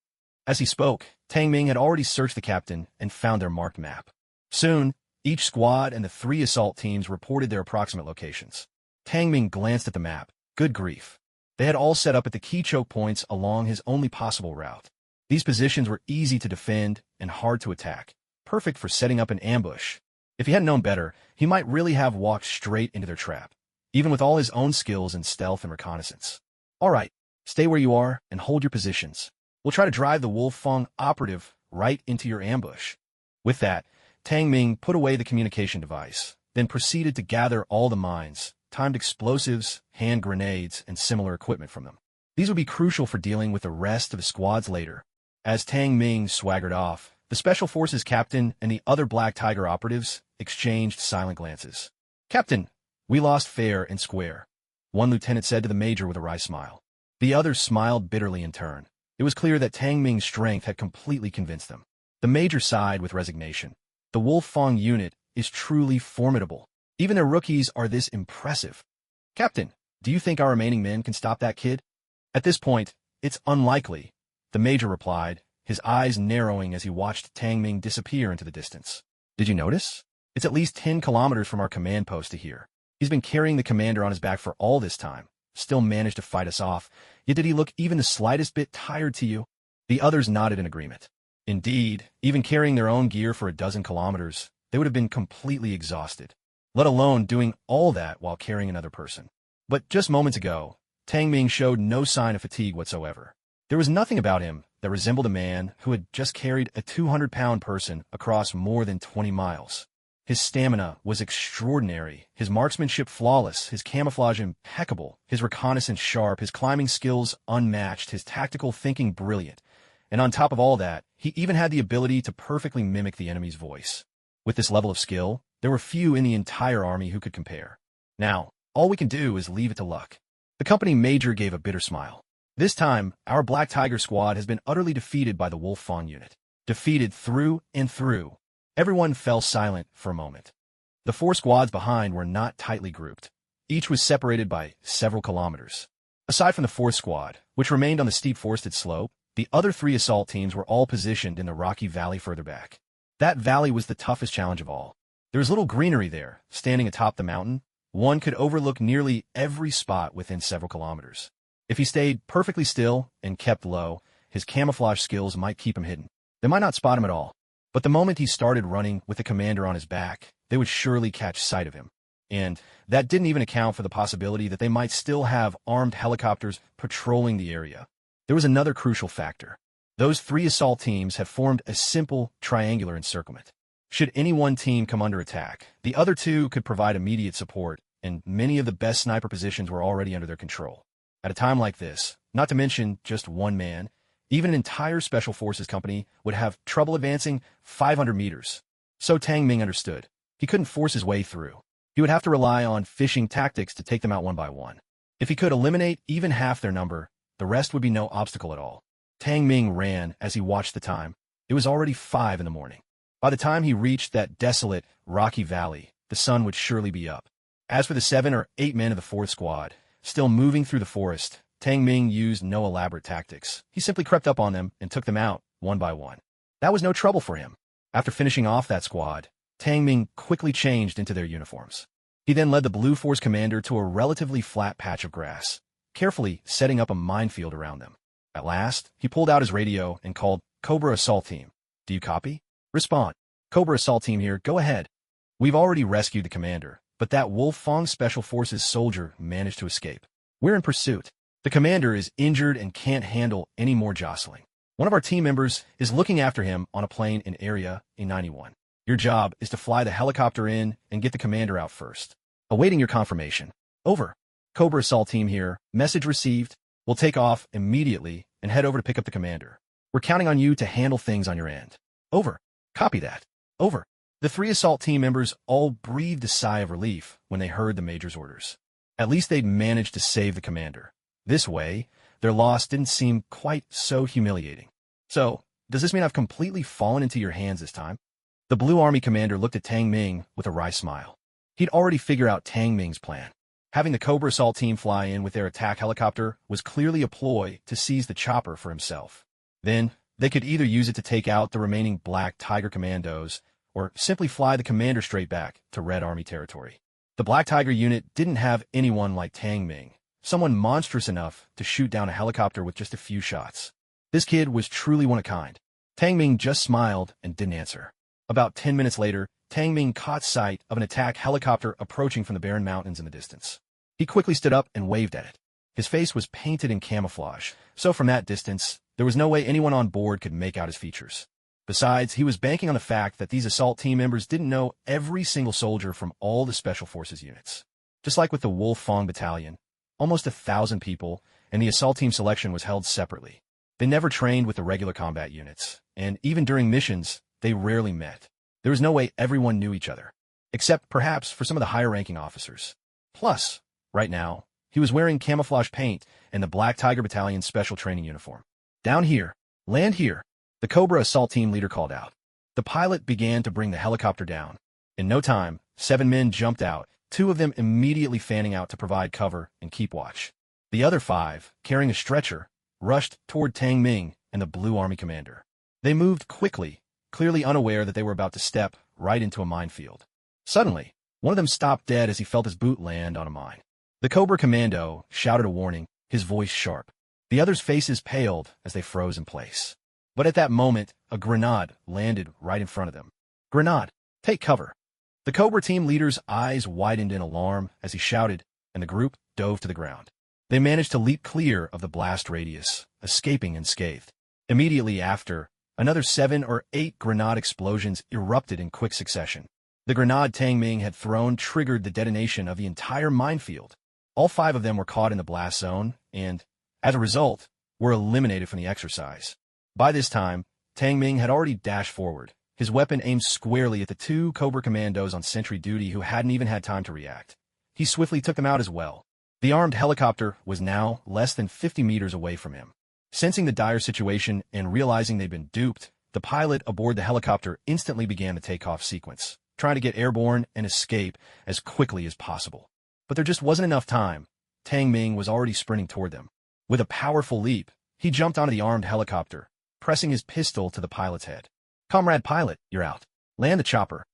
As he spoke, Tang Ming had already searched the captain and found their marked map. Soon, each squad and the 3 assault teams reported their approximate locations. Tang Ming glanced at the map. Good grief. They had all set up at the key choke points along his only possible route. These positions were easy to defend and hard to attack, perfect for setting up an ambush. If he hadn't known better, he might really have walked straight into their trap, even with all his own skills in stealth and reconnaissance. All right, stay where you are and hold your positions. We'll try to drive the Wolf Fong operative right into your ambush. With that, Tang Ming put away the communication device, then proceeded to gather all the mines, timed explosives, hand grenades, and similar equipment from them. These would be crucial for dealing with the rest of the squads later. As Tang Ming swaggered off, the Special Forces captain and the other Black Tiger operatives exchanged silent glances. Captain, we lost fair and square, one lieutenant said to the major with a wry smile. The others smiled bitterly in turn. It was clear that Tang Ming's strength had completely convinced them. The major sighed with resignation. The Wolf Fong unit is truly formidable. Even their rookies are this impressive. Captain, do you think our remaining men can stop that kid? At this point, it's unlikely, the major replied, his eyes narrowing as he watched Tang Ming disappear into the distance. Did you notice? It's at least 10 kilometers from our command post to here. He's been carrying the commander on his back for all this time, still managed to fight us off, yet did he look even the slightest bit tired to you? The others nodded in agreement. Indeed, even carrying their own gear for a dozen kilometers, they would have been completely exhausted, let alone doing all that while carrying another person. But just moments ago, Tang Ming showed no sign of fatigue whatsoever. There was nothing about him that resembled a man who had just carried a 200-pound person across more than 20 miles. His stamina was extraordinary, his marksmanship flawless, his camouflage impeccable, his reconnaissance sharp, his climbing skills unmatched, his tactical thinking brilliant. And on top of all that, he even had the ability to perfectly mimic the enemy's voice. With this level of skill, there were few in the entire army who could compare. Now, all we can do is leave it to luck. The company major gave a bitter smile. This time, our Black Tiger squad has been utterly defeated by the Wolf Fong unit. Defeated through and through. Everyone fell silent for a moment. The 4 squads behind were not tightly grouped. Each was separated by several kilometers. Aside from the 4th squad, which remained on the steep forested slope, the other 3 assault teams were all positioned in the rocky valley further back. That valley was the toughest challenge of all. There was little greenery there, standing atop the mountain. One could overlook nearly every spot within several kilometers. If he stayed perfectly still and kept low, his camouflage skills might keep him hidden. They might not spot him at all. But the moment he started running with the commander on his back, they would surely catch sight of him. And that didn't even account for the possibility that they might still have armed helicopters patrolling the area. There was another crucial factor. Those 3 assault teams had formed a simple triangular encirclement. Should any one team come under attack, the other 2 could provide immediate support, and many of the best sniper positions were already under their control. At a time like this, not to mention just one man, even an entire Special Forces company would have trouble advancing 500 meters. So Tang Ming understood. He couldn't force his way through. He would have to rely on fishing tactics to take them out one by one. If he could eliminate even half their number, the rest would be no obstacle at all. Tang Ming ran as he watched the time. It was already 5 in the morning. By the time he reached that desolate, rocky valley, the sun would surely be up. As for the 7 or 8 men of the 4th squad, still moving through the forest, Tang Ming used no elaborate tactics. He simply crept up on them and took them out, one by one. That was no trouble for him. After finishing off that squad, Tang Ming quickly changed into their uniforms. He then led the Blue Force commander to a relatively flat patch of grass, carefully setting up a minefield around them. At last, he pulled out his radio and called, "Cobra Assault Team. Do you copy? Respond. Cobra Assault Team here, go ahead. We've already rescued the commander, but that Wolf Fong Special Forces soldier managed to escape. We're in pursuit. The commander is injured and can't handle any more jostling. One of our team members is looking after him on a plane in Area A91. Your job is to fly the helicopter in and get the commander out first. Awaiting your confirmation. Over. Cobra Assault Team here. Message received. We'll take off immediately and head over to pick up the commander. We're counting on you to handle things on your end. Over. Copy that. Over." The 3 assault team members all breathed a sigh of relief when they heard the major's orders. At least they'd managed to save the commander. This way, their loss didn't seem quite so humiliating. "So, does this mean I've completely fallen into your hands this time?" The Blue Army commander looked at Tang Ming with a wry smile. He'd already figured out Tang Ming's plan. Having the Cobra Assault Team fly in with their attack helicopter was clearly a ploy to seize the chopper for himself. Then, they could either use it to take out the remaining Black Tiger commandos, or simply fly the commander straight back to Red Army territory. The Black Tiger unit didn't have anyone like Tang Ming, someone monstrous enough to shoot down a helicopter with just a few shots. This kid was truly one of a kind. Tang Ming just smiled and didn't answer. About 10 minutes later, Tang Ming caught sight of an attack helicopter approaching from the barren mountains in the distance. He quickly stood up and waved at it. His face was painted in camouflage, so from that distance, there was no way anyone on board could make out his features. Besides, he was banking on the fact that these assault team members didn't know every single soldier from all the Special Forces units. Just like with the Wolf Fong Battalion, almost 1,000 people, and the assault team selection was held separately. They never trained with the regular combat units, and even during missions, they rarely met. There was no way everyone knew each other, except perhaps for some of the higher-ranking officers. Plus, right now, he was wearing camouflage paint and the Black Tiger Battalion's special training uniform. "Down here. Land here," the Cobra Assault Team leader called out. The pilot began to bring the helicopter down. In no time, 7 men jumped out, 2 of them immediately fanning out to provide cover and keep watch. The other 5, carrying a stretcher, rushed toward Tang Ming and the Blue Army commander. They moved quickly, clearly unaware that they were about to step right into a minefield. Suddenly, one of them stopped dead as he felt his boot land on a mine. The Cobra Commando shouted a warning, his voice sharp. The others' faces paled as they froze in place. But at that moment, a grenade landed right in front of them. "Grenade! Take cover!" The Cobra team leader's eyes widened in alarm as he shouted, and the group dove to the ground. They managed to leap clear of the blast radius, escaping unscathed. Immediately after, another 7 or 8 grenade explosions erupted in quick succession. The grenade Tang Ming had thrown triggered the detonation of the entire minefield. All 5 of them were caught in the blast zone, and, as a result, were eliminated from the exercise. By this time, Tang Ming had already dashed forward, his weapon aimed squarely at the 2 Cobra commandos on sentry duty who hadn't even had time to react. He swiftly took them out as well. The armed helicopter was now less than 50 meters away from him. Sensing the dire situation and realizing they'd been duped, the pilot aboard the helicopter instantly began the takeoff sequence, trying to get airborne and escape as quickly as possible. But there just wasn't enough time. Tang Ming was already sprinting toward them. With a powerful leap, he jumped onto the armed helicopter, pressing his pistol to the pilot's head. "Comrade pilot, you're out. Land the chopper."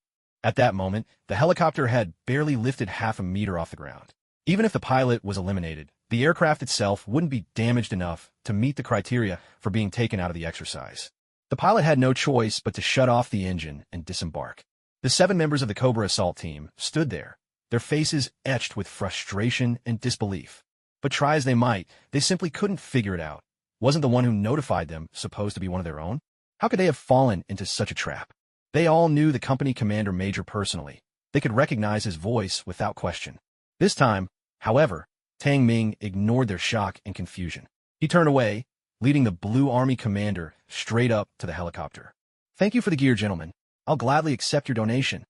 At that moment, the helicopter had barely lifted half a meter off the ground. Even if the pilot was eliminated, the aircraft itself wouldn't be damaged enough to meet the criteria for being taken out of the exercise. The pilot had no choice but to shut off the engine and disembark. The 7 members of the Cobra assault team stood there, their faces etched with frustration and disbelief. But try as they might, they simply couldn't figure it out. Wasn't the one who notified them supposed to be one of their own? How could they have fallen into such a trap? They all knew the company commander major personally. They could recognize his voice without question. This time, however, Tang Ming ignored their shock and confusion. He turned away, leading the Blue Army commander straight up to the helicopter. "Thank you for the gear, gentlemen. I'll gladly accept your donation."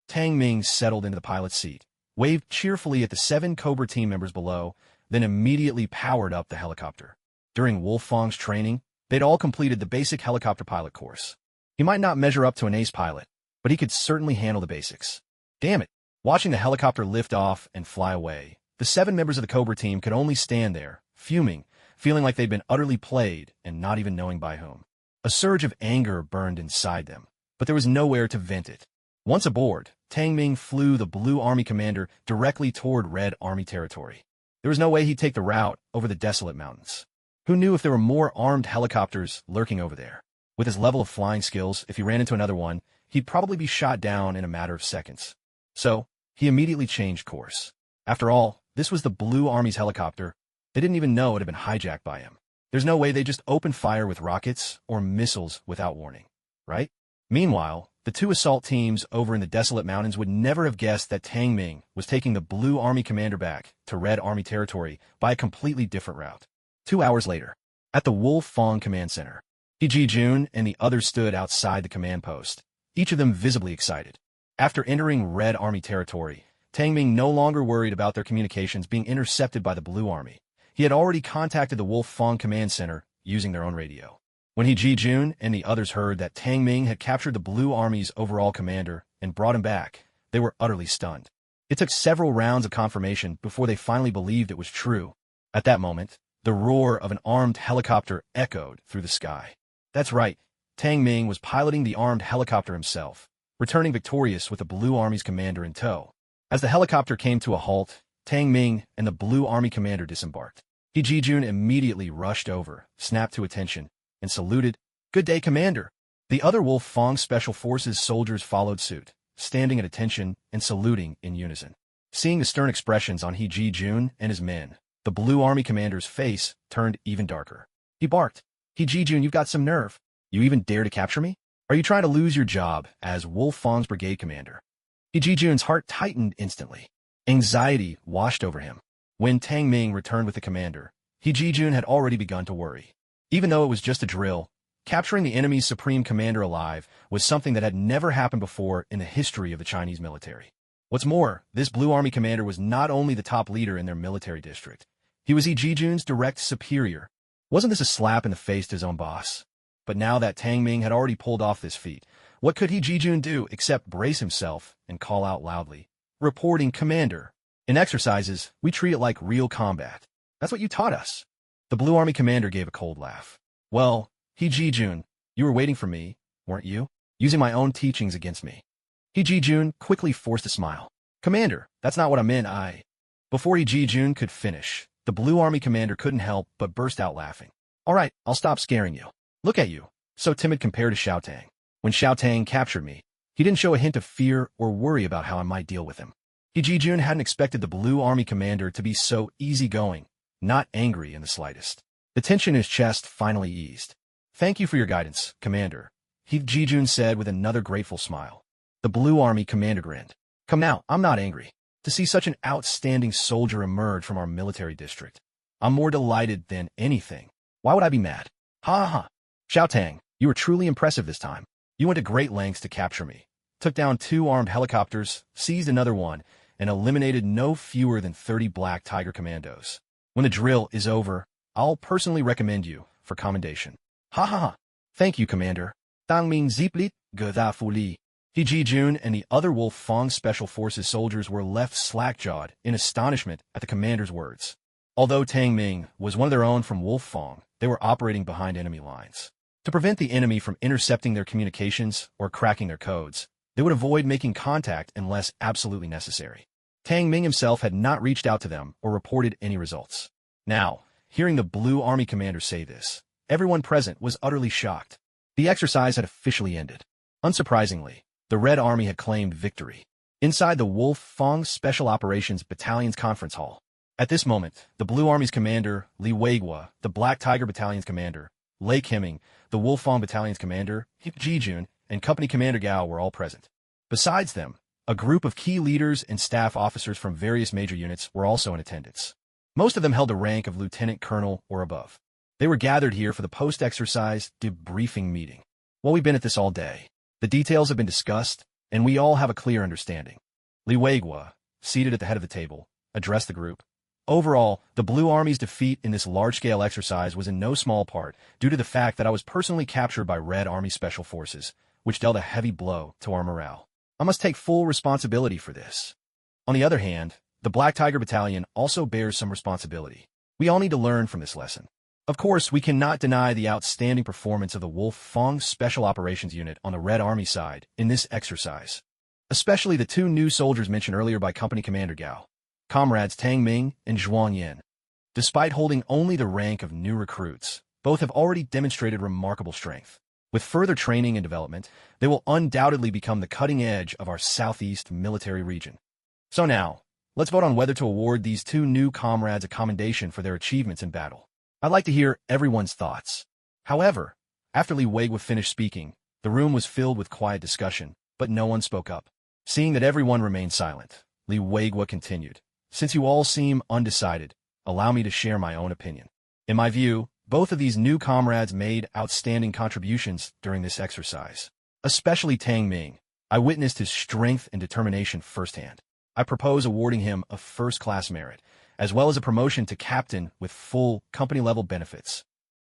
Tang Ming settled into the pilot's seat, waved cheerfully at the 7 Cobra team members below, then immediately powered up the helicopter. During Wolfang's training, they'd all completed the basic helicopter pilot course. He might not measure up to an ace pilot, but he could certainly handle the basics. Damn it! Watching the helicopter lift off and fly away, the 7 members of the Cobra team could only stand there, fuming, feeling like they'd been utterly played and not even knowing by whom. A surge of anger burned inside them, but there was nowhere to vent it. Once aboard, Tang Ming flew the Blue Army commander directly toward Red Army territory. There was no way he'd take the route over the desolate mountains. Who knew if there were more armed helicopters lurking over there? With his level of flying skills, if he ran into another one, he'd probably be shot down in a matter of seconds. So, he immediately changed course. After all, this was the Blue Army's helicopter. They didn't even know it had been hijacked by him. There's no way they just opened fire with rockets or missiles without warning, right? Meanwhile, the 2 assault teams over in the desolate mountains would never have guessed that Tang Ming was taking the Blue Army commander back to Red Army territory by a completely different route. 2 hours later, at the Wolfang Command Center, He Ji-jun and the others stood outside the command post, each of them visibly excited. After entering Red Army territory, Tang Ming no longer worried about their communications being intercepted by the Blue Army. He had already contacted the Wolfang Command Center using their own radio. When He Ji-jun and the others heard that Tang Ming had captured the Blue Army's overall commander and brought him back, they were utterly stunned. It took several rounds of confirmation before they finally believed it was true. At that moment, the roar of an armed helicopter echoed through the sky. That's right, Tang Ming was piloting the armed helicopter himself, returning victorious with the Blue Army's commander in tow. As the helicopter came to a halt, Tang Ming and the Blue Army commander disembarked. He Ji-jun immediately rushed over, snapped to attention, and saluted. "Good day, Commander." The other Wolfang Special Forces soldiers followed suit, standing at attention and saluting in unison. Seeing the stern expressions on He Ji-jun and his men, the Blue Army commander's face turned even darker. He barked, "He Ji-jun, you've got some nerve. You even dare to capture me? Are you trying to lose your job as Wolfang's brigade commander?" He Ji-jun's heart tightened instantly. Anxiety washed over him. When Tang Ming returned with the commander, He Ji-jun had already begun to worry. Even though it was just a drill, capturing the enemy's supreme commander alive was something that had never happened before in the history of the Chinese military. What's more, this Blue Army commander was not only the top leader in their military district, he was He Ji-jun's direct superior. Wasn't this a slap in the face to his own boss? But now that Tang Ming had already pulled off this feat, what could He Ji-jun do except brace himself and call out loudly, "Reporting, Commander. In exercises, we treat it like real combat. That's what you taught us." The Blue Army commander gave a cold laugh. "Well, He Ji-jun, you were waiting for me, weren't you? Using my own teachings against me." He Ji-jun quickly forced a smile. "Commander, that's not what I meant, Before He Ji-jun could finish, the Blue Army commander couldn't help but burst out laughing. "All right, I'll stop scaring you. Look at you, so timid compared to Xiao Tang. When Xiao Tang captured me, he didn't show a hint of fear or worry about how I might deal with him." He Ji-jun hadn't expected the Blue Army commander to be so easygoing, not angry in the slightest. The tension in his chest finally eased. "Thank you for your guidance, Commander," He Ji-jun said with another grateful smile. The Blue Army commander grinned. "Come now, I'm not angry. To see such an outstanding soldier emerge from our military district, I'm more delighted than anything. Why would I be mad? Ha ha ha. Xiao Tang, you were truly impressive this time. You went to great lengths to capture me, took down 2 armed helicopters, seized another one, and eliminated no fewer than 30 Black Tiger commandos. When the drill is over, I'll personally recommend you for commendation." "Ha ha ha. Thank you, Commander. Tang Ming Ziplit, Geda Fuli." He Ji-jun and the other Wolfang Special Forces soldiers were left slack-jawed in astonishment at the commander's words. Although Tang Ming was one of their own from Wolfang, they were operating behind enemy lines. To prevent the enemy from intercepting their communications or cracking their codes, they would avoid making contact unless absolutely necessary. Tang Ming himself had not reached out to them or reported any results. Now, hearing the Blue Army commander say this, everyone present was utterly shocked. The exercise had officially ended. Unsurprisingly, the Red Army had claimed victory. Inside the Wolf Fong Special Operations Battalion's conference hall. At this moment, the Blue Army's commander, Li Weiguo, the Black Tiger Battalion's commander, Lei Qiming, the Wolfong Battalion's commander, Ji Jun, and Company Commander Gao were all present. Besides them, a group of key leaders and staff officers from various major units were also in attendance. Most of them held the rank of lieutenant colonel or above. They were gathered here for the post-exercise debriefing meeting. Well, we've been at this all day. The details have been discussed, and we all have a clear understanding. Li Weiguo, seated at the head of the table, addressed the group. Overall, the Blue Army's defeat in this large-scale exercise was in no small part due to the fact that I was personally captured by Red Army Special Forces, which dealt a heavy blow to our morale. I must take full responsibility for this. On the other hand, the Black Tiger Battalion also bears some responsibility. We all need to learn from this lesson. Of course, we cannot deny the outstanding performance of the Wolf Fong Special Operations Unit on the Red Army side in this exercise, especially the two new soldiers mentioned earlier by Company Commander Gao, comrades Tang Ming and Zhuang Yin. Despite holding only the rank of new recruits, both have already demonstrated remarkable strength. With further training and development, they will undoubtedly become the cutting edge of our Southeast military region. So now, let's vote on whether to award these two new comrades a commendation for their achievements in battle. I'd like to hear everyone's thoughts. However, after Li Weiguo finished speaking, the room was filled with quiet discussion, but no one spoke up. Seeing that everyone remained silent, Li Weiguo continued. Since you all seem undecided, allow me to share my own opinion. In my view, both of these new comrades made outstanding contributions during this exercise. Especially Tang Ming. I witnessed his strength and determination firsthand. I propose awarding him a first-class merit, as well as a promotion to captain with full company-level benefits.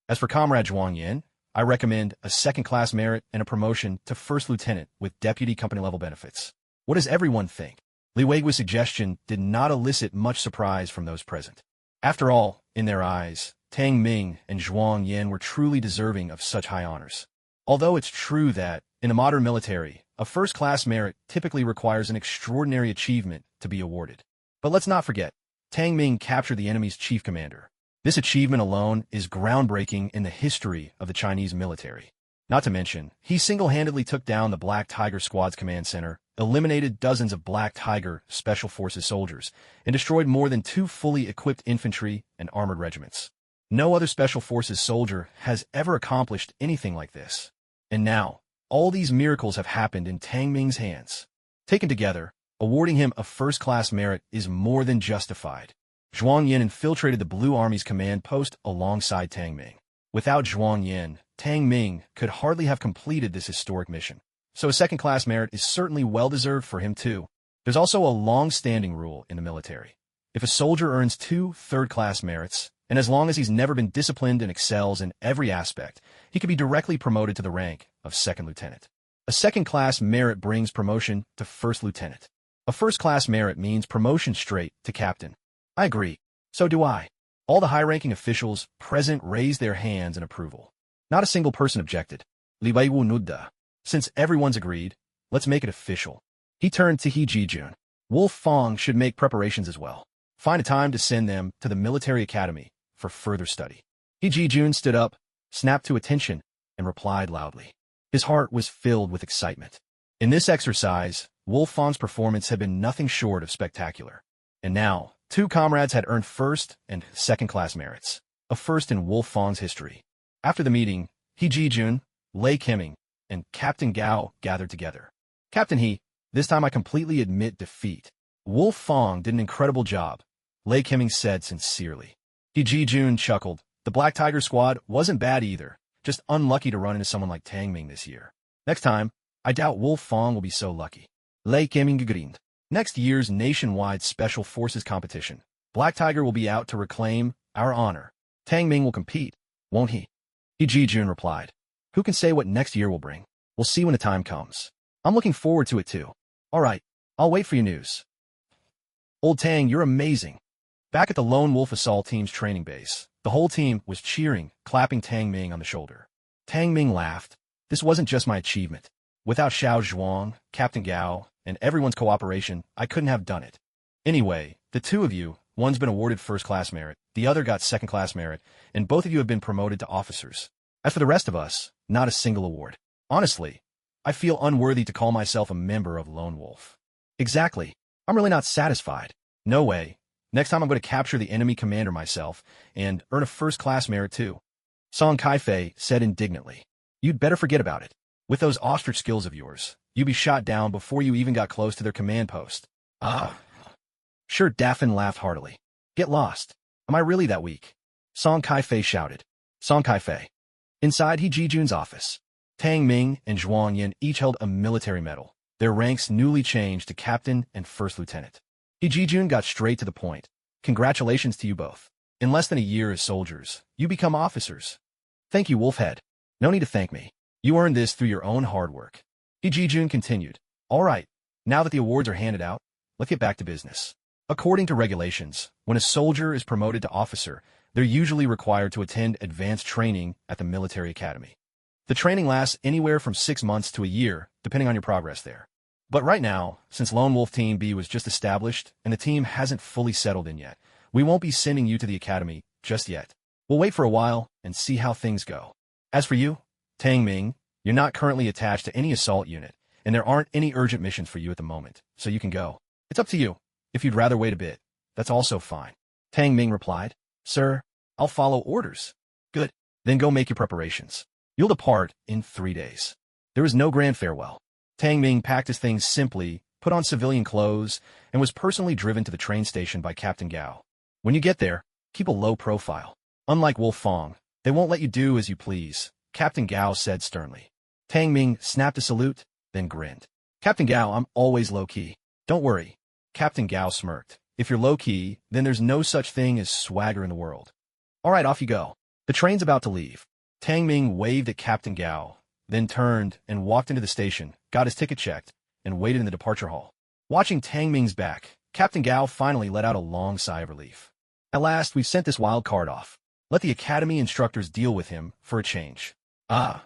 As for Comrade Zhuang Yin, I recommend a second-class merit and a promotion to first lieutenant with deputy company-level benefits. What does everyone think? Li Weiguo's suggestion did not elicit much surprise from those present. After all, in their eyes, Tang Ming and Zhuang Yin were truly deserving of such high honors. Although it's true that, in the modern military, a first-class merit typically requires an extraordinary achievement to be awarded. But let's not forget, Tang Ming captured the enemy's chief commander. This achievement alone is groundbreaking in the history of the Chinese military. Not to mention, he single-handedly took down the Black Tiger Squad's command center, eliminated dozens of Black Tiger Special Forces soldiers, and destroyed more than 2 fully equipped infantry and armored regiments. No other Special Forces soldier has ever accomplished anything like this. And now, all these miracles have happened in Tang Ming's hands. Taken together, awarding him a first-class merit is more than justified. Zhuang Yin infiltrated the Blue Army's command post alongside Tang Ming. Without Zhuang Yin, Tang Ming could hardly have completed this historic mission. So a second-class merit is certainly well-deserved for him too. There's also a long-standing rule in the military. If a soldier earns 2 third-class merits, and as long as he's never been disciplined and excels in every aspect, he can be directly promoted to the rank of second lieutenant. A second-class merit brings promotion to first lieutenant. A first-class merit means promotion straight to captain. I agree. So do I. All the high-ranking officials present raised their hands in approval. Not a single person objected. Li Weiguo nodded. Since everyone's agreed, let's make it official. He turned to Ji Jun. Wolf Fong should make preparations as well. Find a time to send them to the military academy for further study. Ji Jun stood up, snapped to attention, and replied loudly. His heart was filled with excitement. In this exercise, Wolf Fong's performance had been nothing short of spectacular. And now, 2 comrades had earned first and second-class merits, a first in Wolf Fong's history. After the meeting, Ji Jun, Lei Qiming, and Captain Gao gathered together. Captain He, this time I completely admit defeat. Wolf Fong did an incredible job, Lei Qiming said sincerely. Ji Jun chuckled. The Black Tiger Squad wasn't bad either, just unlucky to run into someone like Tang Ming this year. Next time, I doubt Wolf Fong will be so lucky. Lei Qiming grinned. Next year's nationwide Special Forces competition, Black Tiger will be out to reclaim our honor. Tang Ming will compete, won't he? Ji Jun replied. Who can say what next year will bring? We'll see when the time comes. I'm looking forward to it too. All right, I'll wait for your news. Old Tang, you're amazing. Back at the Lone Wolf Assault Team's training base, the whole team was cheering, clapping Tang Ming on the shoulder. Tang Ming laughed. This wasn't just my achievement. Without Xiao Zhuang, Captain Gao, and everyone's cooperation, I couldn't have done it. Anyway, the two of you, One's been awarded first-class merit, the other got second-class merit, and both of you have been promoted to officers. As for the rest of us, not a single award. Honestly, I feel unworthy to call myself a member of Lone Wolf. Exactly. I'm really not satisfied. No way. Next time I'm going to capture the enemy commander myself and earn a first-class merit too. Song Kaifei said indignantly. You'd better forget about it. With those ostrich skills of yours, you'd be shot down before you even got close to their command post. Sure, Daffin laughed heartily. Get lost. Am I really that weak? Song Kaifei shouted. Song Kaifei. Inside He Jijun's office, Tang Ming and Zhuang Yin each held a military medal, their ranks newly changed to captain and first lieutenant. He Jijun got straight to the point. Congratulations to you both. In less than a year as soldiers, you become officers. Thank you, Wolfhead. No need to thank me. You earned this through your own hard work. He Jijun continued. All right, now that the awards are handed out, let's get back to business. According to regulations, when a soldier is promoted to officer, they're usually required to attend advanced training at the military academy. The training lasts anywhere from 6 months to a year, depending on your progress there. But right now, since Lone Wolf Team B was just established and the team hasn't fully settled in yet, we won't be sending you to the academy just yet. We'll wait for a while and see how things go. As for you, Tang Ming, you're not currently attached to any assault unit, and there aren't any urgent missions for you at the moment, so you can go. It's up to you. If you'd rather wait a bit, that's also fine. Tang Ming replied. Sir, I'll follow orders. Good. Then go make your preparations. You'll depart in 3 days. There was no grand farewell. Tang Ming packed his things simply, put on civilian clothes, and was personally driven to the train station by Captain Gao. When you get there, keep a low profile. Unlike Wolf Fong, they won't let you do as you please, Captain Gao said sternly. Tang Ming snapped a salute, then grinned. Captain Gao, I'm always low-key. Don't worry. Captain Gao smirked. If you're low-key, then there's no such thing as swagger in the world. All right, off you go. The train's about to leave. Tang Ming waved at Captain Gao, then turned and walked into the station, got his ticket checked, and waited in the departure hall. Watching Tang Ming's back, Captain Gao finally let out a long sigh of relief. At last, we've sent this wild card off. Let the academy instructors deal with him for a change. On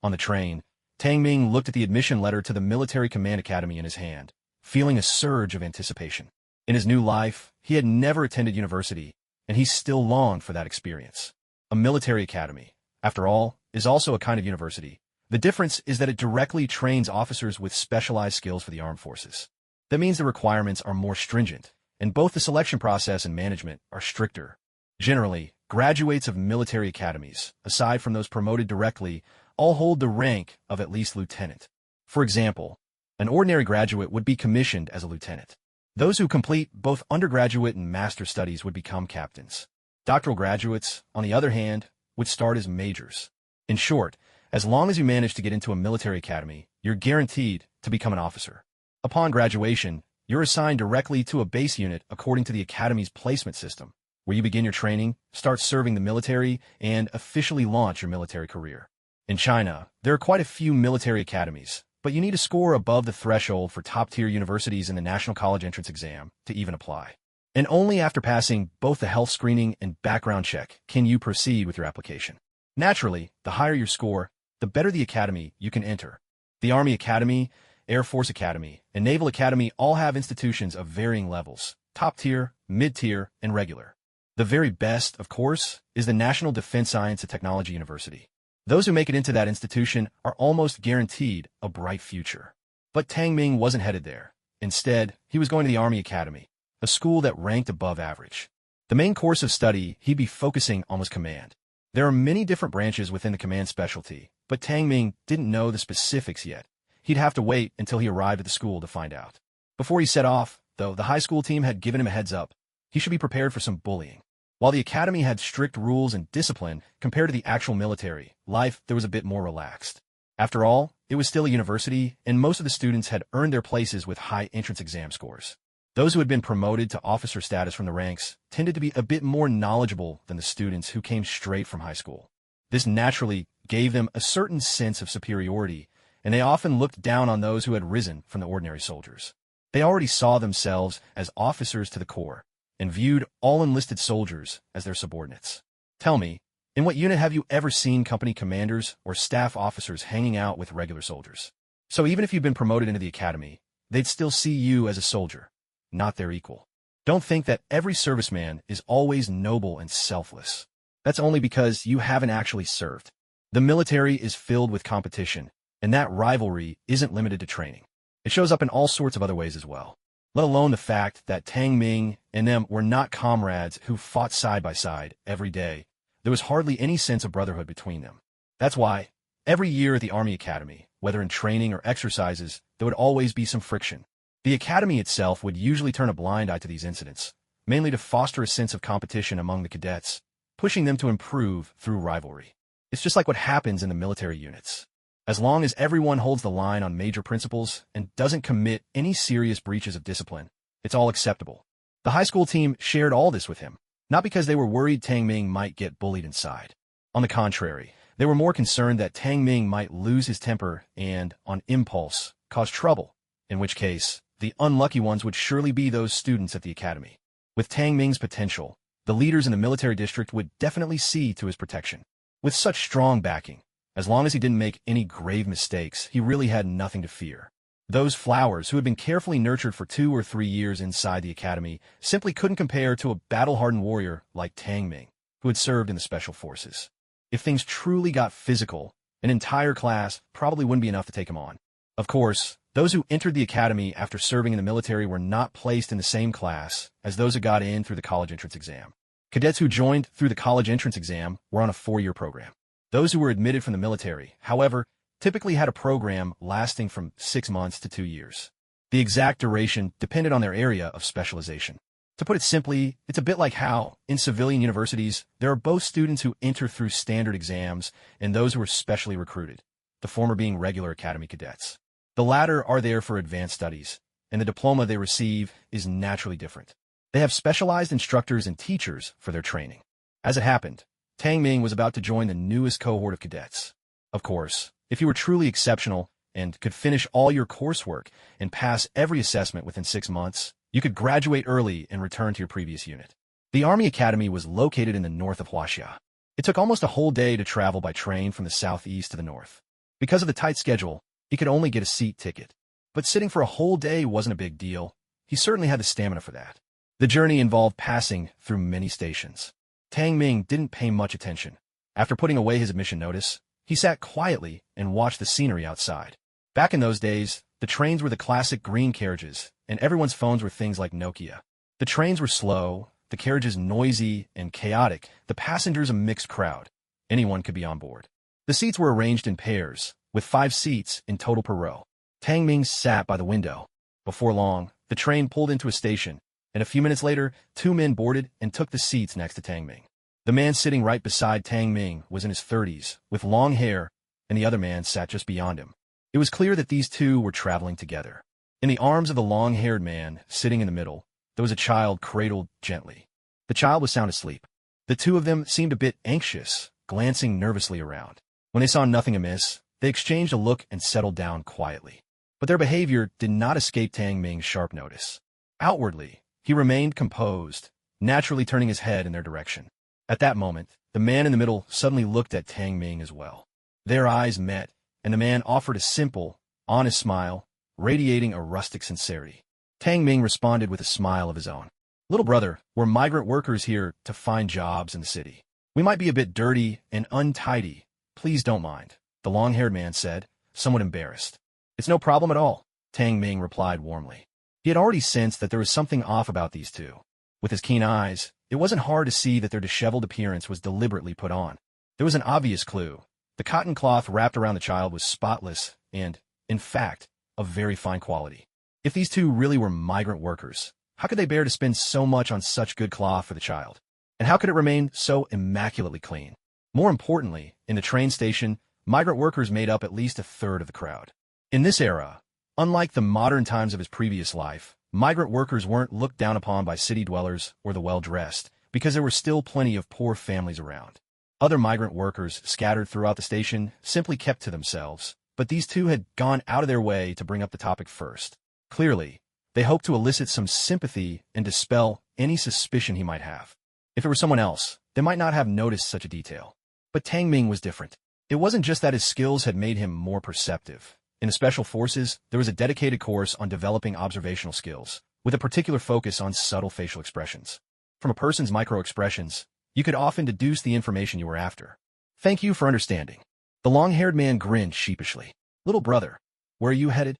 the train, Tang Ming looked at the admission letter to the Military Command Academy in his hand, feeling a surge of anticipation. In his new life, he had never attended university, and he still longed for that experience. A military academy, after all, is also a kind of university. The difference is that it directly trains officers with specialized skills for the armed forces. That means the requirements are more stringent, and both the selection process and management are stricter. Generally, graduates of military academies, aside from those promoted directly, all hold the rank of at least lieutenant. For example, an ordinary graduate would be commissioned as a lieutenant. Those who complete both undergraduate and master studies would become captains. Doctoral graduates, on the other hand, would start as majors. In short, as long as you manage to get into a military academy, you're guaranteed to become an officer. Upon graduation, you're assigned directly to a base unit according to the academy's placement system, where you begin your training, start serving the military, and officially launch your military career. In China, there are quite a few military academies, but you need to score above the threshold for top-tier universities in the National College Entrance Exam to even apply. And only after passing both the health screening and background check can you proceed with your application. Naturally, the higher your score, the better the academy you can enter. The Army Academy, Air Force Academy, and Naval Academy all have institutions of varying levels, top-tier, mid-tier, and regular. The very best, of course, is the National Defense Science and Technology University. Those who make it into that institution are almost guaranteed a bright future. But Tang Ming wasn't headed there. Instead, he was going to the Army Academy, a school that ranked above average. The main course of study he'd be focusing on was command. There are many different branches within the command specialty, but Tang Ming didn't know the specifics yet. He'd have to wait until he arrived at the school to find out. Before he set off, though, the high school team had given him a heads up. He should be prepared for some bullying. While the academy had strict rules and discipline compared to the actual military, life there was a bit more relaxed. After all, it was still a university, and most of the students had earned their places with high entrance exam scores. Those who had been promoted to officer status from the ranks tended to be a bit more knowledgeable than the students who came straight from high school. This naturally gave them a certain sense of superiority, and they often looked down on those who had risen from the ordinary soldiers. They already saw themselves as officers to the core, and viewed all enlisted soldiers as their subordinates. Tell me, in what unit have you ever seen company commanders or staff officers hanging out with regular soldiers? So even if you've been promoted into the academy, they'd still see you as a soldier, not their equal. Don't think that every serviceman is always noble and selfless. That's only because you haven't actually served. The military is filled with competition, and that rivalry isn't limited to training. It shows up in all sorts of other ways as well. Let alone the fact that Tang Ming and them were not comrades who fought side by side every day. There was hardly any sense of brotherhood between them. That's why, every year at the Army Academy, whether in training or exercises, there would always be some friction. The Academy itself would usually turn a blind eye to these incidents, mainly to foster a sense of competition among the cadets, pushing them to improve through rivalry. It's just like what happens in the military units. As long as everyone holds the line on major principles and doesn't commit any serious breaches of discipline, it's all acceptable. The high school team shared all this with him, not because they were worried Tang Ming might get bullied inside. On the contrary, they were more concerned that Tang Ming might lose his temper and, on impulse, cause trouble, in which case, the unlucky ones would surely be those students at the academy. With Tang Ming's potential, the leaders in the military district would definitely see to his protection. With such strong backing, as long as he didn't make any grave mistakes, he really had nothing to fear. Those flowers who had been carefully nurtured for 2 or 3 years inside the academy simply couldn't compare to a battle-hardened warrior like Tang Ming, who had served in the special forces. If things truly got physical, an entire class probably wouldn't be enough to take him on. Of course, those who entered the academy after serving in the military were not placed in the same class as those who got in through the college entrance exam. Cadets who joined through the college entrance exam were on a 4-year program. Those who were admitted from the military, however, typically had a program lasting from 6 months to 2 years. The exact duration depended on their area of specialization. To put it simply, it's a bit like how, in civilian universities, there are both students who enter through standard exams and those who are specially recruited, the former being regular academy cadets. The latter are there for advanced studies, and the diploma they receive is naturally different. They have specialized instructors and teachers for their training. As it happened, Tang Ming was about to join the newest cohort of cadets. Of course, if you were truly exceptional and could finish all your coursework and pass every assessment within 6 months, you could graduate early and return to your previous unit. The Army Academy was located in the north of Huaxia. It took almost a whole day to travel by train from the southeast to the north. Because of the tight schedule, he could only get a seat ticket. But sitting for a whole day wasn't a big deal. He certainly had the stamina for that. The journey involved passing through many stations. Tang Ming didn't pay much attention. After putting away his admission notice, he sat quietly and watched the scenery outside. Back in those days, the trains were the classic green carriages, and everyone's phones were things like Nokia. The trains were slow, the carriages noisy and chaotic, the passengers a mixed crowd. Anyone could be on board. The seats were arranged in pairs, with 5 seats in total per row. Tang Ming sat by the window. Before long, the train pulled into a station, and a few minutes later, 2 men boarded and took the seats next to Tang Ming. The man sitting right beside Tang Ming was in his 30s, with long hair, and the other man sat just beyond him. It was clear that these two were traveling together. In the arms of the long-haired man, sitting in the middle, there was a child cradled gently. The child was sound asleep. The two of them seemed a bit anxious, glancing nervously around. When they saw nothing amiss, they exchanged a look and settled down quietly. But their behavior did not escape Tang Ming's sharp notice. Outwardly, he remained composed, naturally turning his head in their direction. At that moment, the man in the middle suddenly looked at Tang Ming as well. Their eyes met, and the man offered a simple, honest smile, radiating a rustic sincerity. Tang Ming responded with a smile of his own. "Little brother, we're migrant workers here to find jobs in the city. We might be a bit dirty and untidy. Please don't mind," the long-haired man said, somewhat embarrassed. "It's no problem at all," Tang Ming replied warmly. He had already sensed that there was something off about these two. With his keen eyes, it wasn't hard to see that their disheveled appearance was deliberately put on. There was an obvious clue. The cotton cloth wrapped around the child was spotless and, in fact, of very fine quality. If these two really were migrant workers, how could they bear to spend so much on such good cloth for the child? And how could it remain so immaculately clean? More importantly, in the train station, migrant workers made up at least a third of the crowd. In this era, unlike the modern times of his previous life, migrant workers weren't looked down upon by city dwellers or the well-dressed, because there were still plenty of poor families around. Other migrant workers scattered throughout the station simply kept to themselves, but these two had gone out of their way to bring up the topic first. Clearly, they hoped to elicit some sympathy and dispel any suspicion he might have. If it were someone else, they might not have noticed such a detail. But Tang Ming was different. It wasn't just that his skills had made him more perceptive. In the Special Forces, there was a dedicated course on developing observational skills, with a particular focus on subtle facial expressions. From a person's micro-expressions, you could often deduce the information you were after. Thank you for understanding. The long-haired man grinned sheepishly. Little brother, where are you headed?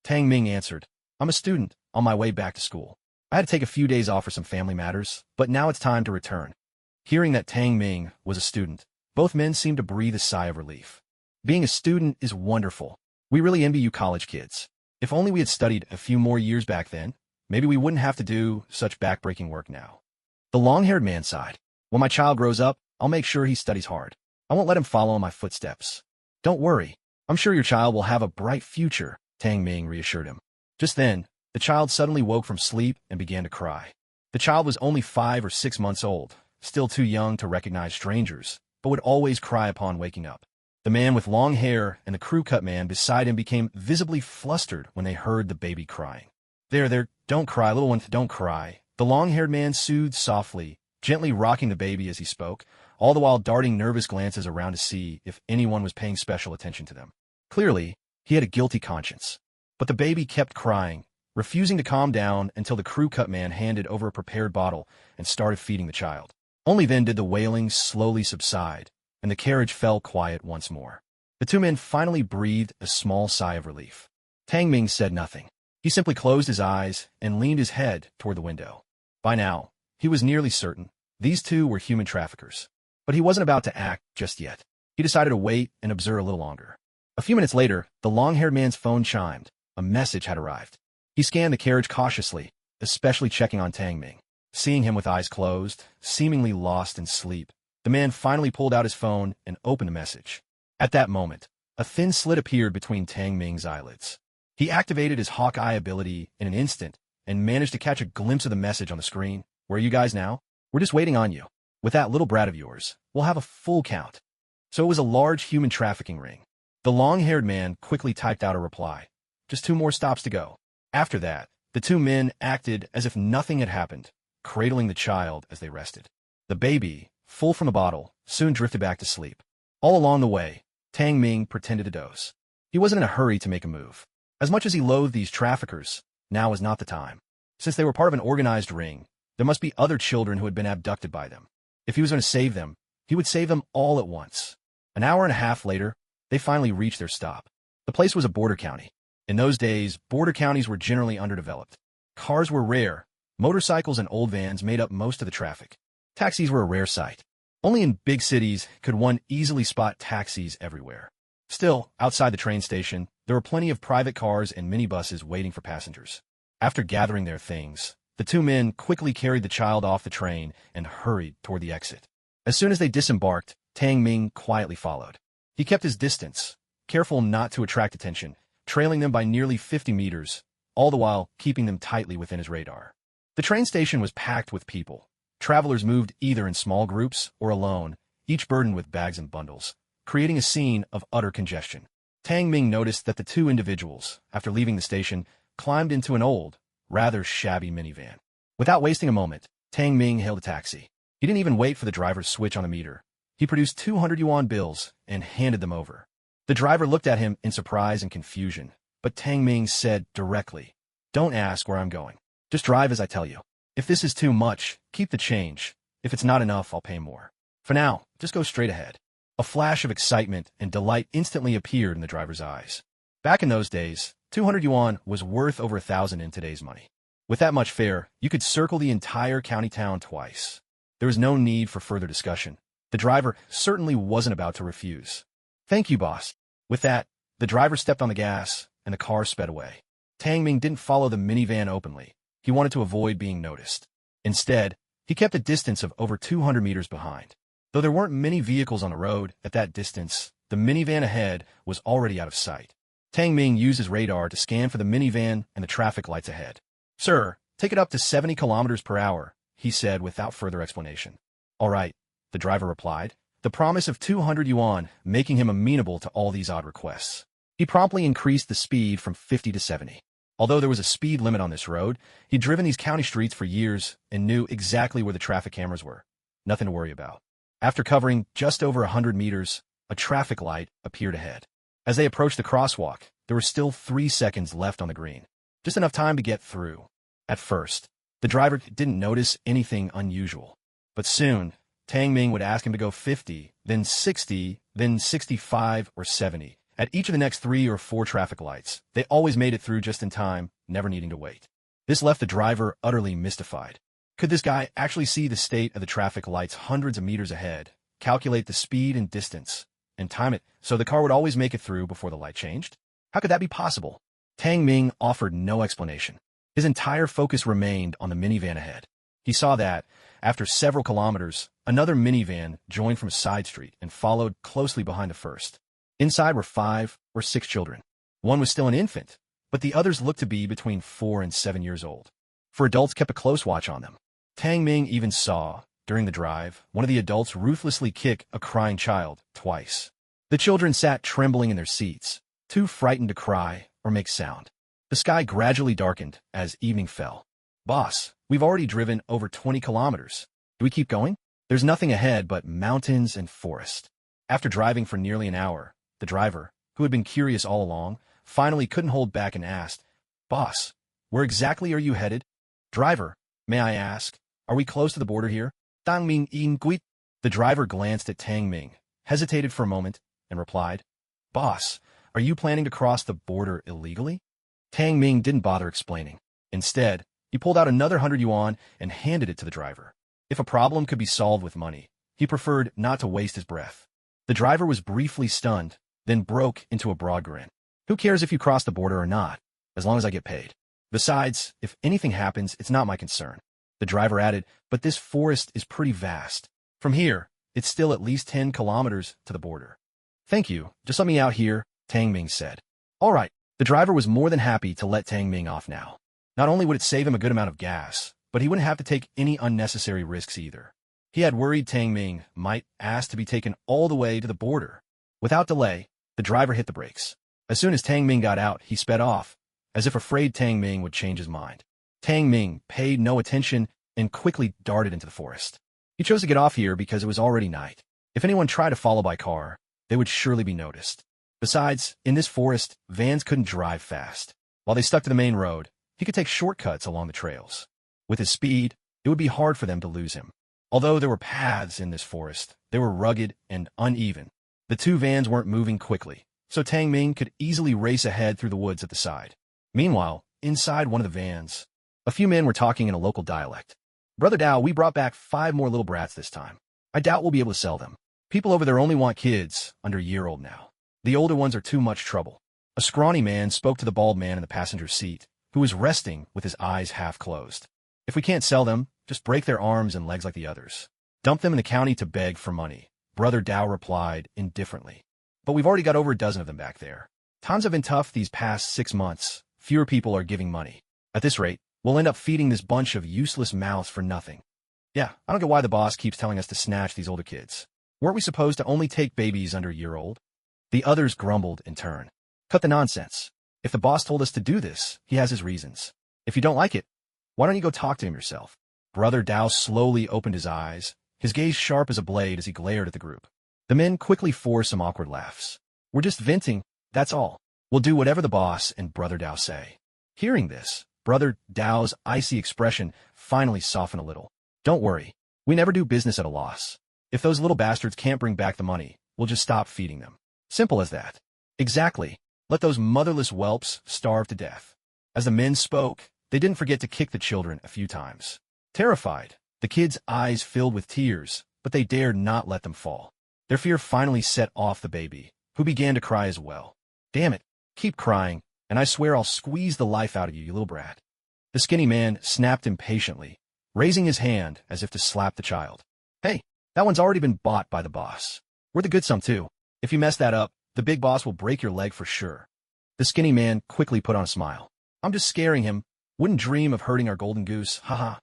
Tang Ming answered, I'm a student, on my way back to school. I had to take a few days off for some family matters, but now it's time to return. Hearing that Tang Ming was a student, both men seemed to breathe a sigh of relief. Being a student is wonderful. We really envy you college kids. If only we had studied a few more years back then, maybe we wouldn't have to do such backbreaking work now. The long-haired man sighed. When my child grows up, I'll make sure he studies hard. I won't let him follow in my footsteps. Don't worry. I'm sure your child will have a bright future, Tang Ming reassured him. Just then, the child suddenly woke from sleep and began to cry. The child was only 5 or 6 months old, still too young to recognize strangers, but would always cry upon waking up. The man with long hair and the crew-cut man beside him became visibly flustered when they heard the baby crying. There, don't cry, little one, don't cry. The long-haired man soothed softly, gently rocking the baby as he spoke, all the while darting nervous glances around to see if anyone was paying special attention to them. Clearly, he had a guilty conscience. But the baby kept crying, refusing to calm down until the crew-cut man handed over a prepared bottle and started feeding the child. Only then did the wailing slowly subside, and the carriage fell quiet once more. The two men finally breathed a small sigh of relief. Tang Ming said nothing. He simply closed his eyes and leaned his head toward the window. By now, he was nearly certain these two were human traffickers. But he wasn't about to act just yet. He decided to wait and observe a little longer. A few minutes later, the long-haired man's phone chimed. A message had arrived. He scanned the carriage cautiously, especially checking on Tang Ming. Seeing him with eyes closed, seemingly lost in sleep, the man finally pulled out his phone and opened the message. At that moment, a thin slit appeared between Tang Ming's eyelids. He activated his Hawkeye ability in an instant and managed to catch a glimpse of the message on the screen. Where are you guys now? We're just waiting on you. With that little brat of yours, we'll have a full count. So it was a large human trafficking ring. The long-haired man quickly typed out a reply. Just 2 more stops to go. After that, the two men acted as if nothing had happened, cradling the child as they rested. The baby, full from the bottle, soon drifted back to sleep. All along the way, Tang Ming pretended to doze. He wasn't in a hurry to make a move. As much as he loathed these traffickers, now was not the time. Since they were part of an organized ring, there must be other children who had been abducted by them. If he was going to save them, he would save them all at once. An hour and a half later, they finally reached their stop. The place was a border county. In those days, border counties were generally underdeveloped. Cars were rare. Motorcycles and old vans made up most of the traffic. Taxis were a rare sight. Only in big cities could one easily spot taxis everywhere. Still, outside the train station, there were plenty of private cars and minibuses waiting for passengers. After gathering their things, the two men quickly carried the child off the train and hurried toward the exit. As soon as they disembarked, Tang Ming quietly followed. He kept his distance, careful not to attract attention, trailing them by nearly 50 meters, all the while keeping them tightly within his radar. The train station was packed with people. Travelers moved either in small groups or alone, each burdened with bags and bundles, creating a scene of utter congestion. Tang Ming noticed that the two individuals, after leaving the station, climbed into an old, rather shabby minivan. Without wasting a moment, Tang Ming hailed a taxi. He didn't even wait for the driver to switch on the meter. He produced 200 yuan bills and handed them over. The driver looked at him in surprise and confusion, but Tang Ming said directly, "Don't ask where I'm going. Just drive as I tell you. If this is too much, keep the change. If it's not enough, I'll pay more. For now, just go straight ahead." A flash of excitement and delight instantly appeared in the driver's eyes. Back in those days, 200 yuan was worth over 1,000 in today's money. With that much fare, you could circle the entire county town twice. There was no need for further discussion. The driver certainly wasn't about to refuse. "Thank you, boss." With that, the driver stepped on the gas, and the car sped away. Tang Ming didn't follow the minivan openly. He wanted to avoid being noticed. Instead, he kept a distance of over 200 meters behind. Though there weren't many vehicles on the road at that distance, the minivan ahead was already out of sight. Tang Ming used his radar to scan for the minivan and the traffic lights ahead. "Sir, take it up to 70 kilometers per hour, he said without further explanation. "All right," the driver replied, the promise of 200 yuan making him amenable to all these odd requests. He promptly increased the speed from 50 to 70. Although there was a speed limit on this road, he'd driven these county streets for years and knew exactly where the traffic cameras were. Nothing to worry about. After covering just over 100 meters, a traffic light appeared ahead. As they approached the crosswalk, there were still 3 seconds left on the green. Just enough time to get through. At first, the driver didn't notice anything unusual. But soon, Tang Ming would ask him to go 50, then 60, then 65 or 70. At each of the next 3 or 4 traffic lights, they always made it through just in time, never needing to wait. This left the driver utterly mystified. Could this guy actually see the state of the traffic lights hundreds of meters ahead, calculate the speed and distance, and time it so the car would always make it through before the light changed? How could that be possible? Tang Ming offered no explanation. His entire focus remained on the minivan ahead. He saw that, after several kilometers, another minivan joined from a side street and followed closely behind the first. Inside were 5 or 6 children. One was still an infant, but the others looked to be between 4 and 7 years old. For adults kept a close watch on them. Tang Ming even saw, during the drive, one of the adults ruthlessly kick a crying child twice. The children sat trembling in their seats, too frightened to cry or make sound. The sky gradually darkened as evening fell. "Boss, we've already driven over 20 kilometers. Do we keep going? There's nothing ahead but mountains and forest." After driving for nearly an hour, the driver, who had been curious all along, finally couldn't hold back and asked, "Boss, where exactly are you headed?" "Driver, may I ask, are we close to the border here?" Tang Ming in Guit. The driver glanced at Tang Ming, hesitated for a moment, and replied, "Boss, are you planning to cross the border illegally?" Tang Ming didn't bother explaining. Instead, he pulled out another 100 yuan and handed it to the driver. If a problem could be solved with money, he preferred not to waste his breath. The driver was briefly stunned, then broke into a broad grin. "Who cares if you cross the border or not, as long as I get paid? Besides, if anything happens, it's not my concern." The driver added, "But this forest is pretty vast. From here, it's still at least 10 kilometers to the border." "Thank you, just let me out here," Tang Ming said. "All right." The driver was more than happy to let Tang Ming off now. Not only would it save him a good amount of gas, but he wouldn't have to take any unnecessary risks either. He had worried Tang Ming might ask to be taken all the way to the border. Without delay, the driver hit the brakes. As soon as Tang Ming got out, he sped off, as if afraid Tang Ming would change his mind. Tang Ming paid no attention and quickly darted into the forest. He chose to get off here because it was already night. If anyone tried to follow by car, they would surely be noticed. Besides, in this forest, vans couldn't drive fast. While they stuck to the main road, he could take shortcuts along the trails. With his speed, it would be hard for them to lose him. Although there were paths in this forest, they were rugged and uneven. The 2 vans weren't moving quickly, so Tang Ming could easily race ahead through the woods at the side. Meanwhile, inside one of the vans, a few men were talking in a local dialect. "Brother Dao, we brought back 5 more little brats this time. I doubt we'll be able to sell them. People over there only want kids under a year old now. The older ones are too much trouble." A scrawny man spoke to the bald man in the passenger seat, who was resting with his eyes half closed. "If we can't sell them, just break their arms and legs like the others. Dump them in the county to beg for money," Brother Dao replied indifferently. "But we've already got over a dozen of them back there. Times have been tough these past 6 months. Fewer people are giving money. At this rate, we'll end up feeding this bunch of useless mouths for nothing. Yeah, I don't get why the boss keeps telling us to snatch these older kids. Weren't we supposed to only take babies under a year old?" The others grumbled in turn. "Cut the nonsense. If the boss told us to do this, he has his reasons. If you don't like it, why don't you go talk to him yourself?" Brother Dao slowly opened his eyes, his gaze sharp as a blade as he glared at the group. The men quickly forced some awkward laughs. "We're just venting, that's all. We'll do whatever the boss and Brother Dao say." Hearing this, Brother Dao's icy expression finally softened a little. "Don't worry. We never do business at a loss. If those little bastards can't bring back the money, we'll just stop feeding them. Simple as that." "Exactly. Let those motherless whelps starve to death." As the men spoke, they didn't forget to kick the children a few times. Terrified, the kids' eyes filled with tears, but they dared not let them fall. Their fear finally set off the baby, who began to cry as well. "Damn it, keep crying, and I swear I'll squeeze the life out of you, you little brat." The skinny man snapped impatiently, raising his hand as if to slap the child. "Hey, that one's already been bought by the boss. We're the good some too. If you mess that up, the big boss will break your leg for sure." The skinny man quickly put on a smile. "I'm just scaring him. Wouldn't dream of hurting our golden goose, haha.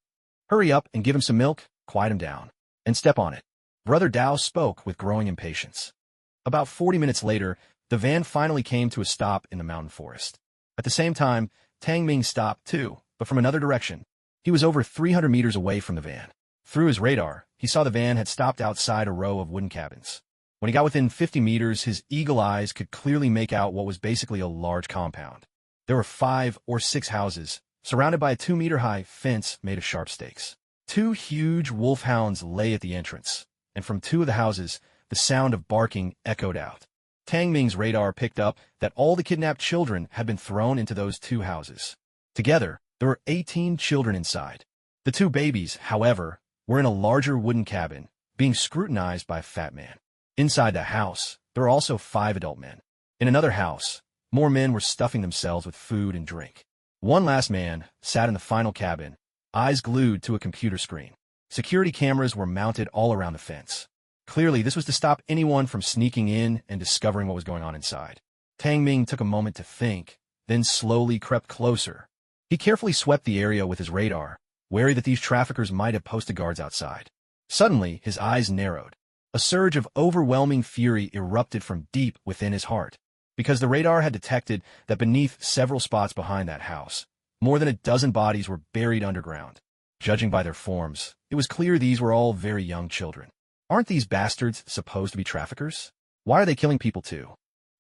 Hurry up and give him some milk, quiet him down, and step on it." Brother Dao spoke with growing impatience. About 40 minutes later, the van finally came to a stop in the mountain forest. At the same time, Tang Ming stopped too, but from another direction. He was over 300 meters away from the van. Through his radar, he saw the van had stopped outside a row of wooden cabins. When he got within 50 meters, his eagle eyes could clearly make out what was basically a large compound. There were 5 or 6 houses, surrounded by a 2-meter-high fence made of sharp stakes. 2 huge wolfhounds lay at the entrance, and from 2 of the houses, the sound of barking echoed out. Tang Ming's radar picked up that all the kidnapped children had been thrown into those 2 houses. Together, there were 18 children inside. The 2 babies, however, were in a larger wooden cabin, being scrutinized by a fat man. Inside the house, there were also 5 adult men. In another house, more men were stuffing themselves with food and drink. One last man sat in the final cabin, eyes glued to a computer screen. Security cameras were mounted all around the fence. Clearly, this was to stop anyone from sneaking in and discovering what was going on inside. Tang Ming took a moment to think, then slowly crept closer. He carefully swept the area with his radar, wary that these traffickers might have posted guards outside. Suddenly, his eyes narrowed. A surge of overwhelming fury erupted from deep within his heart, because the radar had detected that beneath several spots behind that house, more than a dozen bodies were buried underground. Judging by their forms, it was clear these were all very young children. Aren't these bastards supposed to be traffickers? Why are they killing people too?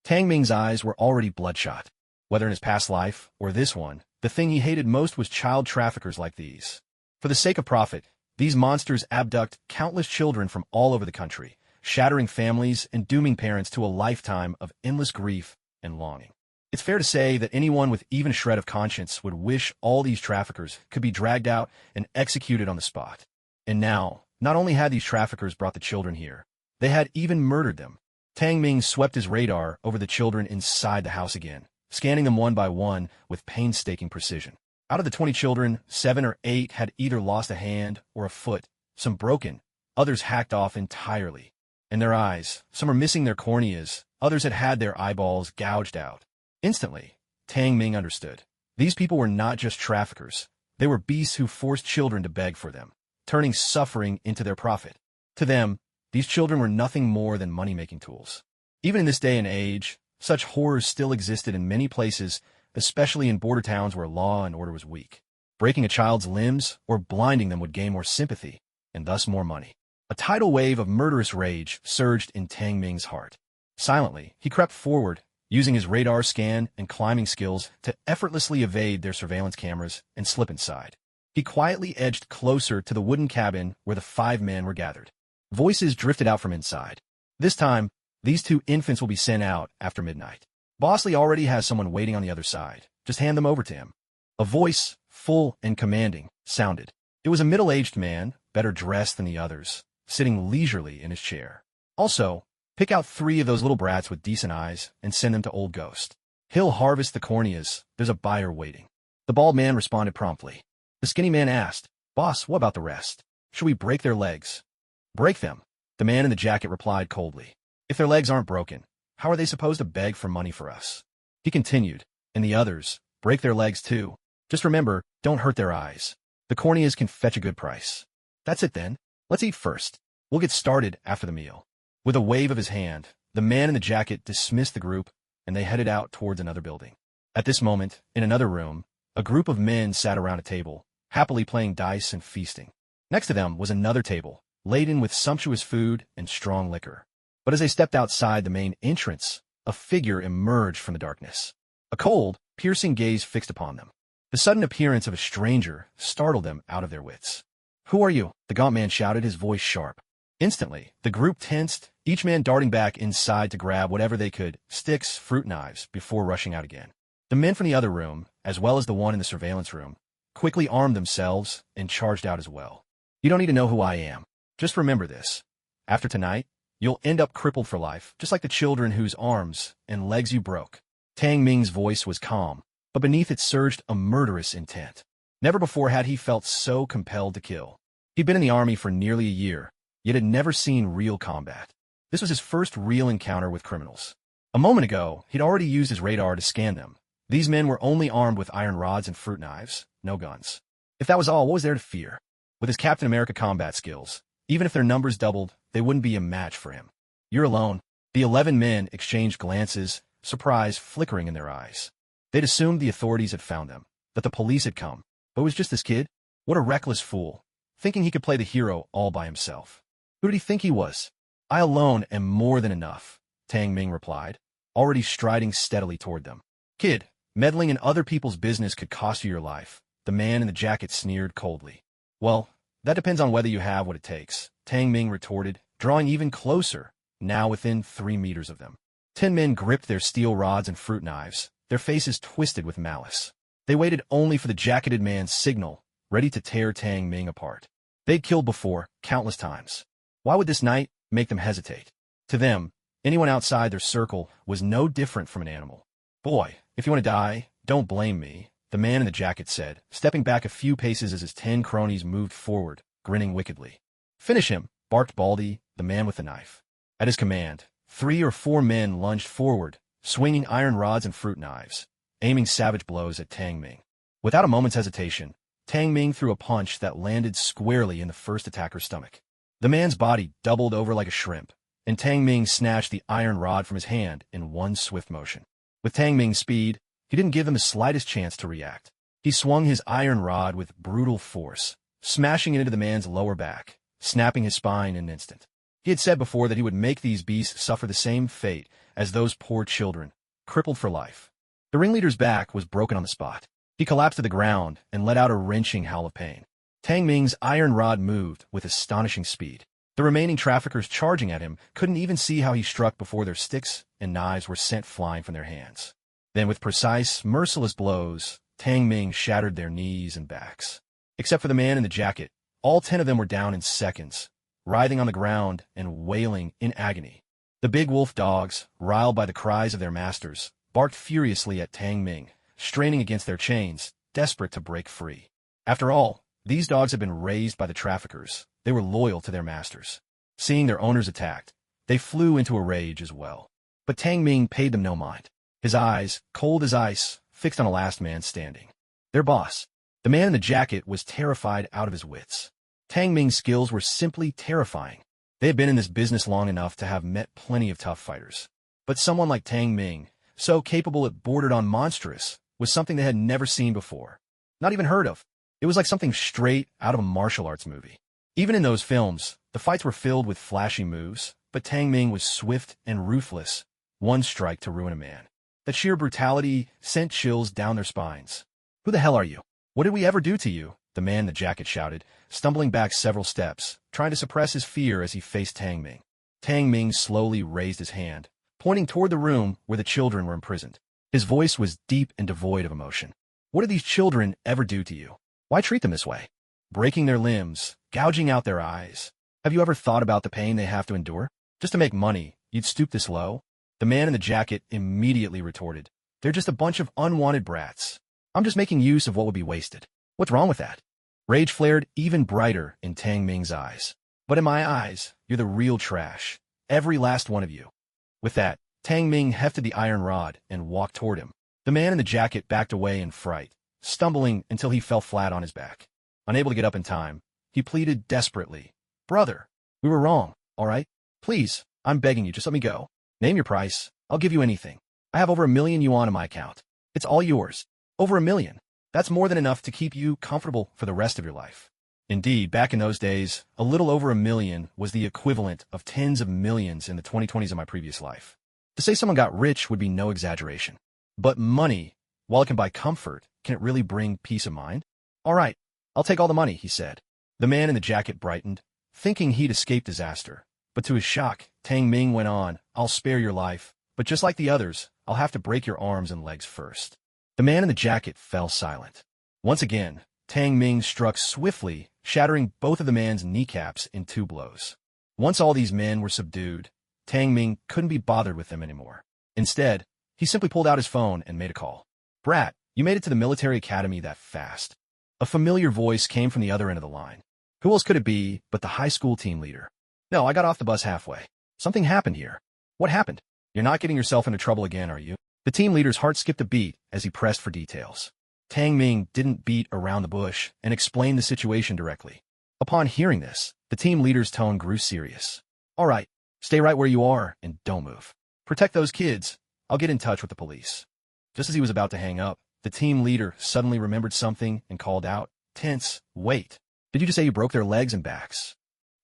Tang Ming's eyes were already bloodshot. Whether in his past life or this one, the thing he hated most was child traffickers like these. For the sake of profit, these monsters abduct countless children from all over the country, shattering families and dooming parents to a lifetime of endless grief and longing. It's fair to say that anyone with even a shred of conscience would wish all these traffickers could be dragged out and executed on the spot. And now, not only had these traffickers brought the children here, they had even murdered them. Tang Ming swept his radar over the children inside the house again, scanning them one by one with painstaking precision. Out of the 20 children, 7 or 8 had either lost a hand or a foot, some broken, others hacked off entirely. And their eyes, some are missing their corneas, others had had their eyeballs gouged out. Instantly, Tang Ming understood. These people were not just traffickers. They were beasts who forced children to beg for them, turning suffering into their profit. To them, these children were nothing more than money-making tools. Even in this day and age, such horrors still existed in many places, especially in border towns where law and order was weak. Breaking a child's limbs or blinding them would gain more sympathy, and thus more money. A tidal wave of murderous rage surged in Tang Ming's heart. Silently, he crept forward, using his radar scan and climbing skills to effortlessly evade their surveillance cameras and slip inside. He quietly edged closer to the wooden cabin where the 5 men were gathered. Voices drifted out from inside. This time, these 2 infants will be sent out after midnight. Bosley already has someone waiting on the other side. Just hand them over to him. A voice, full and commanding, sounded. It was a middle-aged man, better dressed than the others, sitting leisurely in his chair. Also, pick out 3 of those little brats with decent eyes and send them to Old Ghost. He'll harvest the corneas. There's a buyer waiting. The bald man responded promptly. The skinny man asked, "Boss, what about the rest? Should we break their legs?" "Break them," the man in the jacket replied coldly. "If their legs aren't broken, how are they supposed to beg for money for us?" He continued, "And the others, break their legs too. Just remember, don't hurt their eyes. The corneas can fetch a good price." "That's it then. Let's eat first. We'll get started after the meal." With a wave of his hand, the man in the jacket dismissed the group, and they headed out towards another building. At this moment, in another room, a group of men sat around a table, happily playing dice and feasting. Next to them was another table, laden with sumptuous food and strong liquor. But as they stepped outside the main entrance, a figure emerged from the darkness. A cold, piercing gaze fixed upon them. The sudden appearance of a stranger startled them out of their wits. "Who are you?" the gaunt man shouted, his voice sharp. Instantly, the group tensed, each man darting back inside to grab whatever they could, sticks, fruit knives, before rushing out again. The men from the other room, as well as the one in the surveillance room, quickly armed themselves and charged out as well. "You don't need to know who I am. Just remember this. After tonight, you'll end up crippled for life, just like the children whose arms and legs you broke." Tang Ming's voice was calm, but beneath it surged a murderous intent. Never before had he felt so compelled to kill. He'd been in the army for nearly a year, yet had never seen real combat. This was his first real encounter with criminals. A moment ago, he'd already used his radar to scan them. These men were only armed with iron rods and fruit knives, no guns. If that was all, what was there to fear? With his Captain America combat skills, even if their numbers doubled, they wouldn't be a match for him. "You're alone." The 11 men exchanged glances, surprise flickering in their eyes. They'd assumed the authorities had found them, that the police had come. But it was just this kid? What a reckless fool, thinking he could play the hero all by himself. Who did he think he was? "I alone am more than enough," Tang Ming replied, already striding steadily toward them. "Kid, meddling in other people's business could cost you your life. the man in the jacket sneered coldly. Well, that depends on whether you have what it takes, Tang Ming retorted, drawing even closer, now within 3 meters of them. 10 men gripped their steel rods and fruit knives, their faces twisted with malice. They waited only for the jacketed man's signal, ready to tear Tang Ming apart. They'd killed before, countless times. Why would this night make them hesitate? To them, anyone outside their circle was no different from an animal. Boy, if you want to die, don't blame me, the man in the jacket said, stepping back a few paces as his 10 cronies moved forward, grinning wickedly. Finish him, barked Baldy, the man with the knife. At his command, 3 or 4 men lunged forward, swinging iron rods and fruit knives, aiming savage blows at Tang Ming. Without a moment's hesitation, Tang Ming threw a punch that landed squarely in the first attacker's stomach. The man's body doubled over like a shrimp, and Tang Ming snatched the iron rod from his hand in one swift motion. With Tang Ming's speed, he didn't give him the slightest chance to react. He swung his iron rod with brutal force, smashing it into the man's lower back, snapping his spine in an instant. He had said before that he would make these beasts suffer the same fate as those poor children, crippled for life. The ringleader's back was broken on the spot. He collapsed to the ground and let out a wrenching howl of pain. Tang Ming's iron rod moved with astonishing speed. The remaining traffickers charging at him couldn't even see how he struck before their sticks and knives were sent flying from their hands. Then with precise, merciless blows, Tang Ming shattered their knees and backs. Except for the man in the jacket, all 10 of them were down in seconds, writhing on the ground and wailing in agony. The big wolf dogs, riled by the cries of their masters, barked furiously at Tang Ming, straining against their chains, desperate to break free. After all, these dogs had been raised by the traffickers. They were loyal to their masters. Seeing their owners attacked, they flew into a rage as well. But Tang Ming paid them no mind. His eyes, cold as ice, fixed on a last man standing. Their boss. The man in the jacket was terrified out of his wits. Tang Ming's skills were simply terrifying. They had been in this business long enough to have met plenty of tough fighters. But someone like Tang Ming, so capable it bordered on monstrous, was something they had never seen before. Not even heard of. It was like something straight out of a martial arts movie. Even in those films, the fights were filled with flashy moves, but Tang Ming was swift and ruthless, one strike to ruin a man. That sheer brutality sent chills down their spines. Who the hell are you? What did we ever do to you? The man in the jacket shouted, stumbling back several steps, trying to suppress his fear as he faced Tang Ming. Tang Ming slowly raised his hand, pointing toward the room where the children were imprisoned. His voice was deep and devoid of emotion. What did these children ever do to you? Why treat them this way? Breaking their limbs, gouging out their eyes. Have you ever thought about the pain they have to endure? Just to make money, you'd stoop this low? The man in the jacket immediately retorted, they're just a bunch of unwanted brats. I'm just making use of what would be wasted. What's wrong with that? Rage flared even brighter in Tang Ming's eyes. But in my eyes, you're the real trash. Every last one of you. With that, Tang Ming hefted the iron rod and walked toward him. The man in the jacket backed away in fright, stumbling until he fell flat on his back. Unable to get up in time, he pleaded desperately, Brother, we were wrong, all right? Please, I'm begging you, just let me go. Name your price. I'll give you anything. I have over 1 million yuan in my account. It's all yours. Over 1 million. That's more than enough to keep you comfortable for the rest of your life. Indeed, back in those days, a little over 1 million was the equivalent of tens of millions in the 2020s of my previous life. To say someone got rich would be no exaggeration. But money, while it can buy comfort, can it really bring peace of mind? All right, I'll take all the money, he said. The man in the jacket brightened, thinking he'd escaped disaster. But to his shock, Tang Ming went on, I'll spare your life, but just like the others, I'll have to break your arms and legs first. The man in the jacket fell silent. Once again, Tang Ming struck swiftly, shattering both of the man's kneecaps in 2 blows. Once all these men were subdued, Tang Ming couldn't be bothered with them anymore. Instead, he simply pulled out his phone and made a call. Brat, you made it to the military academy that fast. A familiar voice came from the other end of the line. Who else could it be but the high school team leader? No, I got off the bus halfway. Something happened here. What happened? You're not getting yourself into trouble again, are you? The team leader's heart skipped a beat as he pressed for details. Tang Ming didn't beat around the bush and explained the situation directly. Upon hearing this, the team leader's tone grew serious. All right, stay right where you are and don't move. Protect those kids. I'll get in touch with the police. Just as he was about to hang up, the team leader suddenly remembered something and called out, tense, wait. Did you just say you broke their legs and backs?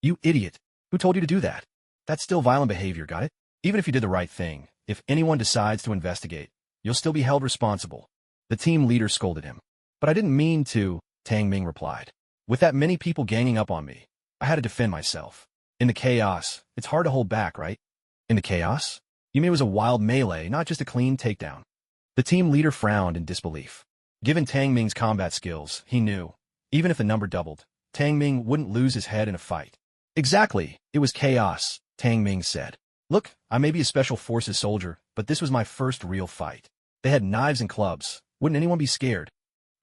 You idiot. Who told you to do that? That's still violent behavior, got it? Even if you did the right thing, if anyone decides to investigate, you'll still be held responsible. The team leader scolded him. But I didn't mean to, Tang Ming replied. With that many people ganging up on me, I had to defend myself. In the chaos, it's hard to hold back, right? In the chaos? You mean it was a wild melee, not just a clean takedown? The team leader frowned in disbelief. Given Tang Ming's combat skills, he knew, even if the number doubled, Tang Ming wouldn't lose his head in a fight. Exactly, it was chaos, Tang Ming said. Look, I may be a special forces soldier, but this was my first real fight. They had knives and clubs. Wouldn't anyone be scared?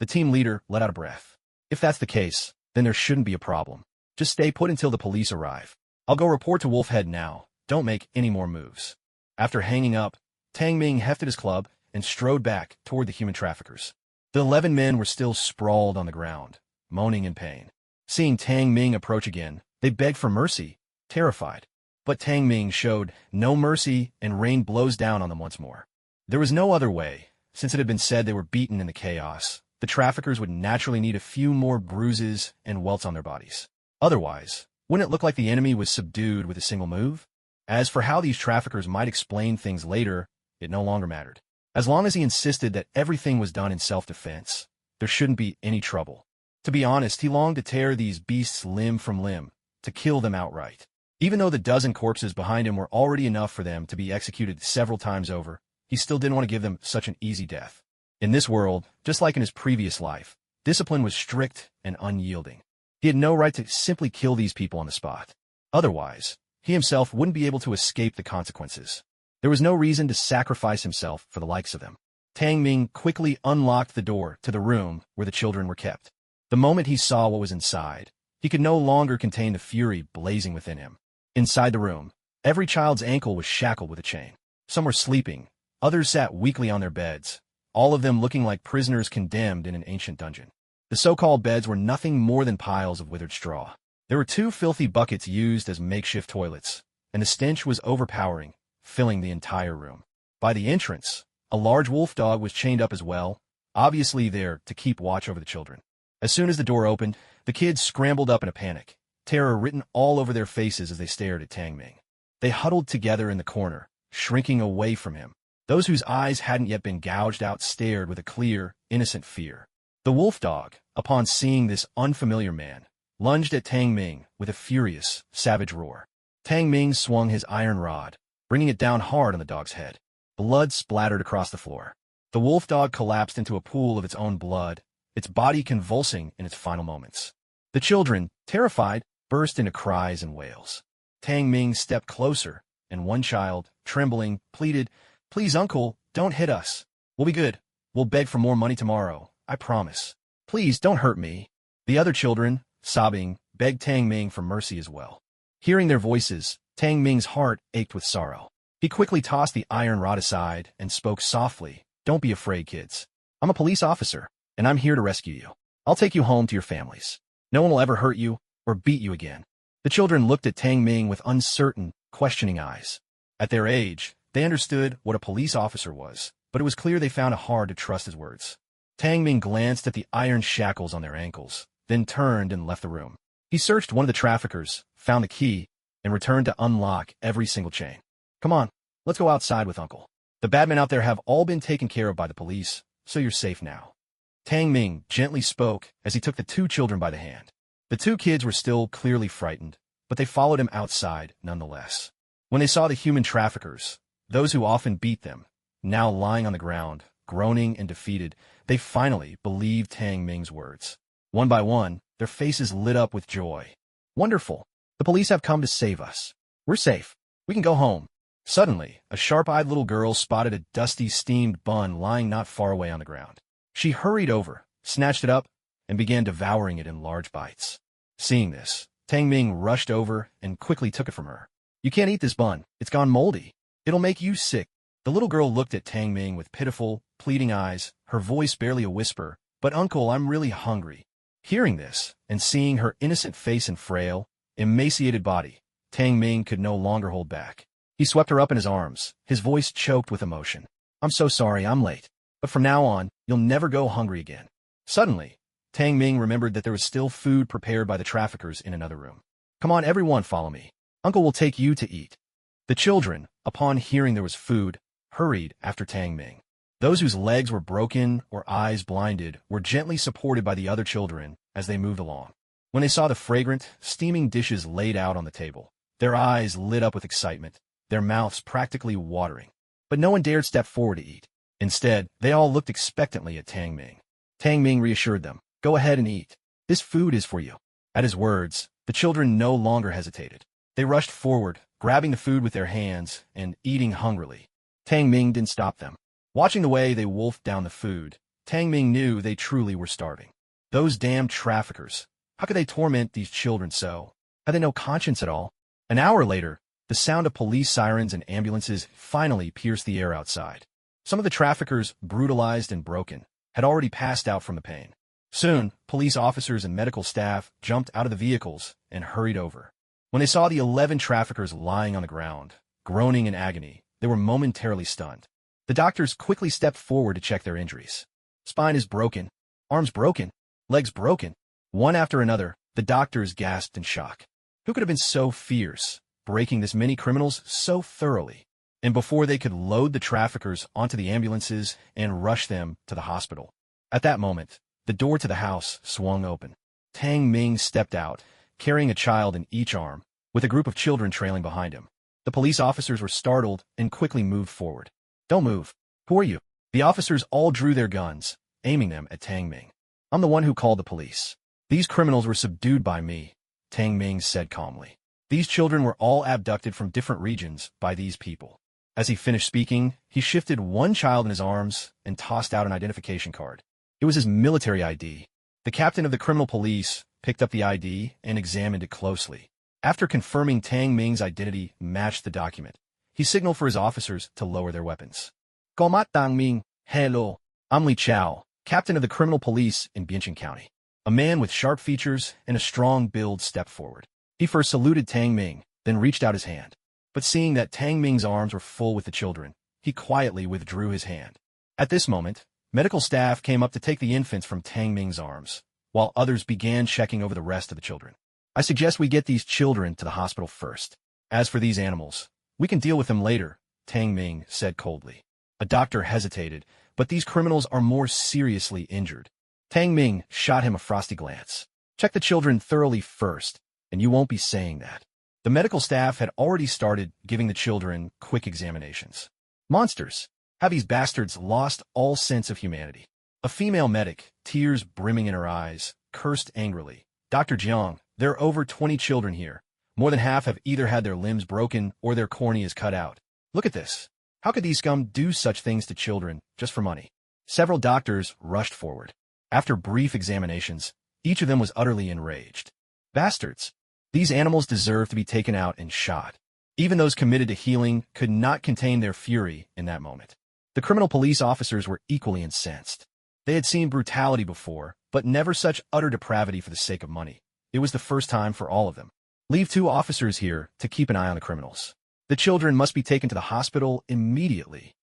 The team leader let out a breath. If that's the case, then there shouldn't be a problem. Just stay put until the police arrive. I'll go report to Wolfhead now. Don't make any more moves. After hanging up, Tang Ming hefted his club and strode back toward the human traffickers. The 11 men were still sprawled on the ground, moaning in pain. Seeing Tang Ming approach again, they begged for mercy, terrified. But Tang Ming showed no mercy and rained blows down on them once more. There was no other way, since it had been said they were beaten in the chaos. The traffickers would naturally need a few more bruises and welts on their bodies. Otherwise, wouldn't it look like the enemy was subdued with a single move? As for how these traffickers might explain things later, it no longer mattered. As long as he insisted that everything was done in self-defense, there shouldn't be any trouble. To be honest, he longed to tear these beasts limb from limb, to kill them outright. Even though the dozen corpses behind him were already enough for them to be executed several times over, he still didn't want to give them such an easy death. In this world, just like in his previous life, discipline was strict and unyielding. He had no right to simply kill these people on the spot. Otherwise, he himself wouldn't be able to escape the consequences. There was no reason to sacrifice himself for the likes of them. Tang Ming quickly unlocked the door to the room where the children were kept. The moment he saw what was inside, he could no longer contain the fury blazing within him. Inside the room, every child's ankle was shackled with a chain. Some were sleeping, others sat weakly on their beds, all of them looking like prisoners condemned in an ancient dungeon. The so-called beds were nothing more than piles of withered straw. There were 2 filthy buckets used as makeshift toilets, and the stench was overpowering, filling the entire room. By the entrance, a large wolf dog was chained up as well, obviously there to keep watch over the children. As soon as the door opened, the kids scrambled up in a panic, terror written all over their faces as they stared at Tang Ming. They huddled together in the corner, shrinking away from him. Those whose eyes hadn't yet been gouged out stared with a clear, innocent fear. The wolf dog, upon seeing this unfamiliar man, lunged at Tang Ming with a furious, savage roar. Tang Ming swung his iron rod, bringing it down hard on the dog's head. Blood splattered across the floor. The wolf dog collapsed into a pool of its own blood, its body convulsing in its final moments. The children, terrified, burst into cries and wails. Tang Ming stepped closer, and one child, trembling, pleaded, "Please, uncle, don't hit us. We'll be good. We'll beg for more money tomorrow. I promise. Please, don't hurt me." The other children, sobbing, begged Tang Ming for mercy as well. Hearing their voices, Tang Ming's heart ached with sorrow. He quickly tossed the iron rod aside and spoke softly, "Don't be afraid, kids. I'm a police officer, and I'm here to rescue you. I'll take you home to your families. No one will ever hurt you or beat you again." The children looked at Tang Ming with uncertain, questioning eyes. At their age, they understood what a police officer was, but it was clear they found it hard to trust his words. Tang Ming glanced at the iron shackles on their ankles, then turned and left the room. He searched one of the traffickers, found the key, and returned to unlock every single chain. "Come on, let's go outside with Uncle. The bad men out there have all been taken care of by the police, so you're safe now." Tang Ming gently spoke as he took the 2 children by the hand. The 2 kids were still clearly frightened, but they followed him outside nonetheless. When they saw the human traffickers, those who often beat them, now lying on the ground, groaning and defeated, they finally believed Tang Ming's words. One by one, their faces lit up with joy. "Wonderful! The police have come to save us. We're safe. We can go home." Suddenly, a sharp-eyed little girl spotted a dusty steamed bun lying not far away on the ground. She hurried over, snatched it up, and began devouring it in large bites. Seeing this, Tang Ming rushed over and quickly took it from her. "You can't eat this bun. It's gone moldy. It'll make you sick." The little girl looked at Tang Ming with pitiful, pleading eyes, her voice barely a whisper, "But uncle, I'm really hungry." Hearing this, and seeing her innocent face and frail, emaciated body, Tang Ming could no longer hold back. He swept her up in his arms, his voice choked with emotion. "I'm so sorry I'm late, but from now on, you'll never go hungry again." Suddenly, Tang Ming remembered that there was still food prepared by the traffickers in another room. "Come on, everyone, follow me. Uncle will take you to eat." The children, upon hearing there was food, hurried after Tang Ming. Those whose legs were broken or eyes blinded were gently supported by the other children as they moved along. When they saw the fragrant, steaming dishes laid out on the table, their eyes lit up with excitement, their mouths practically watering. But no one dared step forward to eat. Instead, they all looked expectantly at Tang Ming. Tang Ming reassured them, "Go ahead and eat. This food is for you." At his words, the children no longer hesitated. They rushed forward, grabbing the food with their hands and eating hungrily. Tang Ming didn't stop them. Watching the way they wolfed down the food, Tang Ming knew they truly were starving. Those damned traffickers. How could they torment these children so? Had they no conscience at all? An hour later, the sound of police sirens and ambulances finally pierced the air outside. Some of the traffickers, brutalized and broken, had already passed out from the pain. Soon, police officers and medical staff jumped out of the vehicles and hurried over. When they saw the 11 traffickers lying on the ground, groaning in agony, they were momentarily stunned. The doctors quickly stepped forward to check their injuries. Spine is broken, arms broken, legs broken. One after another, the doctors gasped in shock. Who could have been so fierce, breaking this many criminals so thoroughly? And before they could load the traffickers onto the ambulances and rush them to the hospital. At that moment, the door to the house swung open. Tang Ming stepped out, carrying a child in each arm, with a group of children trailing behind him. The police officers were startled and quickly moved forward. "Don't move. Who are you?" The officers all drew their guns, aiming them at Tang Ming. "I'm the one who called the police. These criminals were subdued by me," Tang Ming said calmly. These children were all abducted from different regions by these people. As he finished speaking, he shifted one child in his arms and tossed out an identification card. It was his military ID. The captain of the criminal police picked up the ID and examined it closely. After confirming Tang Ming's identity matched the document, he signaled for his officers to lower their weapons. "Gomat Tang Ming, hello. I'm Li Chao, captain of the criminal police in Biancheng County." A man with sharp features and a strong build stepped forward. He first saluted Tang Ming, then reached out his hand. But seeing that Tang Ming's arms were full with the children, he quietly withdrew his hand. At this moment, medical staff came up to take the infants from Tang Ming's arms, while others began checking over the rest of the children. "I suggest we get these children to the hospital first. As for these animals, we can deal with them later," Tang Ming said coldly. A doctor hesitated, but these criminals are more seriously injured. Tang Ming shot him a frosty glance. "Check the children thoroughly first, and you won't be saying that." The medical staff had already started giving the children quick examinations. Monsters! Have these bastards lost all sense of humanity? A female medic, tears brimming in her eyes, cursed angrily. "Dr. Jiang, there are over 20 children here. More than half have either had their limbs broken or their corneas cut out. Look at this. How could these scum do such things to children just for money?" Several doctors rushed forward. After brief examinations, each of them was utterly enraged. Bastards! These animals deserve to be taken out and shot. Even those committed to healing could not contain their fury in that moment. The criminal police officers were equally incensed. They had seen brutality before, but never such utter depravity for the sake of money. It was the first time for all of them. "Leave 2 officers here to keep an eye on the criminals. The children must be taken to the hospital immediately,"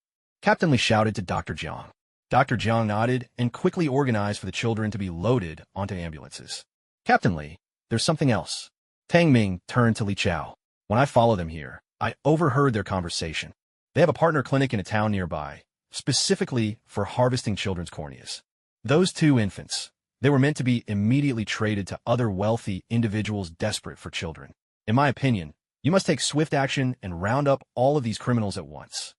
Captain Li shouted to Dr. Jiang. Dr. Jiang nodded and quickly organized for the children to be loaded onto ambulances. "Captain Li, there's something else." Tang Ming turned to Li Chao. "When I followed them here, I overheard their conversation. They have a partner clinic in a town nearby, specifically for harvesting children's corneas. Those 2 infants, they were meant to be immediately traded to other wealthy individuals desperate for children. In my opinion, you must take swift action and round up all of these criminals at once."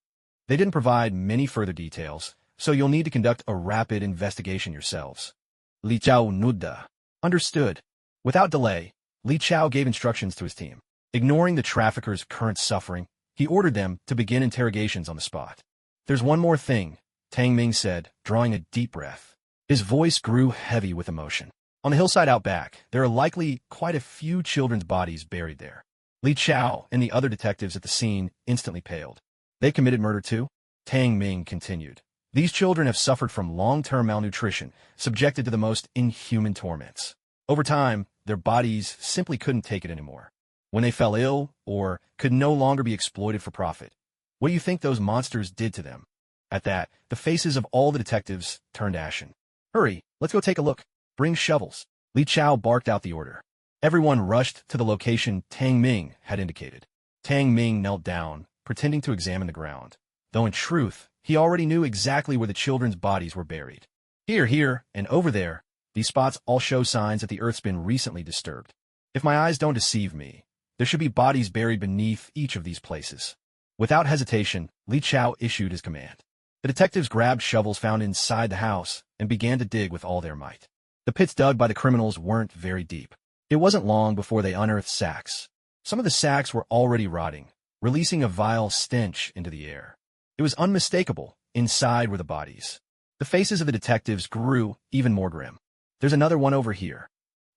They didn't provide many further details, so you'll need to conduct a rapid investigation yourselves. Li Chao nodded. "Understood." Without delay, Li Chao gave instructions to his team. Ignoring the traffickers' current suffering, he ordered them to begin interrogations on the spot. "There's one more thing," Tang Ming said, drawing a deep breath. His voice grew heavy with emotion. "On the hillside out back, there are likely quite a few children's bodies buried there." Li Chao and the other detectives at the scene instantly paled. "They committed murder too?" Tang Ming continued. "These children have suffered from long-term malnutrition, subjected to the most inhuman torments. Over time, their bodies simply couldn't take it anymore. When they fell ill, or could no longer be exploited for profit, what do you think those monsters did to them?" At that, the faces of all the detectives turned ashen. "Hurry, let's go take a look. Bring shovels." Li Chao barked out the order. Everyone rushed to the location Tang Ming had indicated. Tang Ming knelt down, pretending to examine the ground. though in truth, he already knew exactly where the children's bodies were buried. Here, and over there, these spots all show signs that the Earth's been recently disturbed. If my eyes don't deceive me, there should be bodies buried beneath each of these places. Without hesitation, Li Chao issued his command. The detectives grabbed shovels found inside the house and began to dig with all their might. The pits dug by the criminals weren't very deep. It wasn't long before they unearthed sacks. Some of the sacks were already rotting, releasing a vile stench into the air. It was unmistakable. Inside were the bodies. The faces of the detectives grew even more grim. There's another one over here.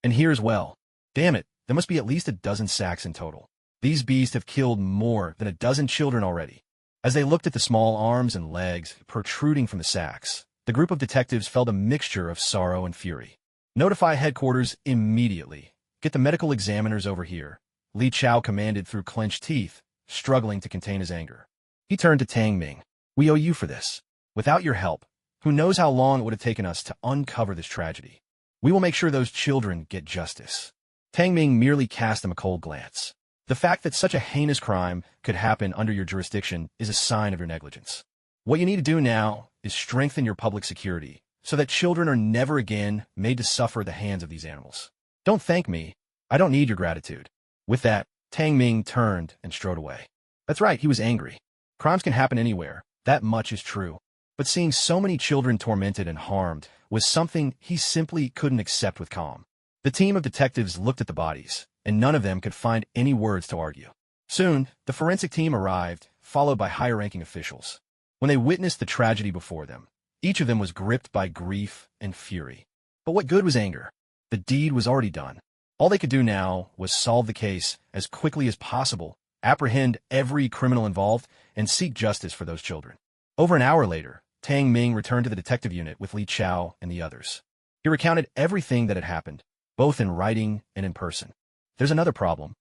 And here as well. Damn it, there must be at least a dozen sacks in total. These beasts have killed more than a dozen children already. As they looked at the small arms and legs protruding from the sacks, the group of detectives felt a mixture of sorrow and fury. Notify headquarters immediately. Get the medical examiners over here, Li Chao commanded through clenched teeth, struggling to contain his anger. He turned to Tang Ming. We owe you for this. Without your help, who knows how long it would have taken us to uncover this tragedy. We will make sure those children get justice. Tang Ming merely cast him a cold glance. The fact that such a heinous crime could happen under your jurisdiction is a sign of your negligence. What you need to do now is strengthen your public security so that children are never again made to suffer at the hands of these animals. Don't thank me. I don't need your gratitude. With that, Tang Ming turned and strode away. That's right, he was angry. Crimes can happen anywhere, that much is true. But seeing so many children tormented and harmed was something he simply couldn't accept with calm. The team of detectives looked at the bodies, and none of them could find any words to argue. Soon, the forensic team arrived, followed by higher-ranking officials. When they witnessed the tragedy before them, each of them was gripped by grief and fury. But what good was anger? The deed was already done. All they could do now was solve the case as quickly as possible, apprehend every criminal involved, and seek justice for those children. Over an hour later, Tang Ming returned to the detective unit with Li Chao and the others. He recounted everything that had happened, both in writing and in person. There's another problem.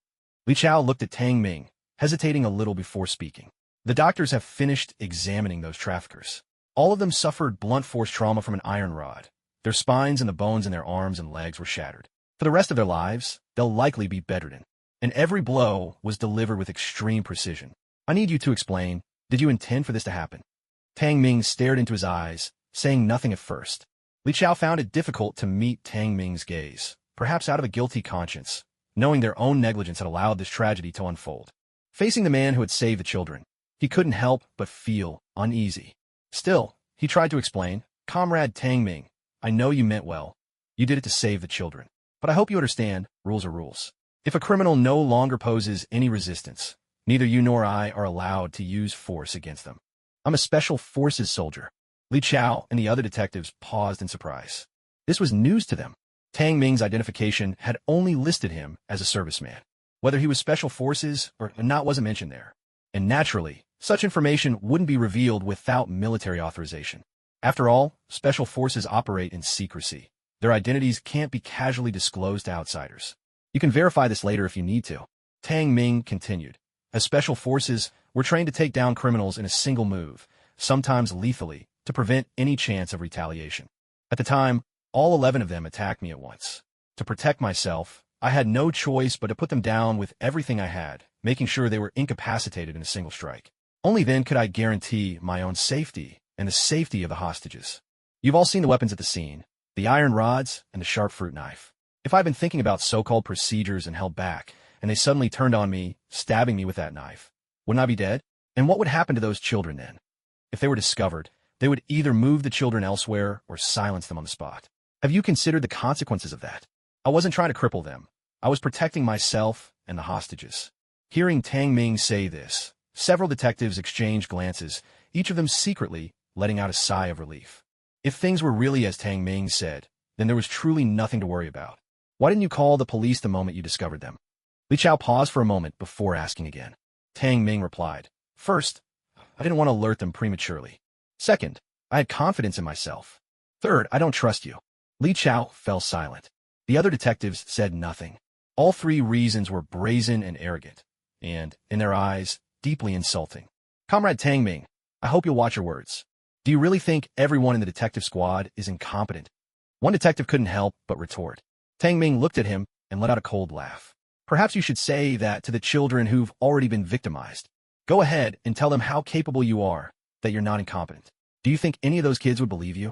Li Chao looked at Tang Ming, hesitating a little before speaking. The doctors have finished examining those traffickers. All of them suffered blunt force trauma from an iron rod. Their spines and the bones in their arms and legs were shattered. For the rest of their lives, they'll likely be bedridden. And every blow was delivered with extreme precision. I need you to explain, did you intend for this to happen? Tang Ming stared into his eyes, saying nothing at first. Li Chao found it difficult to meet Tang Ming's gaze, perhaps out of a guilty conscience, knowing their own negligence had allowed this tragedy to unfold. Facing the man who had saved the children, he couldn't help but feel uneasy. Still, he tried to explain, Comrade Tang Ming, I know you meant well. You did it to save the children. But I hope you understand, rules are rules. If a criminal no longer poses any resistance, neither you nor I are allowed to use force against them. I'm a special forces soldier. Li Chao and the other detectives paused in surprise. This was news to them. Tang Ming's identification had only listed him as a serviceman. Whether he was special forces or not wasn't mentioned there. And naturally, such information wouldn't be revealed without military authorization. After all, special forces operate in secrecy. Their identities can't be casually disclosed to outsiders. You can verify this later if you need to. Tang Ming continued. As special forces, we're trained to take down criminals in a single move, sometimes lethally, to prevent any chance of retaliation. At the time, all 11 of them attacked me at once. To protect myself, I had no choice but to put them down with everything I had, making sure they were incapacitated in a single strike. Only then could I guarantee my own safety and the safety of the hostages. You've all seen the weapons at the scene, the iron rods and the sharp fruit knife. If I'd been thinking about so-called procedures and held back, and they suddenly turned on me, stabbing me with that knife, wouldn't I be dead? And what would happen to those children then? If they were discovered, they would either move the children elsewhere or silence them on the spot. Have you considered the consequences of that? I wasn't trying to cripple them. I was protecting myself and the hostages. Hearing Tang Ming say this, several detectives exchanged glances, each of them secretly letting out a sigh of relief. If things were really as Tang Ming said, then there was truly nothing to worry about. Why didn't you call the police the moment you discovered them? Li Chao paused for a moment before asking again. Tang Ming replied, First, I didn't want to alert them prematurely. Second, I had confidence in myself. Third, I don't trust you. Li Chao fell silent. The other detectives said nothing. All three reasons were brazen and arrogant, and, in their eyes, deeply insulting. Comrade Tang Ming, I hope you'll watch your words. Do you really think everyone in the detective squad is incompetent? One detective couldn't help but retort. Tang Ming looked at him and let out a cold laugh. Perhaps you should say that to the children who've already been victimized. Go ahead and tell them how capable you are. that you're not incompetent. Do you think any of those kids would believe you?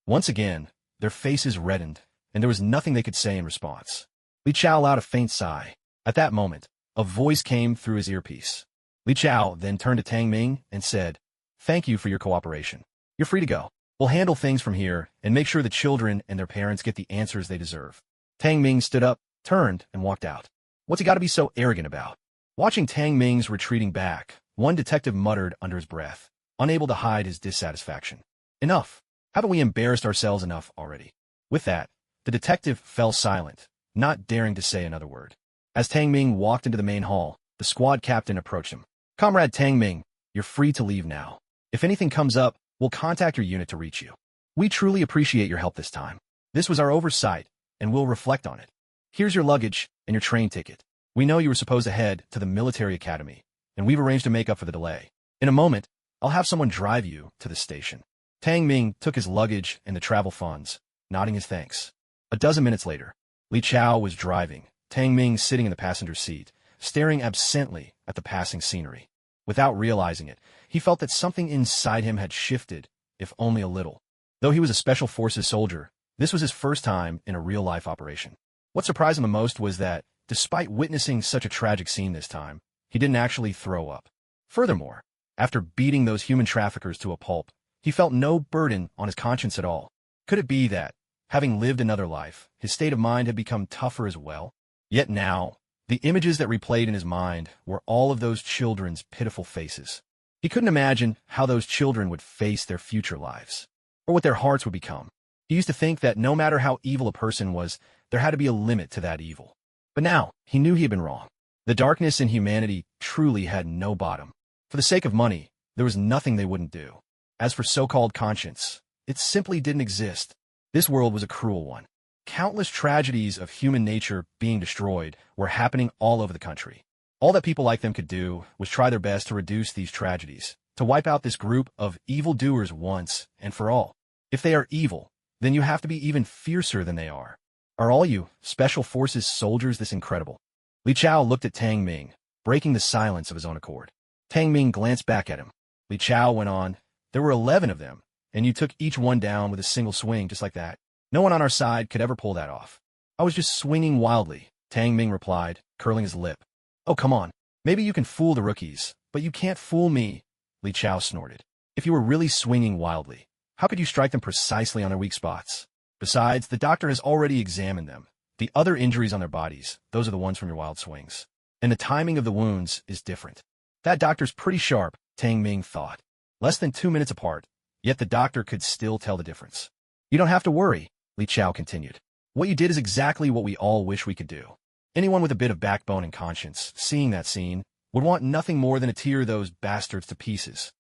Once again, their faces reddened, and there was nothing they could say in response. Li Chao let out a faint sigh. At that moment, a voice came through his earpiece. Li Chao then turned to Tang Ming and said, "Thank you for your cooperation. You're free to go. We'll handle things from here and make sure the children and their parents get the answers they deserve." Tang Ming stood up, turned, and walked out. What's he got to be so arrogant about? Watching Tang Ming's retreating back, one detective muttered under his breath, unable to hide his dissatisfaction. Enough. Haven't we embarrassed ourselves enough already? With that, the detective fell silent, not daring to say another word. As Tang Ming walked into the main hall, the squad captain approached him. "Comrade Tang Ming, you're free to leave now. If anything comes up, we'll contact your unit to reach you. We truly appreciate your help this time. This was our oversight, and we'll reflect on it. Here's your luggage and your train ticket. We know you were supposed to head to the military academy, and we've arranged to make up for the delay. In a moment, I'll have someone drive you to the station." Tang Ming took his luggage and the travel funds, nodding his thanks. A dozen minutes later, Li Chao was driving, Tang Ming sitting in the passenger seat, staring absently at the passing scenery. Without realizing it, he felt that something inside him had shifted, if only a little. Though he was a Special Forces soldier, this was his first time in a real-life operation. What surprised him the most was that, despite witnessing such a tragic scene this time, he didn't actually throw up. Furthermore, after beating those human traffickers to a pulp, he felt no burden on his conscience at all. Could it be that, having lived another life, his state of mind had become tougher as well? Yet now, the images that replayed in his mind were all of those children's pitiful faces. He couldn't imagine how those children would face their future lives, or what their hearts would become. He used to think that no matter how evil a person was, there had to be a limit to that evil. But now, he knew he had been wrong. The darkness in humanity truly had no bottom. For the sake of money, there was nothing they wouldn't do. As for so-called conscience, it simply didn't exist. This world was a cruel one. Countless tragedies of human nature being destroyed were happening all over the country. All that people like them could do was try their best to reduce these tragedies, to wipe out this group of evildoers once and for all. If they are evil, then you have to be even fiercer than they are. Are all you Special Forces soldiers this incredible? Li Chao looked at Tang Ming, breaking the silence of his own accord. Tang Ming glanced back at him. Li Chao went on, "There were 11 of them, and you took each one down with a single swing just like that. No one on our side could ever pull that off." "I was just swinging wildly," Tang Ming replied, curling his lip. "Oh, come on. Maybe you can fool the rookies, but you can't fool me," Li Chao snorted. "If you were really swinging wildly, how could you strike them precisely on their weak spots? Besides, the doctor has already examined them. The other injuries on their bodies, those are the ones from your wild swings. And the timing of the wounds is different." That doctor's pretty sharp, Tang Ming thought. Less than 2 minutes apart, yet the doctor could still tell the difference. "You don't have to worry," Li Chao continued. "What you did is exactly what we all wish we could do. Anyone with a bit of backbone and conscience, seeing that scene, would want nothing more than to tear those bastards to pieces.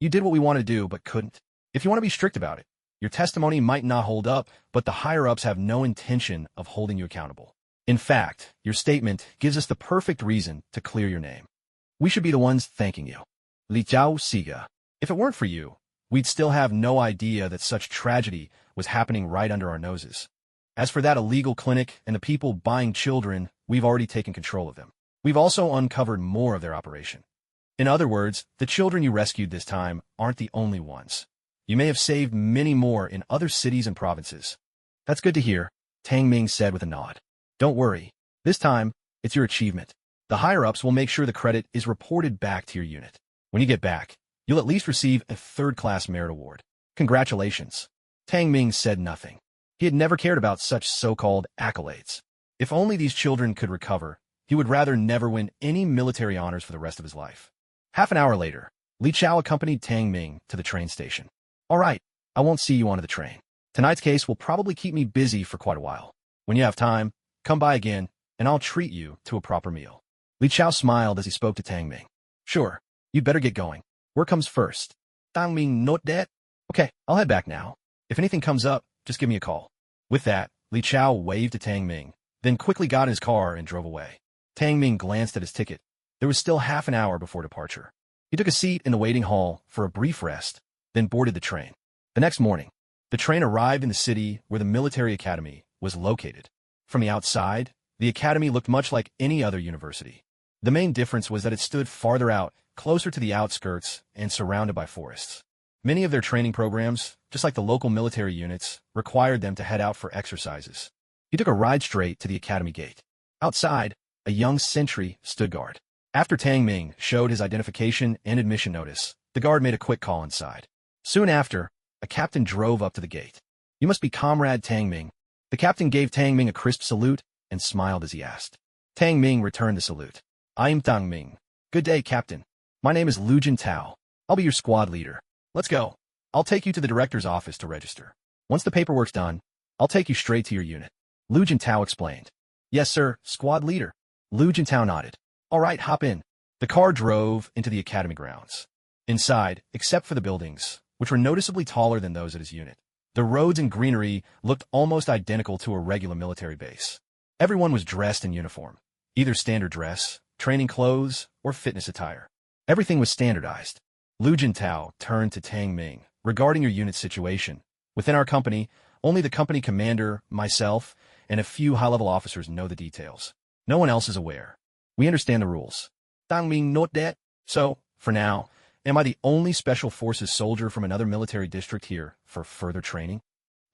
You did what we wanted to do, but couldn't. If you want to be strict about it, your testimony might not hold up, but the higher-ups have no intention of holding you accountable. In fact, your statement gives us the perfect reason to clear your name. We should be the ones thanking you. Li Chao Siga. If it weren't for you, we'd still have no idea that such tragedy was happening right under our noses. As for that illegal clinic and the people buying children, we've already taken control of them. We've also uncovered more of their operation. In other words, the children you rescued this time aren't the only ones. You may have saved many more in other cities and provinces." "That's good to hear," Tang Ming said with a nod. "Don't worry. This time, it's your achievement. The higher-ups will make sure the credit is reported back to your unit. When you get back, you'll at least receive a third-class merit award. Congratulations." Tang Ming said nothing. He had never cared about such so-called accolades. If only these children could recover, he would rather never win any military honors for the rest of his life. Half an hour later, Li Chao accompanied Tang Ming to the train station. "All right, I won't see you onto the train. Tonight's case will probably keep me busy for quite a while. When you have time, come by again, and I'll treat you to a proper meal." Li Chao smiled as he spoke to Tang Ming. "Sure, you'd better get going. Work comes first." Tang Ming note that. "Okay, I'll head back now. If anything comes up, just give me a call." With that, Li Chao waved to Tang Ming, then quickly got in his car and drove away. Tang Ming glanced at his ticket. There was still half an hour before departure. He took a seat in the waiting hall for a brief rest, then boarded the train. The next morning, the train arrived in the city where the military academy was located. From the outside, the academy looked much like any other university. The main difference was that it stood farther out, closer to the outskirts, and surrounded by forests. Many of their training programs, just like the local military units, required them to head out for exercises. He took a ride straight to the academy gate. Outside, a young sentry stood guard. After Tang Ming showed his identification and admission notice, the guard made a quick call inside. Soon after, a captain drove up to the gate. "You must be Comrade Tang Ming." The captain gave Tang Ming a crisp salute and smiled as he asked. Tang Ming returned the salute. "I am Tang Ming. Good day, Captain. My name is Lu Jintao. I'll be your squad leader. Let's go. I'll take you to the director's office to register. Once the paperwork's done, I'll take you straight to your unit." Lu Jintao explained. "Yes, sir, squad leader." Lu Jintao nodded. "All right, hop in." The car drove into the academy grounds. Inside, except for the buildings, which were noticeably taller than those at his unit, the roads and greenery looked almost identical to a regular military base. Everyone was dressed in uniform, either standard dress, training clothes, or fitness attire. Everything was standardized. Lu Jintao turned to Tang Ming. "Regarding your unit situation, within our company, only the company commander, myself, and a few high-level officers know the details. No one else is aware. We understand the rules." Tang Ming note that. "So, for now, am I the only special forces soldier from another military district here for further training?"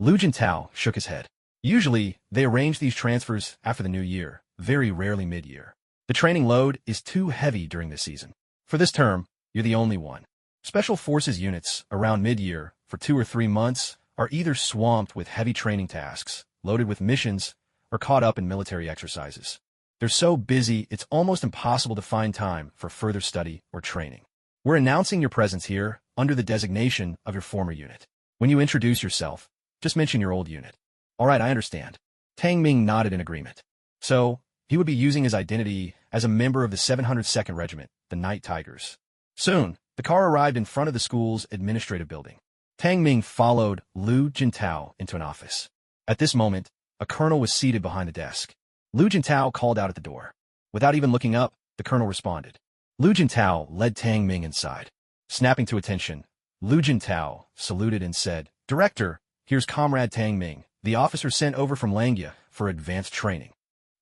Lu Jintao shook his head. "Usually, they arrange these transfers after the new year, very rarely mid-year. The training load is too heavy during this season. For this term, you're the only one. Special forces units around mid-year for 2 or 3 months are either swamped with heavy training tasks, loaded with missions, or caught up in military exercises. They're so busy it's almost impossible to find time for further study or training. We're announcing your presence here under the designation of your former unit. When you introduce yourself, just mention your old unit." "All right, I understand." Tang Ming nodded in agreement. So, he would be using his identity as a member of the 702nd Regiment, the Night Tigers. Soon, the car arrived in front of the school's administrative building. Tang Ming followed Lu Jintao into an office. At this moment, a colonel was seated behind the desk. Lu Jintao called out at the door. Without even looking up, the colonel responded. Lu Jintao led Tang Ming inside. Snapping to attention, Lu Jintao saluted and said, "Director, here's Comrade Tang Ming, the officer sent over from Langya for advanced training."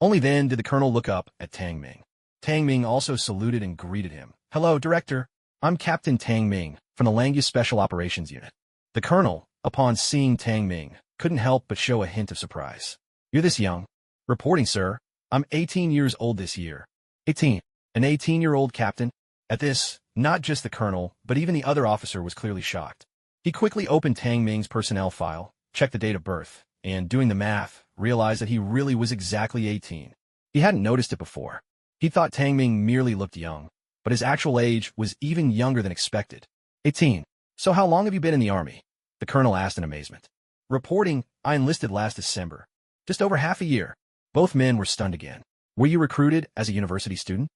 Only then did the colonel look up at Tang Ming. Tang Ming also saluted and greeted him. "Hello, Director. I'm Captain Tang Ming from the Langya Special Operations Unit." The colonel, upon seeing Tang Ming, couldn't help but show a hint of surprise. "You're this young?" "Reporting, sir. I'm 18 years old this year." 18. An 18-year-old captain? At this, not just the colonel, but even the other officer was clearly shocked. He quickly opened Tang Ming's personnel file, checked the date of birth, and, doing the math, realized that he really was exactly 18. He hadn't noticed it before. He thought Tang Ming merely looked young, but his actual age was even younger than expected. 18. "So how long have you been in the army?" the colonel asked in amazement. "Reporting, I enlisted last December. Just over half a year." Both men were stunned again. "Were you recruited as a university student?"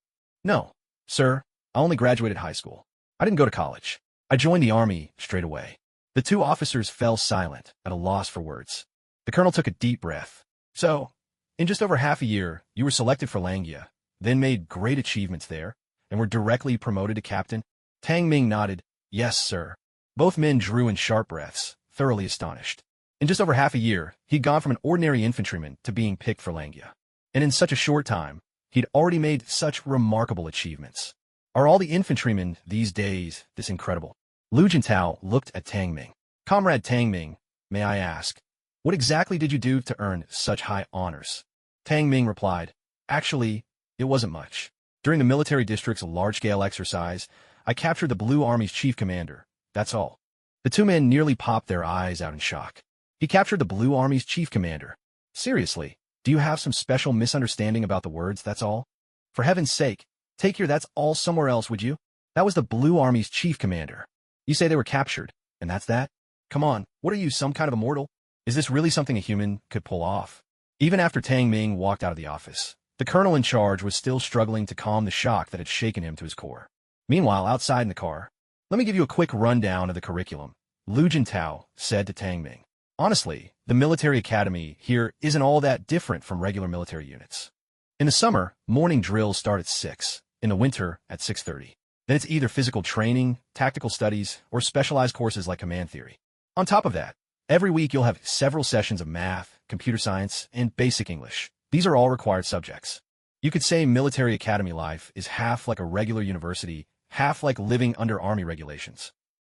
"No, sir. I only graduated high school. I didn't go to college. I joined the army straight away." The two officers fell silent, at a loss for words. The colonel took a deep breath. "So, in just over half a year, you were selected for Langya, then made great achievements there, and were directly promoted to captain?" Tang Ming nodded. "Yes, sir." Both men drew in sharp breaths, thoroughly astonished. In just over half a year, he'd gone from an ordinary infantryman to being picked for Langya. And in such a short time, he'd already made such remarkable achievements. Are all the infantrymen these days this incredible? Lu Jintao looked at Tang Ming. "Comrade Tang Ming, may I ask, what exactly did you do to earn such high honors?" Tang Ming replied, "Actually, it wasn't much. During the military district's large-scale exercise, I captured the Blue Army's chief commander. That's all." The two men nearly popped their eyes out in shock. "He captured the Blue Army's chief commander? Seriously, do you have some special misunderstanding about the words, that's all? For heaven's sake, take your that's all somewhere else, would you? That was the Blue Army's chief commander. You say they were captured, and that's that? Come on, what are you, some kind of immortal? Is this really something a human could pull off?" Even after Tang Ming walked out of the office, the colonel in charge was still struggling to calm the shock that had shaken him to his core. Meanwhile, outside in the car, "Let me give you a quick rundown of the curriculum," Lu Jintao said to Tang Ming. "Honestly, the military academy here isn't all that different from regular military units. In the summer, morning drills start at 6, in the winter at 6:30. Then it's either physical training, tactical studies, or specialized courses like command theory. On top of that, every week you'll have several sessions of math, computer science, and basic English. These are all required subjects. You could say military academy life is half like a regular university, half like living under army regulations.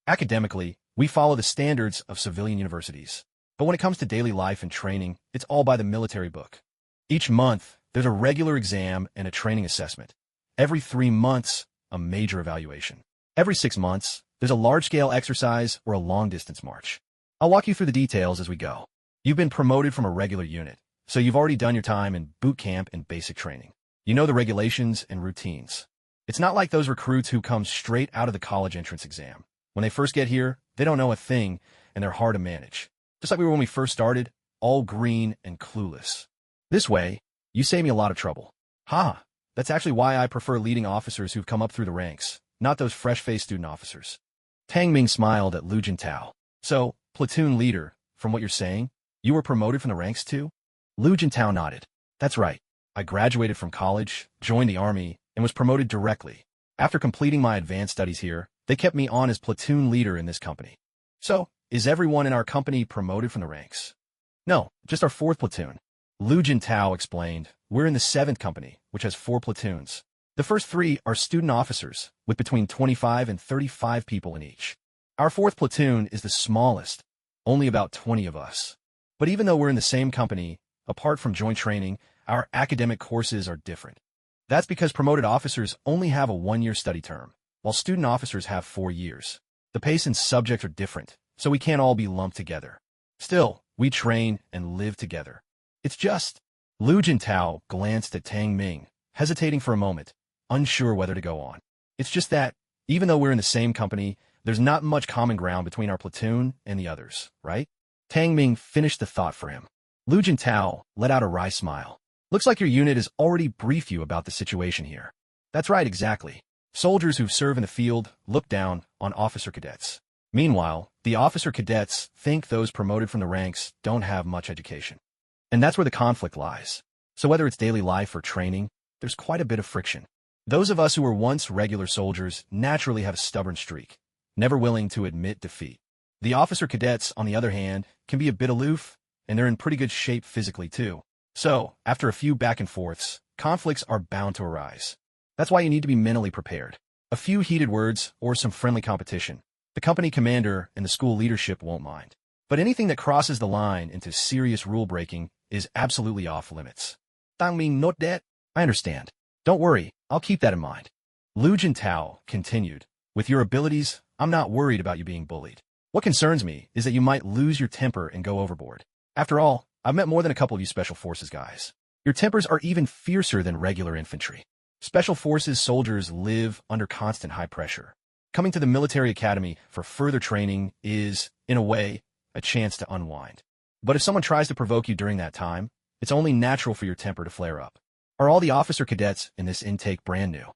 Academically, We follow the standards of civilian universities. But when it comes to daily life and training, it's all by the military book. Each month, there's a regular exam and a training assessment. Every 3 months, a major evaluation. Every 6 months, there's a large-scale exercise or a long-distance march. I'll walk you through the details as we go. You've been promoted from a regular unit, so you've already done your time in boot camp and basic training. You know the regulations and routines. It's not like those recruits who come straight out of the college entrance exam. When they first get here, they don't know a thing, and they're hard to manage. Just like we were when we first started, all green and clueless. This way, you save me a lot of trouble. That's actually why I prefer leading officers who've come up through the ranks, not those fresh-faced student officers. Tang Ming smiled at Lu Jintao. So, platoon leader, from what you're saying, you were promoted from the ranks too? Lu Jintao nodded. That's right. I graduated from college, joined the army, and was promoted directly. After completing my advanced studies here, they kept me on as platoon leader in this company. So, is everyone in our company promoted from the ranks? No, just our 4th platoon. Lu Jintao explained, we're in the 7th company, which has 4 platoons. The first 3 are student officers, with between 25 and 35 people in each. Our 4th platoon is the smallest, only about 20 of us. But even though we're in the same company, apart from joint training, our academic courses are different. That's because promoted officers only have a 1-year study term, while student officers have 4 years. The pace and subjects are different, so we can't all be lumped together. Still, we train and live together. It's just... Lu Jintao glanced at Tang Ming, hesitating for a moment, unsure whether to go on. It's just that, even though we're in the same company, there's not much common ground between our platoon and the others, right? Tang Ming finished the thought for him. Lu Jintao let out a wry smile. Looks like your unit has already briefed you about the situation here. That's right, exactly. Soldiers who serve in the field look down on officer cadets. Meanwhile, the officer cadets think those promoted from the ranks don't have much education. And that's where the conflict lies. So whether it's daily life or training, there's quite a bit of friction. Those of us who were once regular soldiers naturally have a stubborn streak, never willing to admit defeat. The officer cadets, on the other hand, can be a bit aloof, and they're in pretty good shape physically too. So, after a few back and forths, conflicts are bound to arise. That's why you need to be mentally prepared. A few heated words or some friendly competition. The company commander and the school leadership won't mind. But anything that crosses the line into serious rule-breaking is absolutely off limits. Tang Ming, note that? I understand. Don't worry, I'll keep that in mind. Lu Jintao continued, with your abilities, I'm not worried about you being bullied. What concerns me is that you might lose your temper and go overboard. After all, I've met more than a couple of you Special Forces guys. Your tempers are even fiercer than regular infantry. Special Forces soldiers live under constant high pressure. Coming to the military academy for further training is, in a way, a chance to unwind. But if someone tries to provoke you during that time, it's only natural for your temper to flare up. Are all the officer cadets in this intake brand new?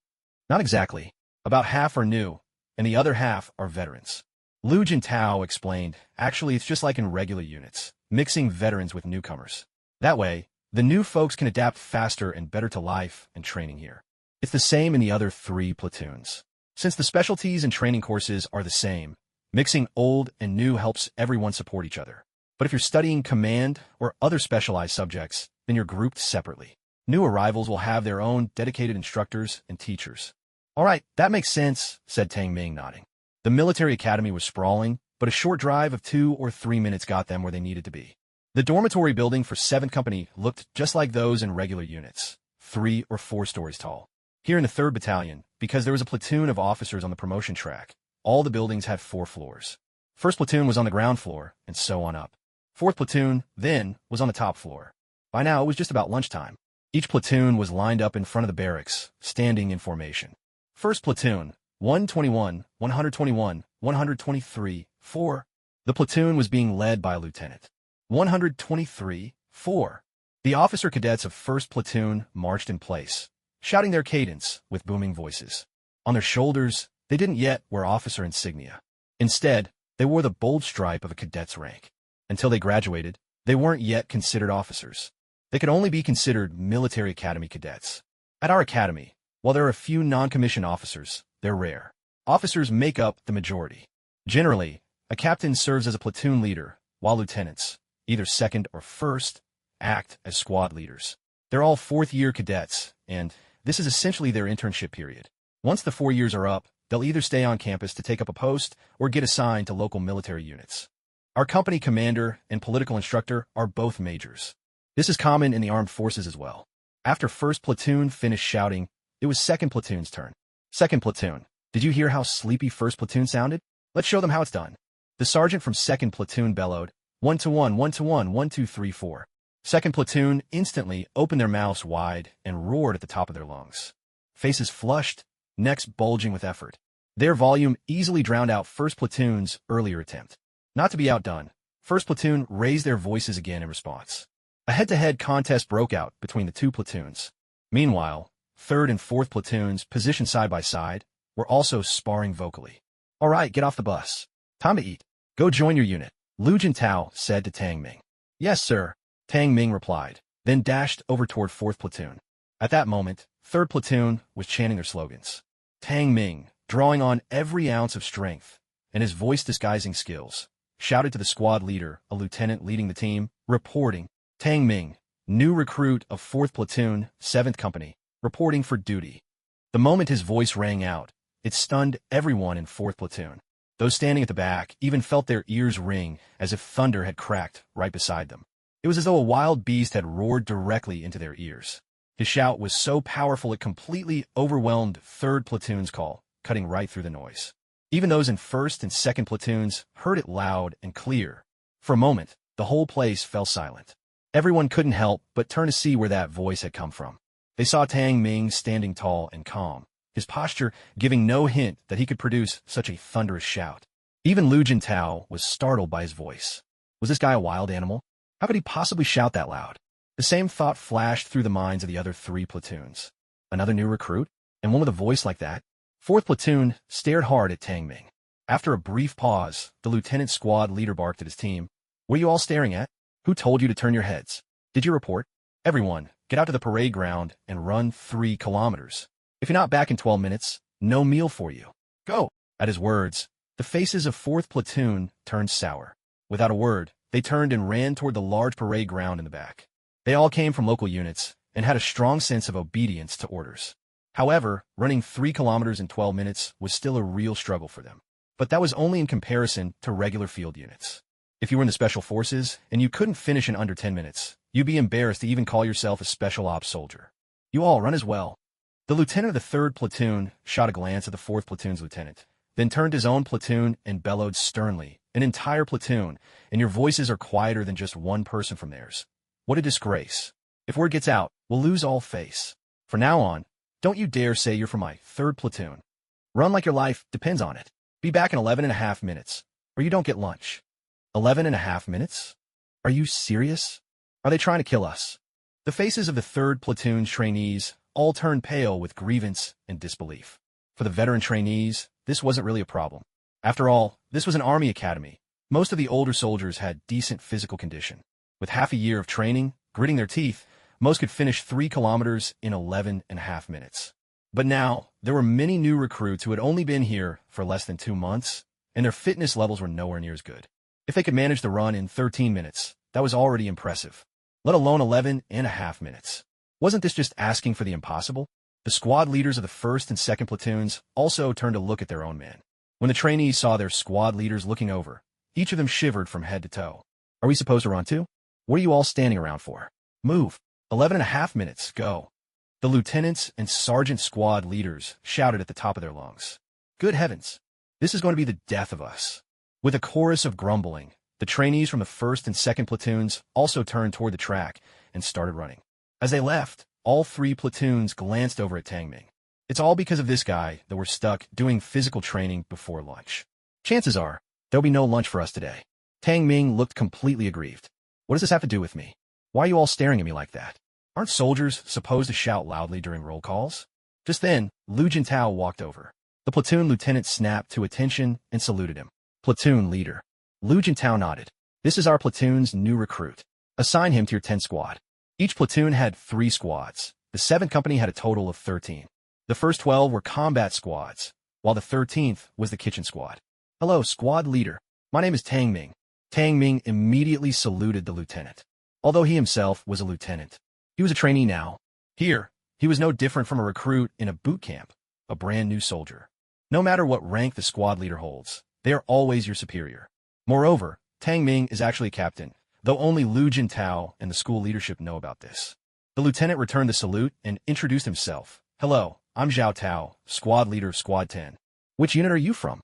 Not exactly. About half are new, and the other half are veterans. Lu Jintao explained, actually it's just like in regular units, mixing veterans with newcomers. That way, the new folks can adapt faster and better to life and training here. It's the same in the other 3 platoons. Since the specialties and training courses are the same, mixing old and new helps everyone support each other. But if you're studying command or other specialized subjects, then you're grouped separately. New arrivals will have their own dedicated instructors and teachers. All right, that makes sense, said Tang Ming, nodding. The military academy was sprawling, but a short drive of 2 or 3 minutes got them where they needed to be. The dormitory building for 7th Company looked just like those in regular units, 3 or 4 stories tall. Here in the 3rd Battalion, because there was a platoon of officers on the promotion track, all the buildings had 4 floors. 1st Platoon was on the ground floor, and so on up. 4th Platoon, then, was on the top floor. By now, it was just about lunchtime. Each platoon was lined up in front of the barracks, standing in formation. 1st Platoon, 121, 121, 123, 4. The platoon was being led by a lieutenant. 123, 4. The officer cadets of 1st Platoon marched in place, shouting their cadence with booming voices. On their shoulders, they didn't yet wear officer insignia. Instead, they wore the bold stripe of a cadet's rank. Until they graduated, they weren't yet considered officers. They could only be considered military academy cadets. At our academy, while there are a few non-commissioned officers, they're rare. Officers make up the majority. Generally, a captain serves as a platoon leader, while lieutenants, either 2nd or 1st, act as squad leaders. They're all 4th-year cadets, and this is essentially their internship period. Once the 4 years are up, They'll either stay on campus to take up a post or get assigned to local military units. Our company commander and political instructor are both majors. This is common in the armed forces as well. After first platoon finished shouting, it was second platoon's turn. Second platoon, did you hear how sleepy first platoon sounded? Let's show them how it's done. The sergeant from second platoon bellowed, 1 to 1, 1 to 1, 1, 2, 3, 4. Second platoon instantly opened their mouths wide and roared at the top of their lungs. Faces flushed, necks bulging with effort. Their volume easily drowned out first platoon's earlier attempt. Not to be outdone, first platoon raised their voices again in response. A head-to-head contest broke out between the two platoons. Meanwhile, third and fourth platoons, positioned side by side, were also sparring vocally. All right, get off the bus. Time to eat. Go join your unit, Lu Jintao said to Tang Ming. Yes, sir, Tang Ming replied, then dashed over toward fourth platoon. At that moment, third platoon was chanting their slogans. Tang Ming, drawing on every ounce of strength and his voice-disguising skills, shouted to the squad leader, a lieutenant leading the team, reporting, Tang Ming, new recruit of 4th Platoon, 7th Company, reporting for duty. The moment his voice rang out, it stunned everyone in 4th Platoon. Those standing at the back even felt their ears ring as if thunder had cracked right beside them. It was as though a wild beast had roared directly into their ears. His shout was so powerful it completely overwhelmed 3rd Platoon's call, cutting right through the noise. Even those in 1st and 2nd Platoons heard it loud and clear. For a moment, the whole place fell silent. Everyone couldn't help but turn to see where that voice had come from. They saw Tang Ming standing tall and calm, his posture giving no hint that he could produce such a thunderous shout. Even Lu Jintao was startled by his voice. Was this guy a wild animal? How could he possibly shout that loud? The same thought flashed through the minds of the other 3 platoons. Another new recruit? And one with a voice like that? 4th Platoon stared hard at Tang Ming. After a brief pause, the lieutenant squad leader barked at his team. What are you all staring at? Who told you to turn your heads? Did you report? Everyone, get out to the parade ground and run 3 kilometers. If you're not back in 12 minutes, no meal for you. Go! At his words, the faces of 4th Platoon turned sour. Without a word, they turned and ran toward the large parade ground in the back. They all came from local units and had a strong sense of obedience to orders. However, running 3 kilometers in 12 minutes was still a real struggle for them. But that was only in comparison to regular field units. If you were in the Special Forces and you couldn't finish in under 10 minutes, you'd be embarrassed to even call yourself a Special Ops soldier. You all run as well. The lieutenant of the 3rd Platoon shot a glance at the 4th Platoon's lieutenant, then turned his own platoon and bellowed sternly, an entire platoon, and your voices are quieter than just one person from theirs. What a disgrace. If word gets out, we'll lose all face. From now on, don't you dare say you're from my 3rd Platoon. Run like your life depends on it. Be back in 11.5 minutes, or you don't get lunch. 11.5 minutes? Are you serious? Are they trying to kill us? The faces of the 3rd Platoon trainees all turned pale with grievance and disbelief. For the veteran trainees, this wasn't really a problem. After all, this was an army academy. Most of the older soldiers had decent physical condition. With half a year of training, gritting their teeth, most could finish 3 kilometers in 11.5 minutes. But now, there were many new recruits who had only been here for less than 2 months, and their fitness levels were nowhere near as good. If they could manage the run in 13 minutes, that was already impressive, let alone 11.5 minutes. Wasn't this just asking for the impossible? The squad leaders of the 1st and 2nd Platoons also turned to look at their own men. When the trainees saw their squad leaders looking over, each of them shivered from head to toe. Are we supposed to run too? What are you all standing around for? Move. 11.5 minutes, go. The lieutenants and sergeant squad leaders shouted at the top of their lungs. Good heavens, this is going to be the death of us. With a chorus of grumbling, the trainees from the 1st and 2nd Platoons also turned toward the track and started running. As they left, all 3 platoons glanced over at Tang Ming. It's all because of this guy that we're stuck doing physical training before lunch. Chances are, there'll be no lunch for us today. Tang Ming looked completely aggrieved. What does this have to do with me? Why are you all staring at me like that? Aren't soldiers supposed to shout loudly during roll calls? Just then, Lu Jintao walked over. The platoon lieutenant snapped to attention and saluted him. Platoon leader. Lu Jintao nodded. This is our platoon's new recruit. Assign him to your 10 squad. Each platoon had 3 squads. The 7th Company had a total of 13. The first 12 were combat squads, while the 13th was the kitchen squad. Hello, squad leader. My name is Tang Ming. Tang Ming immediately saluted the lieutenant. Although he himself was a lieutenant, he was a trainee now. Here, he was no different from a recruit in a boot camp, a brand new soldier. No matter what rank the squad leader holds, they are always your superior. Moreover, Tang Ming is actually a captain, though only Lu Jintao and the school leadership know about this. The lieutenant returned the salute and introduced himself. Hello, I'm Zhao Tao, squad leader of Squad 10. Which unit are you from?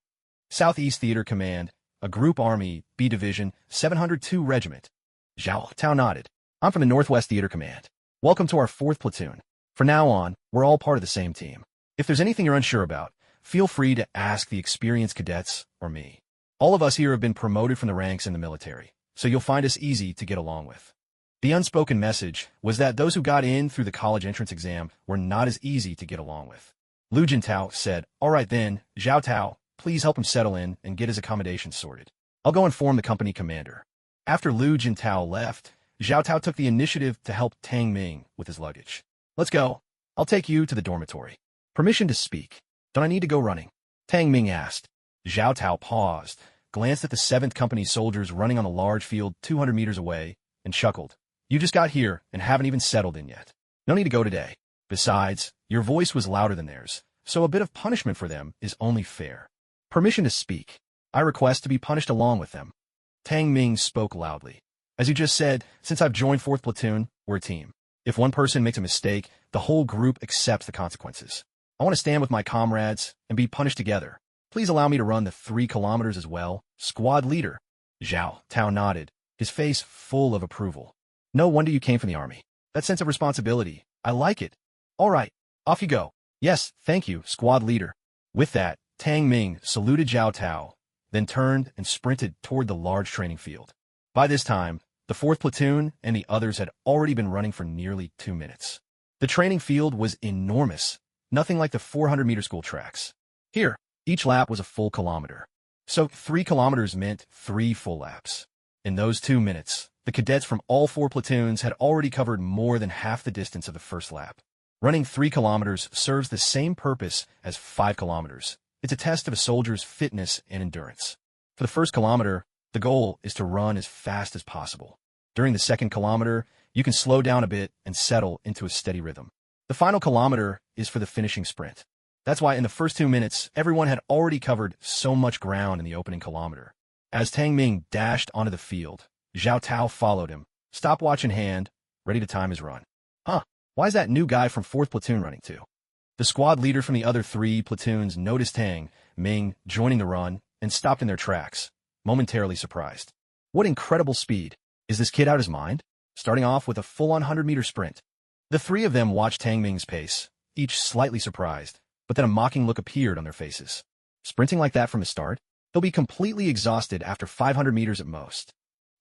Southeast Theater Command, a Group Army, B Division, 702 Regiment. Zhao Tao nodded. I'm from the Northwest Theater Command. Welcome to our 4th platoon. From now on, we're all part of the same team. If there's anything you're unsure about, feel free to ask the experienced cadets or me. All of us here have been promoted from the ranks in the military, so you'll find us easy to get along with. The unspoken message was that those who got in through the college entrance exam were not as easy to get along with. Lu Jintao said, all right then, Zhao Tao, please help him settle in and get his accommodations sorted. I'll go inform the company commander. After Lu Jintao left, Zhao Tao took the initiative to help Tang Ming with his luggage. Let's go. I'll take you to the dormitory. Permission to speak. Don't I need to go running? Tang Ming asked. Zhao Tao paused, glanced at the 7th Company soldiers running on a large field 200 meters away, and chuckled. You just got here and haven't even settled in yet. No need to go today. Besides, your voice was louder than theirs, so a bit of punishment for them is only fair. Permission to speak. I request to be punished along with them. Tang Ming spoke loudly. As you just said, since I've joined 4th Platoon, we're a team. If one person makes a mistake, the whole group accepts the consequences. I want to stand with my comrades and be punished together. Please allow me to run the 3 kilometers as well. Squad leader. Zhao Tao nodded, his face full of approval. No wonder you came from the army. That sense of responsibility. I like it. All right, off you go. Yes, thank you, squad leader. With that, Tang Ming saluted Zhao Tao, then turned and sprinted toward the large training field. By this time, the 4th platoon and the others had already been running for nearly 2 minutes. The training field was enormous, nothing like the 400-meter school tracks. Here, each lap was a full kilometer. So 3 kilometers meant 3 full laps. In those 2 minutes, the cadets from all 4 platoons had already covered more than half the distance of the first lap. Running 3 kilometers serves the same purpose as 5 kilometers. It's a test of a soldier's fitness and endurance. For the first kilometer, the goal is to run as fast as possible. During the 2nd kilometer, you can slow down a bit and settle into a steady rhythm. The final kilometer is for the finishing sprint. That's why in the first 2 minutes, everyone had already covered so much ground in the opening kilometer. As Tang Ming dashed onto the field, Zhao Tao followed him, stopwatch in hand, ready to time his run. Huh, why is that new guy from 4th Platoon running too? The squad leader from the other 3 platoons noticed Tang Ming joining the run and stopped in their tracks, momentarily surprised. What incredible speed. Is this kid out his mind? Starting off with a full-on 100-meter sprint. The 3 of them watched Tang Ming's pace, each slightly surprised, but then a mocking look appeared on their faces. Sprinting like that from the start? He'll be completely exhausted after 500 meters at most.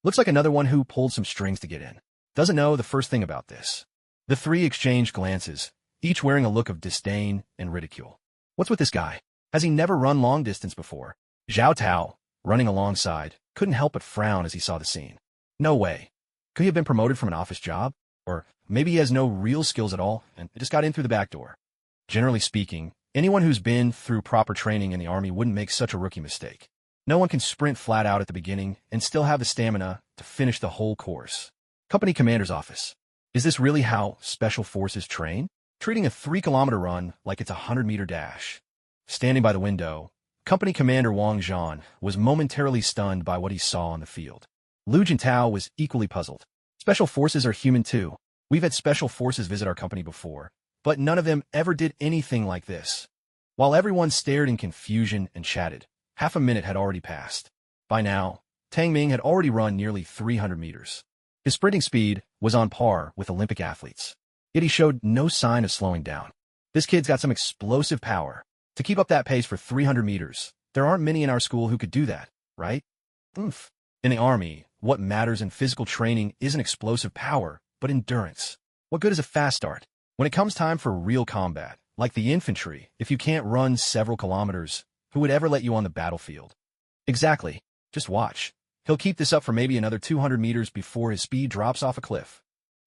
Looks like another one who pulled some strings to get in. Doesn't know the first thing about this. The 3 exchanged glances, each wearing a look of disdain and ridicule. What's with this guy? Has he never run long distance before? Zhao Tao, running alongside, couldn't help but frown as he saw the scene. No way. Could he have been promoted from an office job? Or maybe he has no real skills at all and just got in through the back door. Generally speaking, anyone who's been through proper training in the army wouldn't make such a rookie mistake. No one can sprint flat out at the beginning and still have the stamina to finish the whole course. Company commander's office. Is this really how special forces train? Treating a 3-kilometer run like it's a 100-meter dash. Standing by the window, Company Commander Wang Zhan was momentarily stunned by what he saw on the field. Lu Jintao was equally puzzled. Special forces are human too. We've had special forces visit our company before, but none of them ever did anything like this. While everyone stared in confusion and chatted, half a minute had already passed. By now, Tang Ming had already run nearly 300 meters. His sprinting speed was on par with Olympic athletes, yet he showed no sign of slowing down. This kid's got some explosive power. To keep up that pace for 300 meters, there aren't many in our school who could do that, right? Oof. In the army, what matters in physical training isn't explosive power, but endurance. What good is a fast start? When it comes time for real combat, like the infantry, if you can't run several kilometers, who would ever let you on the battlefield? Exactly. Just watch. He'll keep this up for maybe another 200 meters before his speed drops off a cliff.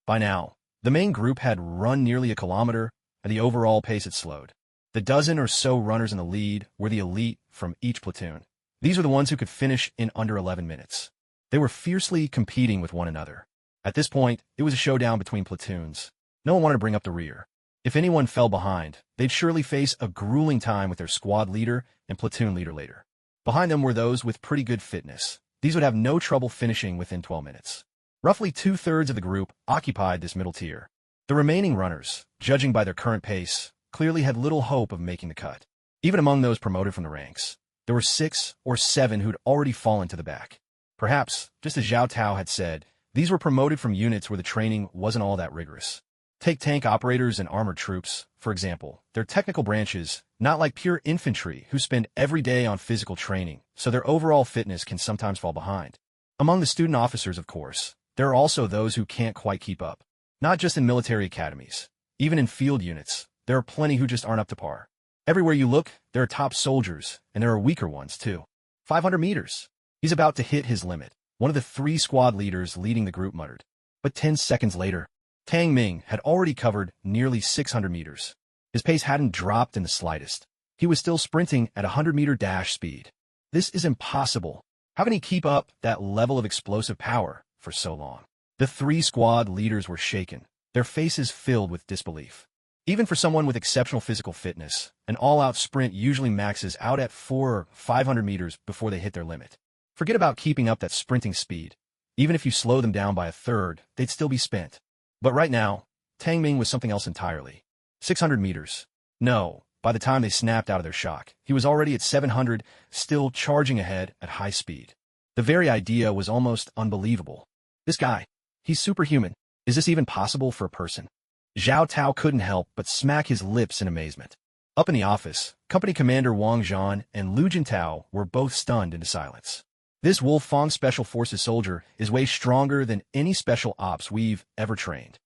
By now, the main group had run nearly a kilometer, and the overall pace had slowed. The dozen or so runners in the lead were the elite from each platoon. These were the ones who could finish in under 11 minutes. They were fiercely competing with one another. At this point, it was a showdown between platoons. No one wanted to bring up the rear. If anyone fell behind, they'd surely face a grueling time with their squad leader and platoon leader later. Behind them were those with pretty good fitness. These would have no trouble finishing within 12 minutes. Roughly 2/3 of the group occupied this middle tier. The remaining runners, judging by their current pace, clearly had little hope of making the cut. Even among those promoted from the ranks, there were 6 or 7 who'd already fallen to the back. Perhaps, just as Zhao Tao had said, these were promoted from units where the training wasn't all that rigorous. Take tank operators and armored troops, for example. They're technical branches, not like pure infantry who spend every day on physical training, so their overall fitness can sometimes fall behind. Among the student officers, of course, there are also those who can't quite keep up. Not just in military academies. Even in field units, there are plenty who just aren't up to par. Everywhere you look, there are top soldiers, and there are weaker ones, too. 500 meters. He's about to hit his limit, one of the 3 squad leaders leading the group muttered. But 10 seconds later, Tang Ming had already covered nearly 600 meters. His pace hadn't dropped in the slightest. He was still sprinting at 100-meter dash speed. This is impossible. How can he keep up that level of explosive power for so long? The 3 squad leaders were shaken, their faces filled with disbelief. Even for someone with exceptional physical fitness, an all-out sprint usually maxes out at 400 or 500 meters before they hit their limit. Forget about keeping up that sprinting speed. Even if you slow them down by a third, they'd still be spent. But right now, Tang Ming was something else entirely. 600 meters. No, by the time they snapped out of their shock, he was already at 700, still charging ahead at high speed. The very idea was almost unbelievable. This guy, he's superhuman. Is this even possible for a person? Zhao Tao couldn't help but smack his lips in amazement. Up in the office, Company Commander Wang Zhan and Lu Jintao were both stunned into silence. This Wolfang Special Forces soldier is way stronger than any special ops we've ever trained.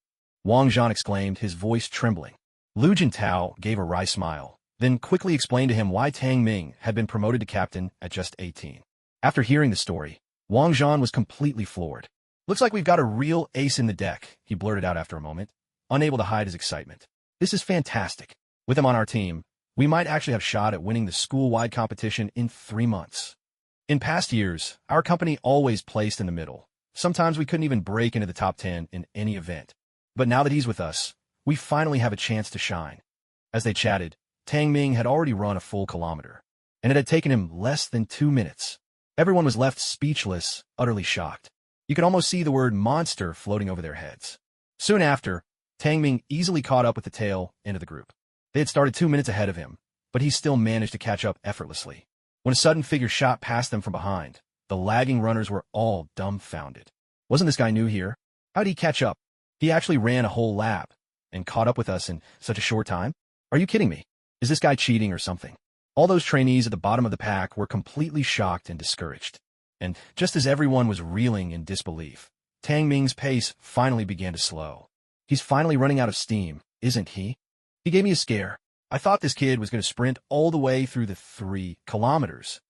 Wang Zhan exclaimed, his voice trembling. Lu Jintao gave a wry smile, then quickly explained to him why Tang Ming had been promoted to captain at just 18. After hearing the story, Wang Zhan was completely floored. Looks like we've got a real ace in the deck, he blurted out after a moment, unable to hide his excitement. This is fantastic. With him on our team, we might actually have a shot at winning the school-wide competition in 3 months. In past years, our company always placed in the middle. Sometimes we couldn't even break into the top 10 in any event. But now that he's with us, we finally have a chance to shine. As they chatted, Tang Ming had already run a full kilometer, and it had taken him less than 2 minutes. Everyone was left speechless, utterly shocked. You could almost see the word monster floating over their heads. Soon after, Tang Ming easily caught up with the tail end of the group. They had started 2 minutes ahead of him, but he still managed to catch up effortlessly. When a sudden figure shot past them from behind, the lagging runners were all dumbfounded. Wasn't this guy new here? How'd he catch up? He actually ran a whole lap and caught up with us in such a short time? Are you kidding me? Is this guy cheating or something? All those trainees at the bottom of the pack were completely shocked and discouraged. And just as everyone was reeling in disbelief, Tang Ming's pace finally began to slow. He's finally running out of steam, isn't he? He gave me a scare. I thought this kid was going to sprint all the way through the 3 kilometers.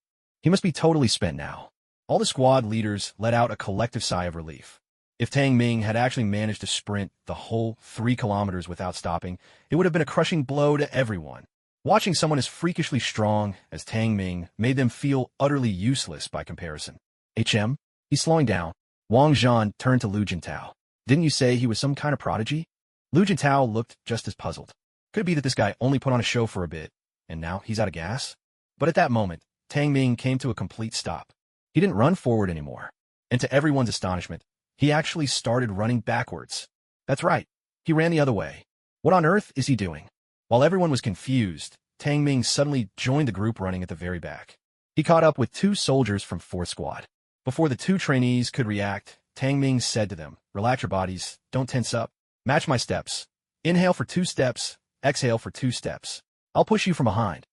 He must be totally spent now. All the squad leaders let out a collective sigh of relief. If Tang Ming had actually managed to sprint the whole 3 kilometers without stopping, it would have been a crushing blow to everyone. Watching someone as freakishly strong as Tang Ming made them feel utterly useless by comparison. He's slowing down. Wang Zhan turned to Lu Jintao. Didn't you say he was some kind of prodigy? Lu Jintao looked just as puzzled. Could it be that this guy only put on a show for a bit, and now he's out of gas? But at that moment, Tang Ming came to a complete stop. He didn't run forward anymore. And to everyone's astonishment, he actually started running backwards. That's right. He ran the other way. What on earth is he doing? While everyone was confused, Tang Ming suddenly joined the group running at the very back. He caught up with 2 soldiers from 4th Squad. Before the 2 trainees could react, Tang Ming said to them, "Relax your bodies, don't tense up. Match my steps. Inhale for 2 steps. Exhale for 2 steps. I'll push you from behind."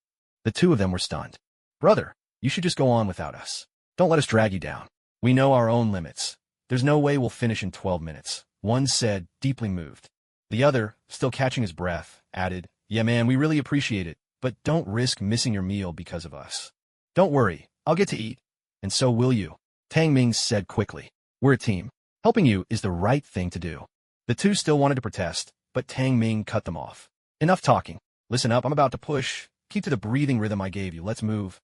The 2 of them were stunned. "Brother, you should just go on without us. Don't let us drag you down. We know our own limits. There's no way we'll finish in 12 minutes, one said, deeply moved. The other, still catching his breath, added, "Yeah man, we really appreciate it, but don't risk missing your meal because of us." "Don't worry, I'll get to eat. And so will you," Tang Ming said quickly. "We're a team. Helping you is the right thing to do." The 2 still wanted to protest, but Tang Ming cut them off. "Enough talking. Listen up, I'm about to push. Keep to the breathing rhythm I gave you. Let's move."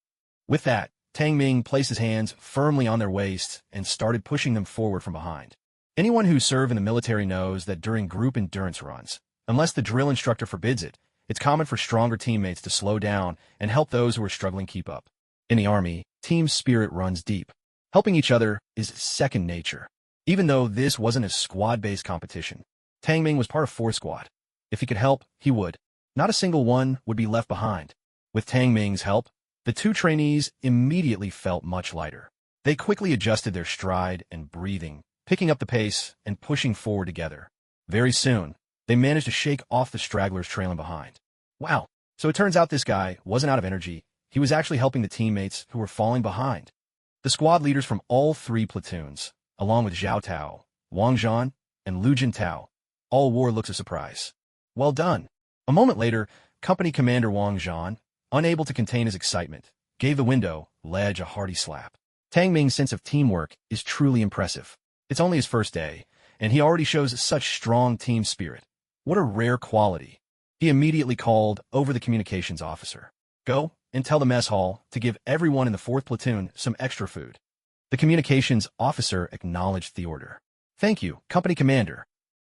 With that, Tang Ming placed his hands firmly on their waists and started pushing them forward from behind. Anyone who served in the military knows that during group endurance runs, Unless the drill instructor forbids it, it's common for stronger teammates to slow down and help those who are struggling keep up. In the army, team spirit runs deep. Helping each other is second nature. Even though this wasn't a squad-based competition, Tang Ming was part of 4 Squad. If he could help, he would. Not a single one would be left behind. With Tang Ming's help, the 2 trainees immediately felt much lighter. They quickly adjusted their stride and breathing, picking up the pace and pushing forward together. Very soon, they managed to shake off the stragglers trailing behind. Wow, so it turns out this guy wasn't out of energy. He was actually helping the teammates who were falling behind. The squad leaders from all 3 platoons, along with Zhao Tao, Wang Zhan, and Lu Jintao, all wore looks of surprise. Well done. A moment later, Company Commander Wang Zhan, unable to contain his excitement, gave the window ledge a hearty slap. Tang Ming's sense of teamwork is truly impressive. It's only his first day, and he already shows such strong team spirit. What a rare quality. He immediately called over the communications officer. Go and tell the mess hall to give everyone in the 4th platoon some extra food. The communications officer acknowledged the order. Thank you, Company Commander.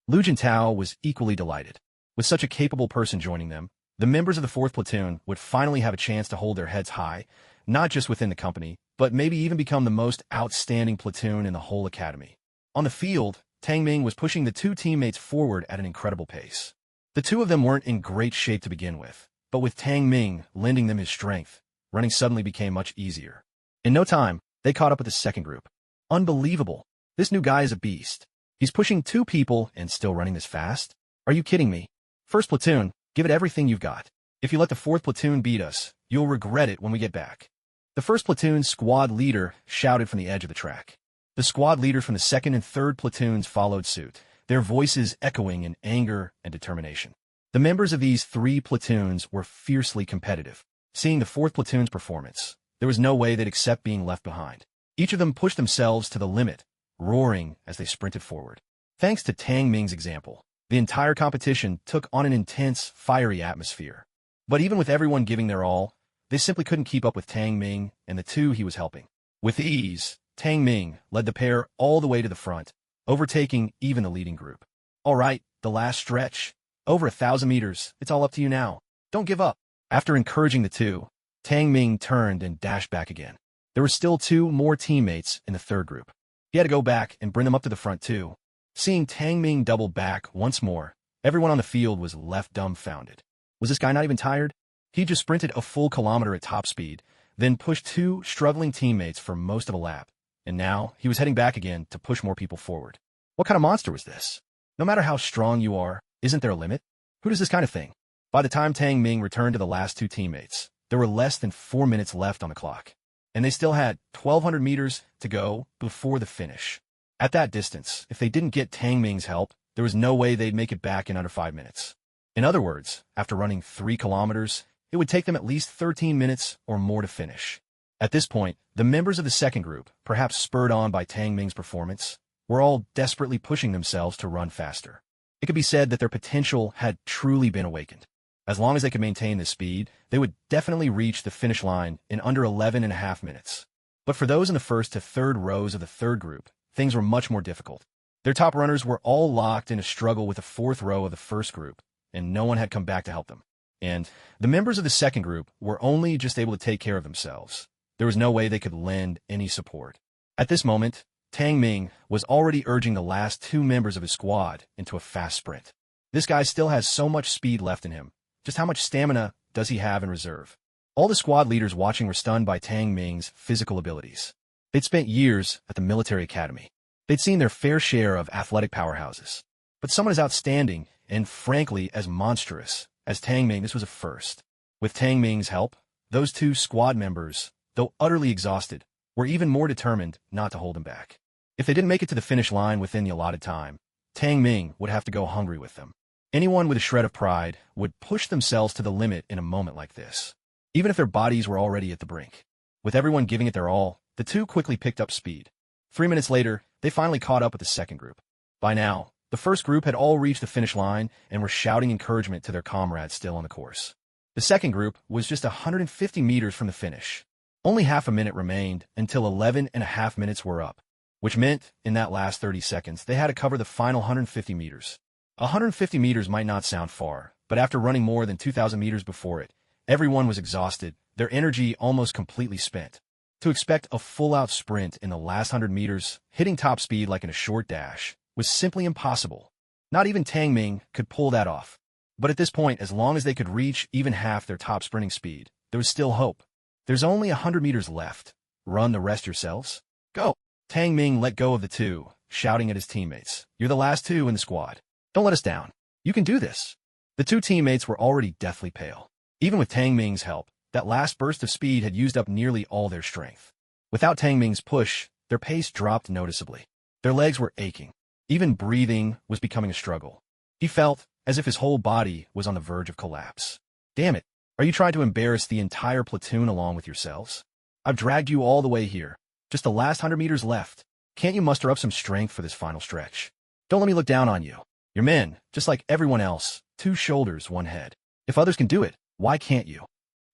Lu Jintao was equally delighted. With such a capable person joining them, the members of the 4th platoon would finally have a chance to hold their heads high, not just within the company, but maybe even become the most outstanding platoon in the whole academy. On the field, Tang Ming was pushing the 2 teammates forward at an incredible pace. The 2 of them weren't in great shape to begin with, but with Tang Ming lending them his strength, running suddenly became much easier. In no time, they caught up with the second group. Unbelievable. This new guy is a beast. He's pushing 2 people and still running this fast? Are you kidding me? First platoon, give it everything you've got. If you let the 4th platoon beat us, you'll regret it when we get back. The 1st platoon's squad leader shouted from the edge of the track. The squad leaders from the 2nd and 3rd platoons followed suit, their voices echoing in anger and determination. The members of these 3 platoons were fiercely competitive. Seeing the 4th platoon's performance, there was no way they'd accept being left behind. Each of them pushed themselves to the limit, roaring as they sprinted forward. Thanks to Tang Ming's example, the entire competition took on an intense, fiery atmosphere. But even with everyone giving their all, they simply couldn't keep up with Tang Ming and the 2 he was helping. With ease, Tang Ming led the pair all the way to the front, overtaking even the leading group. All right, the last stretch. Over 1,000 meters, it's all up to you now. Don't give up. After encouraging the 2, Tang Ming turned and dashed back again. There were still 2 more teammates in the 3rd group. He had to go back and bring them up to the front too. Seeing Tang Ming double back once more, everyone on the field was left dumbfounded. Was this guy not even tired? He just sprinted a full kilometer at top speed, then pushed 2 struggling teammates for most of a lap. And now he was heading back again to push more people forward. What kind of monster was this? No matter how strong you are, isn't there a limit? Who does this kind of thing? By the time Tang Ming returned to the last 2 teammates, there were less than 4 minutes left on the clock, and they still had 1,200 meters to go before the finish. At that distance, if they didn't get Tang Ming's help, there was no way they'd make it back in under 5 minutes. In other words, after running 3 kilometers, it would take them at least 13 minutes or more to finish. At this point, the members of the second group, perhaps spurred on by Tang Ming's performance, were all desperately pushing themselves to run faster. It could be said that their potential had truly been awakened. As long as they could maintain this speed, they would definitely reach the finish line in under 11.5 minutes. But for those in the 1st to 3rd rows of the 3rd group, things were much more difficult. Their top runners were all locked in a struggle with the 4th row of the 1st group, and no one had come back to help them. And the members of the 2nd group were only just able to take care of themselves. There was no way they could lend any support. At this moment, Tang Ming was already urging the last 2 members of his squad into a fast sprint. This guy still has so much speed left in him. Just how much stamina does he have in reserve? All the squad leaders watching were stunned by Tang Ming's physical abilities. They'd spent years at the military academy. They'd seen their fair share of athletic powerhouses. But someone as outstanding and, frankly, as monstrous as Tang Ming, this was a first. With Tang Ming's help, those 2 squad members, though utterly exhausted, were even more determined not to hold him back. If they didn't make it to the finish line within the allotted time, Tang Ming would have to go hungry with them. Anyone with a shred of pride would push themselves to the limit in a moment like this, even if their bodies were already at the brink. With everyone giving it their all, the 2 quickly picked up speed. 3 minutes later, they finally caught up with the second group. By now, the first group had all reached the finish line and were shouting encouragement to their comrades still on the course. The second group was just 150 meters from the finish. Only half a minute remained until 11.5 minutes were up, which meant, in that last 30 seconds, they had to cover the final 150 meters. 150 meters might not sound far, but after running more than 2,000 meters before it, everyone was exhausted, their energy almost completely spent. To expect a full-out sprint in the last 100 meters, hitting top speed like in a short dash, was simply impossible. Not even Tang Ming could pull that off. But at this point, as long as they could reach even half their top sprinting speed, there was still hope. There's only 100 meters left. Run the rest yourselves. Go! Tang Ming let go of the two, shouting at his teammates. You're the last two in the squad. Don't let us down. You can do this. The two teammates were already deathly pale. Even with Tang Ming's help, that last burst of speed had used up nearly all their strength. Without Tang Ming's push, their pace dropped noticeably. Their legs were aching. Even breathing was becoming a struggle. He felt as if his whole body was on the verge of collapse. Damn it, are you trying to embarrass the entire platoon along with yourselves? I've dragged you all the way here. Just the last 100 meters left. Can't you muster up some strength for this final stretch? Don't let me look down on you. You're men, just like everyone else. 2 shoulders, 1 head. If others can do it, why can't you?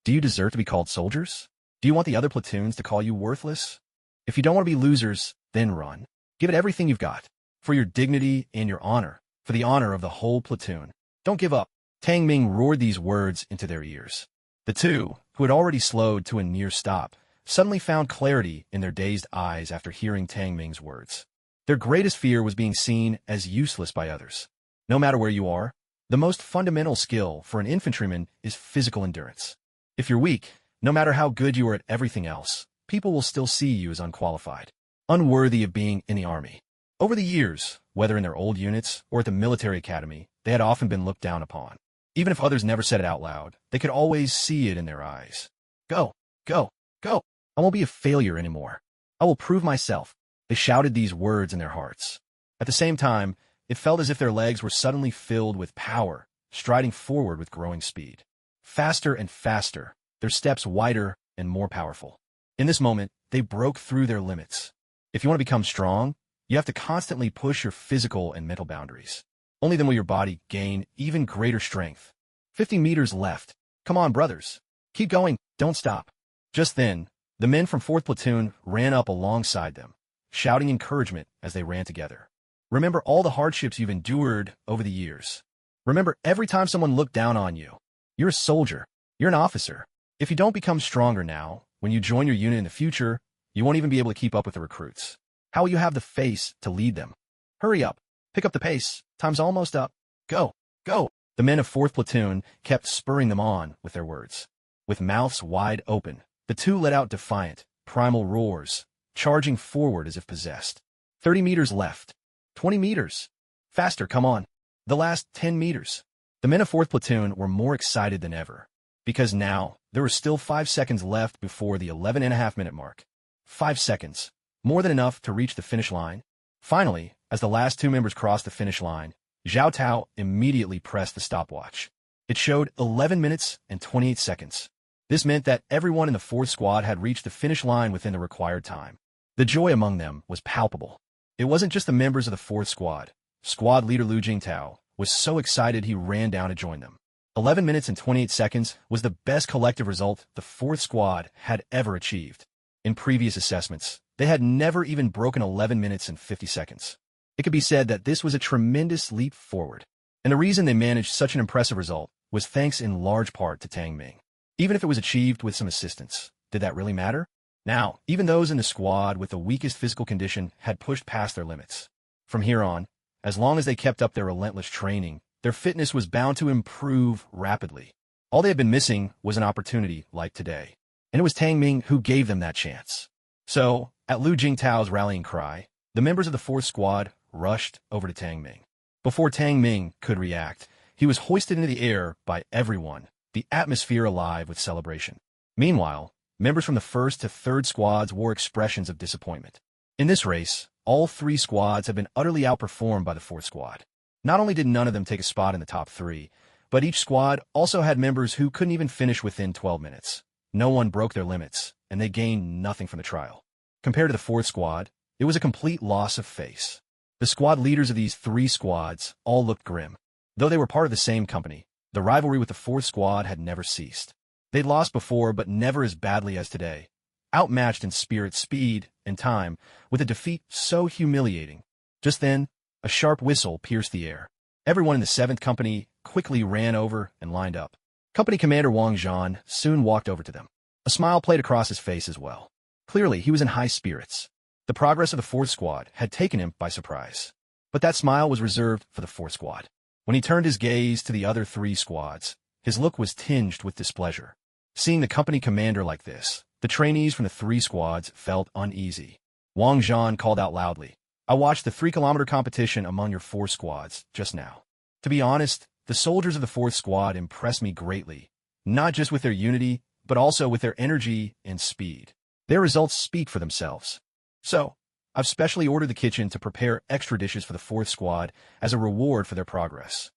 Do you deserve to be called soldiers? Do you want the other platoons to call you worthless? If you don't want to be losers, then run. Give it everything you've got. For your dignity and your honor. For the honor of the whole platoon. Don't give up. Tang Ming roared these words into their ears. The two, who had already slowed to a near stop, suddenly found clarity in their dazed eyes after hearing Tang Ming's words. Their greatest fear was being seen as useless by others. No matter where you are, the most fundamental skill for an infantryman is physical endurance. If you're weak, no matter how good you are at everything else, people will still see you as unqualified, unworthy of being in the army. Over the years, whether in their old units or at the military academy, they had often been looked down upon. Even if others never said it out loud, they could always see it in their eyes. Go, go, go. I won't be a failure anymore. I will prove myself. They shouted these words in their hearts. At the same time, it felt as if their legs were suddenly filled with power, striding forward with growing speed. Faster and faster, their steps wider and more powerful. In this moment, they broke through their limits. If you want to become strong, you have to constantly push your physical and mental boundaries. Only then will your body gain even greater strength. 50 meters left. Come on, brothers. Keep going. Don't stop. Just then, the men from 4th Platoon ran up alongside them, shouting encouragement as they ran together. Remember all the hardships you've endured over the years. Remember every time someone looked down on you. You're a soldier. You're an officer. If you don't become stronger now, when you join your unit in the future, you won't even be able to keep up with the recruits. How will you have the face to lead them? Hurry up. Pick up the pace. Time's almost up. Go. Go. The men of 4th Platoon kept spurring them on with their words. With mouths wide open, the two let out defiant, primal roars, charging forward as if possessed. 30 meters left. 20 meters. Faster, come on. The last 10 meters. The men of 4th Platoon were more excited than ever, because now there were still 5 seconds left before the 11.5-minute mark. 5 seconds. More than enough to reach the finish line. Finally, as the last 2 members crossed the finish line, Zhao Tao immediately pressed the stopwatch. It showed 11 minutes and 28 seconds. This meant that everyone in the 4th squad had reached the finish line within the required time. The joy among them was palpable. It wasn't just the members of the 4th squad. Squad leader Lu Jingtao was so excited he ran down to join them. 11 minutes and 28 seconds was the best collective result the 4th squad had ever achieved. In previous assessments, they had never even broken 11 minutes and 50 seconds. It could be said that this was a tremendous leap forward. And the reason they managed such an impressive result was thanks in large part to Tang Ming. Even if it was achieved with some assistance, did that really matter? Now, even those in the squad with the weakest physical condition had pushed past their limits. From here on, as long as they kept up their relentless training, their fitness was bound to improve rapidly. All they had been missing was an opportunity like today. And it was Tang Ming who gave them that chance. So, at Lu Jingtao's rallying cry, the members of the 4th squad rushed over to Tang Ming. Before Tang Ming could react, he was hoisted into the air by everyone, the atmosphere alive with celebration. Meanwhile, members from the 1st to 3rd squads wore expressions of disappointment. In this race, all 3 squads had been utterly outperformed by the 4th squad. Not only did none of them take a spot in the top 3, but each squad also had members who couldn't even finish within 12 minutes. No one broke their limits, and they gained nothing from the trial. Compared to the 4th squad, it was a complete loss of face. The squad leaders of these 3 squads all looked grim. Though they were part of the same company, the rivalry with the 4th squad had never ceased. They'd lost before, but never as badly as today. Outmatched in spirit, speed, and time, with a defeat so humiliating. Just then, a sharp whistle pierced the air. Everyone in the 7th Company quickly ran over and lined up. Company Commander Wang Zhan soon walked over to them. A smile played across his face as well. Clearly, he was in high spirits. The progress of the 4th Squad had taken him by surprise. But that smile was reserved for the 4th Squad. When he turned his gaze to the other 3 squads, his look was tinged with displeasure. Seeing the company commander like this, the trainees from the 3 squads felt uneasy. Wang Zhan called out loudly, "I watched the 3-kilometer competition among your 4 squads just now. To be honest, the soldiers of the 4th Squad impressed me greatly, not just with their unity, but also with their energy and speed. Their results speak for themselves. So, I've specially ordered the kitchen to prepare extra dishes for the 4th Squad as a reward for their progress."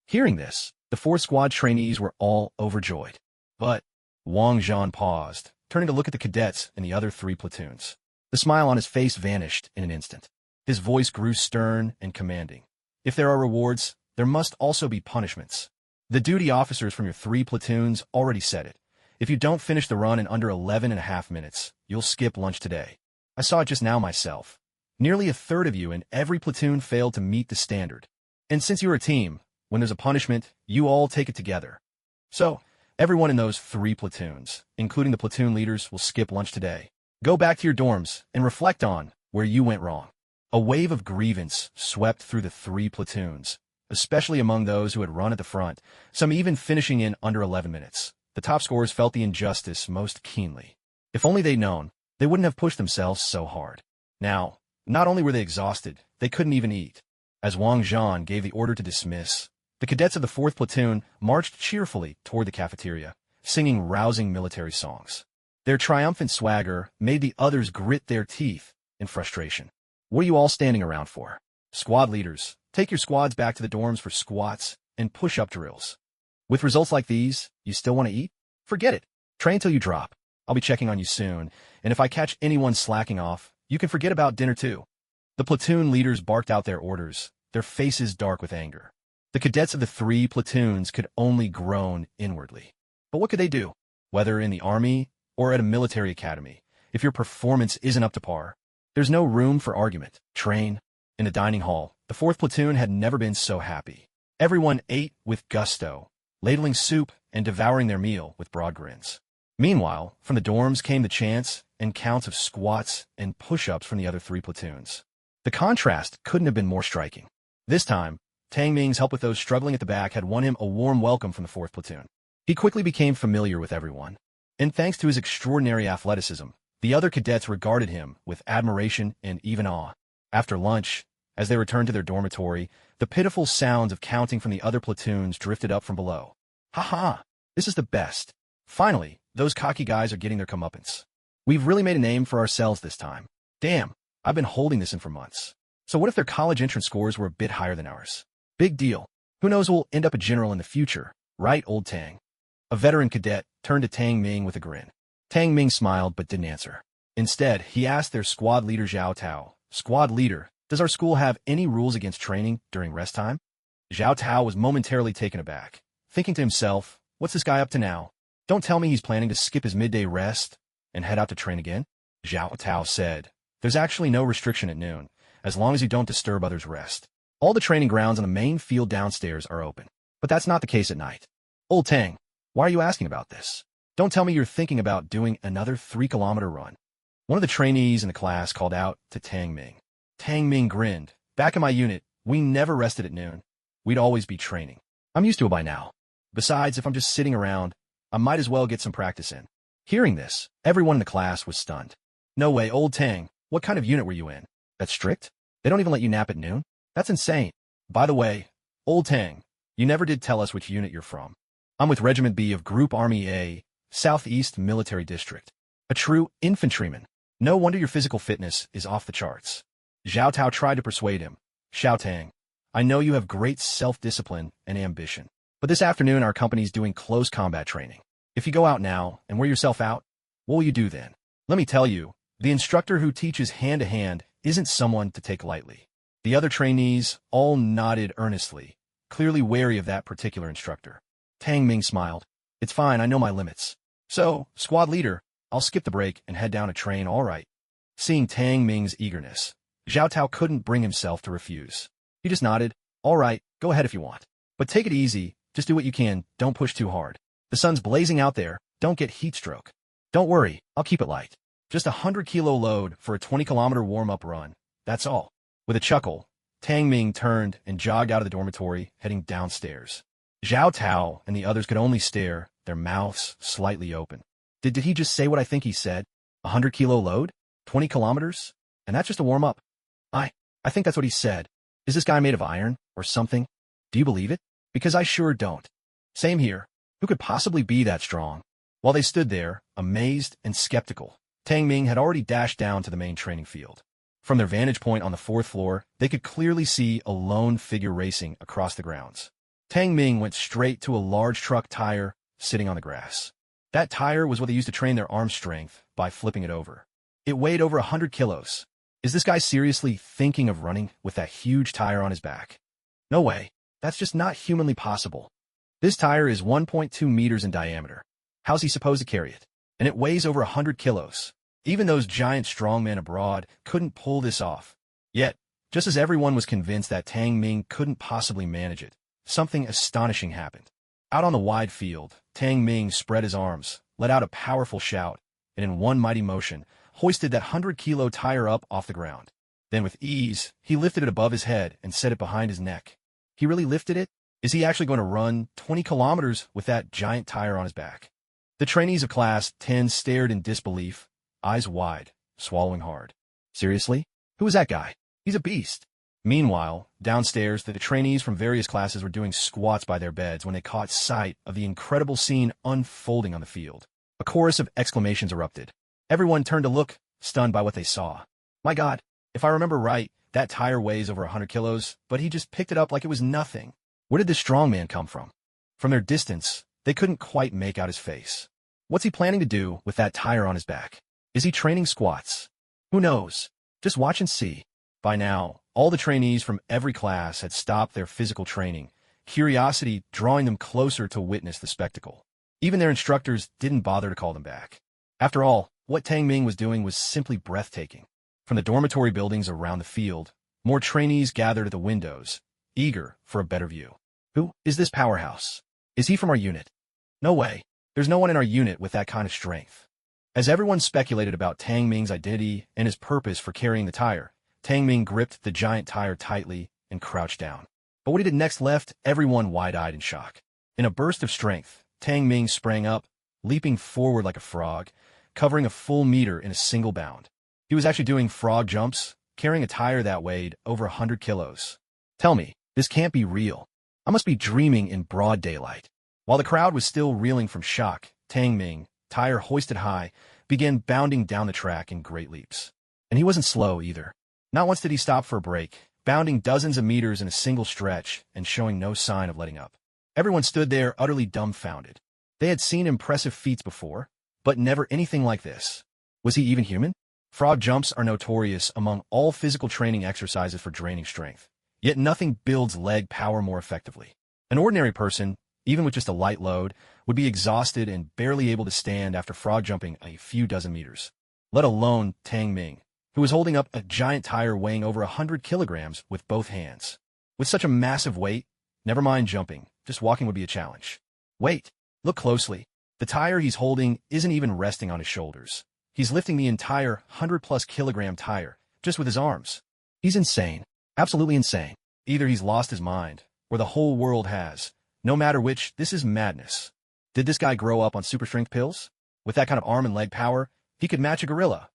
Hearing this, the 4th Squad trainees were all overjoyed. But Wang Zhan paused, turning to look at the cadets in the other 3 platoons. The smile on his face vanished in an instant. His voice grew stern and commanding. "If there are rewards, there must also be punishments. The duty officers from your 3 platoons already said it. If you don't finish the run in under 11.5 minutes, you'll skip lunch today. I saw it just now myself. Nearly a third of you in every platoon failed to meet the standard. And since you're a team, when there's a punishment, you all take it together. So, everyone in those 3 platoons, including the platoon leaders, will skip lunch today. Go back to your dorms and reflect on where you went wrong." A wave of grievance swept through the 3 platoons, especially among those who had run at the front, some even finishing in under 11 minutes. The top scorers felt the injustice most keenly. If only they'd known, they wouldn't have pushed themselves so hard. Now, not only were they exhausted, they couldn't even eat. As Wang Zhan gave the order to dismiss, the cadets of the 4th platoon marched cheerfully toward the cafeteria, singing rousing military songs. Their triumphant swagger made the others grit their teeth in frustration. "What are you all standing around for? Squad leaders, take your squads back to the dorms for squats and push-up drills. With results like these, you still want to eat? Forget it. Train till you drop. I'll be checking on you soon, and if I catch anyone slacking off, you can forget about dinner too." The platoon leaders barked out their orders, their faces dark with anger. The cadets of the 3 platoons could only groan inwardly. But what could they do? Whether in the army or at a military academy, if your performance isn't up to par, there's no room for argument. Train. In the dining hall, the 4th platoon had never been so happy. Everyone ate with gusto, ladling soup and devouring their meal with broad grins. Meanwhile, from the dorms came the chants and counts of squats and push-ups from the other 3 platoons. The contrast couldn't have been more striking. This time, Tang Ming's help with those struggling at the back had won him a warm welcome from the 4th platoon. He quickly became familiar with everyone, and thanks to his extraordinary athleticism, the other cadets regarded him with admiration and even awe. After lunch, as they returned to their dormitory, the pitiful sounds of counting from the other platoons drifted up from below. "Ha ha! This is the best. Finally, those cocky guys are getting their comeuppance. We've really made a name for ourselves this time. Damn, I've been holding this in for months. So what if their college entrance scores were a bit higher than ours? Big deal. Who knows we'll end up a general in the future, right, old Tang?" A veteran cadet turned to Tang Ming with a grin. Tang Ming smiled but didn't answer. Instead, he asked their squad leader Zhao Tao, "Squad leader, does our school have any rules against training during rest time?" Zhao Tao was momentarily taken aback, thinking to himself, "What's this guy up to now? Don't tell me he's planning to skip his midday rest and head out to train again?" Zhao Tao said, "There's actually no restriction at noon, as long as you don't disturb others' rest. All the training grounds on the main field downstairs are open. But that's not the case at night." "Old Tang, why are you asking about this? Don't tell me you're thinking about doing another 3-kilometer run." One of the trainees in the class called out to Tang Ming. Tang Ming grinned. "Back in my unit, we never rested at noon. We'd always be training. I'm used to it by now. Besides, if I'm just sitting around, I might as well get some practice in." Hearing this, everyone in the class was stunned. "No way, old Tang, what kind of unit were you in? That's strict? They don't even let you nap at noon? That's insane. By the way, old Tang, you never did tell us which unit you're from." "I'm with Regiment B of Group Army A, Southeast Military District. A true infantryman. No wonder your physical fitness is off the charts." Zhao Tao tried to persuade him. "Xiao Tang, I know you have great self-discipline and ambition, but this afternoon our company's doing close combat training. If you go out now and wear yourself out, what will you do then? Let me tell you, the instructor who teaches hand-to-hand isn't someone to take lightly." The other trainees all nodded earnestly, clearly wary of that particular instructor. Tang Ming smiled. "It's fine, I know my limits. So, squad leader, I'll skip the break and head down to train, all right." Seeing Tang Ming's eagerness, Zhao Tao couldn't bring himself to refuse. He just nodded, All right, go ahead if you want. But take it easy, just do what you can, don't push too hard. The sun's blazing out there, don't get heat stroke. Don't worry, I'll keep it light. Just a 100-kilo load for a 20-kilometer warm-up run, that's all. With a chuckle, Tang Ming turned and jogged out of the dormitory, heading downstairs. Zhao Tao and the others could only stare, their mouths slightly open. Did he just say what I think he said? 100-kilo load? 20 kilometers? And that's just a warm-up? I think that's what he said. Is this guy made of iron, or something? Do you believe it? Because I sure don't. Same here. Who could possibly be that strong? While they stood there, amazed and skeptical, Tang Ming had already dashed down to the main training field. From their vantage point on the 4th floor, they could clearly see a lone figure racing across the grounds. Tang Ming went straight to a large truck tire sitting on the grass. That tire was what they used to train their arm strength by flipping it over. It weighed over 100 kilos. Is this guy seriously thinking of running with that huge tire on his back? No way. That's just not humanly possible. This tire is 1.2 meters in diameter. How's he supposed to carry it? And it weighs over 100 kilos. Even those giant strongmen abroad couldn't pull this off. Yet, just as everyone was convinced that Tang Ming couldn't possibly manage it, something astonishing happened. Out on the wide field, Tang Ming spread his arms, let out a powerful shout, and in one mighty motion, hoisted that 100-kilo tire up off the ground. Then with ease, he lifted it above his head and set it behind his neck. He really lifted it? Is he actually going to run 20 kilometers with that giant tire on his back? The trainees of Class 10 stared in disbelief, eyes wide, swallowing hard. Seriously? Who is that guy? He's a beast. Meanwhile, downstairs, the trainees from various classes were doing squats by their beds when they caught sight of the incredible scene unfolding on the field. A chorus of exclamations erupted. Everyone turned to look, stunned by what they saw. My God, if I remember right, that tire weighs over 100 kilos, but he just picked it up like it was nothing. Where did this strong man come from? From their distance, they couldn't quite make out his face. What's he planning to do with that tire on his back? Is he training squats? Who knows? Just watch and see. By now, all the trainees from every class had stopped their physical training, curiosity drawing them closer to witness the spectacle. Even their instructors didn't bother to call them back. After all, what Tang Ming was doing was simply breathtaking. From the dormitory buildings around the field, more trainees gathered at the windows, eager for a better view. Who is this powerhouse? Is he from our unit? No way. There's no one in our unit with that kind of strength. As everyone speculated about Tang Ming's identity and his purpose for carrying the tire, Tang Ming gripped the giant tire tightly and crouched down. But what he did next left everyone wide-eyed in shock. In a burst of strength, Tang Ming sprang up, leaping forward like a frog, covering a full meter in a single bound. He was actually doing frog jumps, carrying a tire that weighed over 100 kilos. Tell me, this can't be real. I must be dreaming in broad daylight. While the crowd was still reeling from shock, Tang Ming, tire hoisted high, began bounding down the track in great leaps. And he wasn't slow either. Not once did he stop for a break, bounding dozens of meters in a single stretch and showing no sign of letting up. Everyone stood there utterly dumbfounded. They had seen impressive feats before, but never anything like this. Was he even human? Frog jumps are notorious among all physical training exercises for draining strength. Yet nothing builds leg power more effectively. An ordinary person, even with just a light load, would be exhausted and barely able to stand after frog jumping a few dozen meters. Let alone Tang Ming, who was holding up a giant tire weighing over 100 kilograms with both hands. With such a massive weight, never mind jumping, just walking would be a challenge. Wait, look closely. The tire he's holding isn't even resting on his shoulders. He's lifting the entire 100-plus kilogram tire, just with his arms. He's insane. Absolutely insane. Either he's lost his mind, or the whole world has. No matter which, this is madness. Did this guy grow up on super strength pills? With that kind of arm and leg power, he could match a gorilla.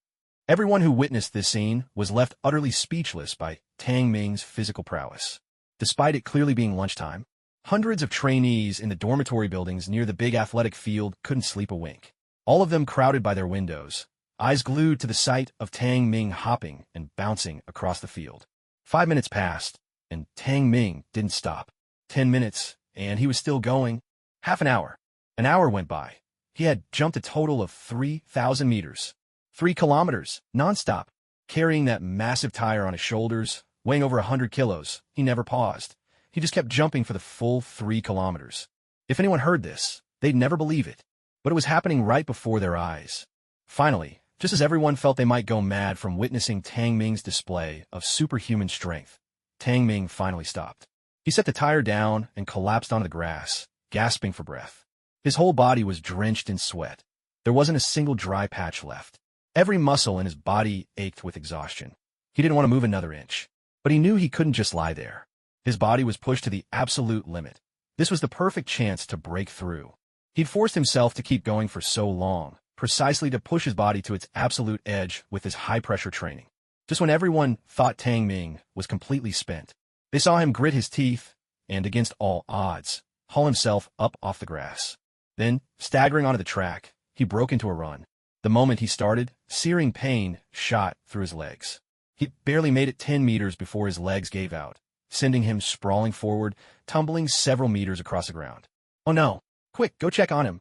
Everyone who witnessed this scene was left utterly speechless by Tang Ming's physical prowess. Despite it clearly being lunchtime, hundreds of trainees in the dormitory buildings near the big athletic field couldn't sleep a wink. All of them crowded by their windows, eyes glued to the sight of Tang Ming hopping and bouncing across the field. 5 minutes passed, and Tang Ming didn't stop. 10 minutes, and he was still going. Half an hour. An hour went by. He had jumped a total of 3,000 meters. 3 kilometers, nonstop. Carrying that massive tire on his shoulders, weighing over 100 kilos, he never paused. He just kept jumping for the full 3 kilometers. If anyone heard this, they'd never believe it. But it was happening right before their eyes. Finally, just as everyone felt they might go mad from witnessing Tang Ming's display of superhuman strength, Tang Ming finally stopped. He set the tire down and collapsed onto the grass, gasping for breath. His whole body was drenched in sweat. There wasn't a single dry patch left. Every muscle in his body ached with exhaustion. He didn't want to move another inch, but he knew he couldn't just lie there. His body was pushed to the absolute limit. This was the perfect chance to break through. He'd forced himself to keep going for so long, precisely to push his body to its absolute edge with his high-pressure training. Just when everyone thought Tang Ming was completely spent, they saw him grit his teeth and, against all odds, haul himself up off the grass. Then, staggering onto the track, he broke into a run. The moment he started, searing pain shot through his legs. He barely made it 10 meters before his legs gave out, sending him sprawling forward, tumbling several meters across the ground. Oh no! Quick, go check on him!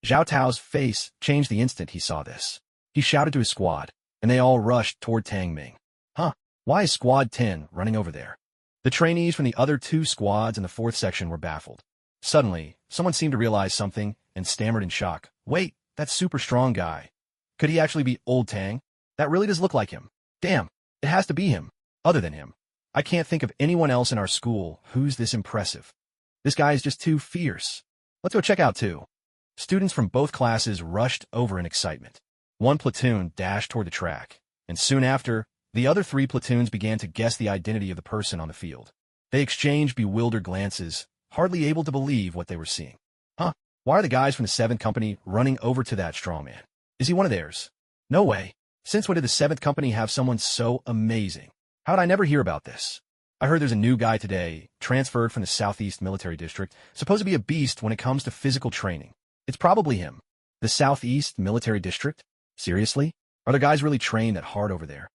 Zhao Tao's face changed the instant he saw this. He shouted to his squad, and they all rushed toward Tang Ming. Huh? Why is Squad 10 running over there? The trainees from the other two squads in the fourth section were baffled. Suddenly, someone seemed to realize something and stammered in shock. Wait, that super strong guy. Could he actually be Old Tang? That really does look like him. Damn, it has to be him. Other than him, I can't think of anyone else in our school who's this impressive. This guy is just too fierce. Let's go check out too. Students from both classes rushed over in excitement. One platoon dashed toward the track, and soon after, the other 3 platoons began to guess the identity of the person on the field. They exchanged bewildered glances, hardly able to believe what they were seeing. Huh? Why are the guys from the 7th Company running over to that strongman? Is he one of theirs? No way. Since when did the 7th Company have someone so amazing? How'd I never hear about this? I heard there's a new guy today, transferred from the Southeast Military District, supposed to be a beast when it comes to physical training. It's probably him. The Southeast Military District? Seriously? Are the guys really trained that hard over there?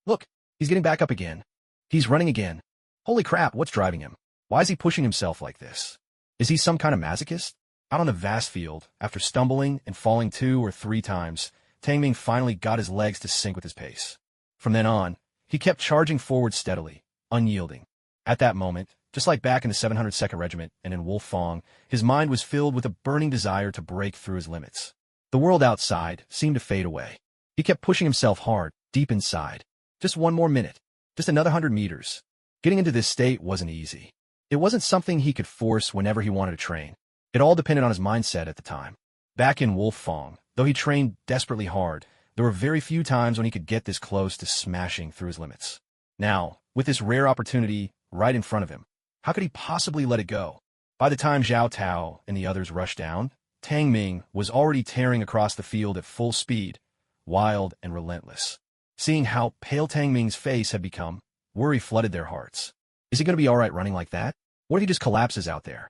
Look, he's getting back up again. He's running again. Holy crap, what's driving him? Why is he pushing himself like this? Is he some kind of masochist? Out on the vast field, after stumbling and falling 2 or 3 times, Tang Ming finally got his legs to sync with his pace. From then on, he kept charging forward steadily, unyielding. At that moment, just like back in the 702nd Regiment and in Wolf Fong, his mind was filled with a burning desire to break through his limits. The world outside seemed to fade away. He kept pushing himself hard, deep inside. Just one more minute. Just another 100 meters. Getting into this state wasn't easy. It wasn't something he could force whenever he wanted to train. It all depended on his mindset at the time. Back in Wolf Fong, though he trained desperately hard, there were very few times when he could get this close to smashing through his limits. Now, with this rare opportunity right in front of him, how could he possibly let it go? By the time Zhao Tao and the others rushed down, Tang Ming was already tearing across the field at full speed, wild and relentless. Seeing how pale Tang Ming's face had become, worry flooded their hearts. Is he going to be all right running like that? What if he just collapses out there?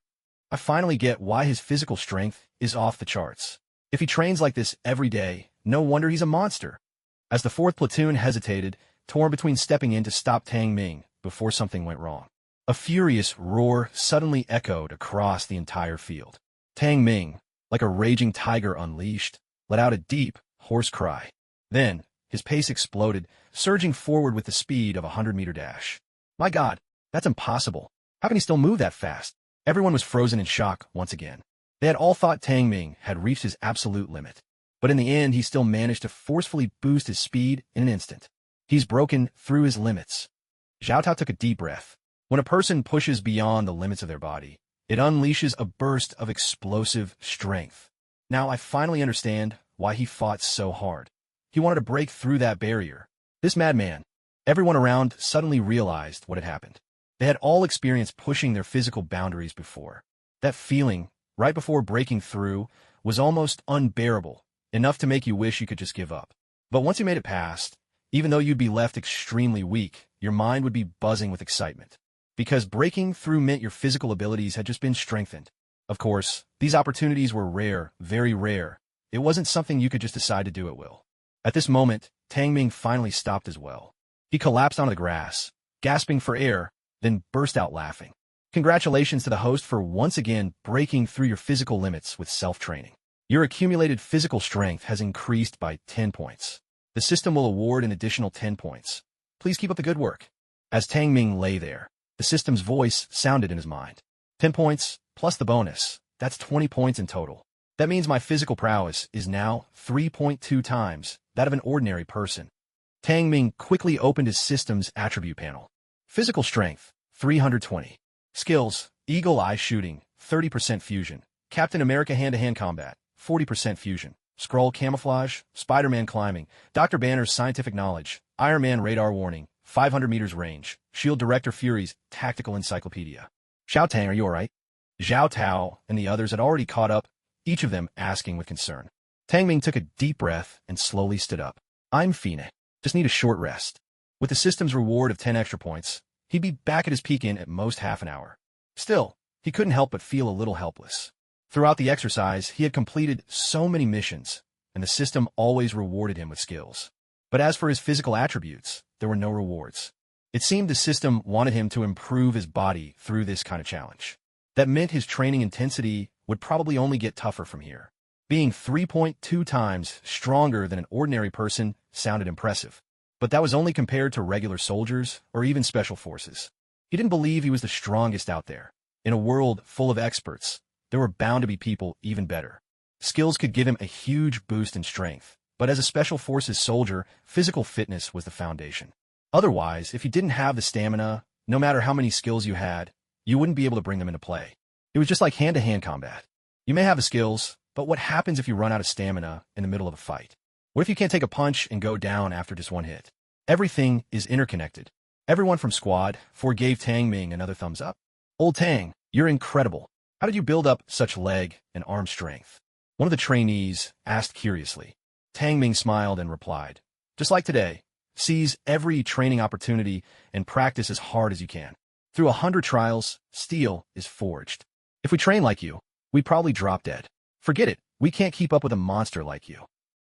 I finally get why his physical strength is off the charts. If he trains like this every day, no wonder he's a monster. As the 4th platoon hesitated, torn between stepping in to stop Tang Ming before something went wrong, a furious roar suddenly echoed across the entire field. Tang Ming, like a raging tiger unleashed, let out a deep, hoarse cry. Then, his pace exploded, surging forward with the speed of a 100-meter dash. My God, that's impossible. How can he still move that fast? Everyone was frozen in shock once again. They had all thought Tang Ming had reached his absolute limit. But in the end, he still managed to forcefully boost his speed in an instant. He's broken through his limits. Zhao Tao took a deep breath. When a person pushes beyond the limits of their body, it unleashes a burst of explosive strength. Now I finally understand why he fought so hard. He wanted to break through that barrier. This madman. Everyone around suddenly realized what had happened. They had all experienced pushing their physical boundaries before. That feeling, right before breaking through, was almost unbearable, enough to make you wish you could just give up. But once you made it past, even though you'd be left extremely weak, your mind would be buzzing with excitement. Because breaking through meant your physical abilities had just been strengthened. Of course, these opportunities were rare, very rare. It wasn't something you could just decide to do at will. At this moment, Tang Ming finally stopped as well. He collapsed onto the grass, gasping for air, then burst out laughing. Congratulations to the host for once again breaking through your physical limits with self-training. Your accumulated physical strength has increased by 10 points. The system will award an additional 10 points. Please keep up the good work. As Tang Ming lay there, the system's voice sounded in his mind. 10 points, plus the bonus. That's 20 points in total. That means my physical prowess is now 3.2 times that of an ordinary person. Tang Ming quickly opened his system's attribute panel. Physical strength, 320. Skills: Eagle Eye Shooting, 30% Fusion. Captain America Hand-to-Hand Combat, 40% Fusion. Skrull Camouflage, Spider-Man Climbing, Dr. Banner's Scientific Knowledge, Iron Man Radar Warning, 500 meters range, Shield Director Fury's Tactical Encyclopedia. Xiao Tang, are you alright? Zhao Tao and the others had already caught up, each of them asking with concern. Tang Ming took a deep breath and slowly stood up. I'm Fina. Just need a short rest. With the system's reward of 10 extra points, he'd be back at his peak in at most half an hour. Still, he couldn't help but feel a little helpless. Throughout the exercise, he had completed so many missions, and the system always rewarded him with skills. But as for his physical attributes, there were no rewards. It seemed the system wanted him to improve his body through this kind of challenge. That meant his training intensity would probably only get tougher from here. Being 3.2 times stronger than an ordinary person sounded impressive, but that was only compared to regular soldiers or even special forces. He didn't believe he was the strongest out there. In a world full of experts, there were bound to be people even better. Skills could give him a huge boost in strength, but as a special forces soldier, physical fitness was the foundation. Otherwise, if you didn't have the stamina, no matter how many skills you had, you wouldn't be able to bring them into play. It was just like hand-to-hand combat. You may have the skills, but what happens if you run out of stamina in the middle of a fight? What if you can't take a punch and go down after just one hit? Everything is interconnected. Everyone from Squad 4 gave Tang Ming another thumbs up. Old Tang, you're incredible. How did you build up such leg and arm strength? One of the trainees asked curiously. Tang Ming smiled and replied, just like today, seize every training opportunity and practice as hard as you can. Through 100 trials, steel is forged. If we train like you, we'd probably drop dead. Forget it, we can't keep up with a monster like you.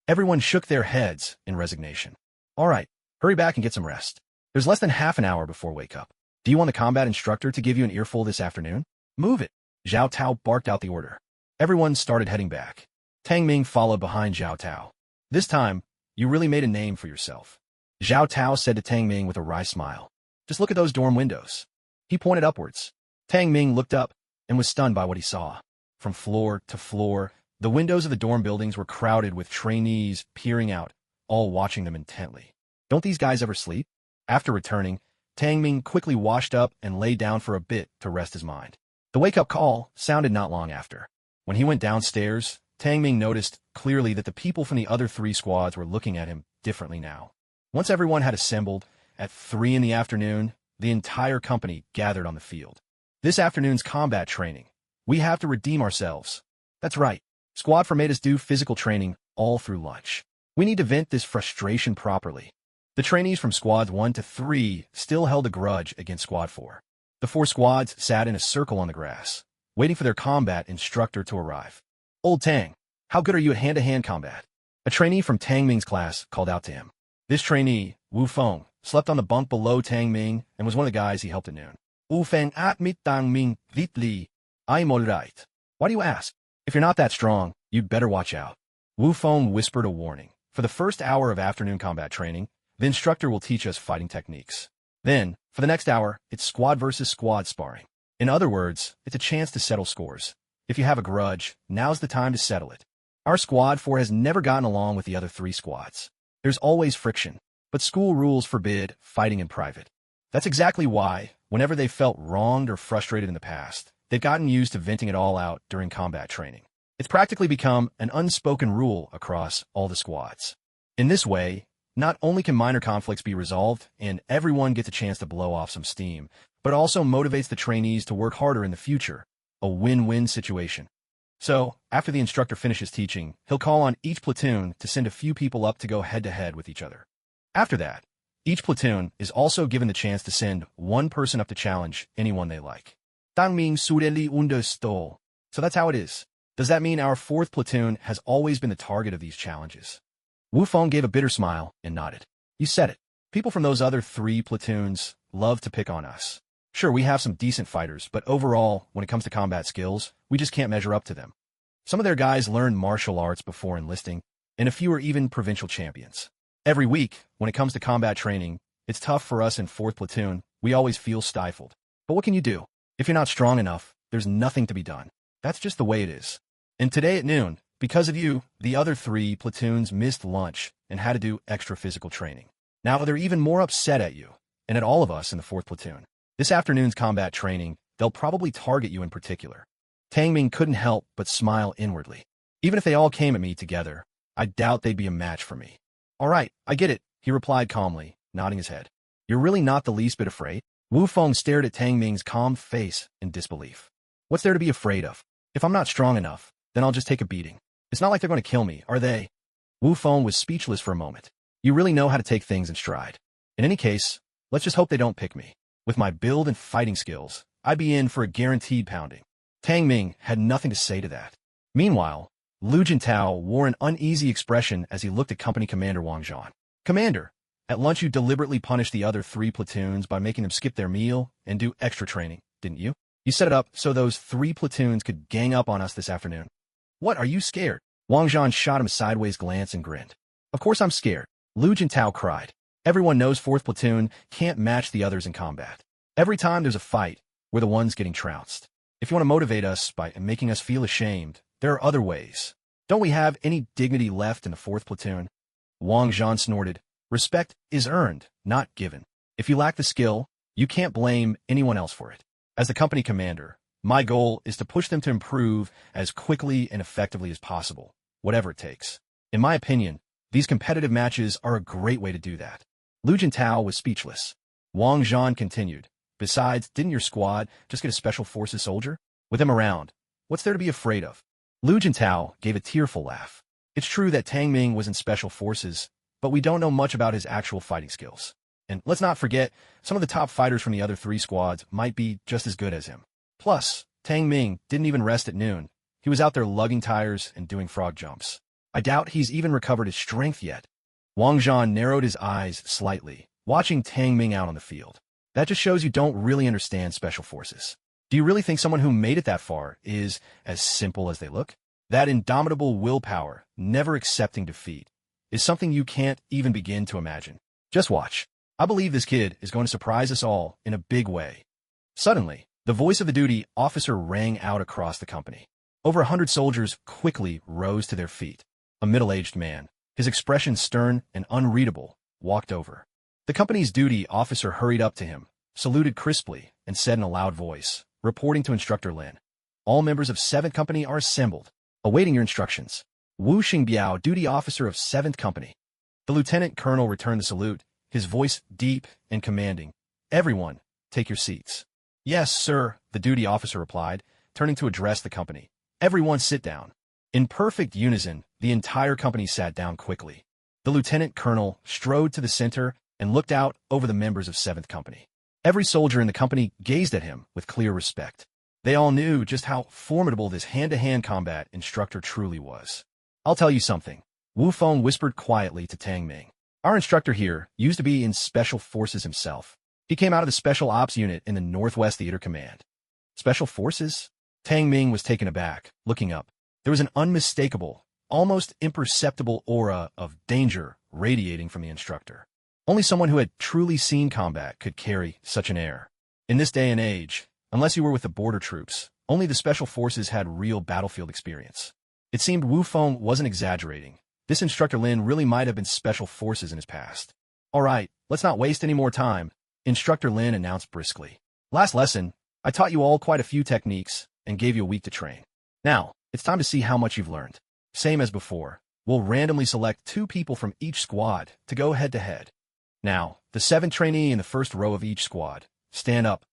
Everyone shook their heads in resignation. All right, hurry back and get some rest. There's less than half an hour before wake up. Do you want the combat instructor to give you an earful this afternoon? Move it. Zhao Tao barked out the order. Everyone started heading back. Tang Ming followed behind Zhao Tao. This time, you really made a name for yourself. Zhao Tao said to Tang Ming with a wry smile. Just look at those dorm windows. He pointed upwards. Tang Ming looked up and was stunned by what he saw. From floor to floor, the windows of the dorm buildings were crowded with trainees peering out, all watching them intently. Don't these guys ever sleep? After returning, Tang Ming quickly washed up and lay down for a bit to rest his mind. The wake-up call sounded not long after. When he went downstairs, Tang Ming noticed clearly that the people from the other 3 squads were looking at him differently now. Once everyone had assembled, at 3 in the afternoon, the entire company gathered on the field. This afternoon's combat training. We have to redeem ourselves. That's right. Squad 4 made us do physical training all through lunch. We need to vent this frustration properly. The trainees from Squads 1 to 3 still held a grudge against Squad 4. The 4 squads sat in a circle on the grass, waiting for their combat instructor to arrive. Old Tang, how good are you at hand-to-hand combat? A trainee from Tang Ming's class called out to him. This trainee, Wu Feng, slept on the bunk below Tang Ming and was one of the guys he helped at noon. Wu Feng at mit Tang Ming, dit li. I'm alright. Why do you ask? If you're not that strong, you'd better watch out. Wu Feng whispered a warning. For the first hour of afternoon combat training, the instructor will teach us fighting techniques. Then, for the next hour, it's squad versus squad sparring. In other words, it's a chance to settle scores. If you have a grudge, now's the time to settle it. Our Squad 4 has never gotten along with the other 3 squads. There's always friction, but school rules forbid fighting in private. That's exactly why, whenever they felt wronged or frustrated in the past, they've gotten used to venting it all out during combat training. It's practically become an unspoken rule across all the squads. In this way, not only can minor conflicts be resolved and everyone gets a chance to blow off some steam, but also motivates the trainees to work harder in the future. A win-win situation. So, after the instructor finishes teaching, he'll call on each platoon to send a few people up to go head-to-head with each other. After that, each platoon is also given the chance to send one person up to challenge anyone they like. Tangming sureli understol. So that's how it is. Does that mean our 4th platoon has always been the target of these challenges? Wu Feng gave a bitter smile and nodded. You said it. People from those other 3 platoons love to pick on us. Sure, we have some decent fighters, but overall, when it comes to combat skills, we just can't measure up to them. Some of their guys learned martial arts before enlisting, and a few are even provincial champions. Every week, when it comes to combat training, it's tough for us in 4th platoon. We always feel stifled. But what can you do? If you're not strong enough, there's nothing to be done. That's just the way it is. And today at noon, because of you, the other 3 platoons missed lunch and had to do extra physical training. Now they're even more upset at you, and at all of us in the 4th platoon. This afternoon's combat training they'll probably target you in particular. Tang Ming couldn't help but smile inwardly. Even if they all came at me together, I doubt they'd be a match for me. All right, I get it, he replied calmly, nodding his head. You're really not the least bit afraid? Wu Feng stared at Tang Ming's calm face in disbelief. What's there to be afraid of? If I'm not strong enough, then I'll just take a beating. It's not like they're going to kill me, are they? Wu Feng was speechless for a moment. You really know how to take things in stride. In any case, let's just hope they don't pick me. With my build and fighting skills, I'd be in for a guaranteed pounding. Tang Ming had nothing to say to that. Meanwhile, Lu Jintao wore an uneasy expression as he looked at Company Commander Wang Zhan. Commander, at lunch you deliberately punished the other 3 platoons by making them skip their meal and do extra training, didn't you? You set it up so those 3 platoons could gang up on us this afternoon. What, are you scared? Wang Zhan shot him a sideways glance and grinned. Of course I'm scared, Lu Jintao cried. Everyone knows 4th platoon can't match the others in combat. Every time there's a fight, we're the ones getting trounced. If you want to motivate us by making us feel ashamed, there are other ways. Don't we have any dignity left in the 4th platoon? Wang Zhan snorted. Respect is earned, not given. If you lack the skill, you can't blame anyone else for it. As the company commander, my goal is to push them to improve as quickly and effectively as possible, whatever it takes. In my opinion, these competitive matches are a great way to do that. Lu Jintao was speechless. Wang Zhan continued. Besides, didn't your squad just get a special forces soldier? With him around, what's there to be afraid of? Lu Jintao gave a tearful laugh. It's true that Tang Ming was in special forces, but we don't know much about his actual fighting skills. And let's not forget, some of the top fighters from the other 3 squads might be just as good as him. Plus, Tang Ming didn't even rest at noon. He was out there lugging tires and doing frog jumps. I doubt he's even recovered his strength yet. Wang Zhan narrowed his eyes slightly, watching Tang Ming out on the field. That just shows you don't really understand special forces. Do you really think someone who made it that far is as simple as they look? That indomitable willpower, never accepting defeat, is something you can't even begin to imagine. Just watch. I believe this kid is going to surprise us all in a big way. Suddenly, the voice of the duty officer rang out across the company. Over 100 soldiers quickly rose to their feet. A middle-aged man, his expression stern and unreadable, walked over. The company's duty officer hurried up to him, saluted crisply, and said in a loud voice, reporting to Instructor Lin. All members of 7th Company are assembled, awaiting your instructions. Wu Xingbiao, duty officer of 7th Company. The lieutenant colonel returned the salute, his voice deep and commanding. Everyone, take your seats. Yes, sir, the duty officer replied, turning to address the company. Everyone sit down. In perfect unison, the entire company sat down quickly. The lieutenant colonel strode to the center and looked out over the members of 7th Company. Every soldier in the company gazed at him with clear respect. They all knew just how formidable this hand-to-hand combat instructor truly was. I'll tell you something, Wu Feng whispered quietly to Tang Ming. Our instructor here used to be in Special Forces himself. He came out of the Special Ops Unit in the Northwest Theater Command. Special Forces? Tang Ming was taken aback, looking up. There was an unmistakable, almost imperceptible aura of danger radiating from the instructor. Only someone who had truly seen combat could carry such an air. In this day and age, unless you were with the border troops, only the Special Forces had real battlefield experience. It seemed Wu Feng wasn't exaggerating. This Instructor Lin really might have been Special Forces in his past. All right, let's not waste any more time, Instructor Lin announced briskly. Last lesson, I taught you all quite a few techniques and gave you a week to train. Now, it's time to see how much you've learned. Same as before, we'll randomly select 2 people from each squad to go head-to-head. Now, the 7th trainee in the first row of each squad. Stand up.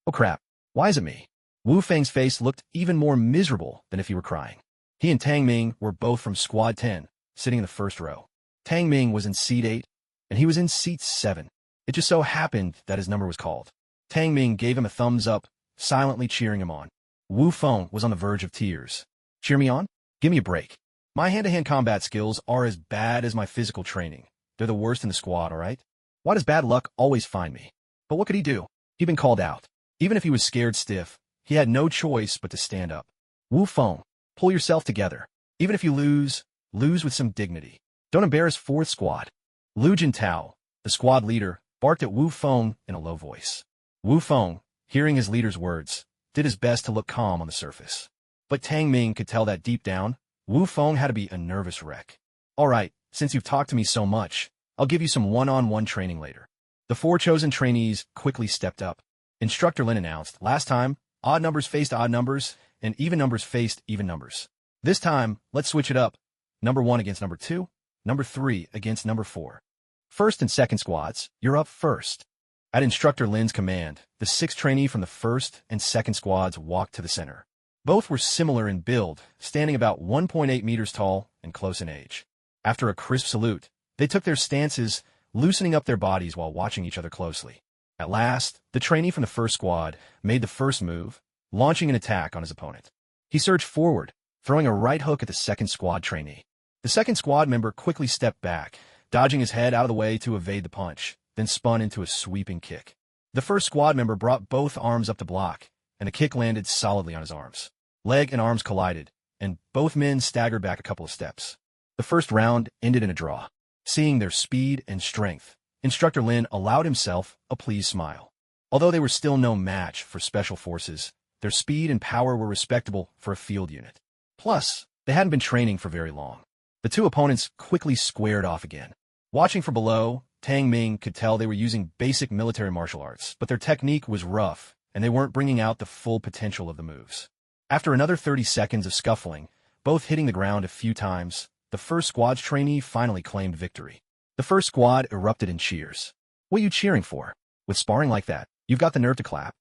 Oh crap, why is it me? Wu Feng's face looked even more miserable than if he were crying. He and Tang Ming were both from Squad 10, sitting in the first row. Tang Ming was in Seat 8, and he was in Seat 7. It just so happened that his number was called. Tang Ming gave him a thumbs up, silently cheering him on. Wu Feng was on the verge of tears. Cheer me on? Give me a break. My hand-to-hand combat skills are as bad as my physical training. They're the worst in the squad, all right? Why does bad luck always find me? But what could he do? He'd been called out. Even if he was scared stiff, he had no choice but to stand up. Wu Feng, pull yourself together. Even if you lose, lose with some dignity. Don't embarrass 4th squad. Lu Jintao, the squad leader, barked at Wu Feng in a low voice. Wu Feng, hearing his leader's words, did his best to look calm on the surface. But Tang Ming could tell that deep down, Wu Feng had to be a nervous wreck. All right, since you've talked to me so much, I'll give you some one-on-one training later. The 4 chosen trainees quickly stepped up. Instructor Lin announced, last time, Odd numbers faced odd numbers, and even numbers faced even numbers. This time, let's switch it up. Number 1 against number 2, number 3 against number 4. First and second squads, you're up first. At Instructor Lin's command, the 6th trainee from the first and second squads walked to the center. Both were similar in build, standing about 1.8 meters tall and close in age. After a crisp salute, they took their stances, loosening up their bodies while watching each other closely. At last, the trainee from the first squad made the first move, launching an attack on his opponent. He surged forward, throwing a right hook at the second squad trainee. The second squad member quickly stepped back, dodging his head out of the way to evade the punch, then spun into a sweeping kick. The first squad member brought both arms up to block, and the kick landed solidly on his arms. Leg and arms collided, and both men staggered back a couple of steps. The first round ended in a draw. Seeing their speed and strength, Instructor Lin allowed himself a pleased smile. Although they were still no match for special forces, their speed and power were respectable for a field unit. Plus, they hadn't been training for very long. The two opponents quickly squared off again. Watching from below, Tang Ming could tell they were using basic military martial arts, but their technique was rough, and they weren't bringing out the full potential of the moves. After another 30 seconds of scuffling, both hitting the ground a few times, the first squad's trainee finally claimed victory. The first squad erupted in cheers. What are you cheering for? With sparring like that, you've got the nerve to clap.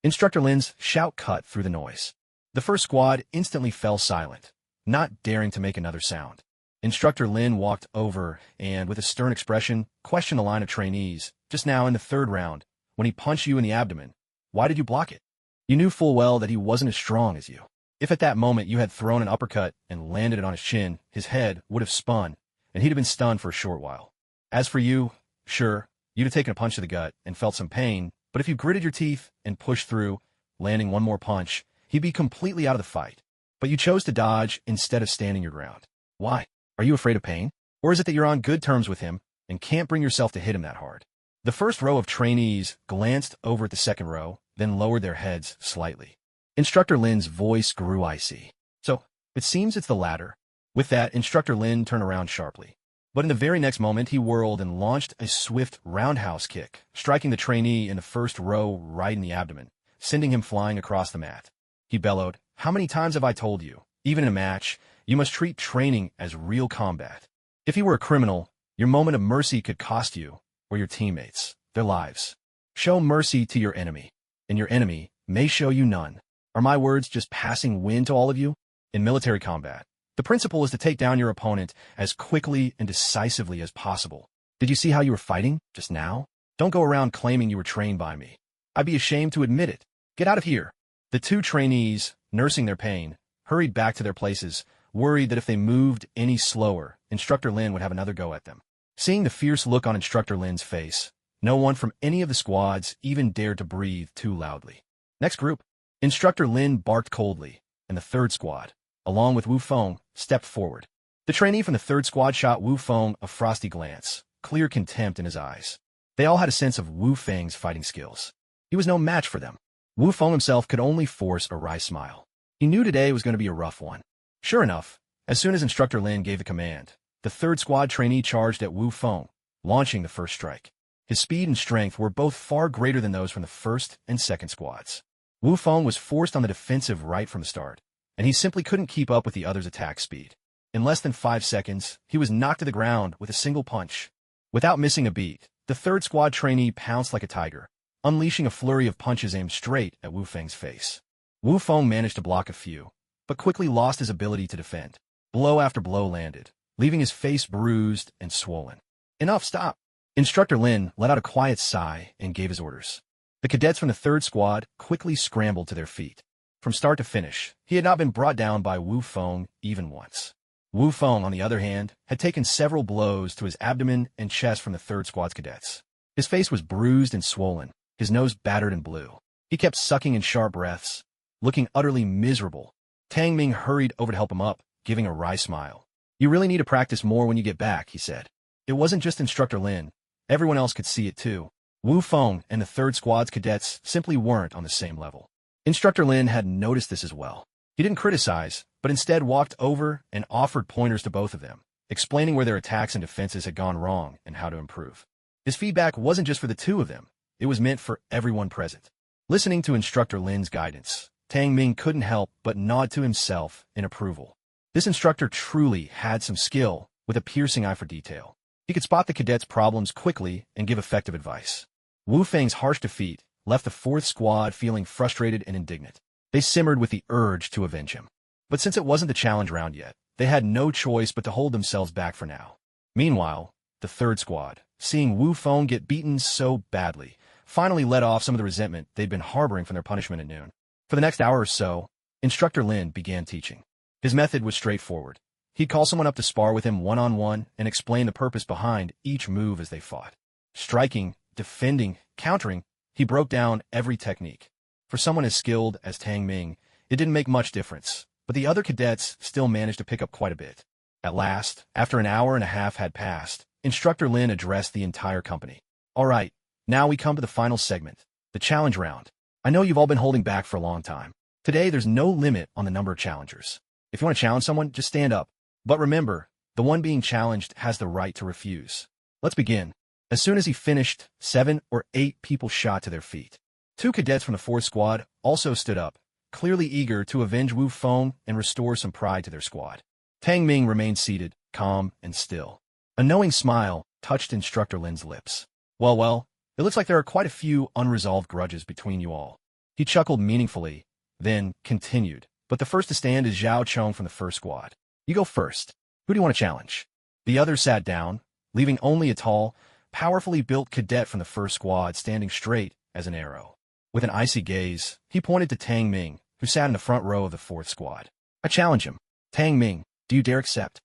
Instructor Lin's shout cut through the noise. The first squad instantly fell silent, not daring to make another sound. Instructor Lin walked over and, with a stern expression, questioned the line of trainees, just now in the third round, when he punched you in the abdomen. Why did you block it? You knew full well that he wasn't as strong as you. If at that moment you had thrown an uppercut and landed it on his chin, his head would have spun, and he'd have been stunned for a short while. As for you, sure, you'd have taken a punch to the gut and felt some pain, but if you gritted your teeth and pushed through, landing one more punch, he'd be completely out of the fight. But you chose to dodge instead of standing your ground. Why? Are you afraid of pain? Or is it that you're on good terms with him and can't bring yourself to hit him that hard? The first row of trainees glanced over at the second row, then lowered their heads slightly. Instructor Lin's voice grew icy. So, it seems it's the latter. With that, Instructor Lin turned around sharply. But in the very next moment, he whirled and launched a swift roundhouse kick, striking the trainee in the first row right in the abdomen, sending him flying across the mat. He bellowed, "How many times have I told you? Even in a match, you must treat training as real combat. If you were a criminal, your moment of mercy could cost you, or your teammates, their lives. Show mercy to your enemy, and your enemy may show you none." Are my words just passing wind to all of you? In military combat, the principle is to take down your opponent as quickly and decisively as possible. Did you see how you were fighting just now? Don't go around claiming you were trained by me. I'd be ashamed to admit it. Get out of here. The two trainees, nursing their pain, hurried back to their places, worried that if they moved any slower, Instructor Lin would have another go at them. Seeing the fierce look on Instructor Lin's face, no one from any of the squads even dared to breathe too loudly. Next group. Instructor Lin barked coldly, and the third squad, along with Wu Feng, stepped forward. The trainee from the third squad shot Wu Feng a frosty glance, clear contempt in his eyes. They all had a sense of Wu Feng's fighting skills. He was no match for them. Wu Feng himself could only force a wry smile. He knew today was going to be a rough one. Sure enough, as soon as Instructor Lin gave the command, the third squad trainee charged at Wu Feng, launching the first strike. His speed and strength were both far greater than those from the first and second squads. Wu Feng was forced on the defensive right from the start, and he simply couldn't keep up with the other's attack speed. In less than 5 seconds, he was knocked to the ground with a single punch. Without missing a beat, the third squad trainee pounced like a tiger, unleashing a flurry of punches aimed straight at Wu Feng's face. Wu Feng managed to block a few, but quickly lost his ability to defend. Blow after blow landed, leaving his face bruised and swollen. Enough, stop! Instructor Lin let out a quiet sigh and gave his orders. The cadets from the third squad quickly scrambled to their feet. From start to finish, he had not been brought down by Wu Feng even once. Wu Feng, on the other hand, had taken several blows to his abdomen and chest from the third squad's cadets. His face was bruised and swollen, his nose battered and blue. He kept sucking in sharp breaths, looking utterly miserable. Tang Ming hurried over to help him up, giving a wry smile. "You really need to practice more when you get back," he said. It wasn't just Instructor Lin. Everyone else could see it too. Wu Feng and the third squad's cadets simply weren't on the same level. Instructor Lin had noticed this as well. He didn't criticize, but instead walked over and offered pointers to both of them, explaining where their attacks and defenses had gone wrong and how to improve. His feedback wasn't just for the two of them. It was meant for everyone present. Listening to Instructor Lin's guidance, Tang Ming couldn't help but nod to himself in approval. This instructor truly had some skill, with a piercing eye for detail. He could spot the cadets' problems quickly and give effective advice. Wu Feng's harsh defeat left the fourth squad feeling frustrated and indignant. They simmered with the urge to avenge him. But since it wasn't the challenge round yet, they had no choice but to hold themselves back for now. Meanwhile, the third squad, seeing Wu Feng get beaten so badly, finally let off some of the resentment they'd been harboring from their punishment at noon. For the next hour or so, Instructor Lin began teaching. His method was straightforward. He'd call someone up to spar with him one-on-one and explain the purpose behind each move as they fought. Striking, defending, countering, he broke down every technique. For someone as skilled as Tang Ming, it didn't make much difference, but the other cadets still managed to pick up quite a bit. At last, after an hour and a half had passed, Instructor Lin addressed the entire company. All right, now we come to the final segment, the challenge round. I know you've all been holding back for a long time. Today, there's no limit on the number of challengers. If you want to challenge someone, just stand up. But remember, the one being challenged has the right to refuse. Let's begin. As soon as he finished, 7 or 8 people shot to their feet. 2 cadets from the fourth squad also stood up, clearly eager to avenge Wu Feng and restore some pride to their squad. Tang Ming remained seated, calm and still. A knowing smile touched Instructor Lin's lips. Well, it looks like there are quite a few unresolved grudges between you all. He chuckled meaningfully, then continued. But the first to stand is Zhao Chong from the first squad. You go first. Who do you want to challenge? The others sat down, leaving only a tall, powerfully built cadet from the first squad standing straight as an arrow. With an icy gaze, he pointed to Tang Ming, who sat in the front row of the fourth squad. I challenge him. Tang Ming, do you dare accept?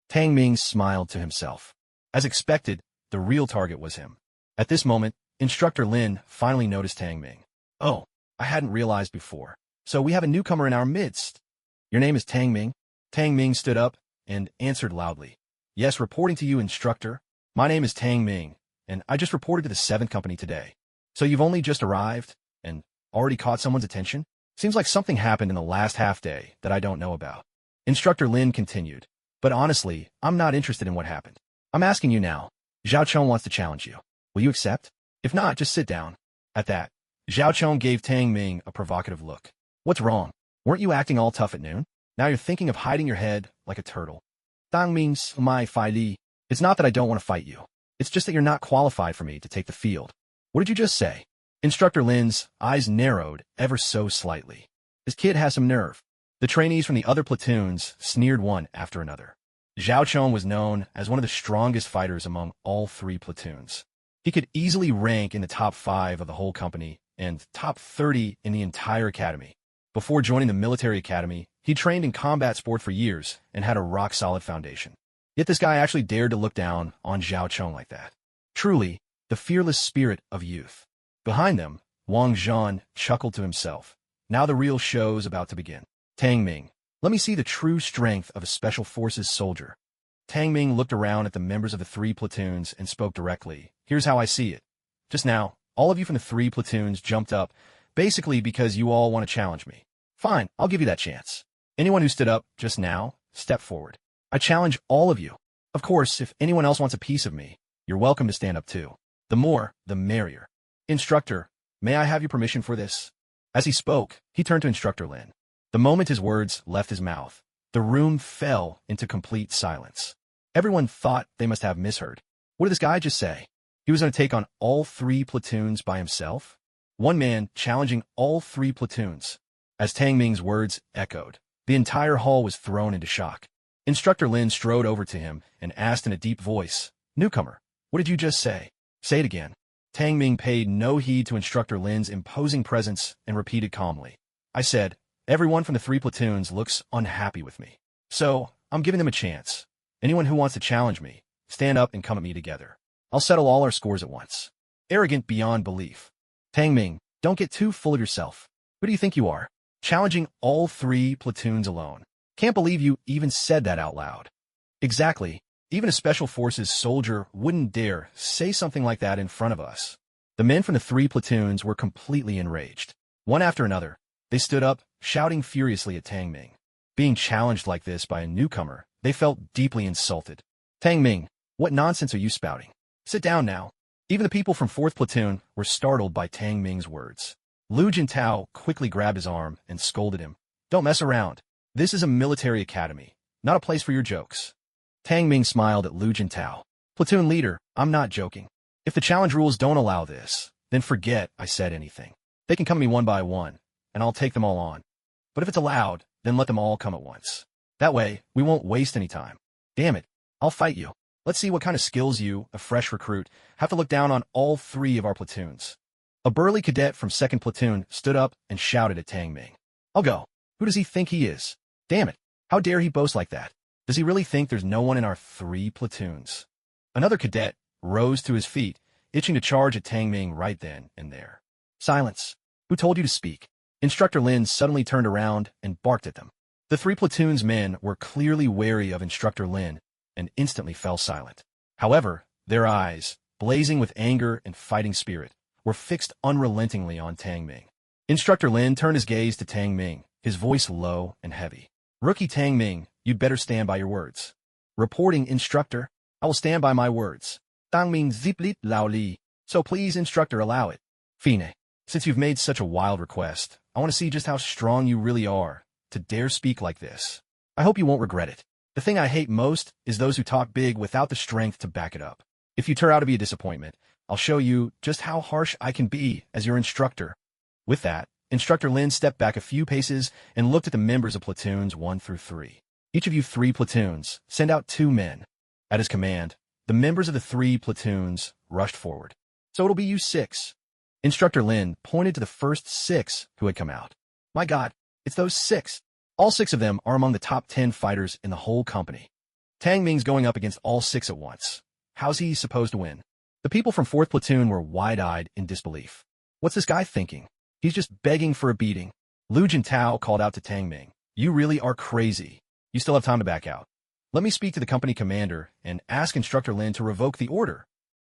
Tang Ming smiled to himself. As expected, the real target was him. At this moment, Instructor Lin finally noticed Tang Ming. Oh, I hadn't realized before. So we have a newcomer in our midst. Your name is Tang Ming? Tang Ming stood up and answered loudly. Yes, reporting to you, Instructor. My name is Tang Ming, and I just reported to the 7th company today. So you've only just arrived and already caught someone's attention? Seems like something happened in the last half day that I don't know about. Instructor Lin continued. But honestly, I'm not interested in what happened. I'm asking you now. Zhao Chong wants to challenge you. Will you accept? If not, just sit down. At that, Zhao Chong gave Tang Ming a provocative look. What's wrong? Weren't you acting all tough at noon? Now you're thinking of hiding your head like a turtle. Tang Ming's my Fai Li. It's not that I don't want to fight you. It's just that you're not qualified for me to take the field. What did you just say? Instructor Lin's eyes narrowed ever so slightly. This kid has some nerve. The trainees from the other platoons sneered one after another. Zhao Chong was known as one of the strongest fighters among all 3 platoons. He could easily rank in the top 5 of the whole company and top 30 in the entire academy. Before joining the military academy, he trained in combat sport for years and had a rock-solid foundation. Yet this guy actually dared to look down on Zhao Chong like that. Truly, the fearless spirit of youth. Behind them, Wang Zhan chuckled to himself. Now the real show's about to begin. Tang Ming, let me see the true strength of a special forces soldier. Tang Ming looked around at the members of the 3 platoons and spoke directly. Here's how I see it. Just now, all of you from the 3 platoons jumped up, basically because you all want to challenge me. Fine, I'll give you that chance. Anyone who stood up just now, step forward. I challenge all of you. Of course, if anyone else wants a piece of me, you're welcome to stand up too. The more, the merrier. Instructor, may I have your permission for this? As he spoke, he turned to Instructor Lin. The moment his words left his mouth, the room fell into complete silence. Everyone thought they must have misheard. What did this guy just say? He was going to take on all 3 platoons by himself? One man challenging all 3 platoons. As Tang Ming's words echoed, the entire hall was thrown into shock. Instructor Lin strode over to him and asked in a deep voice, Newcomer, what did you just say? Say it again. Tang Ming paid no heed to Instructor Lin's imposing presence and repeated calmly. I said, everyone from the 3 platoons looks unhappy with me. So, I'm giving them a chance. Anyone who wants to challenge me, stand up and come at me together. I'll settle all our scores at once. Arrogant beyond belief. Tang Ming, don't get too full of yourself. Who do you think you are? Challenging all 3 platoons alone. Can't believe you even said that out loud. Exactly. Even a special forces soldier wouldn't dare say something like that in front of us. The men from the 3 platoons were completely enraged. One after another, they stood up, shouting furiously at Tang Ming. Being challenged like this by a newcomer, they felt deeply insulted. Tang Ming, what nonsense are you spouting? Sit down now. Even the people from 4th platoon were startled by Tang Ming's words. Lu Jintao quickly grabbed his arm and scolded him. Don't mess around. This is a military academy, not a place for your jokes. Tang Ming smiled at Lu Jintao. Platoon leader, I'm not joking. If the challenge rules don't allow this, then forget I said anything. They can come to me one by one, and I'll take them all on. But if it's allowed, then let them all come at once. That way, we won't waste any time. Damn it, I'll fight you. Let's see what kind of skills you, a fresh recruit, have to look down on all 3 of our platoons. A burly cadet from 2nd Platoon stood up and shouted at Tang Ming. I'll go. Who does he think he is? Damn it, how dare he boast like that? Does he really think there's no one in our 3 platoons? Another cadet rose to his feet, itching to charge at Tang Ming right then and there. Silence. Who told you to speak? Instructor Lin suddenly turned around and barked at them. The 3 platoon's men were clearly wary of Instructor Lin and instantly fell silent. However, their eyes, blazing with anger and fighting spirit, were fixed unrelentingly on Tang Ming. Instructor Lin turned his gaze to Tang Ming, his voice low and heavy. Rookie Tang Ming, you'd better stand by your words. Reporting, instructor. I will stand by my words. Tang Ming ziplit lao li. So please, instructor, allow it. Fine. Since you've made such a wild request, I want to see just how strong you really are to dare speak like this. I hope you won't regret it. The thing I hate most is those who talk big without the strength to back it up. If you turn out to be a disappointment, I'll show you just how harsh I can be as your instructor. With that, Instructor Lin stepped back a few paces and looked at the members of platoons 1 through 3. Each of you 3 platoons, send out 2 men. At his command, the members of the 3 platoons rushed forward. So it'll be you 6. Instructor Lin pointed to the first 6 who had come out. My God, it's those 6. All 6 of them are among the top 10 fighters in the whole company. Tang Ming's going up against all 6 at once. How's he supposed to win? The people from 4th Platoon were wide-eyed in disbelief. What's this guy thinking? He's just begging for a beating. Lu Jintao called out to Tang Ming. You really are crazy. You still have time to back out. Let me speak to the company commander and ask Instructor Lin to revoke the order.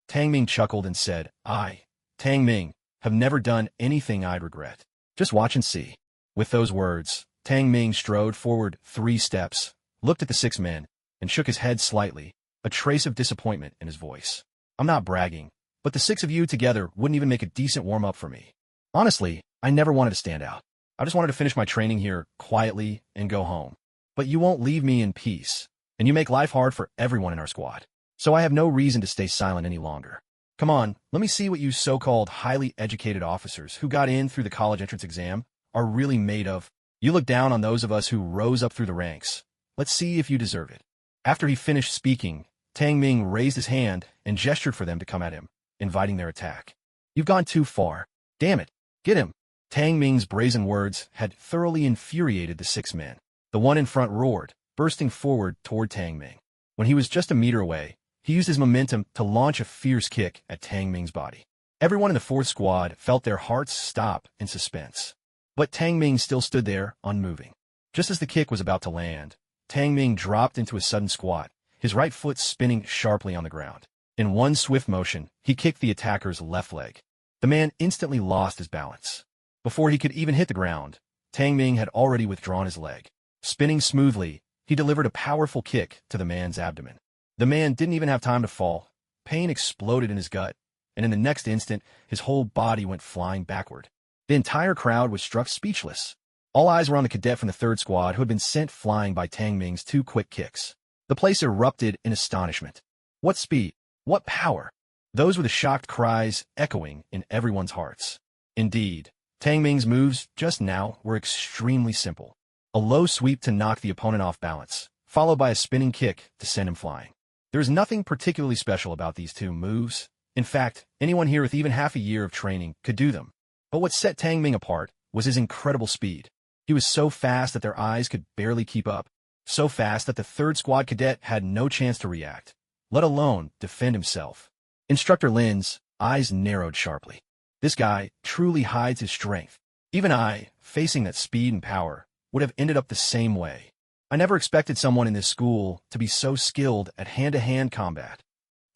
Tang Ming chuckled and said, I, Tang Ming, have never done anything I'd regret. Just watch and see. With those words, Tang Ming strode forward 3 steps, looked at the 6 men, and shook his head slightly, a trace of disappointment in his voice. I'm not bragging, but the 6 of you together wouldn't even make a decent warm-up for me. Honestly, I never wanted to stand out. I just wanted to finish my training here quietly and go home. But you won't leave me in peace, and you make life hard for everyone in our squad. So I have no reason to stay silent any longer. Come on, let me see what you so-called highly educated officers who got in through the college entrance exam are really made of. You look down on those of us who rose up through the ranks. Let's see if you deserve it. After he finished speaking, Tang Ming raised his hand and gestured for them to come at him, inviting their attack. You've gone too far. Damn it. Get him. Tang Ming's brazen words had thoroughly infuriated the 6 men. The one in front roared, bursting forward toward Tang Ming. When he was just a meter away, he used his momentum to launch a fierce kick at Tang Ming's body. Everyone in the 4th squad felt their hearts stop in suspense. But Tang Ming still stood there, unmoving. Just as the kick was about to land, Tang Ming dropped into a sudden squat, his right foot spinning sharply on the ground. In one swift motion, he kicked the attacker's left leg. The man instantly lost his balance. Before he could even hit the ground, Tang Ming had already withdrawn his leg. Spinning smoothly, he delivered a powerful kick to the man's abdomen. The man didn't even have time to fall. Pain exploded in his gut, and in the next instant, his whole body went flying backward. The entire crowd was struck speechless. All eyes were on the cadet from the 3rd squad who had been sent flying by Tang Ming's 2 quick kicks. The place erupted in astonishment. What speed! What power! Those were the shocked cries echoing in everyone's hearts. Indeed, Tang Ming's moves just now were extremely simple. A low sweep to knock the opponent off balance, followed by a spinning kick to send him flying. There is nothing particularly special about these 2 moves. In fact, anyone here with even half a year of training could do them. But what set Tang Ming apart was his incredible speed. He was so fast that their eyes could barely keep up. So fast that the 3rd squad cadet had no chance to react, let alone defend himself. Instructor Lin's eyes narrowed sharply. This guy truly hides his strength. Even I, facing that speed and power, would have ended up the same way. I never expected someone in this school to be so skilled at hand-to-hand combat.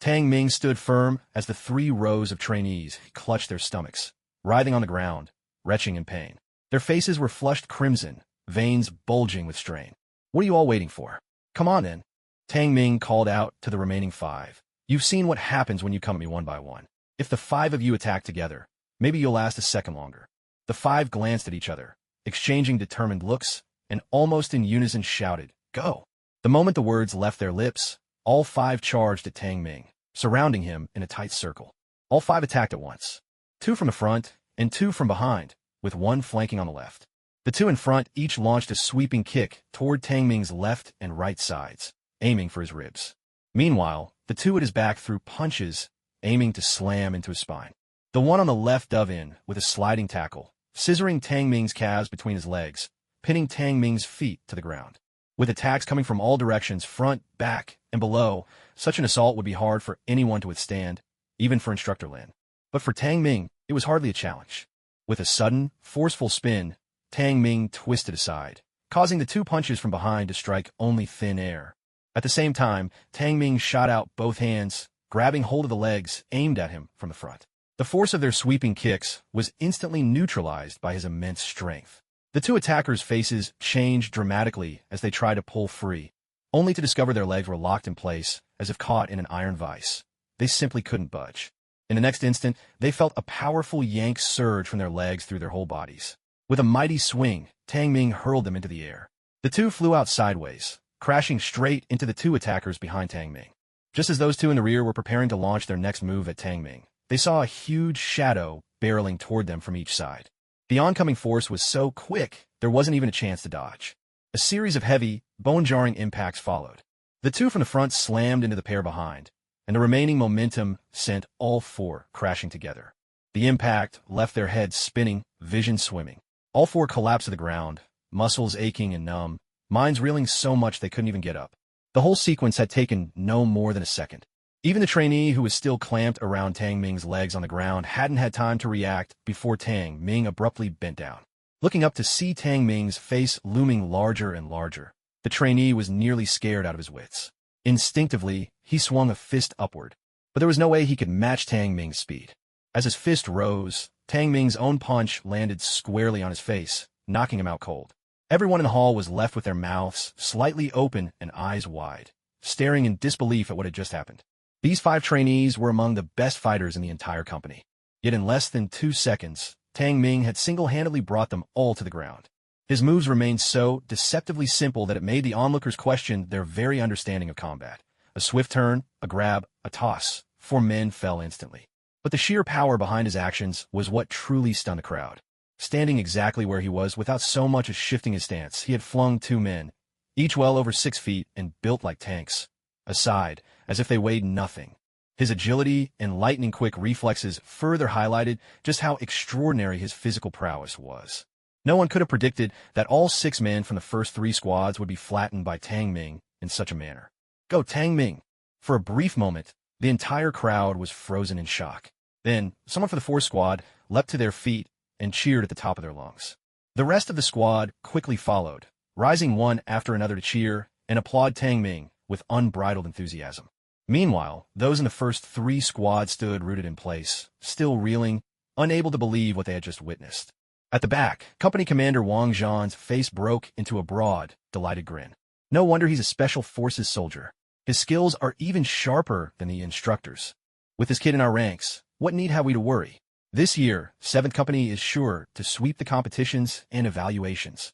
Tang Ming stood firm as the 3 rows of trainees clutched their stomachs, writhing on the ground, retching in pain. Their faces were flushed crimson, veins bulging with strain. What are you all waiting for? Come on, then. Tang Ming called out to the remaining 5. You've seen what happens when you come at me one by one. If the 5 of you attack together, maybe you'll last a second longer. The five glanced at each other, exchanging determined looks, and almost in unison shouted, "Go!" The moment the words left their lips, all five charged at Tang Ming, surrounding him in a tight circle. All five attacked at once. Two from the front, and two from behind, with one flanking on the left. The two in front each launched a sweeping kick toward Tang Ming's left and right sides, aiming for his ribs. Meanwhile, the two at his back threw punches, aiming to slam into his spine. The one on the left dove in with a sliding tackle, scissoring Tang Ming's calves between his legs, pinning Tang Ming's feet to the ground. With attacks coming from all directions, front, back, and below, such an assault would be hard for anyone to withstand, even for Instructor Lin. But for Tang Ming, it was hardly a challenge. With a sudden, forceful spin, Tang Ming twisted aside, causing the two punches from behind to strike only thin air. At the same time, Tang Ming shot out both hands, grabbing hold of the legs aimed at him from the front. The force of their sweeping kicks was instantly neutralized by his immense strength. The two attackers' faces changed dramatically as they tried to pull free, only to discover their legs were locked in place, as if caught in an iron vise. They simply couldn't budge. In the next instant, they felt a powerful yank surge from their legs through their whole bodies. With a mighty swing, Tang Ming hurled them into the air. The two flew out sideways, crashing straight into the two attackers behind Tang Ming. Just as those two in the rear were preparing to launch their next move at Tang Ming, they saw a huge shadow barreling toward them from each side. The oncoming force was so quick, there wasn't even a chance to dodge. A series of heavy, bone-jarring impacts followed. The two from the front slammed into the pair behind, and the remaining momentum sent all four crashing together. The impact left their heads spinning, vision swimming. All four collapsed to the ground, muscles aching and numb, minds reeling so much they couldn't even get up. The whole sequence had taken no more than a second. Even the trainee who was still clamped around Tang Ming's legs on the ground hadn't had time to react before Tang Ming abruptly bent down. Looking up to see Tang Ming's face looming larger and larger, the trainee was nearly scared out of his wits. Instinctively, he swung a fist upward, but there was no way he could match Tang Ming's speed. As his fist rose, Tang Ming's own punch landed squarely on his face, knocking him out cold. Everyone in the hall was left with their mouths slightly open and eyes wide, staring in disbelief at what had just happened. These five trainees were among the best fighters in the entire company. Yet in less than 2 seconds, Tang Ming had single-handedly brought them all to the ground. His moves remained so deceptively simple that it made the onlookers question their very understanding of combat. A swift turn, a grab, a toss. 4 men fell instantly. But the sheer power behind his actions was what truly stunned the crowd. Standing exactly where he was without so much as shifting his stance, he had flung 2 men, each well over 6 feet and built like tanks, aside, as if they weighed nothing. His agility and lightning-quick reflexes further highlighted just how extraordinary his physical prowess was. No one could have predicted that all 6 men from the first 3 squads would be flattened by Tang Ming in such a manner. Go Tang Ming! For a brief moment, the entire crowd was frozen in shock. Then, someone from the 4th squad leapt to their feet and cheered at the top of their lungs. The rest of the squad quickly followed, rising one after another to cheer and applaud Tang Ming with unbridled enthusiasm. Meanwhile, those in the first 3 squads stood rooted in place, still reeling, unable to believe what they had just witnessed. At the back, Company Commander Wang Zhan's face broke into a broad, delighted grin. No wonder he's a Special Forces soldier. His skills are even sharper than the instructors. With this kid in our ranks, what need have we to worry? This year, 7th Company is sure to sweep the competitions and evaluations.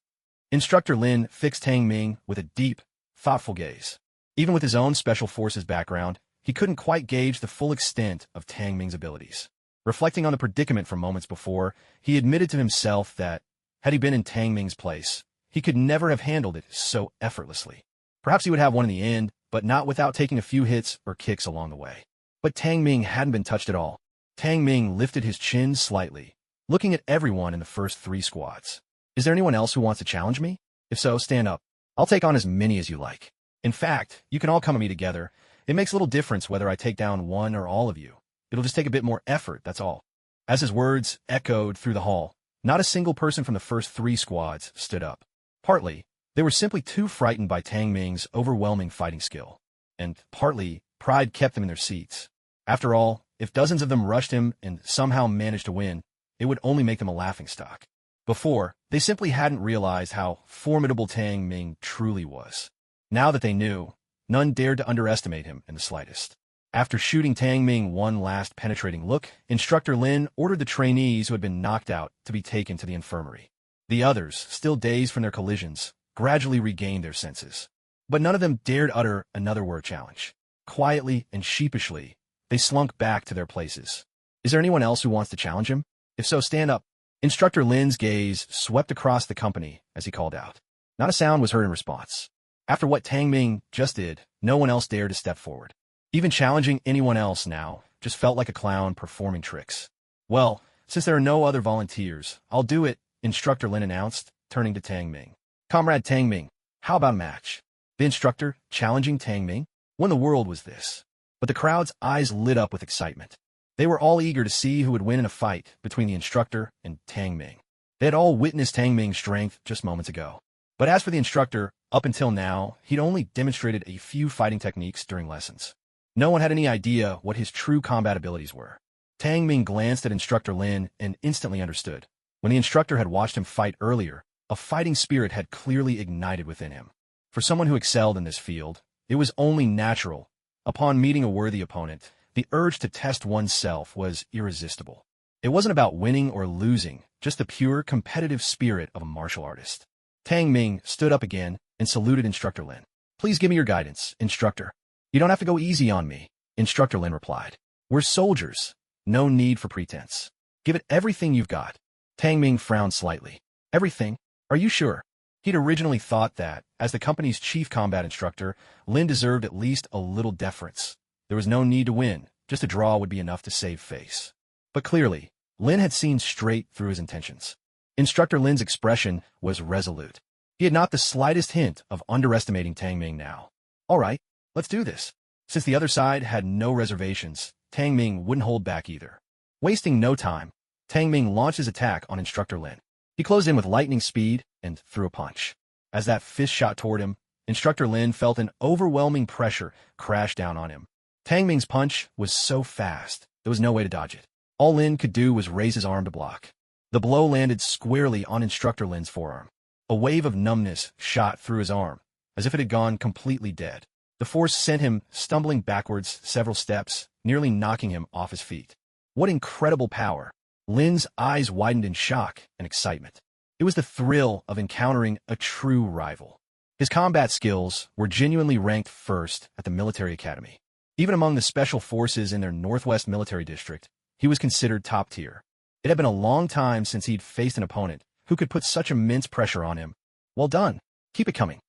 Instructor Lin fixed Tang Ming with a deep, thoughtful gaze. Even with his own Special Forces background, he couldn't quite gauge the full extent of Tang Ming's abilities. Reflecting on the predicament from moments before, he admitted to himself that, had he been in Tang Ming's place, he could never have handled it so effortlessly. Perhaps he would have won in the end, but not without taking a few hits or kicks along the way. But Tang Ming hadn't been touched at all. Tang Ming lifted his chin slightly, looking at everyone in the first 3 squads. Is there anyone else who wants to challenge me? If so, stand up. I'll take on as many as you like. In fact, you can all come at me together. It makes little difference whether I take down one or all of you. It'll just take a bit more effort, that's all. As his words echoed through the hall, not a single person from the first 3 squads stood up. Partly, they were simply too frightened by Tang Ming's overwhelming fighting skill, and partly, pride kept them in their seats. After all, if dozens of them rushed him and somehow managed to win, it would only make them a laughingstock. Before, they simply hadn't realized how formidable Tang Ming truly was. Now that they knew, none dared to underestimate him in the slightest. After shooting Tang Ming one last penetrating look, Instructor Lin ordered the trainees who had been knocked out to be taken to the infirmary. The others, still dazed from their collisions, gradually regained their senses. But none of them dared utter another word challenge. Quietly and sheepishly, they slunk back to their places. Is there anyone else who wants to challenge him? If so, stand up. Instructor Lin's gaze swept across the company as he called out. Not a sound was heard in response. After what Tang Ming just did, no one else dared to step forward. Even challenging anyone else now just felt like a clown performing tricks. Well, since there are no other volunteers, I'll do it, Instructor Lin announced, turning to Tang Ming. Comrade Tang Ming, how about a match? The instructor challenging Tang Ming? What in the world was this? But the crowd's eyes lit up with excitement. They were all eager to see who would win in a fight between the instructor and Tang Ming. They had all witnessed Tang Ming's strength just moments ago. But as for the instructor, up until now, he'd only demonstrated a few fighting techniques during lessons. No one had any idea what his true combat abilities were. Tang Ming glanced at Instructor Lin and instantly understood. When the instructor had watched him fight earlier, a fighting spirit had clearly ignited within him. For someone who excelled in this field, it was only natural. Upon meeting a worthy opponent, the urge to test oneself was irresistible. It wasn't about winning or losing, just the pure competitive spirit of a martial artist. Tang Ming stood up again and saluted Instructor Lin. Please give me your guidance, Instructor. You don't have to go easy on me, Instructor Lin replied. We're soldiers. No need for pretense. Give it everything you've got. Tang Ming frowned slightly. Everything? Are you sure? He'd originally thought that, as the company's chief combat instructor, Lin deserved at least a little deference. There was no need to win. Just a draw would be enough to save face. But clearly, Lin had seen straight through his intentions. Instructor Lin's expression was resolute. He had not the slightest hint of underestimating Tang Ming now. All right, let's do this. Since the other side had no reservations, Tang Ming wouldn't hold back either. Wasting no time, Tang Ming launched his attack on Instructor Lin. He closed in with lightning speed and threw a punch. As that fist shot toward him, Instructor Lin felt an overwhelming pressure crash down on him. Tang Ming's punch was so fast, there was no way to dodge it. All Lin could do was raise his arm to block. The blow landed squarely on Instructor Lin's forearm. A wave of numbness shot through his arm, as if it had gone completely dead. The force sent him stumbling backwards several steps, nearly knocking him off his feet. What incredible power! Lin's eyes widened in shock and excitement. It was the thrill of encountering a true rival. His combat skills were genuinely ranked first at the military academy. Even among the special forces in their Northwest military district, he was considered top tier. It had been a long time since he'd faced an opponent who could put such immense pressure on him. Well done. Keep it coming.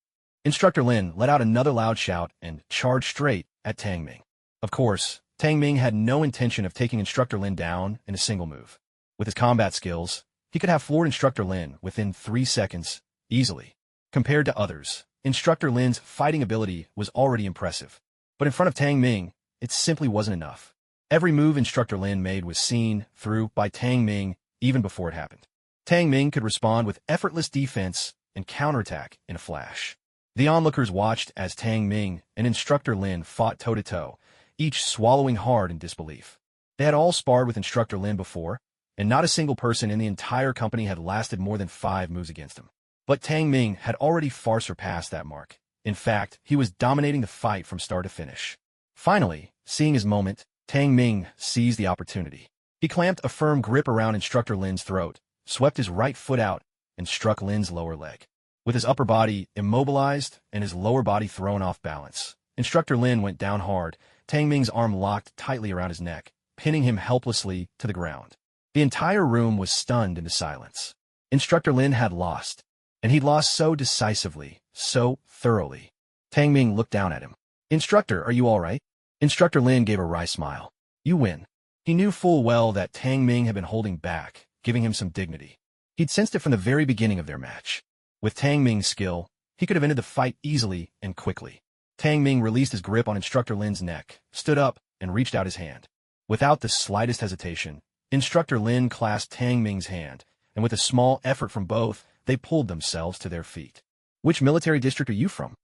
Instructor Lin let out another loud shout and charged straight at Tang Ming. Of course, Tang Ming had no intention of taking Instructor Lin down in a single move. With his combat skills, he could have floored Instructor Lin within 3 seconds, easily. Compared to others, Instructor Lin's fighting ability was already impressive. But in front of Tang Ming, it simply wasn't enough. Every move Instructor Lin made was seen through by Tang Ming even before it happened. Tang Ming could respond with effortless defense and counterattack in a flash. The onlookers watched as Tang Ming and Instructor Lin fought toe-to-toe, each swallowing hard in disbelief. They had all sparred with Instructor Lin before, and not a single person in the entire company had lasted more than 5 moves against him. But Tang Ming had already far surpassed that mark. In fact, he was dominating the fight from start to finish. Finally, seeing his moment, Tang Ming seized the opportunity. He clamped a firm grip around Instructor Lin's throat, swept his right foot out, and struck Lin's lower leg. With his upper body immobilized and his lower body thrown off balance, Instructor Lin went down hard. Tang Ming's arm locked tightly around his neck, pinning him helplessly to the ground. The entire room was stunned into silence. Instructor Lin had lost, and he'd lost so decisively, so thoroughly. Tang Ming looked down at him. Instructor, are you all right? Instructor Lin gave a wry smile. You win. He knew full well that Tang Ming had been holding back, giving him some dignity. He'd sensed it from the very beginning of their match. With Tang Ming's skill, he could have ended the fight easily and quickly. Tang Ming released his grip on Instructor Lin's neck, stood up, and reached out his hand. Without the slightest hesitation, Instructor Lin clasped Tang Ming's hand, and with a small effort from both, they pulled themselves to their feet. Which military district are you from?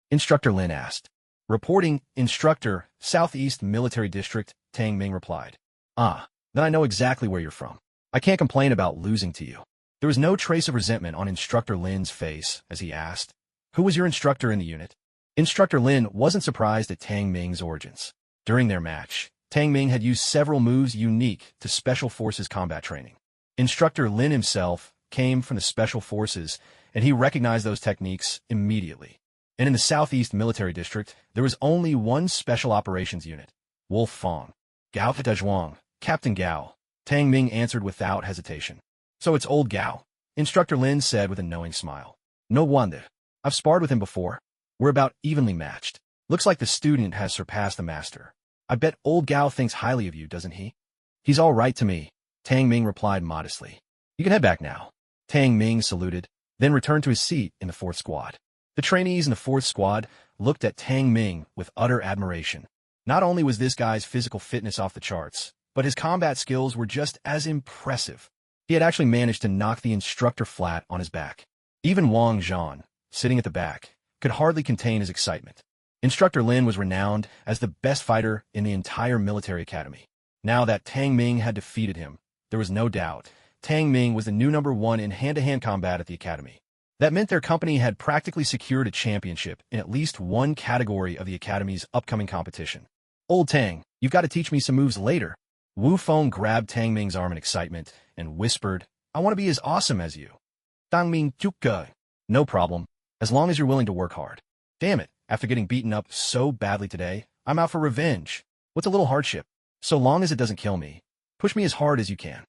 Instructor Lin asked. Reporting, Instructor, Southeast Military District, Tang Ming replied. Ah, then I know exactly where you're from. I can't complain about losing to you. There was no trace of resentment on Instructor Lin's face as he asked, Who was your instructor in the unit? Instructor Lin wasn't surprised at Tang Ming's origins. During their match, Tang Ming had used several moves unique to Special Forces combat training. Instructor Lin himself came from the Special Forces, and he recognized those techniques immediately. And in the Southeast Military District, there was only one Special Operations Unit, Wolf Fong. Gao Zhuang, Captain Gao. Tang Ming answered without hesitation. So it's old Gao, Instructor Lin said with a knowing smile. No wonder. I've sparred with him before. We're about evenly matched. Looks like the student has surpassed the master. I bet old Gao thinks highly of you, doesn't he? He's all right to me, Tang Ming replied modestly. You can head back now. Tang Ming saluted, then returned to his seat in the fourth squad. The trainees in the fourth squad looked at Tang Ming with utter admiration. Not only was this guy's physical fitness off the charts, but his combat skills were just as impressive. He had actually managed to knock the instructor flat on his back. Even Wang Zhan, sitting at the back, could hardly contain his excitement. Instructor Lin was renowned as the best fighter in the entire military academy. Now that Tang Ming had defeated him, there was no doubt Tang Ming was the new #1 in hand-to-hand combat at the academy. That meant their company had practically secured a championship in at least one category of the academy's upcoming competition. Old Tang, you've got to teach me some moves later. Wu Feng grabbed Tang Ming's arm in excitement and whispered, I want to be as awesome as you. Tang Ming Juke. No problem, as long as you're willing to work hard. Damn it, after getting beaten up so badly today, I'm out for revenge. What's a little hardship? So long as it doesn't kill me. Push me as hard as you can.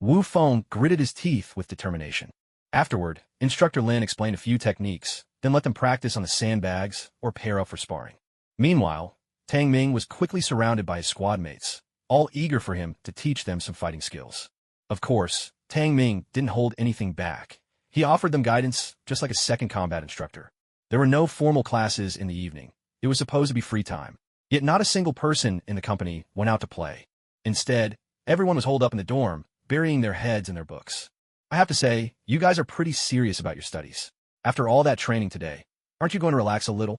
Wu Feng gritted his teeth with determination. Afterward, Instructor Lin explained a few techniques, then let them practice on the sandbags or pair up for sparring. Meanwhile, Tang Ming was quickly surrounded by his squad mates, all eager for him to teach them some fighting skills. Of course, Tang Ming didn't hold anything back. He offered them guidance just like a second combat instructor. There were no formal classes in the evening. It was supposed to be free time. Yet not a single person in the company went out to play. Instead, everyone was holed up in the dorm, burying their heads in their books. I have to say, you guys are pretty serious about your studies. After all that training today, aren't you going to relax a little?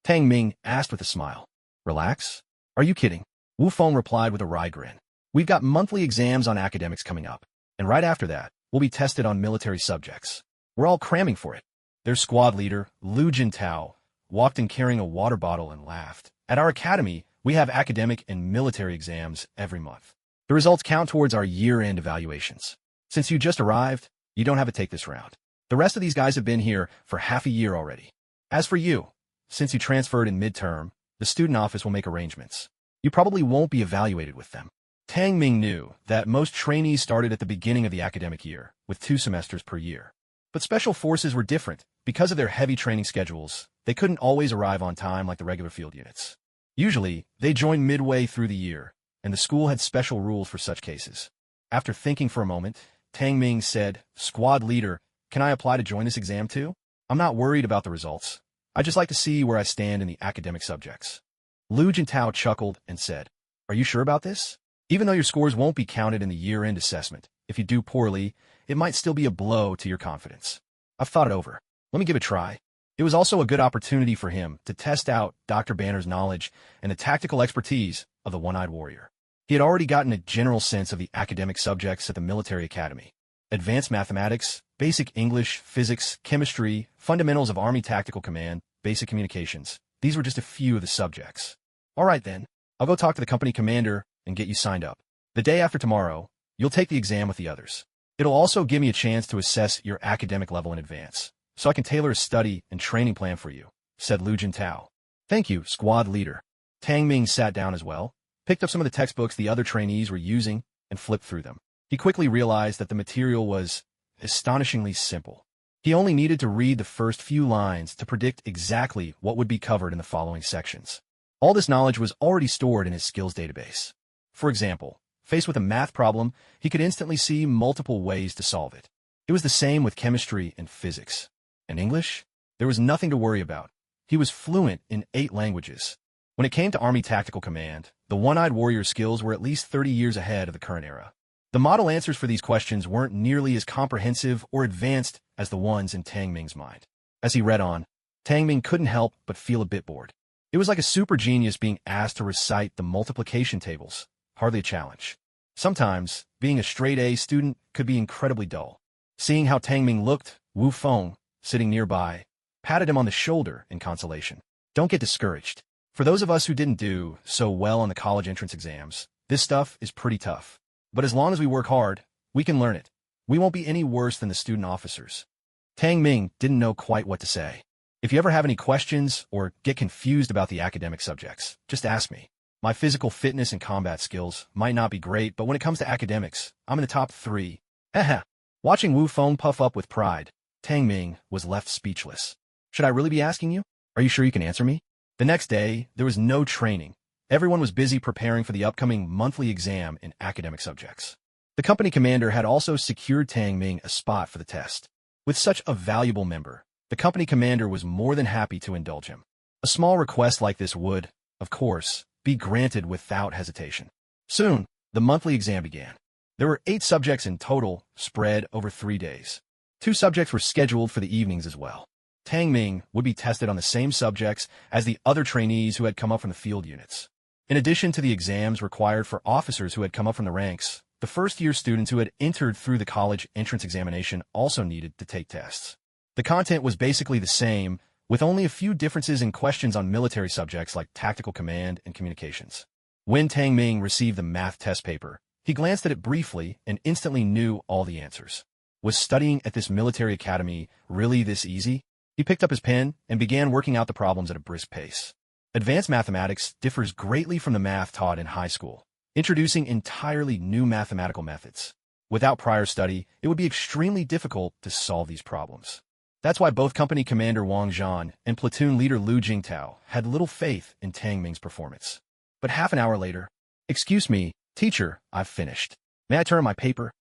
Tang Ming asked with a smile. Relax? Are you kidding? Wu Feng replied with a wry grin. We've got monthly exams on academics coming up, and right after that, we'll be tested on military subjects. We're all cramming for it. Their squad leader, Lu Jintao, walked in carrying a water bottle and laughed. At our academy, we have academic and military exams every month. The results count towards our year-end evaluations. Since you just arrived, you don't have to take this round. The rest of these guys have been here for half a year already. As for you, since you transferred in midterm, the student office will make arrangements. You probably won't be evaluated with them. Tang Ming knew that most trainees started at the beginning of the academic year, with 2 semesters per year. But special forces were different. Because of their heavy training schedules, they couldn't always arrive on time like the regular field units. Usually, they joined midway through the year, and the school had special rules for such cases. After thinking for a moment, Tang Ming said, Squad leader, can I apply to join this exam too? I'm not worried about the results. I'd just like to see where I stand in the academic subjects. Lu Jintao chuckled and said, Are you sure about this? Even though your scores won't be counted in the year-end assessment, if you do poorly, it might still be a blow to your confidence. I've thought it over. Let me give it a try. It was also a good opportunity for him to test out Dr. Banner's knowledge and the tactical expertise of the one-eyed warrior. He had already gotten a general sense of the academic subjects at the military academy. Advanced mathematics, basic English, physics, chemistry, fundamentals of Army Tactical Command, basic communications. These were just a few of the subjects. All right then, I'll go talk to the company commander and get you signed up. The day after tomorrow, you'll take the exam with the others. It'll also give me a chance to assess your academic level in advance, so I can tailor a study and training plan for you, said Lu Jintao. Thank you, squad leader. Tang Ming sat down as well, picked up some of the textbooks the other trainees were using, and flipped through them. He quickly realized that the material was astonishingly simple. He only needed to read the first few lines to predict exactly what would be covered in the following sections. All this knowledge was already stored in his skills database. For example, faced with a math problem, he could instantly see multiple ways to solve it. It was the same with chemistry and physics. In English, there was nothing to worry about. He was fluent in 8 languages. When it came to Army Tactical Command, the one-eyed warrior skills were at least 30 years ahead of the current era. The model answers for these questions weren't nearly as comprehensive or advanced as the ones in Tang Ming's mind. As he read on, Tang Ming couldn't help but feel a bit bored. It was like a super genius being asked to recite the multiplication tables, hardly a challenge. Sometimes, being a straight-A student could be incredibly dull. Seeing how Tang Ming looked, Wu Feng, sitting nearby, patted him on the shoulder in consolation. Don't get discouraged. For those of us who didn't do so well on the college entrance exams, this stuff is pretty tough. But as long as we work hard, we can learn it. We won't be any worse than the student officers. Tang Ming didn't know quite what to say. If you ever have any questions or get confused about the academic subjects, just ask me. My physical fitness and combat skills might not be great, but when it comes to academics, I'm in the top 3. Haha. Watching Wu Feng puff up with pride, Tang Ming was left speechless. Should I really be asking you? Are you sure you can answer me? The next day, there was no training. Everyone was busy preparing for the upcoming monthly exam in academic subjects. The company commander had also secured Tang Ming a spot for the test. With such a valuable member, the company commander was more than happy to indulge him. A small request like this would, of course, be granted without hesitation. Soon, the monthly exam began. There were 8 subjects in total, spread over 3 days. 2 subjects were scheduled for the evenings as well. Tang Ming would be tested on the same subjects as the other trainees who had come up from the field units. In addition to the exams required for officers who had come up from the ranks, the first-year students who had entered through the college entrance examination also needed to take tests. The content was basically the same, with only a few differences in questions on military subjects like tactical command and communications. When Tang Ming received the math test paper, he glanced at it briefly and instantly knew all the answers. Was studying at this military academy really this easy? He picked up his pen and began working out the problems at a brisk pace. Advanced mathematics differs greatly from the math taught in high school, introducing entirely new mathematical methods. Without prior study, it would be extremely difficult to solve these problems. That's why both company commander Wang Zhan and platoon leader Lu Jingtao had little faith in Tang Ming's performance. But half an hour later, "Excuse me, teacher, I've finished. May I turn my paper?"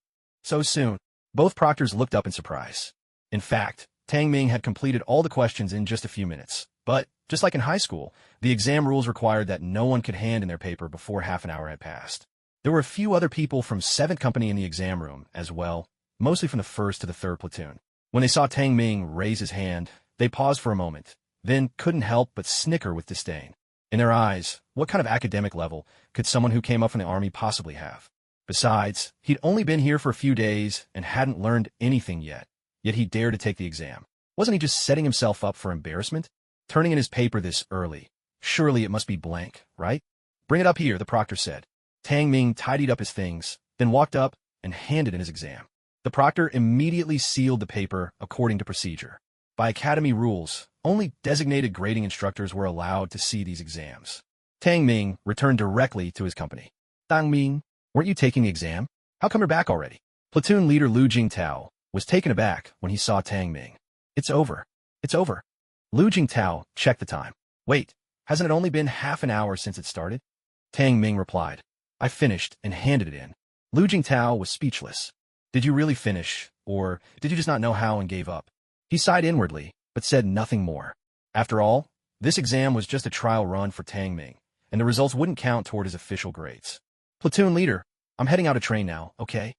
So soon, both proctors looked up in surprise. In fact, Tang Ming had completed all the questions in just a few minutes. But, just like in high school, the exam rules required that no one could hand in their paper before half an hour had passed. There were a few other people from 7th Company in the exam room as well, mostly from the 1st to the 3rd platoon. When they saw Tang Ming raise his hand, they paused for a moment, then couldn't help but snicker with disdain. In their eyes, what kind of academic level could someone who came up from the army possibly have? Besides, he'd only been here for a few days and hadn't learned anything yet he dared to take the exam. Wasn't he just setting himself up for embarrassment? Turning in his paper this early. Surely it must be blank, right? "Bring it up here," the proctor said. Tang Ming tidied up his things, then walked up and handed in his exam. The proctor immediately sealed the paper according to procedure. By academy rules, only designated grading instructors were allowed to see these exams. Tang Ming returned directly to his company. "Tang Ming, weren't you taking the exam? How come you're back already?" Platoon leader Lu Jingtao was taken aback when he saw Tang Ming. It's over. It's over." Lu Jingtao checked the time. "Wait, hasn't it only been half an hour since it started?" Tang Ming replied. "I finished and handed it in." Lu Jingtao was speechless. "Did you really finish, or did you just not know how and gave up?" He sighed inwardly, but said nothing more. After all, this exam was just a trial run for Tang Ming, and the results wouldn't count toward his official grades. "Platoon leader, I'm heading out to train now, okay?"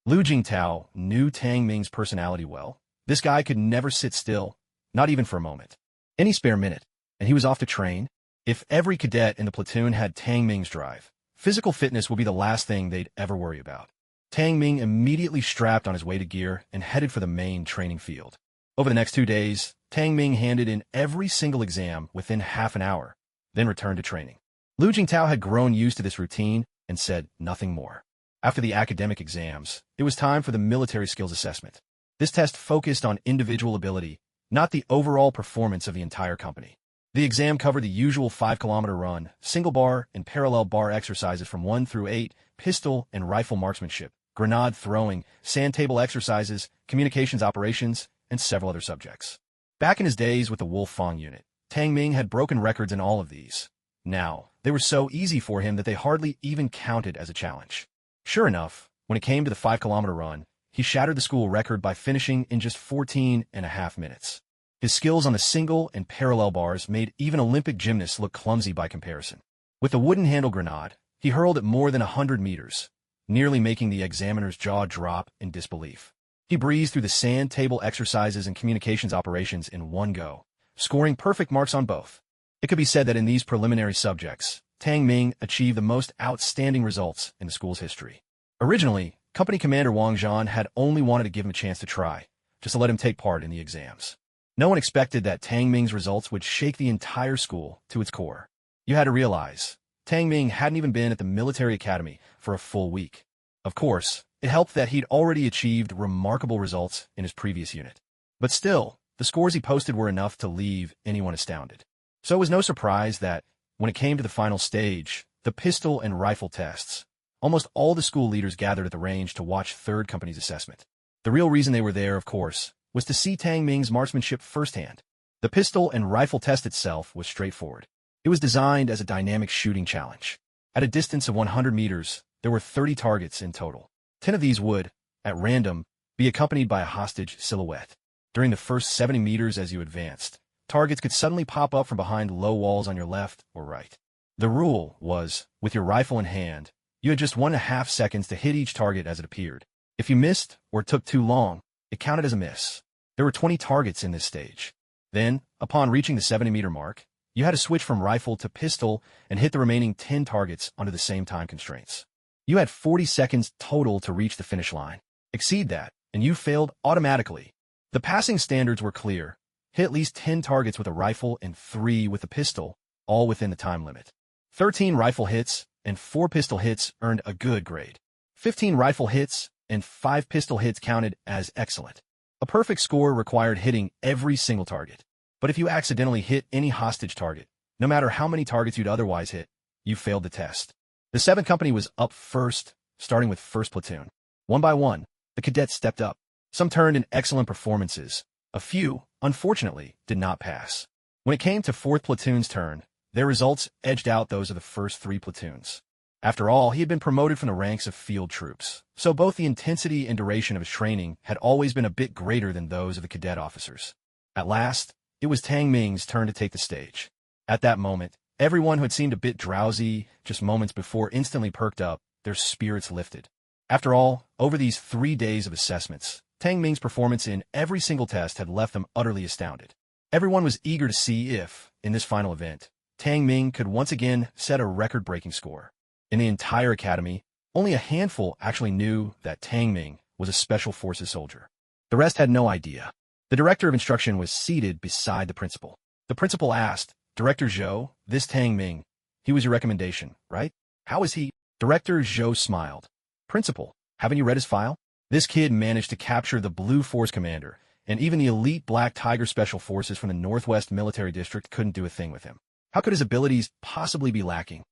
Lu Jingtao knew Tang Ming's personality well. This guy could never sit still, not even for a moment. Any spare minute, and he was off to train. If every cadet in the platoon had Tang Ming's drive, physical fitness would be the last thing they'd ever worry about. Tang Ming immediately strapped on his weighted gear and headed for the main training field. Over the next 2 days, Tang Ming handed in every single exam within half an hour, then returned to training. Lu Jingtao had grown used to this routine and said nothing more. After the academic exams, it was time for the military skills assessment. This test focused on individual ability, not the overall performance of the entire company. The exam covered the usual 5-kilometer run, single bar, and parallel bar exercises from 1 through 8, pistol and rifle marksmanship, grenade throwing, sand table exercises, communications operations, and several other subjects. Back in his days with the Wolf Fong unit, Tang Ming had broken records in all of these. Now, they were so easy for him that they hardly even counted as a challenge. Sure enough, when it came to the 5-kilometer run, he shattered the school record by finishing in just 14.5 minutes. His skills on the single and parallel bars made even Olympic gymnasts look clumsy by comparison. With the wooden handle grenade, he hurled it more than 100 meters, nearly making the examiner's jaw drop in disbelief. He breezed through the sand table exercises and communications operations in one go, scoring perfect marks on both. It could be said that in these preliminary subjects, Tang Ming achieved the most outstanding results in the school's history. Originally, Company Commander Wang Zhan had only wanted to give him a chance to try, just to let him take part in the exams. No one expected that Tang Ming's results would shake the entire school to its core. You had to realize, Tang Ming hadn't even been at the military academy for a full week. Of course, it helped that he'd already achieved remarkable results in his previous unit. But still, the scores he posted were enough to leave anyone astounded. So it was no surprise that, when it came to the final stage, the pistol and rifle tests, almost all the school leaders gathered at the range to watch Third Company's assessment. The real reason they were there, of course, was to see Tang Ming's marksmanship firsthand. The pistol and rifle test itself was straightforward. It was designed as a dynamic shooting challenge. At a distance of 100 meters, there were 30 targets in total. 10 of these would, at random, be accompanied by a hostage silhouette. During the first 70 meters as you advanced, targets could suddenly pop up from behind low walls on your left or right. The rule was, with your rifle in hand, you had just 1.5 seconds to hit each target as it appeared. If you missed or took too long, it counted as a miss. There were 20 targets in this stage. Then, upon reaching the 70-meter mark, you had to switch from rifle to pistol and hit the remaining 10 targets under the same time constraints. You had 40 seconds total to reach the finish line. Exceed that, and you failed automatically. The passing standards were clear. Hit at least 10 targets with a rifle and 3 with a pistol, all within the time limit. 13 rifle hits and 4 pistol hits earned a good grade. 15 rifle hits and 5 pistol hits counted as excellent. A perfect score required hitting every single target. But if you accidentally hit any hostage target, no matter how many targets you'd otherwise hit, you failed the test. The 7th Company was up first, starting with 1st Platoon. One by one, the cadets stepped up. Some turned in excellent performances. A few, unfortunately, did not pass. When it came to 4th Platoon's turn, their results edged out those of the first 3 platoons. After all, he had been promoted from the ranks of field troops, so both the intensity and duration of his training had always been a bit greater than those of the cadet officers. At last, it was Tang Ming's turn to take the stage. At that moment, everyone who had seemed a bit drowsy just moments before instantly perked up, their spirits lifted. After all, over these 3 days of assessments, Tang Ming's performance in every single test had left them utterly astounded. Everyone was eager to see if, in this final event, Tang Ming could once again set a record-breaking score. In the entire academy, only a handful actually knew that Tang Ming was a Special Forces soldier. The rest had no idea. The director of instruction was seated beside the principal. The principal asked, "Director Zhou, this Tang Ming, he was your recommendation, right? How is he?" Director Zhou smiled. "Principal, haven't you read his file? This kid managed to capture the Blue Force commander, and even the elite Black Tiger Special Forces from the Northwest Military District couldn't do a thing with him. How could his abilities possibly be lacking?"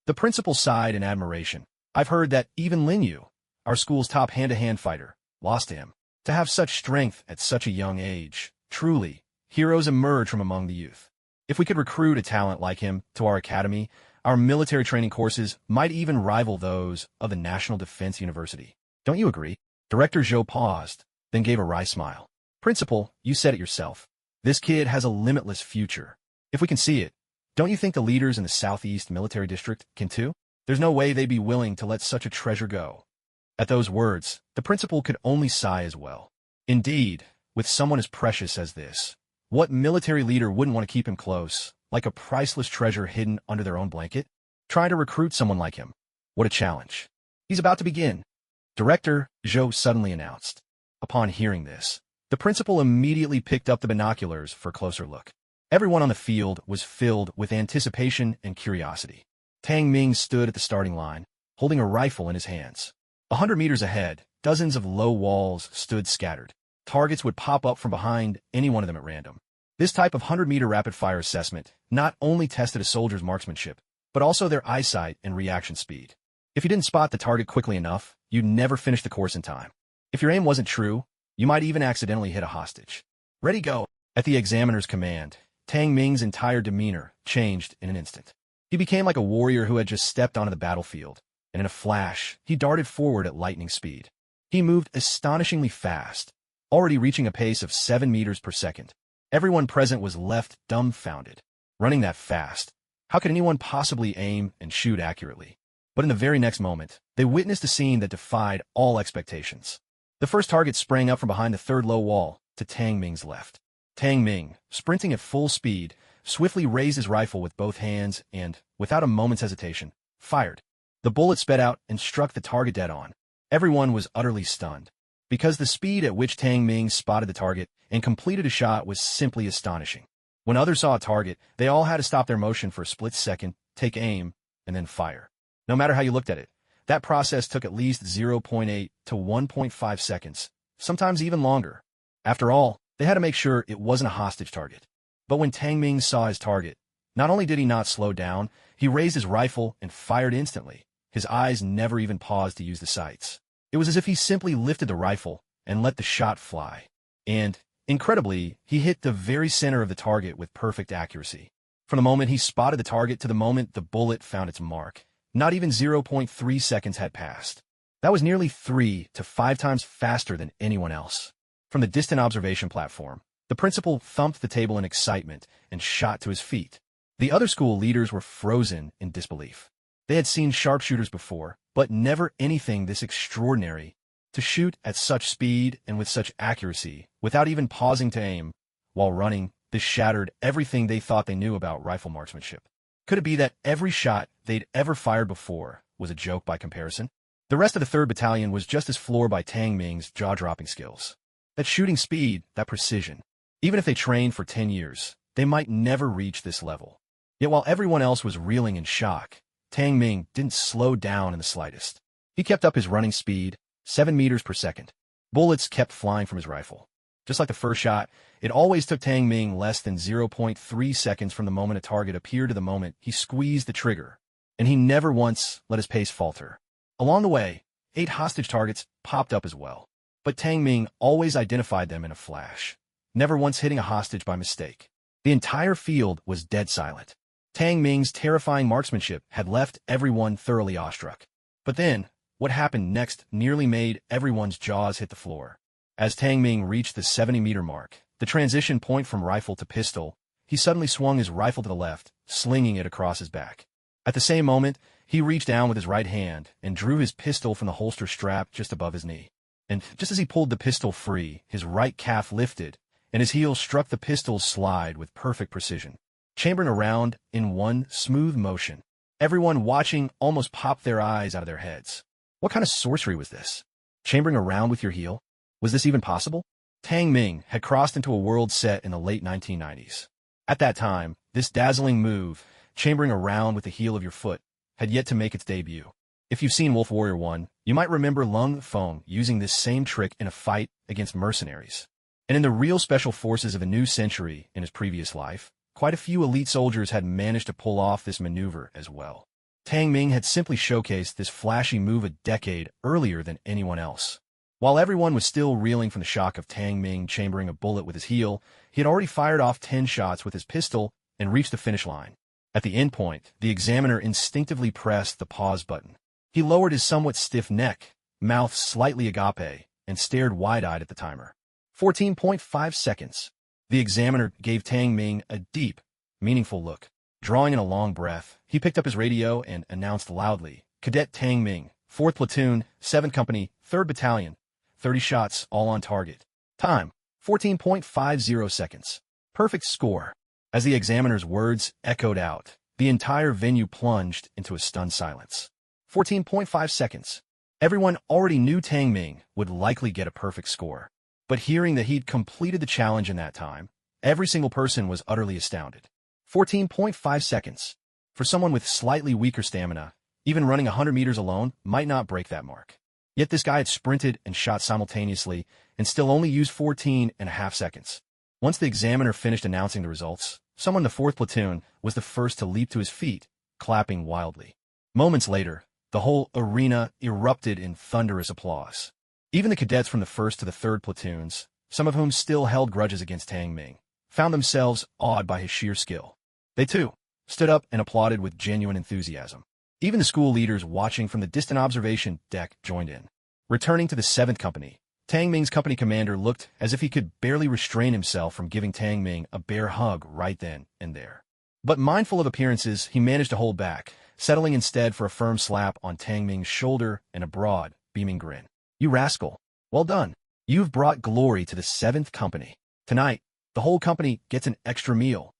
The principal sighed in admiration. "I've heard that even Lin Yu, our school's top hand-to-hand fighter, lost to him. To have such strength at such a young age, truly, heroes emerge from among the youth. If we could recruit a talent like him to our academy, our military training courses might even rival those of the National Defense University. Don't you agree?" Director Zhou paused, then gave a wry smile. "Principal, you said it yourself. This kid has a limitless future. If we can see it, don't you think the leaders in the Southeast Military District can too? There's no way they'd be willing to let such a treasure go." At those words, the principal could only sigh as well. Indeed, with someone as precious as this, what military leader wouldn't want to keep him close, like a priceless treasure hidden under their own blanket? Try to recruit someone like him. What a challenge. He's about to begin. Director Zhou suddenly announced. Upon hearing this, the principal immediately picked up the binoculars for a closer look. Everyone on the field was filled with anticipation and curiosity. Tang Ming stood at the starting line, holding a rifle in his hands. 100 meters ahead, dozens of low walls stood scattered. Targets would pop up from behind any one of them at random. This type of 100-meter rapid-fire assessment not only tested a soldier's marksmanship, but also their eyesight and reaction speed. If you didn't spot the target quickly enough, you'd never finish the course in time. If your aim wasn't true, you might even accidentally hit a hostage. Ready, go! At the examiner's command, Tang Ming's entire demeanor changed in an instant. He became like a warrior who had just stepped onto the battlefield, and in a flash, he darted forward at lightning speed. He moved astonishingly fast, already reaching a pace of 7 meters per second. Everyone present was left dumbfounded. Running that fast, how could anyone possibly aim and shoot accurately? But in the very next moment, they witnessed a scene that defied all expectations. The first target sprang up from behind the third low wall to Tang Ming's left. Tang Ming, sprinting at full speed, swiftly raised his rifle with both hands and, without a moment's hesitation, fired. The bullet sped out and struck the target dead on. Everyone was utterly stunned, because the speed at which Tang Ming spotted the target and completed a shot was simply astonishing. When others saw a target, they all had to stop their motion for a split second take aim, and then fire. No matter how you looked at it, that process took at least 0.8 to 1.5 seconds, sometimes even longer. After all, they had to make sure it wasn't a hostage target. But when Tang Ming saw his target, not only did he not slow down, he raised his rifle and fired instantly. His eyes never even paused to use the sights. It was as if he simply lifted the rifle and let the shot fly. And, incredibly, he hit the very center of the target with perfect accuracy. From the moment he spotted the target to the moment the bullet found its mark, not even 0.3 seconds had passed. That was nearly 3 to 5 times faster than anyone else. From the distant observation platform, the principal thumped the table in excitement and shot to his feet. The other school leaders were frozen in disbelief. They had seen sharpshooters before, but never anything this extraordinary. To shoot at such speed and with such accuracy, without even pausing to aim, while running, this shattered everything they thought they knew about rifle marksmanship. Could it be that every shot they'd ever fired before was a joke by comparison? The rest of the 3rd Battalion was just as floored by Tang Ming's jaw-dropping skills. That shooting speed, that precision. Even if they trained for 10 years, they might never reach this level. Yet while everyone else was reeling in shock, Tang Ming didn't slow down in the slightest. He kept up his running speed, 7 meters per second. Bullets kept flying from his rifle. Just like the first shot, it always took Tang Ming less than 0.3 seconds from the moment a target appeared to the moment he squeezed the trigger, and he never once let his pace falter. Along the way, 8 hostage targets popped up as well, but Tang Ming always identified them in a flash, never once hitting a hostage by mistake. The entire field was dead silent. Tang Ming's terrifying marksmanship had left everyone thoroughly awestruck. But then, what happened next nearly made everyone's jaws hit the floor. As Tang Ming reached the 70-meter mark, the transition point from rifle to pistol, he suddenly swung his rifle to the left, slinging it across his back. At the same moment, he reached down with his right hand and drew his pistol from the holster strap just above his knee. And just as he pulled the pistol free, his right calf lifted, and his heel struck the pistol's slide with perfect precision, chambering around in one smooth motion. Everyone watching almost popped their eyes out of their heads. What kind of sorcery was this? Chambering around with your heel? Was this even possible? Tang Ming had crossed into a world set in the late 1990s. At that time, this dazzling move, chambering around with the heel of your foot, had yet to make its debut. If you've seen Wolf Warrior 1, you might remember Lung Feng using this same trick in a fight against mercenaries. And in the real special forces of a new century in his previous life, quite a few elite soldiers had managed to pull off this maneuver as well. Tang Ming had simply showcased this flashy move a decade earlier than anyone else. While everyone was still reeling from the shock of Tang Ming chambering a bullet with his heel, he had already fired off 10 shots with his pistol and reached the finish line. At the end point, the examiner instinctively pressed the pause button. He lowered his somewhat stiff neck, mouth slightly agape, and stared wide-eyed at the timer. 14.5 seconds. The examiner gave Tang Ming a deep, meaningful look. Drawing in a long breath, he picked up his radio and announced loudly, "Cadet Tang Ming, 4th Platoon, 7th Company, 3rd Battalion. 30 shots, all on target. Time, 14.50 seconds. Perfect score." As the examiner's words echoed out, the entire venue plunged into a stunned silence. 14.5 seconds. Everyone already knew Tang Ming would likely get a perfect score. But hearing that he'd completed the challenge in that time, every single person was utterly astounded. 14.5 seconds. For someone with slightly weaker stamina, even running 100 meters alone might not break that mark. Yet this guy had sprinted and shot simultaneously and still only used 14.5 seconds. Once the examiner finished announcing the results, someone in the 4th Platoon was the first to leap to his feet, clapping wildly. Moments later, the whole arena erupted in thunderous applause. Even the cadets from the 1st to the 3rd Platoons, some of whom still held grudges against Tang Ming, found themselves awed by his sheer skill. They, too, stood up and applauded with genuine enthusiasm. Even the school leaders watching from the distant observation deck joined in. Returning to the 7th Company, Tang Ming's company commander looked as if he could barely restrain himself from giving Tang Ming a bear hug right then and there. But mindful of appearances, he managed to hold back, settling instead for a firm slap on Tang Ming's shoulder and a broad, beaming grin. "You rascal. Well done. You've brought glory to the 7th Company. Tonight, the whole company gets an extra meal."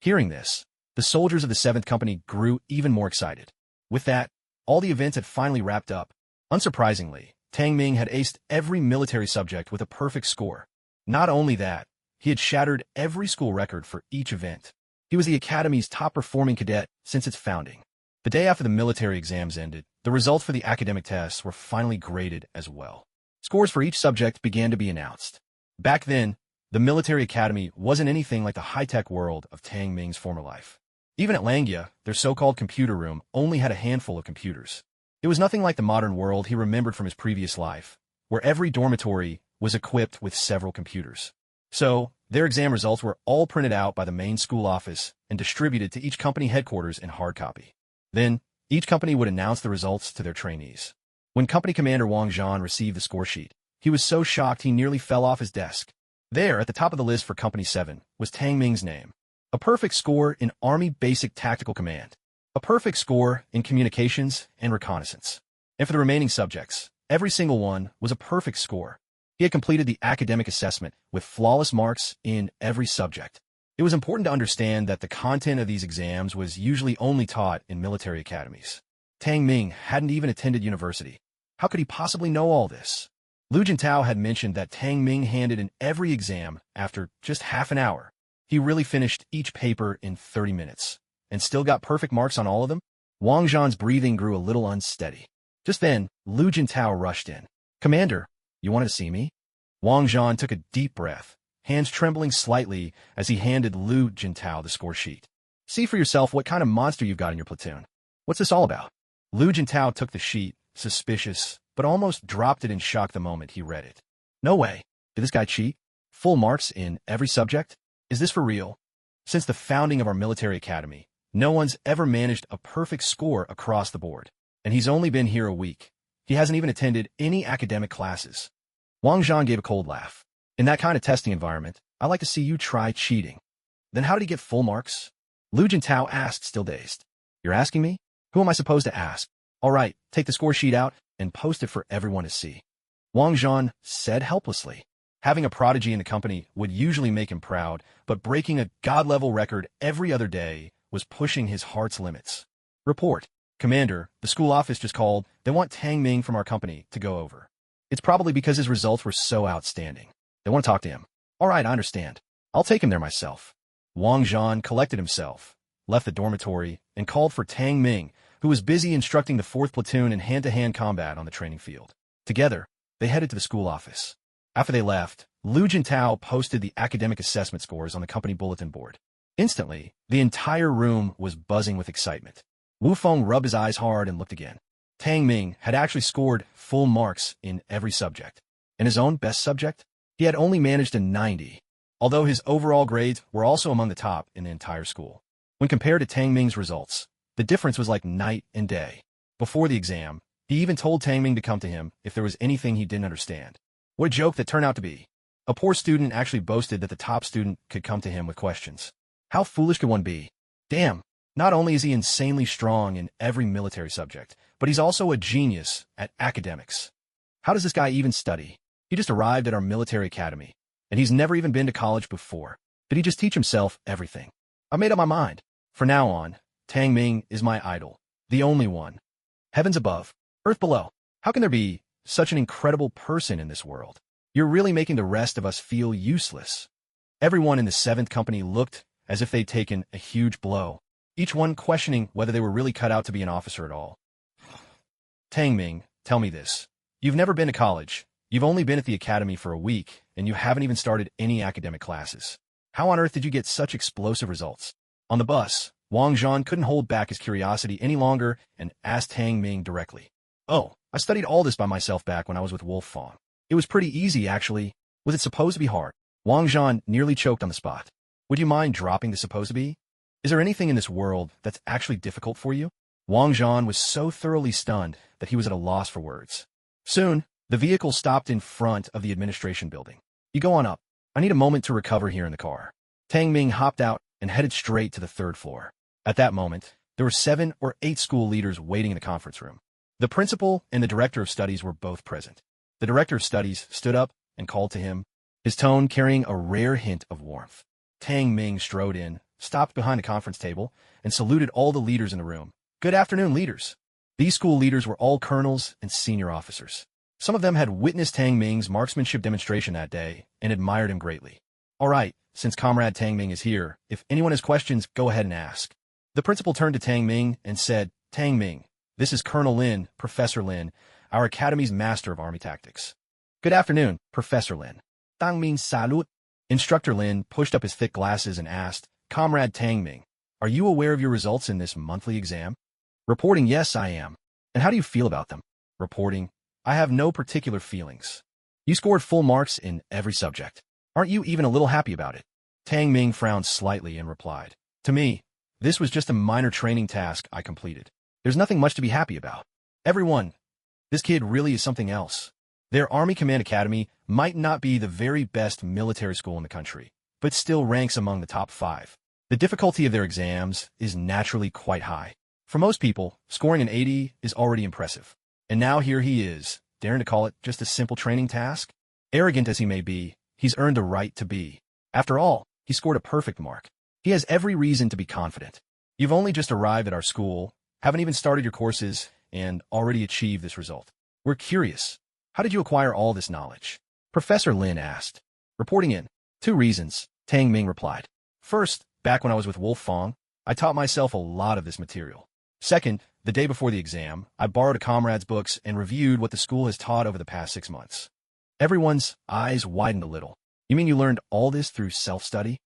Hearing this, the soldiers of the 7th Company grew even more excited. With that, all the events had finally wrapped up. Unsurprisingly, Tang Ming had aced every military subject with a perfect score. Not only that, he had shattered every school record for each event. He was the Academy's top-performing cadet since its founding. The day after the military exams ended, the results for the academic tests were finally graded as well. Scores for each subject began to be announced. Back then, the military academy wasn't anything like the high-tech world of Tang Ming's former life. Even at Langia, their so-called computer room only had a handful of computers. It was nothing like the modern world he remembered from his previous life, where every dormitory was equipped with several computers. So, their exam results were all printed out by the main school office and distributed to each company headquarters in hard copy. Then, each company would announce the results to their trainees. When Company Commander Wang Zhan received the score sheet, he was so shocked he nearly fell off his desk. There, at the top of the list for Company 7, was Tang Ming's name. A perfect score in Army Basic Tactical Command. A perfect score in Communications and Reconnaissance. And for the remaining subjects, every single one was a perfect score. He had completed the academic assessment with flawless marks in every subject. It was important to understand that the content of these exams was usually only taught in military academies. Tang Ming hadn't even attended university. How could he possibly know all this? Lu Jintao had mentioned that Tang Ming handed in every exam after just half an hour. He really finished each paper in 30 minutes, and still got perfect marks on all of them? Wang Zhan's breathing grew a little unsteady. Just then, Lu Jintao rushed in. "Commander, you wanted to see me?" Wang Zhan took a deep breath, hands trembling slightly as he handed Lu Jintao the score sheet. "See for yourself what kind of monster you've got in your platoon. What's this all about?" Lu Jintao took the sheet, suspicious, but almost dropped it in shock the moment he read it. "No way. Did this guy cheat? Full marks in every subject? Is this for real? Since the founding of our military academy, no one's ever managed a perfect score across the board. And he's only been here a week. He hasn't even attended any academic classes." Wang Zhan gave a cold laugh. "In that kind of testing environment, I like to see you try cheating." "Then how did he get full marks?" Lu Jintao asked, still dazed. "You're asking me? Who am I supposed to ask? All right, take the score sheet out and post it for everyone to see." Wang Zhan said helplessly. Having a prodigy in the company would usually make him proud, but breaking a god-level record every other day was pushing his heart's limits. "Report. Commander, the school office just called. They want Tang Ming from our company to go over. It's probably because his results were so outstanding. They want to talk to him." "All right, I understand. I'll take him there myself." Wang Zhan collected himself, left the dormitory, and called for Tang Ming, who was busy instructing the 4th Platoon in hand-to-hand combat on the training field. Together, they headed to the school office. After they left, Lu Jintao posted the academic assessment scores on the company bulletin board. Instantly, the entire room was buzzing with excitement. Wu Feng rubbed his eyes hard and looked again. Tang Ming had actually scored full marks in every subject. In his own best subject, he had only managed a 90, although his overall grades were also among the top in the entire school. When compared to Tang Ming's results, the difference was like night and day. Before the exam, he even told Tang Ming to come to him if there was anything he didn't understand. What a joke that turned out to be. A poor student actually boasted that the top student could come to him with questions. How foolish could one be? Damn, not only is he insanely strong in every military subject, but he's also a genius at academics. How does this guy even study? He just arrived at our military academy, and he's never even been to college before. Did he just teach himself everything? I made up my mind. From now on, Tang Ming is my idol, the only one. Heavens above, earth below. How can there be such an incredible person in this world? You're really making the rest of us feel useless. Everyone in the 7th company looked as if they'd taken a huge blow, each one questioning whether they were really cut out to be an officer at all. "Tang Ming, tell me this. You've never been to college. You've only been at the academy for a week, and you haven't even started any academic classes. How on earth did you get such explosive results?" On the bus, Wang Zhan couldn't hold back his curiosity any longer and asked Tang Ming directly. "Oh, I studied all this by myself back when I was with Wolf Fong. It was pretty easy, actually. Was it supposed to be hard?" Wang Zhan nearly choked on the spot. "Would you mind dropping the supposed to be? Is there anything in this world that's actually difficult for you?" Wang Zhan was so thoroughly stunned that he was at a loss for words. Soon, the vehicle stopped in front of the administration building. "You go on up. I need a moment to recover here in the car." Tang Ming hopped out and headed straight to the 3rd floor. At that moment, there were 7 or 8 school leaders waiting in the conference room. The principal and the director of studies were both present. The director of studies stood up and called to him, his tone carrying a rare hint of warmth. Tang Ming strode in, stopped behind the conference table, and saluted all the leaders in the room. "Good afternoon, leaders." These school leaders were all colonels and senior officers. Some of them had witnessed Tang Ming's marksmanship demonstration that day and admired him greatly. "All right, since Comrade Tang Ming is here, if anyone has questions, go ahead and ask." The principal turned to Tang Ming and said, Tang Ming. This is Colonel Lin, Professor Lin, our Academy's master of army tactics. Good afternoon, Professor Lin. Tang Ming salut. Instructor Lin pushed up his thick glasses and asked, Comrade Tang Ming, are you aware of your results in this monthly exam? Reporting, yes, I am. And how do you feel about them? Reporting, I have no particular feelings. You scored full marks in every subject. Aren't you even a little happy about it? Tang Ming frowned slightly and replied, to me, this was just a minor training task I completed. There's nothing much to be happy about. Everyone, this kid really is something else. Their Army Command Academy might not be the very best military school in the country, but still ranks among the top 5. The difficulty of their exams is naturally quite high. For most people, scoring an 80 is already impressive. And now here he is, daring to call it just a simple training task? Arrogant as he may be, he's earned a right to be. After all, he scored a perfect mark. He has every reason to be confident. You've only just arrived at our school, haven't even started your courses, and already achieved this result. We're curious. How did you acquire all this knowledge? Professor Lin asked. Reporting in. 2 reasons, Tang Ming replied. First, back when I was with Wolf Fong, I taught myself a lot of this material. Second, the day before the exam, I borrowed a comrade's books and reviewed what the school has taught over the past 6 months. Everyone's eyes widened a little. You mean you learned all this through self-study?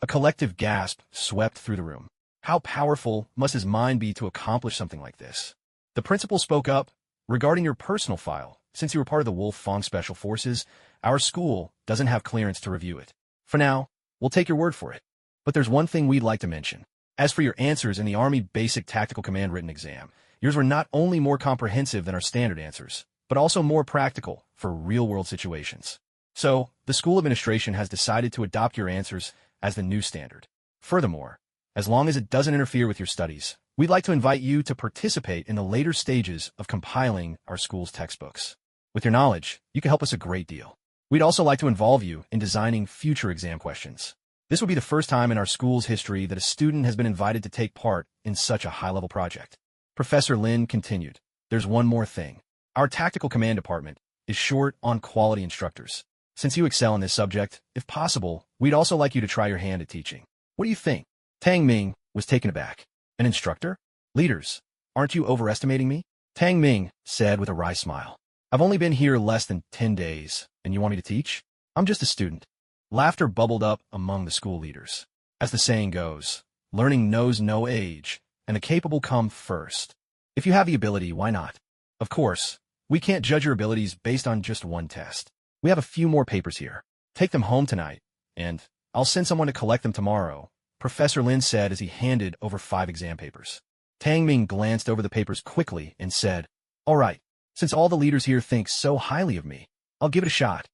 A collective gasp swept through the room. How powerful must his mind be to accomplish something like this? The principal spoke up. Regarding your personal file, since you were part of the Wolf Fong Special Forces, our school doesn't have clearance to review it. For now, we'll take your word for it. But there's one thing we'd like to mention. As for your answers in the Army Basic Tactical Command written exam, yours were not only more comprehensive than our standard answers, but also more practical for real-world situations. So, the school administration has decided to adopt your answers as the new standard. Furthermore, as long as it doesn't interfere with your studies, we'd like to invite you to participate in the later stages of compiling our school's textbooks. With your knowledge, you can help us a great deal. We'd also like to involve you in designing future exam questions. This will be the first time in our school's history that a student has been invited to take part in such a high-level project. Professor Lin continued, there's one more thing. Our Tactical Command Department is short on quality instructors. Since you excel in this subject, if possible, we'd also like you to try your hand at teaching. What do you think? Tang Ming was taken aback. An instructor? Leaders, aren't you overestimating me? Tang Ming said with a wry smile. I've only been here less than 10 days, and you want me to teach? I'm just a student. Laughter bubbled up among the school leaders. As the saying goes, learning knows no age, and the capable come first. If you have the ability, why not? Of course, we can't judge your abilities based on just one test. We have a few more papers here. Take them home tonight, and I'll send someone to collect them tomorrow, Professor Lin said as he handed over 5 exam papers. Tang Ming glanced over the papers quickly and said, all right, since all the leaders here think so highly of me, I'll give it a shot.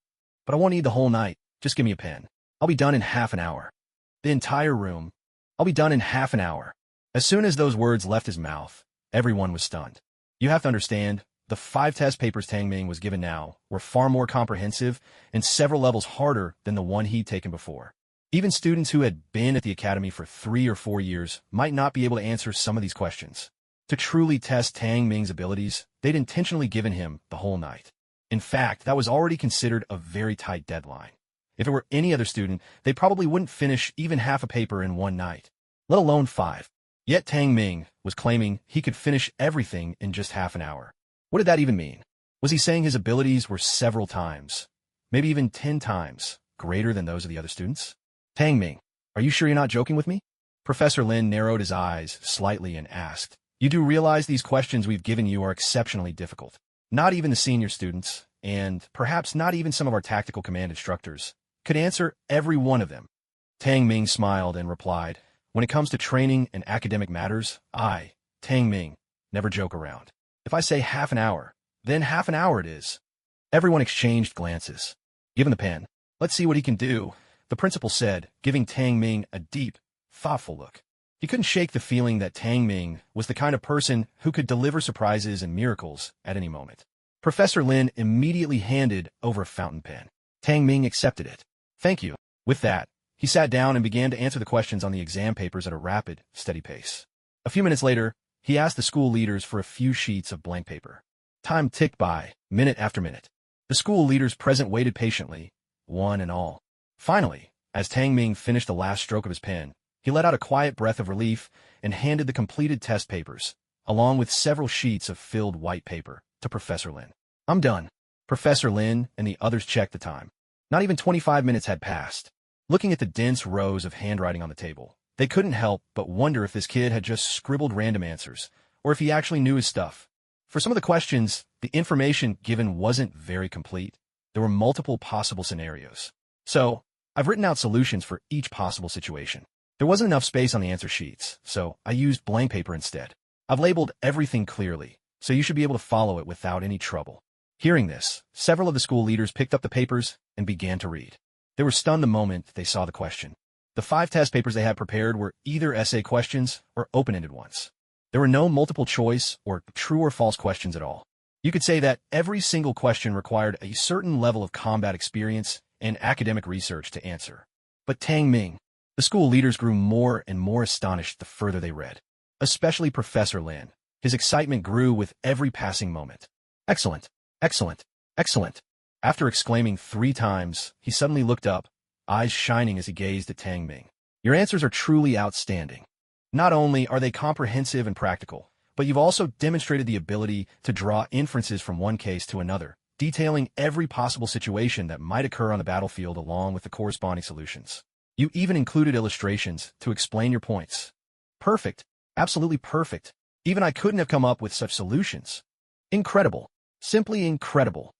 But I won't need the whole night. Just give me a pen. I'll be done in half an hour. The entire room. I'll be done in half an hour. As soon as those words left his mouth, everyone was stunned. You have to understand, the 5 test papers Tang Ming was given now were far more comprehensive and several levels harder than the one he'd taken before. Even students who had been at the academy for 3 or 4 years might not be able to answer some of these questions. To truly test Tang Ming's abilities, they'd intentionally given him the whole night. In fact, that was already considered a very tight deadline. If it were any other student, they probably wouldn't finish even half a paper in one night, let alone 5. Yet Tang Ming was claiming he could finish everything in just half an hour. What did that even mean? Was he saying his abilities were several times, maybe even 10 times, greater than those of the other students? Tang Ming, are you sure you're not joking with me? Professor Lin narrowed his eyes slightly and asked, you do realize these questions we've given you are exceptionally difficult. Not even the senior students, and perhaps not even some of our tactical command instructors, could answer every one of them. Tang Ming smiled and replied, when it comes to training and academic matters, I, Tang Ming, never joke around. If I say half an hour, then half an hour it is. Everyone exchanged glances. Give him the pen. Let's see what he can do, the principal said, giving Tang Ming a deep, thoughtful look. He couldn't shake the feeling that Tang Ming was the kind of person who could deliver surprises and miracles at any moment. Professor Lin immediately handed over a fountain pen. Tang Ming accepted it. Thank you. With that, he sat down and began to answer the questions on the exam papers at a rapid, steady pace. A few minutes later, he asked the school leaders for a few sheets of blank paper. Time ticked by, minute after minute. The school leaders present waited patiently, one and all. Finally, as Tang Ming finished the last stroke of his pen, he let out a quiet breath of relief and handed the completed test papers, along with several sheets of filled white paper, to Professor Lin. I'm done. Professor Lin and the others checked the time. Not even 25 minutes had passed. Looking at the dense rows of handwriting on the table, they couldn't help but wonder if this kid had just scribbled random answers, or if he actually knew his stuff. For some of the questions, the information given wasn't very complete. There were multiple possible scenarios. So, I've written out solutions for each possible situation. There wasn't enough space on the answer sheets, so I used blank paper instead. I've labeled everything clearly, so you should be able to follow it without any trouble. Hearing this, several of the school leaders picked up the papers and began to read. They were stunned the moment they saw the question. The 5 test papers they had prepared were either essay questions or open-ended ones. There were no multiple choice or true or false questions at all. You could say that every single question required a certain level of combat experience and academic research to answer. But Tang Ming, the school leaders grew more and more astonished the further they read. Especially Professor Lin. His excitement grew with every passing moment. Excellent, excellent, excellent. After exclaiming 3 times, he suddenly looked up, eyes shining as he gazed at Tang Ming. Your answers are truly outstanding. Not only are they comprehensive and practical, but you've also demonstrated the ability to draw inferences from one case to another, detailing every possible situation that might occur on the battlefield along with the corresponding solutions. You even included illustrations to explain your points. Perfect. Absolutely perfect. Even I couldn't have come up with such solutions. Incredible. Simply incredible.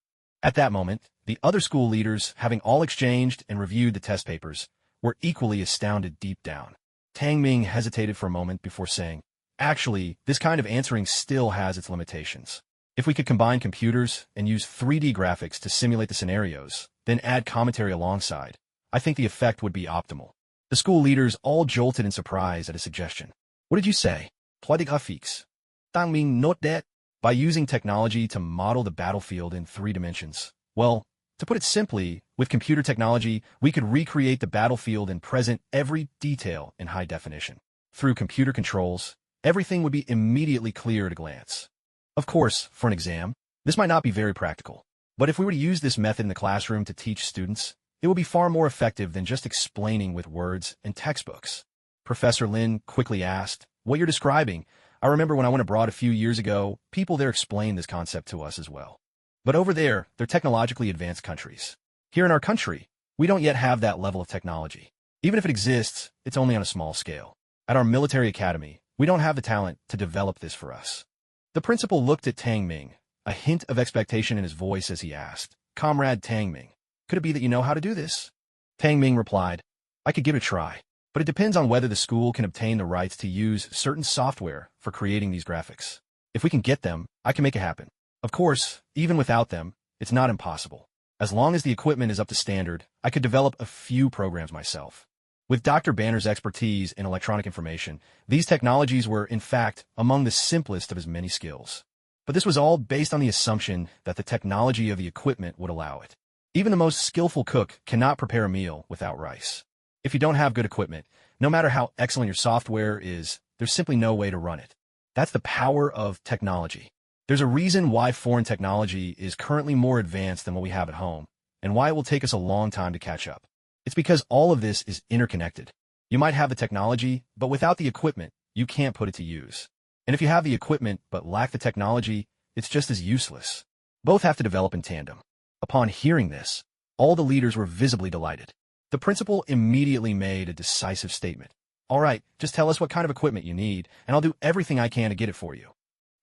At that moment, the other school leaders, having all exchanged and reviewed the test papers, were equally astounded deep down. Tang Ming hesitated for a moment before saying, actually, this kind of answering still has its limitations. If we could combine computers and use 3D graphics to simulate the scenarios, then add commentary alongside, I think the effect would be optimal. The school leaders all jolted in surprise at his suggestion. What did you say? Ploidig affix. Tang Ming note that. By using technology to model the battlefield in 3 dimensions. Well, to put it simply, with computer technology, we could recreate the battlefield and present every detail in high definition. Through computer controls, everything would be immediately clear at a glance. Of course, for an exam, this might not be very practical. But if we were to use this method in the classroom to teach students, it would be far more effective than just explaining with words and textbooks. Professor Lin quickly asked, what you're describing, I remember when I went abroad a few years ago, people there explained this concept to us as well. But over there, they're technologically advanced countries. Here in our country, we don't yet have that level of technology. Even if it exists, it's only on a small scale. At our military academy, we don't have the talent to develop this for us. The principal looked at Tang Ming, a hint of expectation in his voice as he asked, Comrade Tang Ming, could it be that you know how to do this? Tang Ming replied, I could give it a try. But it depends on whether the school can obtain the rights to use certain software for creating these graphics. If we can get them, I can make it happen. Of course, even without them, it's not impossible. As long as the equipment is up to standard, I could develop a few programs myself. With Dr. Banner's expertise in electronic information, these technologies were, in fact, among the simplest of his many skills. But this was all based on the assumption that the technology of the equipment would allow it. Even the most skillful cook cannot prepare a meal without rice. If you don't have good equipment, no matter how excellent your software is, there's simply no way to run it. That's the power of technology. There's a reason why foreign technology is currently more advanced than what we have at home, and why it will take us a long time to catch up. It's because all of this is interconnected. You might have the technology, but without the equipment, you can't put it to use. And if you have the equipment but lack the technology, it's just as useless. Both have to develop in tandem. Upon hearing this, all the leaders were visibly delighted. The principal immediately made a decisive statement. All right, just tell us what kind of equipment you need, and I'll do everything I can to get it for you.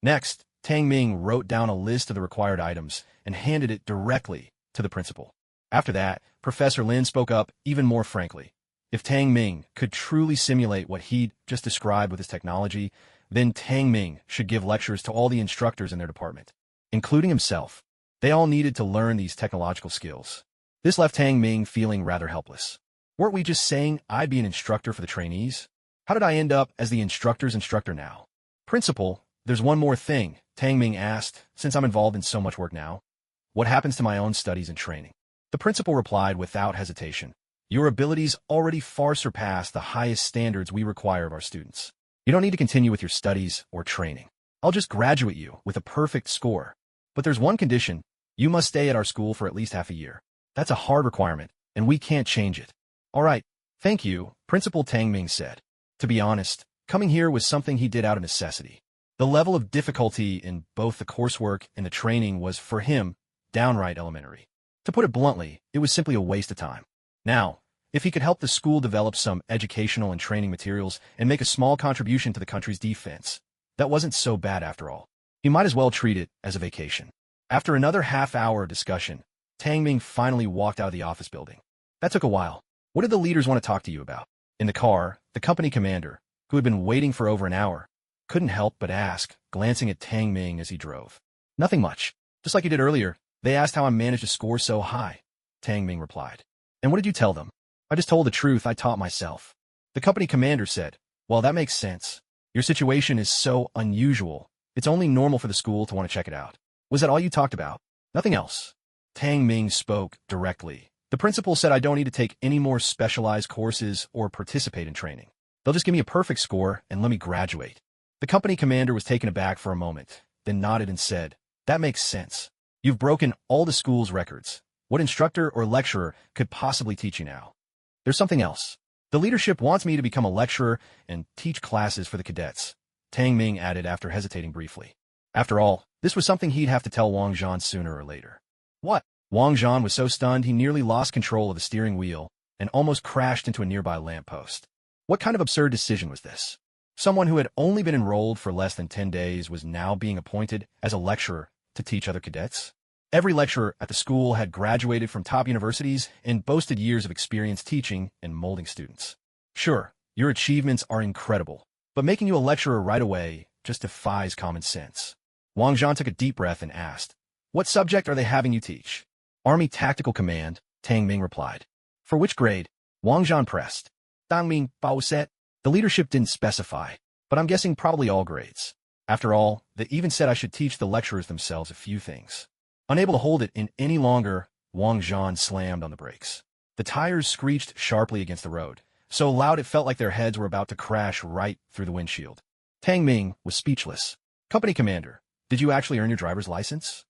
Next, Tang Ming wrote down a list of the required items and handed it directly to the principal. After that, Professor Lin spoke up even more frankly. If Tang Ming could truly simulate what he'd just described with his technology, then Tang Ming should give lectures to all the instructors in their department, including himself. They all needed to learn these technological skills. This left Tang Ming feeling rather helpless. Weren't we just saying I'd be an instructor for the trainees? How did I end up as the instructor's instructor now? Principal, there's one more thing, Tang Ming asked, since I'm involved in so much work now. What happens to my own studies and training? The principal replied without hesitation. Your abilities already far surpass the highest standards we require of our students. You don't need to continue with your studies or training. I'll just graduate you with a perfect score. But there's one condition. You must stay at our school for at least half a year. That's a hard requirement, and we can't change it. All right, thank you, Principal Tang Ming said. To be honest, coming here was something he did out of necessity. The level of difficulty in both the coursework and the training was, for him, downright elementary. To put it bluntly, it was simply a waste of time. Now, if he could help the school develop some educational and training materials and make a small contribution to the country's defense, that wasn't so bad after all. He might as well treat it as a vacation. After another half-hour discussion, Tang Ming finally walked out of the office building. That took a while. What did the leaders want to talk to you about? In the car, the company commander, who had been waiting for over an hour, couldn't help but ask, glancing at Tang Ming as he drove. Nothing much. Just like you did earlier, they asked how I managed to score so high. Tang Ming replied. And what did you tell them? I just told the truth I taught myself. The company commander said, well, that makes sense. Your situation is so unusual. It's only normal for the school to want to check it out. Was that all you talked about? Nothing else. Tang Ming spoke directly. The principal said I don't need to take any more specialized courses or participate in training. They'll just give me a perfect score and let me graduate. The company commander was taken aback for a moment, then nodded and said, that makes sense. You've broken all the school's records. What instructor or lecturer could possibly teach you now? There's something else. The leadership wants me to become a lecturer and teach classes for the cadets, Tang Ming added after hesitating briefly. After all, this was something he'd have to tell Wang Zhan sooner or later. What? Wang Zhan was so stunned he nearly lost control of the steering wheel and almost crashed into a nearby lamppost. What kind of absurd decision was this? Someone who had only been enrolled for less than 10 days was now being appointed as a lecturer to teach other cadets? Every lecturer at the school had graduated from top universities and boasted years of experience teaching and molding students. Sure, your achievements are incredible, but making you a lecturer right away just defies common sense. Wang Zhan took a deep breath and asked, what subject are they having you teach? Army Tactical Command, Tang Ming replied. For which grade? Wang Zhan pressed. Tang Ming, Bao Set. The leadership didn't specify, but I'm guessing probably all grades. After all, they even said I should teach the lecturers themselves a few things. Unable to hold it in any longer, Wang Zhan slammed on the brakes. The tires screeched sharply against the road, so loud it felt like their heads were about to crash right through the windshield. Tang Ming was speechless. Company commander, did you actually earn your driver's license?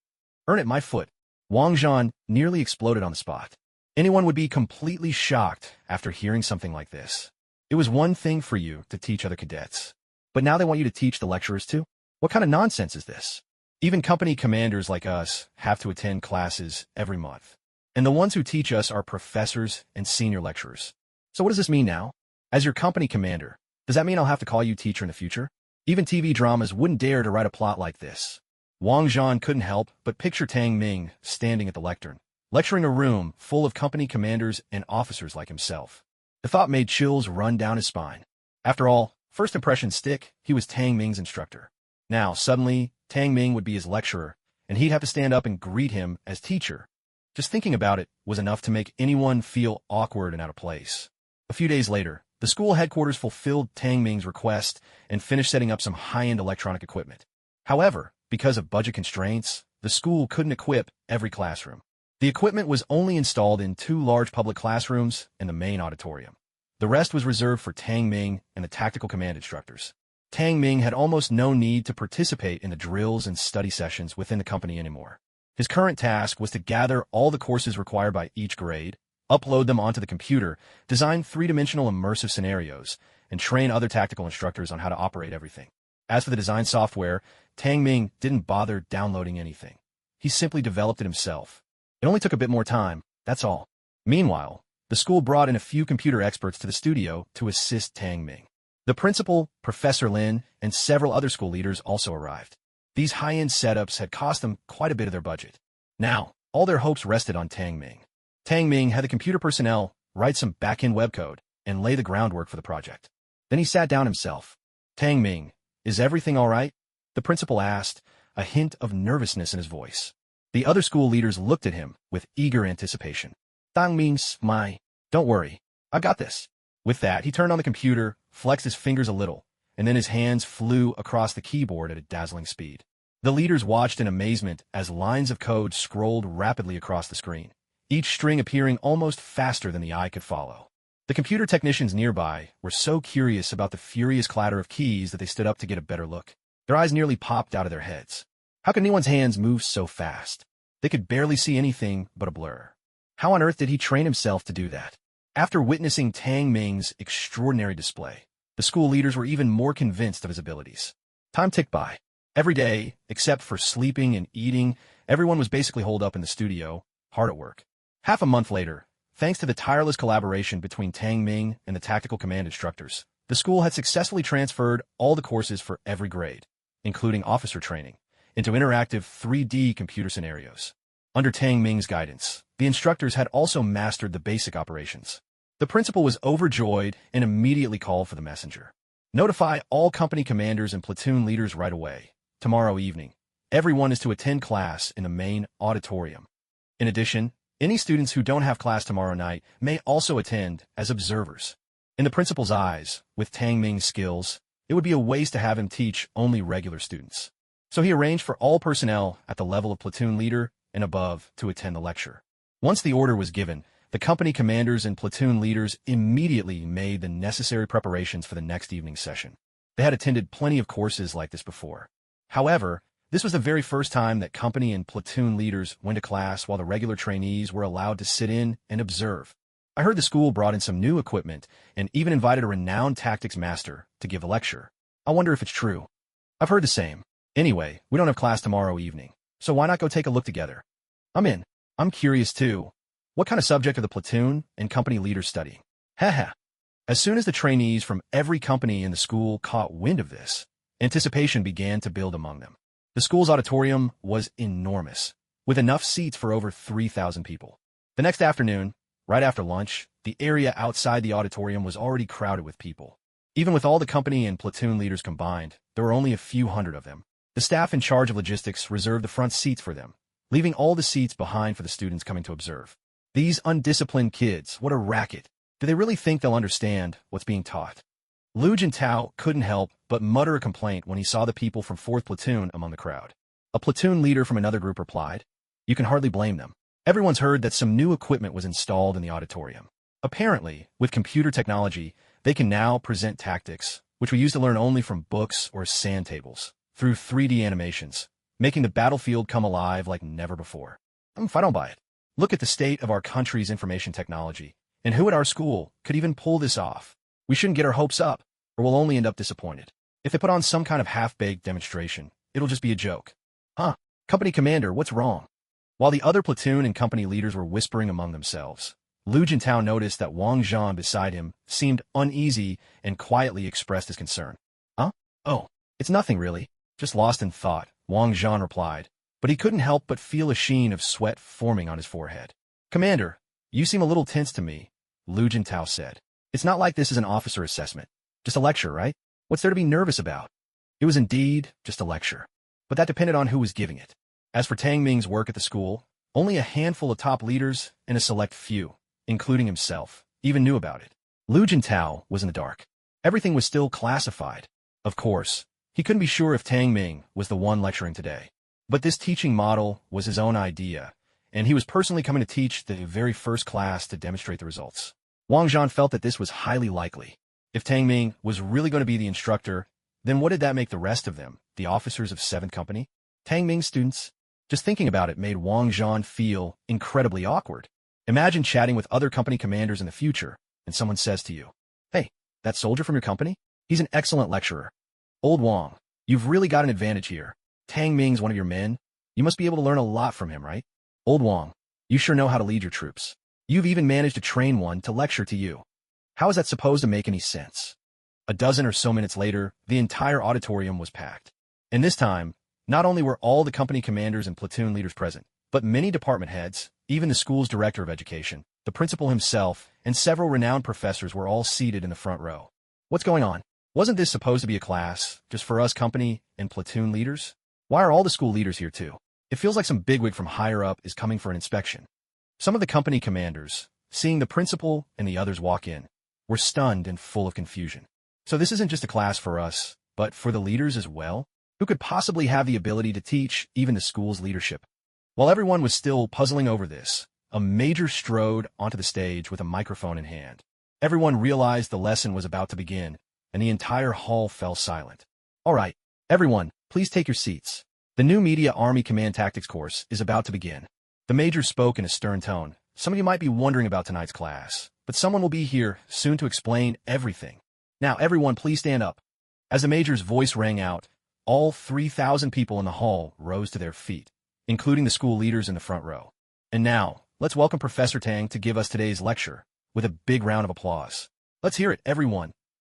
Earn it, my foot. Wang Zhan nearly exploded on the spot. Anyone would be completely shocked after hearing something like this. It was one thing for you to teach other cadets, but now they want you to teach the lecturers too? What kind of nonsense is this? Even company commanders like us have to attend classes every month, and the ones who teach us are professors and senior lecturers. So what does this mean now? As your company commander, does that mean I'll have to call you teacher in the future? Even TV dramas wouldn't dare to write a plot like this. Wang Zhan couldn't help but picture Tang Ming standing at the lectern, lecturing a room full of company commanders and officers like himself. The thought made chills run down his spine. After all, first impressions stick. He was Tang Ming's instructor. Now, suddenly, Tang Ming would be his lecturer, and he'd have to stand up and greet him as teacher. Just thinking about it was enough to make anyone feel awkward and out of place. A few days later, the school headquarters fulfilled Tang Ming's request and finished setting up some high-end electronic equipment. However, because of budget constraints, the school couldn't equip every classroom. The equipment was only installed in 2 large public classrooms and the main auditorium. The rest was reserved for Tang Ming and the tactical command instructors. Tang Ming had almost no need to participate in the drills and study sessions within the company anymore. His current task was to gather all the courses required by each grade, upload them onto the computer, design 3-dimensional immersive scenarios, and train other tactical instructors on how to operate everything. As for the design software, Tang Ming didn't bother downloading anything. He simply developed it himself. It only took a bit more time, that's all. Meanwhile, the school brought in a few computer experts to the studio to assist Tang Ming. The principal, Professor Lin, and several other school leaders also arrived. These high-end setups had cost them quite a bit of their budget. Now, all their hopes rested on Tang Ming. Tang Ming had the computer personnel write some back-end web code and lay the groundwork for the project. Then he sat down himself. Tang Ming, is everything all right? The principal asked, a hint of nervousness in his voice. The other school leaders looked at him with eager anticipation. Tang Ming smiled. Don't worry, I've got this. With that, he turned on the computer, flexed his fingers a little, and then his hands flew across the keyboard at a dazzling speed. The leaders watched in amazement as lines of code scrolled rapidly across the screen, each string appearing almost faster than the eye could follow. The computer technicians nearby were so curious about the furious clatter of keys that they stood up to get a better look. Their eyes nearly popped out of their heads. How could anyone's hands move so fast? They could barely see anything but a blur. How on earth did he train himself to do that? After witnessing Tang Ming's extraordinary display, the school leaders were even more convinced of his abilities. Time ticked by. Every day, except for sleeping and eating, everyone was basically holed up in the studio, hard at work. Half a month later, thanks to the tireless collaboration between Tang Ming and the tactical command instructors, the school had successfully transferred all the courses for every grade, including officer training, into interactive 3D computer scenarios. Under Tang Ming's guidance, the instructors had also mastered the basic operations. The principal was overjoyed and immediately called for the messenger. Notify all company commanders and platoon leaders right away. Tomorrow evening, everyone is to attend class in the main auditorium. In addition, any students who don't have class tomorrow night may also attend as observers. In the principal's eyes, with Tang Ming's skills, it would be a waste to have him teach only regular students. So he arranged for all personnel at the level of platoon leader and above to attend the lecture. Once the order was given, the company commanders and platoon leaders immediately made the necessary preparations for the next evening's session. They had attended plenty of courses like this before. However, this was the very first time that company and platoon leaders went to class while the regular trainees were allowed to sit in and observe. I heard the school brought in some new equipment and even invited a renowned tactics master to give a lecture. I wonder if it's true. I've heard the same. Anyway, we don't have class tomorrow evening, so why not go take a look together? I'm in. I'm curious too. What kind of subject are the platoon and company leaders studying? Haha. As soon as the trainees from every company in the school caught wind of this, anticipation began to build among them. The school's auditorium was enormous, with enough seats for over 3,000 people. The next afternoon, right after lunch, the area outside the auditorium was already crowded with people. Even with all the company and platoon leaders combined, there were only a few hundred of them. The staff in charge of logistics reserved the front seats for them, leaving all the seats behind for the students coming to observe. These undisciplined kids, what a racket. Do they really think they'll understand what's being taught? Lu Jintao couldn't help but mutter a complaint when he saw the people from 4th Platoon among the crowd. A platoon leader from another group replied, "You can hardly blame them. Everyone's heard that some new equipment was installed in the auditorium. Apparently, with computer technology, they can now present tactics, which we used to learn only from books or sand tables, through 3D animations, making the battlefield come alive like never before. If I don't buy it. Look at the state of our country's information technology, and who at our school could even pull this off? We shouldn't get our hopes up, or we'll only end up disappointed. If they put on some kind of half-baked demonstration, it'll just be a joke." Huh? Company commander, what's wrong? While the other platoon and company leaders were whispering among themselves, Lu Jintao noticed that Wang Zhan beside him seemed uneasy and quietly expressed his concern. Huh? Oh, it's nothing really. Just lost in thought, Wang Zhan replied, but he couldn't help but feel a sheen of sweat forming on his forehead. "Commander, you seem a little tense to me," Lu Jintao said. "It's not like this is an officer assessment. Just a lecture, right? What's there to be nervous about?" It was indeed just a lecture, but that depended on who was giving it. As for Tang Ming's work at the school, only a handful of top leaders and a select few, including himself, even knew about it. Lu Jintao was in the dark. Everything was still classified. Of course, he couldn't be sure if Tang Ming was the one lecturing today. But this teaching model was his own idea, and he was personally coming to teach the very first class to demonstrate the results. Wang Zhan felt that this was highly likely. If Tang Ming was really going to be the instructor, then what did that make the rest of them, the officers of 7th Company? Tang Ming's students? Just thinking about it made Wang Zhan feel incredibly awkward. Imagine chatting with other company commanders in the future, and someone says to you, "Hey, that soldier from your company? He's an excellent lecturer. Old Wang, you've really got an advantage here. Tang Ming's one of your men. You must be able to learn a lot from him, right? Old Wang, you sure know how to lead your troops. You've even managed to train one to lecture to you. How is that supposed to make any sense?" A dozen or so minutes later, the entire auditorium was packed. And this time, not only were all the company commanders and platoon leaders present, but many department heads, even the school's director of education, the principal himself, and several renowned professors were all seated in the front row. What's going on? Wasn't this supposed to be a class just for us company and platoon leaders? Why are all the school leaders here too? It feels like some bigwig from higher up is coming for an inspection. Some of the company commanders, seeing the principal and the others walk in, were stunned and full of confusion. So this isn't just a class for us, but for the leaders as well? Who could possibly have the ability to teach even the school's leadership? While everyone was still puzzling over this, a major strode onto the stage with a microphone in hand. Everyone realized the lesson was about to begin, and the entire hall fell silent. "All right, everyone, please take your seats. The new Media Army Command Tactics course is about to begin." The major spoke in a stern tone. "Some of you might be wondering about tonight's class, but someone will be here soon to explain everything. Now, everyone, please stand up." As the major's voice rang out, All 3,000 people in the hall rose to their feet, including the school leaders in the front row. And now, let's welcome Professor Tang to give us today's lecture, with a big round of applause. Let's hear it, everyone.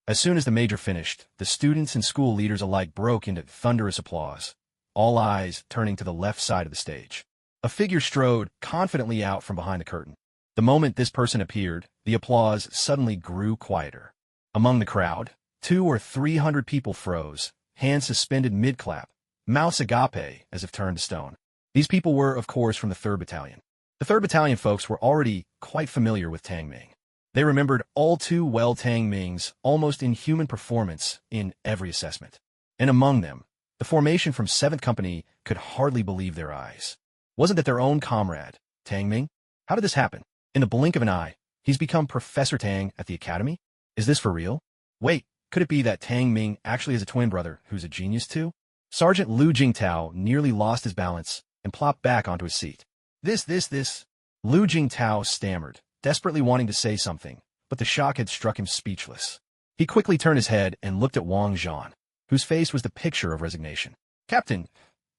As soon as the major finished, the students and school leaders alike broke into thunderous applause, all eyes turning to the left side of the stage. A figure strode confidently out from behind the curtain. The moment this person appeared, the applause suddenly grew quieter. Among the crowd, 200 or 300 people froze, hands suspended mid-clap, mouths agape as if turned to stone. These people were, of course, from the 3rd Battalion. The 3rd Battalion folks were already quite familiar with Tang Ming. They remembered all too well Tang Ming's almost inhuman performance in every assessment. And among them, the formation from 7th Company could hardly believe their eyes. Wasn't that their own comrade, Tang Ming? How did this happen? In the blink of an eye, he's become Professor Tang at the academy? Is this for real? Wait, could it be that Tang Ming actually has a twin brother who's a genius too? Sergeant Lu Jingtao nearly lost his balance and plopped back onto his seat. This. Lu Jingtao stammered, desperately wanting to say something, but the shock had struck him speechless. He quickly turned his head and looked at Wang Zhan, whose face was the picture of resignation. Captain,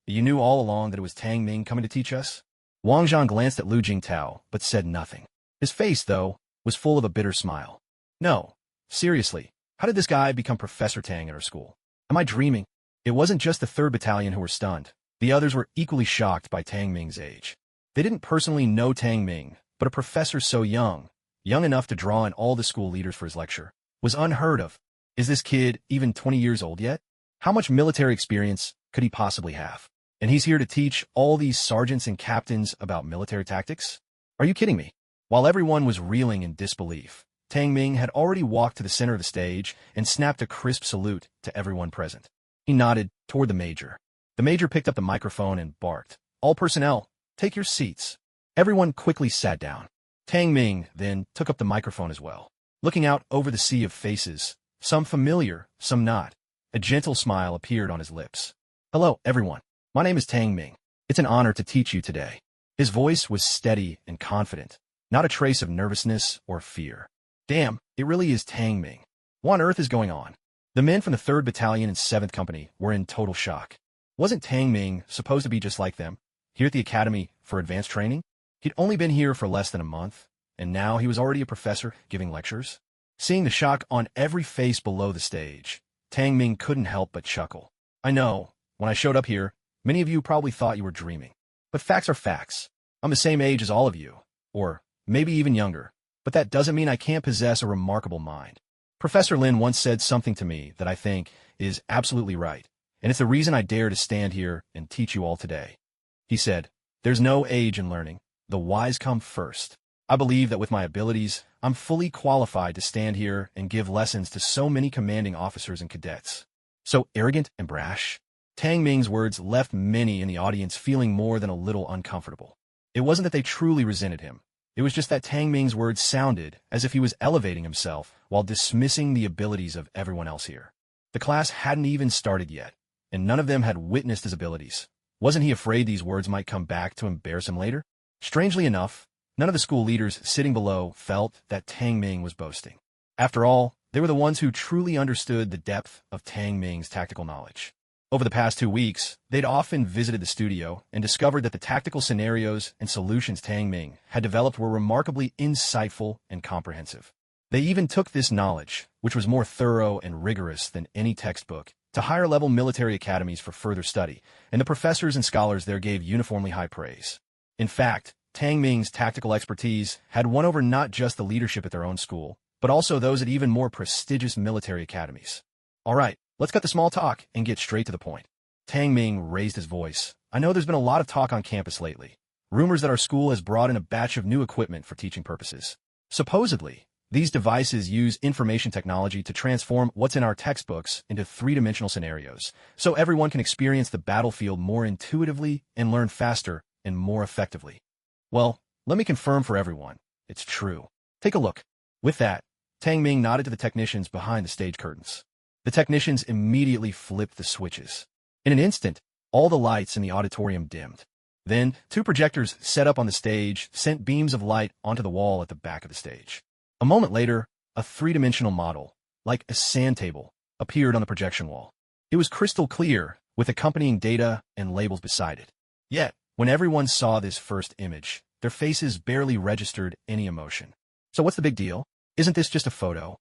you knew all along that it was Tang Ming coming to teach us? Wang Zhan glanced at Lu Jingtao, but said nothing. His face, though, was full of a bitter smile. No, seriously, how did this guy become Professor Tang at our school? Am I dreaming? It wasn't just the 3rd Battalion who were stunned. The others were equally shocked by Tang Ming's age. They didn't personally know Tang Ming, but a professor so young enough to draw in all the school leaders for his lecture, was unheard of. Is this kid even 20 years old yet? How much military experience could he possibly have? And he's here to teach all these sergeants and captains about military tactics? Are you kidding me? While everyone was reeling in disbelief, Tang Ming had already walked to the center of the stage and snapped a crisp salute to everyone present. He nodded toward the major. The major picked up the microphone and barked, "All personnel, take your seats." Everyone quickly sat down. Tang Ming then took up the microphone as well. Looking out over the sea of faces, some familiar, some not, a gentle smile appeared on his lips. "Hello, everyone. My name is Tang Ming. It's an honor to teach you today." His voice was steady and confident, not a trace of nervousness or fear. Damn, it really is Tang Ming. What on earth is going on? The men from the 3rd Battalion and 7th Company were in total shock. Wasn't Tang Ming supposed to be just like them, here at the academy for advanced training? He'd only been here for less than a month, and now he was already a professor giving lectures. Seeing the shock on every face below the stage, Tang Ming couldn't help but chuckle. I know, when I showed up here, many of you probably thought you were dreaming. But facts are facts. I'm the same age as all of you, or maybe even younger, but that doesn't mean I can't possess a remarkable mind. Professor Lin once said something to me that I think is absolutely right, and it's the reason I dare to stand here and teach you all today. He said, "There's no age in learning. The wise come first." I believe that with my abilities, I'm fully qualified to stand here and give lessons to so many commanding officers and cadets. So arrogant and brash? Tang Ming's words left many in the audience feeling more than a little uncomfortable. It wasn't that they truly resented him. It was just that Tang Ming's words sounded as if he was elevating himself while dismissing the abilities of everyone else here. The class hadn't even started yet, and none of them had witnessed his abilities. Wasn't he afraid these words might come back to embarrass him later? Strangely enough, none of the school leaders sitting below felt that Tang Ming was boasting. After all, they were the ones who truly understood the depth of Tang Ming's tactical knowledge. Over the past 2 weeks, they'd often visited the studio and discovered that the tactical scenarios and solutions Tang Ming had developed were remarkably insightful and comprehensive. They even took this knowledge, which was more thorough and rigorous than any textbook, to higher-level military academies for further study, and the professors and scholars there gave uniformly high praise. In fact, Tang Ming's tactical expertise had won over not just the leadership at their own school, but also those at even more prestigious military academies. All right, let's cut the small talk and get straight to the point. Tang Ming raised his voice. I know there's been a lot of talk on campus lately. Rumors that our school has brought in a batch of new equipment for teaching purposes. Supposedly, these devices use information technology to transform what's in our textbooks into three-dimensional scenarios, so everyone can experience the battlefield more intuitively and learn faster and more effectively. Well, let me confirm for everyone, it's true. Take a look. With that, Tang Ming nodded to the technicians behind the stage curtains. The technicians immediately flipped the switches. In an instant, all the lights in the auditorium dimmed. Then, 2 projectors set up on the stage sent beams of light onto the wall at the back of the stage. A moment later, a three-dimensional model, like a sand table, appeared on the projection wall. It was crystal clear, with accompanying data and labels beside it. Yet, when everyone saw this first image, their faces barely registered any emotion. So what's the big deal? Isn't this just a photo?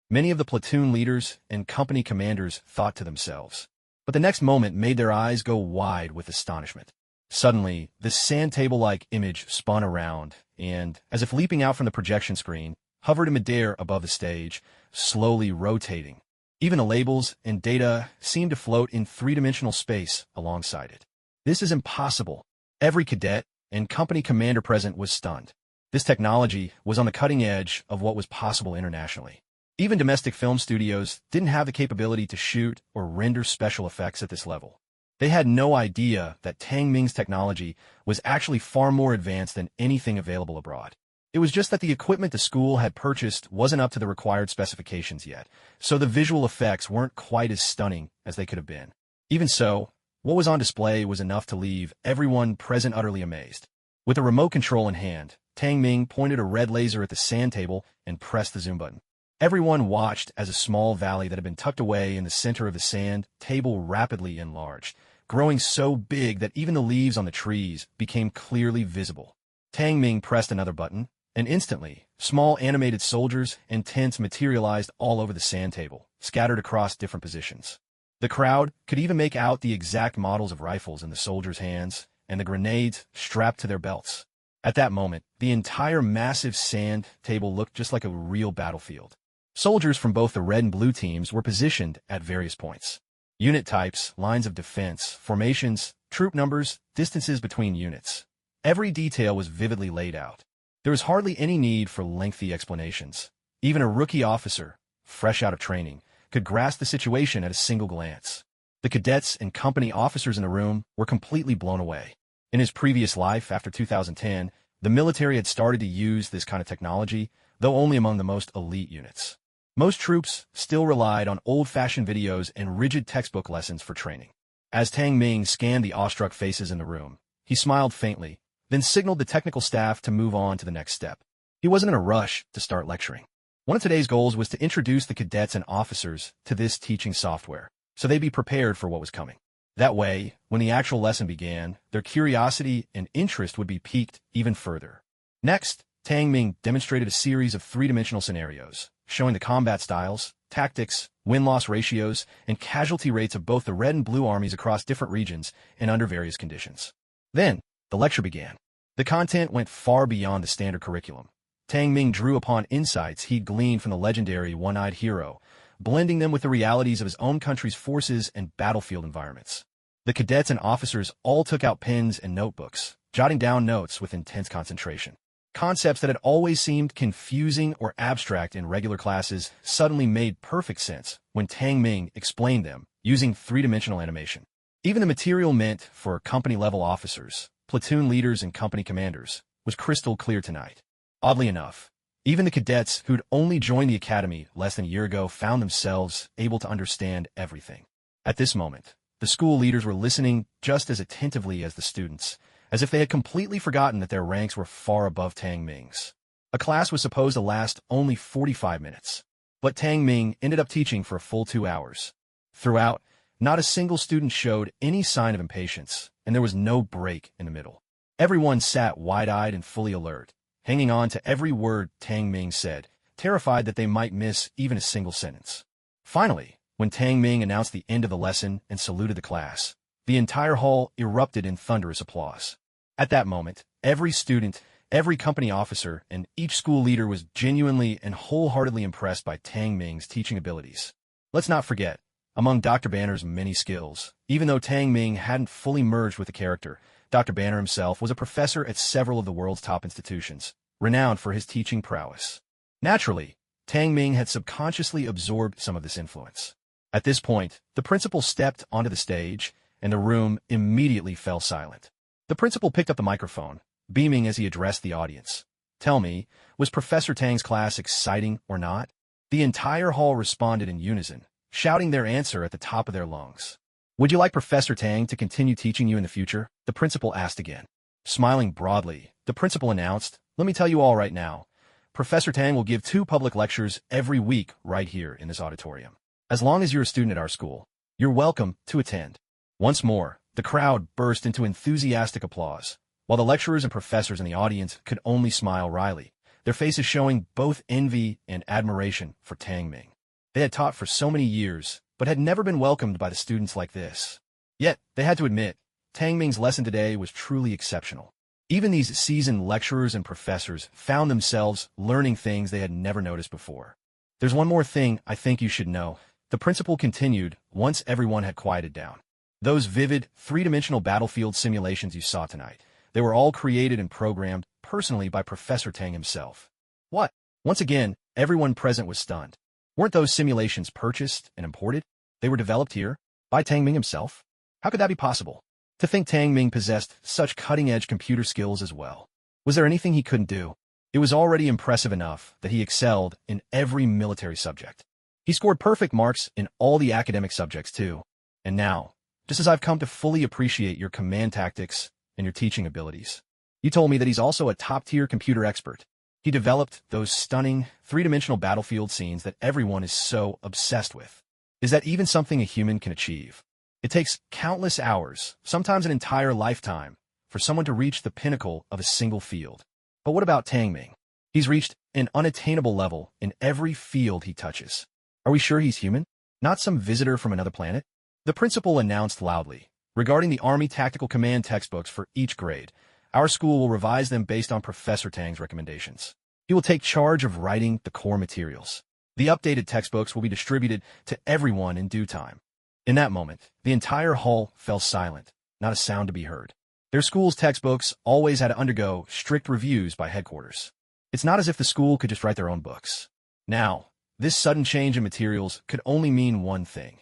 Many of the platoon leaders and company commanders thought to themselves. But the next moment made their eyes go wide with astonishment. Suddenly, this sand table-like image spun around and, as if leaping out from the projection screen, hovered in midair above the stage, slowly rotating. Even the labels and data seemed to float in three-dimensional space alongside it. This is impossible. Every cadet and company commander present was stunned. This technology was on the cutting edge of what was possible internationally. Even domestic film studios didn't have the capability to shoot or render special effects at this level. They had no idea that Tang Ming's technology was actually far more advanced than anything available abroad. It was just that the equipment the school had purchased wasn't up to the required specifications yet, so the visual effects weren't quite as stunning as they could have been. Even so, what was on display was enough to leave everyone present utterly amazed. With a remote control in hand, Tang Ming pointed a red laser at the sand table and pressed the zoom button. Everyone watched as a small valley that had been tucked away in the center of the sand table rapidly enlarged, growing so big that even the leaves on the trees became clearly visible. Tang Ming pressed another button, and instantly, small animated soldiers and tents materialized all over the sand table, scattered across different positions. The crowd could even make out the exact models of rifles in the soldiers' hands and the grenades strapped to their belts. At that moment, the entire massive sand table looked just like a real battlefield. Soldiers from both the red and blue teams were positioned at various points. Unit types, lines of defense, formations, troop numbers, distances between units. Every detail was vividly laid out. There was hardly any need for lengthy explanations. Even a rookie officer, fresh out of training, could grasp the situation at a single glance. The cadets and company officers in the room were completely blown away. In his previous life, after 2010, the military had started to use this kind of technology, though only among the most elite units. Most troops still relied on old-fashioned videos and rigid textbook lessons for training. As Tang Ming scanned the awestruck faces in the room, he smiled faintly, then signaled the technical staff to move on to the next step. He wasn't in a rush to start lecturing. One of today's goals was to introduce the cadets and officers to this teaching software, so they'd be prepared for what was coming. That way, when the actual lesson began, their curiosity and interest would be piqued even further. Next, Tang Ming demonstrated a series of three-dimensional scenarios, showing the combat styles, tactics, win-loss ratios, and casualty rates of both the red and blue armies across different regions and under various conditions. Then, the lecture began. The content went far beyond the standard curriculum. Tang Ming drew upon insights he'd gleaned from the legendary One-Eyed Hero, blending them with the realities of his own country's forces and battlefield environments. The cadets and officers all took out pens and notebooks, jotting down notes with intense concentration. Concepts that had always seemed confusing or abstract in regular classes suddenly made perfect sense when Tang Ming explained them using three-dimensional animation. Even the material meant for company-level officers, platoon leaders, and company commanders was crystal clear tonight. Oddly enough, even the cadets who'd only joined the academy less than a year ago found themselves able to understand everything. At this moment, the school leaders were listening just as attentively as the students, as if they had completely forgotten that their ranks were far above Tang Ming's. A class was supposed to last only 45 minutes, but Tang Ming ended up teaching for a full 2 hours. Throughout, not a single student showed any sign of impatience, and there was no break in the middle. Everyone sat wide-eyed and fully alert, hanging on to every word Tang Ming said, terrified that they might miss even a single sentence. Finally, when Tang Ming announced the end of the lesson and saluted the class, the entire hall erupted in thunderous applause. At that moment, every student, every company officer, and each school leader was genuinely and wholeheartedly impressed by Tang Ming's teaching abilities. Let's not forget, among Dr. Banner's many skills, even though Tang Ming hadn't fully merged with the character, Dr. Banner himself was a professor at several of the world's top institutions, renowned for his teaching prowess. Naturally, Tang Ming had subconsciously absorbed some of this influence. At this point, the principal stepped onto the stage, and the room immediately fell silent. The principal picked up the microphone, beaming as he addressed the audience. Tell me, was Professor Tang's class exciting or not? The entire hall responded in unison, shouting their answer at the top of their lungs. Would you like Professor Tang to continue teaching you in the future? The principal asked again. Smiling broadly, the principal announced, let me tell you all right now, Professor Tang will give 2 public lectures every week right here in this auditorium. As long as you're a student at our school, You're welcome to attend. Once more, the crowd burst into enthusiastic applause, while the lecturers and professors in the audience could only smile wryly, their faces showing both envy and admiration for Tang Ming. They had taught for so many years, but had never been welcomed by the students like this. Yet, they had to admit, Tang Ming's lesson today was truly exceptional. Even these seasoned lecturers and professors found themselves learning things they had never noticed before. There's one more thing I think you should know, the principal continued once everyone had quieted down. Those vivid, three-dimensional battlefield simulations you saw tonight, they were all created and programmed personally by Professor Tang himself. What? Once again, everyone present was stunned. Weren't those simulations purchased and imported? They were developed here by Tang Ming himself? How could that be possible? To think Tang Ming possessed such cutting-edge computer skills as well. Was there anything he couldn't do? It was already impressive enough that he excelled in every military subject. He scored perfect marks in all the academic subjects too. And now, just as I've come to fully appreciate your command tactics and your teaching abilities, you told me that he's also a top-tier computer expert. He developed those stunning, three-dimensional battlefield scenes that everyone is so obsessed with. Is that even something a human can achieve? It takes countless hours, sometimes an entire lifetime, for someone to reach the pinnacle of a single field. But what about Tang Ming? He's reached an unattainable level in every field he touches. Are we sure he's human? Not some visitor from another planet? The principal announced loudly, regarding the Army Tactical Command textbooks for each grade, our school will revise them based on Professor Tang's recommendations. He will take charge of writing the core materials. The updated textbooks will be distributed to everyone in due time. In that moment, the entire hall fell silent, not a sound to be heard. Their school's textbooks always had to undergo strict reviews by headquarters. It's not as if the school could just write their own books. Now, this sudden change in materials could only mean one thing.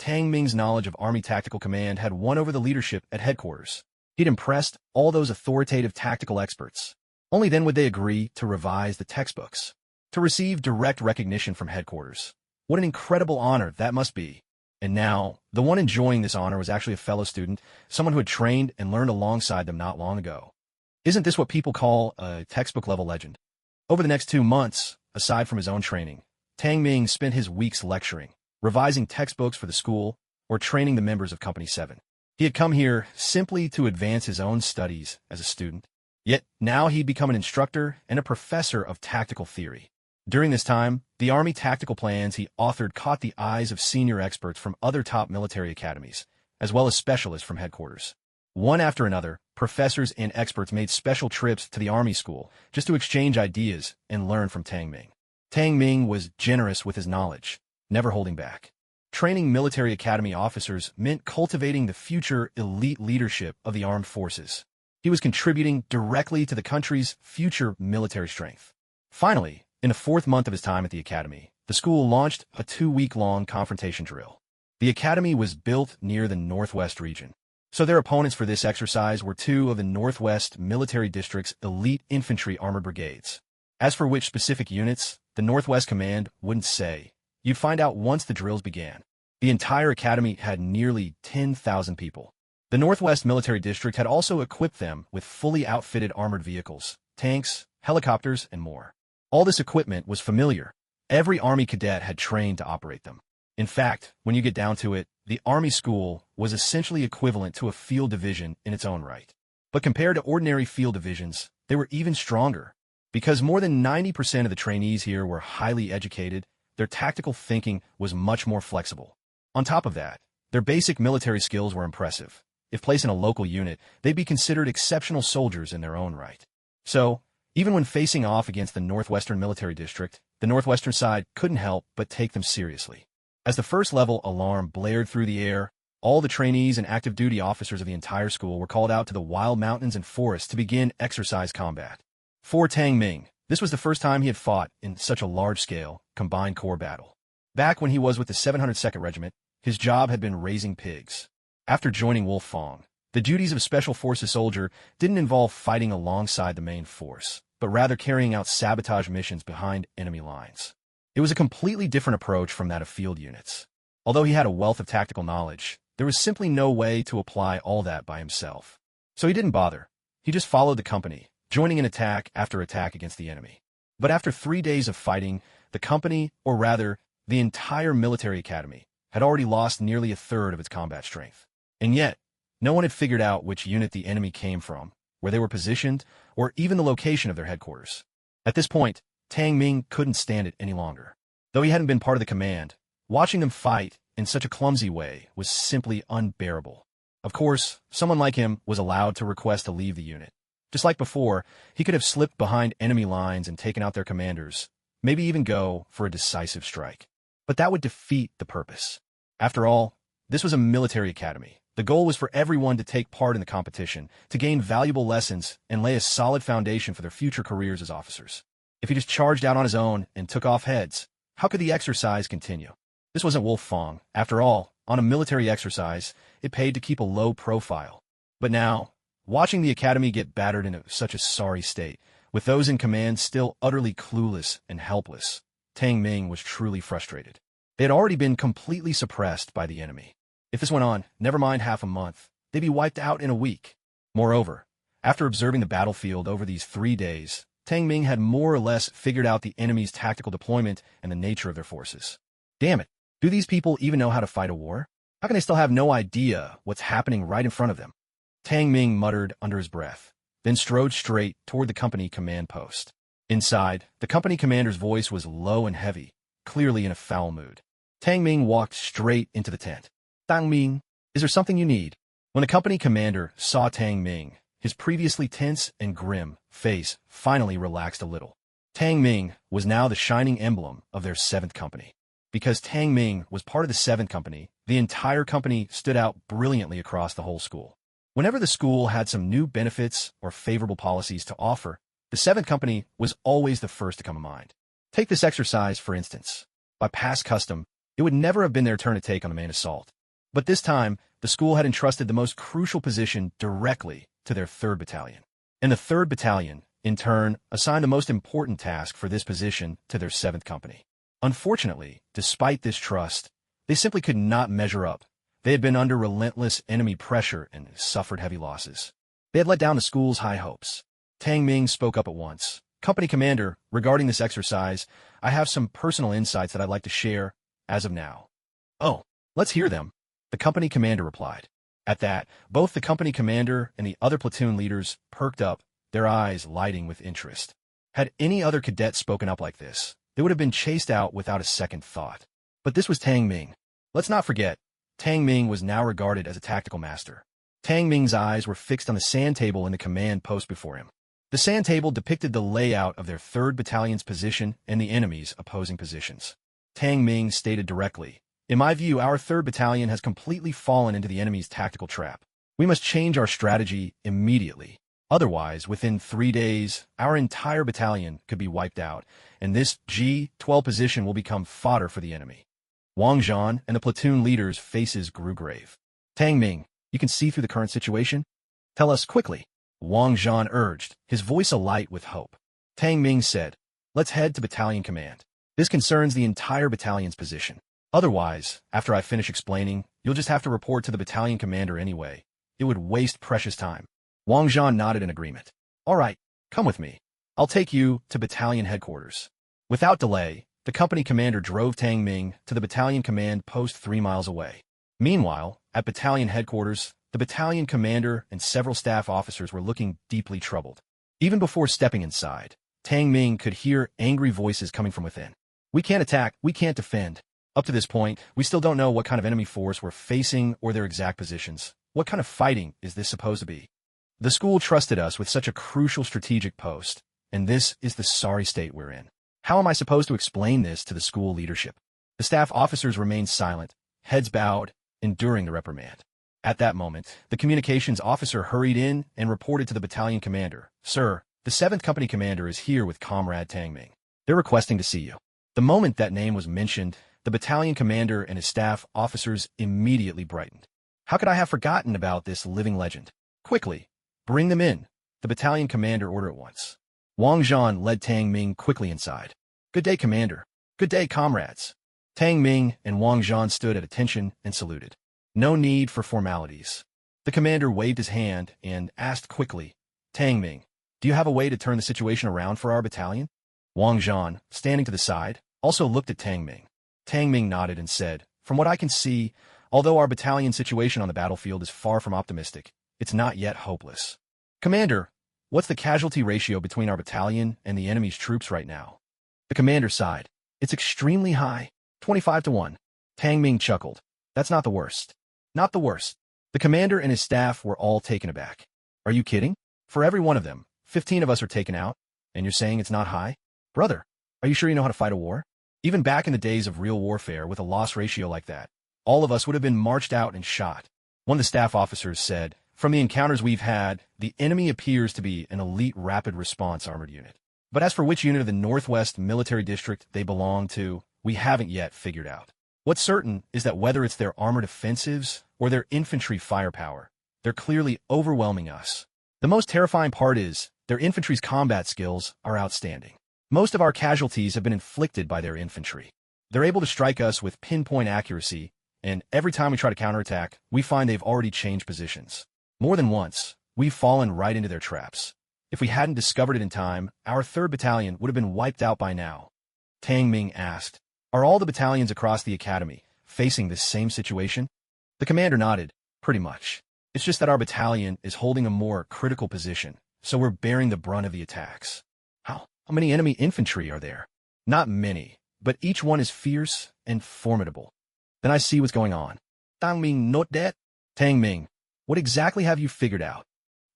Tang Ming's knowledge of Army Tactical Command had won over the leadership at headquarters. He'd impressed all those authoritative tactical experts. Only then would they agree to revise the textbooks. To receive direct recognition from headquarters. What an incredible honor that must be. And now, the one enjoying this honor was actually a fellow student, someone who had trained and learned alongside them not long ago. Isn't this what people call a textbook-level legend? Over the next 2 months, aside from his own training, Tang Ming spent his weeks lecturing, revising textbooks for the school, or training the members of Company 7. He had come here simply to advance his own studies as a student. Yet now he'd become an instructor and a professor of tactical theory. During this time, the Army tactical plans he authored caught the eyes of senior experts from other top military academies, as well as specialists from headquarters. One after another, professors and experts made special trips to the Army school just to exchange ideas and learn from Tang Ming. Tang Ming was generous with his knowledge, never holding back. Training military academy officers meant cultivating the future elite leadership of the armed forces. He was contributing directly to the country's future military strength. Finally, in the 4th month of his time at the academy, the school launched a 2-week-long confrontation drill. The academy was built near the Northwest region, so their opponents for this exercise were 2 of the Northwest Military District's elite infantry armored brigades. As for which specific units, the Northwest Command wouldn't say. You'd find out once the drills began. The entire academy had nearly 10,000 people. The Northwest Military District had also equipped them with fully outfitted armored vehicles, tanks, helicopters, and more. All this equipment was familiar. Every Army cadet had trained to operate them. In fact, when you get down to it, the Army school was essentially equivalent to a field division in its own right. But compared to ordinary field divisions, they were even stronger. Because more than 90% of the trainees here were highly educated, their tactical thinking was much more flexible. On top of that, their basic military skills were impressive. If placed in a local unit, they'd be considered exceptional soldiers in their own right. So, even when facing off against the Northwestern Military District, the Northwestern side couldn't help but take them seriously. As the first-level alarm blared through the air, all the trainees and active duty officers of the entire school were called out to the wild mountains and forests to begin exercise combat. For Tang Ming, this was the first time he had fought in such a large-scale, combined corps battle. Back when he was with the 702nd Regiment, his job had been raising pigs. After joining Wolf Fong, the duties of a Special Forces soldier didn't involve fighting alongside the main force, but rather carrying out sabotage missions behind enemy lines. It was a completely different approach from that of field units. Although he had a wealth of tactical knowledge, there was simply no way to apply all that by himself. So he didn't bother. He just followed the company, joining in attack after attack against the enemy. But after 3 days of fighting, the company, or rather, the entire military academy, had already lost nearly a third of its combat strength. And yet, no one had figured out which unit the enemy came from, where they were positioned, or even the location of their headquarters. At this point, Tang Ming couldn't stand it any longer. Though he hadn't been part of the command, watching them fight in such a clumsy way was simply unbearable. Of course, someone like him was allowed to request to leave the unit. Just like before, he could have slipped behind enemy lines and taken out their commanders, maybe even go for a decisive strike. But that would defeat the purpose. After all, this was a military academy. The goal was for everyone to take part in the competition, to gain valuable lessons and lay a solid foundation for their future careers as officers. If he just charged out on his own and took off heads, how could the exercise continue? This wasn't Wolf Fong. After all, on a military exercise, it paid to keep a low profile. But now, watching the academy get battered into such a sorry state, with those in command still utterly clueless and helpless, Tang Ming was truly frustrated. They had already been completely suppressed by the enemy. If this went on, never mind half a month, they'd be wiped out in a week. Moreover, after observing the battlefield over these 3 days, Tang Ming had more or less figured out the enemy's tactical deployment and the nature of their forces. Damn it, do these people even know how to fight a war? How can they still have no idea what's happening right in front of them? Tang Ming muttered under his breath, then strode straight toward the company command post. Inside, the company commander's voice was low and heavy, clearly in a foul mood. Tang Ming walked straight into the tent. Tang Ming, is there something you need? When the company commander saw Tang Ming, his previously tense and grim face finally relaxed a little. Tang Ming was now the shining emblem of their 7th company. Because Tang Ming was part of the 7th company, the entire company stood out brilliantly across the whole school. Whenever the school had some new benefits or favorable policies to offer, the 7th company was always the first to come to mind. Take this exercise, for instance. By past custom, it would never have been their turn to take on the main assault. But this time, the school had entrusted the most crucial position directly to their 3rd Battalion. And the 3rd Battalion, in turn, assigned the most important task for this position to their 7th company. Unfortunately, despite this trust, they simply could not measure up. They had been under relentless enemy pressure and suffered heavy losses. They had let down the school's high hopes. Tang Ming spoke up at once. Company Commander, regarding this exercise, I have some personal insights that I'd like to share as of now. Oh, let's hear them, the company commander replied. At that, both the company commander and the other platoon leaders perked up, their eyes lighting with interest. Had any other cadet spoken up like this, they would have been chased out without a second thought. But this was Tang Ming. Let's not forget, Tang Ming was now regarded as a tactical master. Tang Ming's eyes were fixed on the sand table in the command post before him. The sand table depicted the layout of their 3rd Battalion's position and the enemy's opposing positions. Tang Ming stated directly, in my view, our 3rd Battalion has completely fallen into the enemy's tactical trap. We must change our strategy immediately. Otherwise, within 3 days, our entire battalion could be wiped out, and this G-12 position will become fodder for the enemy. Wang Zhan and the platoon leaders' faces grew grave. Tang Ming, you can see through the current situation? Tell us quickly, Wang Zhan urged, his voice alight with hope. Tang Ming said, let's head to battalion command. This concerns the entire battalion's position. Otherwise, after I finish explaining, you'll just have to report to the battalion commander anyway. It would waste precious time. Wang Zhan nodded in agreement. All right, come with me. I'll take you to battalion headquarters. Without delay, the company commander drove Tang Ming to the battalion command post 3 miles away. Meanwhile, at battalion headquarters, the battalion commander and several staff officers were looking deeply troubled. Even before stepping inside, Tang Ming could hear angry voices coming from within. We can't attack, we can't defend. Up to this point, we still don't know what kind of enemy force we're facing or their exact positions. What kind of fighting is this supposed to be? The school trusted us with such a crucial strategic post, and this is the sorry state we're in. How am I supposed to explain this to the school leadership? The staff officers remained silent, heads bowed, enduring the reprimand. At that moment, the communications officer hurried in and reported to the battalion commander, Sir, the 7th Company commander is here with Comrade Tang Ming. They're requesting to see you. The moment that name was mentioned, the battalion commander and his staff officers immediately brightened. How could I have forgotten about this living legend? Quickly, bring them in, the battalion commander ordered at once. Wang Zhan led Tang Ming quickly inside. Good day, Commander. Good day, comrades. Tang Ming and Wang Zhan stood at attention and saluted. No need for formalities. The commander waved his hand and asked quickly, Tang Ming, do you have a way to turn the situation around for our battalion? Wang Zhan, standing to the side, also looked at Tang Ming. Tang Ming nodded and said, From what I can see, although our battalion situation on the battlefield is far from optimistic, it's not yet hopeless. Commander, what's the casualty ratio between our battalion and the enemy's troops right now? The commander sighed. It's extremely high, 25-1. Tang Ming chuckled. That's not the worst. Not the worst. The commander and his staff were all taken aback. Are you kidding? For every one of them, 15 of us are taken out, and you're saying it's not high? Brother, are you sure you know how to fight a war? Even back in the days of real warfare with a loss ratio like that, all of us would have been marched out and shot. One of the staff officers said, from the encounters we've had, the enemy appears to be an elite rapid response armored unit. But as for which unit of the Northwest Military District they belong to, we haven't yet figured out. What's certain is that whether it's their armored offensives or their infantry firepower, they're clearly overwhelming us. The most terrifying part is, their infantry's combat skills are outstanding. Most of our casualties have been inflicted by their infantry. They're able to strike us with pinpoint accuracy, and every time we try to counterattack, we find they've already changed positions. More than once, we've fallen right into their traps. If we hadn't discovered it in time, our 3rd Battalion would have been wiped out by now. Tang Ming asked, are all the battalions across the academy facing this same situation? The commander nodded, pretty much. It's just that our battalion is holding a more critical position, so we're bearing the brunt of the attacks. How many enemy infantry are there? Not many, but each one is fierce and formidable. Then I see what's going on. Tang Ming not that? Tang Ming, what exactly have you figured out?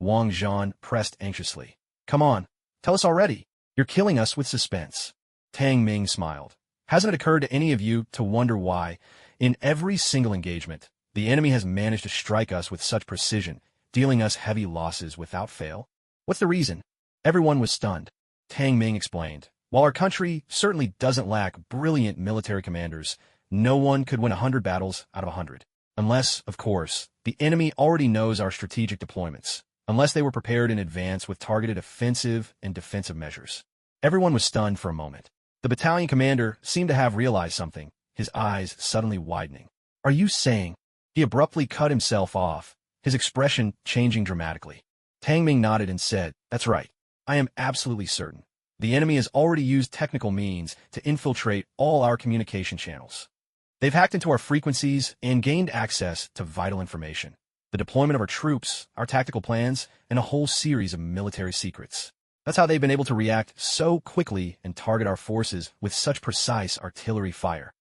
Wang Zhan pressed anxiously. Come on, tell us already. You're killing us with suspense. Tang Ming smiled. Hasn't it occurred to any of you to wonder why, in every single engagement, the enemy has managed to strike us with such precision, dealing us heavy losses without fail? What's the reason? Everyone was stunned. Tang Ming explained. While our country certainly doesn't lack brilliant military commanders, no one could win 100 battles out of 100. Unless, of course, the enemy already knows our strategic deployments. Unless they were prepared in advance with targeted offensive and defensive measures. Everyone was stunned for a moment. The battalion commander seemed to have realized something, his eyes suddenly widening. Are you saying? He abruptly cut himself off, his expression changing dramatically. Tang Ming nodded and said, that's right. I am absolutely certain. The enemy has already used technical means to infiltrate all our communication channels. They've hacked into our frequencies and gained access to vital information. The deployment of our troops, our tactical plans, and a whole series of military secrets. That's how they've been able to react so quickly and target our forces with such precise artillery fire.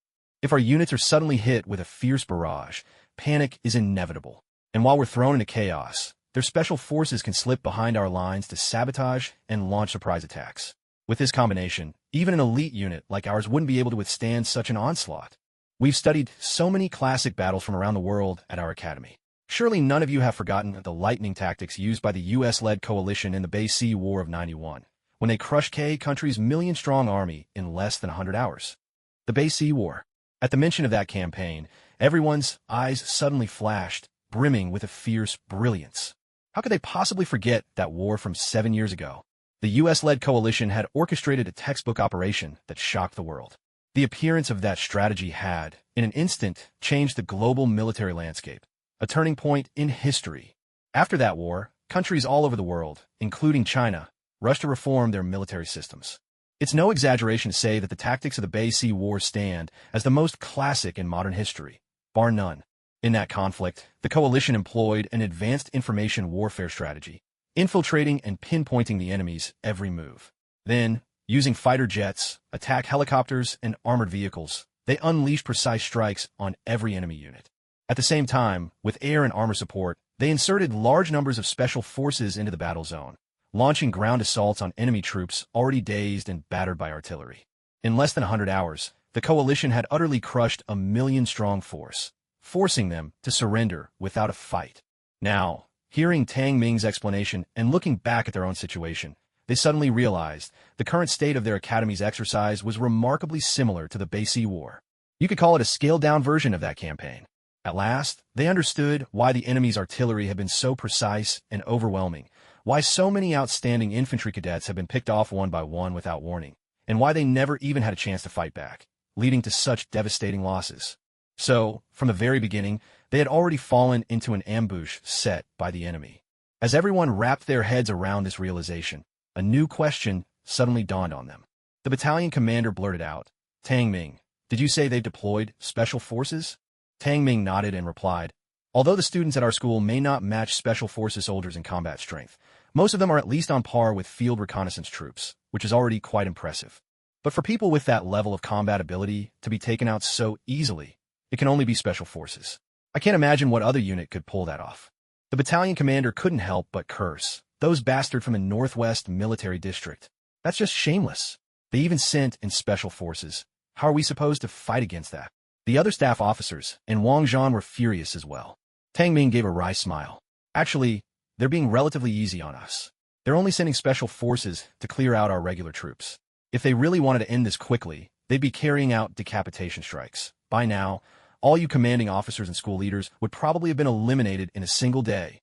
If our units are suddenly hit with a fierce barrage, panic is inevitable. And while we're thrown into chaos, their special forces can slip behind our lines to sabotage and launch surprise attacks. With this combination, even an elite unit like ours wouldn't be able to withstand such an onslaught. We've studied so many classic battles from around the world at our academy. Surely none of you have forgotten the lightning tactics used by the U.S.-led coalition in the Bay Sea War of '91, when they crushed K country's million-strong army in less than 100 hours. The Bay Sea War. At the mention of that campaign, everyone's eyes suddenly flashed, brimming with a fierce brilliance. How could they possibly forget that war from 7 years ago? The U.S.-led coalition had orchestrated a textbook operation that shocked the world. The appearance of that strategy had, in an instant, changed the global military landscape. A turning point in history. After that war, countries all over the world, including China, rushed to reform their military systems. It's no exaggeration to say that the tactics of the Bay Sea War stand as the most classic in modern history, bar none. In that conflict, the coalition employed an advanced information warfare strategy, infiltrating and pinpointing the enemy's every move. Then, using fighter jets, attack helicopters, and armored vehicles, they unleashed precise strikes on every enemy unit. At the same time, with air and armor support, they inserted large numbers of special forces into the battle zone, launching ground assaults on enemy troops already dazed and battered by artillery. In less than 100 hours, the coalition had utterly crushed a million-strong force, forcing them to surrender without a fight. Now, hearing Tang Ming's explanation and looking back at their own situation, they suddenly realized the current state of their academy's exercise was remarkably similar to the Bay Sea War. You could call it a scaled-down version of that campaign. At last, they understood why the enemy's artillery had been so precise and overwhelming, why so many outstanding infantry cadets had been picked off one by one without warning, and why they never even had a chance to fight back, leading to such devastating losses. So, from the very beginning, they had already fallen into an ambush set by the enemy. As everyone wrapped their heads around this realization, a new question suddenly dawned on them. The battalion commander blurted out, Tang Ming, Did you say they've deployed special forces? Tang Ming nodded and replied, although the students at our school may not match special forces soldiers in combat strength, most of them are at least on par with field reconnaissance troops, which is already quite impressive. But for people with that level of combat ability to be taken out so easily, it can only be special forces. I can't imagine what other unit could pull that off. The battalion commander couldn't help but curse. Those bastards from the Northwest Military District. That's just shameless. They even sent in special forces. How are we supposed to fight against that? The other staff officers and Wang Zhan were furious as well. Tang Ming gave a wry smile. Actually, they're being relatively easy on us. They're only sending special forces to clear out our regular troops. If they really wanted to end this quickly, they'd be carrying out decapitation strikes. By now, all you commanding officers and school leaders would probably have been eliminated in a single day.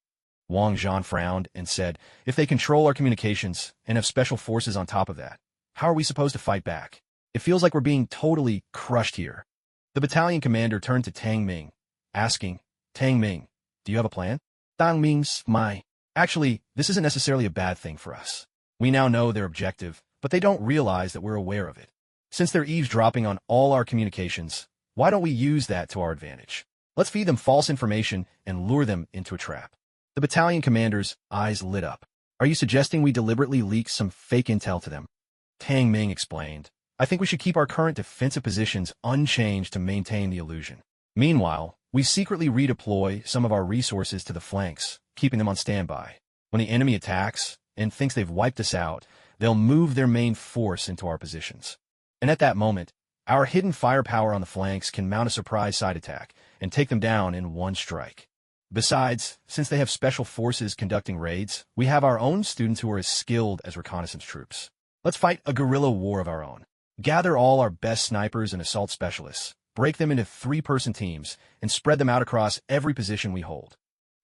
Wang Zhan frowned and said, if they control our communications and have special forces on top of that, how are we supposed to fight back? It feels like we're being totally crushed here. The battalion commander turned to Tang Ming, asking, Tang Ming, do you have a plan? Tang Ming smiled. Actually, this isn't necessarily a bad thing for us. We now know their objective, but they don't realize that we're aware of it. Since they're eavesdropping on all our communications, why don't we use that to our advantage? Let's feed them false information and lure them into a trap. The battalion commander's eyes lit up. Are you suggesting we deliberately leak some fake intel to them? Tang Ming explained. I think we should keep our current defensive positions unchanged to maintain the illusion. Meanwhile, we secretly redeploy some of our resources to the flanks, keeping them on standby. When the enemy attacks and thinks they've wiped us out, they'll move their main force into our positions. And at that moment, our hidden firepower on the flanks can mount a surprise side attack and take them down in one strike. Besides, since they have special forces conducting raids, we have our own students who are as skilled as reconnaissance troops. Let's fight a guerrilla war of our own. Gather all our best snipers and assault specialists, break them into 3-person teams, and spread them out across every position we hold.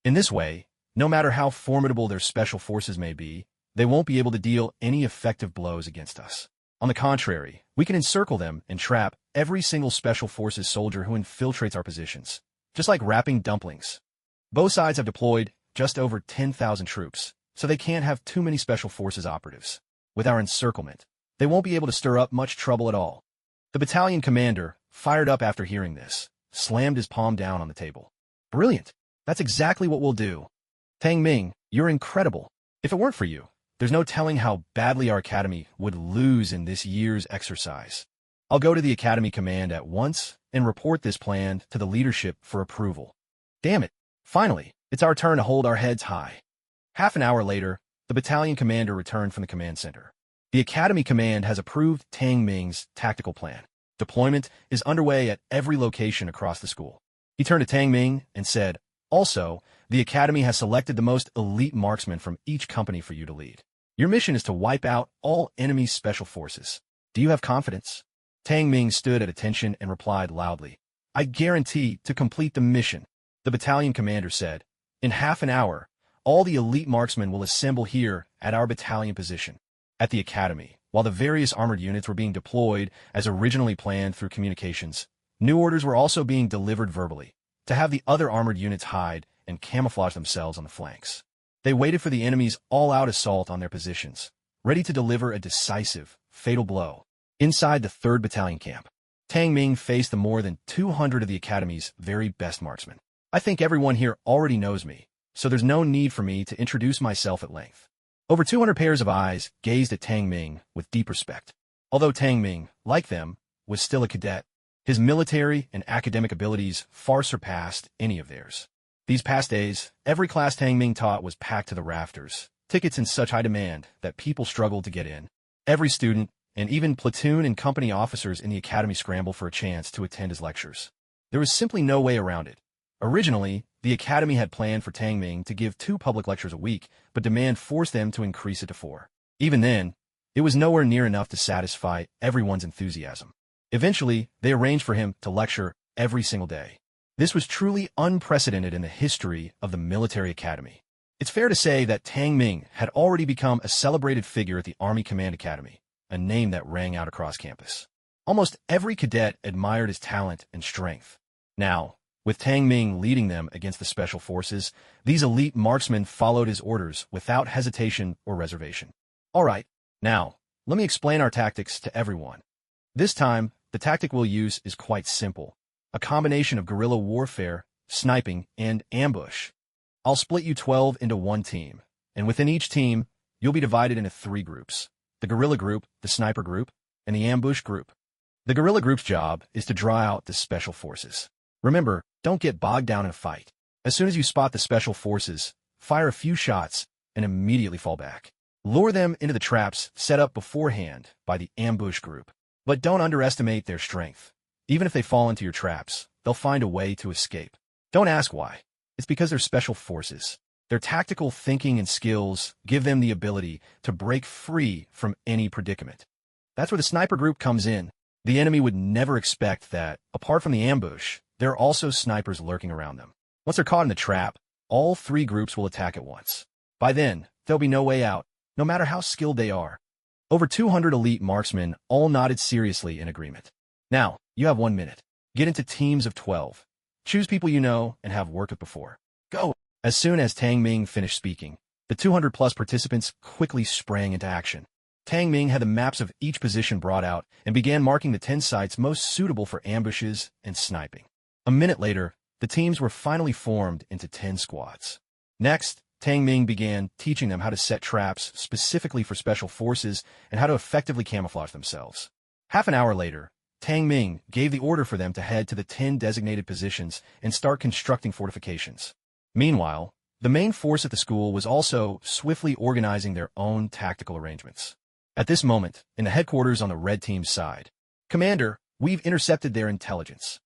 In this way, no matter how formidable their special forces may be, they won't be able to deal any effective blows against us. On the contrary, we can encircle them and trap every single special forces soldier who infiltrates our positions, just like wrapping dumplings. Both sides have deployed just over 10,000 troops, so they can't have too many special forces operatives. With our encirclement, they won't be able to stir up much trouble at all. The battalion commander, fired up after hearing this, slammed his palm down on the table. Brilliant! That's exactly what we'll do. Tang Ming, you're incredible. If it weren't for you, there's no telling how badly our academy would lose in this year's exercise. I'll go to the academy command at once and report this plan to the leadership for approval. Damn it! Finally, it's our turn to hold our heads high. Half an hour later, the battalion commander returned from the command center. The academy command has approved Tang Ming's tactical plan. Deployment is underway at every location across the school. He turned to Tang Ming and said, also, the academy has selected the most elite marksmen from each company for you to lead. Your mission is to wipe out all enemy special forces. Do you have confidence? Tang Ming stood at attention and replied loudly, I guarantee to complete the mission. The battalion commander said, in half an hour, all the elite marksmen will assemble here at our battalion position. At the academy, while the various armored units were being deployed as originally planned through communications, new orders were also being delivered verbally to have the other armored units hide and camouflage themselves on the flanks. They waited for the enemy's all-out assault on their positions, ready to deliver a decisive, fatal blow. Inside the 3rd Battalion camp, Tang Ming faced the more than 200 of the academy's very best marksmen. I think everyone here already knows me, so there's no need for me to introduce myself at length. Over 200 pairs of eyes gazed at Tang Ming with deep respect. Although Tang Ming, like them, was still a cadet, his military and academic abilities far surpassed any of theirs. These past days, every class Tang Ming taught was packed to the rafters, tickets in such high demand that people struggled to get in. Every student, and even platoon and company officers in the academy scrambled for a chance to attend his lectures. There was simply no way around it. Originally, the academy had planned for Tang Ming to give 2 public lectures a week, but demand forced them to increase it to 4. Even then, it was nowhere near enough to satisfy everyone's enthusiasm. Eventually, they arranged for him to lecture every single day. This was truly unprecedented in the history of the military academy. It's fair to say that Tang Ming had already become a celebrated figure at the Army Command Academy, a name that rang out across campus. Almost every cadet admired his talent and strength. Now, with Tang Ming leading them against the special forces, these elite marksmen followed his orders without hesitation or reservation. All right, now, let me explain our tactics to everyone. This time, the tactic we'll use is quite simple. A combination of guerrilla warfare, sniping, and ambush. I'll split you 12 into one team, and within each team, you'll be divided into 3 groups. The guerrilla group, the sniper group, and the ambush group. The guerrilla group's job is to draw out the special forces. Remember, don't get bogged down in a fight. As soon as you spot the special forces, fire a few shots and immediately fall back. Lure them into the traps set up beforehand by the ambush group. But don't underestimate their strength. Even if they fall into your traps, they'll find a way to escape. Don't ask why. It's because they're special forces. Their tactical thinking and skills give them the ability to break free from any predicament. That's where the sniper group comes in. The enemy would never expect that, apart from the ambush, there are also snipers lurking around them. Once they're caught in the trap, all 3 groups will attack at once. By then, there'll be no way out, no matter how skilled they are. Over 200 elite marksmen all nodded seriously in agreement. Now, you have 1 minute. Get into teams of 12. Choose people you know and have worked with before. Go! As soon as Tang Ming finished speaking, the 200-plus participants quickly sprang into action. Tang Ming had the maps of each position brought out and began marking the 10 sites most suitable for ambushes and sniping. A minute later, the teams were finally formed into 10 squads. Next, Tang Ming began teaching them how to set traps specifically for special forces and how to effectively camouflage themselves. Half an hour later, Tang Ming gave the order for them to head to the 10 designated positions and start constructing fortifications. Meanwhile, the main force at the school was also swiftly organizing their own tactical arrangements. At this moment, in the headquarters on the red team's side, "Commander, we've intercepted their intelligence."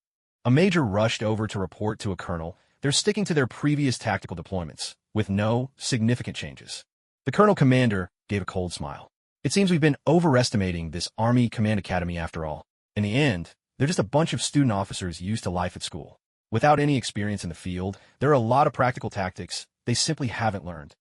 A major rushed over to report to a colonel they're sticking to their previous tactical deployments, with no significant changes. The colonel-commander gave a cold smile. "It seems we've been overestimating this Army Command Academy after all. In the end, they're just a bunch of student officers used to life at school. Without any experience in the field, there are a lot of practical tactics they simply haven't learned."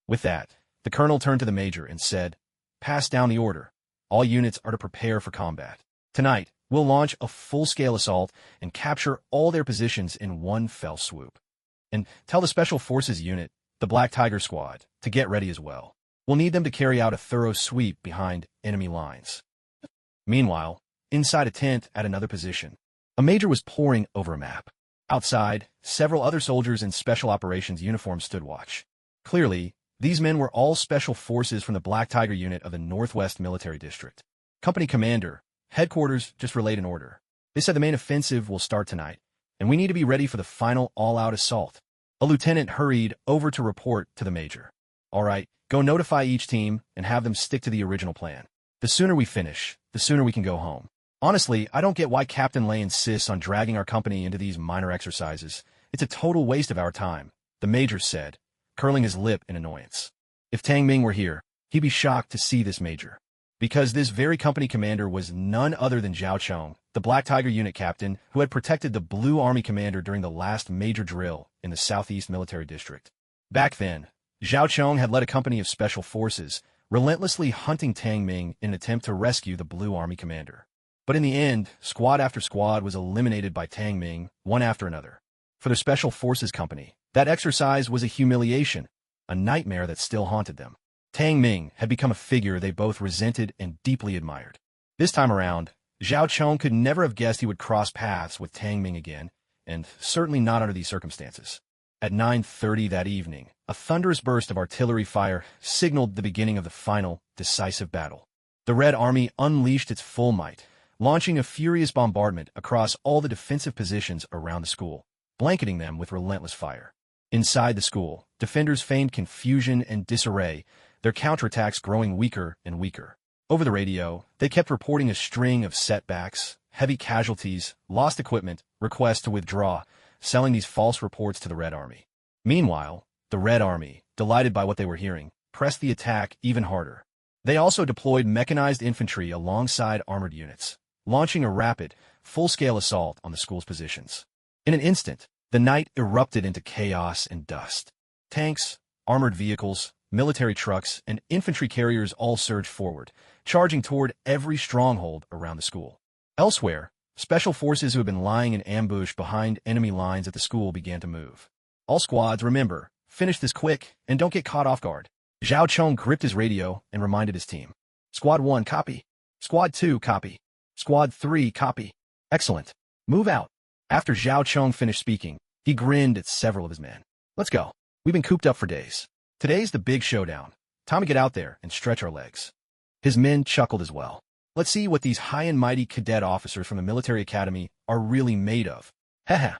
With that, the colonel turned to the major and said, "Pass down the order. All units are to prepare for combat. Tonight, we'll launch a full-scale assault and capture all their positions in one fell swoop. And tell the Special Forces unit, the Black Tiger Squad, to get ready as well. We'll need them to carry out a thorough sweep behind enemy lines." Meanwhile, inside a tent at another position, a major was poring over a map. Outside, several other soldiers in Special Operations uniforms stood watch. Clearly, these men were all special forces from the Black Tiger unit of the Northwest Military District. "Company Commander, headquarters just relayed an order. They said the main offensive will start tonight, and we need to be ready for the final all-out assault." A lieutenant hurried over to report to the major. "All right, go notify each team and have them stick to the original plan. The sooner we finish, the sooner we can go home. Honestly, I don't get why Captain Lei insists on dragging our company into these minor exercises. It's a total waste of our time," the major said, curling his lip in annoyance. If Tang Ming were here, he'd be shocked to see this major. Because this very company commander was none other than Zhao Chong, the Black Tiger unit captain who had protected the Blue Army commander during the last major drill in the Southeast Military District. Back then, Zhao Chong had led a company of special forces, relentlessly hunting Tang Ming in an attempt to rescue the Blue Army commander. But in the end, squad after squad was eliminated by Tang Ming, one after another. For their Special Forces company, that exercise was a humiliation, a nightmare that still haunted them. Tang Ming had become a figure they both resented and deeply admired. This time around, Zhao Chong could never have guessed he would cross paths with Tang Ming again, and certainly not under these circumstances. At 9:30 that evening, a thunderous burst of artillery fire signaled the beginning of the final, decisive battle. The Red Army unleashed its full might, launching a furious bombardment across all the defensive positions around the school, blanketing them with relentless fire. Inside the school, defenders feigned confusion and disarray, their counterattacks growing weaker and weaker. Over the radio, they kept reporting a string of setbacks, heavy casualties, lost equipment, requests to withdraw, selling these false reports to the Red Army. Meanwhile, the Red Army, delighted by what they were hearing, pressed the attack even harder. They also deployed mechanized infantry alongside armored units, launching a rapid, full-scale assault on the school's positions. In an instant, the night erupted into chaos and dust. Tanks, armored vehicles, military trucks, and infantry carriers all surged forward, charging toward every stronghold around the school. Elsewhere, special forces who had been lying in ambush behind enemy lines at the school began to move. "All squads, remember, finish this quick and don't get caught off guard." Zhao Chong gripped his radio and reminded his team. "Squad 1, copy. Squad 2, copy. Squad 3, copy. Excellent. Move out. After Zhao Chong finished speaking, he grinned at several of his men. Let's go. We've been cooped up for days. Today's the big showdown. Time to get out there and stretch our legs. His men chuckled as well. Let's see what these high and mighty cadet officers from the military academy are really made of. Haha.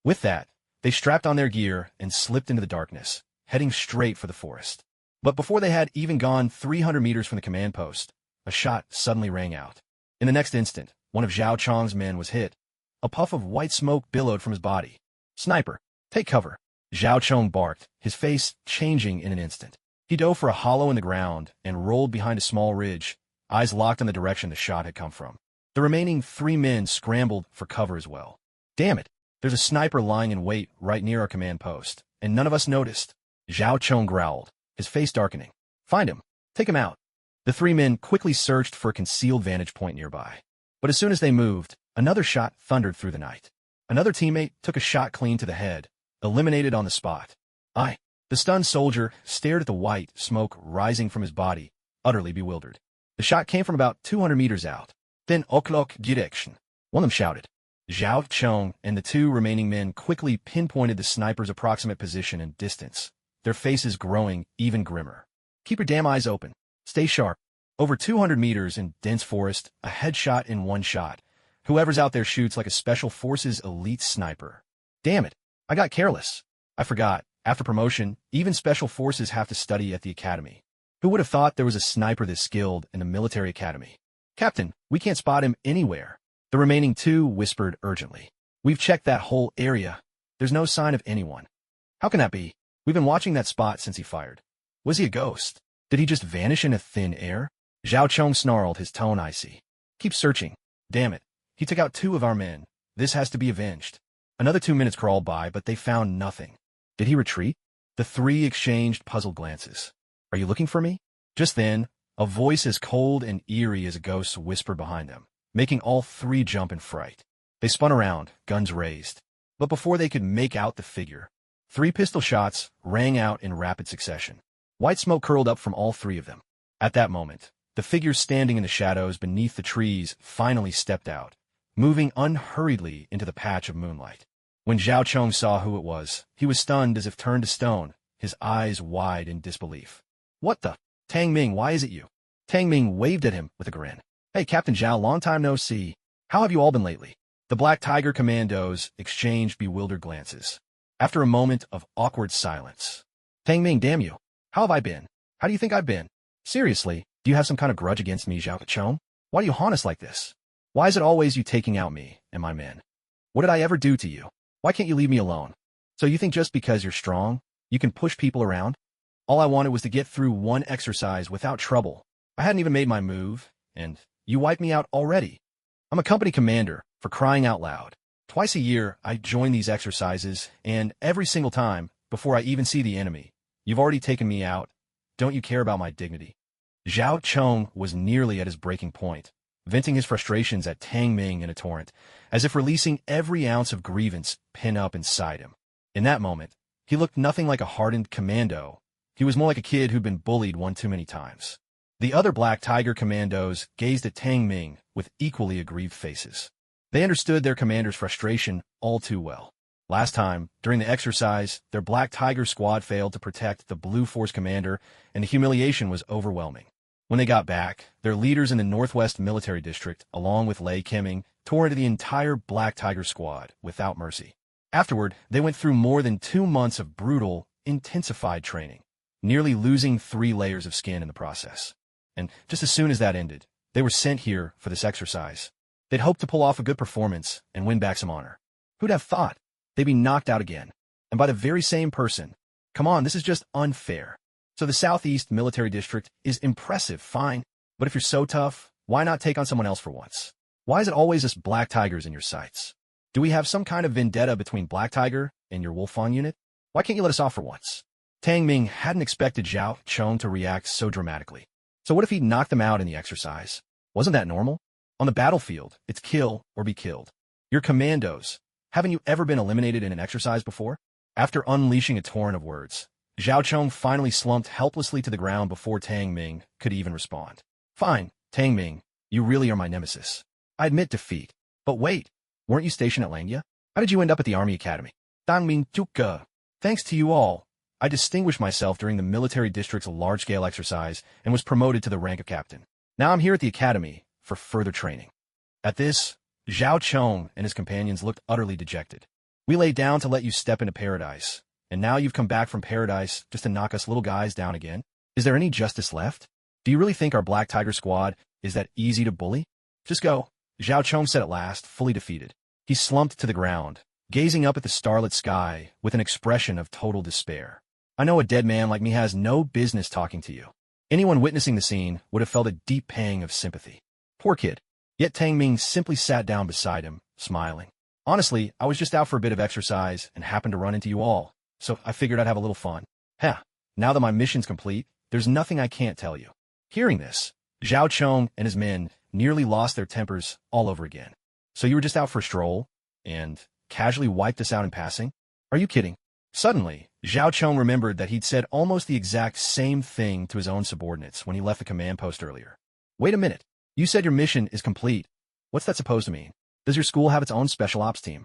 With that, they strapped on their gear and slipped into the darkness, heading straight for the forest. But before they had even gone 300 meters from the command post, a shot suddenly rang out. In the next instant, one of Zhao Chong's men was hit. A puff of white smoke billowed from his body. Sniper, take cover. Zhao Chong barked, his face changing in an instant. He dove for a hollow in the ground and rolled behind a small ridge, eyes locked in the direction the shot had come from. The remaining 3 men scrambled for cover as well. Damn it, there's a sniper lying in wait right near our command post, and none of us noticed. Zhao Chong growled, his face darkening. Find him. Take him out. The 3 men quickly searched for a concealed vantage point nearby. But as soon as they moved, another shot thundered through the night. Another teammate took a shot clean to the head, eliminated on the spot. The stunned soldier stared at the white smoke rising from his body, utterly bewildered. The shot came from about 200 meters out. Then o'clock direction. One of them shouted. Zhao Chong and the 2 remaining men quickly pinpointed the sniper's approximate position and distance, their faces growing even grimmer. Keep your damn eyes open. Stay sharp. Over 200 meters in dense forest, a headshot in one shot. Whoever's out there shoots like a Special Forces elite sniper. Damn it, I got careless. I forgot. After promotion, even Special Forces have to study at the academy. Who would have thought there was a sniper this skilled in the military academy? Captain, we can't spot him anywhere. The remaining 2 whispered urgently. We've checked that whole area. There's no sign of anyone. How can that be? We've been watching that spot since he fired. Was he a ghost? Did he just vanish into thin air? Zhao Chong snarled, his tone icy. Keep searching. Damn it. He took out 2 of our men. This has to be avenged. Another 2 minutes crawled by, but they found nothing. Did he retreat? The 3 exchanged puzzled glances. Are you looking for me? Just then, a voice as cold and eerie as a ghost's whispered behind them, making all 3 jump in fright. They spun around, guns raised. But before they could make out the figure, 3 pistol shots rang out in rapid succession. White smoke curled up from all 3 of them. At that moment, the figure standing in the shadows beneath the trees finally stepped out, moving unhurriedly into the patch of moonlight. When Zhao Chong saw who it was, he was stunned as if turned to stone, his eyes wide in disbelief. What the? Tang Ming, why is it you? Tang Ming waved at him with a grin. Hey, Captain Zhao, long time no see. How have you all been lately? The Black Tiger commandos exchanged bewildered glances. After a moment of awkward silence, Tang Ming, damn you. How have I been? How do you think I've been? Seriously, do you have some kind of grudge against me, Zhao Chong? Why do you haunt us like this? Why is it always you taking out me and my men? What did I ever do to you? Why can't you leave me alone? So you think just because you're strong, you can push people around? All I wanted was to get through one exercise without trouble. I hadn't even made my move, and you wiped me out already. I'm a company commander, for crying out loud. Twice a year, I join these exercises, and every single time, before I even see the enemy, you've already taken me out. Don't you care about my dignity? Zhao Chong was nearly at his breaking point, venting his frustrations at Tang Ming in a torrent, as if releasing every ounce of grievance pent up inside him. In that moment, he looked nothing like a hardened commando. He was more like a kid who'd been bullied one too many times. The other Black Tiger commandos gazed at Tang Ming with equally aggrieved faces. They understood their commander's frustration all too well. Last time, during the exercise, their Black Tiger squad failed to protect the Blue Force commander, and the humiliation was overwhelming. When they got back, their leaders in the Northwest Military District, along with Lei Kemming, tore into the entire Black Tiger squad without mercy. Afterward, they went through more than 2 months of brutal, intensified training, nearly losing 3 layers of skin in the process. And just as soon as that ended, they were sent here for this exercise. They'd hoped to pull off a good performance and win back some honor. Who'd have thought they'd be knocked out again? And by the very same person. Come on, this is just unfair. So the Southeast Military District is impressive, fine. But if you're so tough, why not take on someone else for once? Why is it always just Black Tigers in your sights? Do we have some kind of vendetta between Black Tiger and your Wolfang unit? Why can't you let us off for once? Tang Ming hadn't expected Zhao Chong to react so dramatically. So what if he'd knocked them out in the exercise? Wasn't that normal? On the battlefield, it's kill or be killed. You're commandos. Haven't you ever been eliminated in an exercise before? After unleashing a torrent of words, Zhao Chong finally slumped helplessly to the ground before Tang Ming could even respond. Fine, Tang Ming, you really are my nemesis. I admit defeat. But wait, weren't you stationed at Langia? How did you end up at the Army Academy? Dangmin Chukka. Thanks to you all, I distinguished myself during the military district's large-scale exercise and was promoted to the rank of captain. Now I'm here at the academy for further training. At this, Zhao Chong and his companions looked utterly dejected. We laid down to let you step into paradise, and now you've come back from paradise just to knock us little guys down again? Is there any justice left? Do you really think our Black Tiger squad is that easy to bully? Just go, Zhao Chong said at last, fully defeated. He slumped to the ground, gazing up at the starlit sky with an expression of total despair. I know a dead man like me has no business talking to you. Anyone witnessing the scene would have felt a deep pang of sympathy. Poor kid. Yet Tang Ming simply sat down beside him, smiling. Honestly, I was just out for a bit of exercise and happened to run into you all, so I figured I'd have a little fun. Now that my mission's complete, there's nothing I can't tell you. Hearing this, Zhao Chong and his men nearly lost their tempers all over again. So you were just out for a stroll, and casually wiped us out in passing? Are you kidding? Suddenly, Zhao Chong remembered that he'd said almost the exact same thing to his own subordinates when he left the command post earlier. Wait a minute. You said your mission is complete. What's that supposed to mean? Does your school have its own special ops team?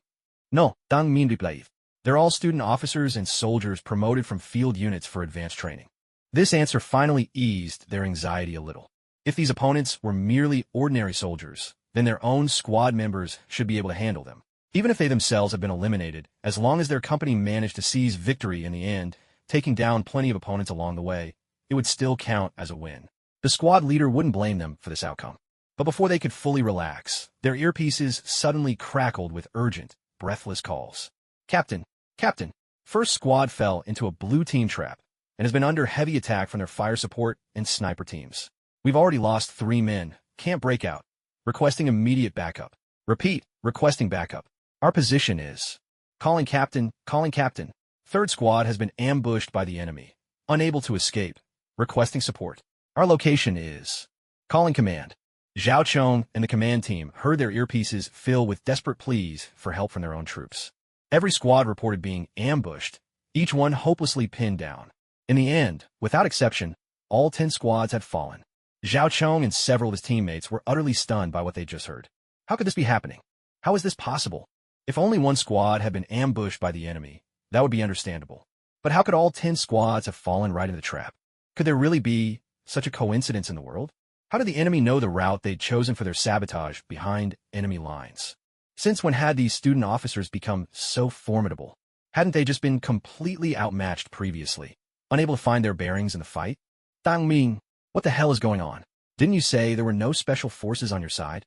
No, Dang Min replied. They're all student officers and soldiers promoted from field units for advanced training. This answer finally eased their anxiety a little. If these opponents were merely ordinary soldiers, then their own squad members should be able to handle them. Even if they themselves have been eliminated, as long as their company managed to seize victory in the end, taking down plenty of opponents along the way, it would still count as a win. The squad leader wouldn't blame them for this outcome. But before they could fully relax, their earpieces suddenly crackled with urgent, breathless calls. Captain, Captain, first squad fell into a blue team trap and has been under heavy attack from their fire support and sniper teams. We've already lost 3 men. Can't break out. Requesting immediate backup. Repeat, requesting backup. Our position is... Calling Captain, calling Captain. Third squad has been ambushed by the enemy. Unable to escape. Requesting support. Our location is... Calling command. Zhao Chong and the command team heard their earpieces fill with desperate pleas for help from their own troops. Every squad reported being ambushed, each one hopelessly pinned down. In the end, without exception, all 10 squads had fallen. Zhao Chong and several of his teammates were utterly stunned by what they'd just heard. How could this be happening? How is this possible? If only one squad had been ambushed by the enemy, that would be understandable. But how could all 10 squads have fallen right into the trap? Could there really be such a coincidence in the world? How did the enemy know the route they'd chosen for their sabotage behind enemy lines? Since when had these student officers become so formidable? Hadn't they just been completely outmatched previously, unable to find their bearings in the fight? Dang Ming, what the hell is going on? Didn't you say there were no special forces on your side?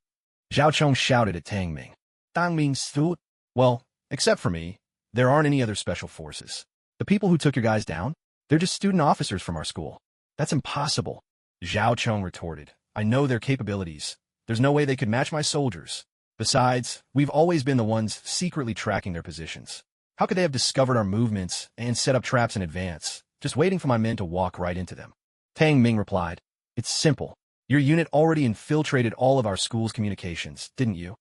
Zhao Chong shouted at Tang Ming. Dang Ming stood. Well, except for me, there aren't any other special forces. The people who took your guys down? They're just student officers from our school. That's impossible. Zhao Chong retorted. I know their capabilities. There's no way they could match my soldiers. Besides, we've always been the ones secretly tracking their positions. How could they have discovered our movements and set up traps in advance, just waiting for my men to walk right into them? Tang Ming replied, It's simple. Your unit already infiltrated all of our school's communications, didn't you?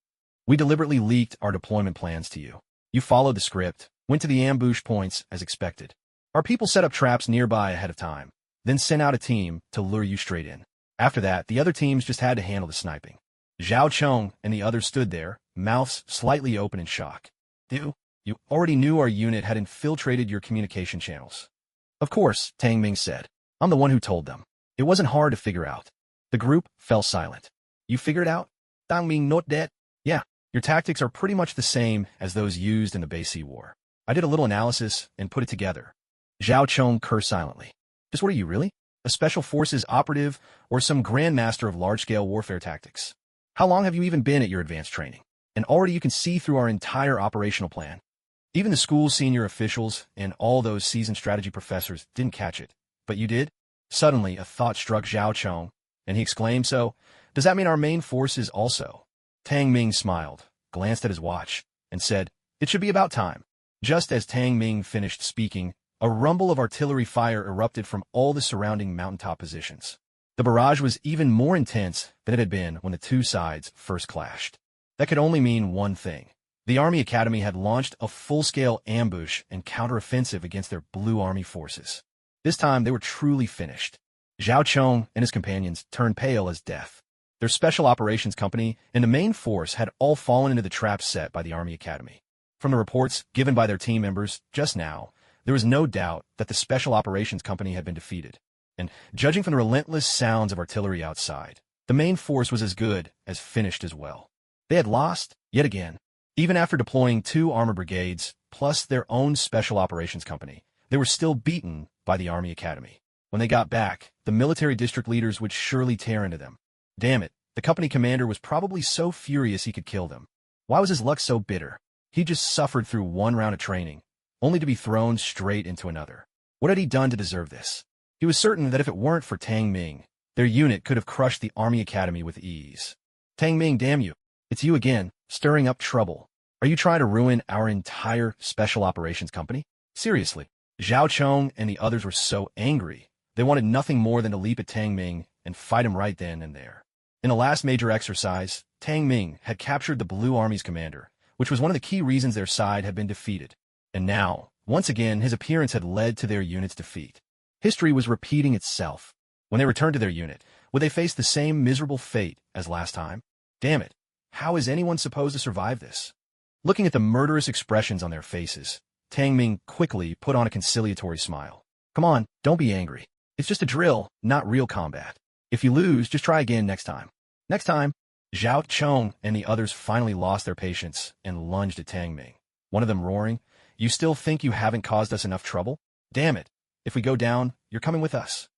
We deliberately leaked our deployment plans to you. You followed the script, went to the ambush points as expected. Our people set up traps nearby ahead of time, then sent out a team to lure you straight in. After that, the other teams just had to handle the sniping. Zhao Chong and the others stood there, mouths slightly open in shock. You already knew our unit had infiltrated your communication channels. Of course, Tang Ming said. I'm the one who told them. It wasn't hard to figure out. The group fell silent. You figured out? Tang Ming not dead? Yeah, your tactics are pretty much the same as those used in the Basi War. I did a little analysis and put it together. Zhao Chong cursed silently. Just what are you really? A special forces operative or some grandmaster of large-scale warfare tactics? How long have you even been at your advanced training? And already you can see through our entire operational plan. Even the school's senior officials and all those seasoned strategy professors didn't catch it. But you did? Suddenly, a thought struck Zhao Chong, and he exclaimed, So, does that mean our main forces also? Tang Ming smiled, glanced at his watch, and said, It should be about time. Just as Tang Ming finished speaking, a rumble of artillery fire erupted from all the surrounding mountaintop positions. The barrage was even more intense than it had been when the two sides first clashed. That could only mean one thing. The Army Academy had launched a full-scale ambush and counteroffensive against their Blue Army forces. This time, they were truly finished. Zhao Chong and his companions turned pale as death. their special operations company, and the main force had all fallen into the trap set by the Army Academy. From the reports given by their team members just now, there was no doubt that the special operations company had been defeated. And judging from the relentless sounds of artillery outside, the main force was as good as finished as well. They had lost, yet again. Even after deploying 2 armor brigades, plus their own special operations company, they were still beaten by the Army Academy. When they got back, the military district leaders would surely tear into them. Damn it, the company commander was probably so furious he could kill them. Why was his luck so bitter? He just suffered through 1 round of training, only to be thrown straight into another. What had he done to deserve this? He was certain that if it weren't for Tang Ming, their unit could have crushed the Army Academy with ease. Tang Ming, damn you. It's you again, stirring up trouble. Are you trying to ruin our entire special operations company? Seriously. Zhao Chong and the others were so angry, they wanted nothing more than to leap at Tang Ming and fight him right then and there. In the last major exercise, Tang Ming had captured the Blue Army's commander, which was one of the key reasons their side had been defeated. And now, once again, his appearance had led to their unit's defeat. History was repeating itself. When they returned to their unit, would they face the same miserable fate as last time? Damn it. How is anyone supposed to survive this? Looking at the murderous expressions on their faces, Tang Ming quickly put on a conciliatory smile. Come on, don't be angry. It's just a drill, not real combat. If you lose, just try again next time. Next time. Zhao Chong and the others finally lost their patience and lunged at Tang Ming. One of them roaring, "You still think you haven't caused us enough trouble? Damn it. If we go down, you're coming with us."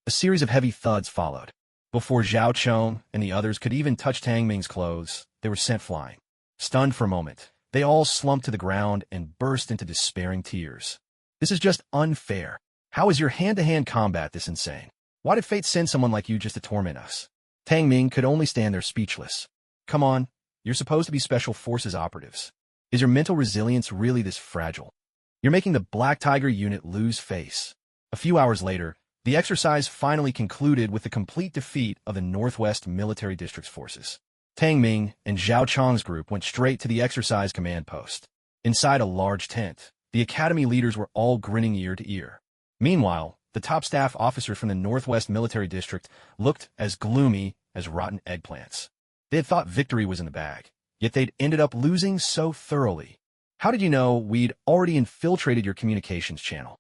A series of heavy thuds followed. Before Zhao Chong and the others could even touch Tang Ming's clothes, they were sent flying. Stunned for a moment, they all slumped to the ground and burst into despairing tears. This is just unfair. How is your hand-to-hand combat this insane? Why did fate send someone like you just to torment us? Tang Ming could only stand there speechless. Come on, you're supposed to be special forces operatives. Is your mental resilience really this fragile? You're making the Black Tiger unit lose face. A few hours later, the exercise finally concluded with the complete defeat of the Northwest Military District's forces. Tang Ming and Zhao Chong's group went straight to the exercise command post. Inside a large tent, the academy leaders were all grinning ear to ear. Meanwhile, the top staff officers from the Northwest Military District looked as gloomy as rotten eggplants. They had thought victory was in the bag, yet they'd ended up losing so thoroughly. How did you know we'd already infiltrated your communications channel?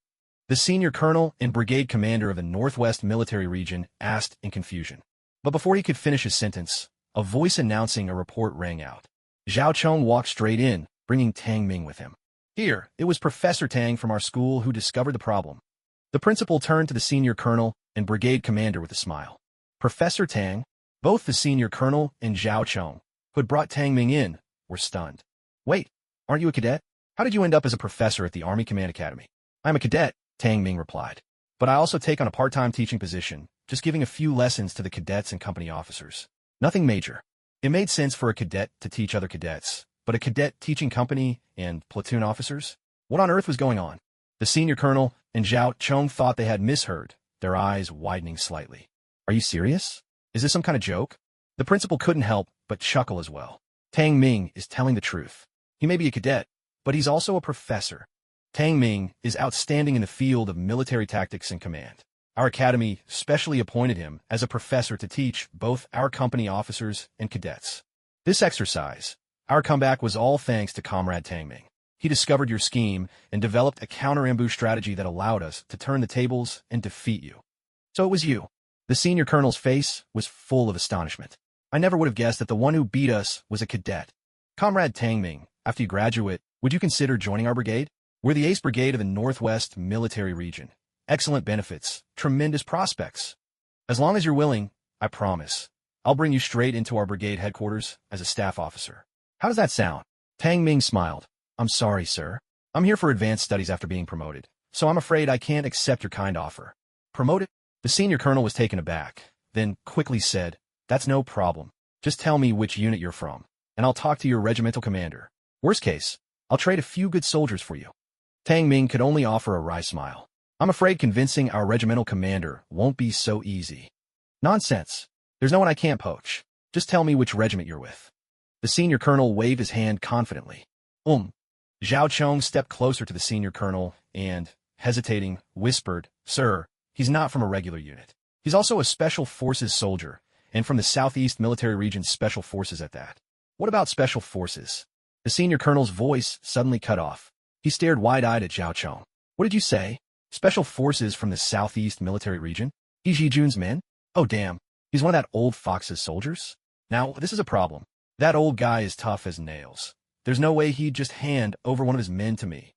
The senior colonel and brigade commander of the Northwest Military Region asked in confusion. But before he could finish his sentence, a voice announcing a report rang out. Zhao Chong walked straight in, bringing Tang Ming with him. Here, it was Professor Tang from our school who discovered the problem. The principal turned to the senior colonel and brigade commander with a smile. Professor Tang? Both the senior colonel and Zhao Chong, who had brought Tang Ming in, were stunned. Wait, aren't you a cadet? How did you end up as a professor at the Army Command Academy? I'm a cadet, Tang Ming replied. But I also take on a part-time teaching position, just giving a few lessons to the cadets and company officers. Nothing major. It made sense for a cadet to teach other cadets, but a cadet teaching company and platoon officers? What on earth was going on? The senior colonel and Zhao Chong thought they had misheard, their eyes widening slightly. Are you serious? Is this some kind of joke? The principal couldn't help but chuckle as well. Tang Ming is telling the truth. He may be a cadet, but he's also a professor. Tang Ming is outstanding in the field of military tactics and command. Our academy specially appointed him as a professor to teach both our company officers and cadets. This exercise, our comeback, was all thanks to Comrade Tang Ming. He discovered your scheme and developed a counter-ambush strategy that allowed us to turn the tables and defeat you. So it was you. The senior colonel's face was full of astonishment. I never would have guessed that the one who beat us was a cadet. Comrade Tang Ming, after you graduate, would you consider joining our brigade? We're the Ace Brigade of the Northwest Military Region. Excellent benefits, tremendous prospects. As long as you're willing, I promise, I'll bring you straight into our brigade headquarters as a staff officer. How does that sound? Tang Ming smiled. I'm sorry, sir. I'm here for advanced studies after being promoted, so I'm afraid I can't accept your kind offer. Promoted? The senior colonel was taken aback, then quickly said, That's no problem. Just tell me which unit you're from, and I'll talk to your regimental commander. Worst case, I'll trade a few good soldiers for you. Tang Ming could only offer a wry smile. I'm afraid convincing our regimental commander won't be so easy. Nonsense. There's no one I can't poach. Just tell me which regiment you're with. The senior colonel waved his hand confidently. Zhao Chong stepped closer to the senior colonel and, hesitating, whispered, Sir, he's not from a regular unit. He's also a special forces soldier, and from the Southeast Military Region's Special Forces at that. What about Special Forces? The senior colonel's voice suddenly cut off. He stared wide-eyed at Zhao Chong. What did you say? Special Forces from the Southeast Military Region? He's Yi Jun's men? Oh damn, he's one of that old fox's soldiers? Now, this is a problem. That old guy is tough as nails. There's no way he'd just hand over one of his men to me.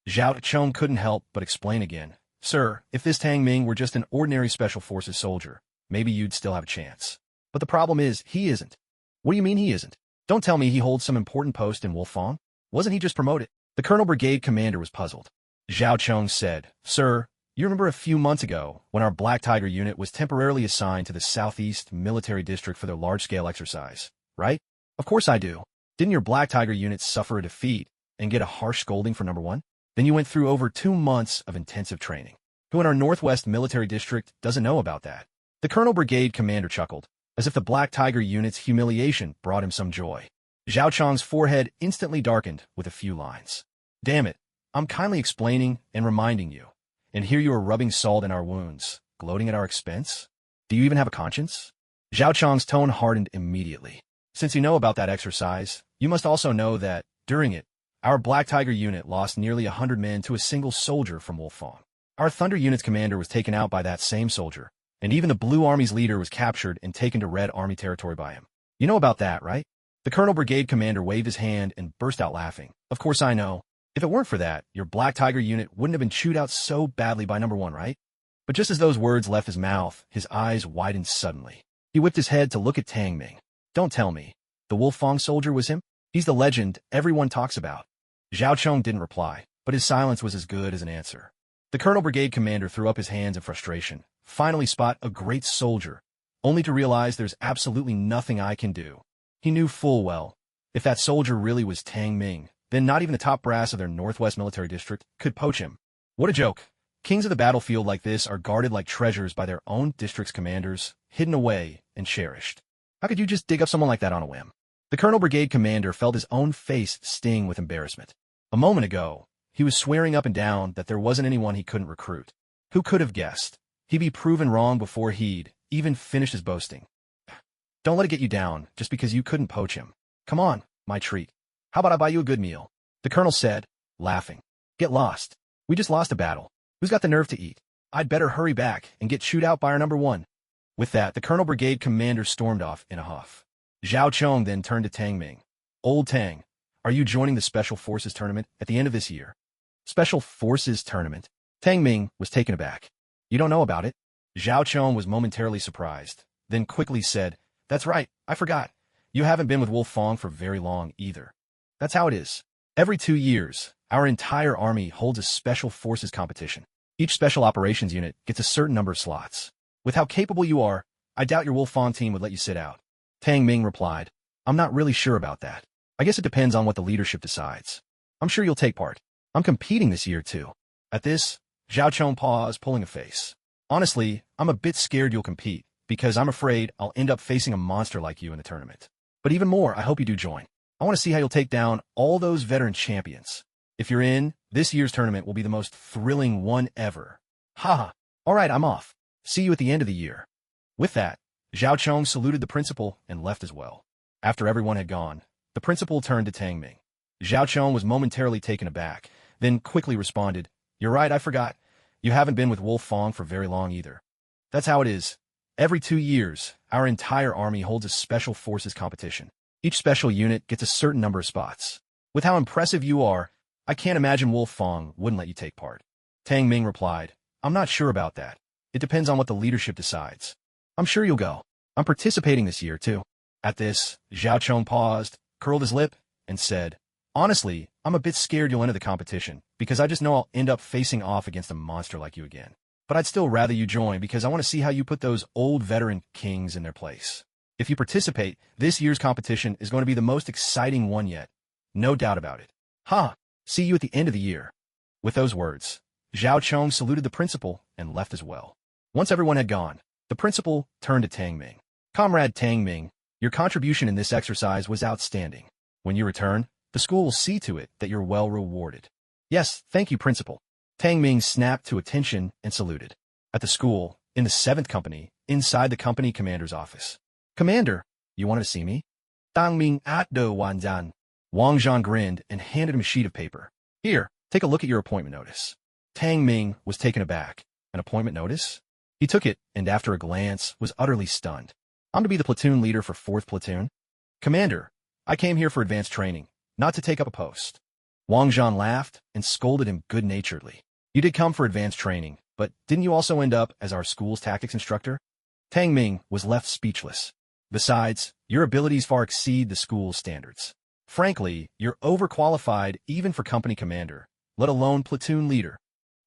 Zhao Chong couldn't help but explain again. Sir, if this Tang Ming were just an ordinary Special Forces soldier, maybe you'd still have a chance. But the problem is, he isn't. What do you mean he isn't? Don't tell me he holds some important post in Wolfang? Wasn't he just promoted? The Colonel Brigade Commander was puzzled. Zhao Chong said, Sir, you remember a few months ago when our Black Tiger unit was temporarily assigned to the Southeast Military District for their large-scale exercise, right? Of course I do. Didn't your Black Tiger unit suffer a defeat and get a harsh scolding for number one? Then you went through over 2 months of intensive training. Who in our Northwest Military District doesn't know about that? The Colonel Brigade Commander chuckled, as if the Black Tiger unit's humiliation brought him some joy. Zhao Chong's forehead instantly darkened with a few lines. Damn it, I'm kindly explaining and reminding you, and here you are rubbing salt in our wounds, gloating at our expense? Do you even have a conscience? Zhao Chong's tone hardened immediately. Since you know about that exercise, you must also know that, during it, our Black Tiger unit lost nearly 100 men to a single soldier from Wolfang. Our Thunder unit's commander was taken out by that same soldier, and even the Blue Army's leader was captured and taken to Red Army territory by him. You know about that, right? The Colonel Brigade Commander waved his hand and burst out laughing. Of course I know. If it weren't for that, your Black Tiger unit wouldn't have been chewed out so badly by number one, right? But just as those words left his mouth, his eyes widened suddenly. He whipped his head to look at Tang Ming. Don't tell me. The Wolfang soldier was him? He's the legend everyone talks about. Zhao Chong didn't reply, but his silence was as good as an answer. The Colonel Brigade Commander threw up his hands in frustration. Finally spot a great soldier, only to realize there's absolutely nothing I can do. He knew full well, if that soldier really was Tang Ming, then not even the top brass of their Northwest Military District could poach him. What a joke. Kings of the battlefield like this are guarded like treasures by their own district's commanders, hidden away and cherished. How could you just dig up someone like that on a whim? The Colonel Brigade Commander felt his own face sting with embarrassment. A moment ago, he was swearing up and down that there wasn't anyone he couldn't recruit. Who could have guessed? He'd be proven wrong before he'd even finished his boasting. Don't let it get you down just because you couldn't poach him. Come on, my treat. How about I buy you a good meal? The Colonel said, laughing. Get lost. We just lost a battle. Who's got the nerve to eat? I'd better hurry back and get chewed out by our number one. With that, the Colonel Brigade Commander stormed off in a huff. Zhao Chong then turned to Tang Ming. Old Tang, are you joining the Special Forces tournament at the end of this year? Special Forces tournament? Tang Ming was taken aback. You don't know about it? Zhao Chong was momentarily surprised, then quickly said, That's right, I forgot. You haven't been with Wolfang for very long either. That's how it is. Every 2 years, our entire army holds a Special Forces competition. Each Special Operations unit gets a certain number of slots. With how capable you are, I doubt your Wolfang team would let you sit out. Tang Ming replied, I'm not really sure about that. I guess it depends on what the leadership decides. I'm sure you'll take part. I'm competing this year too. At this, Zhao Chong paused, pulling a face. Honestly, I'm a bit scared you'll compete, because I'm afraid I'll end up facing a monster like you in the tournament. But even more, I hope you do join. I want to see how you'll take down all those veteran champions. If you're in, this year's tournament will be the most thrilling one ever. Haha. All right, I'm off. See you at the end of the year. With that, Zhao Chong saluted the principal and left as well. After everyone had gone, the principal turned to Tang Ming. Zhao Chong was momentarily taken aback, then quickly responded, You're right, I forgot. You haven't been with Wolfang for very long either. That's how it is. Every 2 years, our entire army holds a Special Forces competition. Each special unit gets a certain number of spots. With how impressive you are, I can't imagine Wolfang wouldn't let you take part. Tang Ming replied, I'm not sure about that. It depends on what the leadership decides. I'm sure you'll go. I'm participating this year, too. At this, Zhao Chong paused, curled his lip, and said, Honestly, I'm a bit scared you'll enter the competition, because I just know I'll end up facing off against a monster like you again. But I'd still rather you join because I want to see how you put those old veteran kings in their place. If you participate, this year's competition is going to be the most exciting one yet. No doubt about it. See you at the end of the year. With those words, Zhao Chong saluted the principal and left as well. Once everyone had gone, the principal turned to Tang Ming. Comrade Tang Ming, your contribution in this exercise was outstanding. When you return, the school will see to it that you're well rewarded. Yes, thank you, principal. Tang Ming snapped to attention and saluted. At the school, in the 7th Company, inside the company commander's office. Commander, you wanted to see me? Tang Ming at do Wanzan. Wang Zhan grinned and handed him a sheet of paper. Here, take a look at your appointment notice. Tang Ming was taken aback. An appointment notice? He took it and after a glance was utterly stunned. I'm to be the platoon leader for 4th Platoon? Commander, I came here for advanced training, not to take up a post. Wang Zhan laughed and scolded him good-naturedly. You did come for advanced training, but didn't you also end up as our school's tactics instructor? Tang Ming was left speechless. Besides, your abilities far exceed the school's standards. Frankly, you're overqualified even for company commander, let alone platoon leader.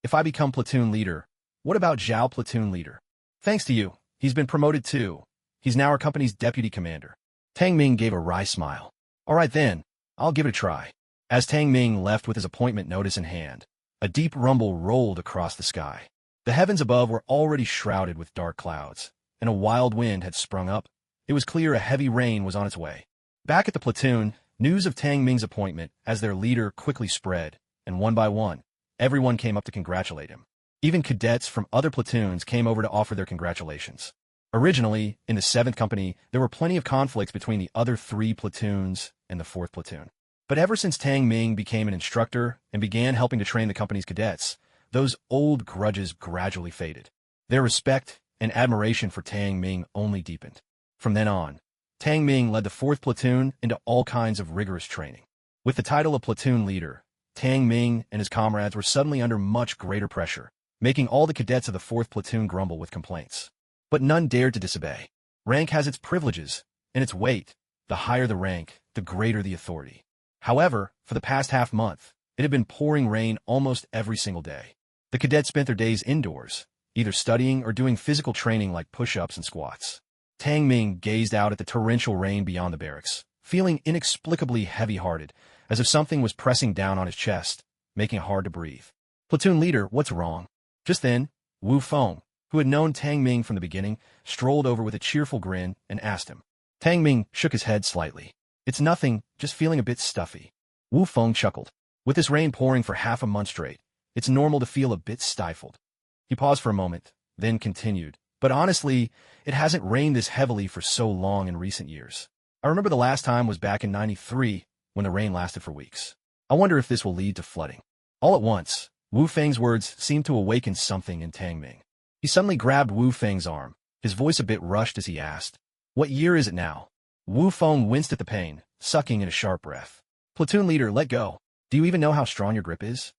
If I become platoon leader, what about Zhao platoon leader? Thanks to you, he's been promoted too. He's now our company's deputy commander. Tang Ming gave a wry smile. All right then, I'll give it a try. As Tang Ming left with his appointment notice in hand, a deep rumble rolled across the sky. The heavens above were already shrouded with dark clouds, and a wild wind had sprung up. It was clear a heavy rain was on its way. Back at the platoon, news of Tang Ming's appointment as their leader quickly spread, and one by one, everyone came up to congratulate him. Even cadets from other platoons came over to offer their congratulations. Originally, in the 7th Company, there were plenty of conflicts between the other 3 platoons and the 4th Platoon. But ever since Tang Ming became an instructor and began helping to train the company's cadets, those old grudges gradually faded. Their respect and admiration for Tang Ming only deepened. From then on, Tang Ming led the 4th Platoon into all kinds of rigorous training. With the title of platoon leader, Tang Ming and his comrades were suddenly under much greater pressure, making all the cadets of the 4th Platoon grumble with complaints. But none dared to disobey. Rank has its privileges and its weight. The higher the rank, the greater the authority. However, for the past half-month, it had been pouring rain almost every single day. The cadets spent their days indoors, either studying or doing physical training like push-ups and squats. Tang Ming gazed out at the torrential rain beyond the barracks, feeling inexplicably heavy-hearted, as if something was pressing down on his chest, making it hard to breathe. Platoon leader, what's wrong? Just then, Wu Feng, who had known Tang Ming from the beginning, strolled over with a cheerful grin and asked him. Tang Ming shook his head slightly. It's nothing, just feeling a bit stuffy. Wu Feng chuckled. With this rain pouring for half a month straight, it's normal to feel a bit stifled. He paused for a moment, then continued. But honestly, it hasn't rained this heavily for so long in recent years. I remember the last time was back in '93, when the rain lasted for weeks. I wonder if this will lead to flooding. All at once, Wu Feng's words seemed to awaken something in Tang Ming. He suddenly grabbed Wu Feng's arm, his voice a bit rushed as he asked, "What year is it now?" Wu Feng winced at the pain, sucking in a sharp breath. "Platoon leader, let go. Do you even know how strong your grip is?"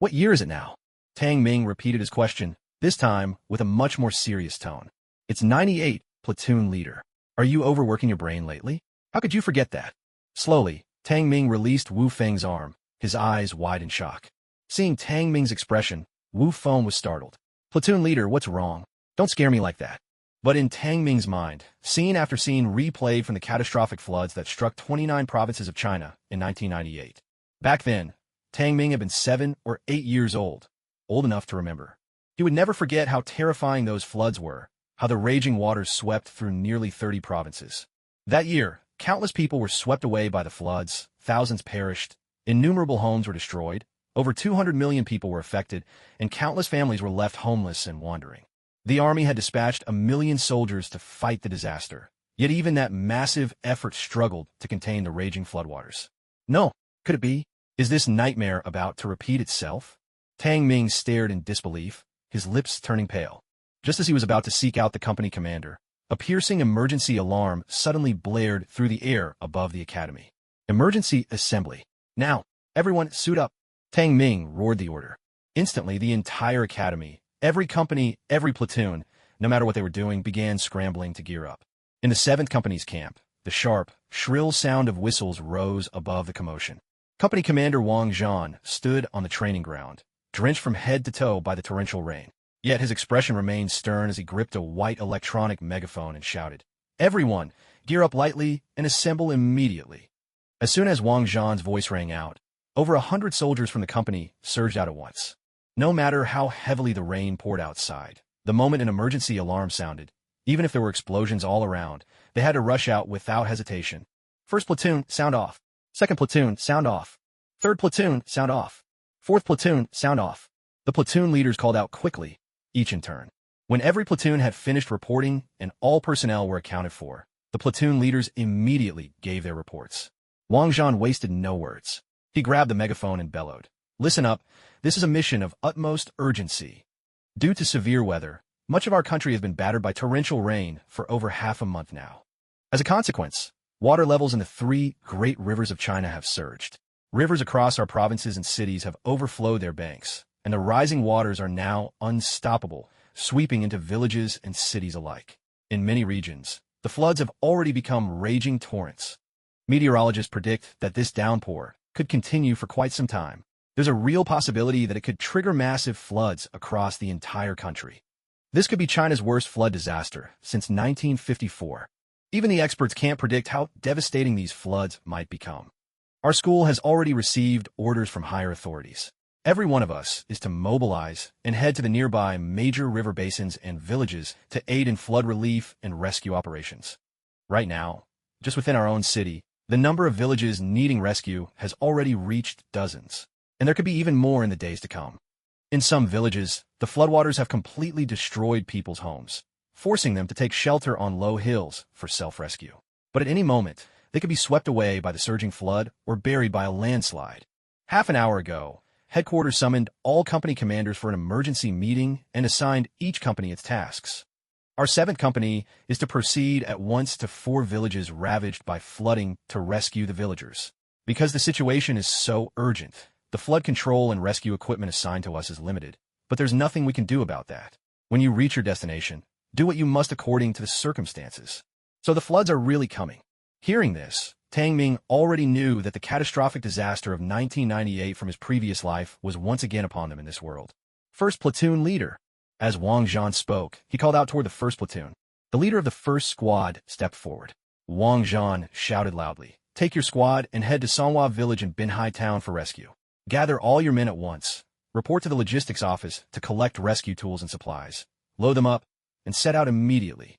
"What year is it now?" Tang Ming repeated his question, this time with a much more serious tone. "It's 98, platoon leader. Are you overworking your brain lately? How could you forget that?" Slowly, Tang Ming released Wu Feng's arm, his eyes wide in shock. Seeing Tang Ming's expression, Wu Feng was startled. "Platoon leader, what's wrong? Don't scare me like that." But in Tang Ming's mind, scene after scene replayed from the catastrophic floods that struck 29 provinces of China in 1998. Back then, Tang Ming had been 7 or 8 years old enough to remember. He would never forget how terrifying those floods were, how the raging waters swept through nearly 30 provinces. That year, countless people were swept away by the floods, thousands perished, innumerable homes were destroyed, over 200 million people were affected, and countless families were left homeless and wandering. The army had dispatched 1 million soldiers to fight the disaster, yet even that massive effort struggled to contain the raging floodwaters. No, could it be? Is this nightmare about to repeat itself? Tang Ming stared in disbelief, his lips turning pale. Just as he was about to seek out the company commander, a piercing emergency alarm suddenly blared through the air above the academy. "Emergency assembly. Now, everyone suit up." Tang Ming roared the order. Instantly, the entire academy, every company, every platoon, no matter what they were doing, began scrambling to gear up. In the 7th Company's camp, the sharp, shrill sound of whistles rose above the commotion. Company Commander Wang Zhan stood on the training ground, drenched from head to toe by the torrential rain. Yet his expression remained stern as he gripped a white electronic megaphone and shouted, "Everyone, gear up lightly and assemble immediately." As soon as Wang Zhan's voice rang out, over 100 soldiers from the company surged out at once. No matter how heavily the rain poured outside, the moment an emergency alarm sounded, even if there were explosions all around, they had to rush out without hesitation. "First platoon, sound off. Second platoon, sound off. Third platoon, sound off. Fourth platoon, sound off." The platoon leaders called out quickly, each in turn. When every platoon had finished reporting and all personnel were accounted for, The platoon leaders immediately gave their reports. Wang Zhan wasted no words. He grabbed the megaphone and bellowed, "Listen up, this is a mission of utmost urgency. Due to severe weather, much of our country has been battered by torrential rain for over half a month now. As a consequence, water levels in the three great rivers of China have surged. Rivers across our provinces and cities have overflowed their banks, and the rising waters are now unstoppable, sweeping into villages and cities alike. In many regions, the floods have already become raging torrents. Meteorologists predict that this downpour could continue for quite some time. There's a real possibility that it could trigger massive floods across the entire country. This could be China's worst flood disaster since 1954. Even the experts can't predict how devastating these floods might become. Our school has already received orders from higher authorities. Every one of us is to mobilize and head to the nearby major river basins and villages to aid in flood relief and rescue operations. Right now, just within our own city, the number of villages needing rescue has already reached dozens, and there could be even more in the days to come. In some villages, the floodwaters have completely destroyed people's homes, forcing them to take shelter on low hills for self-rescue. But at any moment, they could be swept away by the surging flood or buried by a landslide. Half an hour ago, headquarters summoned all company commanders for an emergency meeting and assigned each company its tasks. Our 7th company is to proceed at once to 4 villages ravaged by flooding to rescue the villagers. Because the situation is so urgent, the flood control and rescue equipment assigned to us is limited, but there's nothing we can do about that. When you reach your destination, do what you must according to the circumstances. So the floods are really coming. Hearing this, Tang Ming already knew that the catastrophic disaster of 1998 from his previous life was once again upon them in this world. First platoon leader. As Wang Zhan spoke, he called out toward the first platoon. The leader of the first squad stepped forward. Wang Zhan shouted loudly, "Take your squad and head to Songhua village in Binhai town for rescue. Gather all your men at once. Report to the logistics office to collect rescue tools and supplies. Load them up and set out immediately.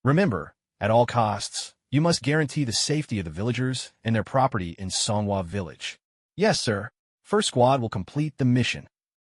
Remember, at all costs, you must guarantee the safety of the villagers and their property in Songhua village." "Yes, sir. First squad will complete the mission."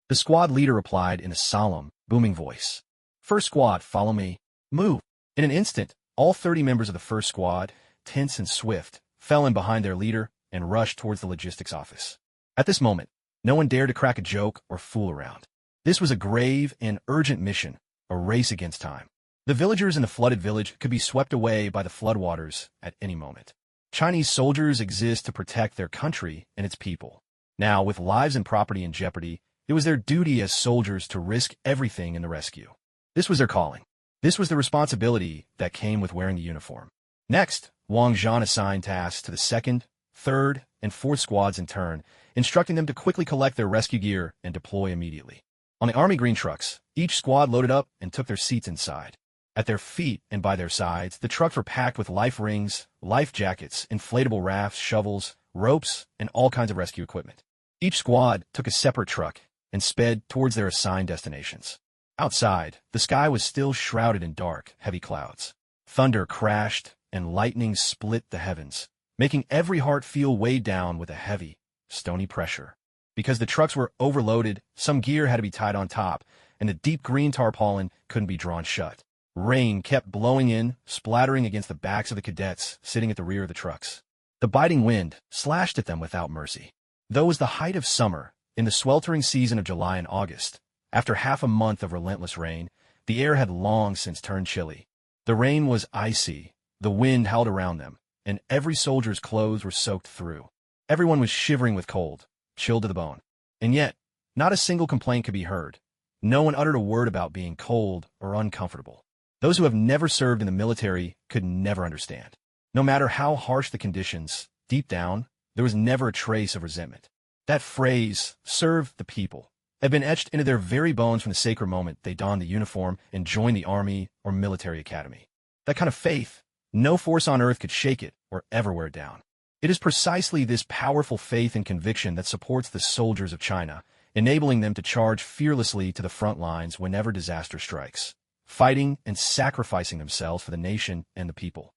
The squad leader replied in a solemn, booming voice. "First squad, follow me. Move." In an instant, all 30 members of the first squad, tense and swift, fell in behind their leader and rushed towards the logistics office. At this moment, no one dared to crack a joke or fool around. This was a grave and urgent mission, a race against time. The villagers in the flooded village could be swept away by the floodwaters at any moment. Chinese soldiers exist to protect their country and its people. Now, with lives and property in jeopardy, it was their duty as soldiers to risk everything in the rescue. This was their calling. This was the responsibility that came with wearing the uniform. Next, Wang Zhan assigned tasks to the 2nd, 3rd, and 4th squads in turn, instructing them to quickly collect their rescue gear and deploy immediately. On the army green trucks, each squad loaded up and took their seats inside. At their feet and by their sides, the trucks were packed with life rings, life jackets, inflatable rafts, shovels, ropes, and all kinds of rescue equipment. Each squad took a separate truck and sped towards their assigned destinations. Outside, the sky was still shrouded in dark, heavy clouds. Thunder crashed and lightning split the heavens, making every heart feel weighed down with a heavy, stony pressure. Because the trucks were overloaded, some gear had to be tied on top, and the deep green tarpaulin couldn't be drawn shut. Rain kept blowing in, splattering against the backs of the cadets sitting at the rear of the trucks. The biting wind slashed at them without mercy. Though it was the height of summer, in the sweltering season of July and August, after half a month of relentless rain, the air had long since turned chilly. The rain was icy, the wind howled around them, and every soldier's clothes were soaked through. Everyone was shivering with cold, chilled to the bone. And yet, not a single complaint could be heard. No one uttered a word about being cold or uncomfortable. Those who have never served in the military could never understand. No matter how harsh the conditions, deep down, there was never a trace of resentment. That phrase, "serve the people," had been etched into their very bones from the sacred moment they donned the uniform and joined the army or military academy. That kind of faith, no force on earth could shake it or ever wear it down. It is precisely this powerful faith and conviction that supports the soldiers of China, enabling them to charge fearlessly to the front lines whenever disaster strikes, fighting and sacrificing themselves for the nation and the people.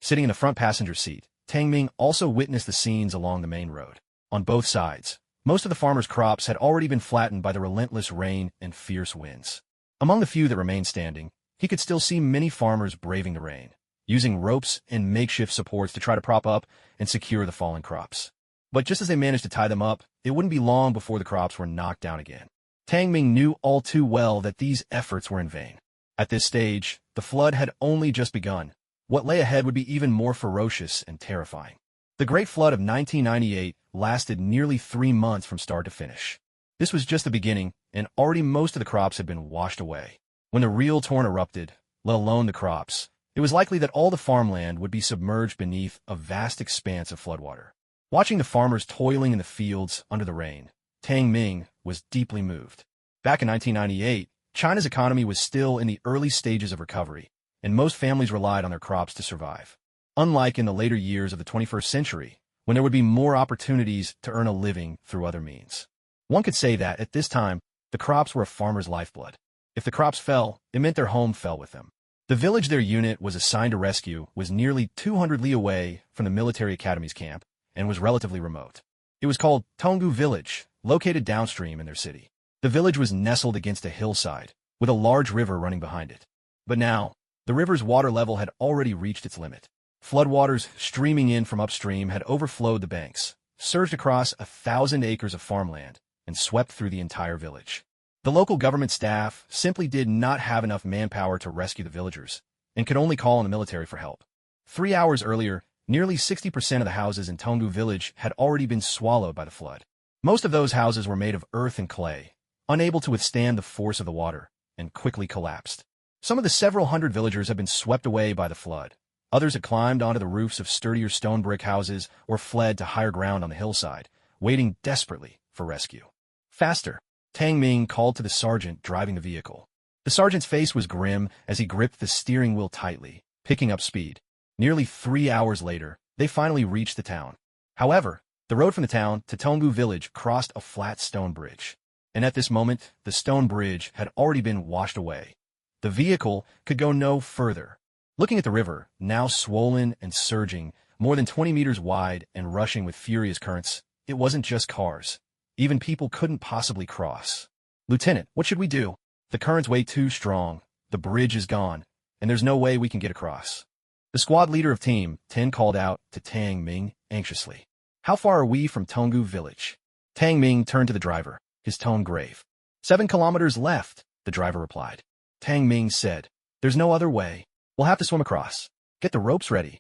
Sitting in the front passenger seat, Tang Ming also witnessed the scenes along the main road. On both sides, most of the farmers' crops had already been flattened by the relentless rain and fierce winds. Among the few that remained standing, he could still see many farmers braving the rain, using ropes and makeshift supports to try to prop up and secure the fallen crops. But just as they managed to tie them up, it wouldn't be long before the crops were knocked down again. Tang Ming knew all too well that these efforts were in vain. At this stage, the flood had only just begun. What lay ahead would be even more ferocious and terrifying. The Great Flood of 1998 lasted nearly 3 months from start to finish. This was just the beginning, and already most of the crops had been washed away. When the real torrent erupted, let alone the crops, it was likely that all the farmland would be submerged beneath a vast expanse of floodwater. Watching the farmers toiling in the fields under the rain, Tang Ming was deeply moved. Back in 1998, China's economy was still in the early stages of recovery, and most families relied on their crops to survive. Unlike in the later years of the 21st century, when there would be more opportunities to earn a living through other means. One could say that, at this time, the crops were a farmer's lifeblood. If the crops fell, it meant their home fell with them. The village their unit was assigned to rescue was nearly 200 li away from the military academy's camp and was relatively remote. It was called Tonggu Village, located downstream in their city. The village was nestled against a hillside, with a large river running behind it. But now, the river's water level had already reached its limit. Floodwaters streaming in from upstream had overflowed the banks, surged across 1,000 acres of farmland, and swept through the entire village. The local government staff simply did not have enough manpower to rescue the villagers, and could only call on the military for help. 3 hours earlier, nearly 60% of the houses in Tonggu Village had already been swallowed by the flood. Most of those houses were made of earth and clay, unable to withstand the force of the water, and quickly collapsed. Some of the several hundred villagers had been swept away by the flood. Others had climbed onto the roofs of sturdier stone brick houses or fled to higher ground on the hillside, waiting desperately for rescue. Faster! Tang Ming called to the sergeant driving the vehicle. The sergeant's face was grim as he gripped the steering wheel tightly, picking up speed. Nearly 3 hours later, they finally reached the town. However, the road from the town to Tonggu Village crossed a flat stone bridge. And at this moment, the stone bridge had already been washed away. The vehicle could go no further. Looking at the river, now swollen and surging, more than 20 meters wide and rushing with furious currents, it wasn't just cars. Even people couldn't possibly cross. "Lieutenant, what should we do? The current's way too strong, the bridge is gone, and there's no way we can get across." The squad leader of Team 10 called out to Tang Ming anxiously. "How far are we from Tonggu Village?" Tang Ming turned to the driver, his tone grave. 7 kilometers left, the driver replied. Tang Ming said, "There's no other way. We'll have to swim across. Get the ropes ready."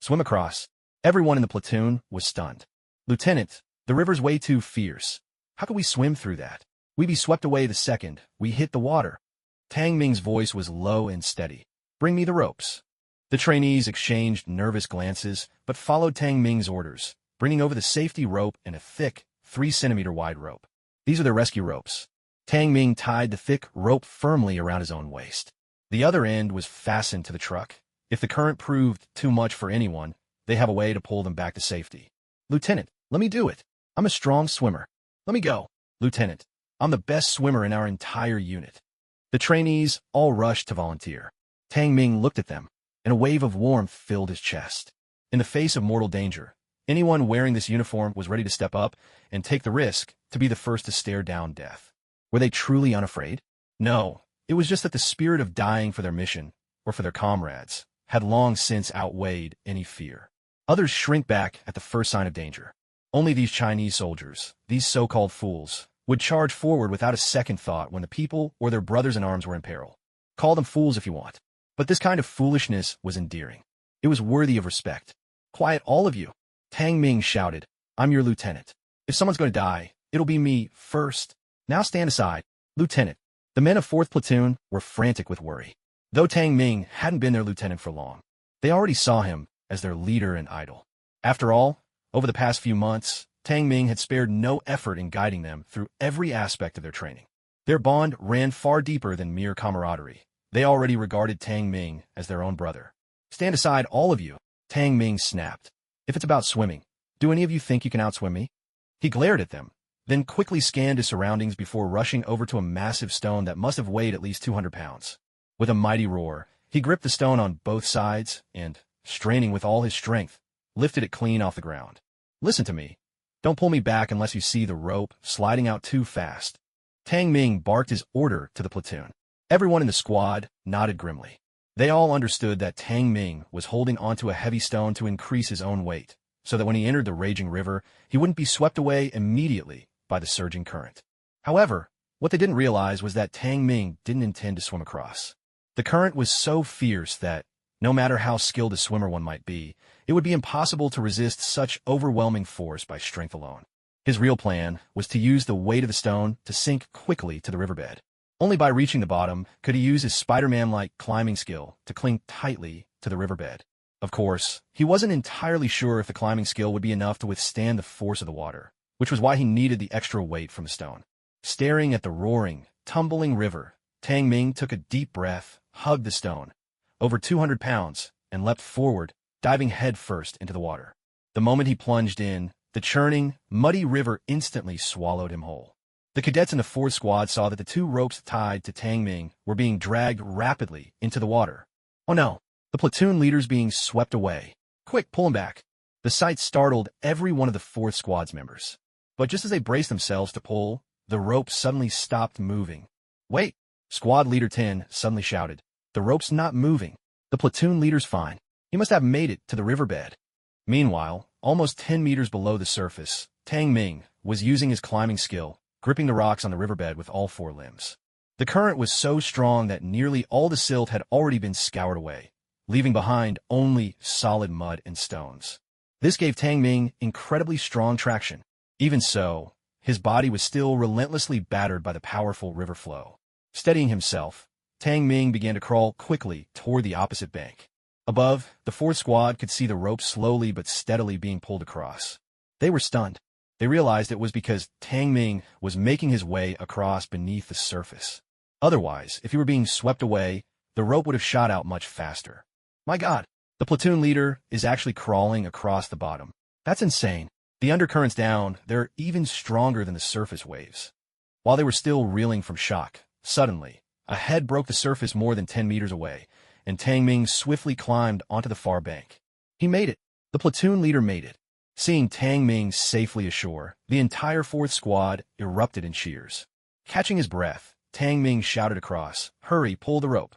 Swim across. Everyone in the platoon was stunned. "Lieutenant, the river's way too fierce. How could we swim through that? We'd be swept away the second we hit the water." Tang Ming's voice was low and steady. "Bring me the ropes." The trainees exchanged nervous glances, but followed Tang Ming's orders, bringing over the safety rope and a thick, 3-centimeter wide rope. "These are their rescue ropes." Tang Ming tied the thick rope firmly around his own waist. The other end was fastened to the truck. If the current proved too much for anyone, they have a way to pull them back to safety. "Lieutenant, let me do it. I'm a strong swimmer." "Let me go." "Lieutenant, I'm the best swimmer in our entire unit." The trainees all rushed to volunteer. Tang Ming looked at them, and a wave of warmth filled his chest. In the face of mortal danger, anyone wearing this uniform was ready to step up and take the risk to be the first to stare down death. Were they truly unafraid? No, it was just that the spirit of dying for their mission, or for their comrades, had long since outweighed any fear. Others shrink back at the first sign of danger. Only these Chinese soldiers, these so-called fools, would charge forward without a second thought when the people or their brothers in arms were in peril. Call them fools if you want. But this kind of foolishness was endearing. It was worthy of respect. "Quiet, all of you," Tang Ming shouted. "I'm your lieutenant. If someone's going to die, it'll be me first. Now stand aside." "Lieutenant." The men of 4th Platoon were frantic with worry. Though Tang Ming hadn't been their lieutenant for long, they already saw him as their leader and idol. After all, over the past few months, Tang Ming had spared no effort in guiding them through every aspect of their training. Their bond ran far deeper than mere camaraderie. They already regarded Tang Ming as their own brother. "Stand aside, all of you," Tang Ming snapped. "If it's about swimming, do any of you think you can outswim me?" He glared at them, then quickly scanned his surroundings before rushing over to a massive stone that must have weighed at least 200 pounds. With a mighty roar, he gripped the stone on both sides and, straining with all his strength, lifted it clean off the ground. "Listen to me. Don't pull me back unless you see the rope sliding out too fast." Tang Ming barked his order to the platoon. Everyone in the squad nodded grimly. They all understood that Tang Ming was holding onto a heavy stone to increase his own weight, so that when he entered the raging river, he wouldn't be swept away immediately by the surging current. However, what they didn't realize was that Tang Ming didn't intend to swim across. The current was so fierce that, no matter how skilled a swimmer one might be, it would be impossible to resist such overwhelming force by strength alone. His real plan was to use the weight of the stone to sink quickly to the riverbed. Only by reaching the bottom could he use his Spider-Man-like climbing skill to cling tightly to the riverbed. Of course, he wasn't entirely sure if the climbing skill would be enough to withstand the force of the water, which was why he needed the extra weight from the stone. Staring at the roaring, tumbling river, Tang Ming took a deep breath, hugged the stone, over 200 pounds, and leapt forward, diving headfirst into the water. The moment he plunged in, the churning, muddy river instantly swallowed him whole. The cadets in the fourth squad saw that the two ropes tied to Tang Ming were being dragged rapidly into the water. Oh no, the platoon leader's being swept away. Quick, pull him back. The sight startled every one of the fourth squad's members. But just as they braced themselves to pull, the rope suddenly stopped moving. Wait, Squad Leader 10 suddenly shouted. The rope's not moving. The platoon leader's fine. He must have made it to the riverbed. Meanwhile, almost 10 meters below the surface, Tang Ming was using his climbing skill, gripping the rocks on the riverbed with all four limbs. The current was so strong that nearly all the silt had already been scoured away, leaving behind only solid mud and stones. This gave Tang Ming incredibly strong traction. Even so, his body was still relentlessly battered by the powerful river flow. Steadying himself, Tang Ming began to crawl quickly toward the opposite bank. Above, the fourth squad could see the rope slowly but steadily being pulled across. They were stunned. They realized it was because Tang Ming was making his way across beneath the surface. Otherwise, if he were being swept away, the rope would have shot out much faster. My God, the platoon leader is actually crawling across the bottom. That's insane. The undercurrents down, they're even stronger than the surface waves. While they were still reeling from shock, suddenly, a head broke the surface more than 10 meters away, and Tang Ming swiftly climbed onto the far bank. He made it. The platoon leader made it. Seeing Tang Ming safely ashore, the entire fourth squad erupted in cheers. Catching his breath, Tang Ming shouted across, "Hurry, pull the rope."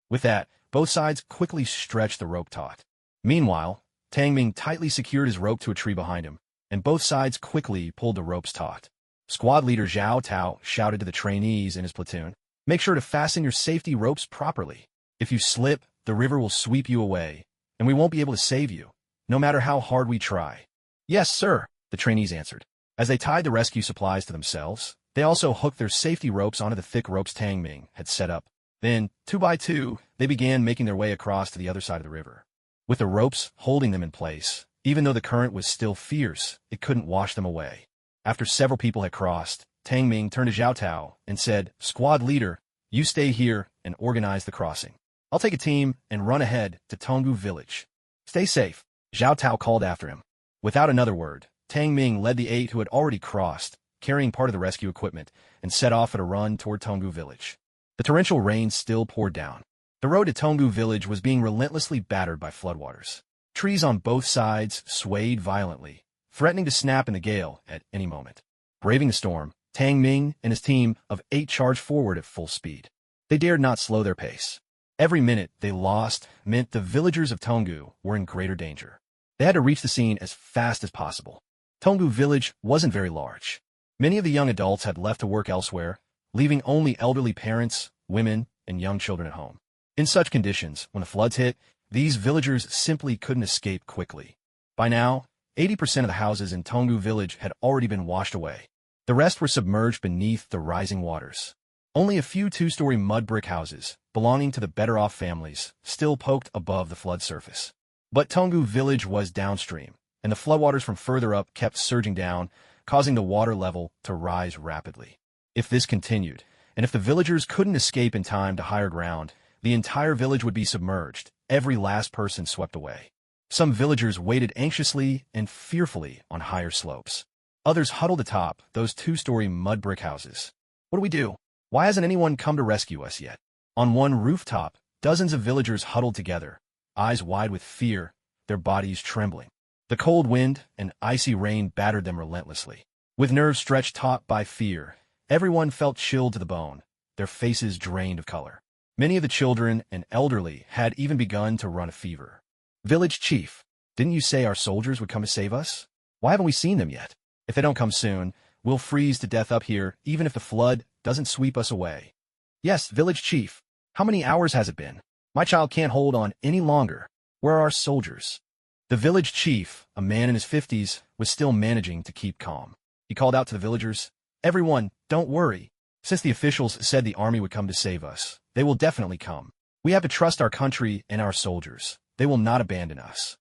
With that, both sides quickly stretched the rope taut. Meanwhile, Tang Ming tightly secured his rope to a tree behind him, and both sides quickly pulled the ropes taut. Squad leader Zhao Tao shouted to the trainees in his platoon, "Make sure to fasten your safety ropes properly. If you slip, the river will sweep you away, and we won't be able to save you, no matter how hard we try." "Yes, sir," the trainees answered. As they tied the rescue supplies to themselves, they also hooked their safety ropes onto the thick ropes Tang Ming had set up. Then, 2 by 2, they began making their way across to the other side of the river. With the ropes holding them in place, even though the current was still fierce, it couldn't wash them away. After several people had crossed, Tang Ming turned to Zhao Tao and said, "Squad leader, you stay here and organize the crossing. I'll take a team and run ahead to Tonggu village. Stay safe," Zhao Tao called after him. Without another word, Tang Ming led the 8 who had already crossed, carrying part of the rescue equipment, and set off at a run toward Tonggu village. The torrential rain still poured down. The road to Tonggu village was being relentlessly battered by floodwaters. Trees on both sides swayed violently, threatening to snap in the gale at any moment. Braving the storm, Tang Ming and his team of 8 charged forward at full speed. They dared not slow their pace. Every minute they lost meant the villagers of Tonggu were in greater danger. They had to reach the scene as fast as possible. Tonggu village wasn't very large. Many of the young adults had left to work elsewhere, leaving only elderly parents, women, and young children at home. In such conditions, when the floods hit, these villagers simply couldn't escape quickly. By now, 80% of the houses in Tonggu village had already been washed away. The rest were submerged beneath the rising waters. Only a few 2-story mud brick houses, belonging to the better-off families, still poked above the flood surface. But Tonggu village was downstream, and the floodwaters from further up kept surging down, causing the water level to rise rapidly. If this continued, and if the villagers couldn't escape in time to higher ground, the entire village would be submerged, every last person swept away. Some villagers waited anxiously and fearfully on higher slopes. Others huddled atop those 2-story mud brick houses. What do we do? Why hasn't anyone come to rescue us yet? On one rooftop, dozens of villagers huddled together, eyes wide with fear, their bodies trembling. The cold wind and icy rain battered them relentlessly. With nerves stretched taut by fear, everyone felt chilled to the bone, their faces drained of color. Many of the children and elderly had even begun to run a fever. Village chief, didn't you say our soldiers would come to save us? Why haven't we seen them yet? If they don't come soon, we'll freeze to death up here, even if the flood doesn't sweep us away. Yes, village chief. How many hours has it been? My child can't hold on any longer. Where are our soldiers? The village chief, a man in his 50s, was still managing to keep calm. He called out to the villagers, "Everyone, don't worry. Since the officials said the army would come to save us, they will definitely come. We have to trust our country and our soldiers. They will not abandon us.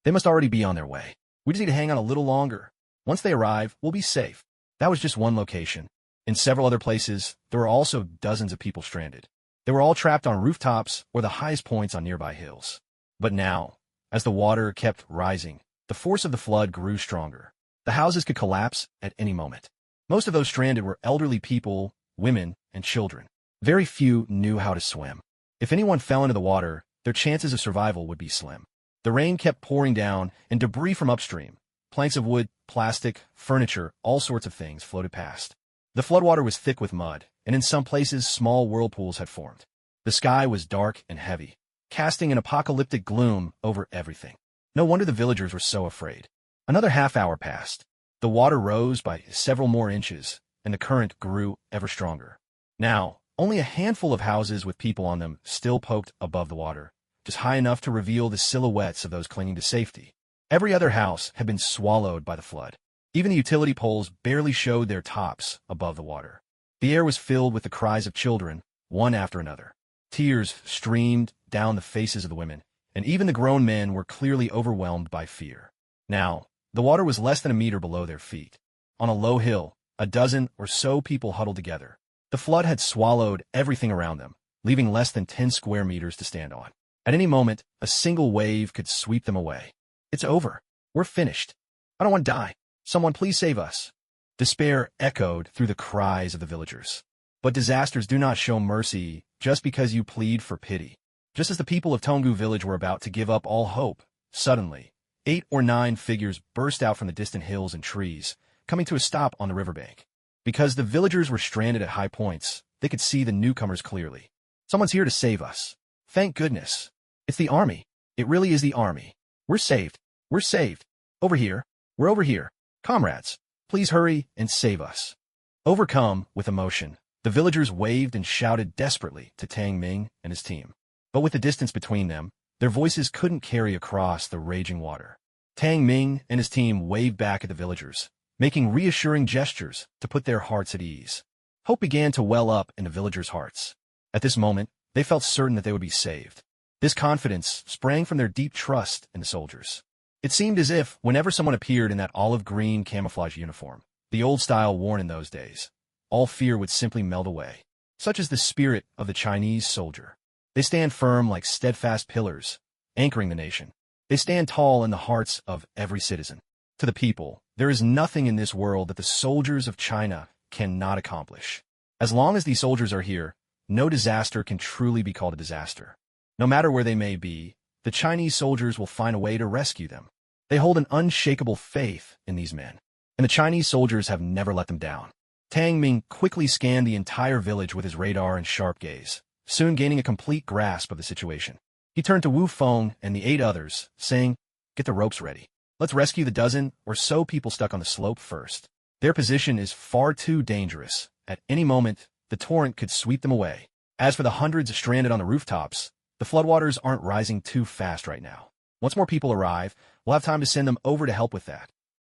They must already be on their way. We just need to hang on a little longer. Once they arrive, we'll be safe." That was just one location. In several other places, there were also dozens of people stranded. They were all trapped on rooftops or the highest points on nearby hills. But now, as the water kept rising, the force of the flood grew stronger. The houses could collapse at any moment. Most of those stranded were elderly people, women, and children. Very few knew how to swim. If anyone fell into the water, their chances of survival would be slim. The rain kept pouring down, and debris from upstream, planks of wood, plastic, furniture, all sorts of things floated past. The floodwater was thick with mud, and in some places small whirlpools had formed. The sky was dark and heavy, casting an apocalyptic gloom over everything. No wonder the villagers were so afraid. Another half-hour passed. The water rose by several more inches, and the current grew ever stronger. Now, only a handful of houses with people on them still poked above the water, just high enough to reveal the silhouettes of those clinging to safety. Every other house had been swallowed by the flood. Even the utility poles barely showed their tops above the water. The air was filled with the cries of children, one after another. Tears streamed down the faces of the women, and even the grown men were clearly overwhelmed by fear. Now, the water was less than a meter below their feet. On a low hill, a dozen or so people huddled together. The flood had swallowed everything around them, leaving less than 10 square meters to stand on. At any moment, a single wave could sweep them away. "It's over. We're finished. I don't want to die. Someone please save us." Despair echoed through the cries of the villagers. But disasters do not show mercy just because you plead for pity. Just as the people of Tonggu village were about to give up all hope, suddenly, 8 or 9 figures burst out from the distant hills and trees, coming to a stop on the riverbank. Because the villagers were stranded at high points, they could see the newcomers clearly. "Someone's here to save us. Thank goodness. It's the army. It really is the army. We're saved. We're saved. Over here. We're over here. Comrades, please hurry and save us." Overcome with emotion, the villagers waved and shouted desperately to Tang Ming and his team. But with the distance between them, their voices couldn't carry across the raging water. Tang Ming and his team waved back at the villagers, making reassuring gestures to put their hearts at ease. Hope began to well up in the villagers' hearts. At this moment, they felt certain that they would be saved. This confidence sprang from their deep trust in the soldiers. It seemed as if, whenever someone appeared in that olive-green camouflage uniform, the old style worn in those days, all fear would simply melt away. Such is the spirit of the Chinese soldier. They stand firm like steadfast pillars, anchoring the nation. They stand tall in the hearts of every citizen. To the people, there is nothing in this world that the soldiers of China cannot accomplish. As long as these soldiers are here, no disaster can truly be called a disaster. No matter where they may be, the Chinese soldiers will find a way to rescue them. They hold an unshakable faith in these men, and the Chinese soldiers have never let them down. Tang Ming quickly scanned the entire village with his radar and sharp gaze, soon gaining a complete grasp of the situation. He turned to Wu Feng and the 8 others, saying, "Get the ropes ready. Let's rescue the dozen or so people stuck on the slope first. Their position is far too dangerous. At any moment, the torrent could sweep them away. As for the hundreds stranded on the rooftops, the floodwaters aren't rising too fast right now. Once more people arrive, we'll have time to send them over to help with that."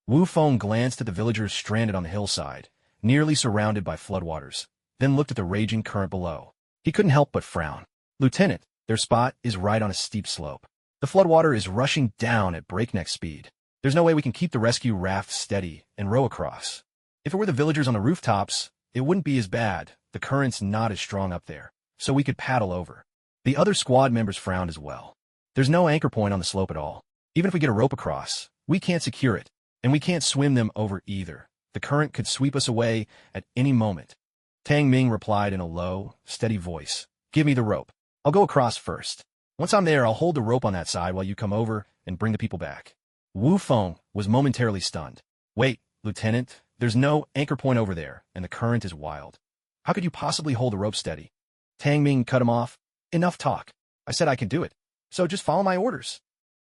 Wu Feng glanced at the villagers stranded on the hillside, nearly surrounded by floodwaters, then looked at the raging current below. He couldn't help but frown. "Lieutenant, their spot is right on a steep slope. The floodwater is rushing down at breakneck speed. There's no way we can keep the rescue raft steady and row across. If it were the villagers on the rooftops, it wouldn't be as bad. The current's not as strong up there, so we could paddle over." The other squad members frowned as well. "There's no anchor point on the slope at all. Even if we get a rope across, we can't secure it, and we can't swim them over either. The current could sweep us away at any moment." Tang Ming replied in a low, steady voice, "Give me the rope. I'll go across first. Once I'm there, I'll hold the rope on that side while you come over and bring the people back." Wu Feng was momentarily stunned. "Wait, Lieutenant, there's no anchor point over there, and the current is wild. How could you possibly hold the rope steady?" Tang Ming cut him off. Enough talk. I said I can do it. So just follow my orders.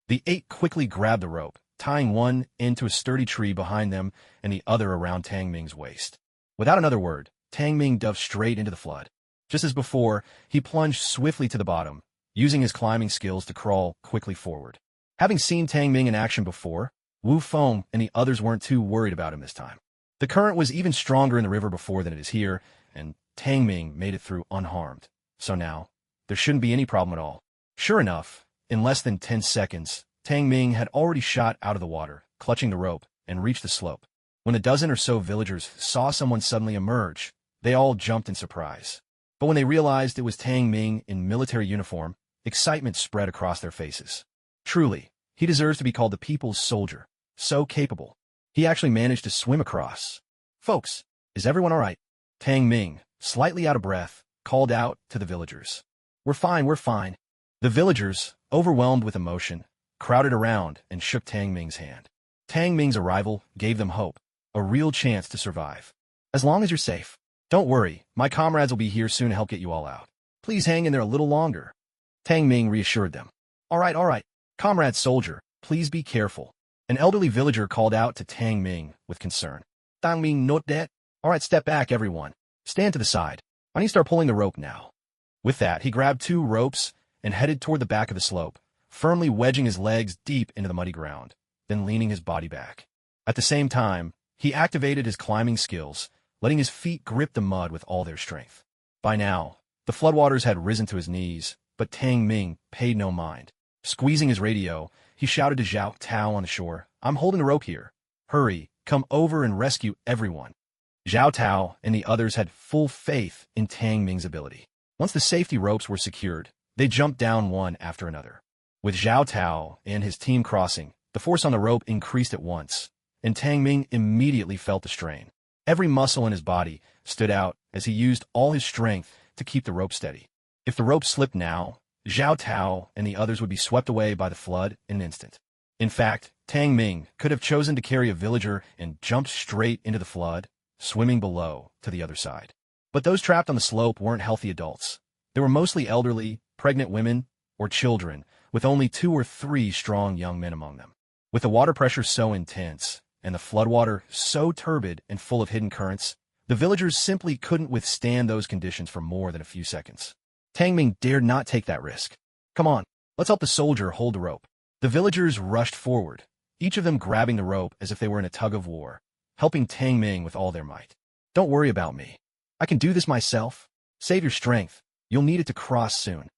The 8 quickly grabbed the rope, tying one into a sturdy tree behind them and the other around Tang Ming's waist. Without another word, Tang Ming dove straight into the flood. Just as before, he plunged swiftly to the bottom, using his climbing skills to crawl quickly forward. Having seen Tang Ming in action before, Wu Feng and the others weren't too worried about him this time. The current was even stronger in the river before than it is here, and Tang Ming made it through unharmed. So now, there shouldn't be any problem at all. Sure enough, in less than 10 seconds, Tang Ming had already shot out of the water, clutching the rope, and reached the slope. When a dozen or so villagers saw someone suddenly emerge, they all jumped in surprise. But when they realized it was Tang Ming in military uniform, excitement spread across their faces. Truly, he deserves to be called the people's soldier. So capable. He actually managed to swim across. Folks, is everyone all right? Tang Ming, slightly out of breath, called out to the villagers. We're fine, we're fine. The villagers, overwhelmed with emotion, crowded around and shook Tang Ming's hand. Tang Ming's arrival gave them hope, a real chance to survive. As long as you're safe. Don't worry, my comrades will be here soon to help get you all out. Please hang in there a little longer. Tang Ming reassured them. All right. Comrade soldier, please be careful. An elderly villager called out to Tang Ming with concern. Tang Ming, note that. All right, step back, everyone. Stand to the side. I need to start pulling the rope now. With that, he grabbed 2 ropes and headed toward the back of the slope, firmly wedging his legs deep into the muddy ground, then leaning his body back. At the same time, he activated his climbing skills, letting his feet grip the mud with all their strength. By now, the floodwaters had risen to his knees, but Tang Ming paid no mind. Squeezing his radio, he shouted to Zhao Tao on the shore, I'm holding the rope here. Hurry, come over and rescue everyone. Zhao Tao and the others had full faith in Tang Ming's ability. Once the safety ropes were secured, they jumped down one after another. With Zhao Tao and his team crossing, the force on the rope increased at once, and Tang Ming immediately felt the strain. Every muscle in his body stood out as he used all his strength to keep the rope steady. If the rope slipped now, Zhao Tao and the others would be swept away by the flood in an instant. In fact, Tang Ming could have chosen to carry a villager and jumped straight into the flood, swimming below to the other side. But those trapped on the slope weren't healthy adults. They were mostly elderly, pregnant women, or children, with only 2 or 3 strong young men among them. With the water pressure so intense, and the floodwater so turbid and full of hidden currents, the villagers simply couldn't withstand those conditions for more than a few seconds. Tang Ming dared not take that risk. Come on, let's help the soldier hold the rope. The villagers rushed forward, each of them grabbing the rope as if they were in a tug of war, helping Tang Ming with all their might. Don't worry about me. I can do this myself. Save your strength. You'll need it to cross soon.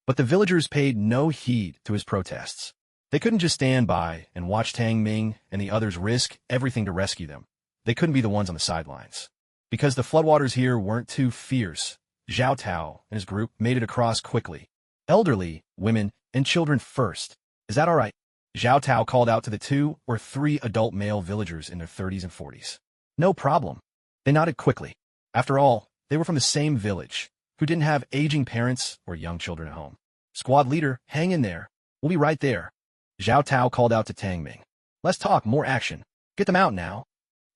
But the villagers paid no heed to his protests. They couldn't just stand by and watch Tang Ming and the others risk everything to rescue them. They couldn't be the ones on the sidelines. Because the floodwaters here weren't too fierce, Zhao Tao and his group made it across quickly. Elderly, women, and children first. Is that all right? Zhao Tao called out to the 2 or 3 adult male villagers in their 30s and 40s. No problem. They nodded quickly. After all, they were from the same village, who didn't have aging parents or young children at home. Squad leader, hang in there. We'll be right there. Zhao Tao called out to Tang Ming. Let's talk, more action. Get them out now.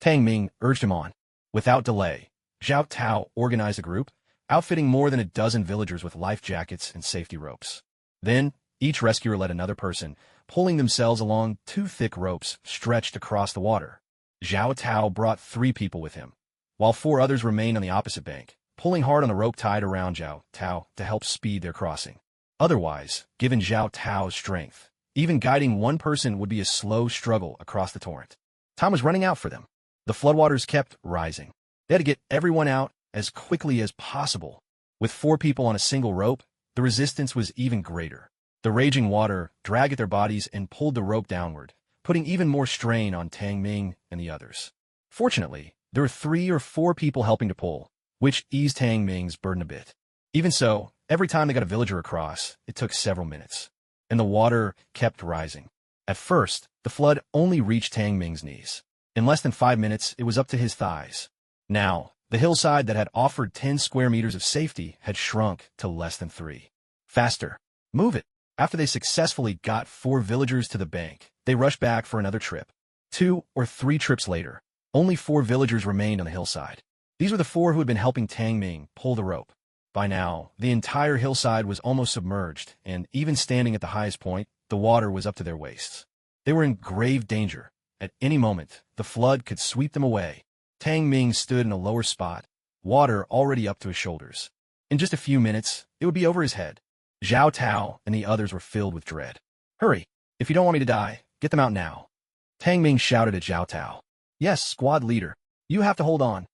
Tang Ming urged him on. Without delay, Zhao Tao organized a group, outfitting more than a dozen villagers with life jackets and safety ropes. Then, each rescuer led another person, pulling themselves along 2 thick ropes stretched across the water. Zhao Tao brought 3 people with him, while 4 others remained on the opposite bank, pulling hard on the rope tied around Zhao Tao to help speed their crossing. Otherwise, given Zhao Tao's strength, even guiding one person would be a slow struggle across the torrent. Time was running out for them. The floodwaters kept rising. They had to get everyone out as quickly as possible. With 4 people on a single rope, the resistance was even greater. The raging water dragged at their bodies and pulled the rope downward, putting even more strain on Tang Ming and the others. Fortunately, there were 3 or 4 people helping to pull, which eased Tang Ming's burden a bit. Even so, every time they got a villager across, it took several minutes, and the water kept rising. At first, the flood only reached Tang Ming's knees. In less than 5 minutes, it was up to his thighs. Now, the hillside that had offered 10 square meters of safety had shrunk to less than 3. Faster. Move it. After they successfully got 4 villagers to the bank, they rushed back for another trip. 2 or 3 trips later, only 4 villagers remained on the hillside. These were the 4 who had been helping Tang Ming pull the rope. By now, the entire hillside was almost submerged, and even standing at the highest point, the water was up to their waists. They were in grave danger. At any moment, the flood could sweep them away. Tang Ming stood in a lower spot, water already up to his shoulders. In just a few minutes, it would be over his head. Zhao Tao and the others were filled with dread. "Hurry! If you don't want me to die, get them out now." Tang Ming shouted at Zhao Tao. "Yes, squad leader. You have to hold on,"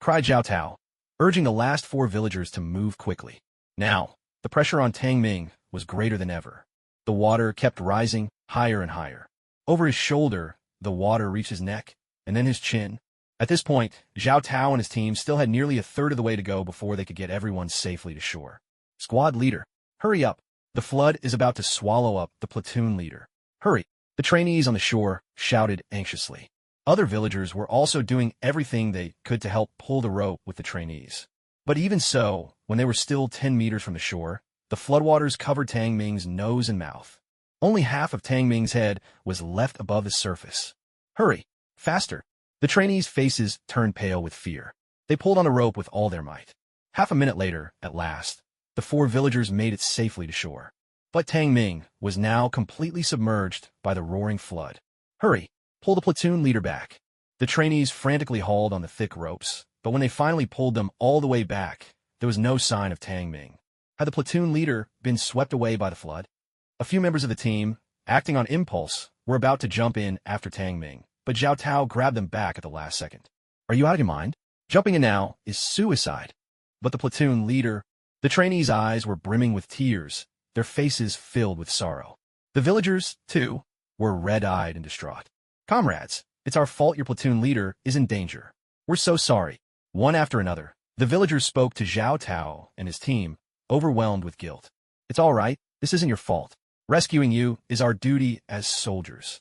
cried Zhao Tao, urging the last 4 villagers to move quickly. Now, the pressure on Tang Ming was greater than ever. The water kept rising higher and higher. Over his shoulder, the water reached his neck, and then his chin. At this point, Zhao Tao and his team still had nearly a third of the way to go before they could get everyone safely to shore. "Squad leader, hurry up. The flood is about to swallow up the platoon leader. Hurry." The trainees on the shore shouted anxiously. Other villagers were also doing everything they could to help pull the rope with the trainees. But even so, when they were still 10 meters from the shore, the floodwaters covered Tang Ming's nose and mouth. Only half of Tang Ming's head was left above the surface. "Hurry! Faster!" The trainees' faces turned pale with fear. They pulled on the rope with all their might. Half a minute later, at last, the 4 villagers made it safely to shore. But Tang Ming was now completely submerged by the roaring flood. "Hurry! Pull the platoon leader back." The trainees frantically hauled on the thick ropes, but when they finally pulled them all the way back, there was no sign of Tang Ming. Had the platoon leader been swept away by the flood? A few members of the team, acting on impulse, were about to jump in after Tang Ming, but Zhao Tao grabbed them back at the last second. "Are you out of your mind? Jumping in now is suicide." But the platoon leader, the trainees' eyes were brimming with tears, their faces filled with sorrow. The villagers, too, were red-eyed and distraught. "Comrades, it's our fault your platoon leader is in danger. We're so sorry." One after another, the villagers spoke to Zhao Tao and his team, overwhelmed with guilt. "It's all right. This isn't your fault. Rescuing you is our duty as soldiers."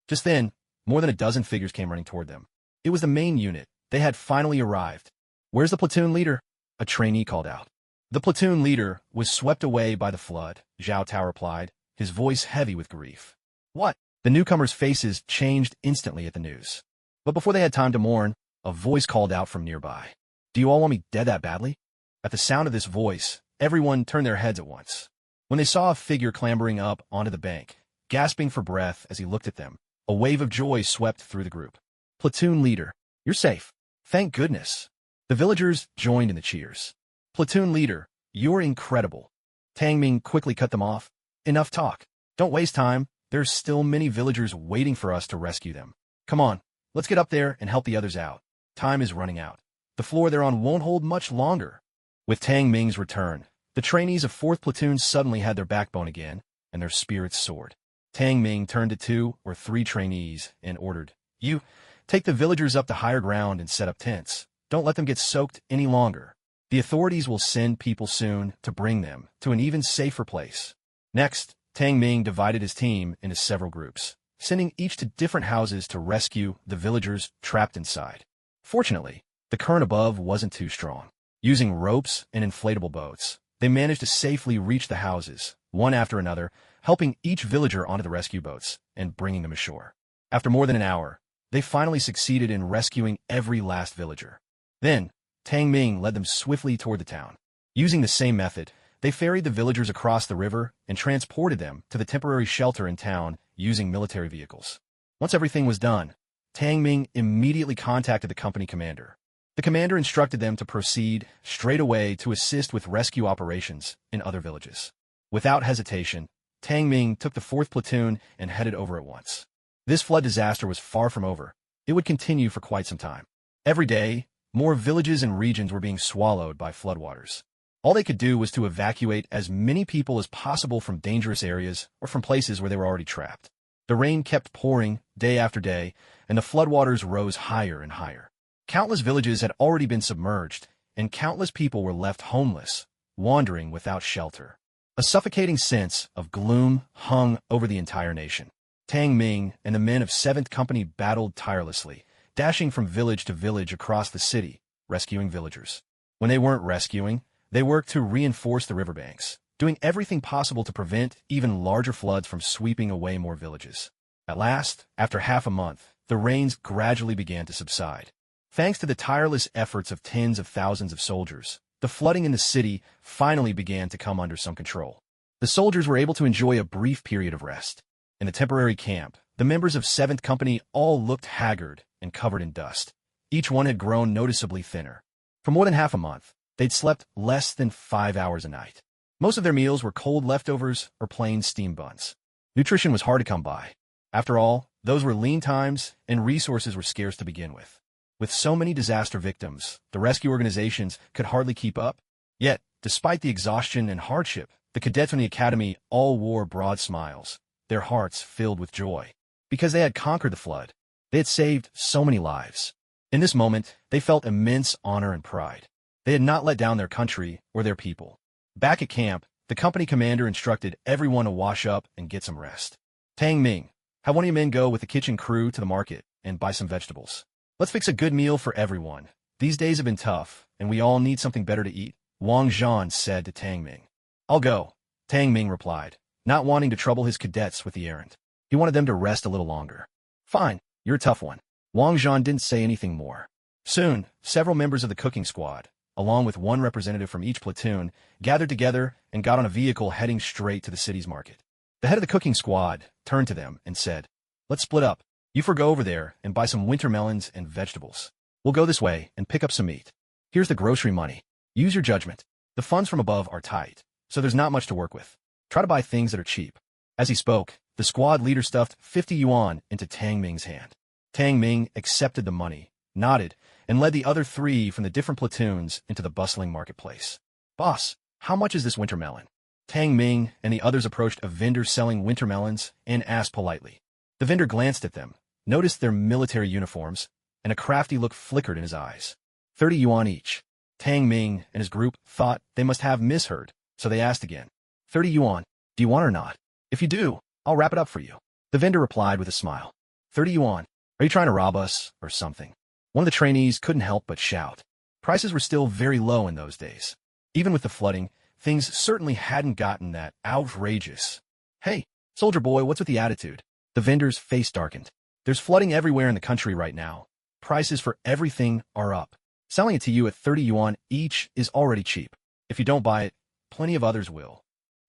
Just then, more than a dozen figures came running toward them. It was the main unit. They had finally arrived. "Where's the platoon leader?" a trainee called out. "The platoon leader was swept away by the flood," Zhao Tao replied, his voice heavy with grief. "What?" The newcomers' faces changed instantly at the news. But before they had time to mourn, a voice called out from nearby. "Do you all want me dead that badly?" At the sound of this voice, everyone turned their heads at once. When they saw a figure clambering up onto the bank, gasping for breath as he looked at them, a wave of joy swept through the group. "Platoon leader, you're safe. Thank goodness." The villagers joined in the cheers. "Platoon leader, you're incredible." Tang Ming quickly cut them off. "Enough talk. Don't waste time. There's still many villagers waiting for us to rescue them. Come on, let's get up there and help the others out. Time is running out. The floor they're on won't hold much longer." With Tang Ming's return, the trainees of 4th Platoon suddenly had their backbone again, and their spirits soared. Tang Ming turned to 2 or 3 trainees and ordered, "You, take the villagers up to higher ground and set up tents. Don't let them get soaked any longer. The authorities will send people soon to bring them to an even safer place." Next, Tang Ming divided his team into several groups, sending each to different houses to rescue the villagers trapped inside. Fortunately, the current above wasn't too strong. Using ropes and inflatable boats, they managed to safely reach the houses, one after another, helping each villager onto the rescue boats and bringing them ashore. After more than an hour, they finally succeeded in rescuing every last villager. Then, Tang Ming led them swiftly toward the town. Using the same method, they ferried the villagers across the river and transported them to the temporary shelter in town using military vehicles. Once everything was done, Tang Ming immediately contacted the company commander. The commander instructed them to proceed straight away to assist with rescue operations in other villages. Without hesitation, Tang Ming took the 4th Platoon and headed over at once. This flood disaster was far from over. It would continue for quite some time. Every day, more villages and regions were being swallowed by floodwaters. All they could do was to evacuate as many people as possible from dangerous areas or from places where they were already trapped. The rain kept pouring day after day, and the floodwaters rose higher and higher. Countless villages had already been submerged, and countless people were left homeless, wandering without shelter. A suffocating sense of gloom hung over the entire nation. Tang Ming and the men of 7th Company battled tirelessly, dashing from village to village across the city, rescuing villagers. When they weren't rescuing, they worked to reinforce the riverbanks, doing everything possible to prevent even larger floods from sweeping away more villages. At last, after half a month, the rains gradually began to subside. Thanks to the tireless efforts of tens of thousands of soldiers, the flooding in the city finally began to come under some control. The soldiers were able to enjoy a brief period of rest. In the temporary camp, the members of 7th Company all looked haggard and covered in dust. Each one had grown noticeably thinner. For more than half a month, they'd slept less than 5 hours a night. Most of their meals were cold leftovers or plain steamed buns. Nutrition was hard to come by. After all, those were lean times and resources were scarce to begin with. With so many disaster victims, the rescue organizations could hardly keep up. Yet, despite the exhaustion and hardship, the cadets from the academy all wore broad smiles, their hearts filled with joy. Because they had conquered the flood, they had saved so many lives. In this moment, they felt immense honor and pride. They had not let down their country or their people. Back at camp, the company commander instructed everyone to wash up and get some rest. Tang Ming, have one of your men go with the kitchen crew to the market and buy some vegetables. Let's fix a good meal for everyone. These days have been tough, and we all need something better to eat, Wang Zhan said to Tang Ming. I'll go, Tang Ming replied, not wanting to trouble his cadets with the errand. He wanted them to rest a little longer. Fine, you're a tough one. Wang Zhan didn't say anything more. Soon, several members of the cooking squad, along with one representative from each platoon, gathered together and got on a vehicle heading straight to the city's market. The head of the cooking squad turned to them and said, let's split up. You four go over there and buy some winter melons and vegetables. We'll go this way and pick up some meat. Here's the grocery money. Use your judgment. The funds from above are tight, so there's not much to work with. Try to buy things that are cheap. As he spoke, the squad leader stuffed 50 yuan into Tang Ming's hand. Tang Ming accepted the money, nodded, and led the other 3 from the different platoons into the bustling marketplace. Boss, how much is this winter melon? Tang Ming and the others approached a vendor selling winter melons and asked politely. The vendor glanced at them, noticed their military uniforms, and a crafty look flickered in his eyes. 30 yuan each. Tang Ming and his group thought they must have misheard, so they asked again. 30 yuan, do you want or not? If you do, I'll wrap it up for you. The vendor replied with a smile. 30 yuan, are you trying to rob us or something? One of the trainees couldn't help but shout. Prices were still very low in those days. Even with the flooding, things certainly hadn't gotten that outrageous. Hey, soldier boy, what's with the attitude? The vendor's face darkened. There's flooding everywhere in the country right now. Prices for everything are up. Selling it to you at 30 yuan each is already cheap. If you don't buy it, plenty of others will.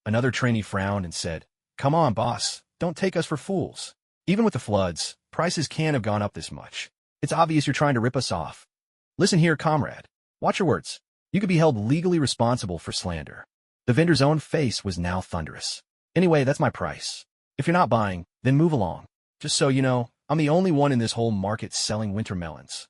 Another trainee frowned and said, come on, boss, don't take us for fools. Even with the floods, prices can't have gone up this much. It's obvious you're trying to rip us off. Listen here, comrade. Watch your words. You could be held legally responsible for slander. The vendor's own face was now thunderous. Anyway, that's my price. If you're not buying, then move along. Just so you know, I'm the only one in this whole market selling winter melons.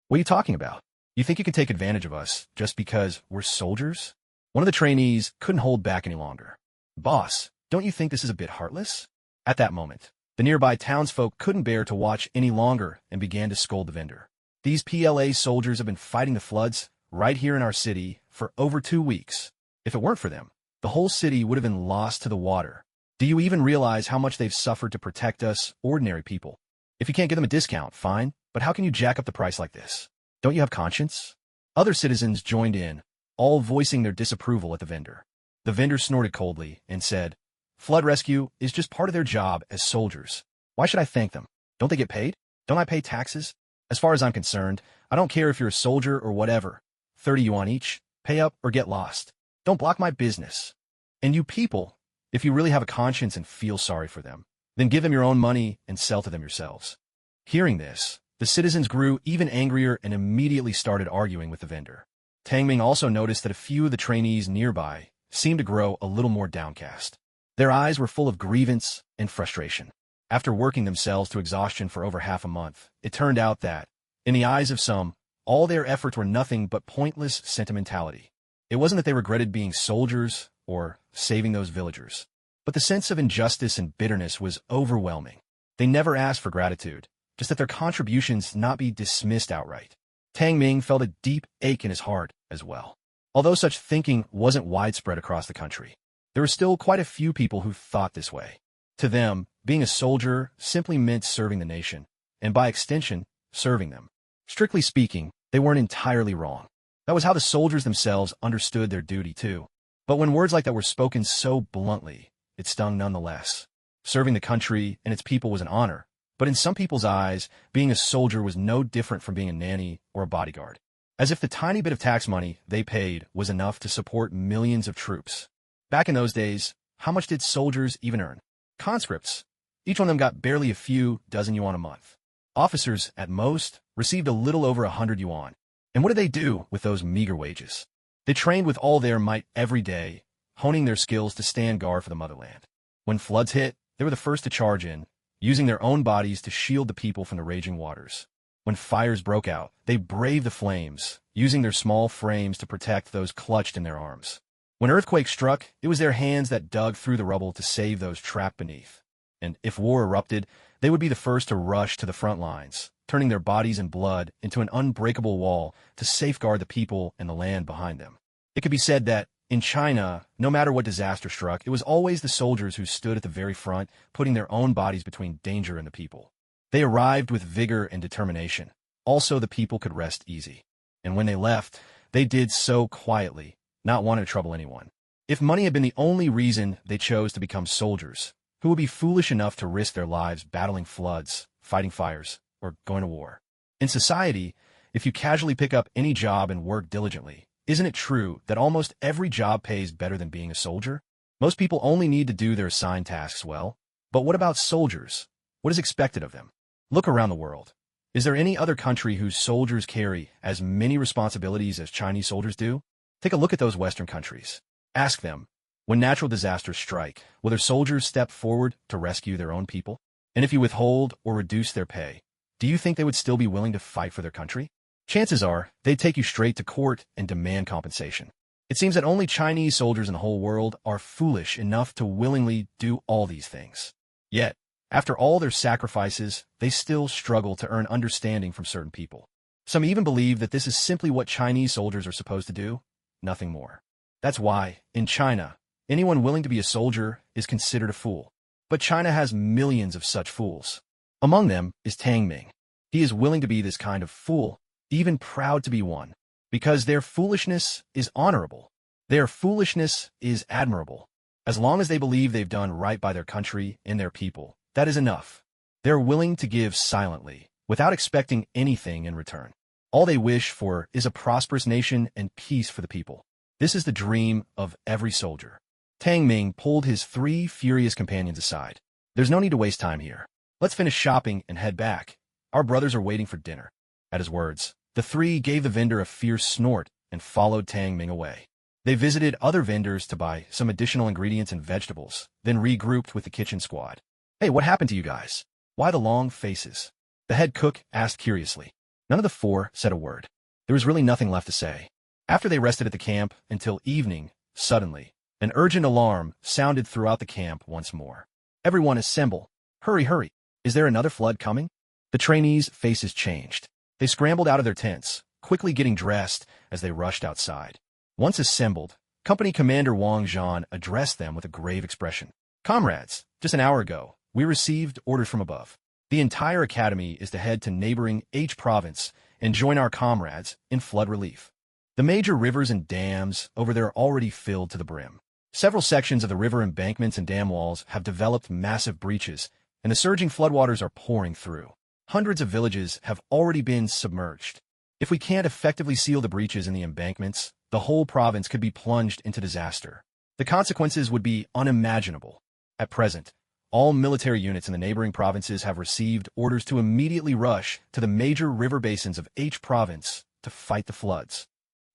What are you talking about? You think you can take advantage of us just because we're soldiers? One of the trainees couldn't hold back any longer. Boss, don't you think this is a bit heartless? At that moment, the nearby townsfolk couldn't bear to watch any longer and began to scold the vendor. These PLA soldiers have been fighting the floods right here in our city for over 2 weeks. If it weren't for them, the whole city would have been lost to the water. Do you even realize how much they've suffered to protect us, ordinary people? If you can't give them a discount, fine, but how can you jack up the price like this? Don't you have conscience? Other citizens joined in, all voicing their disapproval at the vendor. The vendor snorted coldly and said, flood rescue is just part of their job as soldiers. Why should I thank them? Don't they get paid? Don't I pay taxes? As far as I'm concerned, I don't care if you're a soldier or whatever. 30 yuan each, pay up or get lost. Don't block my business. And you people, if you really have a conscience and feel sorry for them, then give them your own money and sell to them yourselves. Hearing this, the citizens grew even angrier and immediately started arguing with the vendor. Tang Ming also noticed that a few of the trainees nearby seemed to grow a little more downcast. Their eyes were full of grievance and frustration. After working themselves to exhaustion for over half a month, it turned out that, in the eyes of some, all their efforts were nothing but pointless sentimentality. It wasn't that they regretted being soldiers or saving those villagers, but the sense of injustice and bitterness was overwhelming. They never asked for gratitude, just that their contributions not be dismissed outright. Tang Ming felt a deep ache in his heart as well. Although such thinking wasn't widespread across the country, there were still quite a few people who thought this way. To them, being a soldier simply meant serving the nation, and by extension, serving them. Strictly speaking, they weren't entirely wrong. That was how the soldiers themselves understood their duty too. But when words like that were spoken so bluntly, it stung nonetheless. Serving the country and its people was an honor, but in some people's eyes, being a soldier was no different from being a nanny or a bodyguard. as if the tiny bit of tax money they paid was enough to support millions of troops. Back in those days, how much did soldiers even earn? Conscripts, each one of them got barely a few dozen yuan a month. Officers, at most, received a little over 100 yuan. And what did they do with those meager wages? They trained with all their might every day, honing their skills to stand guard for the motherland. When floods hit, they were the first to charge in, using their own bodies to shield the people from the raging waters. When fires broke out, they braved the flames, using their small frames to protect those clutched in their arms. When earthquakes struck, it was their hands that dug through the rubble to save those trapped beneath. And if war erupted, they would be the first to rush to the front lines, turning their bodies and blood into an unbreakable wall to safeguard the people and the land behind them. It could be said that, in China, no matter what disaster struck, it was always the soldiers who stood at the very front, putting their own bodies between danger and the people. They arrived with vigor and determination. Also, the people could rest easy. And when they left, they did so quietly, not wanting to trouble anyone. If money had been the only reason they chose to become soldiers, who would be foolish enough to risk their lives battling floods, fighting fires, or going to war? In society, if you casually pick up any job and work diligently, isn't it true that almost every job pays better than being a soldier? Most people only need to do their assigned tasks well. But what about soldiers? What is expected of them? Look around the world. Is there any other country whose soldiers carry as many responsibilities as Chinese soldiers do? Take a look at those Western countries. Ask them, when natural disasters strike, will their soldiers step forward to rescue their own people? And if you withhold or reduce their pay, do you think they would still be willing to fight for their country? Chances are, they'd take you straight to court and demand compensation. It seems that only Chinese soldiers in the whole world are foolish enough to willingly do all these things. Yet, after all their sacrifices, they still struggle to earn understanding from certain people. Some even believe that this is simply what Chinese soldiers are supposed to do, nothing more. That's why, in China, anyone willing to be a soldier is considered a fool. But China has millions of such fools. Among them is Tang Ming. He is willing to be this kind of fool, even proud to be one, because their foolishness is honorable. Their foolishness is admirable. As long as they believe they've done right by their country and their people, that is enough. They're willing to give silently, without expecting anything in return. All they wish for is a prosperous nation and peace for the people. This is the dream of every soldier. Tang Ming pulled his 3 furious companions aside. There's no need to waste time here. Let's finish shopping and head back. Our brothers are waiting for dinner. At his words, the 3 gave the vendor a fierce snort and followed Tang Ming away. They visited other vendors to buy some additional ingredients and vegetables, then regrouped with the kitchen squad. Hey, what happened to you guys? Why the long faces? The head cook asked curiously. None of the 4 said a word. There was really nothing left to say. After they rested at the camp until evening, suddenly, an urgent alarm sounded throughout the camp once more. Everyone assemble. Hurry, hurry. Is there another flood coming? The trainees' faces changed. They scrambled out of their tents, quickly getting dressed as they rushed outside. Once assembled, Company Commander Wang Zhan addressed them with a grave expression. Comrades, just an hour ago, we received orders from above. The entire academy is to head to neighboring H province and join our comrades in flood relief. The major rivers and dams over there are already filled to the brim. Several sections of the river embankments and dam walls have developed massive breaches, and the surging floodwaters are pouring through. Hundreds of villages have already been submerged. If we can't effectively seal the breaches in the embankments, the whole province could be plunged into disaster. The consequences would be unimaginable. At present, all military units in the neighboring provinces have received orders to immediately rush to the major river basins of H province to fight the floods.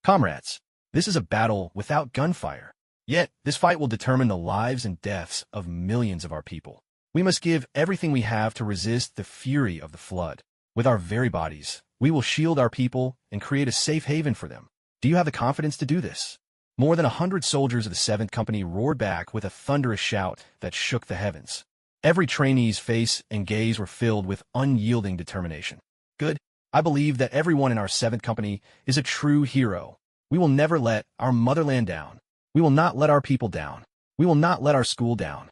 Comrades, this is a battle without gunfire. Yet, this fight will determine the lives and deaths of millions of our people. We must give everything we have to resist the fury of the flood. With our very bodies, we will shield our people and create a safe haven for them. Do you have the confidence to do this? More than 100 soldiers of the 7th Company roared back with a thunderous shout that shook the heavens. Every trainee's face and gaze were filled with unyielding determination. Good. I believe that everyone in our 7th Company is a true hero. We will never let our motherland down. We will not let our people down. We will not let our school down.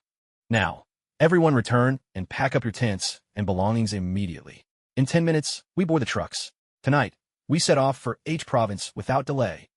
Now, everyone return and pack up your tents and belongings immediately. In 10 minutes, we board the trucks. Tonight, we set off for H province without delay.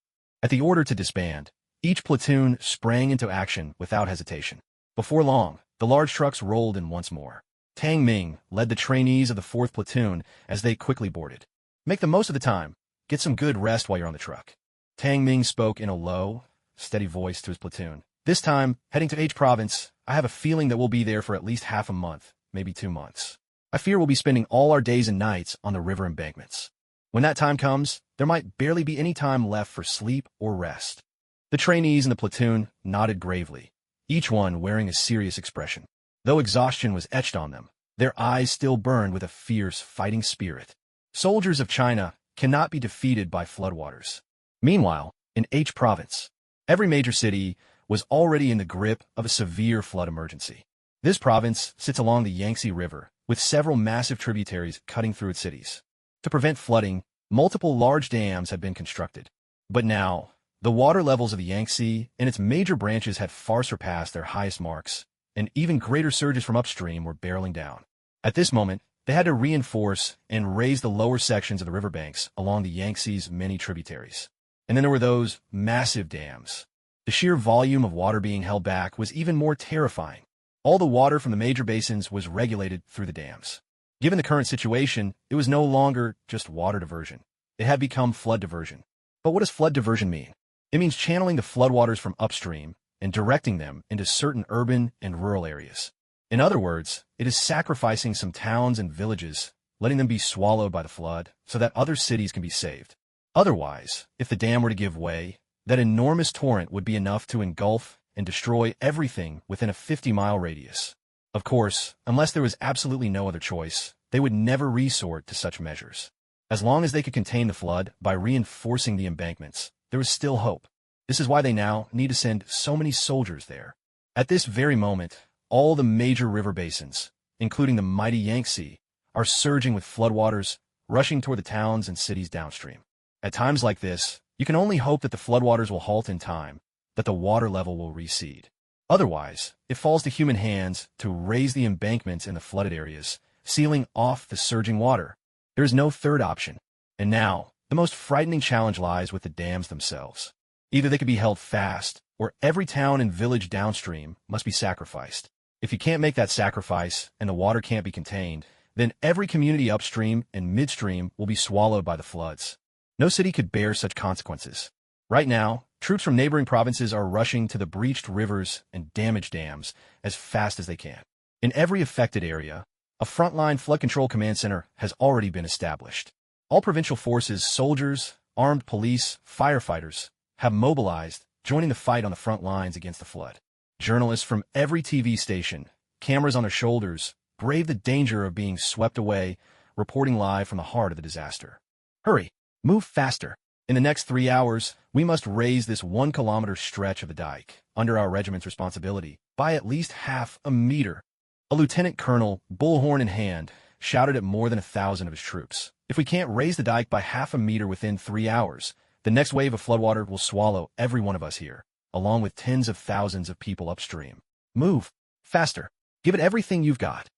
At the order to disband, each platoon sprang into action without hesitation. Before long, the large trucks rolled in once more. Tang Ming led the trainees of the 4th platoon as they quickly boarded. Make the most of the time. Get some good rest while you're on the truck. Tang Ming spoke in a low, steady voice to his platoon. This time, heading to H Province, I have a feeling that we'll be there for at least half a month, maybe 2 months. I fear we'll be spending all our days and nights on the river embankments. When that time comes, there might barely be any time left for sleep or rest. The trainees in the platoon nodded gravely, each one wearing a serious expression. Though exhaustion was etched on them, their eyes still burned with a fierce fighting spirit. Soldiers of China cannot be defeated by floodwaters. Meanwhile, in H Province, every major city was already in the grip of a severe flood emergency. This province sits along the Yangtze River, with several massive tributaries cutting through its cities. To prevent flooding, multiple large dams had been constructed. But now, the water levels of the Yangtze and its major branches had far surpassed their highest marks, and even greater surges from upstream were barreling down. At this moment, they had to reinforce and raise the lower sections of the riverbanks along the Yangtze's many tributaries. And then there were those massive dams. The sheer volume of water being held back was even more terrifying. All the water from the major basins was regulated through the dams. Given the current situation, it was no longer just water diversion. It had become flood diversion. But what does flood diversion mean? It means channeling the floodwaters from upstream and directing them into certain urban and rural areas. In other words, it is sacrificing some towns and villages, letting them be swallowed by the flood so that other cities can be saved. Otherwise, if the dam were to give way, that enormous torrent would be enough to engulf and destroy everything within a 50-mile radius. Of course, unless there was absolutely no other choice, they would never resort to such measures. As long as they could contain the flood by reinforcing the embankments, there was still hope. This is why they now need to send so many soldiers there. At this very moment, all the major river basins, including the mighty Yangtze, are surging with floodwaters, rushing toward the towns and cities downstream. At times like this, you can only hope that the floodwaters will halt in time, that the water level will recede. Otherwise, it falls to human hands to raise the embankments in the flooded areas, sealing off the surging water. There is no third option. And now, the most frightening challenge lies with the dams themselves. Either they could be held fast, or every town and village downstream must be sacrificed. If you can't make that sacrifice and the water can't be contained, then every community upstream and midstream will be swallowed by the floods. No city could bear such consequences. Right now, troops from neighboring provinces are rushing to the breached rivers and damaged dams as fast as they can. In every affected area, a frontline flood control command center has already been established. All provincial forces, soldiers, armed police, firefighters, have mobilized, joining the fight on the front lines against the flood. Journalists from every TV station, cameras on their shoulders, brave the danger of being swept away, reporting live from the heart of the disaster. Hurry! Move faster! In the next 3 hours, we must raise this 1-kilometer stretch of the dike, under our regiment's responsibility, by at least half a meter. A lieutenant colonel, bullhorn in hand, shouted at more than 1,000 of his troops. If we can't raise the dike by half a meter within 3 hours, the next wave of floodwater will swallow every one of us here, along with tens of thousands of people upstream. Move! Faster! Give it everything you've got.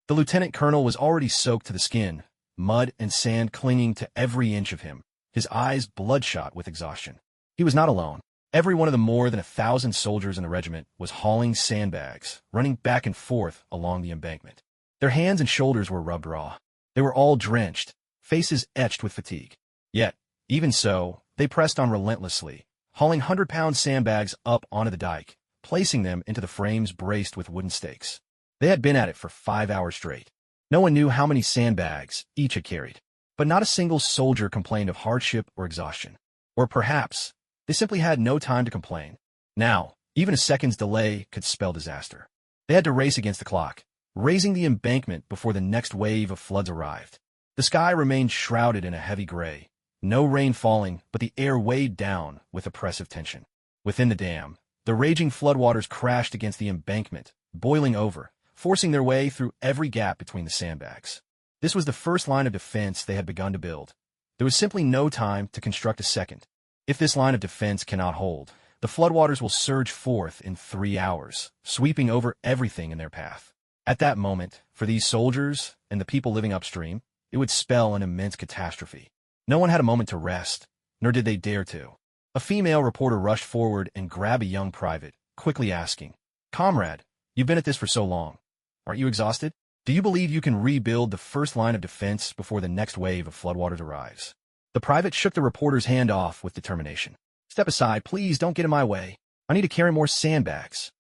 The lieutenant colonel was already soaked to the skin, mud and sand clinging to every inch of him, his eyes bloodshot with exhaustion. He was not alone. Every one of the more than 1,000 soldiers in the regiment was hauling sandbags, running back and forth along the embankment. Their hands and shoulders were rubbed raw. They were all drenched, faces etched with fatigue. Yet, even so, they pressed on relentlessly, hauling 100-pound sandbags up onto the dike, placing them into the frames braced with wooden stakes. They had been at it for 5 hours straight. No one knew how many sandbags each had carried, but not a single soldier complained of hardship or exhaustion. Or perhaps, they simply had no time to complain. Now, even a second's delay could spell disaster. They had to race against the clock, raising the embankment before the next wave of floods arrived. The sky remained shrouded in a heavy gray. No rain falling, but the air weighed down with oppressive tension. Within the dam, the raging floodwaters crashed against the embankment, boiling over, forcing their way through every gap between the sandbags. This was the first line of defense they had begun to build. There was simply no time to construct a second. If this line of defense cannot hold, the floodwaters will surge forth in 3 hours, sweeping over everything in their path. At that moment, for these soldiers and the people living upstream, it would spell an immense catastrophe. No one had a moment to rest, nor did they dare to. A female reporter rushed forward and grabbed a young private, quickly asking, "Comrade, you've been at this for so long. Aren't you exhausted? Do you believe you can rebuild the first line of defense before the next wave of floodwaters arrives?" The private shook the reporter's hand off with determination. "Step aside, please, don't get in my way. I need to carry more sandbags."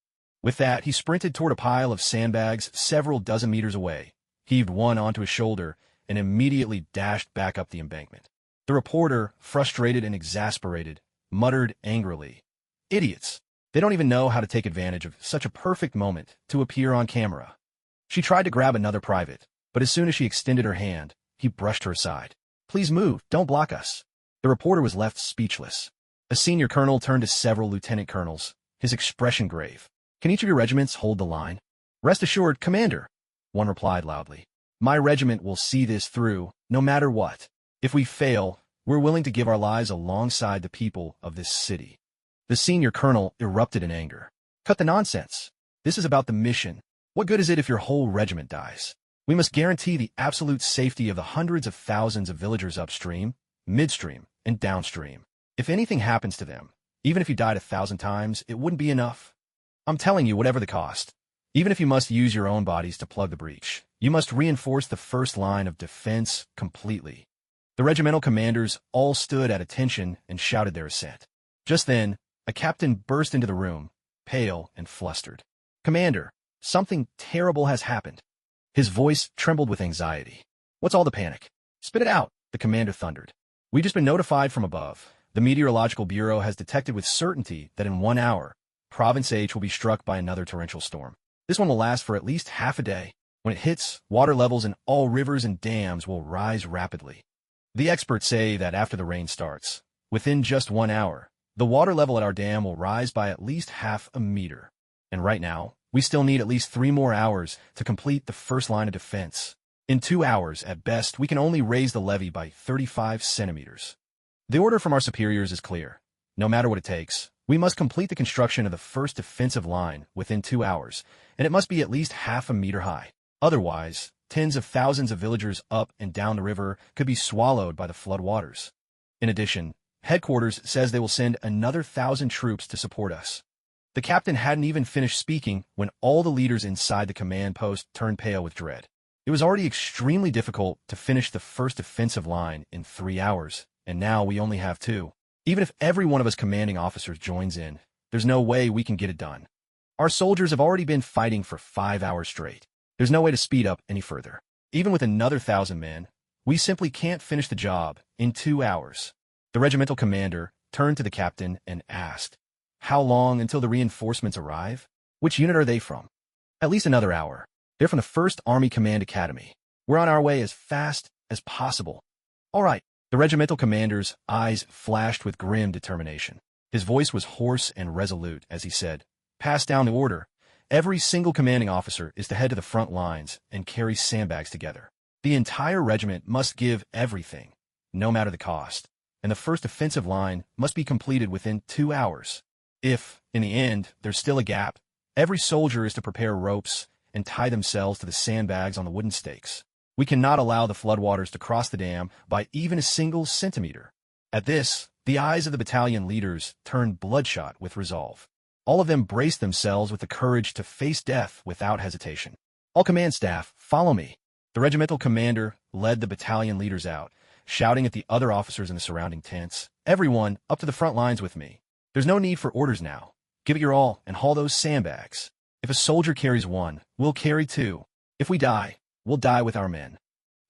With that, he sprinted toward a pile of sandbags several dozen meters away, heaved one onto his shoulder, and immediately dashed back up the embankment. The reporter, frustrated and exasperated, muttered angrily, "Idiots! They don't even know how to take advantage of such a perfect moment to appear on camera." She tried to grab another private, but as soon as she extended her hand, he brushed her aside. "Please move, don't block us." The reporter was left speechless. A senior colonel turned to several lieutenant colonels, his expression grave. "Can each of your regiments hold the line?" "Rest assured, Commander," one replied loudly. "My regiment will see this through, no matter what. If we fail, we're willing to give our lives alongside the people of this city." The senior colonel erupted in anger. "Cut the nonsense. This is about the mission. What good is it if your whole regiment dies? We must guarantee the absolute safety of the hundreds of thousands of villagers upstream, midstream, and downstream. If anything happens to them, even if you died 1,000 times, it wouldn't be enough. I'm telling you, whatever the cost, even if you must use your own bodies to plug the breach, you must reinforce the first line of defense completely." The regimental commanders all stood at attention and shouted their assent. Just then, a captain burst into the room, pale and flustered. "Commander, something terrible has happened." His voice trembled with anxiety. "What's all the panic? Spit it out," the commander thundered. "We've just been notified from above. The Meteorological Bureau has detected with certainty that in 1 hour, Province H will be struck by another torrential storm. This one will last for at least half a day. When it hits, water levels in all rivers and dams will rise rapidly. The experts say that after the rain starts, within just 1 hour, the water level at our dam will rise by at least half a meter. And right now, we still need at least 3 more hours to complete the first line of defense. In 2 hours, at best, we can only raise the levee by 35 centimeters. The order from our superiors is clear. No matter what it takes, we must complete the construction of the first defensive line within 2 hours, and it must be at least half a meter high. Otherwise, tens of thousands of villagers up and down the river could be swallowed by the flood waters. In addition, headquarters says they will send another 1,000 troops to support us. The captain hadn't even finished speaking when all the leaders inside the command post turned pale with dread. It was already extremely difficult to finish the first defensive line in 3 hours, and now we only have 2. Even if every one of us commanding officers joins in, there's no way we can get it done. Our soldiers have already been fighting for 5 hours straight. There's no way to speed up any further. Even with another 1,000 men, we simply can't finish the job in 2 hours. The regimental commander turned to the captain and asked, "How long until the reinforcements arrive? Which unit are they from?" "At least another hour. They're from the 1st Army Command Academy. We're on our way as fast as possible." "All right." The regimental commander's eyes flashed with grim determination. His voice was hoarse and resolute as he said, "Pass down the order. Every single commanding officer is to head to the front lines and carry sandbags together. The entire regiment must give everything, no matter the cost, and the first offensive line must be completed within 2 hours. If, in the end, there's still a gap, every soldier is to prepare ropes and tie themselves to the sandbags on the wooden stakes. We cannot allow the floodwaters to cross the dam by even a single centimeter." At this, the eyes of the battalion leaders turned bloodshot with resolve. All of them braced themselves with the courage to face death without hesitation. "All command staff, follow me." The regimental commander led the battalion leaders out, shouting at the other officers in the surrounding tents, "Everyone, up to the front lines with me. There's no need for orders now. Give it your all and haul those sandbags. If a soldier carries 1, we'll carry 2. If we die, we'll die with our men."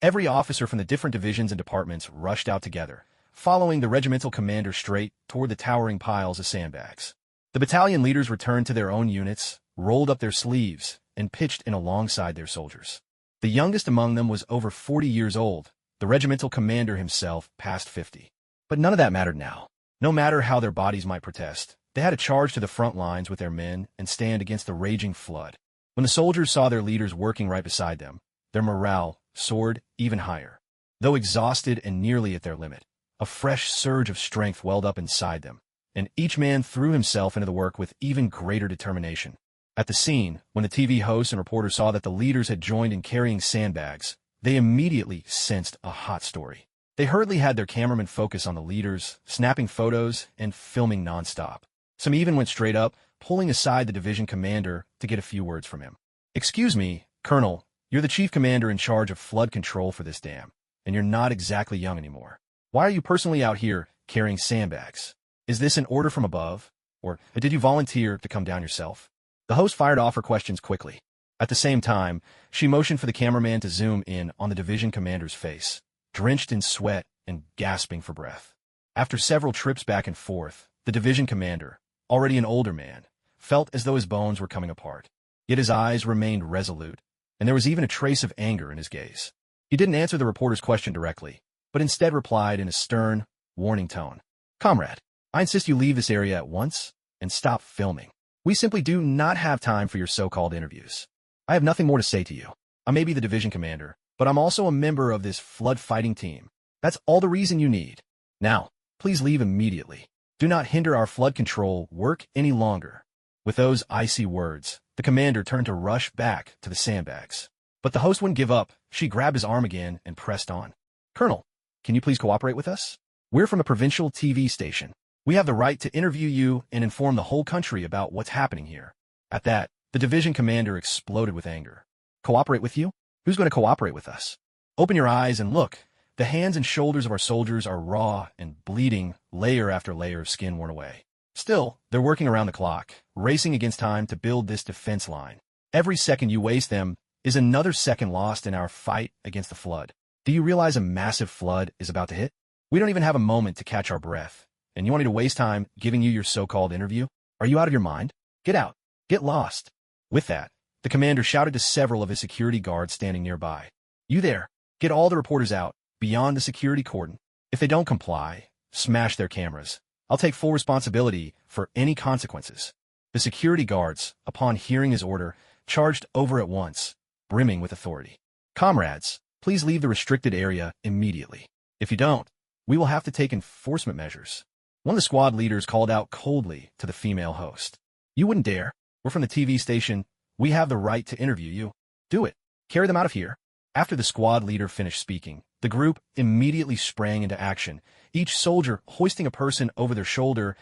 Every officer from the different divisions and departments rushed out together, following the regimental commander straight toward the towering piles of sandbags. The battalion leaders returned to their own units, rolled up their sleeves, and pitched in alongside their soldiers. The youngest among them was over 40 years old, the regimental commander himself past 50. But none of that mattered now. No matter how their bodies might protest, they had to charge to the front lines with their men and stand against the raging flood. When the soldiers saw their leaders working right beside them, their morale soared even higher. Though exhausted and nearly at their limit, a fresh surge of strength welled up inside them, and each man threw himself into the work with even greater determination. At the scene, when the TV hosts and reporters saw that the leaders had joined in carrying sandbags, they immediately sensed a hot story. They hurriedly had their cameramen focus on the leaders, snapping photos and filming nonstop. Some even went straight up, pulling aside the division commander to get a few words from him. "Excuse me, Colonel, you're the chief commander in charge of flood control for this dam, and you're not exactly young anymore. Why are you personally out here carrying sandbags? Is this an order from above? Or did you volunteer to come down yourself? The host fired off her questions quickly. At the same time, she motioned for the cameraman to zoom in on the division commander's face, drenched in sweat and gasping for breath. After several trips back and forth, the division commander, already an older man, felt as though his bones were coming apart. Yet his eyes remained resolute, and there was even a trace of anger in his gaze. He didn't answer the reporter's question directly, but instead replied in a stern, warning tone. Comrade, I insist you leave this area at once and stop filming. We simply do not have time for your so-called interviews. I have nothing more to say to you. I may be the division commander, but I'm also a member of this flood fighting team. That's all the reason you need. Now, please leave immediately. Do not hinder our flood control work any longer. With those icy words, the commander turned to rush back to the sandbags. But the host wouldn't give up. She grabbed his arm again and pressed on. Colonel, can you please cooperate with us? We're from a provincial TV station. We have the right to interview you and inform the whole country about what's happening here. At that, the division commander exploded with anger. Cooperate with you? Who's going to cooperate with us? Open your eyes and look. The hands and shoulders of our soldiers are raw and bleeding, layer after layer of skin worn away. Still, they're working around the clock, racing against time to build this defense line. Every second you waste them is another second lost in our fight against the flood. Do you realize a massive flood is about to hit? We don't even have a moment to catch our breath. And you want me to waste time giving you your so-called interview? Are you out of your mind? Get out. Get lost. With that, the commander shouted to several of his security guards standing nearby. You there, get all the reporters out, beyond the security cordon. If they don't comply, smash their cameras. I'll take full responsibility for any consequences. The security guards, upon hearing his order, charged over at once, brimming with authority. Comrades, please leave the restricted area immediately. If you don't, we will have to take enforcement measures. One of the squad leaders called out coldly to the female host. You wouldn't dare. We're from the TV station. We have the right to interview you. Do it. Carry them out of here. After the squad leader finished speaking, the group immediately sprang into action, each soldier hoisting a person over their shoulder,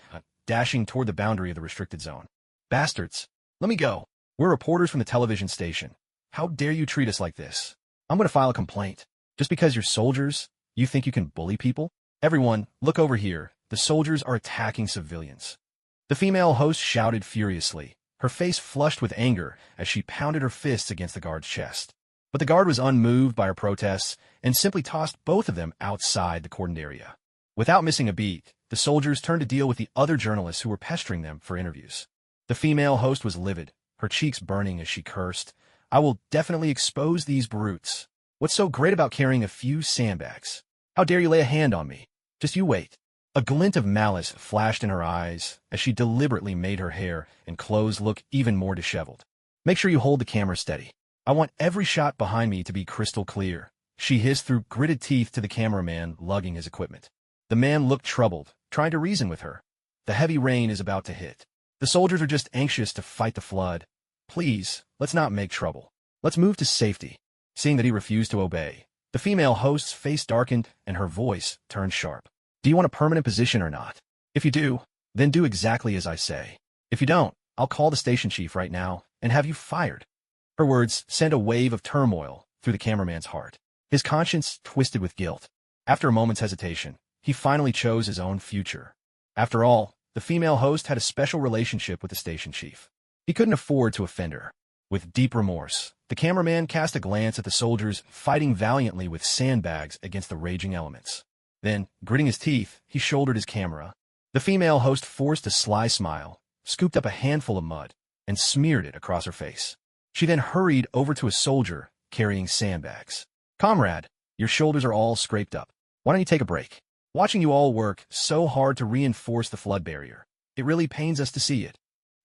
dashing toward the boundary of the restricted zone. Bastards, let me go. We're reporters from the television station. How dare you treat us like this? I'm going to file a complaint. Just because you're soldiers, you think you can bully people? Everyone, look over here. The soldiers are attacking civilians. The female host shouted furiously, her face flushed with anger as she pounded her fists against the guard's chest. But the guard was unmoved by her protests and simply tossed both of them outside the cordoned area. Without missing a beat, the soldiers turned to deal with the other journalists who were pestering them for interviews. The female host was livid, her cheeks burning as she cursed. I will definitely expose these brutes. What's so great about carrying a few sandbags? How dare you lay a hand on me? Just you wait. A glint of malice flashed in her eyes as she deliberately made her hair and clothes look even more disheveled. Make sure you hold the camera steady. I want every shot behind me to be crystal clear, she hissed through gritted teeth to the cameraman lugging his equipment. The man looked troubled, trying to reason with her. The heavy rain is about to hit. The soldiers are just anxious to fight the flood. Please, let's not make trouble. Let's move to safety. Seeing that he refused to obey, the female host's face darkened and her voice turned sharp. Do you want a permanent position or not? If you do, then do exactly as I say. If you don't, I'll call the station chief right now and have you fired. Her words sent a wave of turmoil through the cameraman's heart. His conscience twisted with guilt. After a moment's hesitation, he finally chose his own future. After all, the female host had a special relationship with the station chief. He couldn't afford to offend her. With deep remorse, the cameraman cast a glance at the soldiers fighting valiantly with sandbags against the raging elements. Then, gritting his teeth, he shouldered his camera. The female host forced a sly smile, scooped up a handful of mud, and smeared it across her face. She then hurried over to a soldier carrying sandbags. Comrade, your shoulders are all scraped up. Why don't you take a break? Watching you all work so hard to reinforce the flood barrier, it really pains us to see it.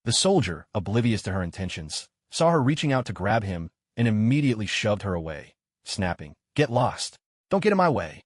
The soldier, oblivious to her intentions, saw her reaching out to grab him and immediately shoved her away, snapping, "Get lost. Don't get in my way."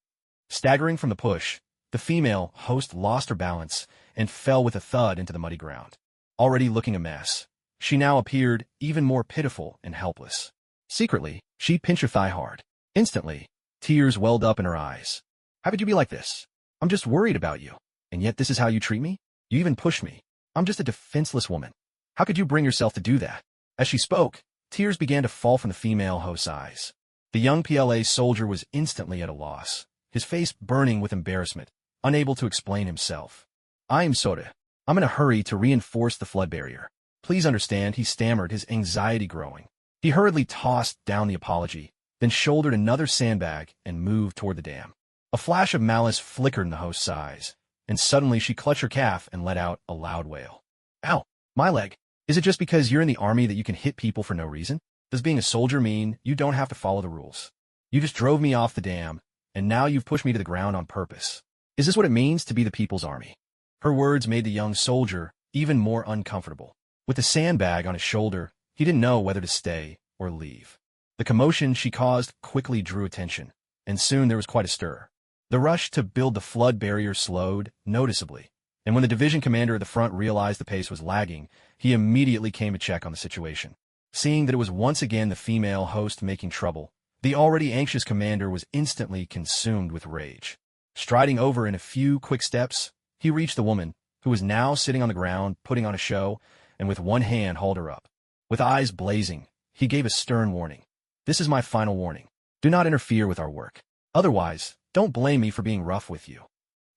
Staggering from the push, the female host lost her balance and fell with a thud into the muddy ground. Already looking a mess, she now appeared even more pitiful and helpless. Secretly, she pinched her thigh hard. Instantly, tears welled up in her eyes. How could you be like this? I'm just worried about you. And yet this is how you treat me? You even push me. I'm just a defenseless woman. How could you bring yourself to do that? As she spoke, tears began to fall from the female host's eyes. The young PLA soldier was instantly at a loss. his face burning with embarrassment, unable to explain himself. "I am sorry. I'm in a hurry to reinforce the flood barrier. Please understand," he stammered, his anxiety growing. He hurriedly tossed down the apology, then shouldered another sandbag and moved toward the dam. A flash of malice flickered in the host's eyes, and suddenly she clutched her calf and let out a loud wail. "Ow, my leg. Is it just because you're in the army that you can hit people for no reason? Does being a soldier mean you don't have to follow the rules? You just drove me off the dam, and now you've pushed me to the ground on purpose. Is this what it means to be the people's army?" Her words made the young soldier even more uncomfortable. With the sandbag on his shoulder, he didn't know whether to stay or leave. The commotion she caused quickly drew attention, and soon there was quite a stir. The rush to build the flood barrier slowed noticeably, and when the division commander at the front realized the pace was lagging, he immediately came to check on the situation. Seeing that it was once again the female host making trouble, the already anxious commander was instantly consumed with rage. Striding over in a few quick steps, he reached the woman, who was now sitting on the ground putting on a show, and with one hand hauled her up. With eyes blazing, he gave a stern warning. "This is my final warning. Do not interfere with our work. Otherwise, don't blame me for being rough with you."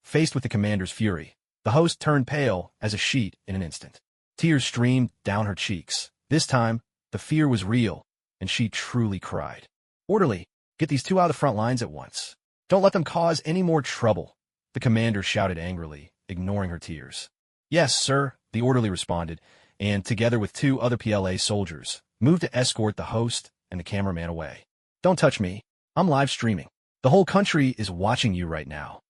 Faced with the commander's fury, the host turned pale as a sheet in an instant. Tears streamed down her cheeks. This time, the fear was real, and she truly cried. "Orderly, get these two out of the front lines at once. Don't let them cause any more trouble," the commander shouted angrily, ignoring her tears. "Yes, sir," the orderly responded, and, together with two other PLA soldiers, moved to escort the host and the cameraman away. "Don't touch me. I'm live streaming. The whole country is watching you right now.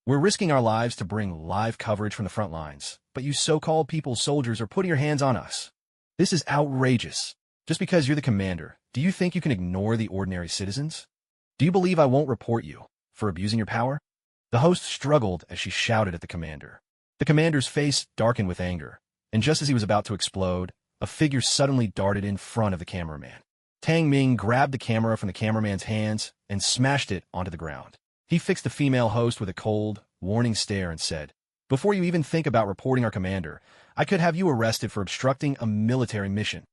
We're risking our lives to bring live coverage from the front lines, but you so-called people's soldiers are putting your hands on us. This is outrageous. Just because you're the commander, do you think you can ignore the ordinary citizens? Do you believe I won't report you for abusing your power?" The host struggled as she shouted at the commander. The commander's face darkened with anger, and just as he was about to explode, a figure suddenly darted in front of the cameraman. Tang Ming grabbed the camera from the cameraman's hands and smashed it onto the ground. He fixed the female host with a cold, warning stare and said, "Before you even think about reporting our commander, I could have you arrested for obstructing a military mission.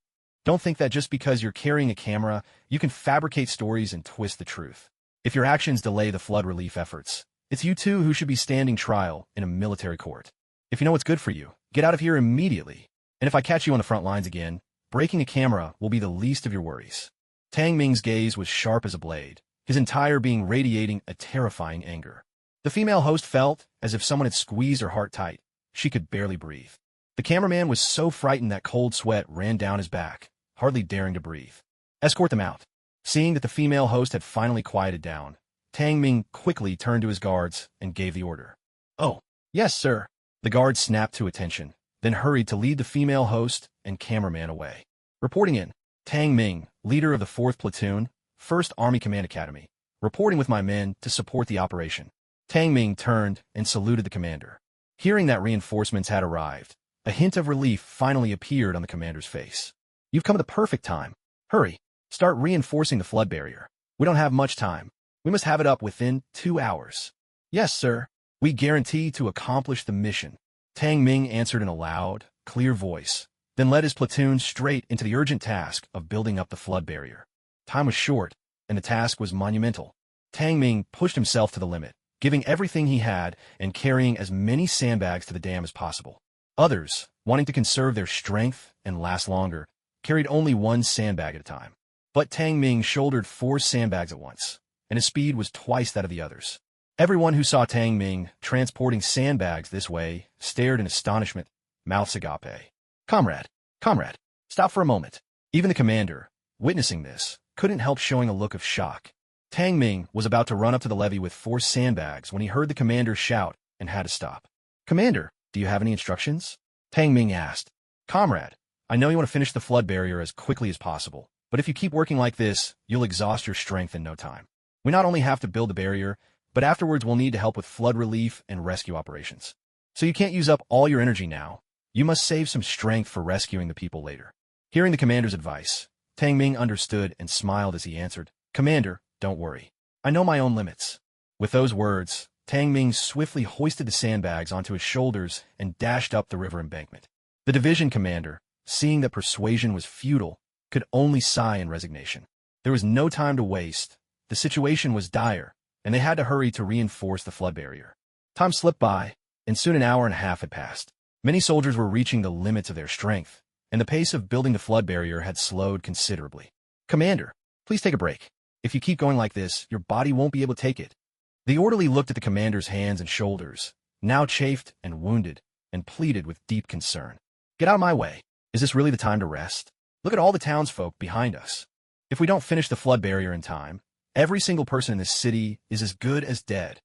Don't think that just because you're carrying a camera, you can fabricate stories and twist the truth. If your actions delay the flood relief efforts, it's you two who should be standing trial in a military court. If you know what's good for you, get out of here immediately. And if I catch you on the front lines again, breaking a camera will be the least of your worries." Tang Ming's gaze was sharp as a blade, his entire being radiating a terrifying anger. The female host felt as if someone had squeezed her heart tight. She could barely breathe. The cameraman was so frightened that cold sweat ran down his back, hardly daring to breathe. "Escort them out." Seeing that the female host had finally quieted down, Tang Ming quickly turned to his guards and gave the order. "Oh, yes, sir." The guards snapped to attention, then hurried to lead the female host and cameraman away. Reporting in, Tang Ming, leader of the 4th Platoon, 1st Army Command Academy, reporting with my men to support the operation. Tang Ming turned and saluted the commander. Hearing that reinforcements had arrived, a hint of relief finally appeared on the commander's face. "You've come at the perfect time. Hurry, start reinforcing the flood barrier. We don't have much time. We must have it up within 2 hours." "Yes, sir. We guarantee to accomplish the mission," Tang Ming answered in a loud, clear voice, then led his platoon straight into the urgent task of building up the flood barrier. Time was short, and the task was monumental. Tang Ming pushed himself to the limit, giving everything he had and carrying as many sandbags to the dam as possible. Others, wanting to conserve their strength and last longer, carried only one sandbag at a time. But Tang Ming shouldered 4 sandbags at once, and his speed was twice that of the others. Everyone who saw Tang Ming transporting sandbags this way stared in astonishment, mouths agape. Comrade, stop for a moment." Even the commander, witnessing this, couldn't help showing a look of shock. Tang Ming was about to run up to the levee with 4 sandbags when he heard the commander shout and had to stop. "Commander, do you have any instructions?" Tang Ming asked. "Comrade, I know you want to finish the flood barrier as quickly as possible, but if you keep working like this, you'll exhaust your strength in no time. We not only have to build the barrier, but afterwards we'll need to help with flood relief and rescue operations. So you can't use up all your energy now. You must save some strength for rescuing the people later." Hearing the commander's advice, Tang Ming understood and smiled as he answered, "Commander, don't worry. I know my own limits." With those words, Tang Ming swiftly hoisted the sandbags onto his shoulders and dashed up the river embankment. The division commander, seeing that persuasion was futile, could only sigh in resignation. There was no time to waste. The situation was dire, and they had to hurry to reinforce the flood barrier. Time slipped by, and soon an hour and a half had passed. Many soldiers were reaching the limits of their strength, and the pace of building the flood barrier had slowed considerably. "Commander, please take a break. If you keep going like this, your body won't be able to take it." The orderly looked at the commander's hands and shoulders, now chafed and wounded, and pleaded with deep concern. "Get out of my way. Is this really the time to rest? Look at all the townsfolk behind us. If we don't finish the flood barrier in time, every single person in this city is as good as dead."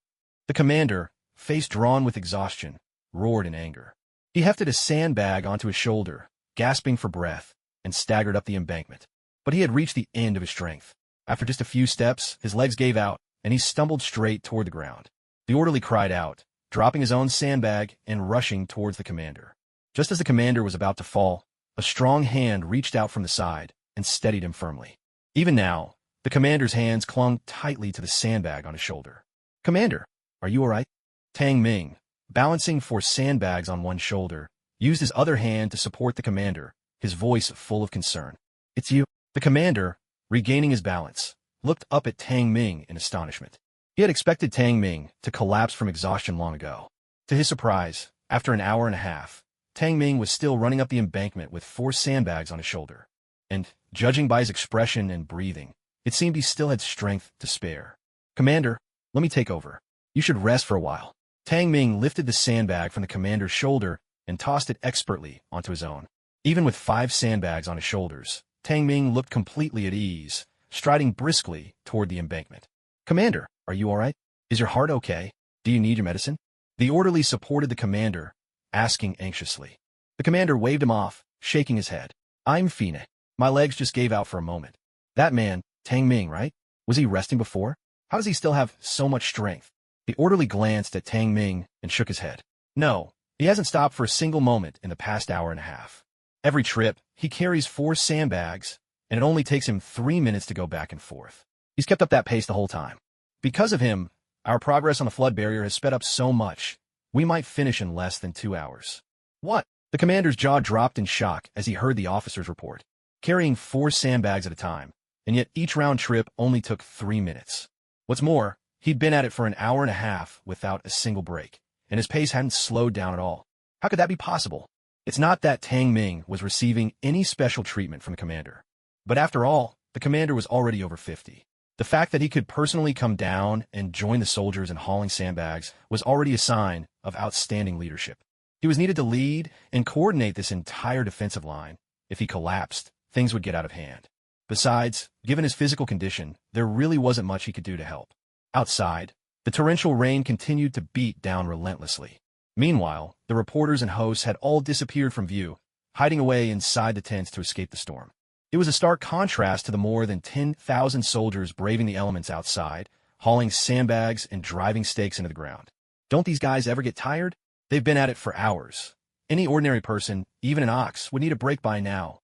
The commander, face drawn with exhaustion, roared in anger. He hefted a sandbag onto his shoulder, gasping for breath, and staggered up the embankment. But he had reached the end of his strength. After just a few steps, his legs gave out, and he stumbled straight toward the ground. The orderly cried out, dropping his own sandbag and rushing towards the commander. Just as the commander was about to fall, a strong hand reached out from the side and steadied him firmly. Even now, the commander's hands clung tightly to the sandbag on his shoulder. "Commander, are you all right?" Tang Ming, balancing 4 sandbags on one shoulder, used his other hand to support the commander, his voice full of concern. "It's you." The commander, regaining his balance, looked up at Tang Ming in astonishment. He had expected Tang Ming to collapse from exhaustion long ago. To his surprise, after an hour and a half, Tang Ming was still running up the embankment with 4 sandbags on his shoulder. And, judging by his expression and breathing, it seemed he still had strength to spare. "Commander, let me take over. You should rest for a while." Tang Ming lifted the sandbag from the commander's shoulder and tossed it expertly onto his own. Even with 5 sandbags on his shoulders, Tang Ming looked completely at ease, striding briskly toward the embankment. "Commander, are you all right? Is your heart okay? Do you need your medicine?" The orderly supported the commander, asking anxiously. The commander waved him off, shaking his head. "I'm fine. My legs just gave out for a moment." "That man, Tang Ming, right? Was he resting before? How does he still have so much strength?" The orderly glanced at Tang Ming and shook his head. "No, he hasn't stopped for a single moment in the past hour and a half. Every trip, he carries 4 sandbags, and it only takes him 3 minutes to go back and forth. He's kept up that pace the whole time. Because of him, our progress on the flood barrier has sped up so much, we might finish in less than 2 hours." "What?" The commander's jaw dropped in shock as he heard the officer's report. Carrying 4 sandbags at a time, and yet each round trip only took 3 minutes. What's more, he'd been at it for an hour and a half without a single break, and his pace hadn't slowed down at all. How could that be possible? It's not that Tang Ming was receiving any special treatment from the commander. But after all, the commander was already over 50. The fact that he could personally come down and join the soldiers in hauling sandbags was already a sign of outstanding leadership. He was needed to lead and coordinate this entire defensive line. If he collapsed, things would get out of hand. Besides, given his physical condition, there really wasn't much he could do to help. Outside, the torrential rain continued to beat down relentlessly. Meanwhile, the reporters and hosts had all disappeared from view, hiding away inside the tents to escape the storm. It was a stark contrast to the more than 10,000 soldiers braving the elements outside, hauling sandbags and driving stakes into the ground. Don't these guys ever get tired? They've been at it for hours. Any ordinary person, even an ox, would need a break by now.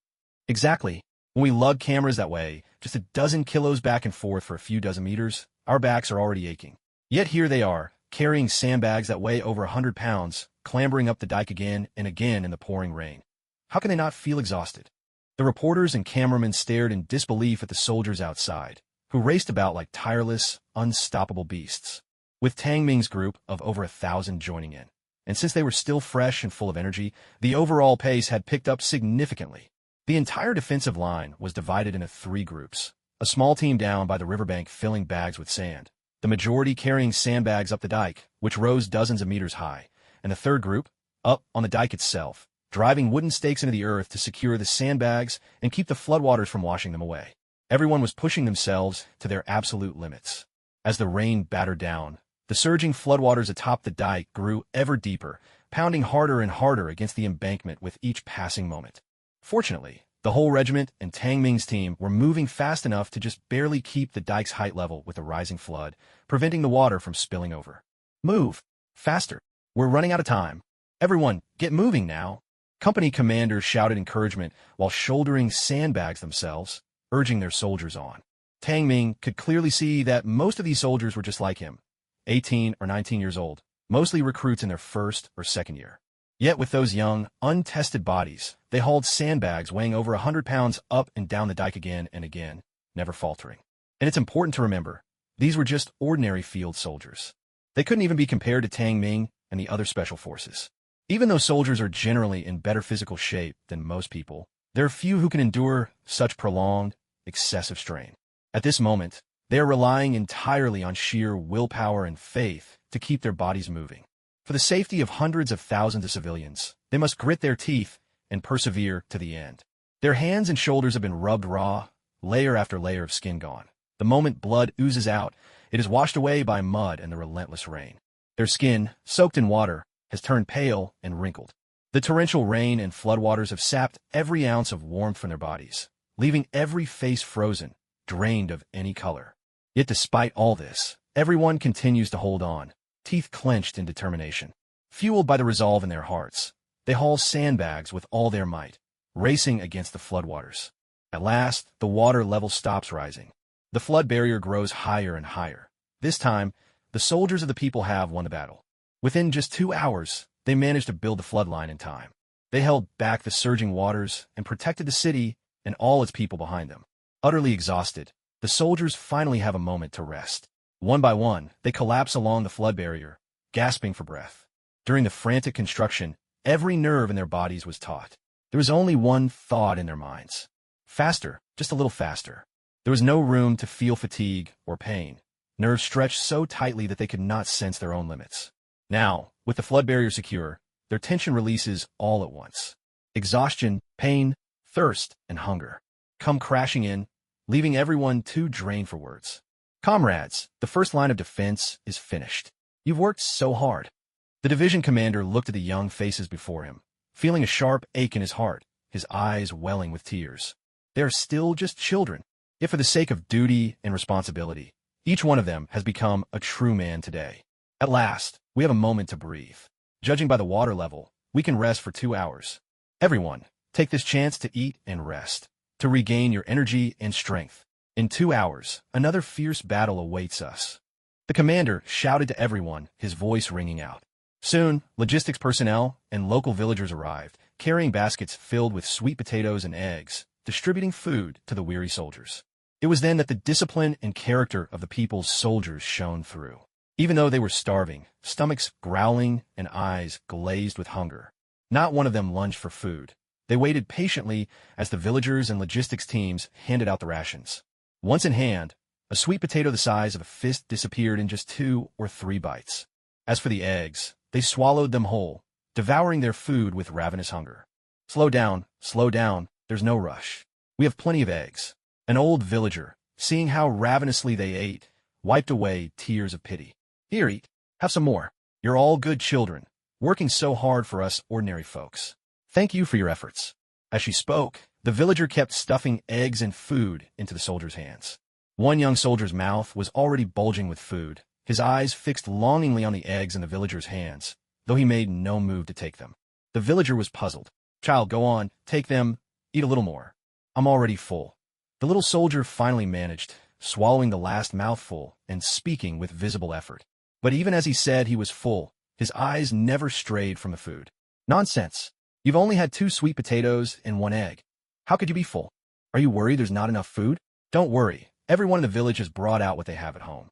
Exactly. When we lug cameras that way, just a dozen kilos back and forth for a few dozen meters, our backs are already aching. Yet here they are, carrying sandbags that weigh over 100 pounds, clambering up the dike again and again in the pouring rain. How can they not feel exhausted? The reporters and cameramen stared in disbelief at the soldiers outside, who raced about like tireless, unstoppable beasts, with Tang Ming's group of over 1,000 joining in. And since they were still fresh and full of energy, the overall pace had picked up significantly. The entire defensive line was divided into 3 groups, a small team down by the riverbank filling bags with sand, the majority carrying sandbags up the dike, which rose dozens of meters high, and the third group, up on the dike itself, driving wooden stakes into the earth to secure the sandbags and keep the floodwaters from washing them away. Everyone was pushing themselves to their absolute limits. As the rain battered down, the surging floodwaters atop the dike grew ever deeper, pounding harder and harder against the embankment with each passing moment. Fortunately, the whole regiment and Tang Ming's team were moving fast enough to just barely keep the dike's height level with the rising flood, preventing the water from spilling over. "Move! Faster! We're running out of time! Everyone, get moving now!" Company commanders shouted encouragement while shouldering sandbags themselves, urging their soldiers on. Tang Ming could clearly see that most of these soldiers were just like him, 18 or 19 years old, mostly recruits in their first or second year. Yet with those young, untested bodies, they hauled sandbags weighing over 100 pounds up and down the dike again and again, never faltering. And it's important to remember, These were just ordinary field soldiers. They couldn't even be compared to Tang Ming and the other special forces. Even though soldiers are generally in better physical shape than most people, there are few who can endure such prolonged, excessive strain. At this moment, they are relying entirely on sheer willpower and faith to keep their bodies moving. For the safety of hundreds of thousands of civilians, they must grit their teeth and persevere to the end. Their hands and shoulders have been rubbed raw, layer after layer of skin gone. The moment blood oozes out, it is washed away by mud and the relentless rain. Their skin, soaked in water, has turned pale and wrinkled. The torrential rain and floodwaters have sapped every ounce of warmth from their bodies, leaving every face frozen, drained of any color. Yet despite all this, everyone continues to hold on, teeth clenched in determination. Fueled by the resolve in their hearts, they haul sandbags with all their might, racing against the floodwaters. At last, the water level stops rising. The flood barrier grows higher and higher. This time, the soldiers of the people have won the battle. Within just 2 hours, they managed to build the flood line in time. They held back the surging waters and protected the city and all its people behind them. Utterly exhausted, the soldiers finally have a moment to rest. One by one, they collapse along the flood barrier, gasping for breath. During the frantic construction, every nerve in their bodies was taut. There was only one thought in their minds. Faster, just a little faster. There was no room to feel fatigue or pain. Nerves stretched so tightly that they could not sense their own limits. Now, with the flood barrier secure, their tension releases all at once. Exhaustion, pain, thirst, and hunger come crashing in, leaving everyone too drained for words. Comrades, the first line of defense is finished. You've worked so hard. The division commander looked at the young faces before him, feeling a sharp ache in his heart, his eyes welling with tears. They are still just children, yet for the sake of duty and responsibility, each one of them has become a true man today. At last, we have a moment to breathe. Judging by the water level, we can rest for 2 hours. Everyone, take this chance to eat and rest, to regain your energy and strength. In 2 hours, another fierce battle awaits us. The commander shouted to everyone, his voice ringing out. Soon, logistics personnel and local villagers arrived, carrying baskets filled with sweet potatoes and eggs, distributing food to the weary soldiers. It was then that the discipline and character of the people's soldiers shone through. Even though they were starving, stomachs growling and eyes glazed with hunger, not one of them lunged for food. They waited patiently as the villagers and logistics teams handed out the rations. Once in hand, a sweet potato the size of a fist disappeared in just 2 or 3 bites. As for the eggs, they swallowed them whole, devouring their food with ravenous hunger. Slow down, there's no rush. We have plenty of eggs. An old villager, seeing how ravenously they ate, wiped away tears of pity. Here, eat. Have some more. You're all good children, working so hard for us ordinary folks. Thank you for your efforts. As she spoke, the villager kept stuffing eggs and food into the soldiers' hands. One young soldier's mouth was already bulging with food, his eyes fixed longingly on the eggs in the villager's hands, though he made no move to take them. The villager was puzzled. Child, go on, take them, eat a little more. I'm already full. The little soldier finally managed, swallowing the last mouthful and speaking with visible effort. But even as he said he was full, his eyes never strayed from the food. Nonsense. You've only had 2 sweet potatoes and 1 egg. How could you be full? Are you worried there's not enough food? Don't worry. Everyone in the village has brought out what they have at home.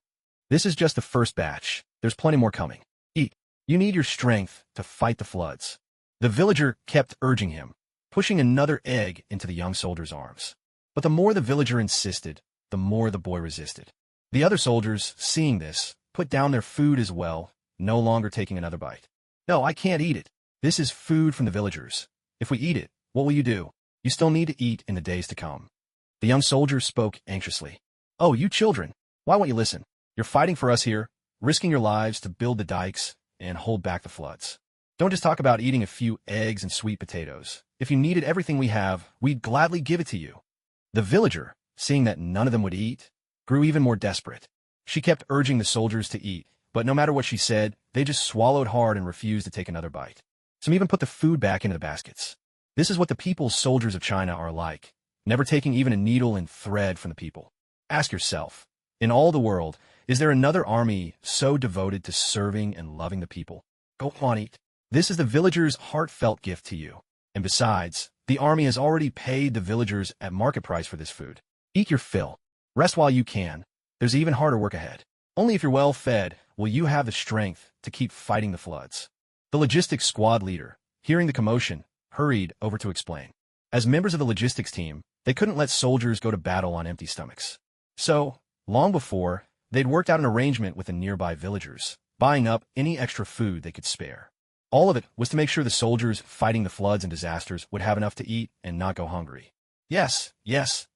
This is just the first batch. There's plenty more coming. Eat. You need your strength to fight the floods. The villager kept urging him, pushing another egg into the young soldier's arms. But the more the villager insisted, the more the boy resisted. The other soldiers, seeing this, put down their food as well, no longer taking another bite. No, I can't eat it. This is food from the villagers. If we eat it, what will you do? You still need to eat in the days to come. The young soldier spoke anxiously. Oh, you children, why won't you listen? You're fighting for us here, risking your lives to build the dikes and hold back the floods. Don't just talk about eating a few eggs and sweet potatoes. If you needed everything we have, we'd gladly give it to you. The villager, seeing that none of them would eat, grew even more desperate. She kept urging the soldiers to eat, but no matter what she said, they just swallowed hard and refused to take another bite. Some even put the food back into the baskets. This is what the people's soldiers of China are like, never taking even a needle and thread from the people. Ask yourself, in all the world, is there another army so devoted to serving and loving the people? Go on, eat. This is the villagers' heartfelt gift to you. And besides, the army has already paid the villagers at market price for this food. Eat your fill. Rest while you can. There's even harder work ahead. Only if you're well fed will you have the strength to keep fighting the floods. The logistics squad leader, hearing the commotion, hurried over to explain. As members of the logistics team, they couldn't let soldiers go to battle on empty stomachs. So, long before, they'd worked out an arrangement with the nearby villagers, buying up any extra food they could spare. All of it was to make sure the soldiers fighting the floods and disasters would have enough to eat and not go hungry. Yes,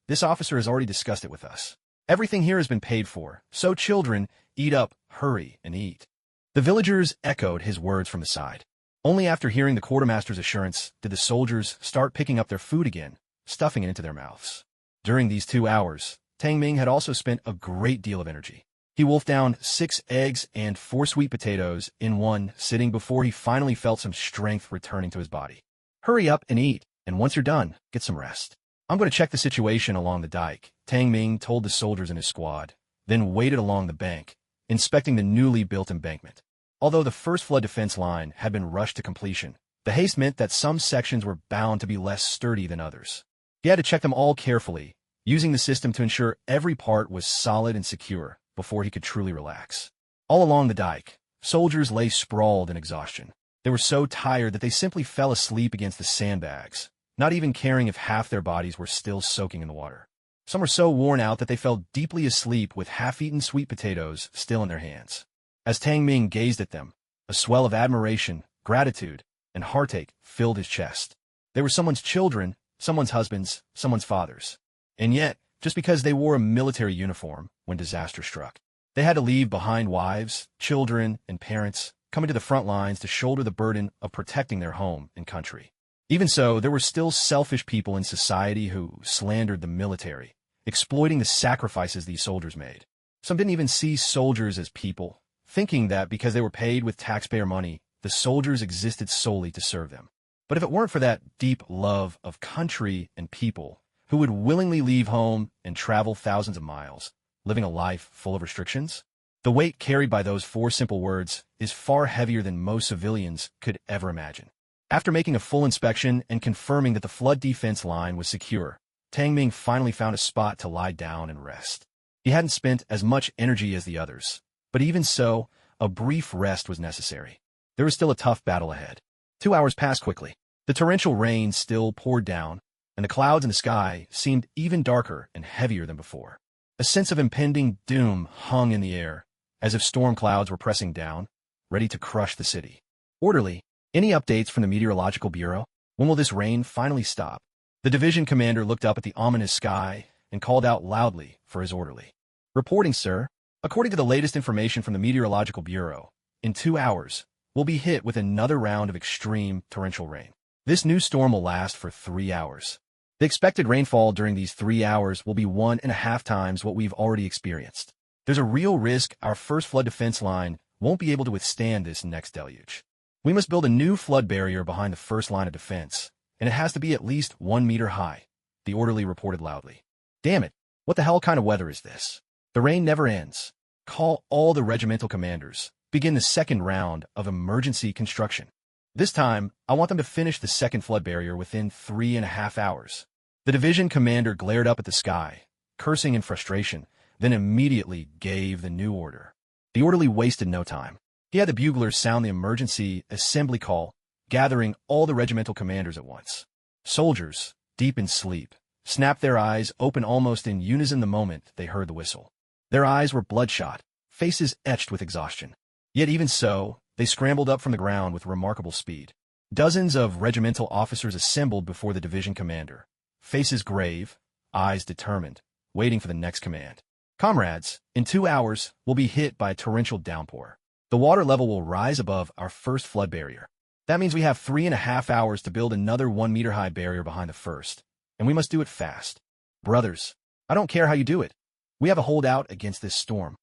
this officer has already discussed it with us. Everything here has been paid for, so children, eat up, hurry, and eat. The villagers echoed his words from the side. Only after hearing the quartermaster's assurance did the soldiers start picking up their food again, stuffing it into their mouths. During these 2 hours, Tang Ming had also spent a great deal of energy. He wolfed down 6 eggs and 4 sweet potatoes in one sitting before he finally felt some strength returning to his body. Hurry up and eat, and once you're done, get some rest. I'm going to check the situation along the dike, Tang Ming told the soldiers in his squad, then waited along the bank, inspecting the newly built embankment. Although the first flood defense line had been rushed to completion, the haste meant that some sections were bound to be less sturdy than others. He had to check them all carefully, using the system to ensure every part was solid and secure before he could truly relax. All along the dike, soldiers lay sprawled in exhaustion. They were so tired that they simply fell asleep against the sandbags, not even caring if half their bodies were still soaking in the water. Some were so worn out that they fell deeply asleep with half-eaten sweet potatoes still in their hands. As Tang Ming gazed at them, a swell of admiration, gratitude, and heartache filled his chest. They were someone's children, someone's husbands, someone's fathers. And yet, just because they wore a military uniform when disaster struck, they had to leave behind wives, children, and parents, coming to the front lines to shoulder the burden of protecting their home and country. Even so, there were still selfish people in society who slandered the military, exploiting the sacrifices these soldiers made. Some didn't even see soldiers as people, thinking that because they were paid with taxpayer money, the soldiers existed solely to serve them. But if it weren't for that deep love of country and people, who would willingly leave home and travel thousands of miles, living a life full of restrictions? The weight carried by those 4 simple words is far heavier than most civilians could ever imagine. After making a full inspection and confirming that the flood defense line was secure, Tang Ming finally found a spot to lie down and rest. He hadn't spent as much energy as the others, but even so, a brief rest was necessary. There was still a tough battle ahead. 2 hours passed quickly. The torrential rain still poured down, and the clouds in the sky seemed even darker and heavier than before. A sense of impending doom hung in the air, as if storm clouds were pressing down, ready to crush the city. Orderly, any updates from the Meteorological Bureau? When will this rain finally stop? The division commander looked up at the ominous sky and called out loudly for his orderly. Reporting, sir. According to the latest information from the Meteorological Bureau, in 2 hours, we'll be hit with another round of extreme torrential rain. This new storm will last for 3 hours. The expected rainfall during these 3 hours will be 1.5 times what we've already experienced. There's a real risk our first flood defense line won't be able to withstand this next deluge. We must build a new flood barrier behind the first line of defense, and it has to be at least 1 meter high, the orderly reported loudly. Damn it, what the hell kind of weather is this? The rain never ends. Call all the regimental commanders. Begin the second round of emergency construction. This time, I want them to finish the second flood barrier within 3.5 hours. The division commander glared up at the sky, cursing in frustration, then immediately gave the new order. The orderly wasted no time. He had the buglers sound the emergency assembly call, gathering all the regimental commanders at once. Soldiers, deep in sleep, snapped their eyes open almost in unison the moment they heard the whistle. Their eyes were bloodshot, faces etched with exhaustion. Yet even so, they scrambled up from the ground with remarkable speed. Dozens of regimental officers assembled before the division commander, faces grave, eyes determined, waiting for the next command. Comrades, in 2 hours, we'll be hit by a torrential downpour. The water level will rise above our first flood barrier. That means we have 3.5 hours to build another 1 meter high barrier behind the first, and we must do it fast. Brothers, I don't care how you do it. We have a holdout against this storm.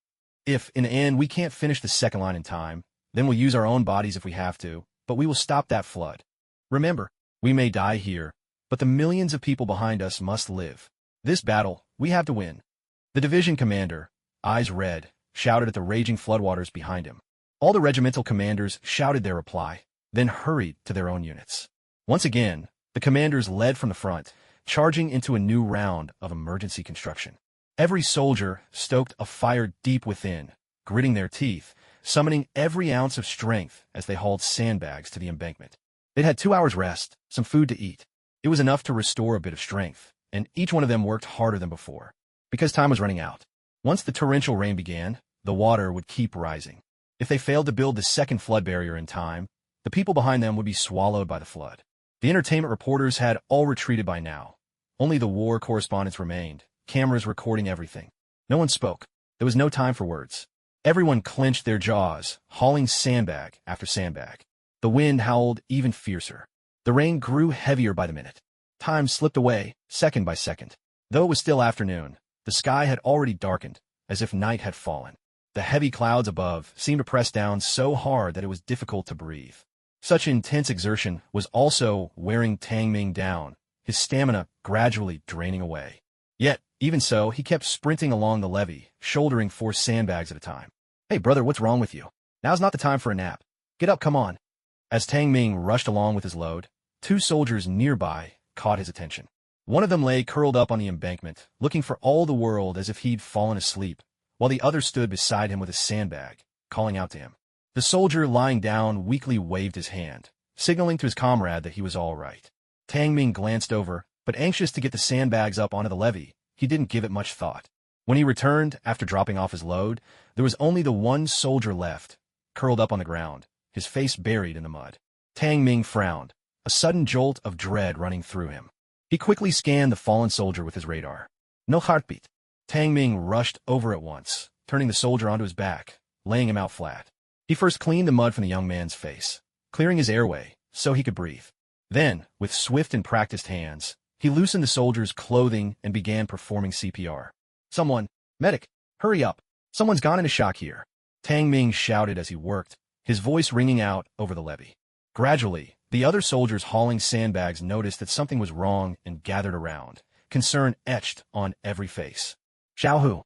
If, in the end, we can't finish the second line in time, then we'll use our own bodies if we have to, but we will stop that flood. Remember, we may die here, but the millions of people behind us must live. This battle, we have to win. The division commander, eyes red, shouted at the raging floodwaters behind him. All the regimental commanders shouted their reply, then hurried to their own units. Once again, the commanders led from the front, charging into a new round of emergency construction. Every soldier stoked a fire deep within, gritting their teeth, summoning every ounce of strength as they hauled sandbags to the embankment. They'd had 2 hours rest, some food to eat. It was enough to restore a bit of strength, and each one of them worked harder than before, because time was running out. Once the torrential rain began, the water would keep rising. If they failed to build the second flood barrier in time, the people behind them would be swallowed by the flood. The entertainment reporters had all retreated by now. Only the war correspondents remained, cameras recording everything. No one spoke. There was no time for words. Everyone clenched their jaws, hauling sandbag after sandbag. The wind howled even fiercer. The rain grew heavier by the minute. Time slipped away, second by second. Though it was still afternoon, the sky had already darkened, as if night had fallen. The heavy clouds above seemed to press down so hard that it was difficult to breathe. Such intense exertion was also wearing Tang Ming down, his stamina gradually draining away. Yet, even so, he kept sprinting along the levee, shouldering 4 sandbags at a time. "Hey, brother, what's wrong with you? Now's not the time for a nap. Get up, come on." As Tang Ming rushed along with his load, 2 soldiers nearby caught his attention. One of them lay curled up on the embankment, looking for all the world as if he'd fallen asleep, while the other stood beside him with a sandbag, calling out to him. The soldier lying down weakly waved his hand, signaling to his comrade that he was all right. Tang Ming glanced over, but anxious to get the sandbags up onto the levee, he didn't give it much thought. When he returned, after dropping off his load, there was only the one soldier left, curled up on the ground, his face buried in the mud. Tang Ming frowned, a sudden jolt of dread running through him. He quickly scanned the fallen soldier with his radar. No heartbeat. Tang Ming rushed over at once, turning the soldier onto his back, laying him out flat. He first cleaned the mud from the young man's face, clearing his airway so he could breathe. Then, with swift and practiced hands, he loosened the soldier's clothing and began performing CPR. "Someone, medic, hurry up. Someone's gone into shock here," Tang Ming shouted as he worked, his voice ringing out over the levee. Gradually, the other soldiers hauling sandbags noticed that something was wrong and gathered around, concern etched on every face. Xiaohu,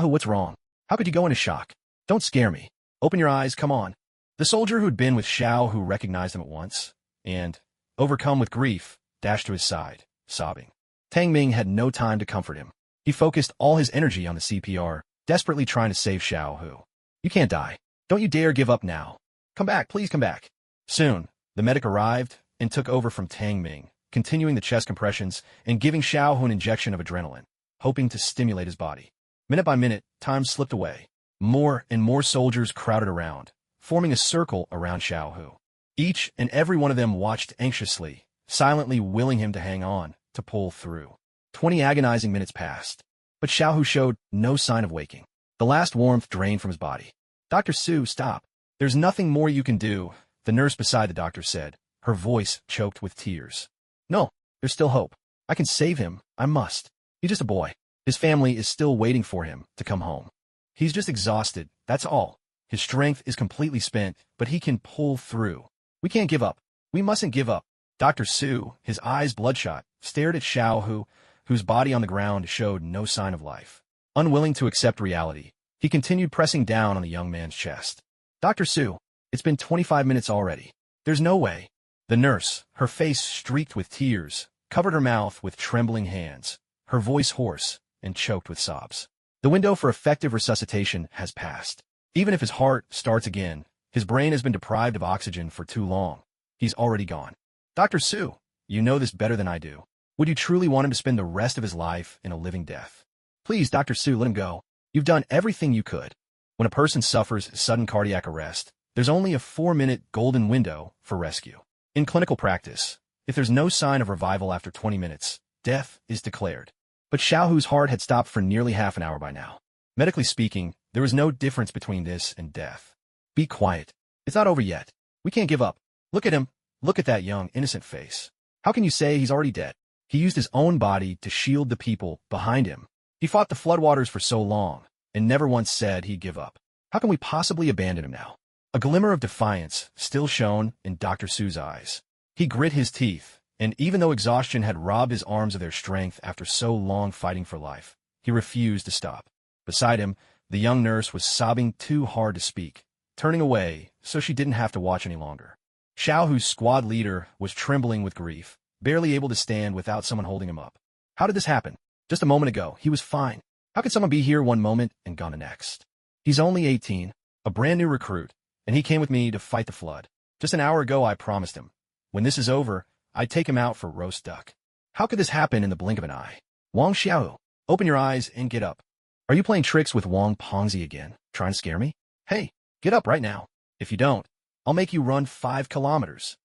what's wrong? How could you go into shock? Don't scare me. Open your eyes, come on." The soldier who'd been with Xiaohu recognized him at once, and, overcome with grief, dashed to his side, sobbing. Tang Ming had no time to comfort him. He focused all his energy on the CPR, desperately trying to save Xiaohu. "You can't die. Don't you dare give up now. Come back, please come back." Soon, the medic arrived and took over from Tang Ming, continuing the chest compressions and giving Xiaohu an injection of adrenaline, hoping to stimulate his body. Minute by minute, time slipped away. More and more soldiers crowded around, forming a circle around Xiaohu. Each and every one of them watched anxiously, silently willing him to hang on, to pull through. 20 agonizing minutes passed, but Xiaohu showed no sign of waking. The last warmth drained from his body. "Dr. Su, stop. There's nothing more you can do," the nurse beside the doctor said, her voice choked with tears. "No, there's still hope. I can save him. I must. He's just a boy. His family is still waiting for him to come home. He's just exhausted, that's all. His strength is completely spent, but he can pull through. We can't give up. We mustn't give up." Dr. Su, his eyes bloodshot, stared at Xiaohu, whose body on the ground showed no sign of life. Unwilling to accept reality, he continued pressing down on the young man's chest. "Dr. Su, it's been 25 minutes already. There's no way." The nurse, her face streaked with tears, covered her mouth with trembling hands, her voice hoarse and choked with sobs. "The window for effective resuscitation has passed. Even if his heart starts again, his brain has been deprived of oxygen for too long. He's already gone." "Dr. Su, you know this better than I do. Would you truly want him to spend the rest of his life in a living death? Please, Dr. Su, let him go. You've done everything you could." When a person suffers sudden cardiac arrest, there's only a 4-minute golden window for rescue. In clinical practice, if there's no sign of revival after 20 minutes, death is declared. But Xiaohu's heart had stopped for nearly half an hour by now. Medically speaking, there was no difference between this and death. "Be quiet. It's not over yet. We can't give up. Look at him. Look at that young, innocent face. How can you say he's already dead?" He used his own body to shield the people behind him. He fought the floodwaters for so long, and never once said he'd give up. How can we possibly abandon him now? A glimmer of defiance still shone in Dr. Su's eyes. He grit his teeth, and even though exhaustion had robbed his arms of their strength after so long fighting for life, he refused to stop. Beside him, the young nurse was sobbing too hard to speak, turning away so she didn't have to watch any longer. Xiaohu's squad leader was trembling with grief, barely able to stand without someone holding him up. "How did this happen? Just a moment ago, he was fine. How could someone be here one moment and gone the next? He's only 18, a brand new recruit, and he came with me to fight the flood. Just an hour ago, I promised him, when this is over, I'd take him out for roast duck. How could this happen in the blink of an eye? Wang Xiao, open your eyes and get up. Are you playing tricks with Wang Pongzi again, trying to scare me? Hey, get up right now. If you don't, I'll make you run 5 kilometers.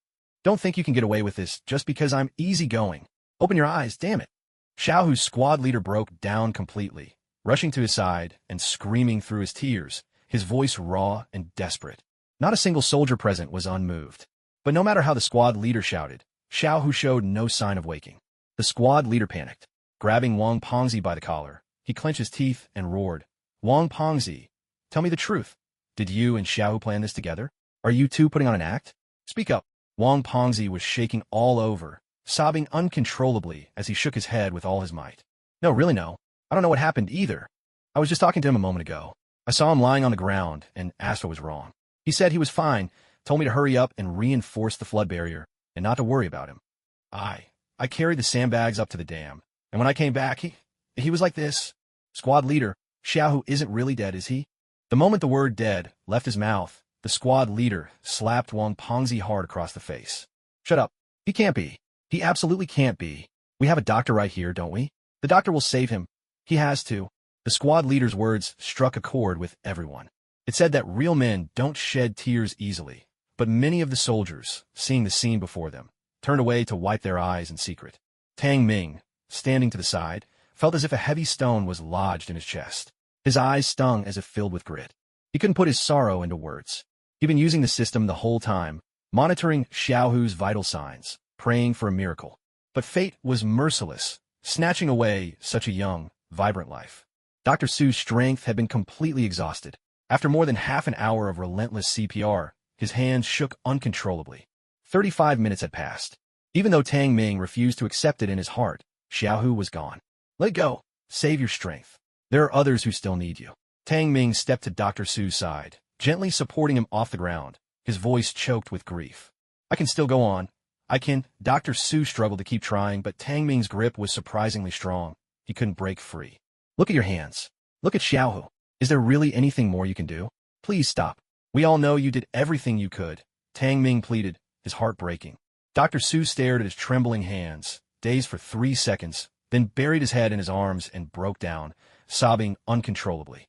Don't think you can get away with this just because I'm easygoing. Open your eyes, damn it. Xiaohu's squad leader broke down completely, rushing to his side and screaming through his tears, his voice raw and desperate. Not a single soldier present was unmoved. But no matter how the squad leader shouted, Xiaohu showed no sign of waking. The squad leader panicked. Grabbing Wang Pongzi by the collar, he clenched his teeth and roared, Wang Pongzi, tell me the truth. Did you and Xiaohu plan this together? Are you two putting on an act? Speak up. Wang Pongzi was shaking all over, sobbing uncontrollably as he shook his head with all his might. No, really no. I don't know what happened either. I was just talking to him a moment ago. I saw him lying on the ground and asked what was wrong. He said he was fine, told me to hurry up and reinforce the flood barrier and not to worry about him. I carried the sandbags up to the dam, and when I came back, he was like this. Squad leader, Xiaohu isn't really dead, is he? The moment the word dead left his mouth, the squad leader slapped Wang Pongzi hard across the face. Shut up. He can't be. He absolutely can't be. We have a doctor right here, don't we? The doctor will save him. He has to. The squad leader's words struck a chord with everyone. It said that real men don't shed tears easily, but many of the soldiers, seeing the scene before them, turned away to wipe their eyes in secret. Tang Ming, standing to the side, felt as if a heavy stone was lodged in his chest. His eyes stung as if filled with grit. He couldn't put his sorrow into words. He'd been using the system the whole time, monitoring Xiaohu's vital signs, praying for a miracle. But fate was merciless, snatching away such a young, vibrant life. Dr. Su's strength had been completely exhausted. After more than half an hour of relentless CPR, his hands shook uncontrollably. 35 minutes had passed. Even though Tang Ming refused to accept it in his heart, Xiaohu was gone. Let go. Save your strength. There are others who still need you. Tang Ming stepped to Dr. Su's side, gently supporting him off the ground, his voice choked with grief. I can still go on. I can. Dr. Su struggled to keep trying, but Tang Ming's grip was surprisingly strong. He couldn't break free. Look at your hands. Look at Xiaohu. Is there really anything more you can do? Please stop. We all know you did everything you could. Tang Ming pleaded, his heart breaking. Dr. Su stared at his trembling hands, dazed for 3 seconds, then buried his head in his arms and broke down, sobbing uncontrollably.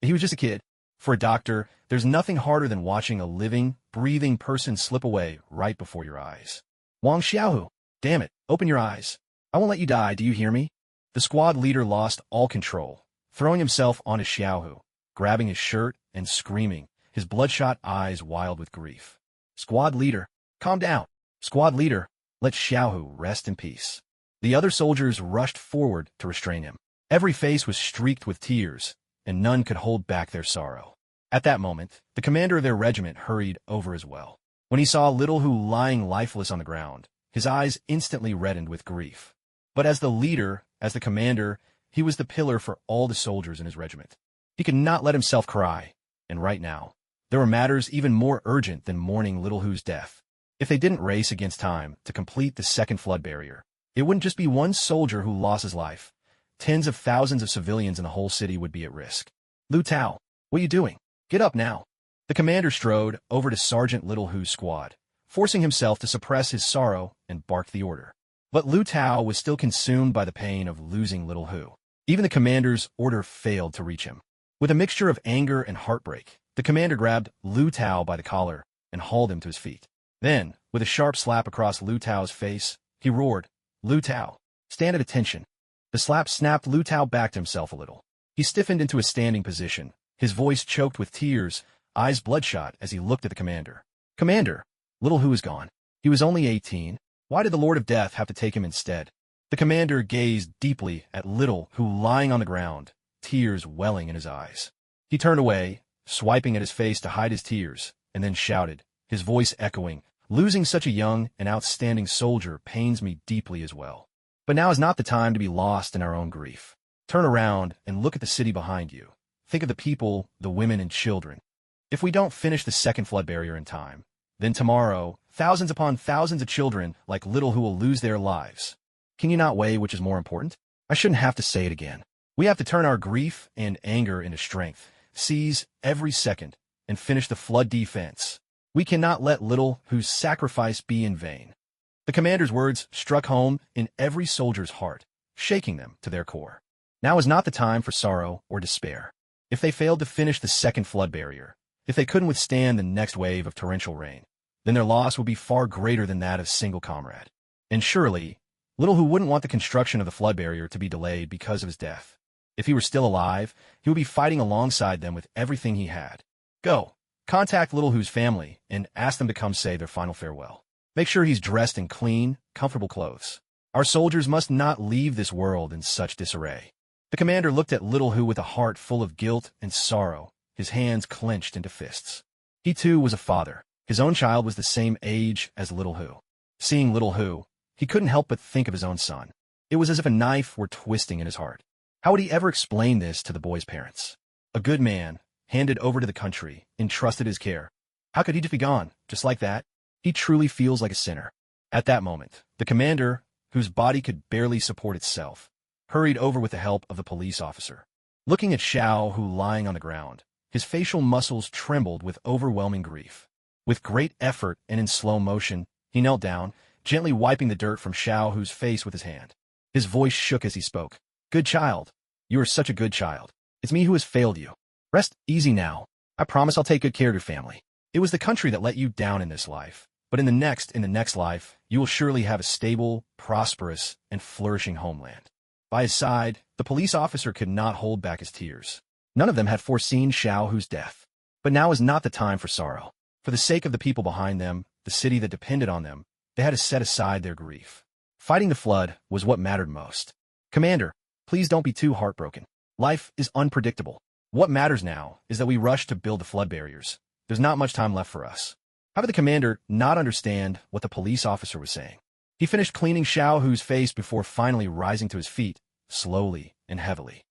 He was just a kid. For a doctor, there's nothing harder than watching a living, breathing person slip away right before your eyes. Wang Xiaohu, damn it, open your eyes. I won't let you die, do you hear me? The squad leader lost all control, throwing himself onto Xiaohu, grabbing his shirt and screaming, his bloodshot eyes wild with grief. Squad leader, calm down. Squad leader, let Xiaohu rest in peace. The other soldiers rushed forward to restrain him. Every face was streaked with tears, and none could hold back their sorrow. At that moment, the commander of their regiment hurried over as well. When he saw Little Hu lying lifeless on the ground, his eyes instantly reddened with grief. But as the leader, as the commander, he was the pillar for all the soldiers in his regiment. He could not let himself cry, and right now, there were matters even more urgent than mourning Little Hu's death. If they didn't race against time to complete the second flood barrier, it wouldn't just be one soldier who lost his life. Tens of thousands of civilians in the whole city would be at risk. Lu Tao, what are you doing? Get up now. The commander strode over to Sergeant Little Hu's squad, forcing himself to suppress his sorrow and barked the order. But Lu Tao was still consumed by the pain of losing Little Hu. Even the commander's order failed to reach him. With a mixture of anger and heartbreak, the commander grabbed Lu Tao by the collar and hauled him to his feet. Then, with a sharp slap across Lu Tao's face, he roared, Lu Tao, stand at attention. The slap snapped Lu Tao back to himself a little. He stiffened into a standing position, his voice choked with tears, eyes bloodshot as he looked at the commander. Commander, Little Hu is gone. He was only 18. Why did the Lord of Death have to take him instead? The commander gazed deeply at Little Hu lying on the ground, tears welling in his eyes. He turned away, swiping at his face to hide his tears, and then shouted, his voice echoing, losing such a young and outstanding soldier pains me deeply as well. But now is not the time to be lost in our own grief. Turn around and look at the city behind you. Think of the people, the women and children. If we don't finish the second flood barrier in time, then tomorrow, thousands upon thousands of children like Little Who will lose their lives. Can you not weigh which is more important? I shouldn't have to say it again. We have to turn our grief and anger into strength, seize every second, and finish the flood defense. We cannot let little whose sacrifice be in vain. The commander's words struck home in every soldier's heart, shaking them to their core. Now is not the time for sorrow or despair. If they failed to finish the second flood barrier, if they couldn't withstand the next wave of torrential rain, then their loss would be far greater than that of a single comrade. And surely, Little Who wouldn't want the construction of the flood barrier to be delayed because of his death. If he were still alive, he would be fighting alongside them with everything he had. Go, contact Little Who's family and ask them to come say their final farewell. Make sure he's dressed in clean, comfortable clothes. Our soldiers must not leave this world in such disarray. The commander looked at Little Who with a heart full of guilt and sorrow, his hands clenched into fists. He too was a father. His own child was the same age as Little Who. Seeing Little Who, he couldn't help but think of his own son. It was as if a knife were twisting in his heart. How would he ever explain this to the boy's parents? A good man, handed over to the country, entrusted his care. How could he just be gone, just like that? He truly feels like a sinner. At that moment, the commander, whose body could barely support itself, hurried over with the help of the police officer. Looking at Xiao Hu lying on the ground, his facial muscles trembled with overwhelming grief. With great effort and in slow motion, he knelt down, gently wiping the dirt from Xiao Hu's face with his hand. His voice shook as he spoke. Good child. You are such a good child. It's me who has failed you. Rest easy now. I promise I'll take good care of your family. It was the country that let you down in this life. But in the next life, you will surely have a stable, prosperous, and flourishing homeland. By his side, the police officer could not hold back his tears. None of them had foreseen Xiao Hu's death. But now is not the time for sorrow. For the sake of the people behind them, the city that depended on them, they had to set aside their grief. Fighting the flood was what mattered most. Commander, please don't be too heartbroken. Life is unpredictable. What matters now is that we rush to build the flood barriers. There's not much time left for us. How did the commander not understand what the police officer was saying? He finished cleaning Xiao Hu's face before finally rising to his feet, slowly and heavily.